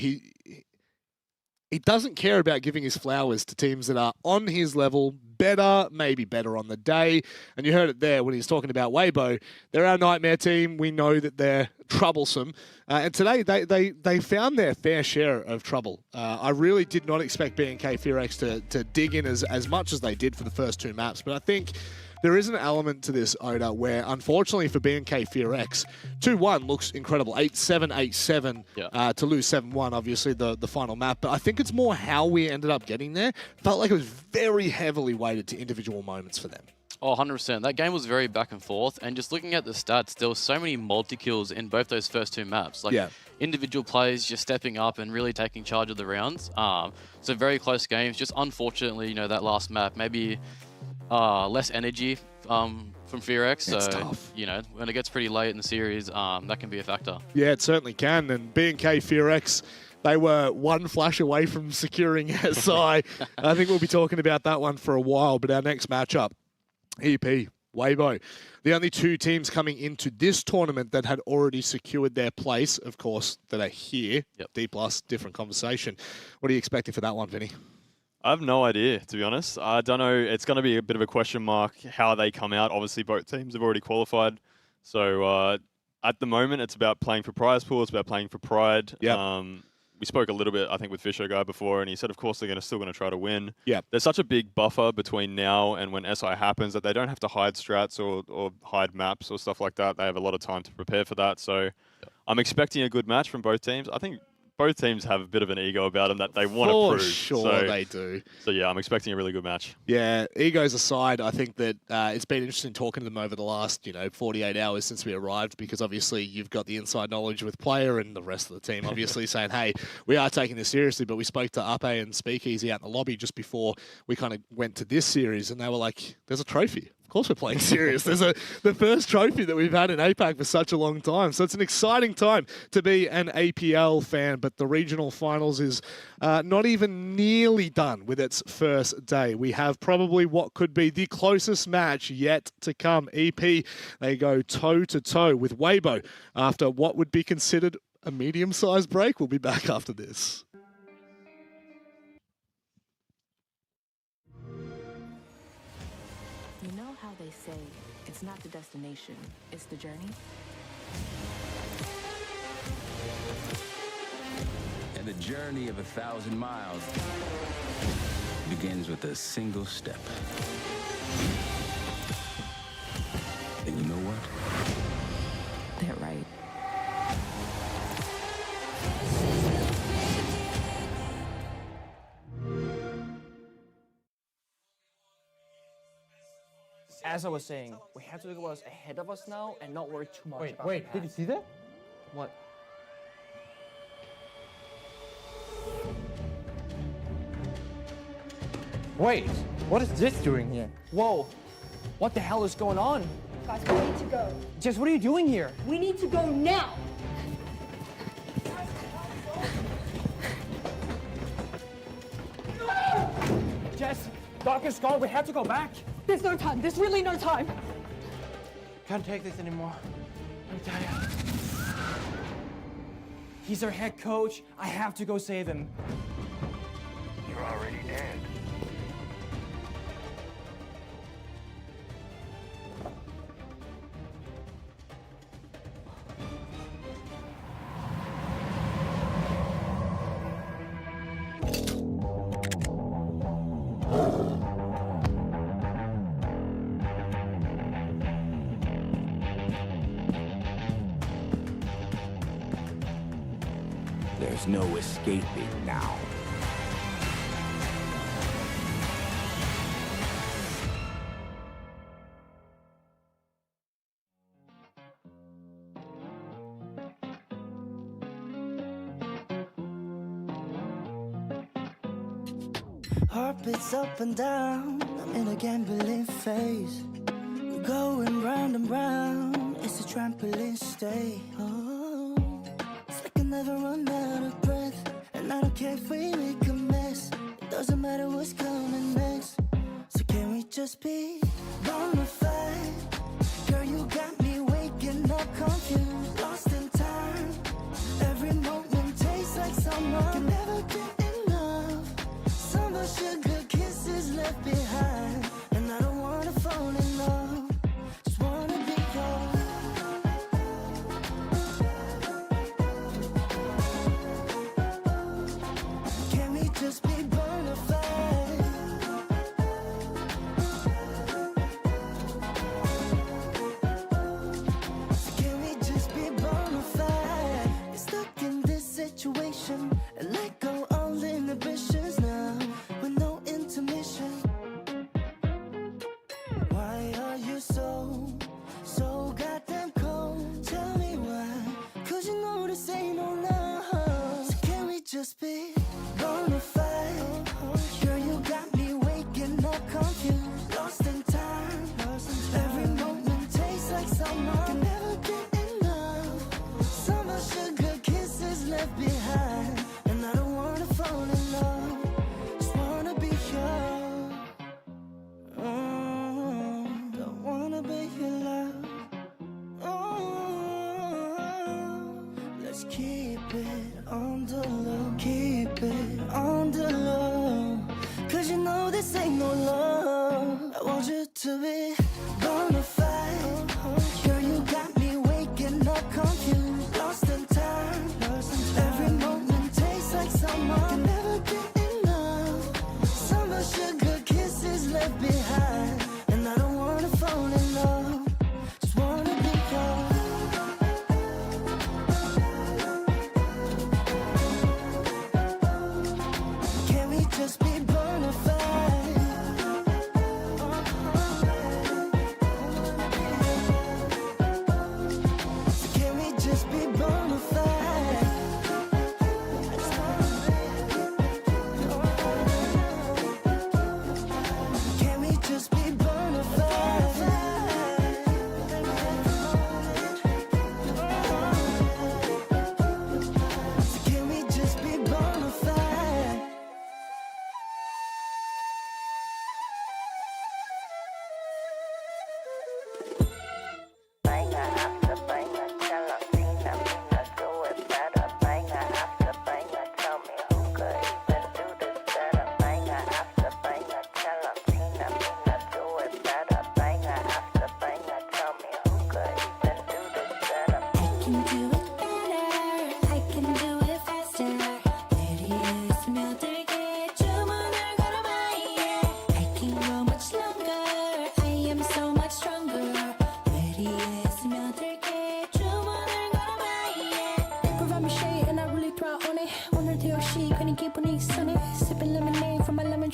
he doesn't care about giving his flowers to teams that are on his level, better, maybe better on the day. And you heard it there when he's talking about Weibo. They're our nightmare team. We know that they're troublesome. And today they found their fair share of trouble. I really did not expect BNK FearX to dig in as much as they did for the first 2 maps. But I think there is an element to this, Oda, where unfortunately for BNK FearX, 2-1 looks incredible. 8-7, 8-7 to lose 7-1, obviously the final map. But I think it's more how we ended up getting there. Felt like it was very heavily weighted to individual moments for them. Oh, 100%. That game was very back and forth. And just looking at the stats, there were so many multi-kills in both those first two maps. Like individual players just stepping up and really taking charge of the rounds. So very close games. Just unfortunately, that last map, maybe less energy from FearX. So, tough. when it gets pretty late in the series, that can be a factor. Yeah, it certainly can. And B&K FearX, they were one flash away from securing SI. I think we'll be talking about that one for a while. But our next matchup, EP, Weibo. The only two teams coming into this tournament that had already secured their place, of course, that are here. D+, different conversation. What are you expecting for that one, Vinny? I have no idea, to be honest. I don't know. It's going to be a bit of a question mark how they come out. Obviously, both teams have already qualified. So at the moment, it's about playing for prize pool. It's about playing for pride. We spoke a little bit, I think, with Fisher Guy before, and he said, of course, they're still going to try to win. There's such a big buffer between now and when SI happens that they don't have to hide strats or hide maps or stuff like that. They have a lot of time to prepare for that. So I'm expecting a good match from both teams. I think both teams have a bit of an ego about them that they want to prove. Sure, they do. So yeah, I'm expecting a really good match. Yeah, egos aside, I think that it's been interesting talking to them over the last 48 hours since we arrived, because obviously you've got the inside knowledge with player and the rest of the team obviously saying, hey, we are taking this seriously. But we spoke to Ape and Speakeasy out in the lobby just before we kind of went to this series, and they were like, there's a trophy. Of course we're playing serious. There's the first trophy that we've had in APAC for such a long time. So it's an exciting time to be an APL fan, but the regional finals is not even nearly done with its first day. We have probably what could be the closest match yet to come. EP, they go toe-to-toe with Weibo after what would be considered a medium-sized break. We'll be back after this. You know how they say it's not the destination, it's the journey? And the journey of 1,000 miles begins with a single step. And you know what? They're right. As I was saying, we have to look at what's ahead of us now and not worry too much about Wait, the did you past. see that? What? Wait, what is this doing here? Whoa, what the hell is going on? Guys, we need to go. Jess, what are you doing here? We need to go now. Jess, Doc is gone, we have to go back. There's no time. There's really no time. Can't take this anymore. I'm tired. He's our head coach. I have to go save him. You're already dead. There's no escaping now. Heart beats up and down, I'm in a gambling phase. Going round and round, it's a trampoline stay. Oh, it's like I never run out of breath. And I don't care if we make a mess. It doesn't matter what's coming next. So can we just be bona fide? Girl, you got me waking up confused, lost in time. Every moment tastes like someone can never get enough. Summer sugar kisses left behind. And I don't wanna fall in love, just wanna be yours. Can we just be bona fide? Can we just be bona fide? You're stuck in this situation and let go all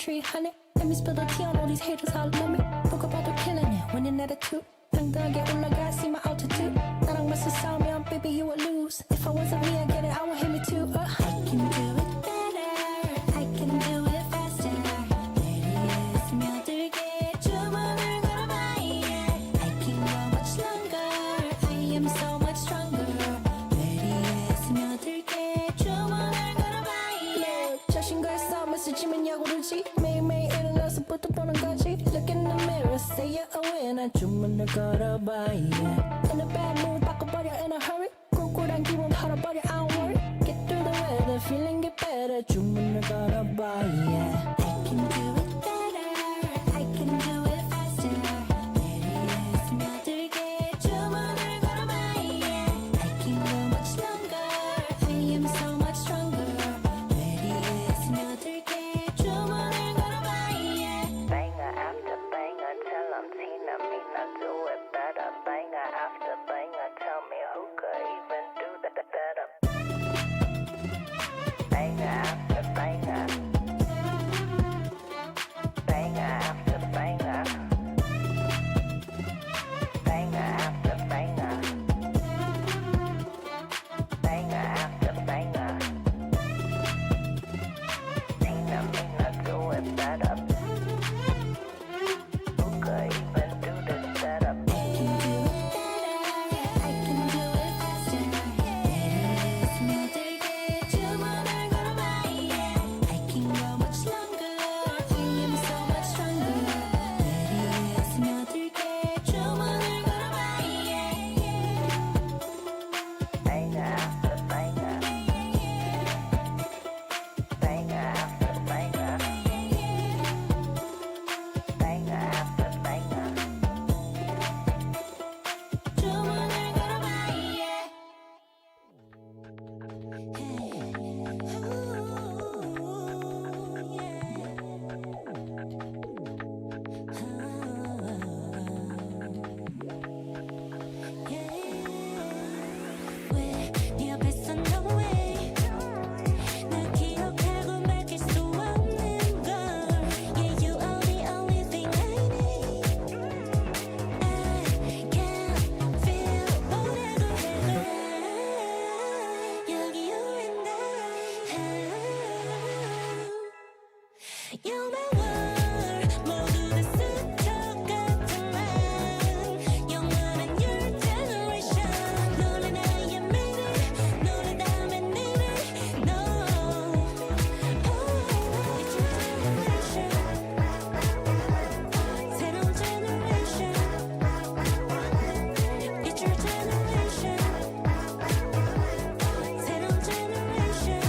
300. Let me spill the tea on all these haters all love me. Talk about the killing it, winning attitude. 당당하게 올라가, see my altitude. 나랑 맞서 싸우면 baby you would lose. If I wasn't me, I get it, I would hit me too. I can do it better, I can do it faster. 내리에 스며들게 주문을 걸어봐, yeah. I can go much longer, I am so much stronger. 내리에 스며들게 주문을 걸어봐, yeah. 자신과의 싸움에서 지면 야구르지. 매일매일 일어나서 부터 보는 거지. Look in the mirror, say you're a winner. 주문을 걸어봐, yeah. In a bad mood, 바꿔버려 in a hurry. 꿀꿀한 기분 털어버려, I don't worry. Get through the weather, feeling get better. 주문을 걸어봐, yeah. I can do it better, I can do it faster. 내리에 스며들게 주문을 걸어봐, yeah. I can go much longer, I am so much stronger. 내리에 스며들게 주문을 걸어봐, yeah. Banger after banger, tell them Tina me not do it better. Banger after banger, tell me who could even do that better. Banger after banger, banger after banger, banger after banger, banger after banger. Tina me not do it better. Who could even do this better? I can do it faster. 내리에 스며들게 주문을 걸어봐, yeah. I can go much longer, I am so much stronger. 내리에 스며들게 주문을 걸어봐, yeah. Banger after banger, banger after banger, banger after banger. 주문을 걸어봐, yeah. 네 앞에서 no way. 날 기억하고 맡길 수 없는 걸. Yeah, you are the only thing I need. I can feel 뭐라고 해도 여기 you and I. You're my world. 모두 다 스쳐갔던 난 영원한 your generation. 너는 나의 미래. 너를 닮은 니를. No. Oh, it's your generation. 새로운 generation. It's your generation. 새로운 generation.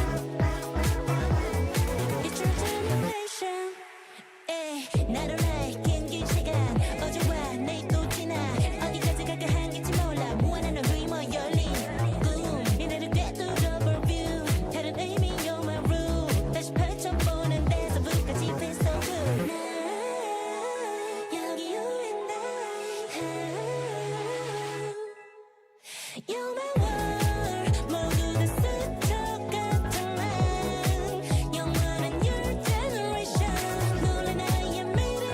It's your generation. 나로 날 끈긴 시간 어제와 내일 또 지나 어디까지 갈까 한겠지 몰라 무한한 루머 열린 꿈 미래를 되돌아볼 view 다른 의미 you're my rule 다시 펼쳐보는 데서부터까지 feel so good 나 여기 you and I. You're my world 모두 다 스쳐갔던 난 영원한 your generation 너는 나의 미래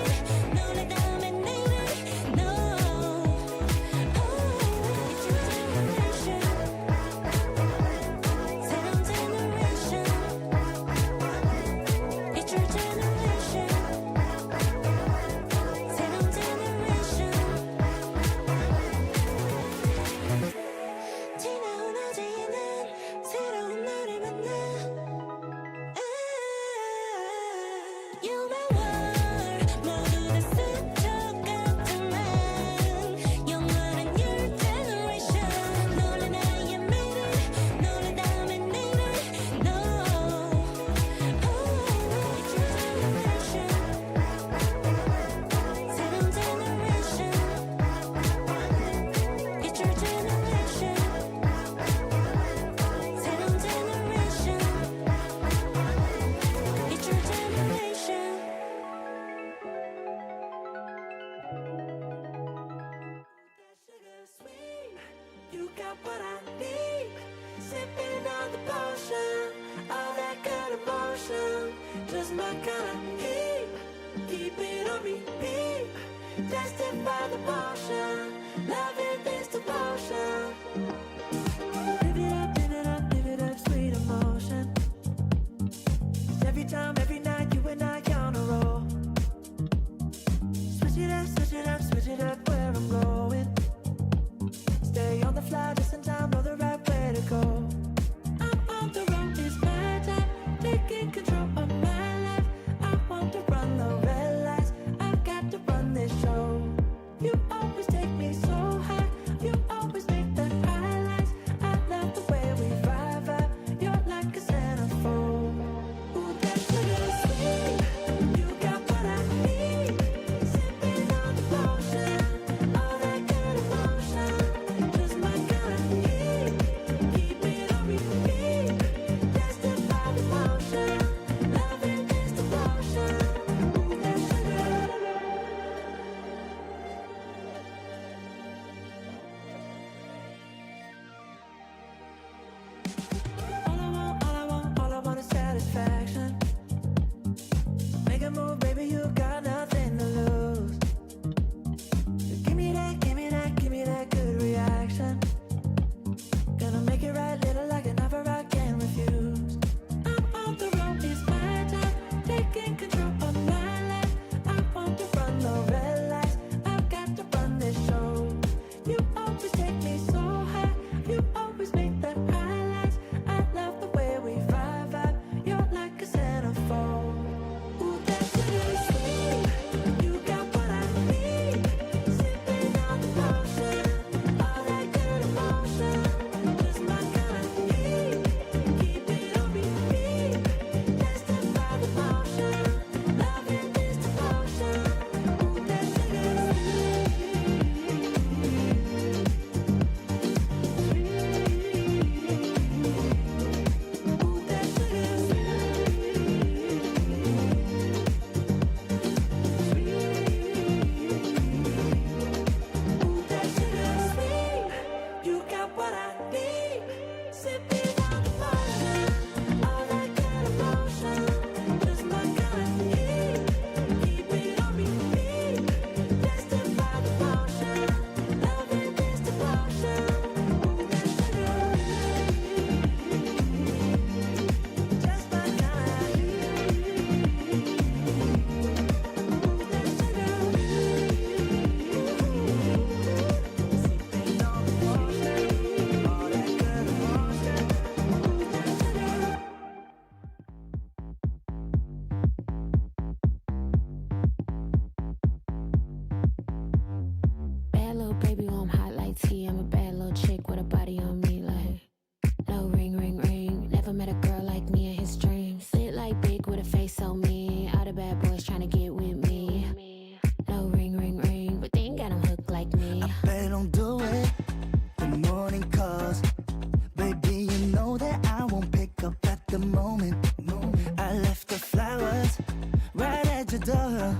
up.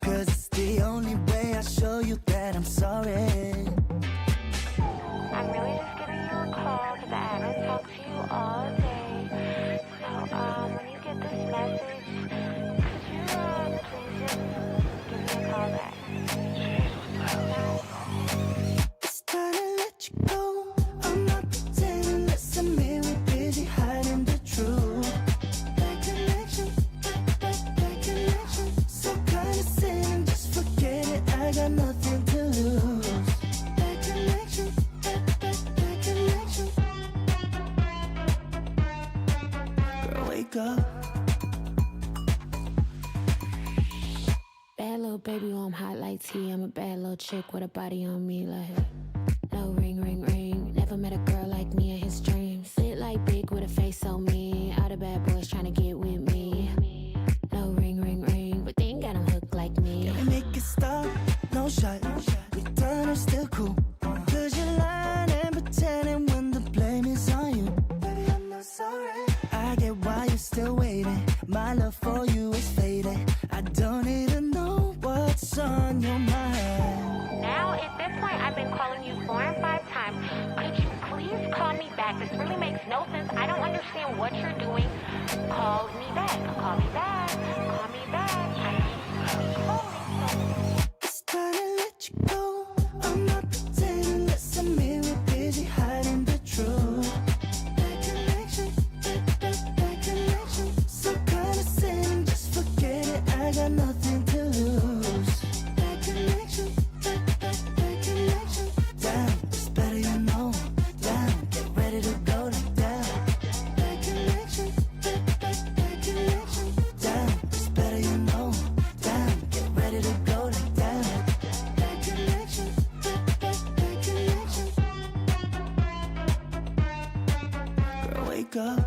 Cause it's the only way I show you that I'm sorry. I'm really just giving you a call because I haven't talked to you all day. So, when you get this message, could you, please just give me a call back? It's time to let you go. I'm not pretending, listen me, we're busy hiding the truth. Bad connection, bad connection. So condescending, just forget it, I got nothing to lose. Bad connection, bad connection. Girl, wake up. Bad little baby, oh, I'm hot like tea. I'm a bad little chick with a body on me like no ring, ring, ring. Never met a girl like me in his dreams. Lit like big with a face so mean. All the bad boys trying to get with me. No ring, ring, ring. But they ain't got him hooked like me. Can we make it stop? No shot. We done are still cool. Cause you're lying and pretending when the blame is on you. Baby, I'm not sorry. I get why you're still waiting. My love for you is fading. I don't even know what's on your mind. Now, at this point, I've been calling you 4 and 5 times. Could you please call me back? This really makes no sense. I don't understand what you're doing. Call me back. Call me back. Call me back. I keep calling. It's time to let you go. I'm not pretending, listen me, we're busy hiding the truth. Bad connection, bad connection. So condescending, just forget it, I got nothing to lose. Bad connection, bad connection. Damn, it's better you know. Damn, get ready to go like that. Bad connection, bad connection. Damn, it's better you know. Damn, get ready to go like that. Bad connection, bad connection. Girl, wake up.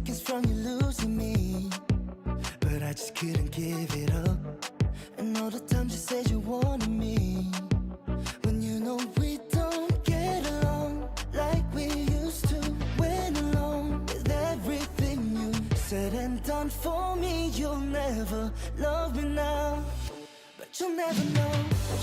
seconds from you losing me, but I just couldn't give it up. And all the times you said you wanted me, when you know we don't get along like we used to. Went along with everything you said and done for me. You'll never love me now, but you'll never know.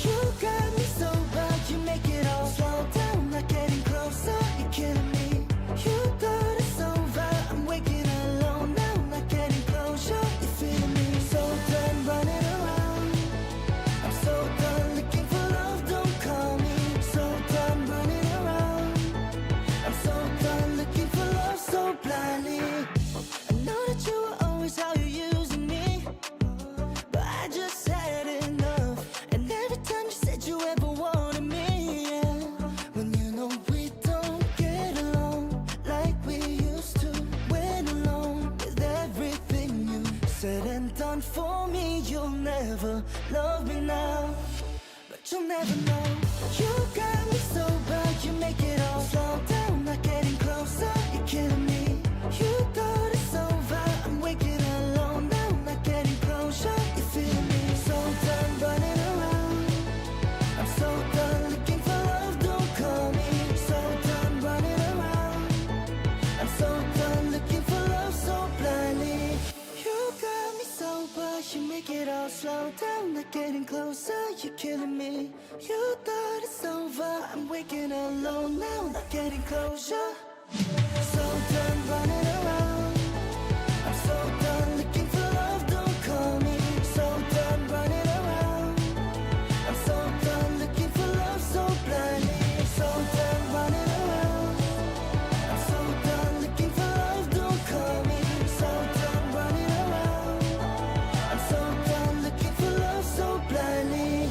You got me so bad, you make it all slow down, not getting closer, you're killing me. You thought it's over, I'm waking alone now, not getting closure, you're feeling me. So done running around, I'm so done looking for love, don't call me. So done running around, I'm so done looking for love so blindly. I know that you were always how you're using me, but I just had enough. And every time you said you ever wanted me, yeah, when you know we don't get along like we used to. Went along with everything you said and done for me. You'll never love me now, but you'll never know. You got me so bad, you make it all slow down, not getting closer, you're killing me. You thought it's over, I'm waking alone now, not getting closure, you're feeling me. So done running around, I'm so done looking for love, don't call me. So done running around, I'm so done looking for love so blindly. You got me sober, you make it all slow down, not getting closer, you're killing me. You thought it's over, I'm waking alone now, not getting closure. So done running around, I'm so done looking for love, don't call me. So done running around, I'm so done looking for love so blindly. So done running around, I'm so done looking for love, don't call me. So done running around, I'm so done looking for love so blindly.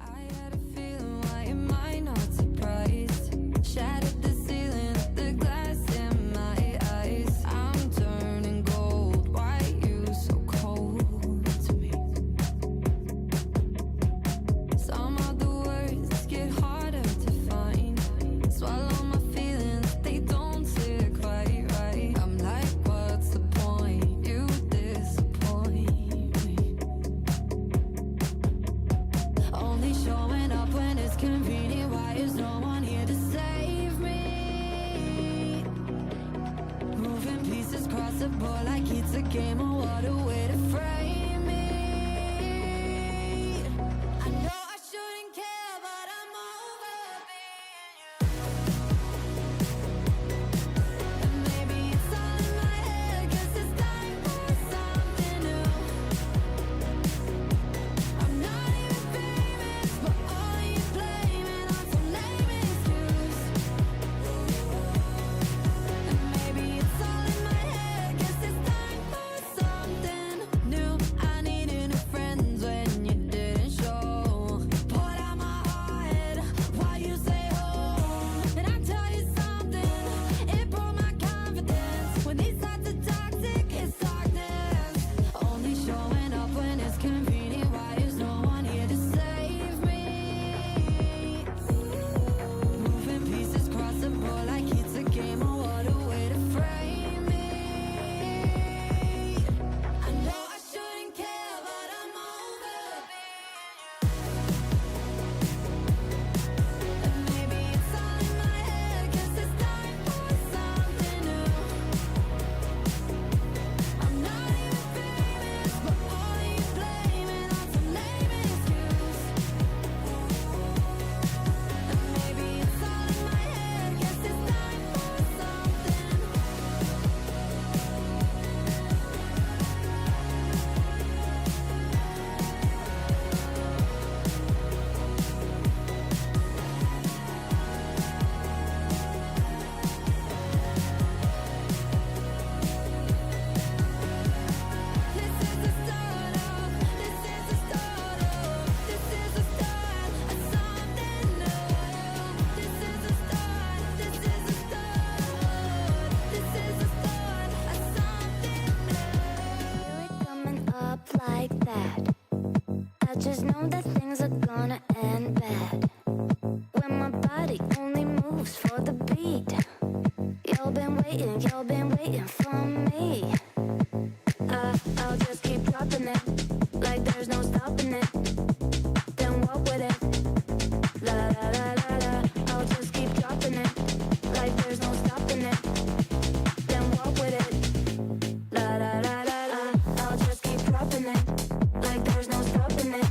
I had a feeling, why am I not surprised? Shattered the ceiling, the glass in my eyes. I'm turning gold, why you so cold to me? Somehow the words get harder to find. Swallow my feelings, they don't sit quite right. I'm like, what's the point? You disappoint me. Only showing up when it's convenient. Why is no one here to save me? Moving pieces across the board like it's a game. Oh, what a way to frame me. I know I shouldn't care, but I'm over being you. And maybe it's all in my head, 'cause it's time for something new. I'm not even famous, but all you blaming on some lame excuse. And maybe it's all in my head, 'cause it's time for something that. I just know that things are gonna end bad. When my body only moves for the beat. Y'all been waiting for me. I'll just keep dropping it, like there's no stopping it. Then walk with it, la la la la la. I'll just keep dropping it, like there's no stopping it. Then walk with it, la la la la la. I'll just keep dropping it, like there's no stopping it.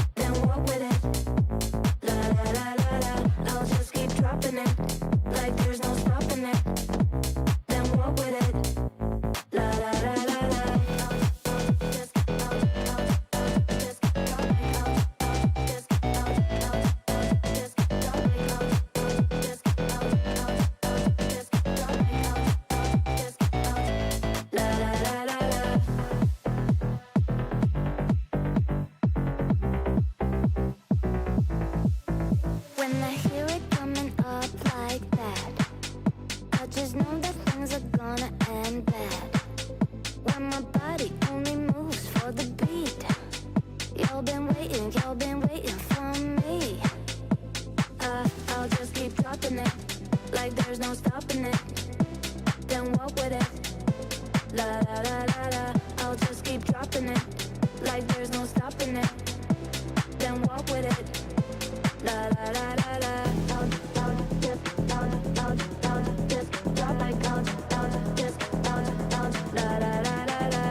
Then walk with it, la la la la la. I'll just keep dropping it, like there's no stopping it. Then walk with it, la la la la la. When I hear it coming up like that, I just know that things are gonna end bad. When my body only moves for the beat. Y'all been waiting for me. I'll just keep dropping it, like there's no stopping it. Then walk with it, la la la la la. I'll just keep dropping it, like there's no stopping it. Then walk with it, la la la la la. I'll just drop like I'll just la la la la la.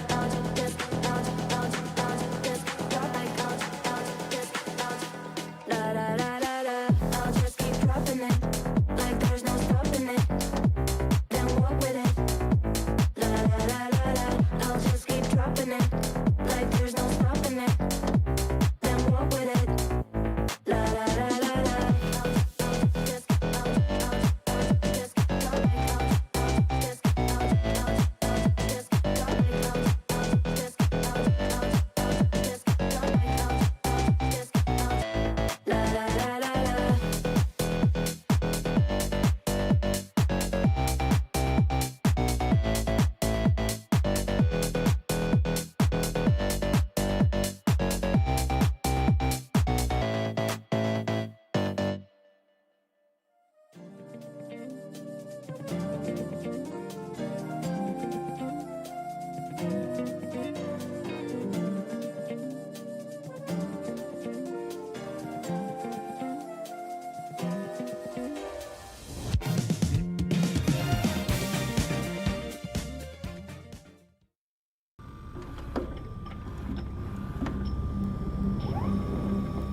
I'll just drop like I'll la la la la la. I'll just keep dropping it, like there's no stopping it. Then walk with it, la la la la la. I'll just keep dropping it, like there's no stopping it. Then walk with it, la la la la la.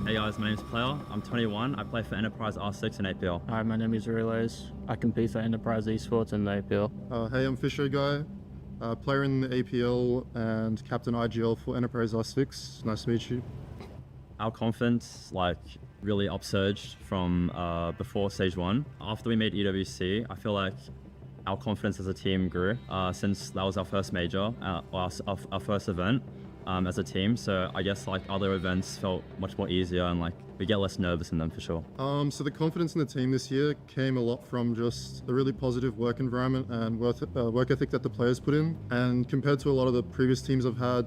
Hey guys, my name is Player. I'm 21. I play for Enterprise R6 and APL. Hi, my name is Relays. I compete for Enterprise Esports and the APL. Hey, I'm Fisher Guy, player in the APL and captain IGL for Enterprise R6. Nice to meet you. Our confidence really upsurged from before stage 1. After we made EWC, I feel like our confidence as a team grew since that was our first major, our first event as a team. So I guess other events felt much more easier and we get less nervous in them for sure. So the confidence in the team this year came a lot from just a really positive work environment and work ethic that the players put in. And compared to a lot of the previous teams I've had,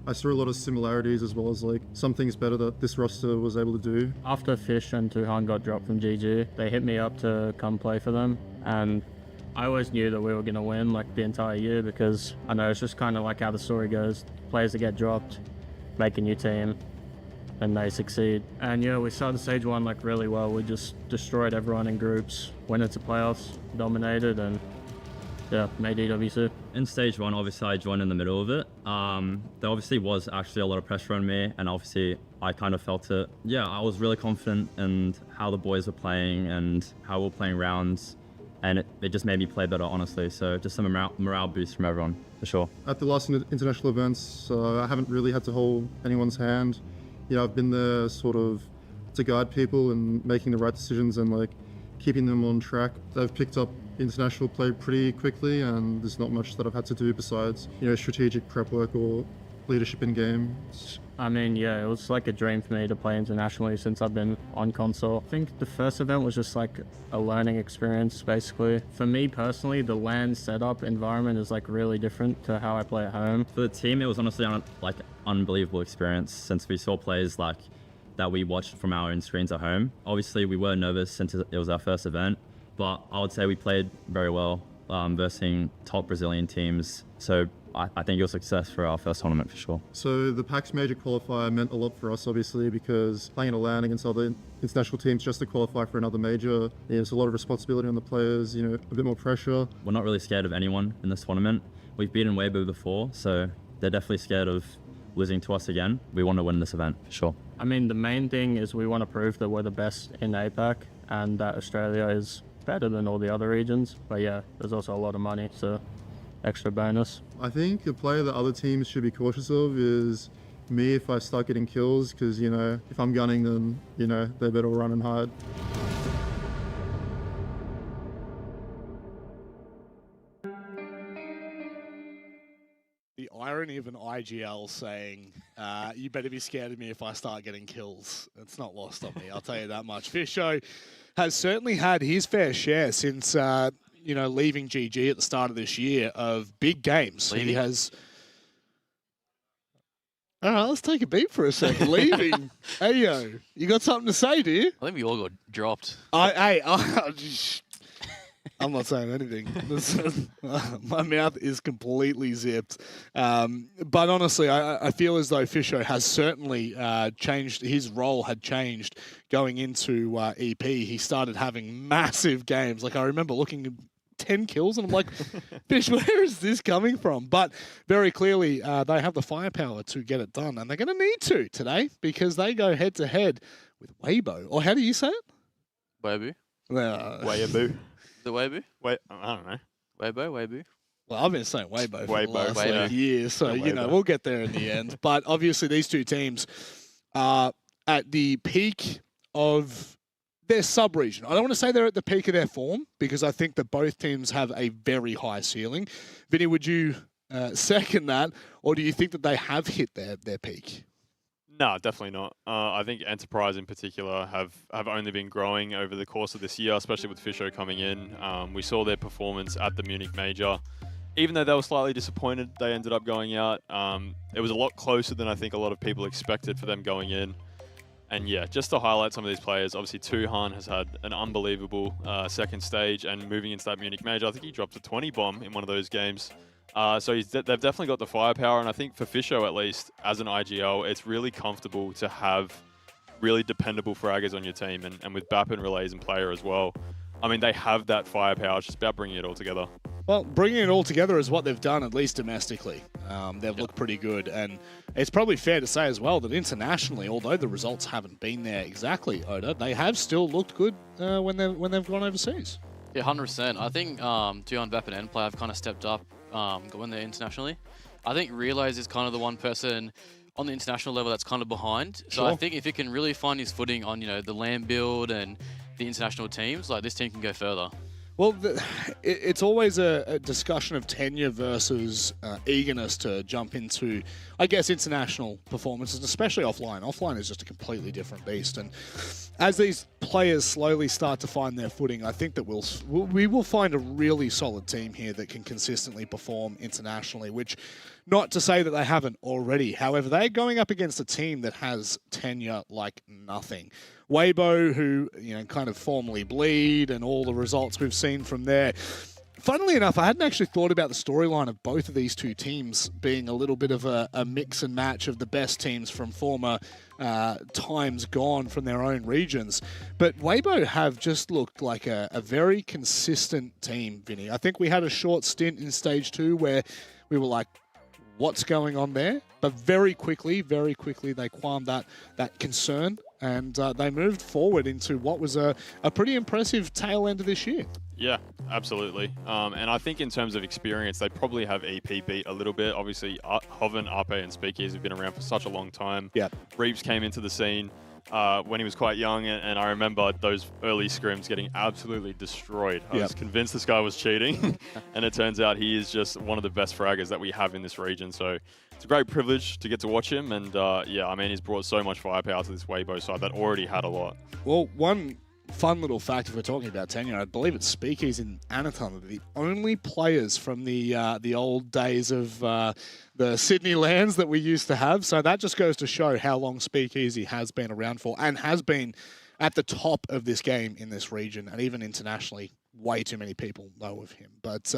I saw a lot of similarities as well as some things better that this roster was able to do. After Fish and Tuhan got dropped from GG, they hit me up to come play for them, and I always knew that we were going to win the entire year, because I know it's just kind of how the story goes. Players that get dropped, make a new team, and they succeed. And yeah, we started stage 1 really well. We just destroyed everyone in groups, went into playoffs, dominated, and yeah, made EWC. In stage 1, obviously I joined in the middle of it. There obviously was actually a lot of pressure on me, and obviously I kind of felt it. Yeah, I was really confident in how the boys were playing and how we were playing rounds, and it just made me play better, honestly. So just some morale boost from everyone, for sure. At the last international events, I haven't really had to hold anyone's hand. I've been there sort of to guide people and making the right decisions and keeping them on track. They've picked up international play pretty quickly, and there's not much that I've had to do besides strategic prep work or leadership in game. I mean, yeah, it was like a dream for me to play internationally since I've been on console. I think the first event was just like a learning experience, basically. For me personally, the LAN setup environment is like really different to how I play at home. For the team, it was honestly like unbelievable experience since we saw players like that we watched from our own screens at home. Obviously, we were nervous since it was our first event, but I would say we played very well versus top Brazilian teams. So I think it was a success for our first tournament for sure. So the PAX Major qualifier meant a lot for us, obviously, because playing in a LAN against other international teams just to qualify for another major, there's a lot of responsibility on the players, you know, a bit more pressure. We're not really scared of anyone in this tournament. We've beaten Weibo before, so they're definitely scared of losing to us again. We want to win this event for sure. I mean, the main thing is we want to prove that we're the best in APAC and that Australia is better than all the other regions. But yeah, there's also a lot of money, so extra bonus. I think a player that other teams should be cautious of is me if I start getting kills, because, you know, if I'm gunning them, you know, they better run and hide. The irony of an IGL saying, you better be scared of me if I start getting kills. It's not lost on me, I'll tell you that much. Fisho has certainly had his fair share since, you know, leaving GG at the start of this year of big games. He has... All right, let's take a beat for a second. Leaving. Hey, yo, you got something to say, do you? I think we all got dropped. I'm not saying anything. My mouth is completely zipped. But honestly, I feel as though Fisho has certainly changed. His role had changed going into EP. He started having massive games. Like, I remember looking at 10 kills and I'm like, Fish, where is this coming from? But very clearly, they have the firepower to get it done. And they're going to need to today because they go head-to-head with Weibo. Or how do you say it? Weibo. Weibo. The Weibo? Wait, I don't know. Weibo. Well, I've been saying Weibo for the last Weibo. years, so, you know, we'll get there in the end. But obviously these two teams are at the peak of their sub-region. I don't want to say they're at the peak of their form because I think that both teams have a very high ceiling. Vinny, would you second that, or do you think that they have hit their peak? No, definitely not. I think Enterprise in particular have only been growing over the course of this year, especially with Fisho coming in. We saw their performance at the Munich Major. Even though they were slightly disappointed, they ended up going out. It was a lot closer than I think a lot of people expected for them going in. And yeah, just to highlight some of these players, obviously Tuhan has had an unbelievable second stage, and moving into that Munich Major, I think he dropped a 20 bomb in one of those games. So they've definitely got the firepower, and I think for Fisho at least, as an IGL, it's really comfortable to have really dependable fraggers on your team, and with BAP and Relays and player as well. I mean, they have that firepower, it's just about bringing it all together. Well, bringing it all together is what they've done, at least domestically. They've looked pretty good, and it's probably fair to say as well that internationally, although the results haven't been there exactly, Oda, they have still looked good when they've gone overseas. Yeah, 100%. I think Tuhan, BAP, and Nplay have kind of stepped up when they're internationally. I think Relays is kind of the one person on the international level that's kind of behind. So I think if he can really find his footing on, you know, the LAN build and the international teams, like this team can go further. Well, it's always a discussion of tenure versus eagerness to jump into, I guess, international performances, especially offline. Offline is just a completely different beast. And as these players slowly start to find their footing, I think that we will find a really solid team here that can consistently perform internationally, which, not to say that they haven't already. However, they're going up against a team that has tenure like nothing. Weibo, who, you know, kind of formally bleed, and all the results we've seen from there. Funnily enough, I hadn't actually thought about the storyline of both of these two teams being a little bit of a mix and match of the best teams from former times gone from their own regions. But Weibo have just looked like a very consistent team, Vinny. I think we had a short stint in Stage 2 where we were like, what's going on there? But very quickly, they calmed that concern, and they moved forward into what was a pretty impressive tail end of this year. Yeah, absolutely. And I think in terms of experience, they probably have EP beat a little bit. Obviously, Hoven, Ape, and Speakeasy have been around for such a long time. Yeah. Reeves came into the scene when he was quite young, and I remember those early scrims getting absolutely destroyed. I was convinced this guy was cheating, and it turns out he is just one of the best fraggers that we have in this region. So it's a great privilege to get to watch him. And yeah, I mean, he's brought so much firepower to this Weibo side that already had a lot. Well, one fun little fact, if we're talking about tenure, I believe it's Speakeasy in Anaton, the only players from the old days of the Sydney lands that we used to have. So that just goes to show how long Speakeasy has been around for and has been at the top of this game in this region and even internationally. Way too many people know of him. But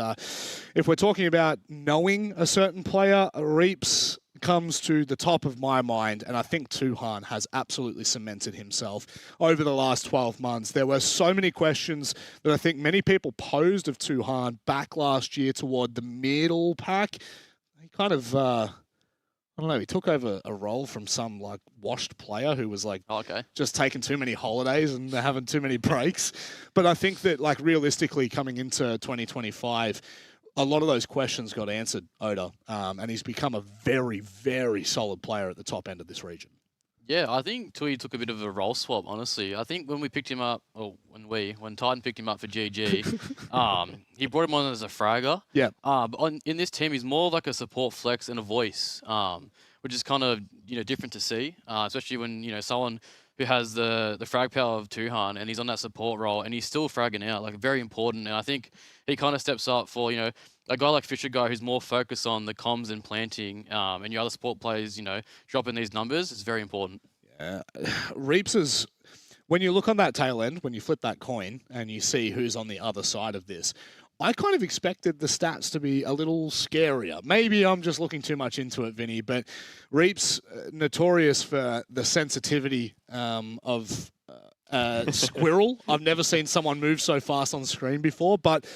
if we're talking about knowing a certain player, Reaps comes to the top of my mind, and I think Tuhan has absolutely cemented himself over the last 12 months. There were so many questions that I think many people posed of Tuhan back last year toward the middle pack. He kind of, I don't know, he took over a role from some like washed player who was like just taking too many holidays and having too many breaks. But I think that like realistically coming into 2025, a lot of those questions got answered, Oda, and he's become a very, very solid player at the top end of this region. Yeah, I think Tui took a bit of a role swap, honestly. I think when we picked him up, or when Titan picked him up for GG, he brought him on as a fragger. Yeah. But in this team, he's more like a support flex and a voice, which is kind of different to see, especially when someone who has the frag power of Tuhan and he's on that support role and he's still fragging out, like very important. And I think he kind of steps up for a guy like Fisher Guy who's more focused on the comms and planting, and your other support players, dropping these numbers is very important. Yeah. Reaps is, when you look on that tail end, when you flip that coin and you see who's on the other side of this, I kind of expected the stats to be a little scarier. Maybe I'm just looking too much into it, Vinny, but Reaps, notorious for the sensitivity of Squirrel. I've never seen someone move so fast on screen before, but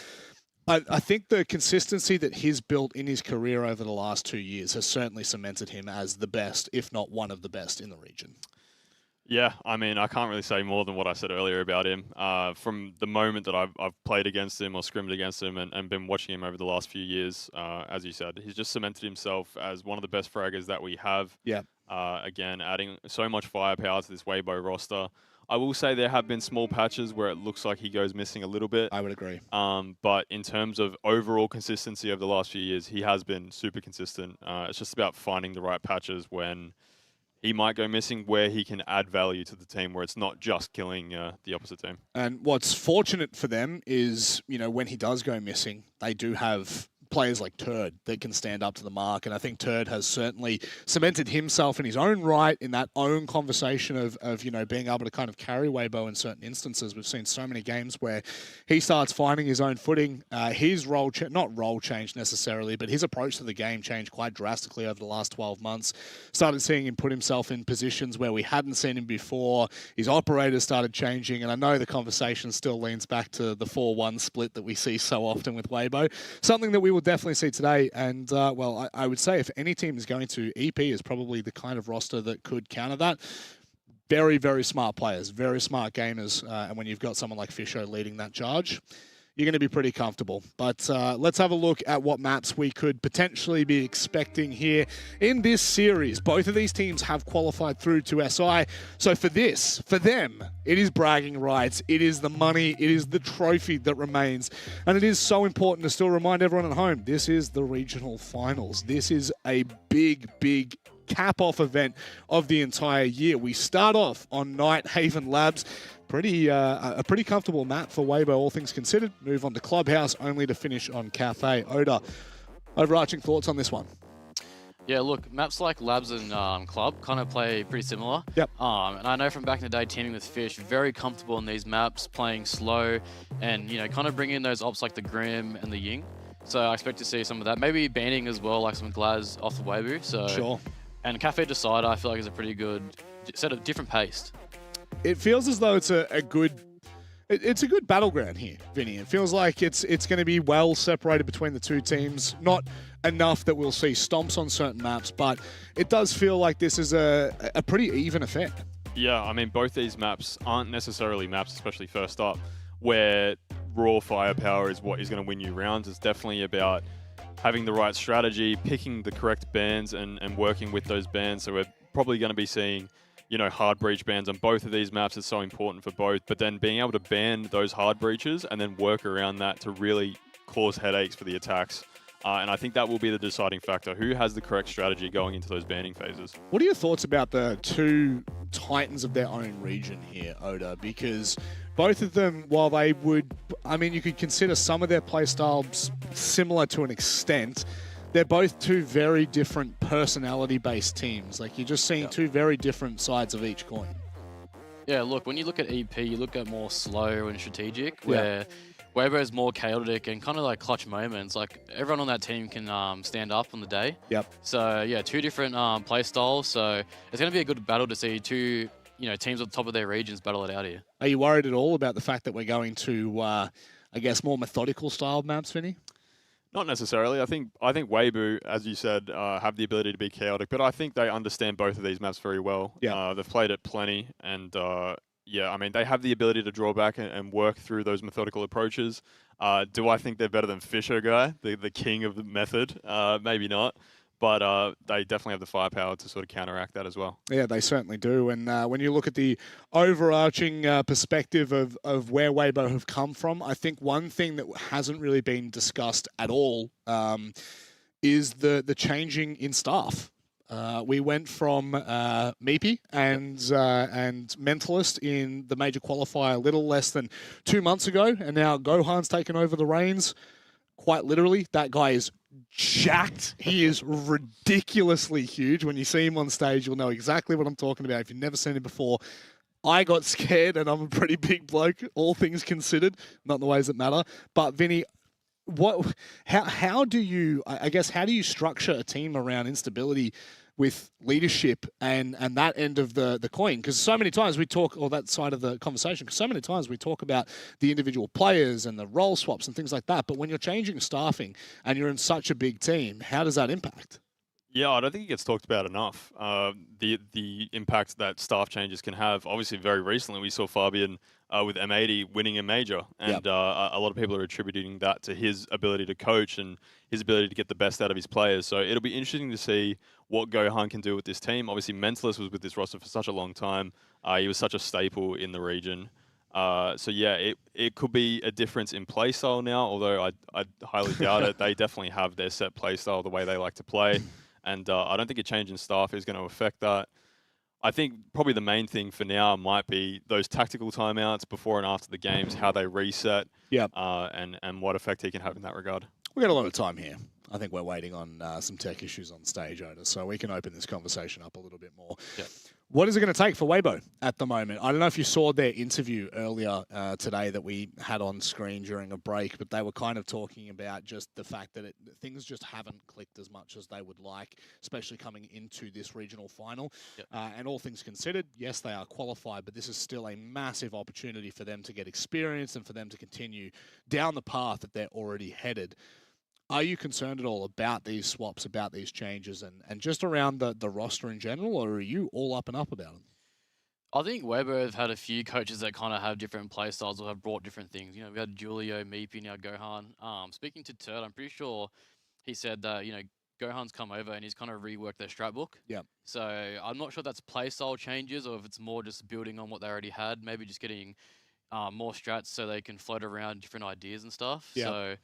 I think the consistency that he's built in his career over the last 2 years has certainly cemented him as the best, if not one of the best in the region. Yeah, I mean, I can't really say more than what I said earlier about him. From the moment that I've played against him or scrimmed against him and been watching him over the last few years, as you said, he's just cemented himself as one of the best fraggers that we have. Yeah. Again, adding so much firepower to this Weibo roster. I will say there have been small patches where it looks like he goes missing a little bit. I would agree. But in terms of overall consistency over the last few years, he has been super consistent. It's just about finding the right patches when he might go missing, where he can add value to the team, where it's not just killing the opposite team. And what's fortunate for them is, when he does go missing, they do have players like Turd that can stand up to the mark. And I think Turd has certainly cemented himself in his own right in that own conversation of being able to kind of carry Weibo in certain instances. We've seen so many games where he starts finding his own footing. His role, not role change necessarily, but his approach to the game changed quite drastically over the last 12 months. Started seeing him put himself in positions where we hadn't seen him before. His operators started changing. And I know the conversation still leans back to the 4-1 split that we see so often with Weibo. Something that we will definitely see today. And, I would say if any team is going to, EP is probably the kind of roster that could counter that. Very, very smart players, very smart gamers. And when you've got someone like Fisho leading that charge, you're going to be pretty comfortable. But let's have a look at what maps we could potentially be expecting here in this series. Both of these teams have qualified through to SI. So for them, it is bragging rights. It is the money. It is the trophy that remains. And it is so important to still remind everyone at home, this is the regional finals. This is a big, big cap-off event of the entire year. We start off on Night Haven Labs. A pretty comfortable map for Weibo, all things considered. Move on to Clubhouse, only to finish on Cafe. Oda, overarching thoughts on this one? Yeah, look, maps like Labs and Club kind of play pretty similar. Yep. And I know from back in the day, teaming with Fish, very comfortable in these maps, playing slow, and kind of bring in those ops like the Grim and the Ying. So I expect to see some of that. Maybe banning as well, like some Glaz off the Weibo. So sure. And Cafe Decider, I feel like is a pretty good set of different pace. It feels as though it's a good battleground here, Vinny. It feels like it's going to be well separated between the two teams. Not enough that we'll see stomps on certain maps, but it does feel like this is a pretty even affair. Yeah, I mean, both these maps aren't necessarily maps, especially first up, where raw firepower is what is going to win you rounds. It's definitely about having the right strategy, picking the correct bans and working with those bans. So we're probably going to be seeing hard breach bans on both of these maps is so important for both, but then being able to ban those hard breaches and then work around that to really cause headaches for the attacks And I think that will be the deciding factor. Who has the correct strategy going into those banning phases? What are your thoughts about the two titans of their own region here, Oda? Because both of them, while they would, I mean, you could consider some of their playstyles similar to an extent, they're both two very different personality-based teams. Like, you're just seeing two very different sides of each coin. Yeah, look, when you look at EP, you look at more slow and strategic, where Weibo is more chaotic and kind of like clutch moments. Like, everyone on that team can stand up on the day. Yep. So, yeah, two different play styles. So, it's going to be a good battle to see two, teams at the top of their regions battle it out here. Are you worried at all about the fact that we're going to, I guess, more methodical style maps, Vinny? Not necessarily. I think Weibo, as you said, have the ability to be chaotic, but I think they understand both of these maps very well. Yeah. They've played it plenty, and yeah, I mean, they have the ability to draw back and work through those methodical approaches. Do I think they're better than Fisher Guy, the king of the method? Maybe not. But they definitely have the firepower to sort of counteract that as well. Yeah, they certainly do. And when you look at the overarching perspective of where Weibo have come from, I think one thing that hasn't really been discussed at all is the changing in staff. We went from Meepy and Mentalist in the major qualifier a little less than 2 months ago, and now Gohan's taken over the reins. Quite literally, that guy is jacked. He is ridiculously huge. When you see him on stage, you'll know exactly what I'm talking about. If you've never seen him before, I got scared, and I'm a pretty big bloke, all things considered, not in the ways that matter. But Vinny, how do you structure a team around instability with leadership and that end of the coin? Because so many times we talk, or that side of the conversation, because so many times we talk about the individual players and the role swaps and things like that. But when you're changing staffing and you're in such a big team, how does that impact? Yeah, I don't think it gets talked about enough. The impact that staff changes can have. Obviously, very recently we saw Fabian with M80 winning a major, and a lot of people are attributing that to his ability to coach and his ability to get the best out of his players. So it'll be interesting to see what Gohan can do with this team. Obviously, Mentalist was with this roster for such a long time. He was such a staple in the region. So yeah, it could be a difference in play style now, although I highly doubt it. They definitely have their set play style, the way they like to play. And I don't think a change in staff is going to affect that. I think probably the main thing for now might be those tactical timeouts before and after the games, how they reset, and what effect he can have in that regard. We've got a lot of time here. I think we're waiting on some tech issues on stage, Oda, so we can open this conversation up a little bit more. Yep. What is it going to take for Weibo at the moment? I don't know if you saw their interview earlier today that we had on screen during a break, but they were kind of talking about just the fact that things just haven't clicked as much as they would like, especially coming into this regional final. Yep. And all things considered, yes, they are qualified, but this is still a massive opportunity for them to get experience and for them to continue down the path that they're already headed. Are you concerned at all about these swaps, about these changes, and just around the roster in general, or are you all up and up about them? I think Weibo have had a few coaches that kind of have different play styles or have brought different things. We had Julio, Meepy, now Gohan. Speaking to Turd, I'm pretty sure he said that, Gohan's come over and he's kind of reworked their strat book. Yeah. So I'm not sure if that's play style changes or if it's more just building on what they already had, maybe just getting more strats so they can float around different ideas and stuff. Yeah. So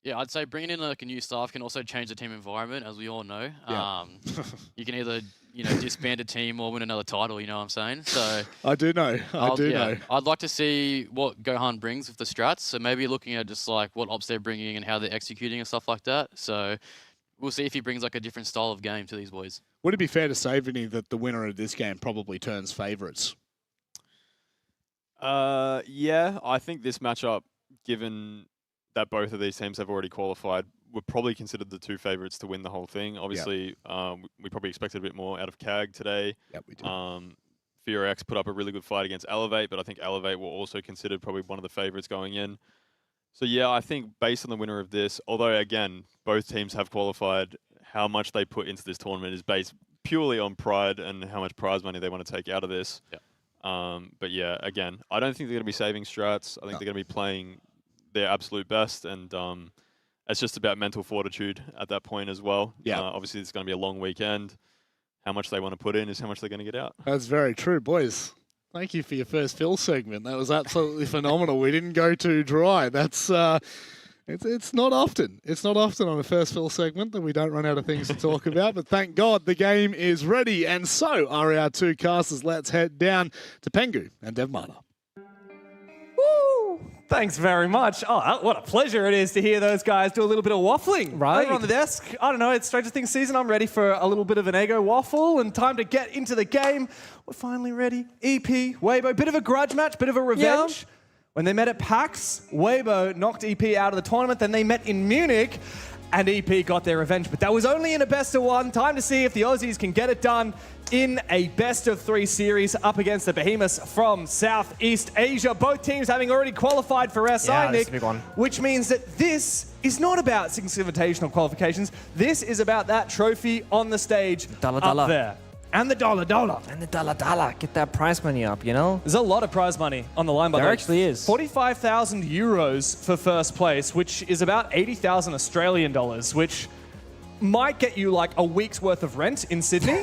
yeah, I'd say bringing in a new staff can also change the team environment, as we all know. Yeah. You can either, disband a team or win another title, you know what I'm saying? So I do know. I do know. I'd like to see what Gohan brings with the strats. So maybe looking at just like what ops they're bringing and how they're executing and stuff like that. So we'll see if he brings like a different style of game to these boys. Would it be fair to say, Vinny, that the winner of this game probably turns favourites? Yeah, I think this matchup, given that both of these teams have already qualified, were probably considered the two favourites to win the whole thing. Obviously, we probably expected a bit more out of CAG today. Yep, we did. Fear X put up a really good fight against Elevate, but I think Elevate were also considered probably one of the favourites going in. So yeah, I think based on the winner of this, although again, both teams have qualified, how much they put into this tournament is based purely on pride and how much prize money they want to take out of this. Yeah. But yeah, again, I don't think they're going to be saving strats. I think they're going to be playing their absolute best, and it's just about mental fortitude at that point as well. Yeah. Obviously, it's going to be a long weekend. How much they want to put in is how much they're going to get out. That's very true, boys. Thank you for your first fill segment. That was absolutely phenomenal. We didn't go too dry. That's It's not often. It's not often on a first fill segment that we don't run out of things to talk about, but thank God the game is ready. And so are our two casters. Let's head down to Pengu and Devmata. Woo! Thanks very much. Oh, what a pleasure it is to hear those guys do a little bit of waffling Right. over on the desk. I don't know, it's Stranger Things season. I'm ready for a little bit of an ego waffle and time to get into the game. We're finally ready. EP, Weibo, bit of a grudge match, bit of a revenge. When they met at PAX, Weibo knocked EP out of the tournament. Then they met in Munich, and EP got their revenge. But that was only in a best-of-1. Time to see if the Aussies can get it done in a best-of-3 series up against the behemoths from Southeast Asia. Both teams having already qualified for SI, Yeah, this Nick, is a big one. which means that this is not about Six Invitational qualifications. This is about that trophy on the stage up there. And the dollar. And the dollar. Get that prize money up, you know? There's a lot of prize money on the line, by the way. There actually is. 45,000 euros for first place, which is about 80,000 Australian dollars, which might get you like a week's worth of rent in Sydney.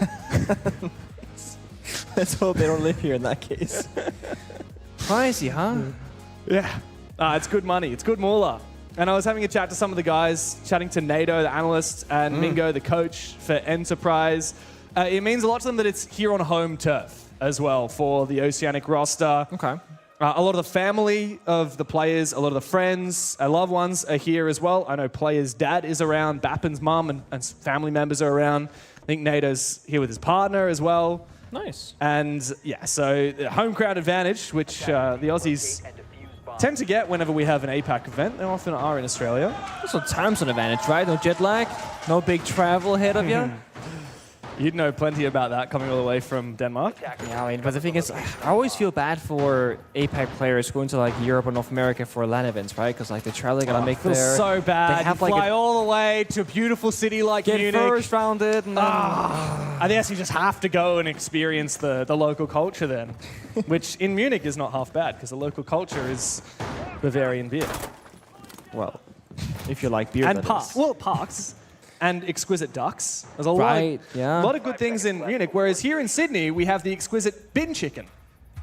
Let's hope they don't live here in that case. Pricey, huh? Yeah. It's good money. It's good moolah. And I was having a chat to some of the guys, chatting to Nato, the analyst, and Mingo, the coach for Enterprise. It means a lot to them that it's here on home turf as well for the Oceanic roster. Okay. A lot of the family of the players, a lot of the friends, loved ones are here as well. I know players' dad is around, Bappin's mum and family members are around. I think Nato's here with his partner as well. Nice. And yeah, so the home crowd advantage, which the Aussies tend to get whenever we have an APAC event. They often are in Australia. Also time zone advantage, right? No jet lag, no big travel ahead of you. You'd know plenty about that coming all the way from Denmark. Yeah, I mean, but the thing is, I always feel bad for APAC players going to like Europe or North America for LAN events, right? Because like the travel they gotta make Feels there. so bad. They have you like fly all the way to a beautiful city like get Munich. first rounded, and then I guess you just have to go and experience the local culture then, which in Munich is not half bad because the local culture is Bavarian beer. Well, if you like beer, and that parks. is. Well, parks. And exquisite ducks. There's a Right, yeah. lot of good things in Munich. Whereas here in Sydney, we have the exquisite bin chicken.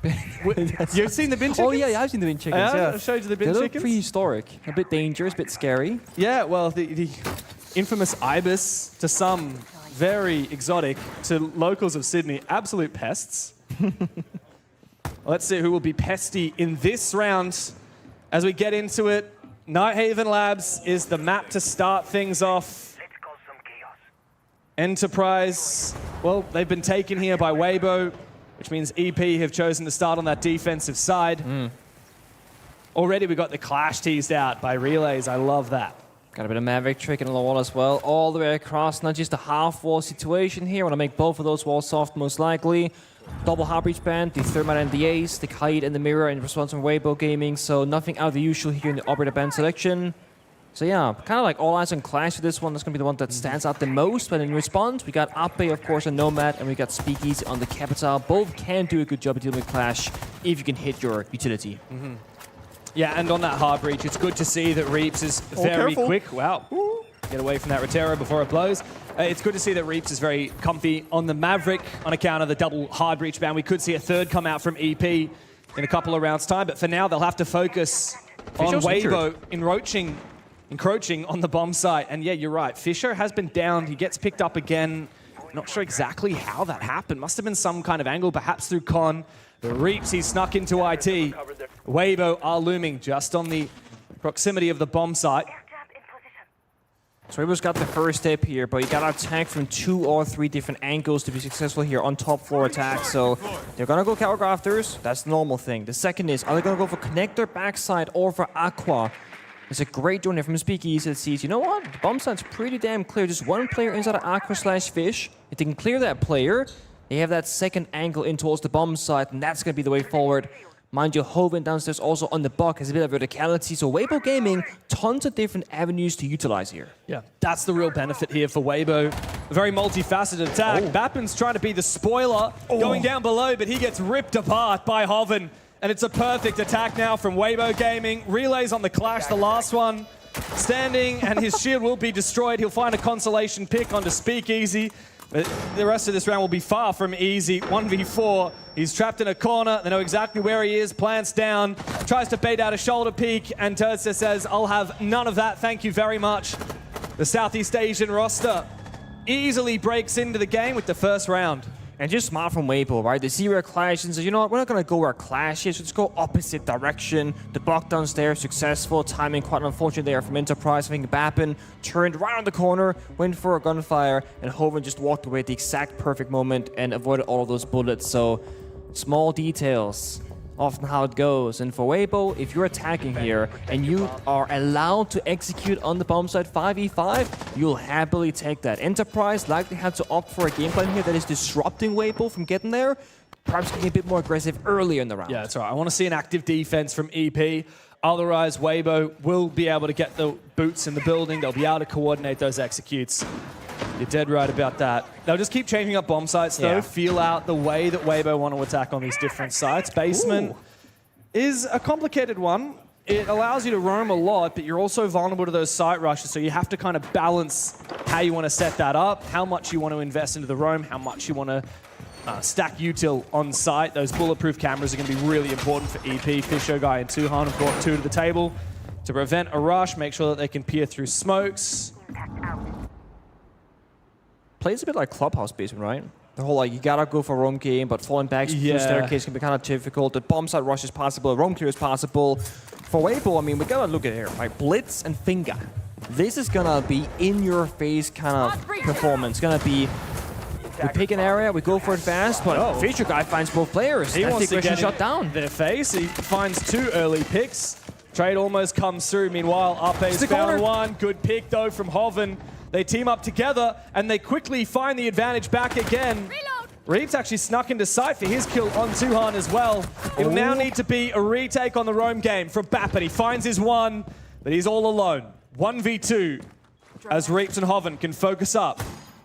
You've seen the bin chickens? Oh yeah, I've seen the bin chickens. Yeah, Yeah, I showed you the bin they look chickens. prehistoric, a bit dangerous, a bit scary. Yeah, well, the infamous ibis to some very exotic, to locals of Sydney, absolute pests. Let's see who will be pesty in this round. As we get into it, Nighthaven Labs is the map to start things off. Enterprise, well, they've been taken here by Weibo, which means EP have chosen to start on that defensive side. Already we got the clash teased out by Relays. I love that. Got a bit of Maverick trick in the wall as well, all the way across. Not just a half-wall situation here. Want to make both of those walls soft, most likely. Double hard breach band, the Thermite and the Ace, the Kite and the Mirror in response from Weibo Gaming. So nothing out of the usual here in the operator band selection. So yeah, kind of like all eyes on Clash for this one. That's going to be the one that stands out the most. But in response, we got Ape, of course, on Nomad, and we got Speakeasy on the Capital. Both can do a good job of dealing with Clash if you can hit your utility. Yeah, and on that hard breach, it's good to see that Reaps is very quick. Wow. Get away from that Rotero before it blows. It's good to see that Reaps is very comfy on the Maverick on account of the double hard breach ban. We could see a third come out from EP in a couple of rounds' time, but for now, they'll have to focus on Weibo encroaching on the bomb site. And yeah, you're right. Fisher has been down. He gets picked up again. Not sure exactly how that happened. Must have been some kind of angle, perhaps through Con. The Reaps, he snuck into IT. Weibo are looming just on the proximity of the bomb site. So Weibo's got the first step here, but you got to attack from 2 or 3 different angles to be successful here on top floor attack. So they're going to go Cowercrafters. That's the normal thing. The second is, are they going to go for Connector backside or for Aqua? It's a great drone here from Speakeasy that sees, you know what? The bomb site's pretty damn clear. Just one player inside of Aqua/Fish. If they can clear that player, they have that second angle in towards the bomb site, and that's going to be the way forward. Mind you, Hoven downstairs also on the buck has a bit of verticality. So Weibo Gaming, tons of different avenues to utilize here. Yeah, that's the real benefit here for Weibo. A very multifaceted attack. Bappin's trying to be the spoiler, going down below, but he gets ripped apart by Hoven. And it's a perfect attack now from Weibo Gaming. Relays on the clash, the last one. Standing, and his shield will be destroyed. He'll find a consolation pick onto Speakeasy. But the rest of this round will be far from easy. 1v4. He's trapped in a corner. They know exactly where he is. Plants down. Tries to bait out a shoulder peek. And Turtsa says, I'll have none of that. Thank you very much. The Southeast Asian roster easily breaks into the game with the first round. And just smart from Weibo, right? They see where Clash and say, you know what, we're not going to go where Clash is, let's go opposite direction. The block downs there, successful. Timing quite unfortunate there from Enterprise. I think Bappin turned right on the corner, went for a gunfire, and Hoven just walked away at the exact perfect moment and avoided all of those bullets. So, small details. Often how it goes. And for Weibo, if you're attacking here and you are allowed to execute on the bomb site 5v5, you'll happily take that. Enterprise likely had to opt for a game plan here that is disrupting Weibo from getting there, perhaps getting a bit more aggressive earlier in the round. Yeah, that's right. I want to see an active defense from EP. Otherwise, Weibo will be able to get the boots in the building. They'll be able to coordinate those executes. You're dead right about that. They'll just keep changing up bomb sites, though. Yeah. Feel out the way that Weibo want to attack on these different sites. Basement is a complicated one. It allows you to roam a lot, but you're also vulnerable to those site rushes, so you have to kind of balance how you want to set that up, how much you want to invest into the roam, how much you want to stack util on site. Those bulletproof cameras are going to be really important for EP. Fisho Guy and Tuhan have brought two to the table to prevent a rush, make sure that they can peer through smokes. Plays a bit like Clubhouse basement, right? The whole like, you gotta go for a roam game, but falling back through the staircase can be kind of difficult. The bomb site rush is possible, roam clear is possible. For Weibo, I mean, we gotta look at it here, right? Blitz and Finger. This is gonna be in-your-face kind of performance. Gonna be, we pick an area, we go for it fast, but Feature Guy finds both players. He That's wants the to aggression get shut down. their face. He finds two early picks. Trade almost comes through. Meanwhile, Ape's Stick found corner. one. Good pick, though, from Hoven. They team up together, and they quickly find the advantage back again. Reeves actually snuck into sight for his kill on Tuhan as well. It'll now need to be a retake on the roam game from Bappin. He finds his one, but he's all alone. 1v2 as Reeves and Hoven can focus up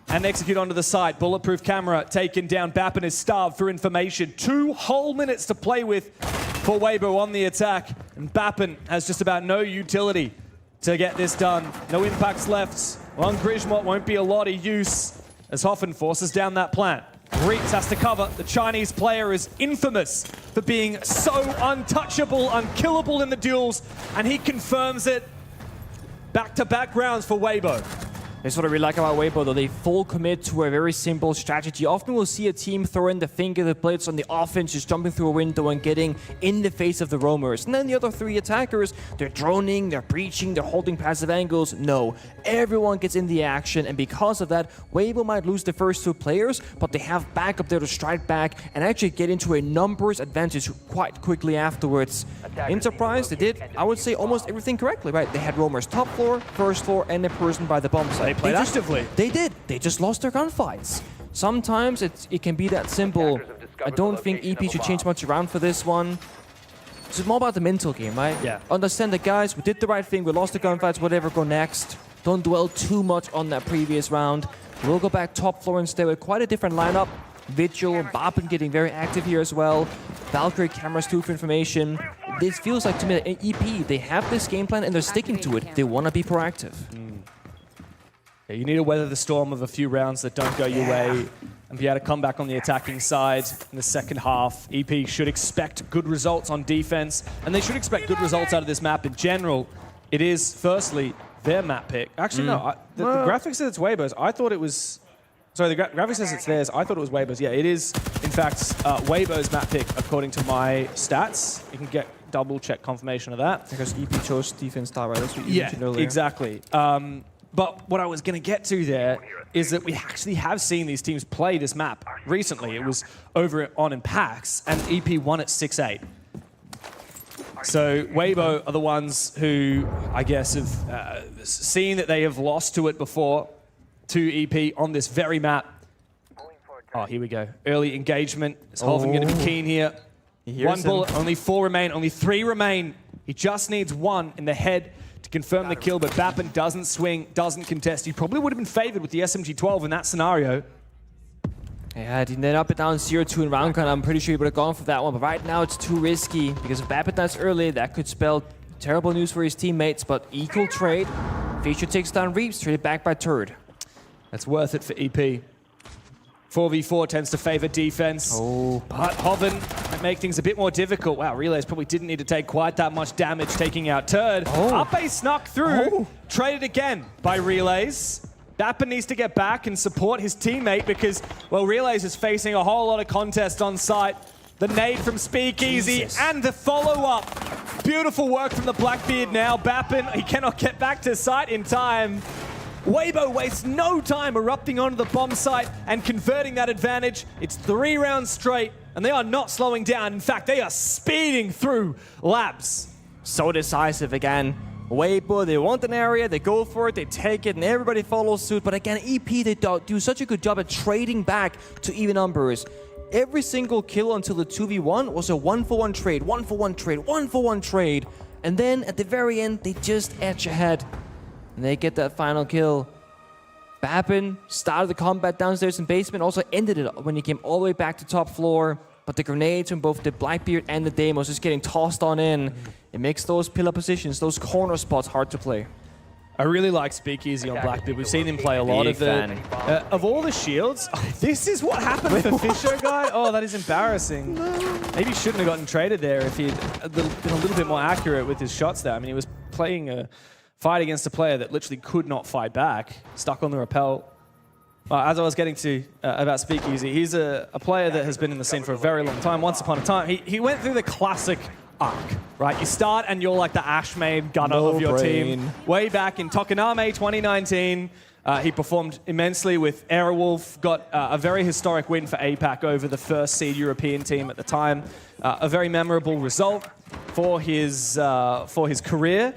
and execute onto the side. Bulletproof camera taken down. Bappin is starved for information. 2 whole minutes to play with for Weibo on the attack. And Bappin has just about no utility to get this done. No impacts left. On Grismot won't be a lot of use as Hoffen forces down that plant. Reeks has to cover. The Chinese player is infamous for being so untouchable, unkillable in the duels, and he confirms it. Back-to-back rounds for Weibo. That's what I really like about Weibo, though. They full commit to a very simple strategy. Often we'll see a team throw in the Finger, the Blitz on the offense, just jumping through a window and getting in the face of the roamers. And then the other 3 attackers, they're droning, they're breaching, they're holding passive angles. No, everyone gets in the action, and because of that, Weibo might lose the first 2 players, but they have backup there to strike back and actually get into a numbers advantage quite quickly afterwards. Enterprise, they did, I would say, almost everything correctly, right? They had roamers top floor, first floor, and a person by the bomb site. They played actively. They did. They just lost their gunfights. Sometimes it can be that simple. I don't think EP should change much around for this one. It's more about the mental game, right? Yeah. Understand that, guys, we did the right thing. We lost the gunfights, whatever, go next. Don't dwell too much on that previous round. We'll go back top floor and stay with quite a different lineup. Vigil and Bappen getting very active here as well. Valkyrie cameras too for information. This feels like to me that EP, they have this game plan and they're sticking to it. They want to be proactive. Yeah, you need to weather the storm of a few rounds that don't go your way and be able to come back on the attacking side in the second half. EP should expect good results on defense, and they should expect good results out of this map in general. It is, firstly, their map pick. Actually, no, the graphics says it's Weibo's. I thought it was... Sorry, the graphics says it's theirs. I thought it was Weibo's. Yeah, it is, in fact, Weibo's map pick, according to my stats. You can get double-check confirmation of that. Because EP chose defense style, right? That's what you mentioned earlier. Exactly. But what I was going to get to there is that we actually have seen these teams play this map recently. It was over on in PAX, and EP won at 6-8. So Weibo are the ones who, I guess, have seen that they have lost to it before, to EP on this very map. Oh, here we go. Early engagement. Is Holven going to be keen here? One bullet, only 4 remain, only 3 remain. He just needs 1 in the head to confirm the kill, but Bappen doesn't swing, doesn't contest. He probably would have been favored with the SMG-12 in that scenario. Yeah, he ended up it down 0-2 in round count. I'm pretty sure he would have gone for that one, but right now it's too risky because if Bappen dies early, that could spell terrible news for his teammates, but equal trade. Feature takes down Reeves, traded back by Turd. That's worth it for EP. 4v4 tends to favor defense. But Hoven might make things a bit more difficult. Wow, Relays probably didn't need to take quite that much damage taking out Turd. Up A snuck through, traded again by Relays. Dapper needs to get back and support his teammate because, well, Relays is facing a whole lot of contest on site. The nade from Speakeasy and the follow-up. Beautiful work from the Blackbeard now. Bappin, he cannot get back to site in time. Weibo wastes no time erupting onto the bomb site and converting that advantage. It's 3 rounds straight, and they are not slowing down. In fact, they are speeding through labs. So decisive again. Weibo, they want an area, they go for it, they take it, and everybody follows suit. But again, EP, they do such a good job at trading back to even numbers. Every single kill until the 2v1 was a 1-for-1 trade, 1-for-1 trade, 1-for-1 trade. And then at the very end, they just edge ahead. And they get that final kill. Bappin started the combat downstairs in basement, also ended it when he came all the way back to top floor. But the grenades from both the Blackbeard and the Demos just getting tossed on in. It makes those pillar positions, those corner spots hard to play. I really like Speakeasy on Blackbeard. We've seen him play a lot of the... of all the shields, this is what happened for Fisher guy? Oh, that is embarrassing. Maybe he shouldn't have gotten traded there if he'd been a little bit more accurate with his shots there. I mean, he was playing a fight against a player that literally could not fight back, stuck on the rappel. As I was getting to about Speakeasy, he's a player that has been in the scene for a very long time. Once upon a time, he went through the classic arc, right? You start and you're like the Ashmade gunner of your team. Way back in Tokoname 2019, he performed immensely with Airwolf, got a very historic win for APAC over the first seed European team at the time. A very memorable result for his career.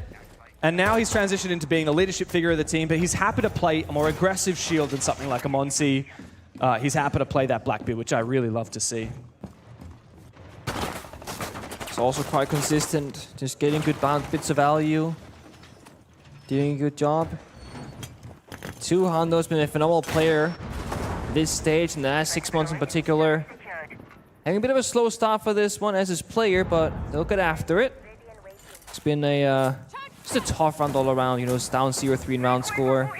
And now he's transitioned into being the leadership figure of the team, but he's happy to play a more aggressive shield than something like a Monsi. He's happy to play that Blackbeard, which I really love to see. It's also quite consistent, just getting good bits of value, doing a good job. 2Hondo has been a phenomenal player this stage, in the last 6 months in particular. Having a bit of a slow start for this one as his player, but they'll get after it. It's been just a tough round all around, you know, it's down 0-3 in round score.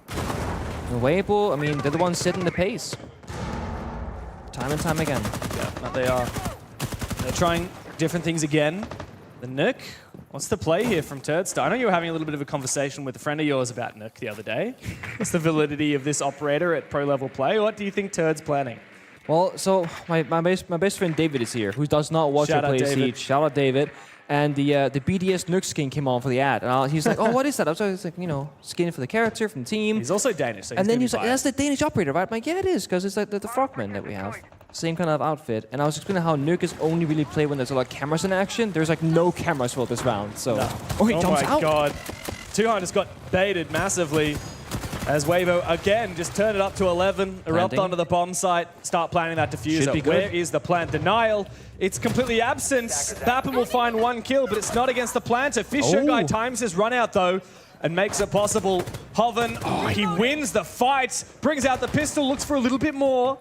And Weibo, I mean, they're the ones setting the pace. Time and time again. Yeah, they are. They're trying different things again. The Nook, what's the play here from Turdstar? I know you were having a little bit of a conversation with a friend of yours about Nook the other day. What's the validity of this operator at pro-level play? What do you think Turd's planning? Well, so my best friend David is here, who does not watch or play Siege. Shout out David. And the BDS Nook skin came on for the ad. And he's like, oh, what is that? I was like, you know, skin for the character, from the team. He's also Danish. So and then he's like, that's the Danish operator, right? I'm like, yeah, it is, because it's like the frogman that we have. Same kind of outfit. And I was explaining how Nook is only really played when there's a lot of cameras in action. There's like no cameras for this round. So, oh, he jumps out. Oh my God. 2Hondo just got baited massively. As Weibo again just turn it up to 11, erupt onto the bomb site, start planning that diffuser. Where is the plant? Denial. It's completely absent. Bappin will find 1 kill, but it's not against the planter. Fisher guy times his run out though and makes it possible. Hoven, he wins the fight, brings out the pistol, looks for a little bit more.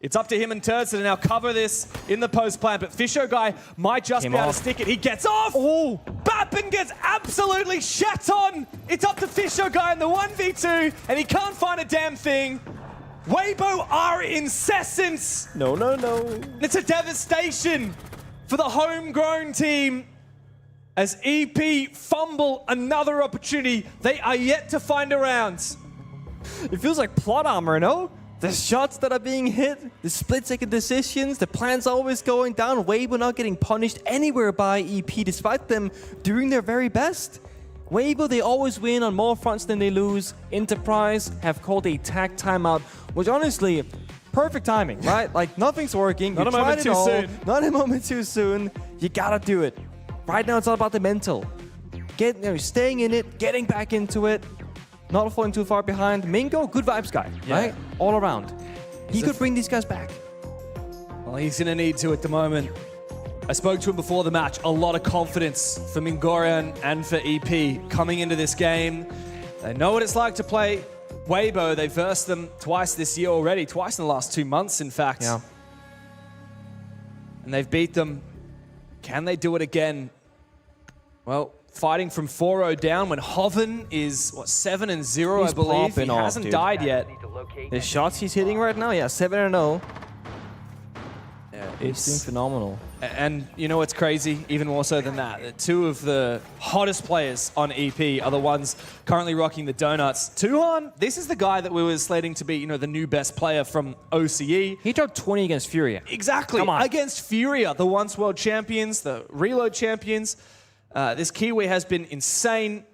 It's up to him and Turds to now cover this in the post-plant, but Fisher guy might just be able to stick it. He gets off! Oh! Bappin gets absolutely shat on! It's up to Fisher guy in the 1v2, and he can't find a damn thing. Weibo are incessant! No. It's a devastation for the homegrown team as EP fumble another opportunity. They are yet to find a round. It feels like plot armor, no? The shots that are being hit, the split-second decisions, the plans always going down, Weibo not getting punished anywhere by EP despite them doing their very best. Weibo, they always win on more fronts than they lose. Enterprise have called a tag timeout, which honestly, perfect timing, right? Like nothing's working. Not a moment too soon. Not a moment too soon. You gotta do it. Right now it's all about the mental. Staying in it, getting back into it. Not falling too far behind. Mingo, good vibes guy, right? All around. He could bring these guys back. Well, he's going to need to at the moment. I spoke to him before the match. A lot of confidence for Mingorian and for EP coming into this game. They know what it's like to play Weibo. They've versed them twice this year already. Twice in the last 2 months, in fact. Yeah. And they've beat them. Can they do it again? Well, fighting from 4-0 down when Hoven is, what, 7-0, He's I believe. He popping off, hasn't dude. died yet. The shots he's hitting right now, yeah, 7-0. Yeah, It's doing phenomenal. And you know what's crazy? Even more so than that, two of the hottest players on EP are the ones currently rocking the donuts. Tuhan, this is the guy that we were slating to be, you know, the new best player from OCE. He dropped 20 against Furia. Exactly. Come on. Against Furia, the once world champions, the reload champions. This Kiwi has been insane.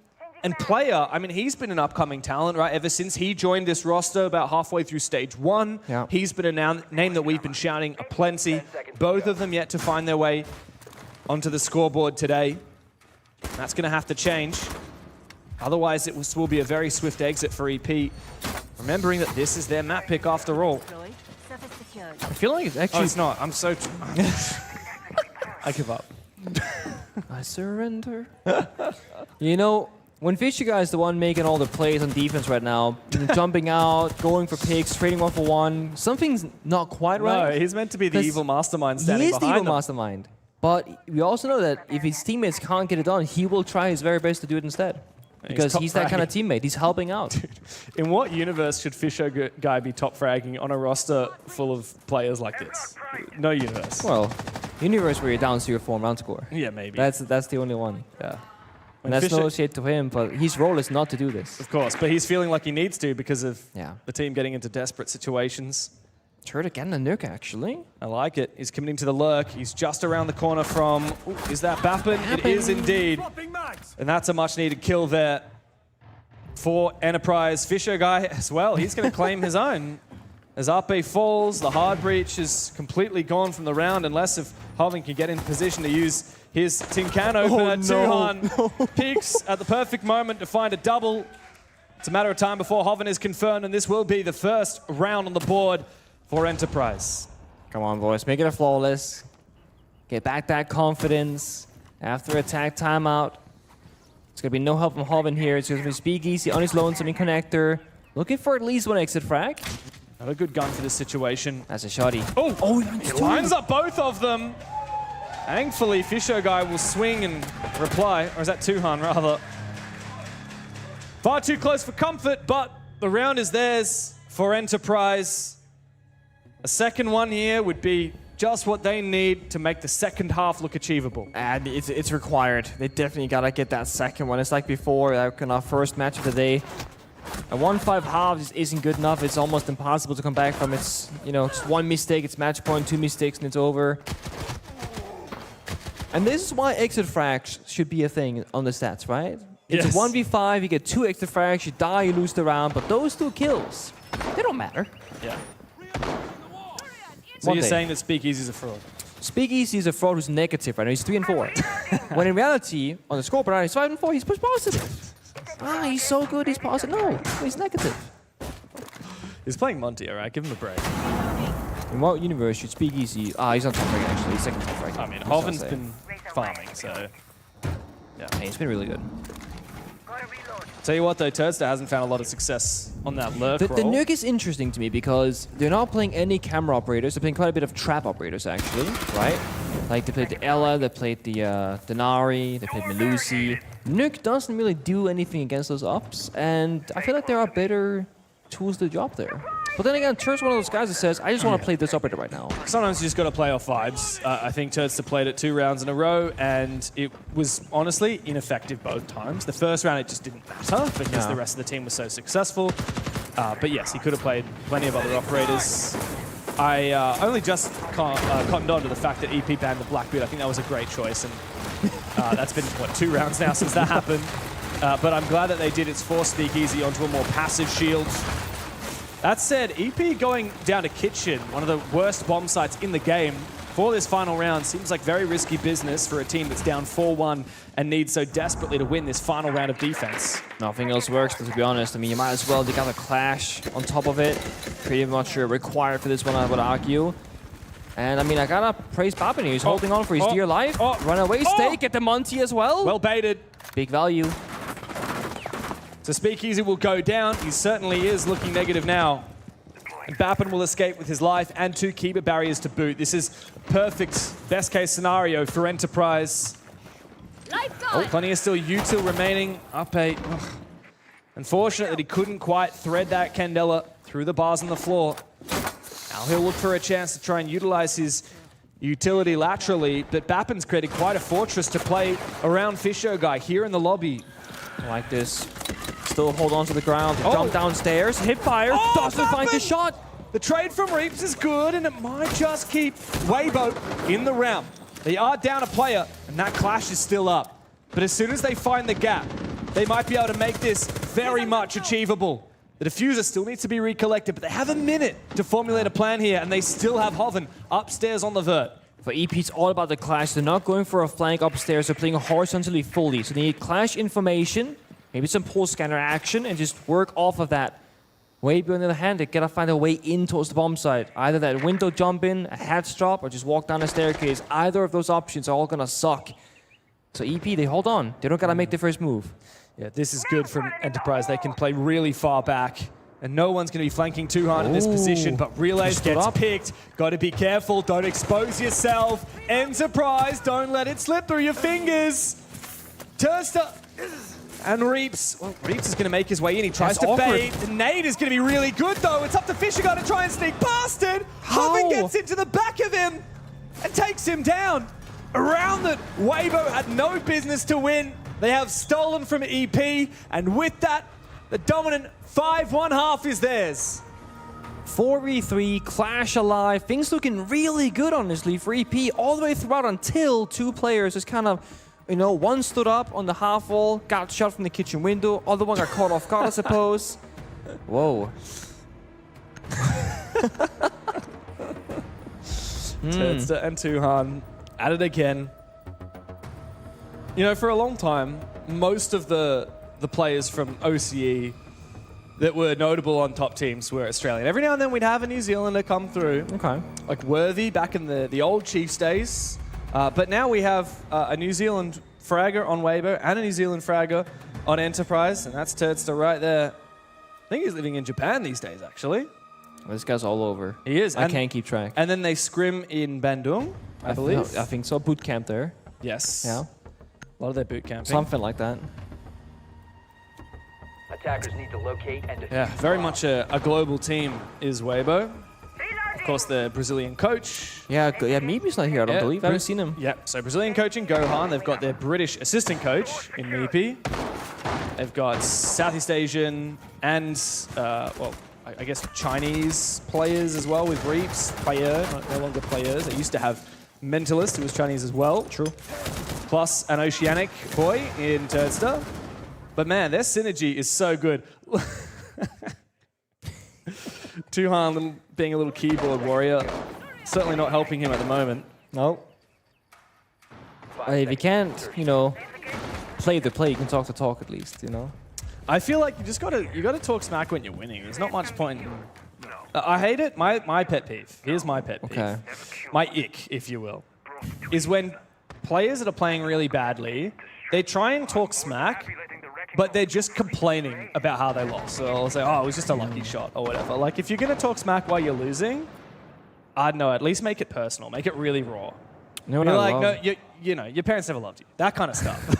And player, I mean, he's been an upcoming talent, right? Ever since he joined this roster about halfway through stage 1. Yeah. He's been a name that we've been shouting aplenty. Both of them yet to find their way onto the scoreboard today. That's going to have to change. Otherwise, it will be a very swift exit for EP. Remembering that this is their map pick after all. I feel like it's actually... Oh, it's not. I'm so... I give up. I surrender. You know, when Fisher Guy is the one making all the plays on defense right now, jumping out, going for picks, trading 1-for-1, something's not quite right. No, he's meant to be the evil mastermind standing behind He is the evil them. mastermind. But we also know that if his teammates can't get it done, he will try his very best to do it instead. Because he's that kind of teammate. He's helping out. Dude, in what universe should Fisher Guy be top fragging on a roster full of players like this? No universe. Well, universe where you're down 0-4 round score. Yeah, maybe. That's the only one. Yeah. And that's no shade to him, but his role is not to do this. Of course, but he's feeling like he needs to because of Yeah. the team getting into desperate situations. Turret again, a nuke actually. I like it. He's committing to the lurk. He's just around the corner from... Ooh, is that Bappin? It is indeed. And that's a much-needed kill there for Enterprise. Fisher Guy as well. He's going to claim his own. As RP falls, the hard breach is completely gone from the round unless if Hoven can get in position to use his tin can opener. Tuhan peaks at the perfect moment to find a double. It's a matter of time before Hoven is confirmed, and this will be the first round on the board for Enterprise. Come on, boys. Make it a flawless. Get back that confidence. After attack timeout. It's going to be no help from Hoven here. It's going to be Speakeasy on his lonesome in connector. Looking for at least one exit frag. Not a good gun for this situation. That's a shotty. Oh, he lines up both of them. Thankfully, Fisher Guy will swing and reply. Or is that Tuhan, rather? Far too close for comfort, but the round is theirs for Enterprise. A second one here would be just what they need to make the second half look achievable. And it's required. They definitely got to get that second one. It's like before, like in our first match of the day. A 1-5 halves isn't good enough. It's almost impossible to come back from. It's, you know, just one mistake, it's match point, 2 mistakes, and it's over. And this is why exit frags should be a thing on the stats, right? It's Yes. a 1v5, you get 2 exit frags, you die, you lose the round, but those 2 kills, they don't matter. Yeah. So you're saying that Speakeasy is a fraud? Speakeasy is a fraud who's negative right now. He's 3-4. When in reality, on the scoreboard, he's 5-4. He's positive. He's so good. He's positive. No, he's negative. He's playing Monty, all right? Give him a break. In what universe should Speakeasy? He's not top frag actually. He's second top frag. I mean, Hoven's been farming, so yeah, he's been really good. Tell you what, though, Turdstar hasn't found a lot of success on that lurk The roll. nuke is interesting to me because they're not playing any camera operators. They're playing quite a bit of trap operators, actually, right? Like, they played the Ella, they played the Denari, they played Melusi. Nuke doesn't really do anything against those ups, and I feel like there are better tools to the job there. But then again, Turds one of those guys that says, I just want to play this operator right now. Sometimes you just got to play off vibes. I think Turdstar played it 2 rounds in a row, and it was honestly ineffective both times. The first round, it just didn't matter because the rest of the team was so successful. But yes, he could have played plenty of other operators. I only just cottoned on to the fact that EP banned the Blackbeard. I think that was a great choice, and that's been, what, 2 rounds now since that happened. But I'm glad that they did. It's forced Speakeasy onto a more passive shield. That said, EP going down to Kitchen, one of the worst bomb sites in the game, for this final round seems like very risky business for a team that's down 4-1 and needs so desperately to win this final round of defense. Nothing else works, to be honest. I mean, you might as well dig out a clash on top of it. Pretty much required for this one, I would argue. And I mean, I gotta praise Bappin here. He's holding on for his dear life. Runaway stake at the Monty as well. Well baited. Big value. So Speakeasy will go down. He certainly is looking negative now. And Bappin will escape with his life and 2 keeper barriers to boot. This is perfect best case scenario for Enterprise. Oh, plenty of still util remaining. Up 8. Ugh. Unfortunate that he couldn't quite thread that Candela through the bars on the floor. Now he'll look for a chance to try and utilize his utility laterally, but Bappin's created quite a fortress to play around Fisho Guy here in the lobby. I like this. Still hold on to the ground. Jump downstairs. Hip fire. Doesn't find the shot. The trade from Reaps is good, and it might just keep Weibo in the round. They are down a player, and that clash is still up. But as soon as they find the gap, they might be able to make this very much achievable. The diffuser still needs to be recollected, but they have a minute to formulate a plan here, and they still have Hoven upstairs on the vert. For EP, it's all about the clash. They're not going for a flank upstairs. They're playing horizontally fully. So they need clash information, maybe some pulse scanner action, and just work off of that. Weibo, on the other hand, they gotta find a way in towards the bomb site. Either that window jump in, a hatch drop, or just walk down the staircase. Either of those options are all gonna suck. So EP, they hold on. They don't gotta make the first move. Yeah, this is good from Enterprise. They can play really far back, and no one's going to be flanking too hard in this position, but Relays gets picked. Got to be careful. Don't expose yourself. Enterprise, don't let it slip through your fingers. Turster and Reaps. Well, Reaps is going to make his way in. He tries to bait. The nade is going to be really good, though. It's up to Fisher Guy to try and sneak past it. Hoven gets into the back of him and takes him down. A round that Weibo had no business to win. They have stolen from EP, and with that, the dominant 5-1 half is theirs. 4v3, clash alive. Things looking really good, honestly, for EP all the way throughout until two players just kind of, one stood up on the half wall, got shot from the kitchen window, other one got caught off guard, I suppose. Whoa. Turster and Tuhan at it again. For a long time, most of the players from OCE that were notable on top teams were Australian. Every now and then we'd have a New Zealander come through. Okay. Like Worthy back in the old Chiefs days. But now we have a New Zealand fragger on Weibo and a New Zealand fragger on Enterprise, and that's Turster right there. I think he's living in Japan these days, actually. This guy's all over. He is. I can't keep track. And then they scrim in Bandung, I believe. I think so. Boot camp there. Yes. Yeah. A lot of their boot camping. Something like that. Attackers need to locate and defuse. Yeah, very much a global team is Weibo. Of course, the Brazilian coach. Yeah, Meepy's not here, I don't believe. I haven't seen him. Yeah, so Brazilian coach in Gohan. They've got their British assistant coach in Meepy. They've got Southeast Asian and, I guess Chinese players as well with Reaps. Player, no longer players. They used to have Mentalist, who was Chinese as well. True. Plus an Oceanic boy in Turster. But man, their synergy is so good. Tuhan being a little keyboard warrior, certainly not helping him at the moment. No. If you can't, play the play, you can talk the talk at least, I feel like you gotta talk smack when you're winning. There's not much point. I hate it. My pet peeve. Here's my pet peeve. Okay. My ick, if you will, is when players that are playing really badly, they try and talk smack, but they're just complaining about how they lost. So they'll say, it was just a lucky shot or whatever. Like, if you're going to talk smack while you're losing, I don't know, at least make it personal. Make it really raw. You know what You're I like, love? no, your parents never loved you. That kind of stuff.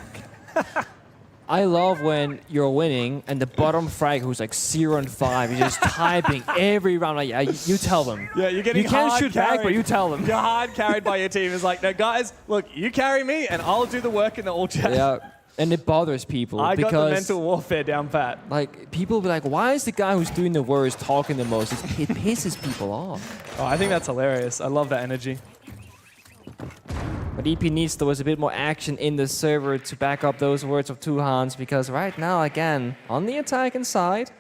I love when you're winning and the bottom frag who's like 0-5 is just typing every round. Like, you tell them. Yeah, you're getting You can't hard shoot carried. back, but you tell them. You're hard carried by your team. It's like, no, guys, look, you carry me and I'll do the work in the all chat. Yeah, and it bothers people I because got the mental warfare down pat. Like, people be like, why is the guy who's doing the worst talking the most? It pisses people off. Oh, I think that's hilarious. I love that energy. What EP needs, though, is a bit more action in the server to back up those words of Tuhans, because right now, again, on the attacking side,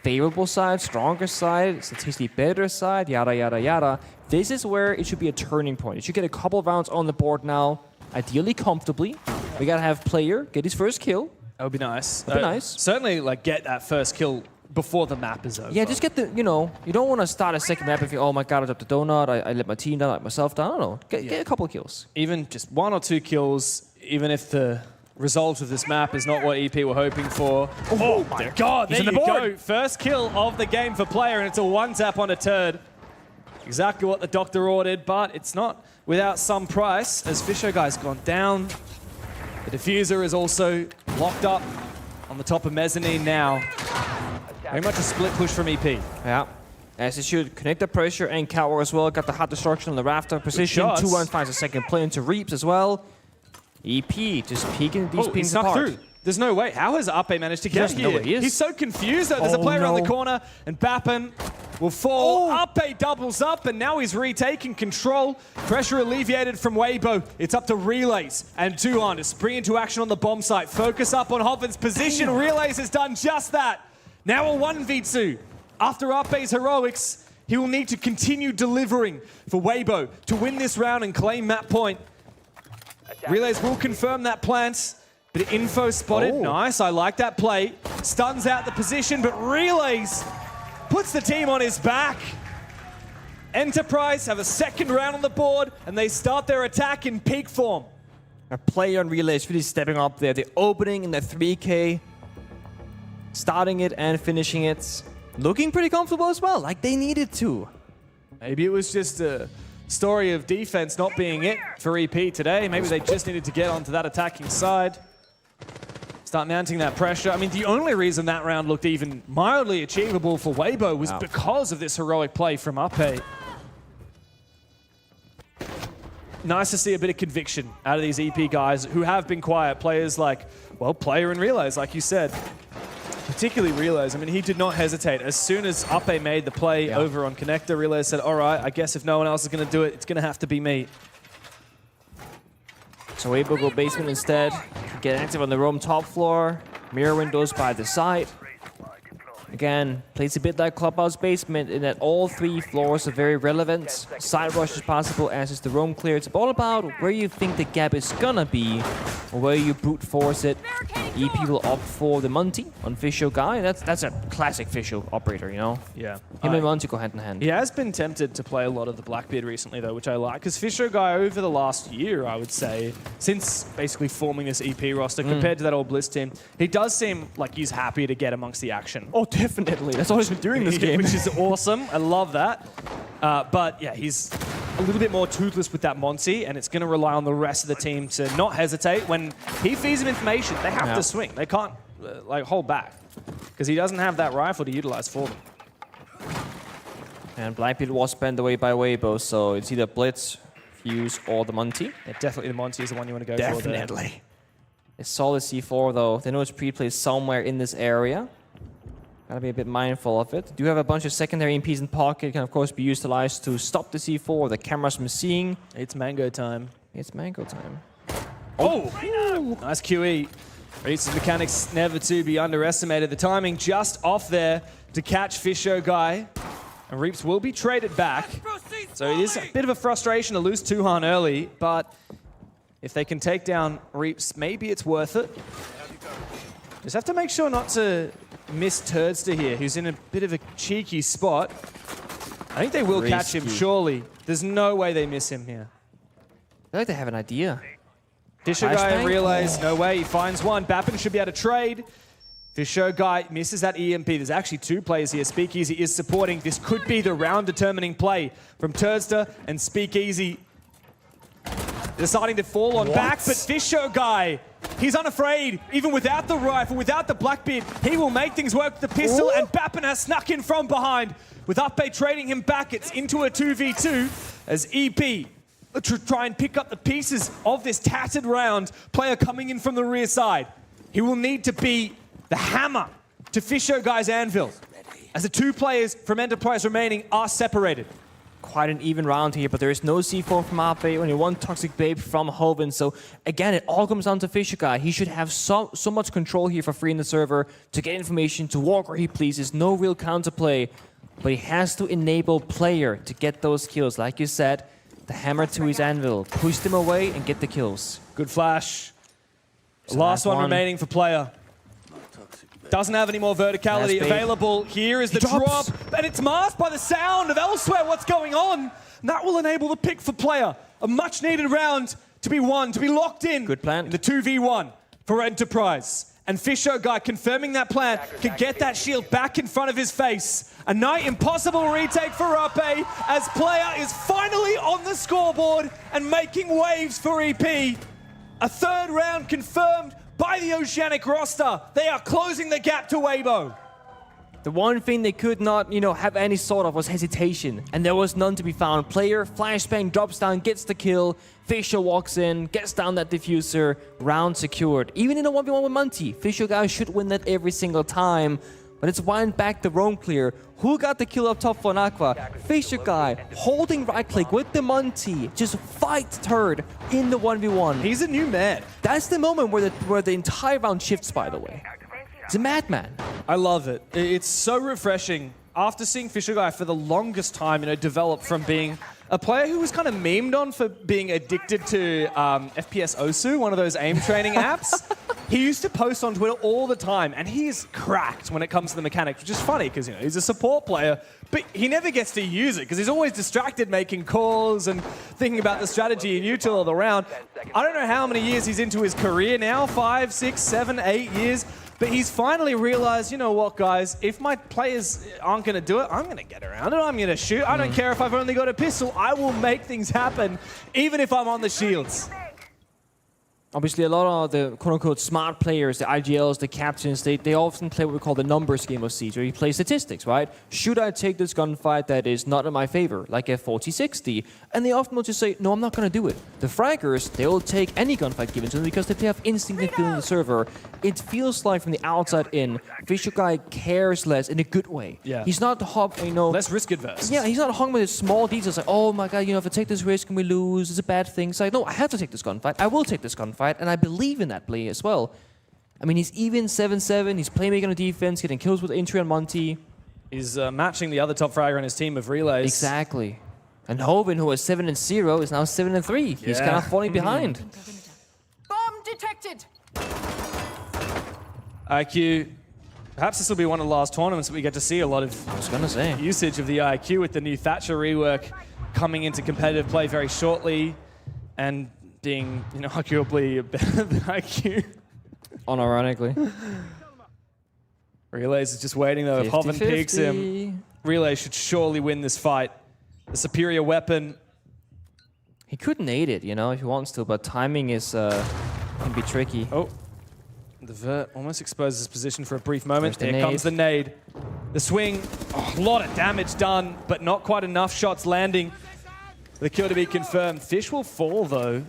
favorable side, stronger side, statistically better side, yada, yada, yada. This is where it should be a turning point. It should get a couple of rounds on the board now, ideally comfortably. We gotta have player get his first kill. That would be nice. That'd be nice. Certainly, like, get that first kill before the map is over. Yeah, just get the, you don't want to start a second map if you, oh my god, I dropped the donut, I let my team down, I let myself down. I don't know. Get a couple of kills. Even just 1 or 2 kills, even if the result of this map is not what EP were hoping for. Oh my god, there you go. First kill of the game for player, and it's a 1-tap on a turd. Exactly what the doctor ordered, but it's not without some price, as Fisho Guy's gone down. The diffuser is also locked up on the top of mezzanine now. Very much a split push from EP. Yeah. As he should connect the pressure and Coward as well. Got the hot destruction on the rafter position. 2-1 finds a second play into Reaps as well. EP just peeking these pings snuck apart. through. There's no way. How has Ape managed to get here? He's so confused though. There's a player around the corner and Bappen will fall. Ape doubles up and now he's retaking control. Pressure alleviated from Weibo. It's up to Relays and Duhan to spring into action on the bomb site. Focus up on Hovland's position. Relays has done just that. Now a 1v2. After Ape's heroics, he will need to continue delivering for Weibo to win this round and claim map point. Relays will confirm that plant. Bit of info spotted. Nice, I like that play. Stuns out the position, but Relays puts the team on his back. Enterprise have a second round on the board, and they start their attack in peak form. A player on Relays really stepping up there. The opening in the 3K. Starting it and finishing it. Looking pretty comfortable as well, like they needed to. Maybe it was just a story of defense not being it for EP today. Maybe they just needed to get onto that attacking side. Start mounting that pressure. I mean, the only reason that round looked even mildly achievable for Weibo was because of this heroic play from Ape. Nice to see a bit of conviction out of these EP guys who have been quiet. Players like, well, Player and Relays, like you said. Particularly Relays. I mean, he did not hesitate. As soon as Ape made the play over on Connector, Relays said, all right, I guess if no one else is going to do it, it's going to have to be me. So Weibo go basement instead. Get active on the roam top floor. Mirror windows by the side. Again, plays a bit like Clubhouse basement in that all 3 floors are very relevant. Side rush is possible as is the roam clear. It's all about where you think the gap is gonna be or where you brute force it. EP will opt for the Monty on Fisho Guy. That's a classic Fisho operator, you know? Yeah. Him and Monty go hand in hand. He has been tempted to play a lot of the Blackbeard recently, though, which I like. Because Fisho Guy, over the last year, I would say, since basically forming this EP roster, compared to that old Bliss team, he does seem like he's happy to get amongst the action. Oh, definitely. That's all he's been doing this game. Which is awesome. I love that. But yeah, he's a little bit more toothless with that Monty, and it's going to rely on the rest of the team to not hesitate. When he feeds them information, they have to swing. They can't like hold back because he doesn't have that rifle to utilize for them. And Blackbeard was spent away by Weibo, so it's either Blitz, Fuse, or the Monty. Yeah, definitely the Monty is the one you want to go for. Definitely. A solid C4 though. They know it's pre-placed somewhere in this area. Gotta be a bit mindful of it. Do have a bunch of secondary MPs in pocket. Can of course be utilized to stop the C4, the cameras from seeing. It's mango time. It's mango time. Oh! Nice QE. Reese's mechanics never to be underestimated. The timing just off there to catch Fisho Guy. And Reeps will be traded back. So it is a bit of a frustration to lose Tuhan early, but if they can take down Reeps, maybe it's worth it. Just have to make sure not to miss Turdster here, who's in a bit of a cheeky spot. I think they will catch him, surely. There's no way they miss him here. I feel like they have an idea. Fisho Guy Relays, no way, he finds one. Bappen should be able to trade. Fisho Guy misses that EMP. There's actually 2 players here. Speakeasy is supporting. This could be the round-determining play from Turdster and Speakeasy deciding to fall on back, but Fisho Guy, he's unafraid. Even without the rifle, without the Blackbeard, he will make things work with the pistol, and Bappen has snuck in from behind. With Ape trading him back, it's into a 2v2 as EP try and pick up the pieces of this tattered round. Player coming in from the rear side. He will need to be the hammer to Fisho Guy's anvil, as the 2 players from Enterprise remaining are separated. Quite an even round here, but there is no C4 from Ape, only 1 Toxic Babe from Hoven. So again, it all comes down to Fisho Guy. He should have so much control here for free in the server to get information, to walk where he pleases. No real counterplay, but he has to enable player to get those kills. Like you said, the hammer to his anvil, push them away and get the kills. Good flash. Last one remaining for player. Doesn't have any more verticality available. Here is the drop, and it's masked by the sound of elsewhere. What's going on? And that will enable the pick for player. A much needed round to be won, to be locked in. Good plan. In the 2v1 for Enterprise. And Fisho Guy confirming that plan can get that shield back in front of his face. A nigh impossible retake for Ape as player is finally on the scoreboard and making waves for EP. A third round confirmed by the Oceanic roster. They are closing the gap to Weibo. The one thing they could not, have any sort of was hesitation, and there was none to be found. Player, flashbang, drops down, gets the kill. Fisher walks in, gets down that diffuser, round secured. Even in a 1v1 with Monty, Fisher guy should win that every single time. But it's wind back the roam clear. Who got the kill up top for an Aqua? Fisher guy, holding right click with the Monty. Just fight third in the 1v1. He's a new man. That's the moment where the entire round shifts, by the way. He's a madman. I love it. It's so refreshing. After seeing Fisher guy for the longest time, develop from being a player who was kind of memed on for being addicted to FPS Osu, one of those aim training apps. He used to post on Twitter all the time, and he is cracked when it comes to the mechanics, which is funny because he's a support player, but he never gets to use it because he's always distracted making calls and thinking about the strategy and util of the round. I don't know how many years he's into his career now, 5, 6, 7, 8 years. But he's finally realized, you know what, guys, if my players aren't going to do it, I'm going to get around it. I'm going to shoot. I don't care if I've only got a pistol. I will make things happen, even if I'm on the shields. Obviously, a lot of the quote-unquote smart players, the IGLs, the captains, they often play what we call the numbers game of Siege, where you play statistics, right? Should I take this gunfight that is not in my favor, like a 40-60? And they often will just say, no, I'm not going to do it. The fraggers, they will take any gunfight given to them because they have instinctively feeling the server. It feels like from the outside in, Fisher guy cares less in a good way. Yeah. He's not less risk adverse. Yeah, he's not hung with his small details like, oh my god, if I take this risk and we lose, it's a bad thing. It's like, no, I have to take this gunfight. I will take this gunfight, and I believe in that play as well. I mean, he's even 7-7. He's playmaking on defense, getting kills with Intri and Monty. He's matching the other top fragger on his team of relays. Exactly. And Hoven, who was 7-0, is now 7-3. He's kind of falling behind. Bomb detected. IQ. Perhaps this will be one of the last tournaments that we get to see a lot of usage of the IQ with the new Thatcher rework coming into competitive play very shortly and being, arguably better than IQ. Unironically. Relays is just waiting though. If Hoven peeks him, Relay should surely win this fight. The superior weapon. He could nade it, if he wants to, but timing is can be tricky. Oh. The vert almost exposes his position for a brief moment. Here nade. Comes the nade. The swing, a lot of damage done, but not quite enough shots landing. The kill to be confirmed. Fish will fall, though.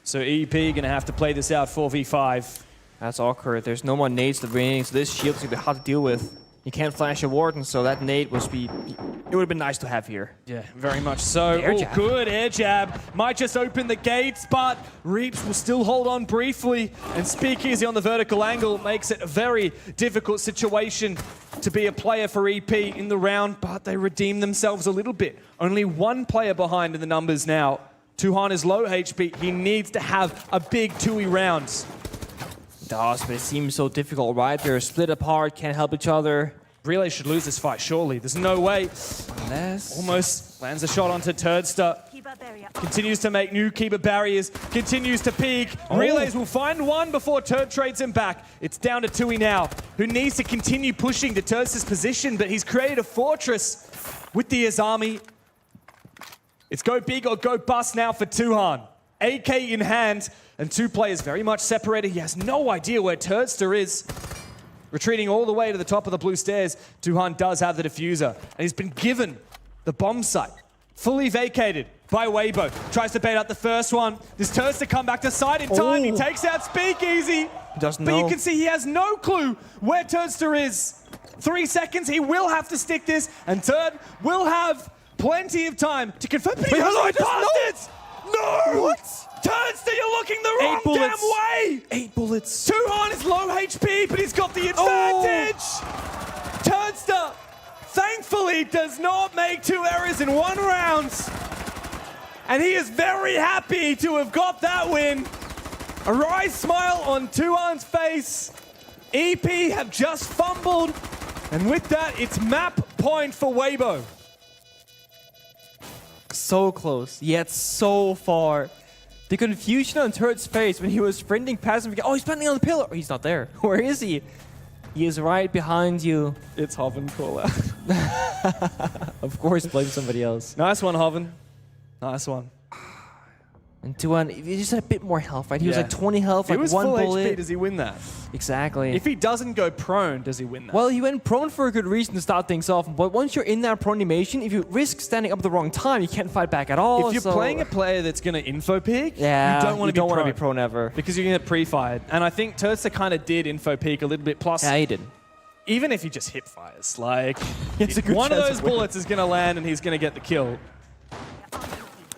So EP going to have to play this out 4v5. That's awkward. There's no more nades to bring, so this shield's going to be hard to deal with. You can't flash a warden, so that nade it would have been nice to have here. Yeah, very much so. Oh, good air jab. Might just open the gates, but Reaps will still hold on briefly. And Speakeasy on the vertical angle makes it a very difficult situation to be a player for EP in the round, but they redeem themselves a little bit. Only one player behind in the numbers now. Tuhan is low HP. He needs to have a big 2e rounds. Does, but it seems so difficult, right? They're split apart, can't help each other. Relay should lose this fight, surely. There's no way. Unless... Almost lands a shot onto Turdster. Continues to make new keeper barriers. Continues to peek. Relays will find one before Turd trades him back. It's down to 2e now, who needs to continue pushing to Turdster's position, but he's created a fortress with the Azami. It's go big or go bust now for Tuhan. AK in hand, and two players very much separated. He has no idea where Turdster is. Retreating all the way to the top of the blue stairs, Tuhan does have the diffuser, and he's been given the bomb site. Fully vacated by Weibo. Tries to bait out the first one. Does Turdster come back to site in time? He takes out Speakeasy. Doesn't but know. You can see he has no clue where Turdster is. 3 seconds, he will have to stick this, and Turd will have plenty of time to confirm. But he doesn't past it! No! What? Turdster, you're looking the wrong damn way! 8 bullets. Tuhan is low HP, but he's got the advantage! Turdster, thankfully, does not make 2 errors in 1 round. And he is very happy to have got that win. A wry smile on Tuhan's face. EP have just fumbled. And with that, it's map point for Weibo. So close, yet so far. The confusion on Turd's face when he was sprinting past him. Oh, he's planting on the pillar. Oh, he's not there. Where is he? He is right behind you. It's Hoven call out. Of course, blame somebody else. Nice one, Hoven. Nice one. And Tuan, he just had a bit more health, right? He was like 20 health, If he like was one full bullet. HP, does he win that? Exactly. If he doesn't go prone, does he win that? Well, he went prone for a good reason to start things off, but once you're in that prone animation, if you risk standing up at the wrong time, you can't fight back at all. If you're playing a player that's going to info peek, yeah, you don't want to be prone ever. Because you're going to get pre-fired. And I think Turtsa kind of did info peek a little bit. Plus, yeah, he did. Even if he just hip fires, like, It's a good one of chance those of winning. bullets is going to land and he's going to get the kill.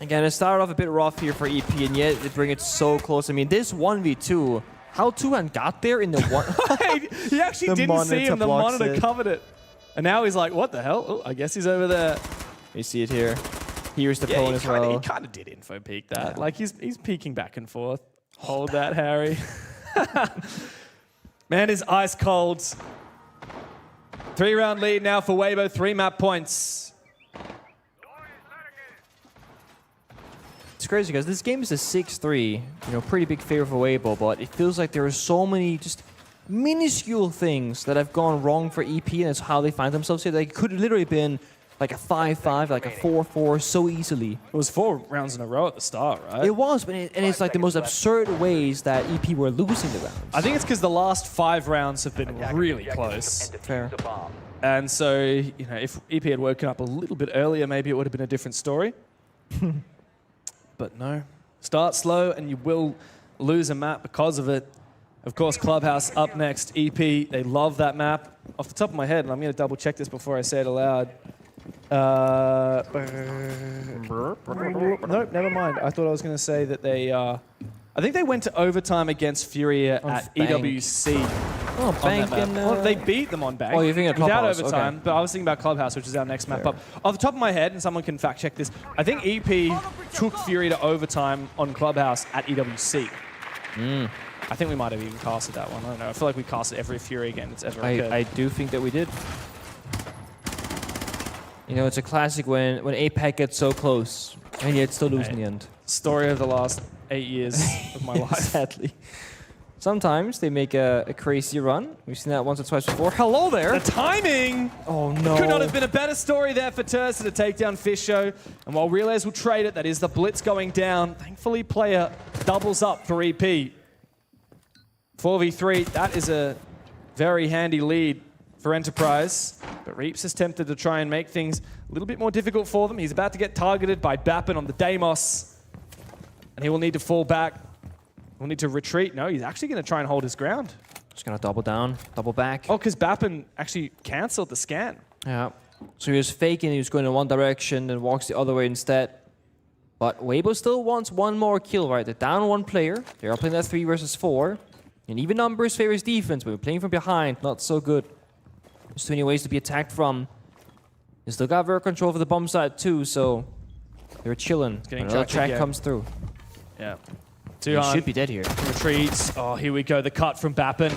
Again, it started off a bit rough here for EP, and yet they bring it so close. I mean, this 1v2, how Tuan got there in the one... He actually The didn't see him. The blocks monitor it. covered it. And now he's like, what the hell? Oh, I guess he's over there. You see it here. Here's the Yeah, prone he as kinda, well. He kind of did info peek that. Like, he's peeking back and forth. Hold that, Harry. Man is ice cold. 3-round lead now for Weibo. 3 map points. It's crazy because this game is a 6-3, pretty big favor for Weibo, but it feels like there are so many just minuscule things that have gone wrong for EP, and it's how they find themselves here. They could have literally been like a 5-5, like a 4-4 so easily. It was 4 rounds in a row at the start, right? It was, but it's like the most absurd ways that EP were losing the rounds. I think it's because the last 5 rounds have been really close. Fair. And so, if EP had woken up a little bit earlier, maybe it would have been a different story. But no. Start slow and you will lose a map because of it. Of course, Clubhouse up next. EP, they love that map. Off the top of my head, and I'm going to double check this before I say it aloud. Nope, never mind. I thought I was going to say that they... I think they went to overtime against Furia at Bank. EWC. Oh, on Bank that map. and... Well, they beat them on Bank. Oh, you're thinking of without Clubhouse, overtime, okay. but I was thinking about Clubhouse, which is our next map up. Off the top of my head, and someone can fact check this, I think EP took Fury to overtime on Clubhouse at EWC. I think we might have even casted that one. I don't know. I feel like we casted every Fury game that's ever occurred. I do think that we did. It's a classic when APAC gets so close, and yet still lose in the end. Story of the last 8 years of my life. Sadly. Sometimes they make a crazy run. We've seen that once or twice before. Hello there! The timing! Oh, no. Could not have been a better story there for Tursa to take down Fish Show. And while Relays will trade it, that is the blitz going down. Thankfully, player doubles up for EP. 4v3, that is a very handy lead for Enterprise. But Reaps is tempted to try and make things a little bit more difficult for them. He's about to get targeted by Bappin on the Deimos. And he will need to fall back. We'll need to retreat. No, he's actually going to try and hold his ground. Just going to double down, double back. Oh, because Bappin actually cancelled the scan. Yeah. So he was faking, he was going in one direction and walks the other way instead. But Weibo still wants one more kill, right? They're down one player. They are playing that 3 versus 4. And even numbers favors defense, but we're playing from behind, not so good. There's too many ways to be attacked from. They still got very control for the bomb side too, so they're chilling. Another track comes through. Yeah. He should be dead here. Retreats. Oh, here we go. The cut from Bappin.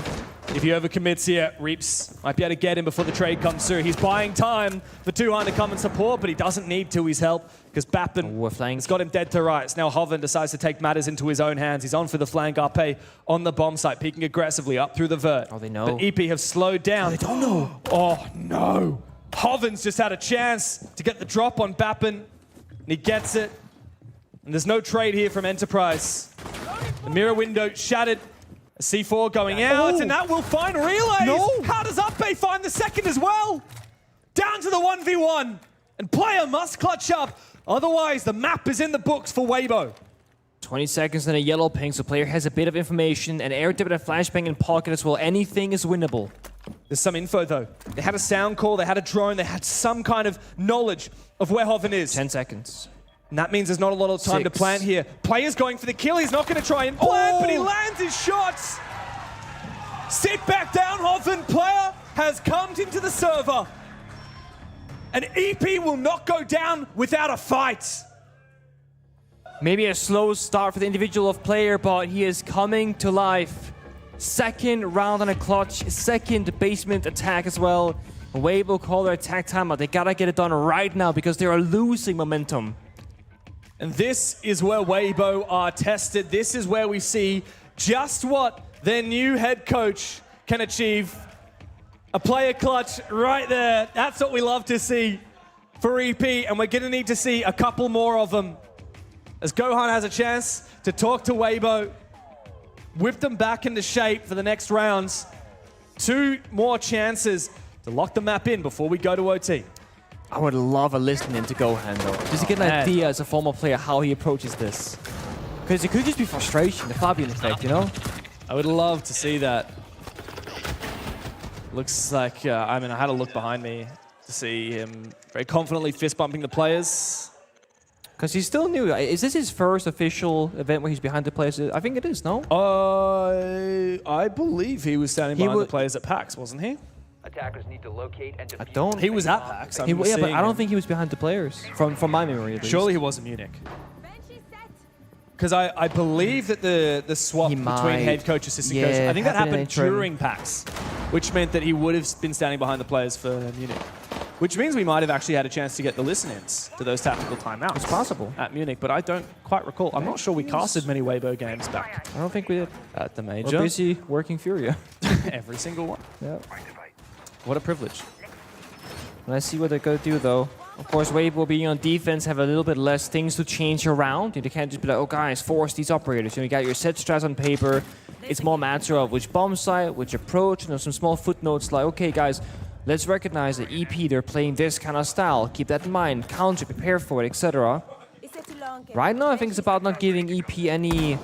If he overcommits here, Reaps might be able to get him before the trade comes through. He's buying time for Tuhan to come and support, but he doesn't need to. He's help because Bappin has got him dead to rights. Now Hoven decides to take matters into his own hands. He's on for the flank. Arpe on the bomb site, peeking aggressively up through the vert. Oh, they know. But EP have slowed down. They don't know. Oh, no. Hoven's just had a chance to get the drop on Bappin, and he gets it. And there's no trade here from Enterprise. The mirror window shattered. A C4 going out, and that will find Relays. No. How does Uppe find the second as well? Down to the 1v1. And player must clutch up. Otherwise, the map is in the books for Weibo. 20 seconds and a yellow ping, so player has a bit of information. And air dip and a flashbang in pocket as well. Anything is winnable. There's some info, though. They had a sound call, they had a drone, they had some kind of knowledge of where Hoven is. 10 seconds. And that means there's not a lot of time to 6. plant here. Player's going for the kill. He's not going to try and plant, but he lands his shots. Sit back down, Hoven. Player has come into the server. And EP will not go down without a fight. Maybe a slow start for the individual of player, but he is coming to life. Second round on a clutch, second basement attack as well. Weibo call their attack timeout. They gotta get it done right now because they are losing momentum. And this is where Weibo are tested. This is where we see just what their new head coach can achieve. A player clutch right there. That's what we love to see for EP, and we're going to need to see a couple more of them. as Gohan has a chance to talk to Weibo, whip them back into shape for the next rounds. 2 more chances to lock the map in before we go to OT. I would love a listening to Gohan though, just to get an idea as a former player how he approaches this. Because it could just be frustration, the Fabian effect, you know? I would love to see that. Looks like, I had a look behind me to see him very confidently fist bumping the players. Because he's still new. Is this his first official event where he's behind the players? I think it is, no? I believe he was standing behind the players at PAX, wasn't he? Attackers need to locate and defuse. I don't. He was at PAX. Yeah, but I don't think he was behind the players, from my memory at least. Surely he was in Munich. Because I believe that the swap between head coach, assistant coach, I think that happened during PAX, which meant that he would have been standing behind the players for Munich. Which means we might have actually had a chance to get the listen-ins to those tactical timeouts. It's possible. At Munich, but I don't quite recall. I'm not sure we casted many Weibo games back. I don't think we did. At the major. We're busy working Furia. Every single one. Yeah. What a privilege. Let's see what they're going to do, though. Of course, Weibo being on defense have a little bit less things to change around. You can't just be like, oh, guys, force these operators. You got your set strats on paper. It's more a matter of which bomb site, which approach, some small footnotes like, okay, guys, let's recognize that EP, they're playing this kind of style. Keep that in mind. Counter, prepare for it, etc. Right now, I think it's about not giving EP any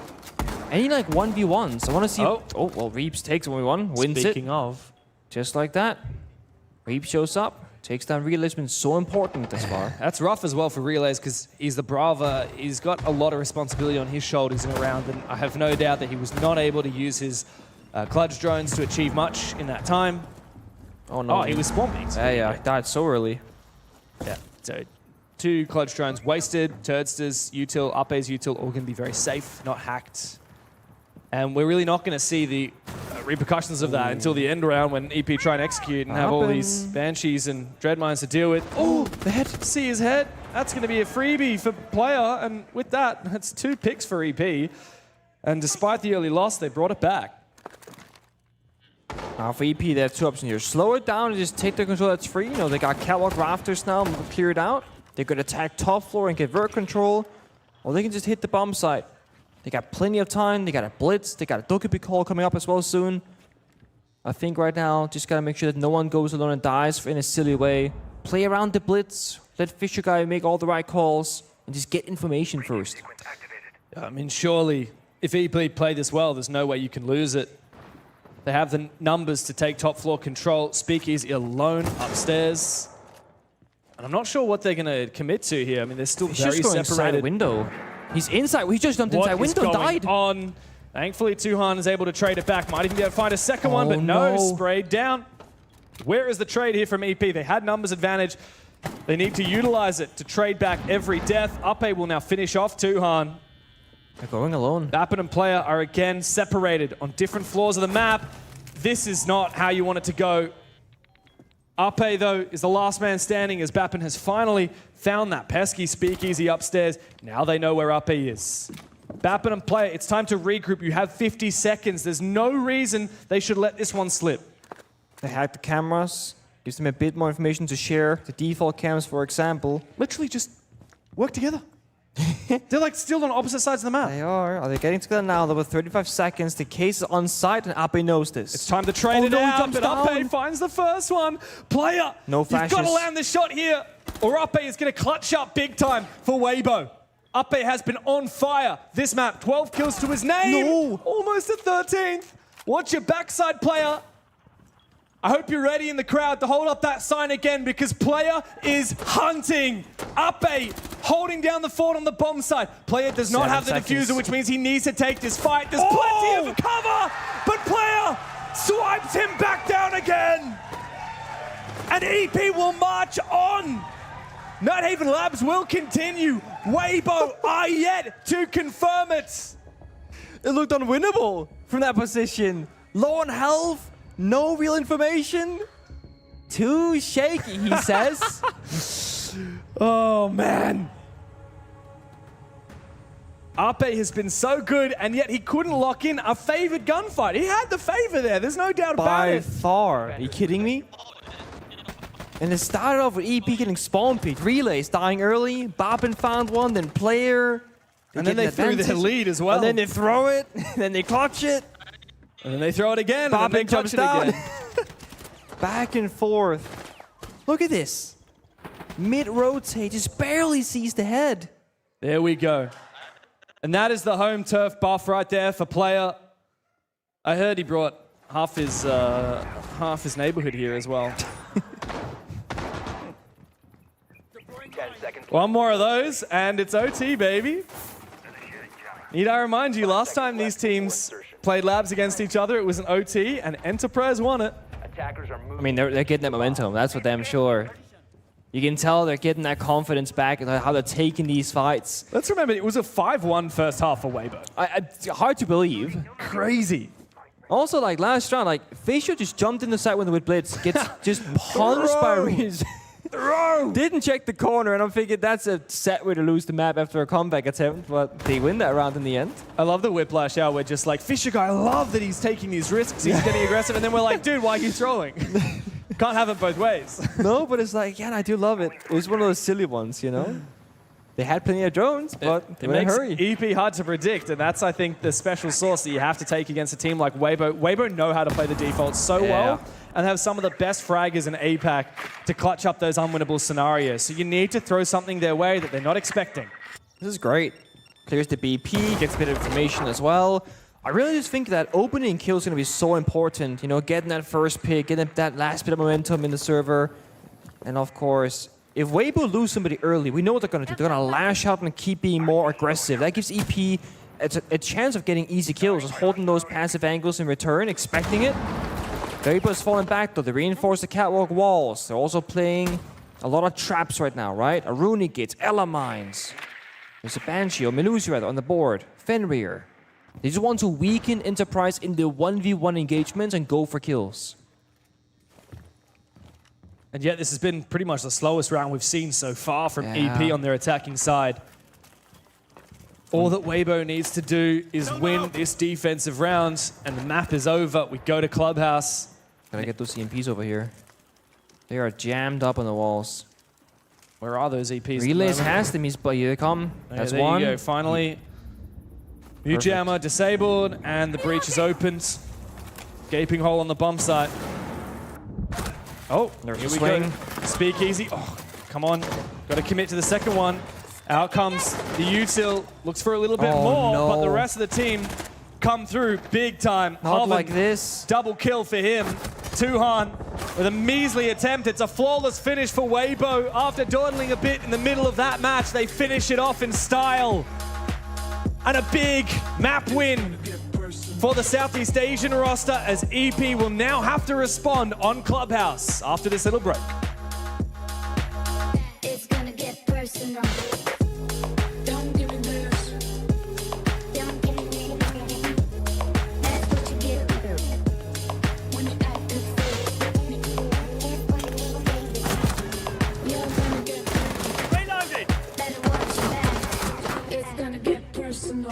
like 1v1s. I want to see... Oh, well, Reeps takes 1v1, wins it. Speaking of... Just like that. Reeps shows up, takes down Realism. So important thus far. That's rough as well for Relays because he's the Brava. He's got a lot of responsibility on his shoulders in a round, and I have no doubt that he was not able to use his clutch drones to achieve much in that time. Oh, no. Oh, he was swamping. Yeah, died so early. Yeah, so 2 clutch drones wasted. Turdsters, util, Ape's util, all going to be very safe, not hacked. And we're really not going to see the repercussions of that until the end round when EP try and execute and have all these Banshees and Dreadmines to deal with. Oh, the head. See his head. That's going to be a freebie for player. And with that, that's 2 picks for EP. And despite the early loss, they brought it back. Now for EP, they have 2 options here. Slow it down and just take the control that's free. You know, they got catwalk rafters now cleared out. They could attack top floor and get vert control. Or they can just hit the bomb site. They got plenty of time. They got a blitz. They got a Dokkaebi call coming up as well soon. I think right now, just got to make sure that no one goes alone and dies in a silly way. Play around the blitz. Let Fisher Guy make all the right calls. And just get information first. I mean, surely, if EP play this well, there's no way you can lose it. They have the numbers to take top floor control. Speakeasy alone upstairs. And I'm not sure what they're going to commit to here. I mean, they're still very just going separated. Inside window. He's inside. He just jumped inside window and died. On? Thankfully, Tuhan is able to trade it back. Might even be able to find a second one, but no, sprayed down. Where is the trade here from EP? They had numbers advantage. They need to utilize it to trade back every death. Ape will now finish off Tuhan. They're going alone. Bappen and player are again separated on different floors of the map. This is not how you want it to go. Ape, though, is the last man standing as Bappen has finally found that pesky speakeasy upstairs. Now they know where Ape is. Bappen and player, it's time to regroup. You have 50 seconds. There's no reason they should let this one slip. They hack the cameras. Gives them a bit more information to share. The default cams, for example. Literally just work together. They're like still on opposite sides of the map. They are. Are they getting together now? There were 35 seconds. The case is on site and Ape knows this. It's time to trade it out, but Ape finds the first one. Player, no flashes. You've got to land the shot here, or Ape is going to clutch up big time for Weibo. Ape has been on fire this map. 12 kills to his name. No. Almost a 13th. Watch your backside, player. I hope you're ready in the crowd to hold up that sign again because player is hunting. Ape holding down the fort on the bomb side. Player does not have the diffuser, which means he needs to take this fight. There's plenty of cover, but player swipes him back down again. And EP will march on. Nighthaven Labs will continue. Weibo are yet to confirm it. It looked unwinnable from that position. Low on health. No real information. Too shaky, he says. Oh, man. Ape has been so good, and yet he couldn't lock in a favored gunfight. He had the favor there. There's no doubt about it. By far. Are you kidding me? And it started off with EP getting spawn picked. Relays dying early. Bappen found one, then player. And then they threw their lead as well. And then they throw it, then they clutch it. And then they throw it again, Bob and then they jumps clutch it down. again. Back and forth. Look at this. Mid-rotate, just barely sees the head. There we go. And that is the home turf buff right there for player. I heard he brought half his neighborhood here as well. 10 seconds. One more of those, and it's OT, baby. Need I remind you, last time these teams played labs against each other, it was an OT, and Enterprise won it. Attackers are moving. I mean, they're getting that momentum. That's for damn sure. You can tell they're getting that confidence back and how they're taking these fights. Let's remember, it was a 5-1 first half for Weibo. Hard to believe. Crazy. Also, like last round, like Fisher just jumped in the side window with Blitz, gets just punched by Reese. Didn't check the corner, and I'm thinking that's a set way to lose the map after a comeback attempt, but they win that round in the end. I love the whiplash out. We're just like, Fisher guy, I love that he's taking these risks, he's getting aggressive, and then we're like, dude, why are you trolling? Can't have it both ways. No, but it's like, yeah, I do love it. It was one of those silly ones, you know? They had plenty of drones, but they were in a hurry. EP hard to predict, and that's, I think, the special sauce that you have to take against a team like Weibo. Weibo know how to play the default so well, and have some of the best fraggers in APAC to clutch up those unwinnable scenarios. So you need to throw something their way that they're not expecting. This is great. Clears the BP, gets a bit of information as well. I really just think that opening kill is going to be so important. You know, getting that first pick, getting that last bit of momentum in the server. And of course, if Weibo lose somebody early, we know what they're going to do. They're going to lash out and keep being more aggressive. That gives EP a chance of getting easy kills, just holding those passive angles in return, expecting it. Weibo's falling back though. They reinforce the catwalk walls. They're also playing a lot of traps right now, right? Aruni Gates, Ella Mines. There's a Banshee, or Melusi rather, on the board. Fenrir. They just want to weaken Enterprise in the 1v1 engagements and go for kills. And yet this has been pretty much the slowest round we've seen so far from EP on their attacking side. All that Weibo needs to do is win this defensive round, and the map is over. We go to Clubhouse. Gotta get those EMPs over here. They are jammed up on the walls. Where are those EPs? Relays has them, but here they come. That's there one. You go. Finally, new jammer disabled, and the breach is opened. Gaping hole on the bump site. Oh, there's here a we swing. go. Speakeasy. Oh, come on. Got to commit to the second one. Out comes the util. Looks for a little bit more, but the rest of the team come through big time. Not like this. Double kill for him. Tuhan with a measly attempt. It's a flawless finish for Weibo. After dawdling a bit in the middle of that match, they finish it off in style. And a big map win for the Southeast Asian roster, as EP will now have to respond on Clubhouse after this little break. It's gonna get personal. Don't give me this. Don't give me this. That's what you get when you act this way. You're gonna get reloaded. Better watch your back. It's gonna get personal.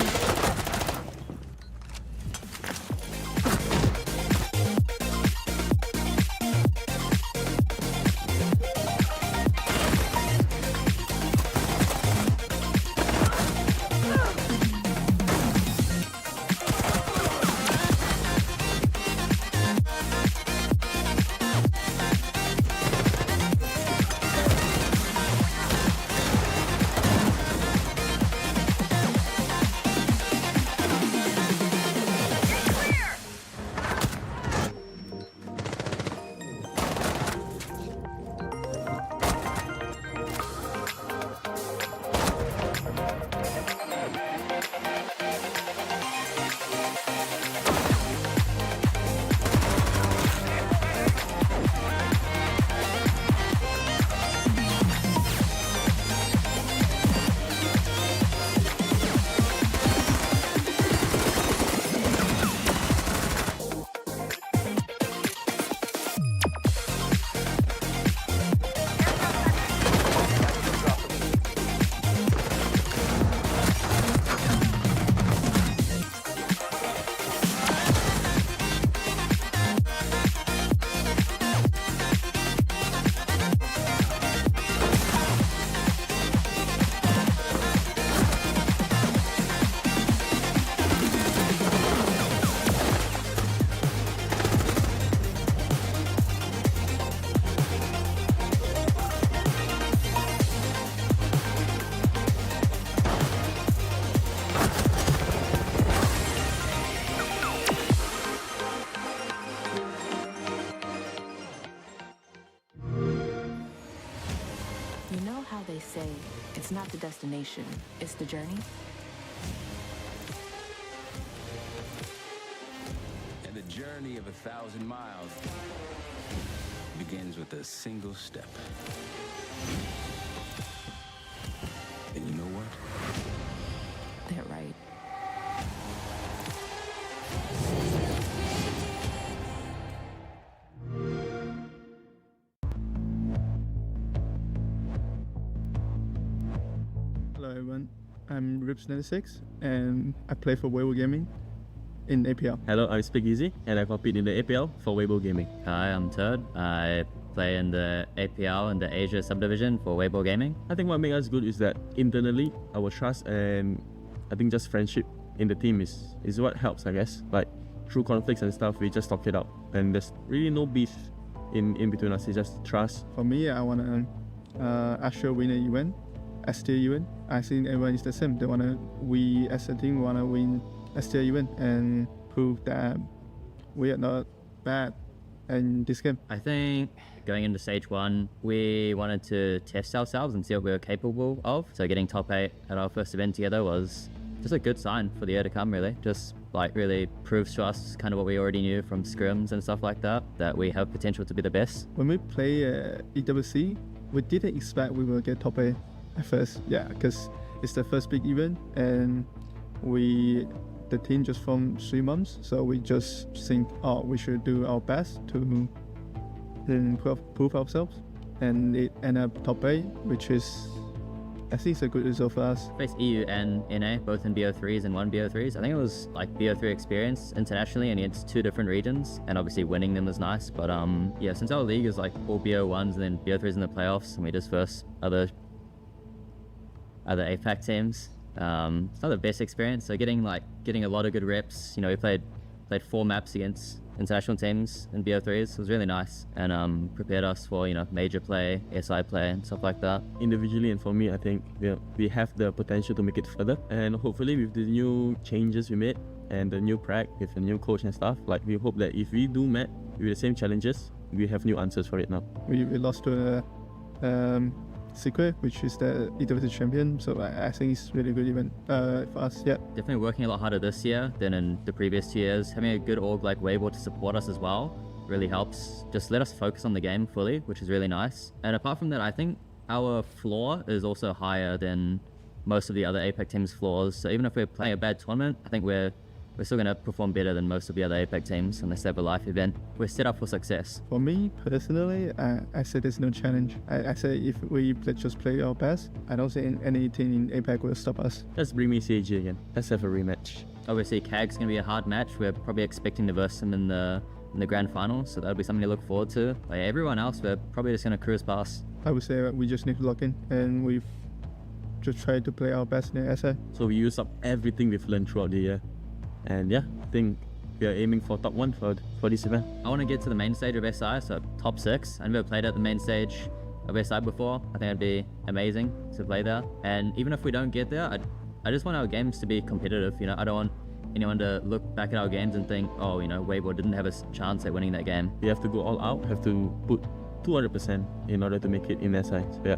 destination, it's the journey. And the journey of 1,000 miles begins with a single step. And you know what? They're right. Hello everyone, I'm Rips96 and I play for Weibo Gaming in APL. Hello, I'm Speakeasy and I compete in the APL for Weibo Gaming. Hi, I'm Turd. I play in the APL and the Asia subdivision for Weibo Gaming. I think what makes us good is that internally, our trust and I think just friendship in the team is what helps, I guess. Like through conflicts and stuff, we just talk it out and there's really no beef in between us. It's just trust. For me, I want to usher win an event, STL event. I think everyone is the same. We as a team want to win STL event and prove that we are not bad in this game. I think going into stage 1, we wanted to test ourselves and see what we were capable of. So getting top 8 at our first event together was just a good sign for the year to come, really. Just like really proves to us kind of what we already knew from scrims and stuff like that, that we have potential to be the best. When we play EWC, we didn't expect we will get top 8 at first. Yeah, because it's the first big event and the team just formed 3 months, so we just think, oh, we should do our best to prove ourselves, and it ended up top 8, which is, I think, it's a good result for us. Faced EU and NA both in BO3s and 1 BO3s. I think it was like BO3 experience internationally, and it's 2 different regions, and obviously winning them was nice. But yeah, since our league is like all BO1s and then BO3s in the playoffs, and we just verse other APAC teams. It's not the best experience, so getting a lot of good reps. You know, we played 4 maps against international teams in BO3s. It was really nice and prepared us for, you know, major play, SI play and stuff like that. Individually and for me, I think we have the potential to make it further, and hopefully with the new changes we made and the new prac with the new coach and stuff, like we hope that if we do met with the same challenges, we have new answers for it now. We lost to Secret, which is the EWC champion, so I think it's really good event for us. Yeah, definitely working a lot harder this year than in the previous 2 years. Having a good org like Weibo to support us as well really helps. Just let us focus on the game fully, which is really nice. And apart from that, I think our floor is also higher than most of the other APAC teams' floors. So even if we're playing a bad tournament, I think we're still going to perform better than most of the other APAC teams unless they have a live event. We're set up for success. For me personally, I say there's no challenge. I say if we just play our best, I don't think any team in APAC will stop us. Let's bring me CG again. Let's have a rematch. Obviously, CAG's going to be a hard match. We're probably expecting to verse them in the grand final, so that'll be something to look forward to. Like everyone else, we're probably just going to cruise past. I would say we just need to lock in, and we've just tried to play our best in the SA. So we use up everything we've learned throughout the year. And yeah, I think we are aiming for top 1 for this event. I want to get to the main stage of SI, so top 6. I've never played at the main stage of SI before. I think it'd be amazing to play there. And even if we don't get there, I just want our games to be competitive. You know, I don't want anyone to look back at our games and think, oh, you know, Weibo didn't have a chance at winning that game. We have to go all out, have to put 200% in order to make it in SI. So yeah.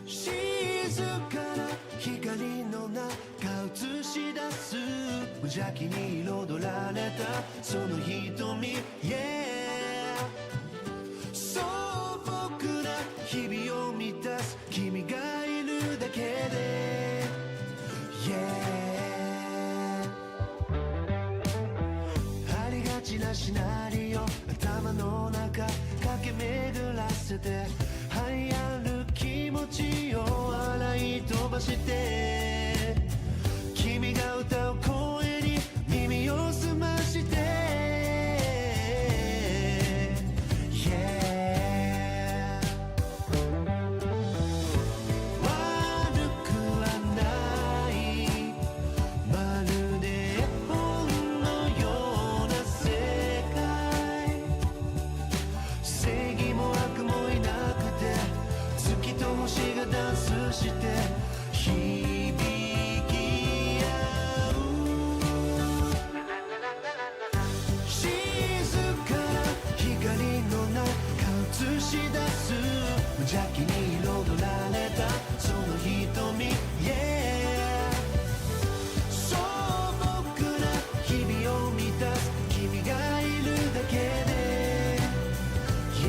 静かな光の中映し出す無邪気に彩られたその瞳 Yeah 素朴な日々を満たす頭の中駆け巡らせて流行る気持ちを洗い飛ばして君が歌う声に耳を澄まして、yeah、悪くはないまるで絵本のような世界正義も悪もいなくて月と星がダンスして響き合う静かな光の中映し出す無邪気に彩られたその瞳 Yeah 素朴な日々を満たす君がいるだけで Yeah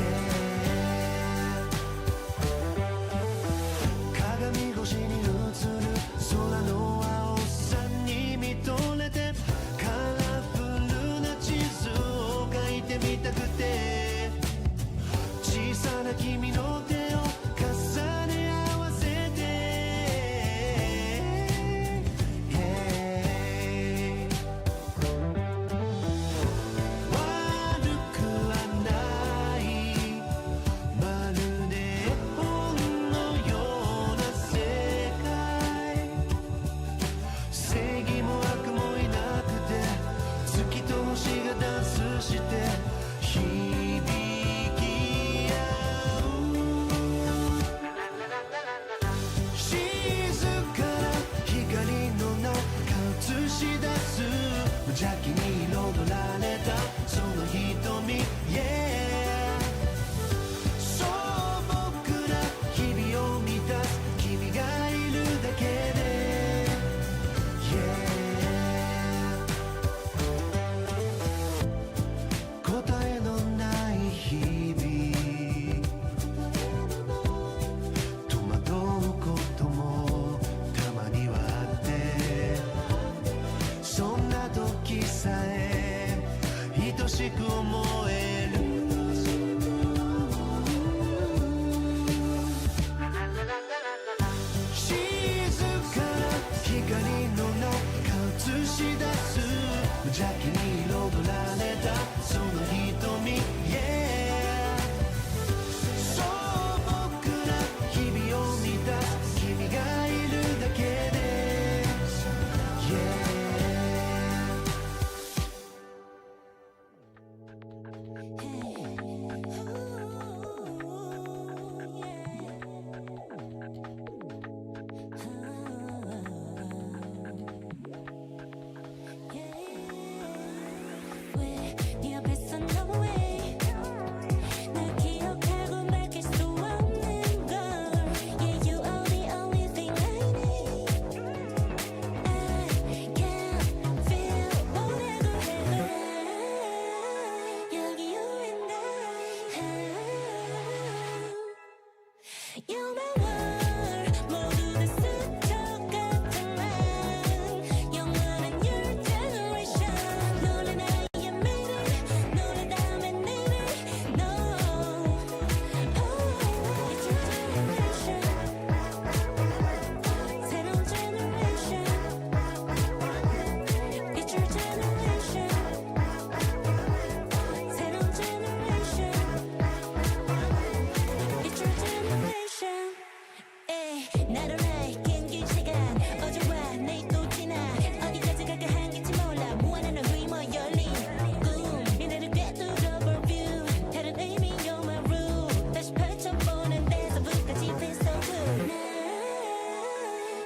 鏡越しに映る空の青さに見とれてカラフルな地図を描いてみたくて小さな君の手を重ね合わせて、yeah、悪くはないまるで絵本のような世界正義も悪もいなくて月と星がダンスして響き合う静かな光の中映し出す無邪気に彩られたその瞳 Yeah 素朴な日々を満たす君がいるだけで Yeah 答えのない日々戸惑うこともたまにはあってそんな時さえ愛しく思える静かな光の中映し出す無邪気に彩られたその瞳 Yeah 素朴な日々を満たす君がいるだけで Yeah 네 앞에서 no way 날 기억하고 맡길 수 없는 걸 Yeah you are the only thing I need I can feel 뭐라고 해도 여기 you and I You're my world 모두 다 스쳐갔던 난 영원한 your generation 너는 나의 미래 너를 닮은 내일 No It's your generation 새로운 generation It's your generation 새로운 generation It's your generation 나로 나의 긴 시간 어제와 내일 또 지나 어디까지 갈까 한계치 몰라 무한한 의머 열린 꿈 미래를 꿰뚫어 view 다른 의미 you're my rule 다시 펼쳐보는 데서부터까지 feel so good 난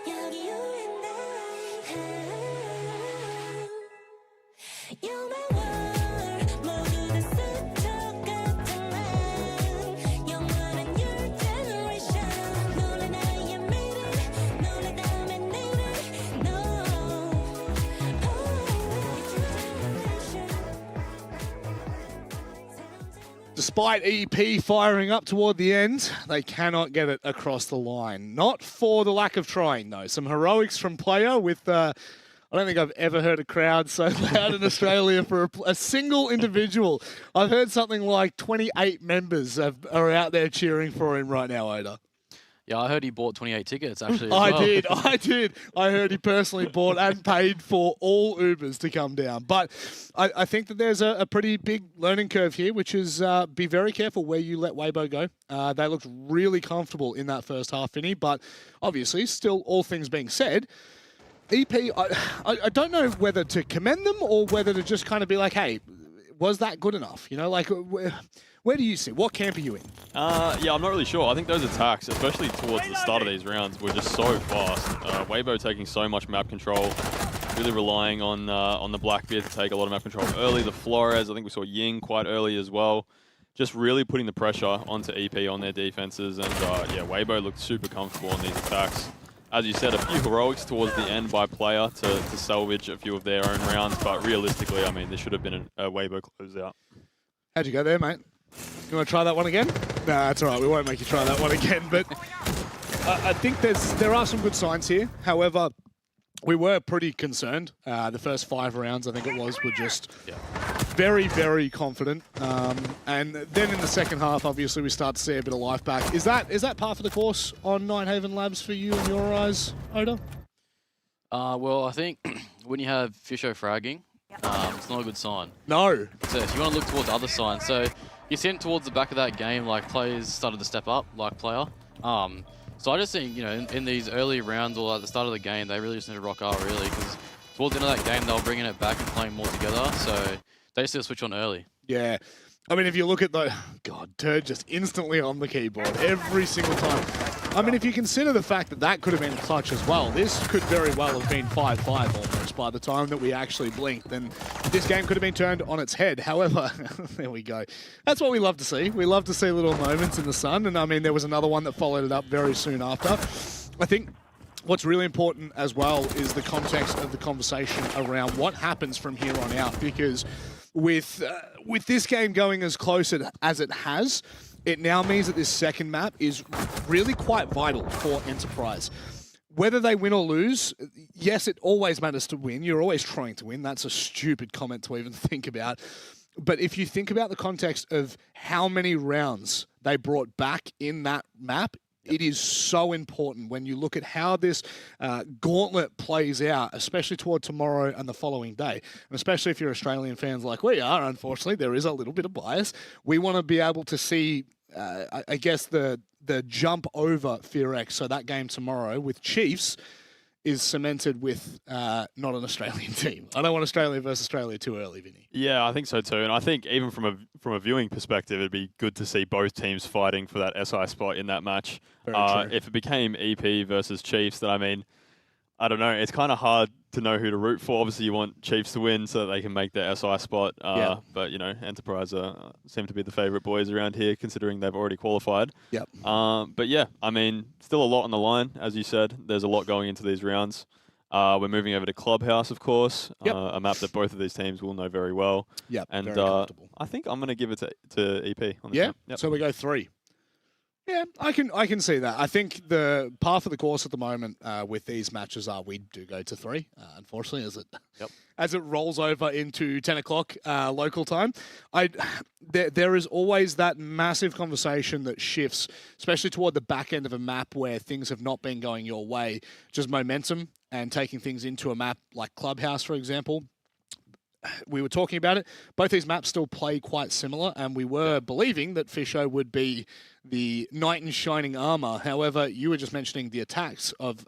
여기 you and I You're my world 모두 다 스쳐갔던 난 영원한 your generation 너는 나의 미래 너를 닮은 내일 No It's your generation Despite EP firing up toward the end, they cannot get it across the line. Not for the lack of trying, though. Some heroics from player with I don't think I've ever heard a crowd so loud in Australia for a single individual. I've heard something like 28 members are out there cheering for him right now, Oda. Yeah, I heard he bought 28 tickets, actually. I did. I heard he personally bought and paid for all Ubers to come down. But I think that there's a pretty big learning curve here, which is be very careful where you let Weibo go. They looked really comfortable in that first half, Vinny, but obviously, still all things being said, EP, I don't know whether to commend them or whether to just kind of be like, hey, was that good enough? You know, like, where do you see? What camp are you in? Yeah, I'm not really sure. I think those attacks, especially towards the start of these rounds, were just so fast. Weibo taking so much map control, really relying on the Blackbeard to take a lot of map control early. The Flores, I think we saw Ying quite early as well. Just really putting the pressure onto EP on their defenses. And yeah, Weibo looked super comfortable on these attacks. As you said, a few heroics towards the end by player to salvage a few of their own rounds. But realistically, I mean, this should have been a Weibo closeout. How'd you go there, mate? You want to try that one again? Nah, that's all right. We won't make you try that one again. But I think there are some good signs here. However, we were pretty concerned. The first 5 rounds, I think it was, were just very, very confident. And then in the second half, obviously, we start to see a bit of life back. Is that par for the course on Nighthaven Labs for you in your eyes, Oda? Well, I think when you have Fisho fragging, it's not a good sign. No. So if you want to look towards other signs. So you see it towards the back of that game, like players started to step up, like player. So I just think, you know, in these early rounds or at the start of the game, they really just need to rock out, really, because towards the end of that game, they were bringing it back and playing more together. So they just need to switch on early. Yeah. I mean, if you look at the... God, Turd just instantly on the keyboard every single time. I mean, if you consider the fact that that could have been clutch as well, this could very well have been 5-5 almost by the time that we actually blinked. And this game could have been turned on its head. However, there we go. That's what we love to see. We love to see little moments in the sun. And I mean, there was another one that followed it up very soon after. I think what's really important as well is the context of the conversation around what happens from here on out. Because with this game going as close as it has, it now means that this second map is really quite vital for Enterprise. Whether they win or lose, yes, it always matters to win. You're always trying to win. That's a stupid comment to even think about. But if you think about the context of how many rounds they brought back in that map, it is so important when you look at how this gauntlet plays out, especially toward tomorrow and the following day. And especially if you're Australian fans like we are, unfortunately, there is a little bit of bias. We want to be able to see, I guess, the jump over FearX. So that game tomorrow with Chiefs is cemented with not an Australian team. I don't want Australia versus Australia too early, Vinny. Yeah, I think so too. And I think even from a viewing perspective, it'd be good to see both teams fighting for that SI spot in that match. If it became EP versus Chiefs, then I mean, I don't know. It's kind of hard to know who to root for. Obviously, you want Chiefs to win so that they can make their SI spot. But, you know, Enterprise seem to be the favourite boys around here, considering they've already qualified. Yep. But, yeah, I mean, still a lot on the line, as you said. There's a lot going into these rounds. We're moving over to Clubhouse, of course, a map that both of these teams will know very well. Yeah, and very comfortable. I think I'm going to give it to EP on this Yeah, map. Yep. So we go 3. Yeah, I can see that. I think the par for the course at the moment with these matches are we do go to 3, unfortunately, as it rolls over into 10 o'clock local time. There is always that massive conversation that shifts, especially toward the back end of a map where things have not been going your way. Just momentum and taking things into a map like Clubhouse, for example. We were talking about it. Both these maps still play quite similar, and we were believing that Fisho would be the knight in shining armor. However, you were just mentioning the attacks of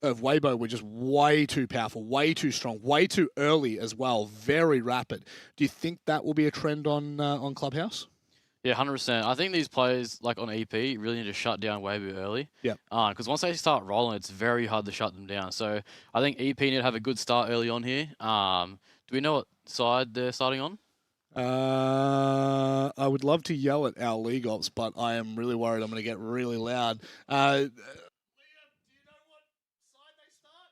Weibo were just way too powerful, way too strong, way too early as well, very rapid. Do you think that will be a trend on Clubhouse? Yeah, 100%. I think these players, like on EP, really need to shut down Weibo early. Yeah. Because once they start rolling, it's very hard to shut them down. So I think EP need to have a good start early on here. Do we know what side they're starting on? I would love to yell at our league ops, but I am really worried I'm going to get really loud. Liam, do you know what side they start?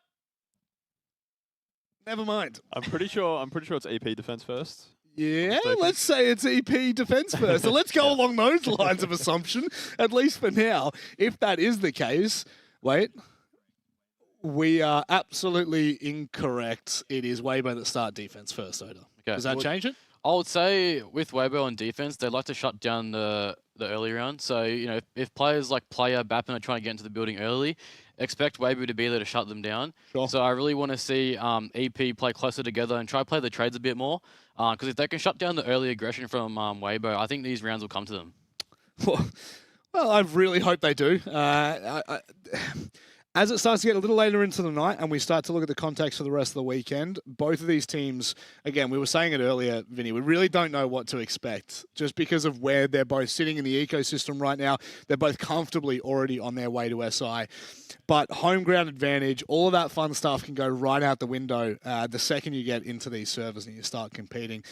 Never mind. I'm pretty sure it's EP defense first. Yeah, let's say it's EP defense first. So let's go along those lines of assumption, at least for now. If that is the case, wait. We are absolutely incorrect. It is Weibo that start defense first, Oda. Okay. Does that change it? I would say with Weibo on defense, they like to shut down the early round. So, if players like Player, Bappen are trying to get into the building early, expect Weibo to be there to shut them down. Sure. So I really want to see EP play closer together and try to play the trades a bit more. Because if they can shut down the early aggression from Weibo, I think these rounds will come to them. Well, I really hope they do. As it starts to get a little later into the night and we start to look at the context for the rest of the weekend, both of these teams, again, we were saying it earlier, Vinny, we really don't know what to expect just because of where they're both sitting in the ecosystem right now. They're both comfortably already on their way to SI. But home ground advantage, all of that fun stuff can go right out the window the second you get into these servers and you start competing.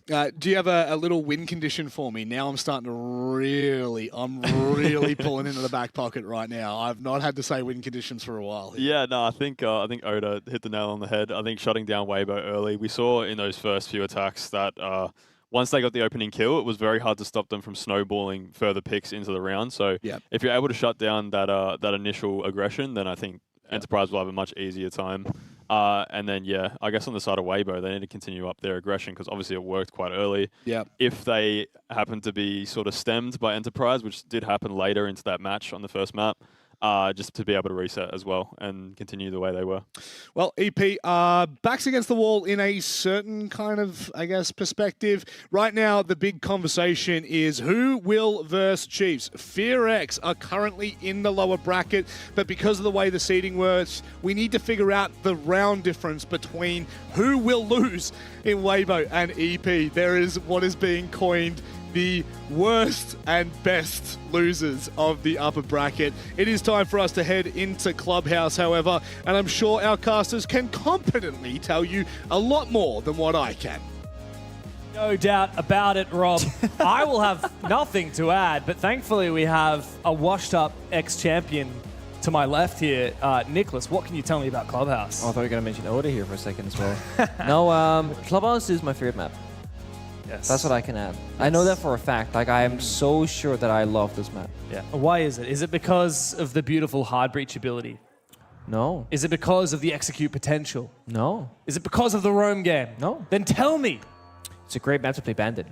Do you have a little win condition for me? Now I'm starting to really pulling into the back pocket right now. I've not had to say win conditions for a while. Yeah, no, I think Oda hit the nail on the head. I think shutting down Weibo early, we saw in those first few attacks that once they got the opening kill, it was very hard to stop them from snowballing further picks into the round. So if you're able to shut down that initial aggression, then I think Enterprise will have a much easier time. And then, I guess on the side of Weibo, they need to continue up their aggression because obviously it worked quite early. Yeah. If they happen to be sort of stemmed by Enterprise, which did happen later into that match on the first map, just to be able to reset as well and continue the way they were. Well, EP, backs against the wall in a certain kind of, I guess, perspective. Right now, the big conversation is who will verse Chiefs. FearX are currently in the lower bracket, but because of the way the seeding works, we need to figure out the round difference between who will lose in Weibo and EP. There is what is being coined the worst and best losers of the upper bracket. It is time for us to head into Clubhouse, however, and I'm sure our casters can competently tell you a lot more than what I can. No doubt about it, Rob. I will have nothing to add, but thankfully we have a washed-up ex-champion to my left here. Nicholas, what can you tell me about Clubhouse? Oh, I thought you were going to mention Oda here for a second as well. No, Clubhouse is my favorite map. Yes. That's what I can add. I know that for a fact. Like, I am so sure that I love this map. Yeah. Why is it? Is it because of the beautiful hard breach ability? No. Is it because of the execute potential? No. Is it because of the roam game? No. Then tell me. It's a great map to play Bandit.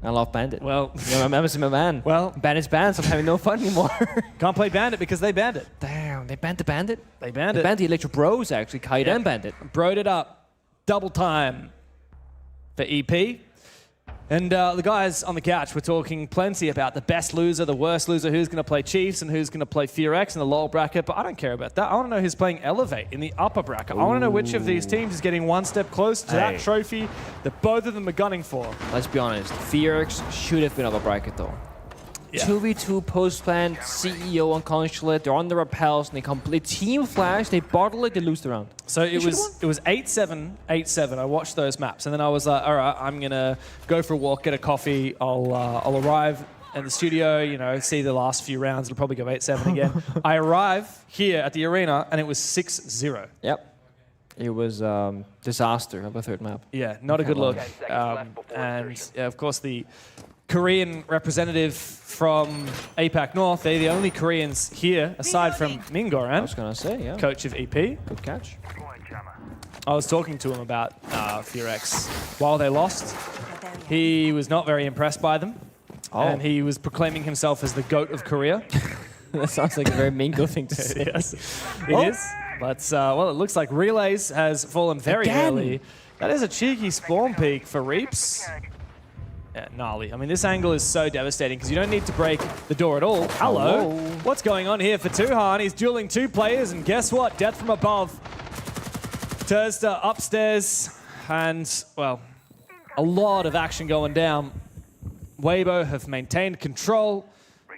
I love Bandit. Well, I'm a man. Well, Bandit's banned, so I'm having no fun anymore. Can't play Bandit because they banned it. Damn, they banned the Bandit? They banned they it. banned the Electro Bros, actually. Kite and Bandit. Broed it up. Double time for EP. And the guys on the couch were talking plenty about the best loser, the worst loser, who's going to play Chiefs and who's going to play FearX in the lower bracket. But I don't care about that. I want to know who's playing Elevate in the upper bracket. I want to know which of these teams is getting one step closer to that trophy that both of them are gunning for. Let's be honest. FearX should have been upper bracket, though. Yeah. 2v2 post-plan, CEO on Consulate, they're on the repels, and they complete team flash, they bottle it, they lose the round. So it was 8-7, 8-7. I watched those maps, and then I was like, all right, I'm going to go for a walk, get a coffee, I'll arrive at the studio, see the last few rounds, it'll probably go 8-7 again. I arrive here at the arena, and it was 6-0. Yep. It was disaster of a third map. Yeah, not a good look. And of course, the Korean representative from APAC North, they're the only Koreans here, aside from Mingoran. I was going to say, yeah. Coach of EP. Good catch. I was talking to him about FearX. While they lost, he was not very impressed by them. Oh. And he was proclaiming himself as the GOAT of Korea. That sounds like a very Mingo thing to say. Yes, it is. But, well, it looks like Relays has fallen very early. That is a cheeky spawn peek for Reaps. Yeah, gnarly. I mean, this angle is so devastating because you don't need to break the door at all. Hello. What's going on here for Tuhan? He's dueling two players, and guess what? Death from above. Turzda upstairs, and, well, a lot of action going down. Weibo have maintained control,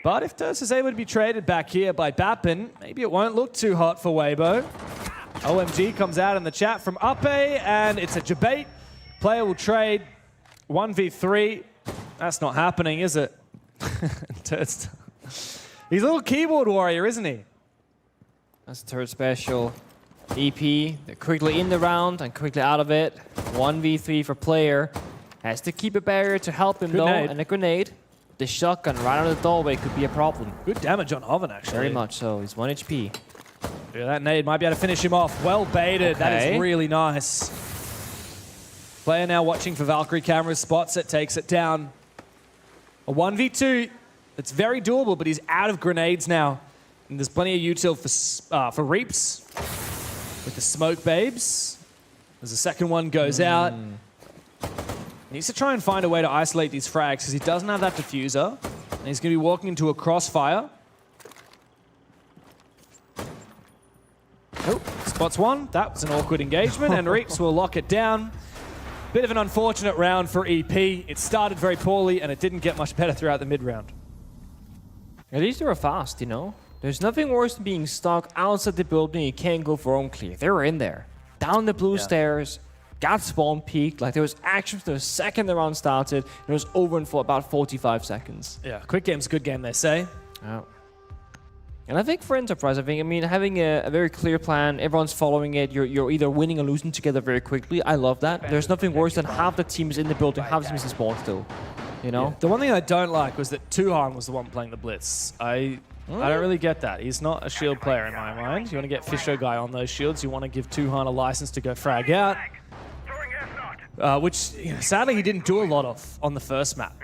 but if Turzda is able to be traded back here by Bappen, maybe it won't look too hot for Weibo. OMG comes out in the chat from Upe, and it's a debate. Player will trade 1v3. That's not happening, is it? He's a little keyboard warrior, isn't he? That's the third special. EP, they're quickly in the round and quickly out of it. 1v3 for player. Has to keep a barrier to help him, though, and a grenade. The shotgun right out of the doorway could be a problem. Good damage on Oven, actually. Very much so. He's 1 HP. Yeah, that nade might be able to finish him off. Well baited. That Okay. is really nice. Player now watching for Valkyrie cameras. Spots it, takes it down. A 1v2. It's very doable, but he's out of grenades now. And there's plenty of util for Reaps with the smoke babes. As the second one goes out. Needs to try and find a way to isolate these frags because he doesn't have that diffuser. And he's going to be walking into a crossfire. Oh, spots one. That was an awkward engagement, and Reaps will lock it down. Bit of an unfortunate round for EP. It started very poorly, and it didn't get much better throughout the mid-round. At least they were fast, you know? There's nothing worse than being stuck outside the building. You can't go for home clear. They were in there. Down the blue stairs, got spawn peaked. Like, there was action for the second the round started. It was over in for about 45 seconds. Yeah, quick game's a good game, they say. Yeah. And I think for Enterprise, having a very clear plan, everyone's following it, you're either winning or losing together very quickly. I love that. There's nothing worse than half the team is in the building, half the team is in spawn still. You know? Yeah. The one thing I don't like was that Tuhan was the one playing the blitz. I don't really get that. He's not a shield player in my mind. You want to get Fisher guy on those shields. You want to give Tuhan a license to go frag out. Which, sadly, he didn't do a lot of on the first map.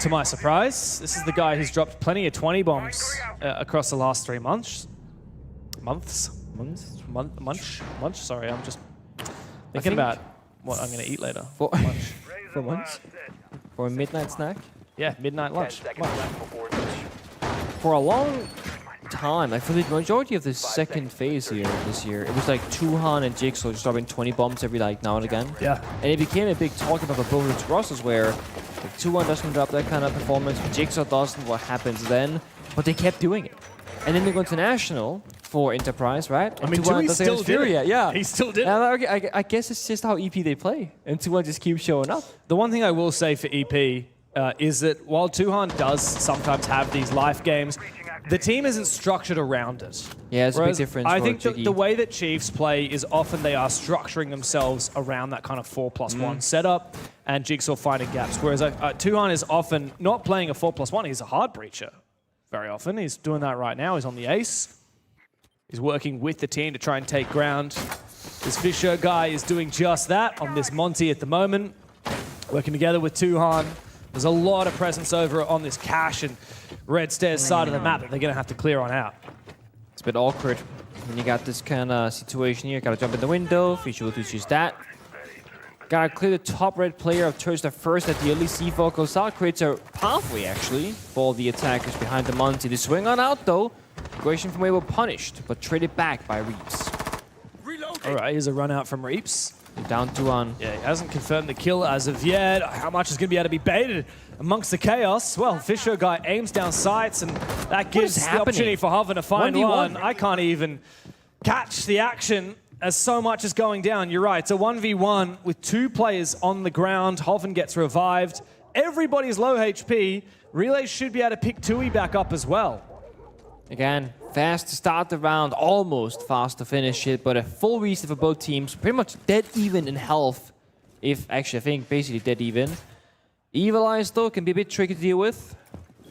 To my surprise, this is the guy who's dropped plenty of 20 bombs across the last 3 months. Sorry, I'm just thinking about what I'm going to eat later. For lunch? For a midnight snack? Yeah, midnight lunch. For a long time, like for the majority of the second phase here this year, it was like Tuhan and Jigsaw just dropping 20 bombs every now and again. Yeah. And it became a big talk about the bonus rosters where like, Tuhan doesn't drop that kind of performance, Jigsaw doesn't, what happens then? But they kept doing it. And then they go international for Enterprise, right? I mean, Tuhan Tui doesn't still have did it. Fury yet. Yeah. He still did it. And I guess it's just how EP they play. And Tuhan just keeps showing up. The one thing I will say for EP is that while Tuhan does sometimes have these life games, the team isn't structured around it. Yeah, it's a big difference. I for think Jiggy. the way that Chiefs play is often they are structuring themselves around that kind of 4+1 setup and Jigsaw finding gaps. Whereas Tuhan is often not playing a 4+1. He's a hard breacher very often. He's doing that right now. He's on the ace. He's working with the team to try and take ground. This Fisher guy is doing just that on this Monty at the moment. Working together with Tuhan. There's a lot of presence over on this cache and red stairs side of the map that they're going to have to clear on out. It's a bit awkward when you got this kind of situation here. Gotta jump in the window. Fisher will choose that. Gotta clear the top red player of Tursta first at the early C4 goes out. Creates a pathway, actually, for the attackers behind the Monty. They swing on out, though. Question from Weibo punished, but traded back by Reaps. All right, here's a run out from Reaps. Down 2-1. Yeah, he hasn't confirmed the kill as of yet. How much is going to be able to be baited amongst the chaos? Well, Fisher guy aims down sights, and that gives the opportunity for Hoven to find 1v1. one. I can't even catch the action as so much is going down. You're right. It's a 1v1 with 2 players on the ground. Hoven gets revived. Everybody's low HP. Relay should be able to pick Tui back up as well. Again, fast to start the round, almost fast to finish it, but a full reset for both teams. Pretty much dead even in health. Actually, I think basically dead even. Evil Eyes, though, can be a bit tricky to deal with.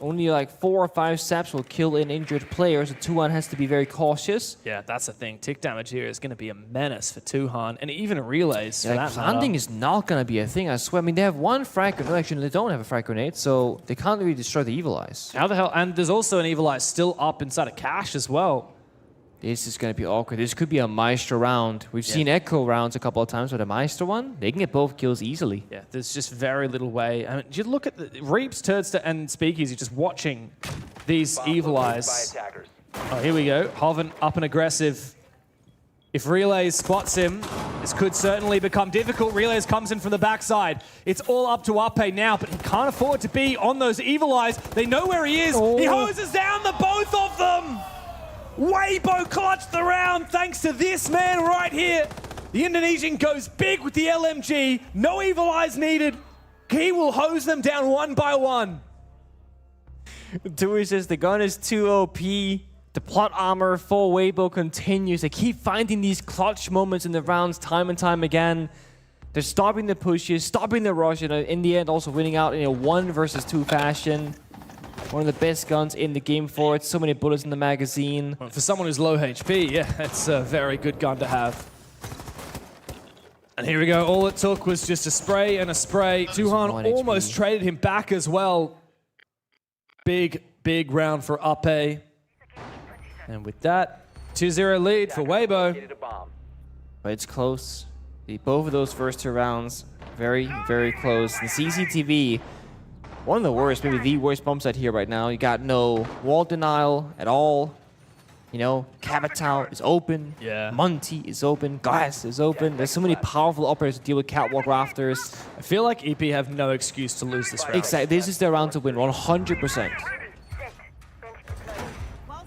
Only like 4 or 5 saps will kill an injured player, so Tuhan has to be very cautious. Yeah, that's the thing. Tick damage here is going to be a menace for Tuhan, and even Relays for Yeah, that planting matter. is not going to be a thing, I swear. I mean, they have 1 frag grenade. Actually, they don't have a frag grenade, so they can't really destroy the Evil Eyes. How the hell? And there's also an Evil Eye still up inside a cache as well. This is going to be awkward. This could be a Maestro round. We've seen Echo rounds a couple of times, but a Maestro one, they can get both kills easily. Yeah, there's just very little way. I mean, you look at the Reaps, Turdsta, and Speakeasy just watching these Evil Eyes. Oh, here we go. Hoven up and aggressive. If Relays spots him, this could certainly become difficult. Relays comes in from the backside. It's all up to Ape now, but he can't afford to be on those Evil Eyes. They know where he is. He hoses down the both of them. Weibo clutched the round thanks to this man right here. The Indonesian goes big with the LMG. No Evil Eyes needed. He will hose them down one by one. Tui says the gun is too OP. The plot armor for Weibo continues. They keep finding these clutch moments in the rounds time and time again. They're stopping the pushes, stopping the rush, and in the end also winning out in a 1 versus 2 fashion. One of the best guns in the game for it. So many bullets in the magazine. For someone who's low HP, yeah, it's a very good gun to have. And here we go. All it took was just a spray and a spray. Tuhan almost traded him back as well. Big, big round for Ape. And with that, 2-0 lead for Weibo. But it's close. Both of those first 2 rounds, very, very close. The CCTV, one of the worst, maybe the worst bomb site here right now. You got no wall denial at all. You know, Capital is open. Yeah. Monty is open. Glass is open. There's so many powerful operators to deal with catwalk rafters. I feel like EP have no excuse to lose this round. Exactly. This is their round to win, 100%.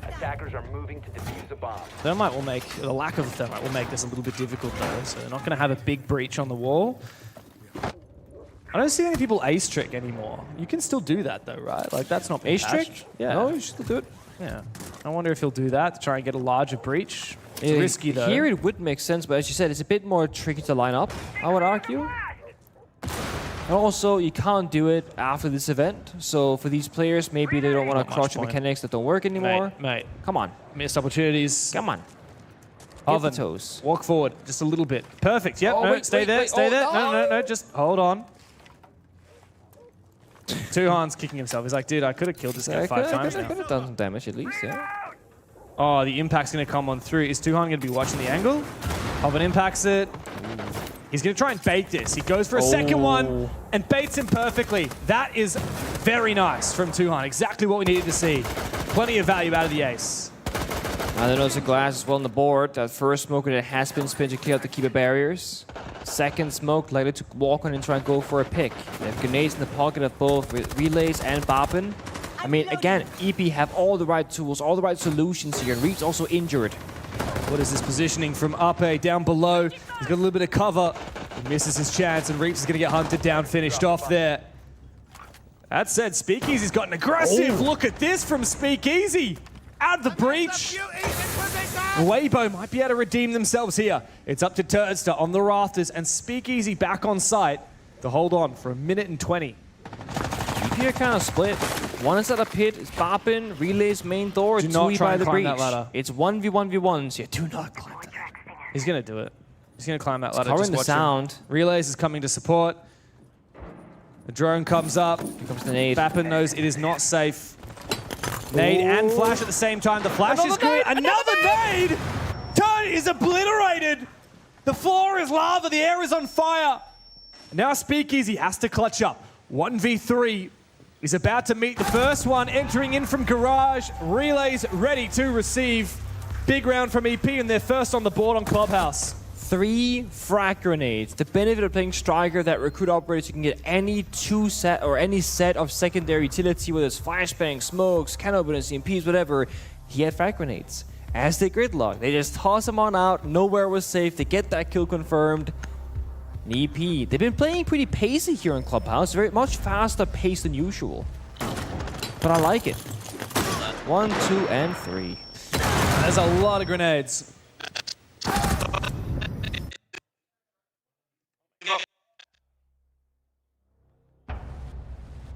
Attackers are moving to defuse a bomb. Thermite will make, the lack of thermite will make this a little bit difficult though, so they're not going to have a big breach on the wall. I don't see any people ace trick anymore. You can still do that though, right? Like that's not Ace patched. trick? Yeah. No, you should still do it. Yeah. I wonder if he'll do that to try and get a larger breach. It's risky though. Here it would make sense, but as you said, it's a bit more tricky to line up, I would argue. And also, you can't do it after this event. So for these players, maybe they don't want to crouch mechanics that don't work anymore. Mate. Come on. Missed opportunities. Come on. Oven. Toes. Walk forward just a little bit. Perfect. Yep. Oh, no, wait, stay wait, there. wait. Stay Oh, there. no. No. Just hold on. Tuhan's kicking himself. He's like, dude, I could have killed this guy 5 times now. Could have done some damage at least, yeah. Oh, the impact's going to come on through. Is Tuhan going to be watching the angle? Oven impacts it. He's going to try and bait this. He goes for a second one and baits him perfectly. That is very nice from Tuhan. Exactly what we needed to see. Plenty of value out of the ace. Now there knows a glass as well on the board. That first smoke that has been spin to clear out the keeper barriers. Second smoke likely to walk on and try and go for a pick. They have grenades in the pocket of both Relays and Bappen. I mean, again, EP have all the right tools, all the right solutions here. And Reed's also injured. What is this positioning from Ape down below? He's got a little bit of cover. He misses his chance, and Reeps is going to get hunted down, finished off there. That said, Speakeasy's got an aggressive look at this from Speakeasy. Out of the breach. Weibo might be able to redeem themselves here. It's up to Turdster on the rafters, and Speakeasy back on site to hold on for 1 minute and 20. EP are kind of split. One is at a pit, it's Bappen, Relays main door, Do not Tui try by and the climb breach. that ladder. It's 1v1v1s. Yeah, do not climb that. He's going to do it. He's going to climb that ladder. Covering Just the watch sound. him. Relays is coming to support. The drone comes up. Here comes the nade. Bappen knows it is not safe. Nade and flash at the same time. The flash is good. Another nade! Turd is obliterated! The floor is lava. The air is on fire. Now Speakeasy has to clutch up. 1v3. He's about to meet the first one, entering in from Garage. Relays ready to receive. Big round from EP, and they're first on the board on Clubhouse. 3 frag grenades. The benefit of playing Striker, that recruit operators, you can get any any set of secondary utility, whether it's flashbang, smokes, can openers, CMPs, whatever. He had frag grenades. As they gridlock, they just toss them on out. Nowhere was safe. They get that kill confirmed. And EP, they've been playing pretty pacey here in Clubhouse. Very much faster pace than usual. But I like it. 1, 2, and 3. There's a lot of grenades.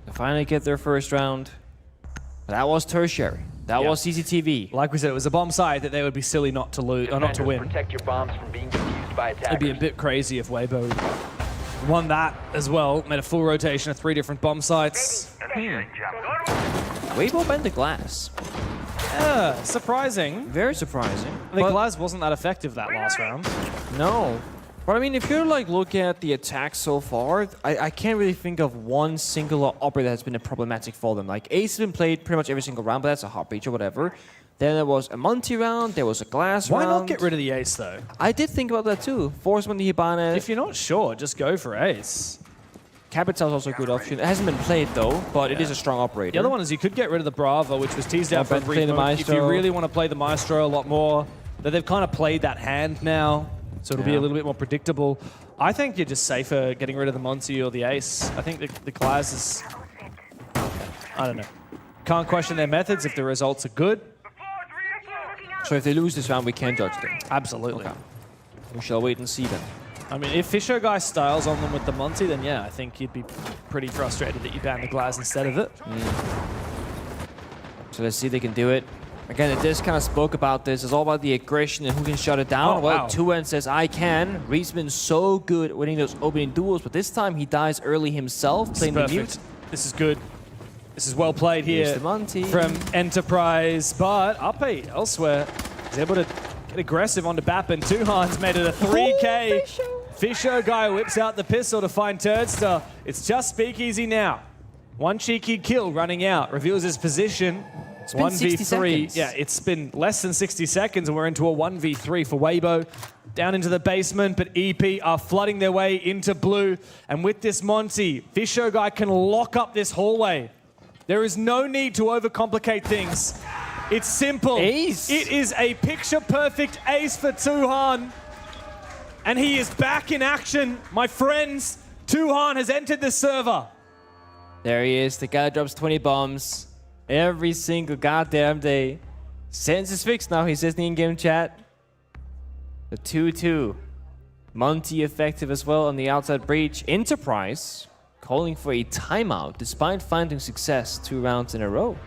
They finally get their first round. That was tertiary. That was CCTV. Like we said, it was a bomb site that they would be silly not to lose or not to win. Protect your bombs from being defused by attackers. It'd be a bit crazy if Weibo won that as well. Made a full rotation of 3 different bomb sites. Weibo bent the glass. Yeah, surprising. Very surprising. The glass wasn't that effective that last round. No. But I mean, if you like look at the attacks so far, I can't really think of one single operator that has been a problematic for them. Like Ace has been played pretty much every single round, but that's a hot breach or whatever. Then there was a Monty round, there was a glass round. Why not get rid of the Ace though? I did think about that too. Force one the Hibana. If you're not sure, just go for Ace. Capital's also a good option. It hasn't been played though, but it is a strong operator. The other one is you could get rid of the Bravo, which was teased out for a brief moment. If you really want to play the Maestro a lot more, but they've kind of played that hand now, so it'll be a little bit more predictable. I think you're just safer getting rid of the Monty or the Ace. I think the class is... I don't know. Can't question their methods if the results are good. So if they lose this round, we can judge them? Absolutely. Okay. We shall wait and see then. I mean, if Fisher guy styles on them with the Monty, then yeah, I think you'd be pretty frustrated that you banned the Glass instead of it. So let's see if they can do it. Again, the disc kind of spoke about this. It's all about the aggression and who can shut it down. Oh, well, wow. 2N says, I can. Reed's been so good winning those opening duels, but this time he dies early himself, playing the mute. This is good. This is well played here Here's the Monty. from Enterprise, but Ape elsewhere is able to get aggressive onto Bappin. Tuhan's made it a 3K. Fisho guy whips out the pistol to find Turdster. It's just speakeasy now. One cheeky kill running out, reveals his position. It's been 60 seconds. Yeah, it's been less than 60 seconds and we're into a 1v3 for Weibo. Down into the basement, but EP are flooding their way into blue. And with this Monty, Fisho guy can lock up this hallway. There is no need to overcomplicate things. It's simple. Ace. It is a picture-perfect ace for Tuhan. And he is back in action. My friends, Tuhan has entered the server. There he is. The guy drops 20 bombs every single goddamn day. Sense is fixed now, he says in the in-game chat. The 2-2. Monty effective as well on the outside breach. Enterprise calling for a timeout despite finding success 2 rounds in a row.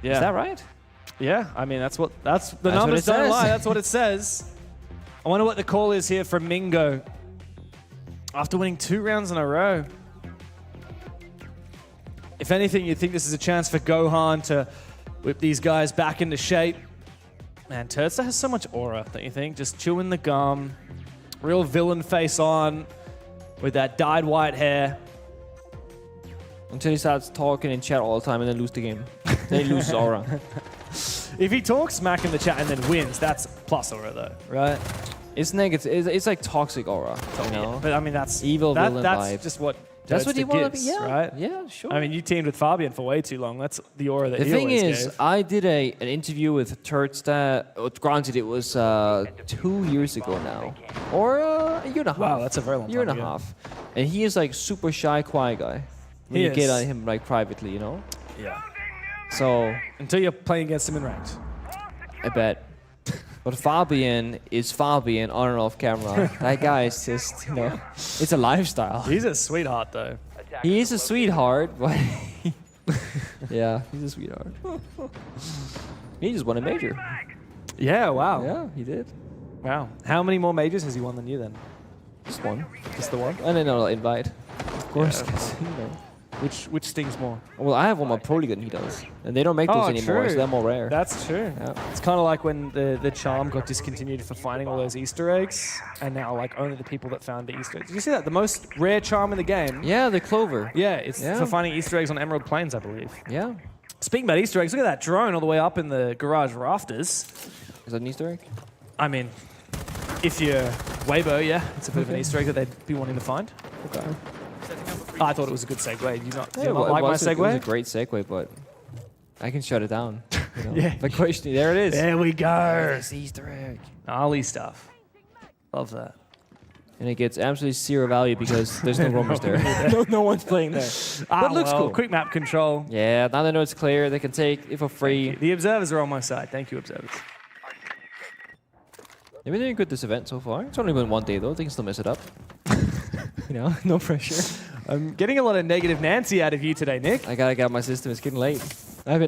Yeah. Is that right? Yeah, I mean, that's the numbers don't lie. That's what it says. I wonder what the call is here from Mingo. After winning 2 rounds in a row. If anything, you'd think this is a chance for Gohan to whip these guys back into shape. Man, Turdster has so much aura, don't you think? Just chewing the gum. Real villain face on with that dyed white hair. Until he starts talking in chat all the time and then lose the game. Then he loses aura. If he talks smack in the chat and then wins, that's plus aura though, right? It's negative. It's like toxic aura. You know? But I mean, that's evil villain that's vibe. just what That's what Turdster you want to be. gives, Yeah, right? yeah, sure. I mean, you teamed with Fabian for way too long. That's the aura that The he thing always is, gave. I did an interview with Turdster. Granted, it was 2 years ago now, or a year and a half. Wow, that's a very long year time and a ago. half. And he is like super shy, quiet guy. When He you get is. on him like privately, you know. Yeah. So Until you're playing against him in ranked. I bet. But Fabian is Fabian on and off camera. That guy is just, you know, it's a lifestyle. He's a sweetheart though. He is a sweetheart, but yeah, he's a sweetheart. He just won a major. Yeah, wow. Yeah, he did. Wow. How many more majors has he won than you then? Just one. Just the one? And then I'll invite. Of course, 'cause, you know. Which stings more? Well, I have one more pro league than he does. And they don't make those anymore, true. so they're more rare. That's true. Yeah. It's kind of like when the charm got discontinued for finding all those Easter eggs, and now like only the people that found the Easter eggs. Did you see that? The most rare charm in the game. Yeah, the clover. Yeah, it's Yeah. for finding Easter eggs on Emerald Plains, I believe. Yeah. Speaking about Easter eggs, look at that drone all the way up in the garage rafters. Is that an Easter egg? I mean, if you're Weibo, yeah, it's a bit of an Easter egg that they'd be wanting to find. Okay. I thought it was a good segue. Do you not Yeah, well, like my it was segue? a great segue, but I can shut it down. You know? Yeah. But question, there it is. There we go. It's Easter egg. Gnarly stuff. Love that. And it gets absolutely zero value because there's no roamers there. no one's playing there. But it looks cool. Quick map control. Yeah, now they know it's clear. They can take it for free. The observers are on my side. Thank you, observers. They've been doing good this event so far. It's only been 1 day though. They can still mess it up. You know, no pressure. I'm getting a lot of negative Nancy out of you today, Nick. I gotta get out my system. It's getting late. I've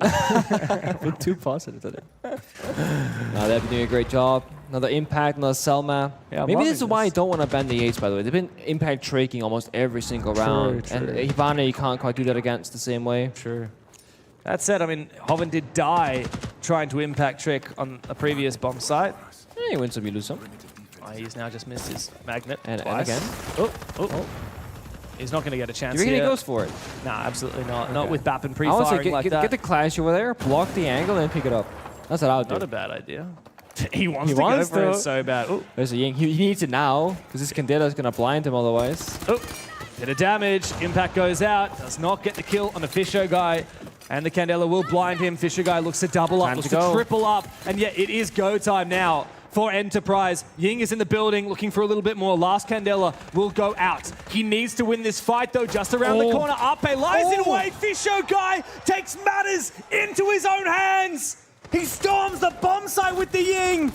been too positive today. No, they've been doing a great job. Another impact, another Selma. Yeah, I'm Maybe this is loving why I this. don't want to ban the Ace, by the way. They've been impact traking almost every single round. true. And Ivana, you can't quite do that against the same way. True. That said, I mean, Hoven did die trying to impact trick on a previous bomb site. Yeah, you win some, you lose some. He's now just missed his magnet And twice. again. Oh. He's not going to get a chance Do you reckon he here. goes for it? Nah, absolutely not. Not Okay. with Bappin I would pre-firing say like get, that. get the clash over there, block the angle, and pick it up. That's what I would do. Not a bad idea. He wants He to wants go for to. it so bad. Ooh. There's a Ying. He needs it now, because this Candela is going to blind him otherwise. Oh, bit of damage. Impact goes out. Does not get the kill on the Fisho guy. And the Candela will blind him. Fisho guy looks to double up, Time looks to to go. triple up. And yet it is go time now for Enterprise. Ying is in the building looking for a little bit more. Last Candela will go out. He needs to win this fight though, just around the corner. Ape lies in wait. Fisho guy takes matters into his own hands. He storms the bomb site with the Ying.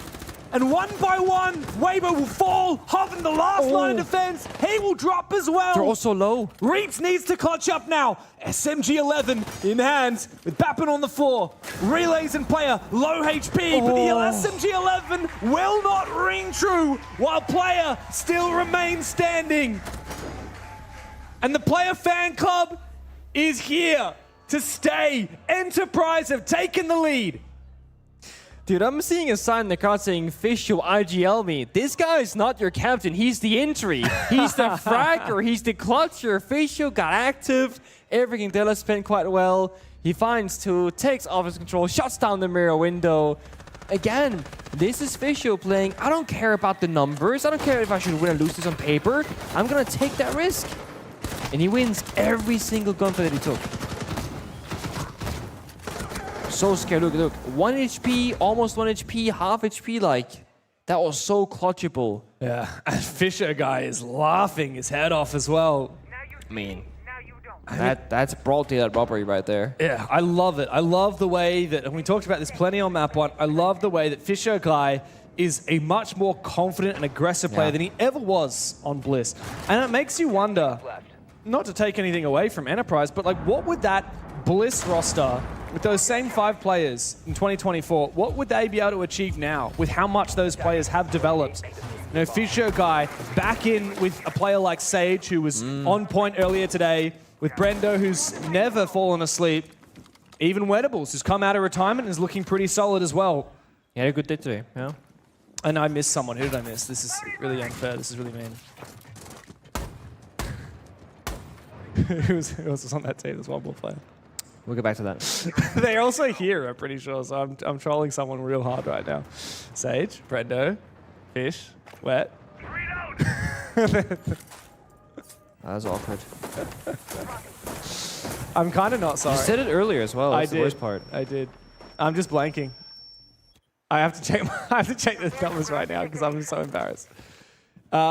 And one by one, Weibo will fall. Hoven, the last line of defense, he will drop as well. They're also low. Reeds needs to clutch up now. SMG-11 in hand with Bappin on the floor. Relays and player, low HP, but the SMG-11 will not ring true while player still remains standing. And the player fan club is here to stay. Enterprise have taken the lead. Dude, I'm seeing a sign in the card saying official IGL me. This guy is not your captain. He's the entry. He's the fragger. He's the clutcher. Official got active. Everything Della spent quite well. He finds two, takes office control, shuts down the mirror window. Again, this is official playing. I don't care about the numbers. I don't care if I should win or lose this on paper. I'm going to take that risk. And he wins every single gunfight that he took. So scared. Look. 1 HP, almost 1 HP, half HP. Like, that was so clutchable. Yeah, and Fisher guy is laughing his head off as well. I mean, that's broad daylight robbery right there. Yeah, I love it. I love the way that, and we talked about this plenty on map one, I love the way that Fisher guy is a much more confident and aggressive player than he ever was on Bliss. And it makes you wonder, not to take anything away from Enterprise, but like, what would that Bliss roster, with those same 5 players in 2024, what would they be able to achieve now with how much those players have developed? You know, Fisher guy back in with a player like Sage, who was on point earlier today, with Brendo, who's never fallen asleep. Even Wettables, who's come out of retirement and is looking pretty solid as well. He had a good day today, yeah. And I missed someone. Who did I miss? This is really unfair. This is really mean. Who else was on that team? There's one more player. We'll get back to that. They're also here, I'm pretty sure, so I'm trolling someone real hard right now. Sage, Brendo, Fish, Wet. That was awkward. I'm kind of not sorry. You said it earlier as well. That's the worst part. I did. I'm just blanking. I have to check. I have to check the numbers right now because I'm so embarrassed. Oda.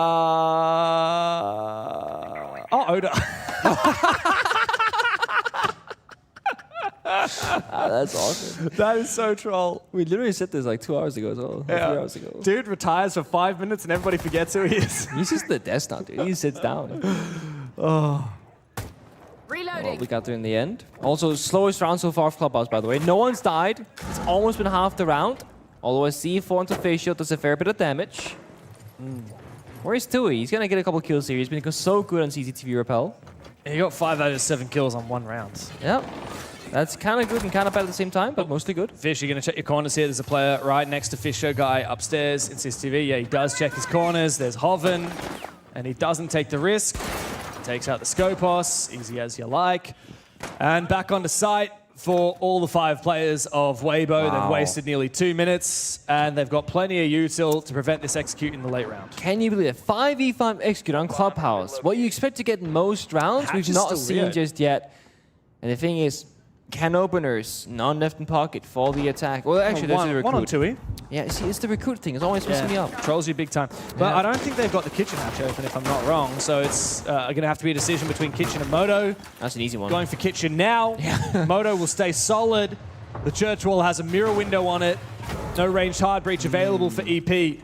That's awesome. That is so troll. We literally said this like 2 hours ago as well. 3 hours ago. Dude retires for 5 minutes and everybody forgets who he is. He's just the desk now, dude. He sits down. Oh. Well, we got there in the end. Also, slowest round so far of Clubhouse, by the way. No one's died. It's almost been half the round. Although I see C4 into facial does a fair bit of damage. Where's Tui? He's gonna get a couple kills here. He's been so good on CCTV Repel. He got 5 out of 7 kills on 1 round. Yep. That's kind of good and kind of bad at the same time, but mostly good. Fish, you're going to check your corners here. There's a player right next to Fisher guy upstairs in CCTV. Yeah, he does check his corners. There's Hoven, and he doesn't take the risk. Takes out the Scopos, easy as you like. And back onto site for all the 5 players of Weibo. They've wasted nearly 2 minutes, and they've got plenty of util to prevent this execute in the late round. Can you believe it? 5v5 execute on Clubhouse. What you expect to get in most rounds, we've not seen just yet. And the thing is, can openers, none left in pocket for the attack. Well, actually, there's the recruit. 1 on 2. Yeah, see, it's the recruit thing. It's always messing me up. Trolls you big time. But I don't think they've got the kitchen hatch open, if I'm not wrong. So it's going to have to be a decision between Kitchen and Moto. That's an easy one. Going for Kitchen now. Moto will stay solid. The church wall has a mirror window on it. No ranged hard breach available for EP.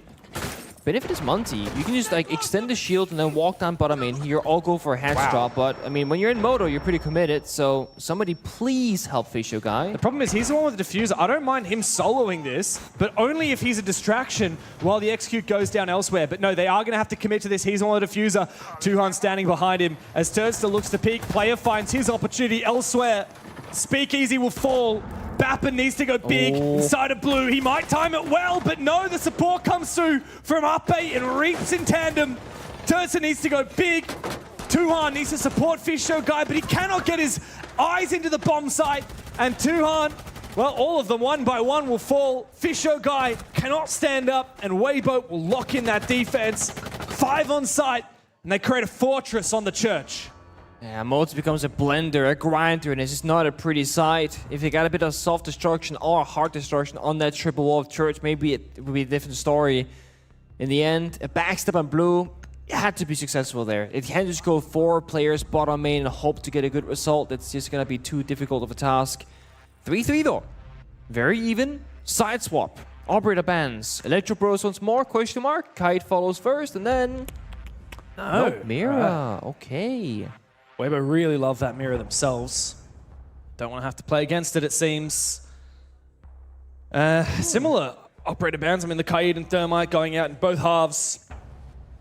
Benefit is Monty. You can just like extend the shield and then walk down bottom in here, all go for a hatch drop. But I mean, when you're in Moto, you're pretty committed. So somebody please help Facial guy. The problem is he's the one with the diffuser. I don't mind him soloing this, but only if he's a distraction while the execute goes down elsewhere. But no, they are going to have to commit to this. He's the one with the diffuser. Tuhan standing behind him as Turdster looks to peek. Player finds his opportunity elsewhere. Speakeasy will fall. Bappin needs to go big inside of blue. He might time it well, but no, the support comes through from up 8 and Reaps in tandem. Turdster needs to go big. Tuhan needs to support Fish Show guy, but he cannot get his eyes into the bomb site. And Tuhan, well, all of them 1 by 1 will fall. Fish Show guy cannot stand up, and Weibo will lock in that defense. 5 on site, and they create a fortress on the church. Yeah, Modes becomes a blender, a grinder, and it's just not a pretty sight. If you got a bit of soft destruction or hard destruction on that triple wall of church, maybe it would be a different story. In the end, a backstep on blue, it had to be successful there. It can't just go 4 players bottom main and hope to get a good result. It's just going to be too difficult of a task. 3-3 though. Very even. Side swap Operator bans. Electro Bros once more, question mark. Kite follows first, and then... No. Mira. Right. Okay. Weibo really love that mirror themselves. Don't want to have to play against it, it seems. Similar operator bans. I mean, the Kaid and Thermite going out in both halves.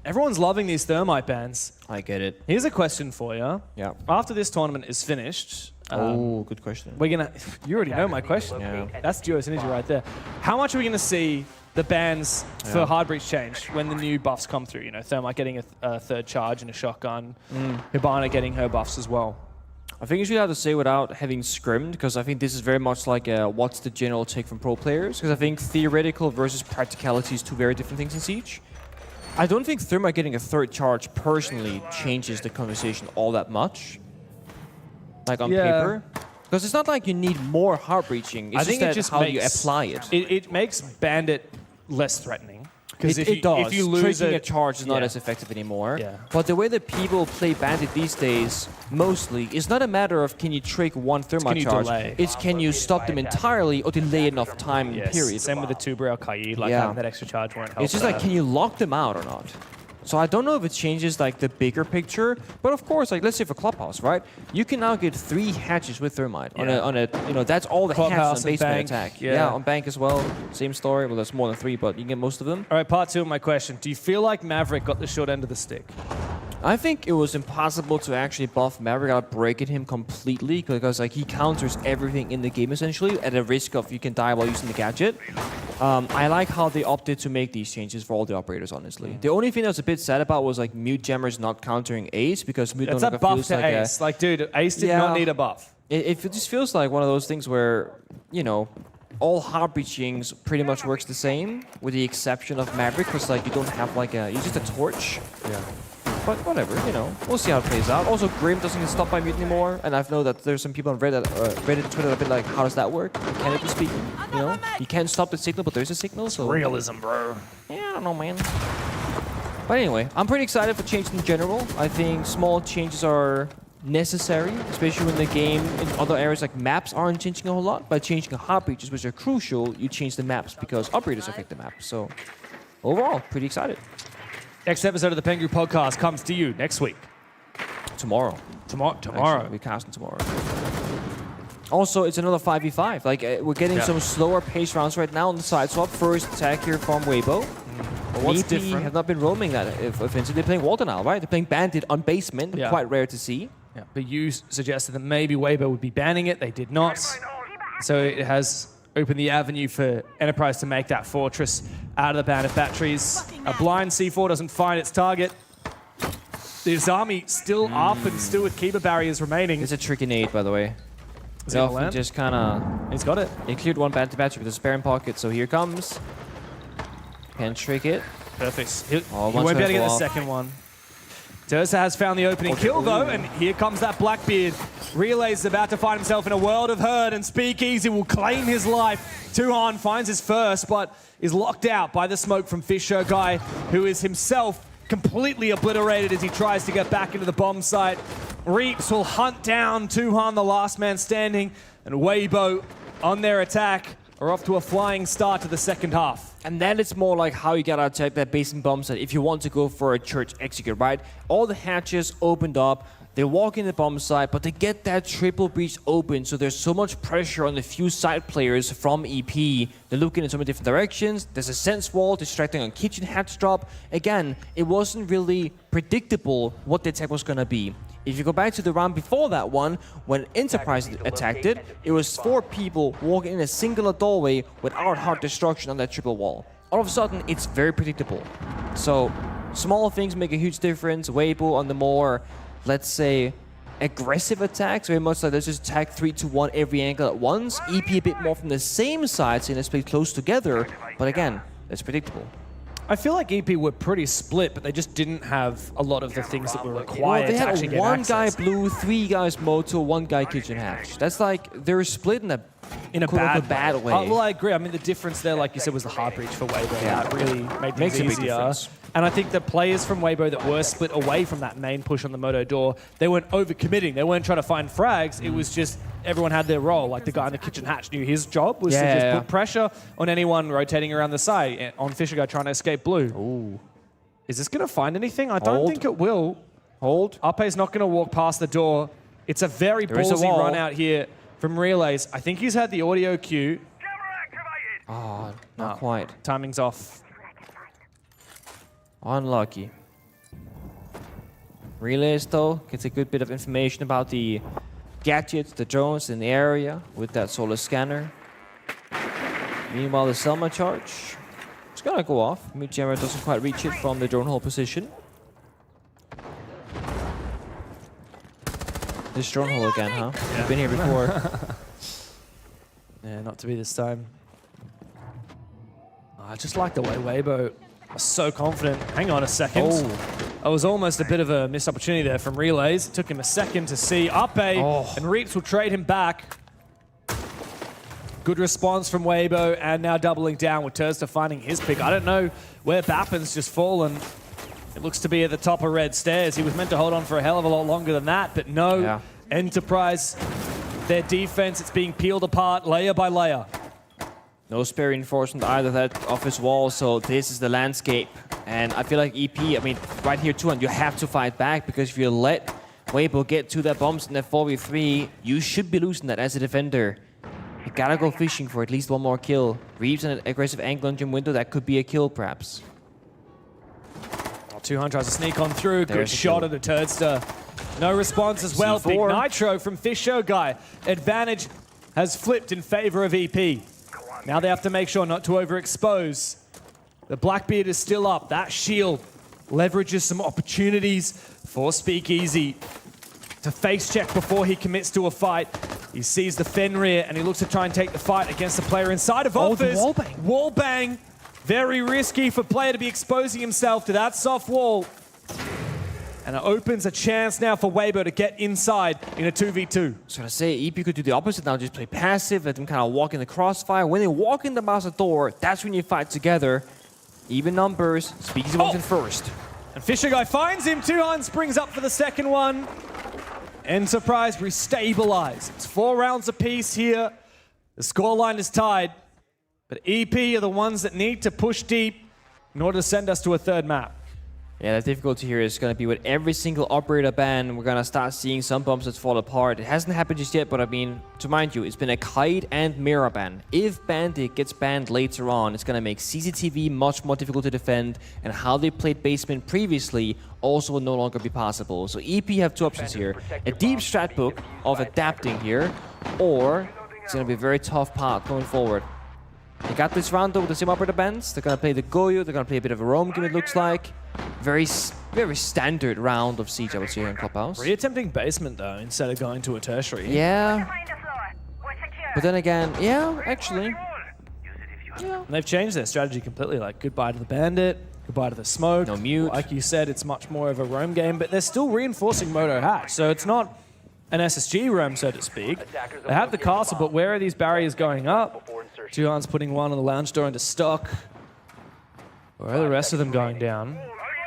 Everyone's loving these Thermite bans. I get it. Here's a question for you. Yeah. After this tournament is finished... good question. We're gonna... You already know my question. Yeah. That's Duo Synergy right there. How much are we going to see the bans for hard breach change when the new buffs come through? You know, Thermite getting a third charge and a shotgun. Hibana getting her buffs as well. I think you should have to say without having scrimmed, because I think this is very much like what's the general take from pro players, because I think theoretical versus practicality is two very different things in Siege. I don't think Thermite getting a third charge personally changes the conversation all that much, like on paper. Because it's not like you need more hard breaching, it's just how you apply it. It makes Bandit less threatening. Because It does. if you lose Tricking a charge is not as effective anymore. Yeah. But the way that people play Bandit these days, mostly, is not a matter of can you trick one Thermite charge. Delay? It's can you stop them entirely or delay enough time period. Same with the Tuber Kaid, like having that extra charge won't help. It's just like, can you lock them out or not? So I don't know if it changes like the bigger picture, but of course, like let's say for Clubhouse, right? You can now get 3 hatches with Thermite on a you know, that's all the Clubhouse hatches on basement Bank, attack. yeah. On Bank as well. Same story. Well, there's more than 3, but you can get most of them. All right, part 2 of my question. Do you feel like Maverick got the short end of the stick? I think it was impossible to actually buff Maverick without breaking him completely, because like he counters everything in the game essentially at a risk of you can die while using the gadget. I like how they opted to make these changes for all the operators, honestly. The only thing I was a bit sad about was like Mute Jammers not countering Ace, because Mute It's no a longer buff feels to like Ace. Like, dude, Ace did not need a buff. It just feels like one of those things where, you know, all hard breachings pretty much works the same, with the exception of Maverick, because like you don't have like a, you're just a torch. Yeah. But whatever, you know, we'll see how it plays out. Also, Grim doesn't get stopped by Mute anymore, and I've known that there's some people on Reddit and Twitter that have been like, how does that work? Mechanically speaking, you know? You can't stop the signal, but there's a signal, so... Realism, bro. Yeah, I don't know, man. But anyway, I'm pretty excited for change in general. I think small changes are necessary, especially when the game in other areas like maps aren't changing a whole lot. By changing hard breaches, which are crucial, you change the maps because operators affect the map. So overall, pretty excited. Next episode of the Pengu podcast comes to you next week. Tomorrow. Tomorrow. Actually, we're casting tomorrow. Also, it's another 5v5. Like, we're getting some slower pace rounds right now on the side swap. First attack here from Weibo. But what's EP different? have not been roaming that offensive. They're playing Walter now, right? They're playing Bandit on basement. Yeah. Quite rare to see. Yeah, but you suggested that maybe Weibo would be banning it. They did not. So it has opened the avenue for Enterprise to make that fortress out of the band of batteries. A blind C4 doesn't find its target. This army still up and still with keeper barriers remaining. It's a tricky nade, by the way. Is he gonna land? Just kind of... He's got it. He cleared one bad battery with a spare in pocket, so here comes. Can trick it. Perfect. He Oh, won't be able to get the off. second one. Dursa has found the opening kill, though, and here comes that Blackbeard. Relays is about to find himself in a world of hurt, and Speakeasy will claim his life. Tuhan finds his first, but is locked out by the smoke from Fisher Guy, who is himself completely obliterated as he tries to get back into the bomb site. Reaps will hunt down Tuhan, the last man standing, and Weibo on their attack are off to a flying start to the second half. And then it's more like how you gotta attack that base and bomb site if you want to go for a church execute, right? All the hatches opened up, they walk in the bomb site, but they get that triple breach open, so there's so much pressure on the few side players from EP. They're looking in so many different directions. There's a sense wall distracting on kitchen hatch drop. Again, it wasn't really predictable what the attack was gonna be. If you go back to the round before that one, when Enterprise attacked it, it was 4 people walking in a singular doorway without hard destruction on that triple wall. All of a sudden, it's very predictable. So, small things make a huge difference. Weibo on the more, let's say, aggressive attacks, very much like let's just attack 3 to 1 every angle at once. EP a bit more from the same side, saying let's play close together. But again, it's predictable. I feel like EP were pretty split, but they just didn't have a lot of the things that were required Well, they to actually had get one access. guy blue, 3 guys moto, 1 guy kitchen hatch. That's like, they're split in a in a Quote-unquote bad way. Well, I agree. I mean, the difference there, like you said, was the hard breach for Weibo. Yeah. That really made things Makes a big easier. difference. And I think the players from Weibo that were split away from that main push on the Moto door, they weren't overcommitting. They weren't trying to find frags. It was just everyone had their role. Like the guy in the kitchen hatch knew his job was to just put pressure on anyone rotating around the side. On Fisher guy trying to escape blue. Ooh. Is this going to find anything? I don't think it will. Hold. Ape's not going to walk past the door. It's a very ballsy run out here from Relays. I think he's had the audio cue. Oh, not quite. Timing's off. Unlucky. Relays, though, gets a good bit of information about the gadgets, the drones in the area with that solar scanner. Meanwhile, the Selma charge is gonna go off. Mujera doesn't quite reach it from the drone hole position. This drone hole again, huh? You've been here before. Yeah, not to be this time. I just like the way Weibo are so confident. Hang on a second. That was almost a bit of a missed opportunity there from Relays. It took him a second to see Ape, and Reaps will trade him back. Good response from Weibo, and now doubling down with Tursta finding his pick. I don't know where Bappen's just fallen. It looks to be at the top of red stairs. He was meant to hold on for a hell of a lot longer than that, but no. Yeah. Enterprise, their defense, it's being peeled apart layer by layer. No spare reinforcement either that of his wall, so this is the landscape. And I feel like EP, I mean, right here too, and you have to fight back, because if you let Weibo get to that bombs in that 4v3, you should be losing that as a defender. You gotta go fishing for at least one more kill. Reeves in an aggressive angle on Jim Window, that could be a kill perhaps. 200 tries to sneak on through. Good There's the shot kill. at the Turdster. No response as well. Big C4. Nitro from Fisher guy. Advantage has flipped in favor of EP. Now they have to make sure not to overexpose. The Blackbeard is still up. That shield leverages some opportunities for Speakeasy to face check before he commits to a fight. He sees the Fenrir and he looks to try and take the fight against the player inside of Offers. the wallbang. Wallbang. Very risky for player to be exposing himself to that soft wall. And it opens a chance now for Weibo to get inside in a 2v2. I was gonna say, EP could do the opposite now, just play passive, let them kind of walk in the crossfire. When they walk in the mouse door, that's when you fight together. Even numbers, Speakeasy wants in first. And Fisher guy finds him. Tuhan springs up for the second one. Enterprise restabilize. It's 4 rounds apiece here. The scoreline is tied. But EP are the ones that need to push deep in order to send us to a third map. Yeah, the difficulty here is going to be with every single operator ban, we're going to start seeing some bombs that fall apart. It hasn't happened just yet, but I mean, to mind you, it's been a Kite and Mirror ban. If Bandit gets banned later on, it's going to make CCTV much more difficult to defend, and how they played Basement previously also will no longer be possible. So EP have 2 options here. A deep strat book of adapting here, or it's going to be a very tough path going forward. They got this round though with the same operator bans. They're going to play the Goyo, they're going to play a bit of a roam game it looks like. Very standard round of Siege, I would say, here in Clubhouse. Re-attempting Basement, though, instead of going to a tertiary. Yeah. But then again, yeah, actually. And they've changed their strategy completely. Like, goodbye to the Bandit, goodbye to the Smoke. No mute. Like you said, it's much more of a roam game, but they're still reinforcing Moto Hatch. So it's not an SSG roam, so to speak. They have the castle, but where are these barriers going up? Juhan's putting one on the lounge door into stock. Where are the rest of them going down?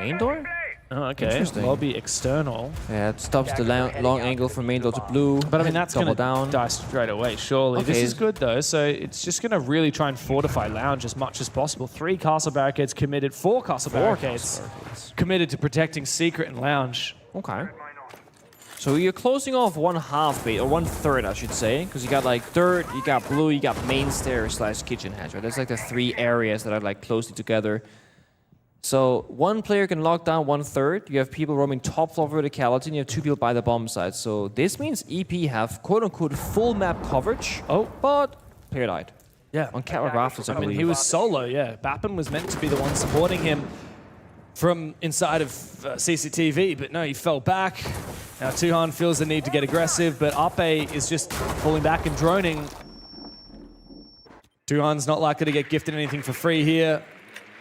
Main door? Oh, okay. Interesting. Lobby external. Yeah, it stops the long angle from main door to blue. But I mean, that's going to die straight away, surely. Okay. This is good, though. So it's just going to really try and fortify lounge as much as possible. 3 castle barricades committed, 4 castle barricades committed to protecting secret and lounge. Okay. So you're closing off 1/2 bait, or 1/3, I should say, because you got like dirt, you got blue, you got main stairs / kitchen hatch, right? That's like the 3 areas that are like closely together. So 1 player can lock down 1/3. You have people roaming top floor verticality, and you have 2 people by the bomb site. So this means EP have quote-unquote full map coverage. But player died. Yeah. On Catwalk Rafters, I mean, believe. he was solo, yeah. Bappen was meant to be the one supporting him from inside of CCTV, but no, he fell back. Now Tuhan feels the need to get aggressive, but Ape is just falling back and droning. Tuhan's not likely to get gifted anything for free here.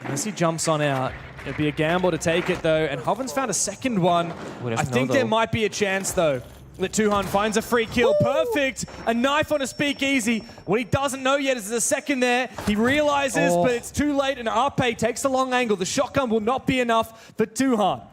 Unless he jumps on out. It'd be a gamble to take it, though. And Hoven's found a second one. I think there might be a chance, though. The Tuhan finds a free kill. Perfect. A knife on a speakeasy. What he doesn't know yet is there's a second there. He realizes, but it's too late, and Arpe takes the long angle. The shotgun will not be enough for Tuhan.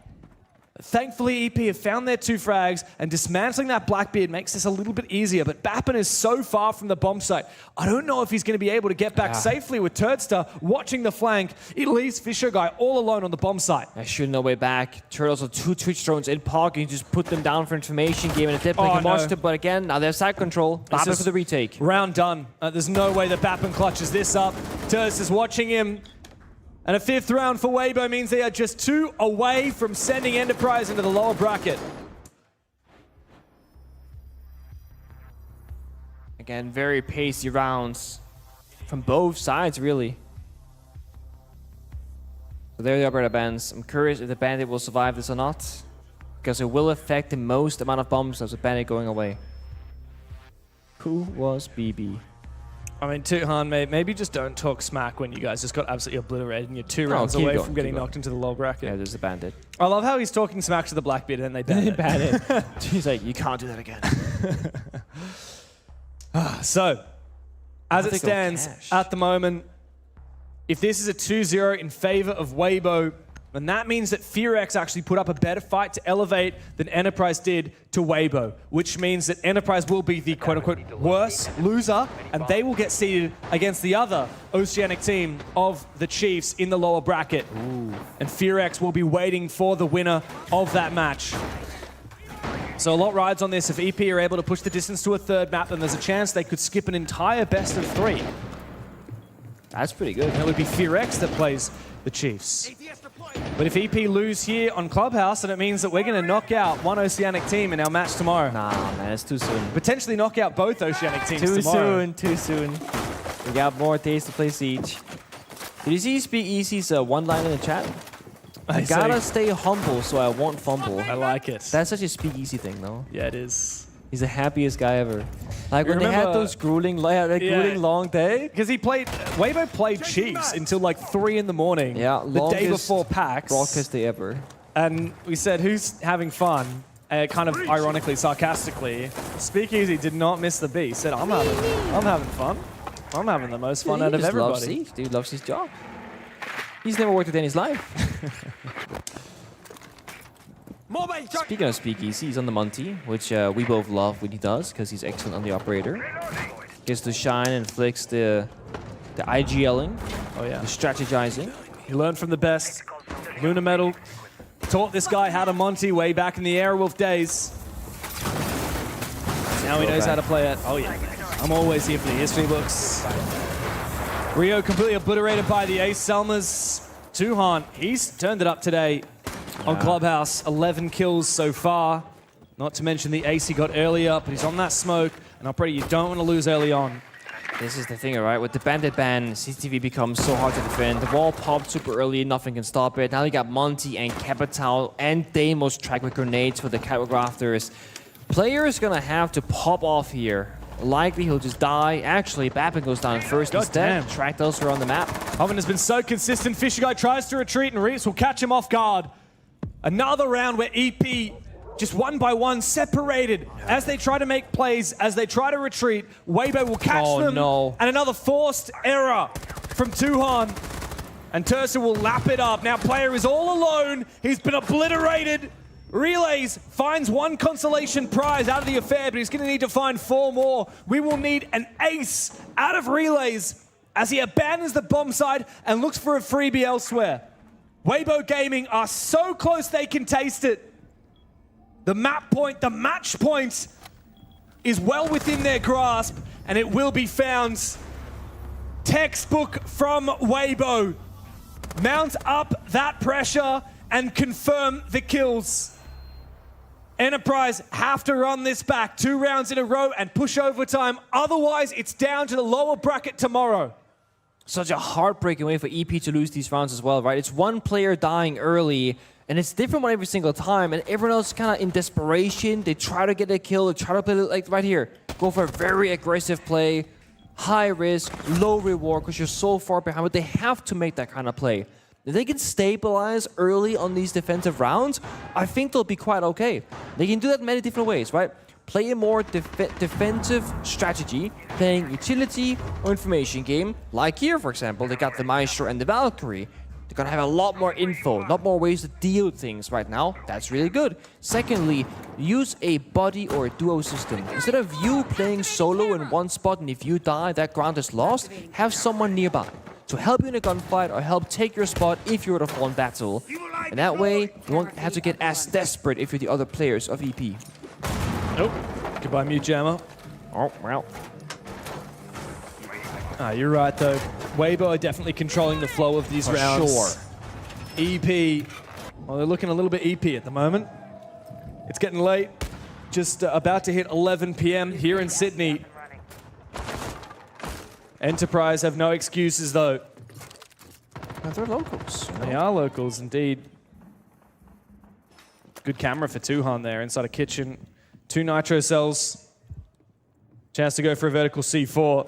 Thankfully, EP have found their 2 frags, and dismantling that Blackbeard makes this a little bit easier, but Bappen is so far from the bomb site. I don't know if he's going to be able to get back safely with Turdstar watching the flank. It leaves Fisher Guy all alone on the bomb site. Should no way back. Turtles are 2 Twitch drones in pocket. You just put them down for information game, and it definitely can watch it, but again, now they have side control. Bappen for the retake. Round done. There's no way that Bappen clutches this up. Turds is watching him. And a 5th round for Weibo means they are just 2 away from sending Enterprise into the lower bracket. Again, very pacey rounds from both sides, really. So there the operator bans. I'm curious if the Bandit will survive this or not, because it will affect the most amount of bombs as the Bandit going away. Who was BB? I mean, Tuhan, maybe just don't talk smack when you guys just got absolutely obliterated and you're 2 rounds away from getting knocked into the low bracket. Yeah, there's the Bandit. I love how he's talking smack to the Blackbeard and then they ban it. He's like, you can't do that again. So, as it stands at the moment, if this is a 2-0 in favor of Weibo, then that means that FearX actually put up a better fight to elevate than Enterprise did to Weibo, which means that Enterprise will be the quote-unquote worse loser, and they will get seeded against the other Oceanic team of the Chiefs in the lower bracket. And FearX will be waiting for the winner of that match. So a lot rides on this. If EP are able to push the distance to a 3rd map, then there's a chance they could skip an entire best of 3. That's pretty good. And it would be FearX that plays the Chiefs. But if EP lose here on Clubhouse, then it means that we're going to knock out one Oceanic team in our match tomorrow. Nah, man, it's too soon. Potentially knock out both Oceanic teams tomorrow. Too soon. We got more days to play Siege. Did you see Speak Easy's one line in the chat? I gotta stay humble so I won't fumble. I like it. That's such a Speak Easy thing, though. Yeah, it is. He's the happiest guy ever. Like when they had those grueling long day. Because Weibo played Chiefs until like 3 in the morning. Yeah, the day before PAX. Broadcast day ever. And we said, who's having fun? Kind of ironically, sarcastically. Speakeasy did not miss the beat. He said, I'm having fun. I'm having the most fun out of everybody. Loves Siege. Dude loves his job. He's never worked a day in his life. Speaking of Speakeasy, he's on the Monty, which we both love when he does, because he's excellent on the operator. Gets to shine and flicks the IGLing, the strategizing. He learned from the best. Lunar Metal taught this guy how to Monty way back in the Airwolf days. Now he knows how to play it. Oh yeah, I'm always here for the history books. Rio completely obliterated by the Ace Selmas. Tuhan, he's turned it up today. On Clubhouse, 11 kills so far. Not to mention the ace he got earlier, but he's on that smoke, and Operator, you don't want to lose early on. This is the thing, right? With the Bandit ban, CCTV becomes so hard to defend. The wall popped super early, nothing can stop it. Now you got Monty and Capital and Deimos track with grenades for the Capital. Player is gonna have to pop off here. Likely he'll just die. Actually, Bappen goes down first instead. Tracked elsewhere on the map. Oven has been so consistent. Fisher Guy tries to retreat, and Reeves will catch him off guard. Another round where EP just 1 by 1 separated as they try to make plays, as they try to retreat. Weibo will catch them. No. And another forced error from Tuhan. And Tursa will lap it up. Now player is all alone. He's been obliterated. Relays finds 1 consolation prize out of the affair, but he's going to need to find 4 more. We will need an ace out of Relays as he abandons the bomb side and looks for a freebie elsewhere. Weibo Gaming are so close they can taste it. The map point, the match point is well within their grasp, and it will be found. Textbook from Weibo. Mount up that pressure and confirm the kills. Enterprise have to run this back 2 rounds in a row and push overtime. Otherwise, it's down to the lower bracket tomorrow. Such a heartbreaking way for EP to lose these rounds as well, right? It's 1 player dying early, and it's different one every single time, and everyone else kind of in desperation. They try to get a kill, they try to play like right here. Go for a very aggressive play, high risk, low reward, because you're so far behind, but they have to make that kind of play. If they can stabilize early on these defensive rounds, I think they'll be quite okay. They can do that in many different ways, right? play a more defensive strategy, playing utility or information game. Like here, for example, they got the Maestro and the Valkyrie. They're gonna have a lot more info, a lot more ways to deal with things right now. That's really good. Secondly, use a buddy or a duo system. Instead of you playing solo in one spot and if you die, that ground is lost, have someone nearby to help you in a gunfight or help take your spot if you were to fall in battle. And that way, you won't have to get as desperate if you're the other players of EP. Nope. Goodbye, Mute Jammer. Oh, well. You're right, though. Weibo are definitely controlling the flow of these rounds. Sure. EP, well, they're looking a little bit EP at the moment. It's getting late. Just about to hit 11 p.m. here in Sydney. Enterprise have no excuses, though. They're locals. They are locals, indeed. Good camera for Tuhan there inside a kitchen. 2 nitro cells. Chance to go for a vertical C4.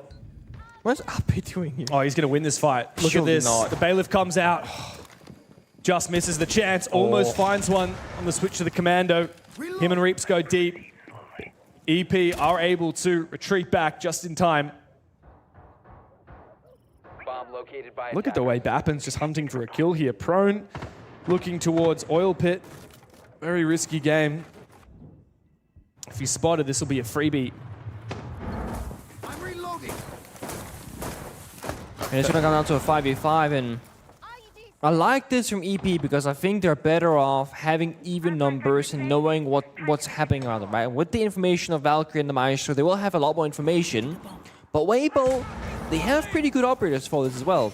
What's AP doing here? Oh, he's going to win this fight. Look Surely at this. not. The Bailiff comes out. Just misses the chance. Almost finds one on the switch to the Commando. Him and Reaps go deep. EP are able to retreat back just in time. Bomb located by Look at the way Bappen's just hunting for a kill here. Prone, looking towards Oil Pit. Very risky game. If he's spotted, this will be a freebie. And it's gonna come down to a 5v5, and I like this from EP because I think they're better off having even numbers and knowing what's happening around them, right? With the information of Valkyrie and the Maestro, they will have a lot more information. But Weibo, they have pretty good operators for this as well.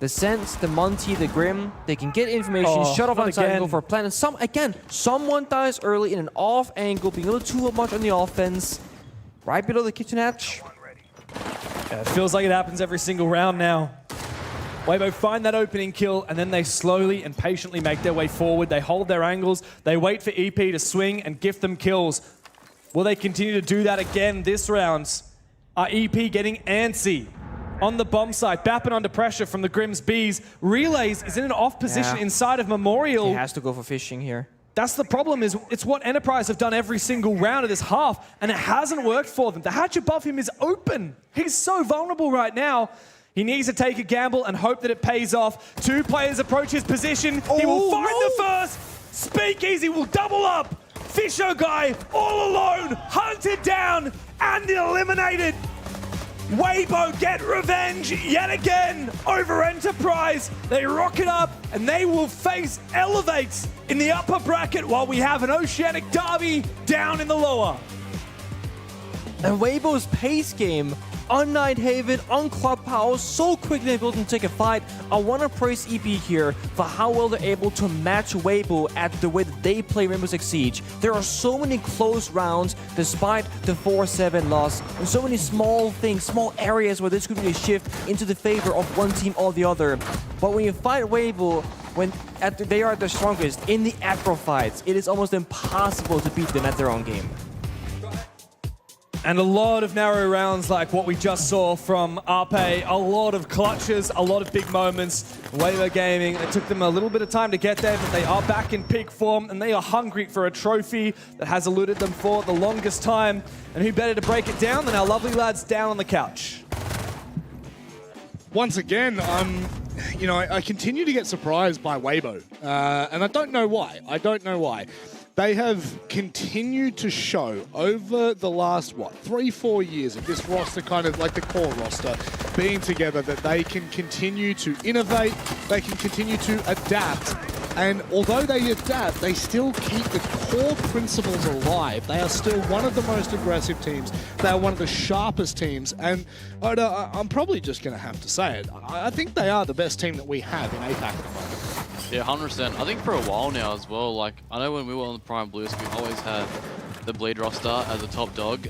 The Sense, the Monty, the Grim, they can get information, shut off on side and go for a plan. And someone dies early in an off angle, being a little too much on the offense, right below the kitchen hatch. Yeah, it feels like it happens every single round now. Weibo find that opening kill, and then they slowly and patiently make their way forward. They hold their angles. They wait for EP to swing and gift them kills. Will they continue to do that again this round? Are EP getting antsy? On the bomb site, Bappen under pressure from the Grim's Bees. Relays is in an off position inside of Memorial. He has to go for fishing here. That's the problem, is it's what Enterprise have done every single round of this half, and it hasn't worked for them. The hatch above him is open. He's so vulnerable right now. He needs to take a gamble and hope that it pays off. 2 players approach his position. He will find the first. Speakeasy will double up. Fisho guy all alone, hunted down and eliminated. Weibo get revenge yet again over Enterprise. They rocket up and they will face Elevates in the upper bracket while we have an Oceanic Derby down in the lower. And Weibo's pace game on Nighthaven, on Clubhouse, so quickly able to take a fight. I want to praise EP here for how well they're able to match Weibo at the way that they play Rainbow Six Siege. There are so many close rounds despite the 4-7 loss, and so many small things, small areas where this could really shift into the favor of one team or the other. But when you fight Weibo, when they are at their strongest in the aggro fights, it is almost impossible to beat them at their own game. And a lot of narrow rounds like what we just saw from Arpe, a lot of clutches, a lot of big moments. Weibo Gaming, it took them a little bit of time to get there, but they are back in peak form and they are hungry for a trophy that has eluded them for the longest time. And who better to break it down than our lovely lads down on the couch? Once again, I continue to get surprised by Weibo, and I don't know why. They have continued to show over the last, 3-4 years of this roster, kind of like the core roster, being together, that they can continue to innovate, they can continue to adapt. And although they adapt, they still keep the core principles alive. They are still one of the most aggressive teams. They are one of the sharpest teams. And I'm probably just going to have to say it. I think they are the best team that we have in APAC at the moment. Yeah, 100%. I think for a while now as well, like, I know when we were on the Prime Blues, we always had the Bleed roster as a top dog.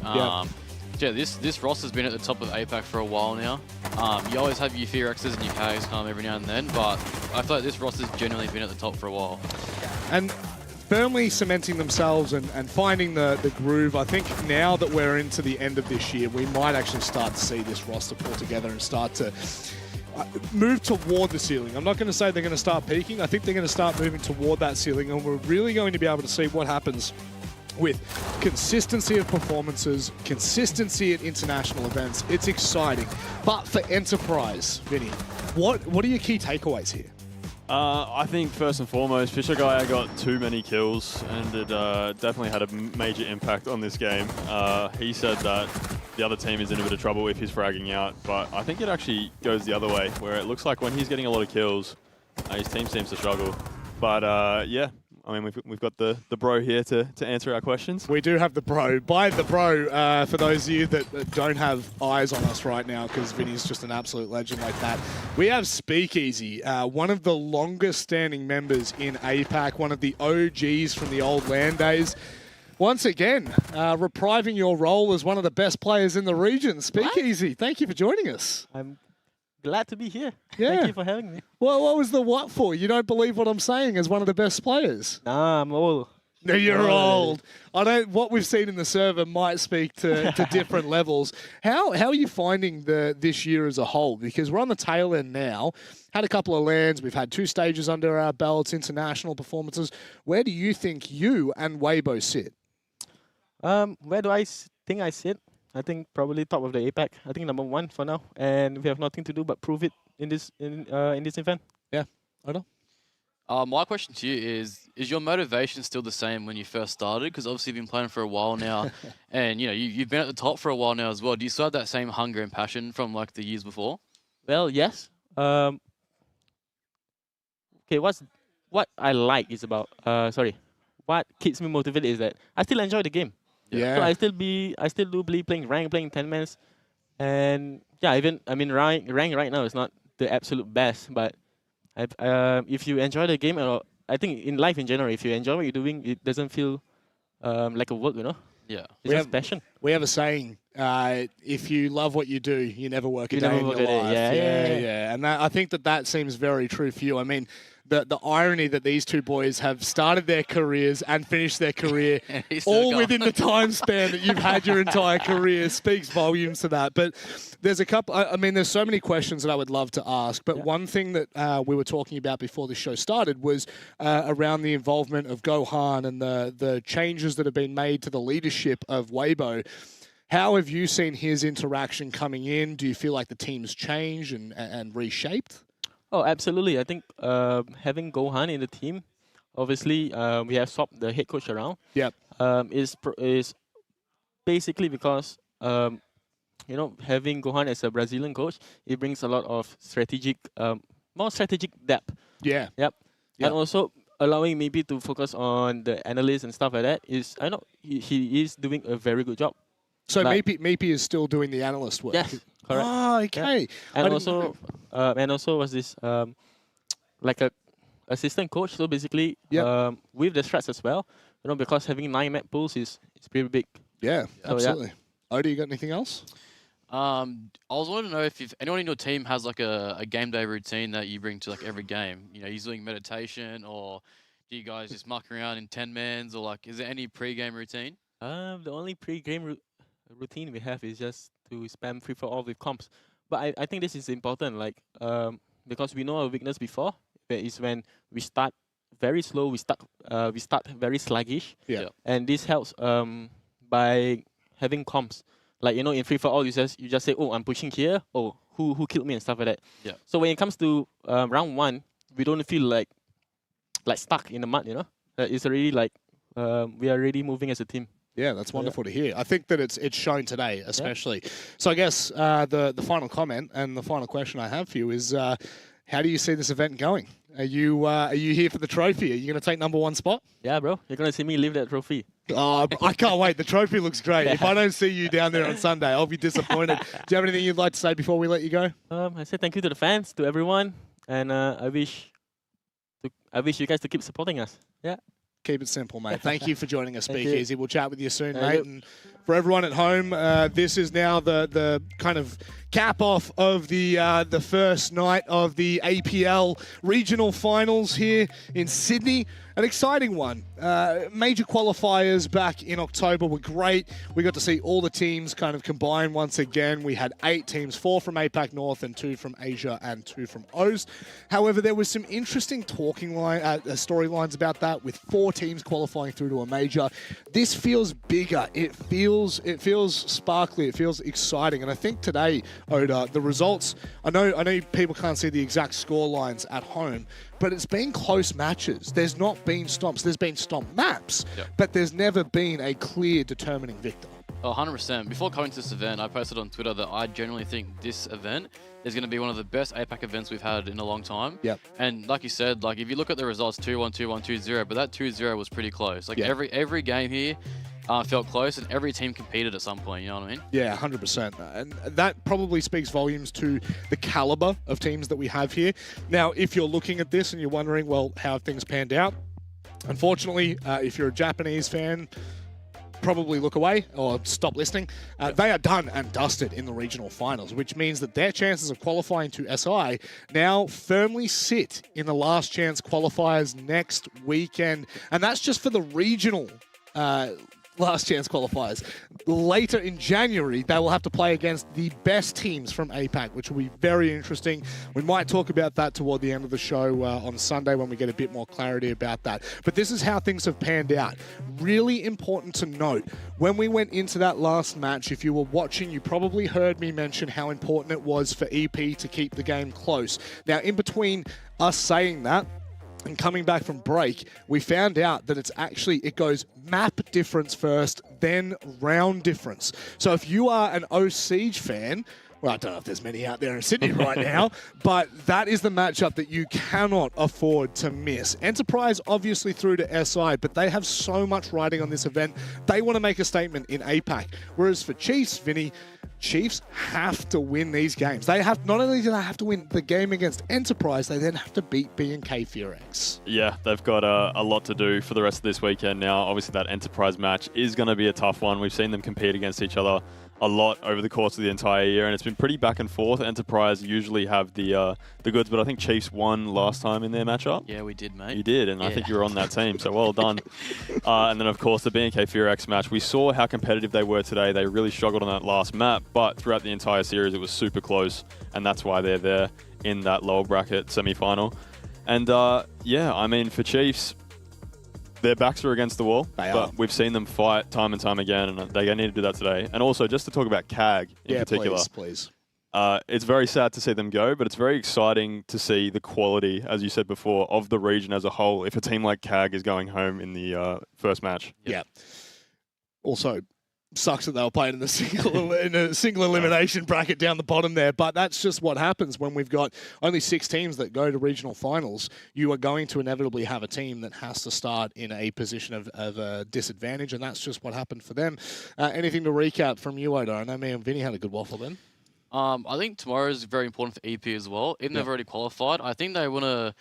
Yeah, this roster's been at the top of APAC for a while now. You always have your Fearx's and your KOs come every now and then, but I feel like this roster's genuinely been at the top for a while. And firmly cementing themselves and finding the groove. I think now that we're into the end of this year, we might actually start to see this roster pull together and start to move toward the ceiling. I'm not going to say they're going to start peaking. I think they're going to start moving toward that ceiling, and we're really going to be able to see what happens with consistency of performances, consistency at international events. It's exciting. But for Enterprise, Vinny, what are your key takeaways here? I think first and foremost, Fisher Guy got too many kills, and it definitely had a major impact on this game. He said that the other team is in a bit of trouble if he's fragging out, but I think it actually goes the other way, where it looks like when he's getting a lot of kills, his team seems to struggle. But yeah, I mean, we've got the bro here to answer our questions. We do have the bro. By the bro, for those of you that don't have eyes on us right now, because Vinny's just an absolute legend like that, we have Speakeasy, one of the longest standing members in APAC, one of the OGs from the old LAN days. Once again, reprising your role as one of the best players in the region. Speakeasy, thank you for joining us. I'm glad to be here. Yeah. Thank you for having me. Well, what was the what for? You don't believe what I'm saying as one of the best players? Nah, I'm old. No, you're old. I don't. What we've seen in the server might speak to different levels. How are you finding this year as a whole? Because we're on the tail end now. Had a couple of LANs. We've had 2 stages under our belts, international performances. Where do you think you and Weibo sit? Where do I think I sit? I think probably top of the APAC. I think number 1 for now, and we have nothing to do but prove it in this event. Yeah, I know. My question to you is your motivation still the same when you first started? Because obviously you've been playing for a while now, and you've been at the top for a while now as well. Do you still have that same hunger and passion from like the years before? Well, yes. Okay, what I like is about what keeps me motivated is that I still enjoy the game. Yeah. So I still do believe playing rank, playing 10 mans, and yeah, rank right now is not the absolute best, but if you enjoy the game, or I think in life in general, if you enjoy what you're doing, it doesn't feel like a work, Yeah. It's just passion. We have a saying: if you love what you do, you never work a day in your life. Yeah. And I think that seems very true for you. I mean, the irony that these two boys have started their careers and finished their career all within the time span that you've had your entire career speaks volumes to that. But there's a couple, I mean, there's so many questions that I would love to ask. But one thing that we were talking about before the show started was around the involvement of Gohan and the changes that have been made to the leadership of Weibo. How have you seen his interaction coming in? Do you feel like the team's changed and reshaped? Oh, absolutely. I think having Gohan in the team, obviously we have swapped the head coach around. Yep. Is basically because having Gohan as a Brazilian coach, it brings a lot of more strategic depth. Yeah. Yep. And also allowing maybe to focus on the analysts and stuff like that. I know he is doing a very good job. So Meepy is still doing the analyst work? Yes, correct. Oh, okay. Yeah. And also was this like a assistant coach. So basically, with the strats as well, because having 9 map pools is pretty big. Yeah, So, absolutely. Odie, you got anything else? I was wanting to know if anyone in your team has like a game day routine that you bring to like every game. You're doing meditation, or do you guys just muck around in 10 mans, or like is there any pre-game routine? The only pre-game routine we have is just to spam free-for-all with comps. But I think this is important, like because we know our weakness before. Is when we start very slow, we start very sluggish. Yeah. And this helps by having comps. Like in free-for-all, you just say, oh, I'm pushing here. Oh, who killed me and stuff like that. Yeah. So when it comes to round 1, we don't feel like stuck in the mud. It's already like we are already moving as a team. Yeah, that's wonderful to hear. I think that it's shown today, especially. Yeah. So I guess the final comment and the final question I have for you is, how do you see this event going? Are you here for the trophy? Are you going to take number 1 spot? Yeah, bro. You're going to see me lift that trophy. Oh, I can't wait. The trophy looks great. If I don't see you down there on Sunday, I'll be disappointed. Do you have anything you'd like to say before we let you go? I say thank you to the fans, to everyone, and I wish you guys to keep supporting us. Yeah. Keep it simple, mate. Thank you for joining us, Thank Speakeasy. We'll chat with you soon, Thank mate. you. And for everyone at home, this is now the kind of cap off of the first night of the APL regional finals here in Sydney. an exciting one. Major qualifiers back in October were great. We got to see all the teams kind of combine once again. We had 8 teams, 4 from APAC North and 2 from Asia and 2 from O's. However, there was some interesting storylines about that, with 4 teams qualifying through to a major. This feels bigger. It feels sparkly. It feels exciting. And I think today, Oda, the results, I know people can't see the exact score lines at home, but it's been close matches. There's not been stomps. There's been stomp maps, but there's never been a clear determining victor. Oh, 100%. Before coming to this event, I posted on Twitter that I generally think this event is going to be one of the best APAC events we've had in a long time. Yep. And like you said, like if you look at the results, 2-1, 2-1, 2-0, but that 2-0 was pretty close. Like every game here felt close, and every team competed at some point, you know what I mean? Yeah, 100%. And that probably speaks volumes to the caliber of teams that we have here. Now, if you're looking at this and you're wondering, well, how have things panned out? Unfortunately, if you're a Japanese fan, probably look away or stop listening. They are done and dusted in the regional finals, which means that their chances of qualifying to SI now firmly sit in the last chance qualifiers next weekend. And that's just for the regional last chance qualifiers. Later in January, they will have to play against the best teams from APAC, which will be very interesting. We might talk about that toward the end of the show on Sunday when we get a bit more clarity about that. But this is how things have panned out. Really important to note, when we went into that last match, if you were watching, you probably heard me mention how important it was for EP to keep the game close. Now, in between us saying that and coming back from break, we found out that it goes map difference first, then round difference. So if you are an O Siege fan, well, I don't know if there's many out there in Sydney right now, but that is the matchup that you cannot afford to miss. Enterprise obviously through to SI, but they have so much riding on this event. They want to make a statement in APAC. Whereas for Chiefs, Vinny, Chiefs have to win these games. They have, not only do they have to win the game against Enterprise, they then have to beat B&K Furex. Yeah, they've got a lot to do for the rest of this weekend now. Obviously, that Enterprise match is going to be a tough one. We've seen them compete against each other a lot over the course of the entire year, and it's been pretty back and forth. Enterprise usually have the goods, but I think Chiefs won last time in their matchup. Yeah, we did, mate. You did, and I think you were on that team, so well done. And then, of course, the B&K Furex match. We saw how competitive they were today. They really struggled on that last map, but throughout the entire series, it was super close, and that's why they're there in that lower bracket semi-final. And, yeah, I mean, for Chiefs, their backs are against the wall, but we've seen them fight time and time again, and they need to do that today. And also, just to talk about CAG in particular. Please. It's very sad to see them go, but it's very exciting to see the quality, as you said before, of the region as a whole if a team like CAG is going home in the first match. Yeah. Also, sucks that they were playing in a single elimination bracket down the bottom there, but that's just what happens when we've got only 6 teams that go to regional finals. You are going to inevitably have a team that has to start in a position of a disadvantage, and that's just what happened for them. Anything to recap from you, Oda? I know me and Vinny had a good waffle then. I think tomorrow is very important for EP as well. Even though they've already qualified, I think they want to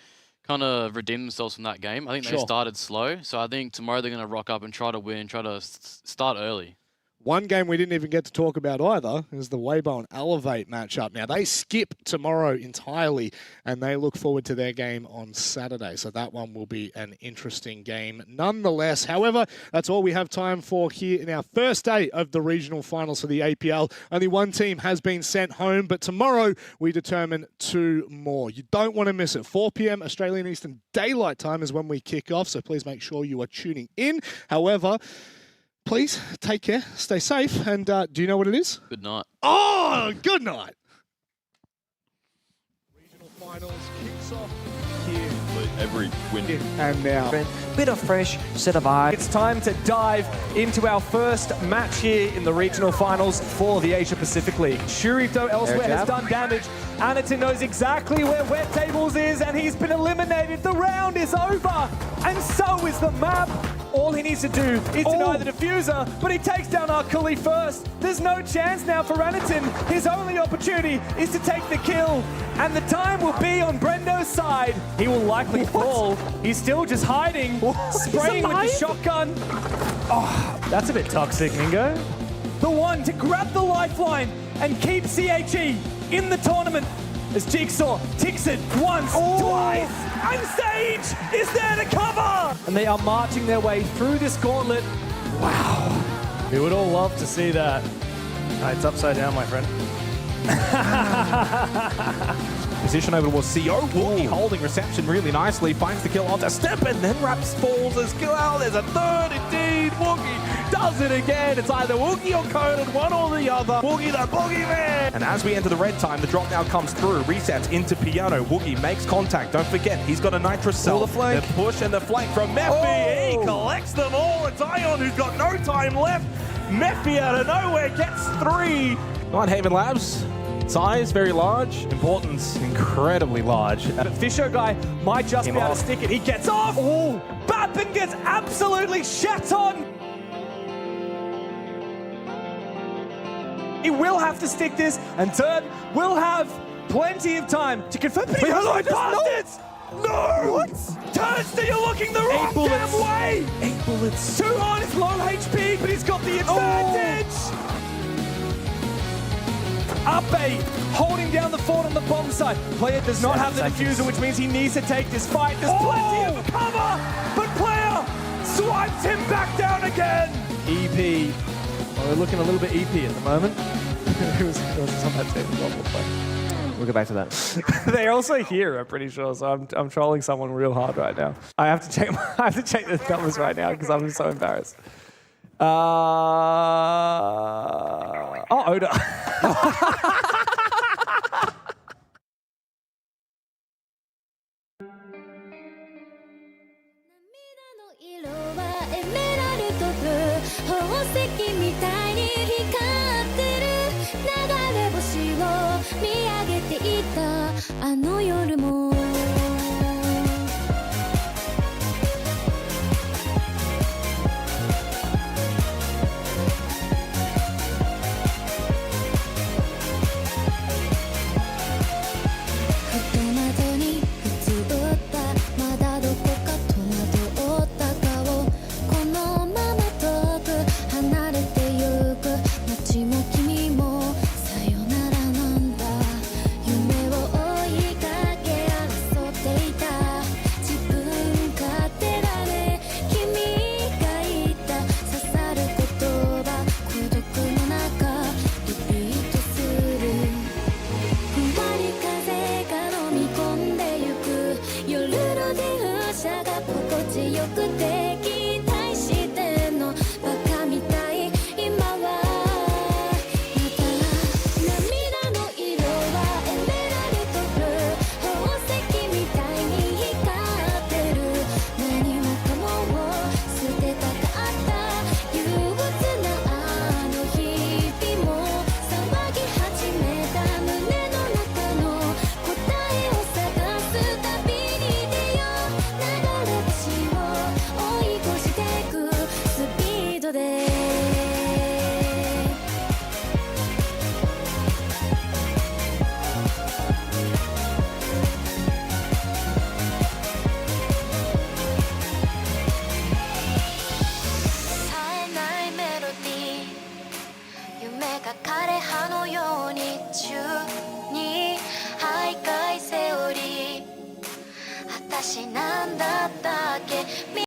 kind of redeem themselves from that game. I think they started slow, so I think tomorrow they're going to rock up and try to win, try to start early. One game we didn't even get to talk about either is the Weibo and Elevate matchup. Now, they skip tomorrow entirely, and they look forward to their game on Saturday. So that one will be an interesting game nonetheless. However, that's all we have time for here in our first day of the regional finals for the APL. Only one team has been sent home, but tomorrow we determine 2 more. You don't want to miss it. 4 p.m. Australian Eastern Daylight Time is when we kick off, so please make sure you are tuning in. However, please take care, stay safe, and do you know what it is? Good night. Oh, good night. Regional finals kicks off here. Every win. And now. Bit of fresh set of eyes. It's time to dive into our first match here in the regional finals for the Asia Pacific League. Shurito elsewhere has done damage. Anatin knows exactly where Wet Tables is, and he's been eliminated. The round is over, and so is the map. All he needs to do is deny the diffuser, but he takes down Arkuli first. There's no chance now for Anatin. His only opportunity is to take the kill, and the time will be on Brendo's side. He will likely fall. He's still just hiding, spraying with the shotgun. Oh, that's a bit toxic, Mingo. The one to grab the lifeline and keep CHE in the tournament. as Jigsaw ticks it once, twice, and Sage is there to cover! And they are marching their way through this gauntlet. Wow. We would all love to see that. It's upside down, my friend. Position over towards CO. Wookie holding reception really nicely. Finds the kill onto Step and then Raps falls as well. There's a third indeed. Wookie does it again. It's either Wookie or Conan, one or the other. Wookie the boogeyman. And as we enter the red time, the drop now comes through. Resets into Piano. Wookie makes contact. Don't forget, he's got a nitrous cell. The flank. The push and the flank from Mephi. He collects them all. It's Ion who's got no time left. Mephi out of nowhere gets 3. Nighthaven Labs. Size, very large. Importance, incredibly large. But Fisher guy might just be able to stick it. He gets off. Oh, Bappen gets absolutely shat on. He will have to stick this, and Turn will have plenty of time to confirm. But he bastards! No! What? Turnster, you're looking the wrong damn way! 8 bullets. 2 on his low HP, but he's got the advantage! Ape holding down the fort on the bomb side. Player does not have the diffuser, which means he needs to take this fight. There's plenty of cover, but Player swipes him back down again. EP. Well, we're looking a little bit EP at the moment. Who's on that team? We'll get back to that. They're also here, I'm pretty sure. So I'm trolling someone real hard right now. I have to check the numbers right now because I'm so embarrassed. Oda.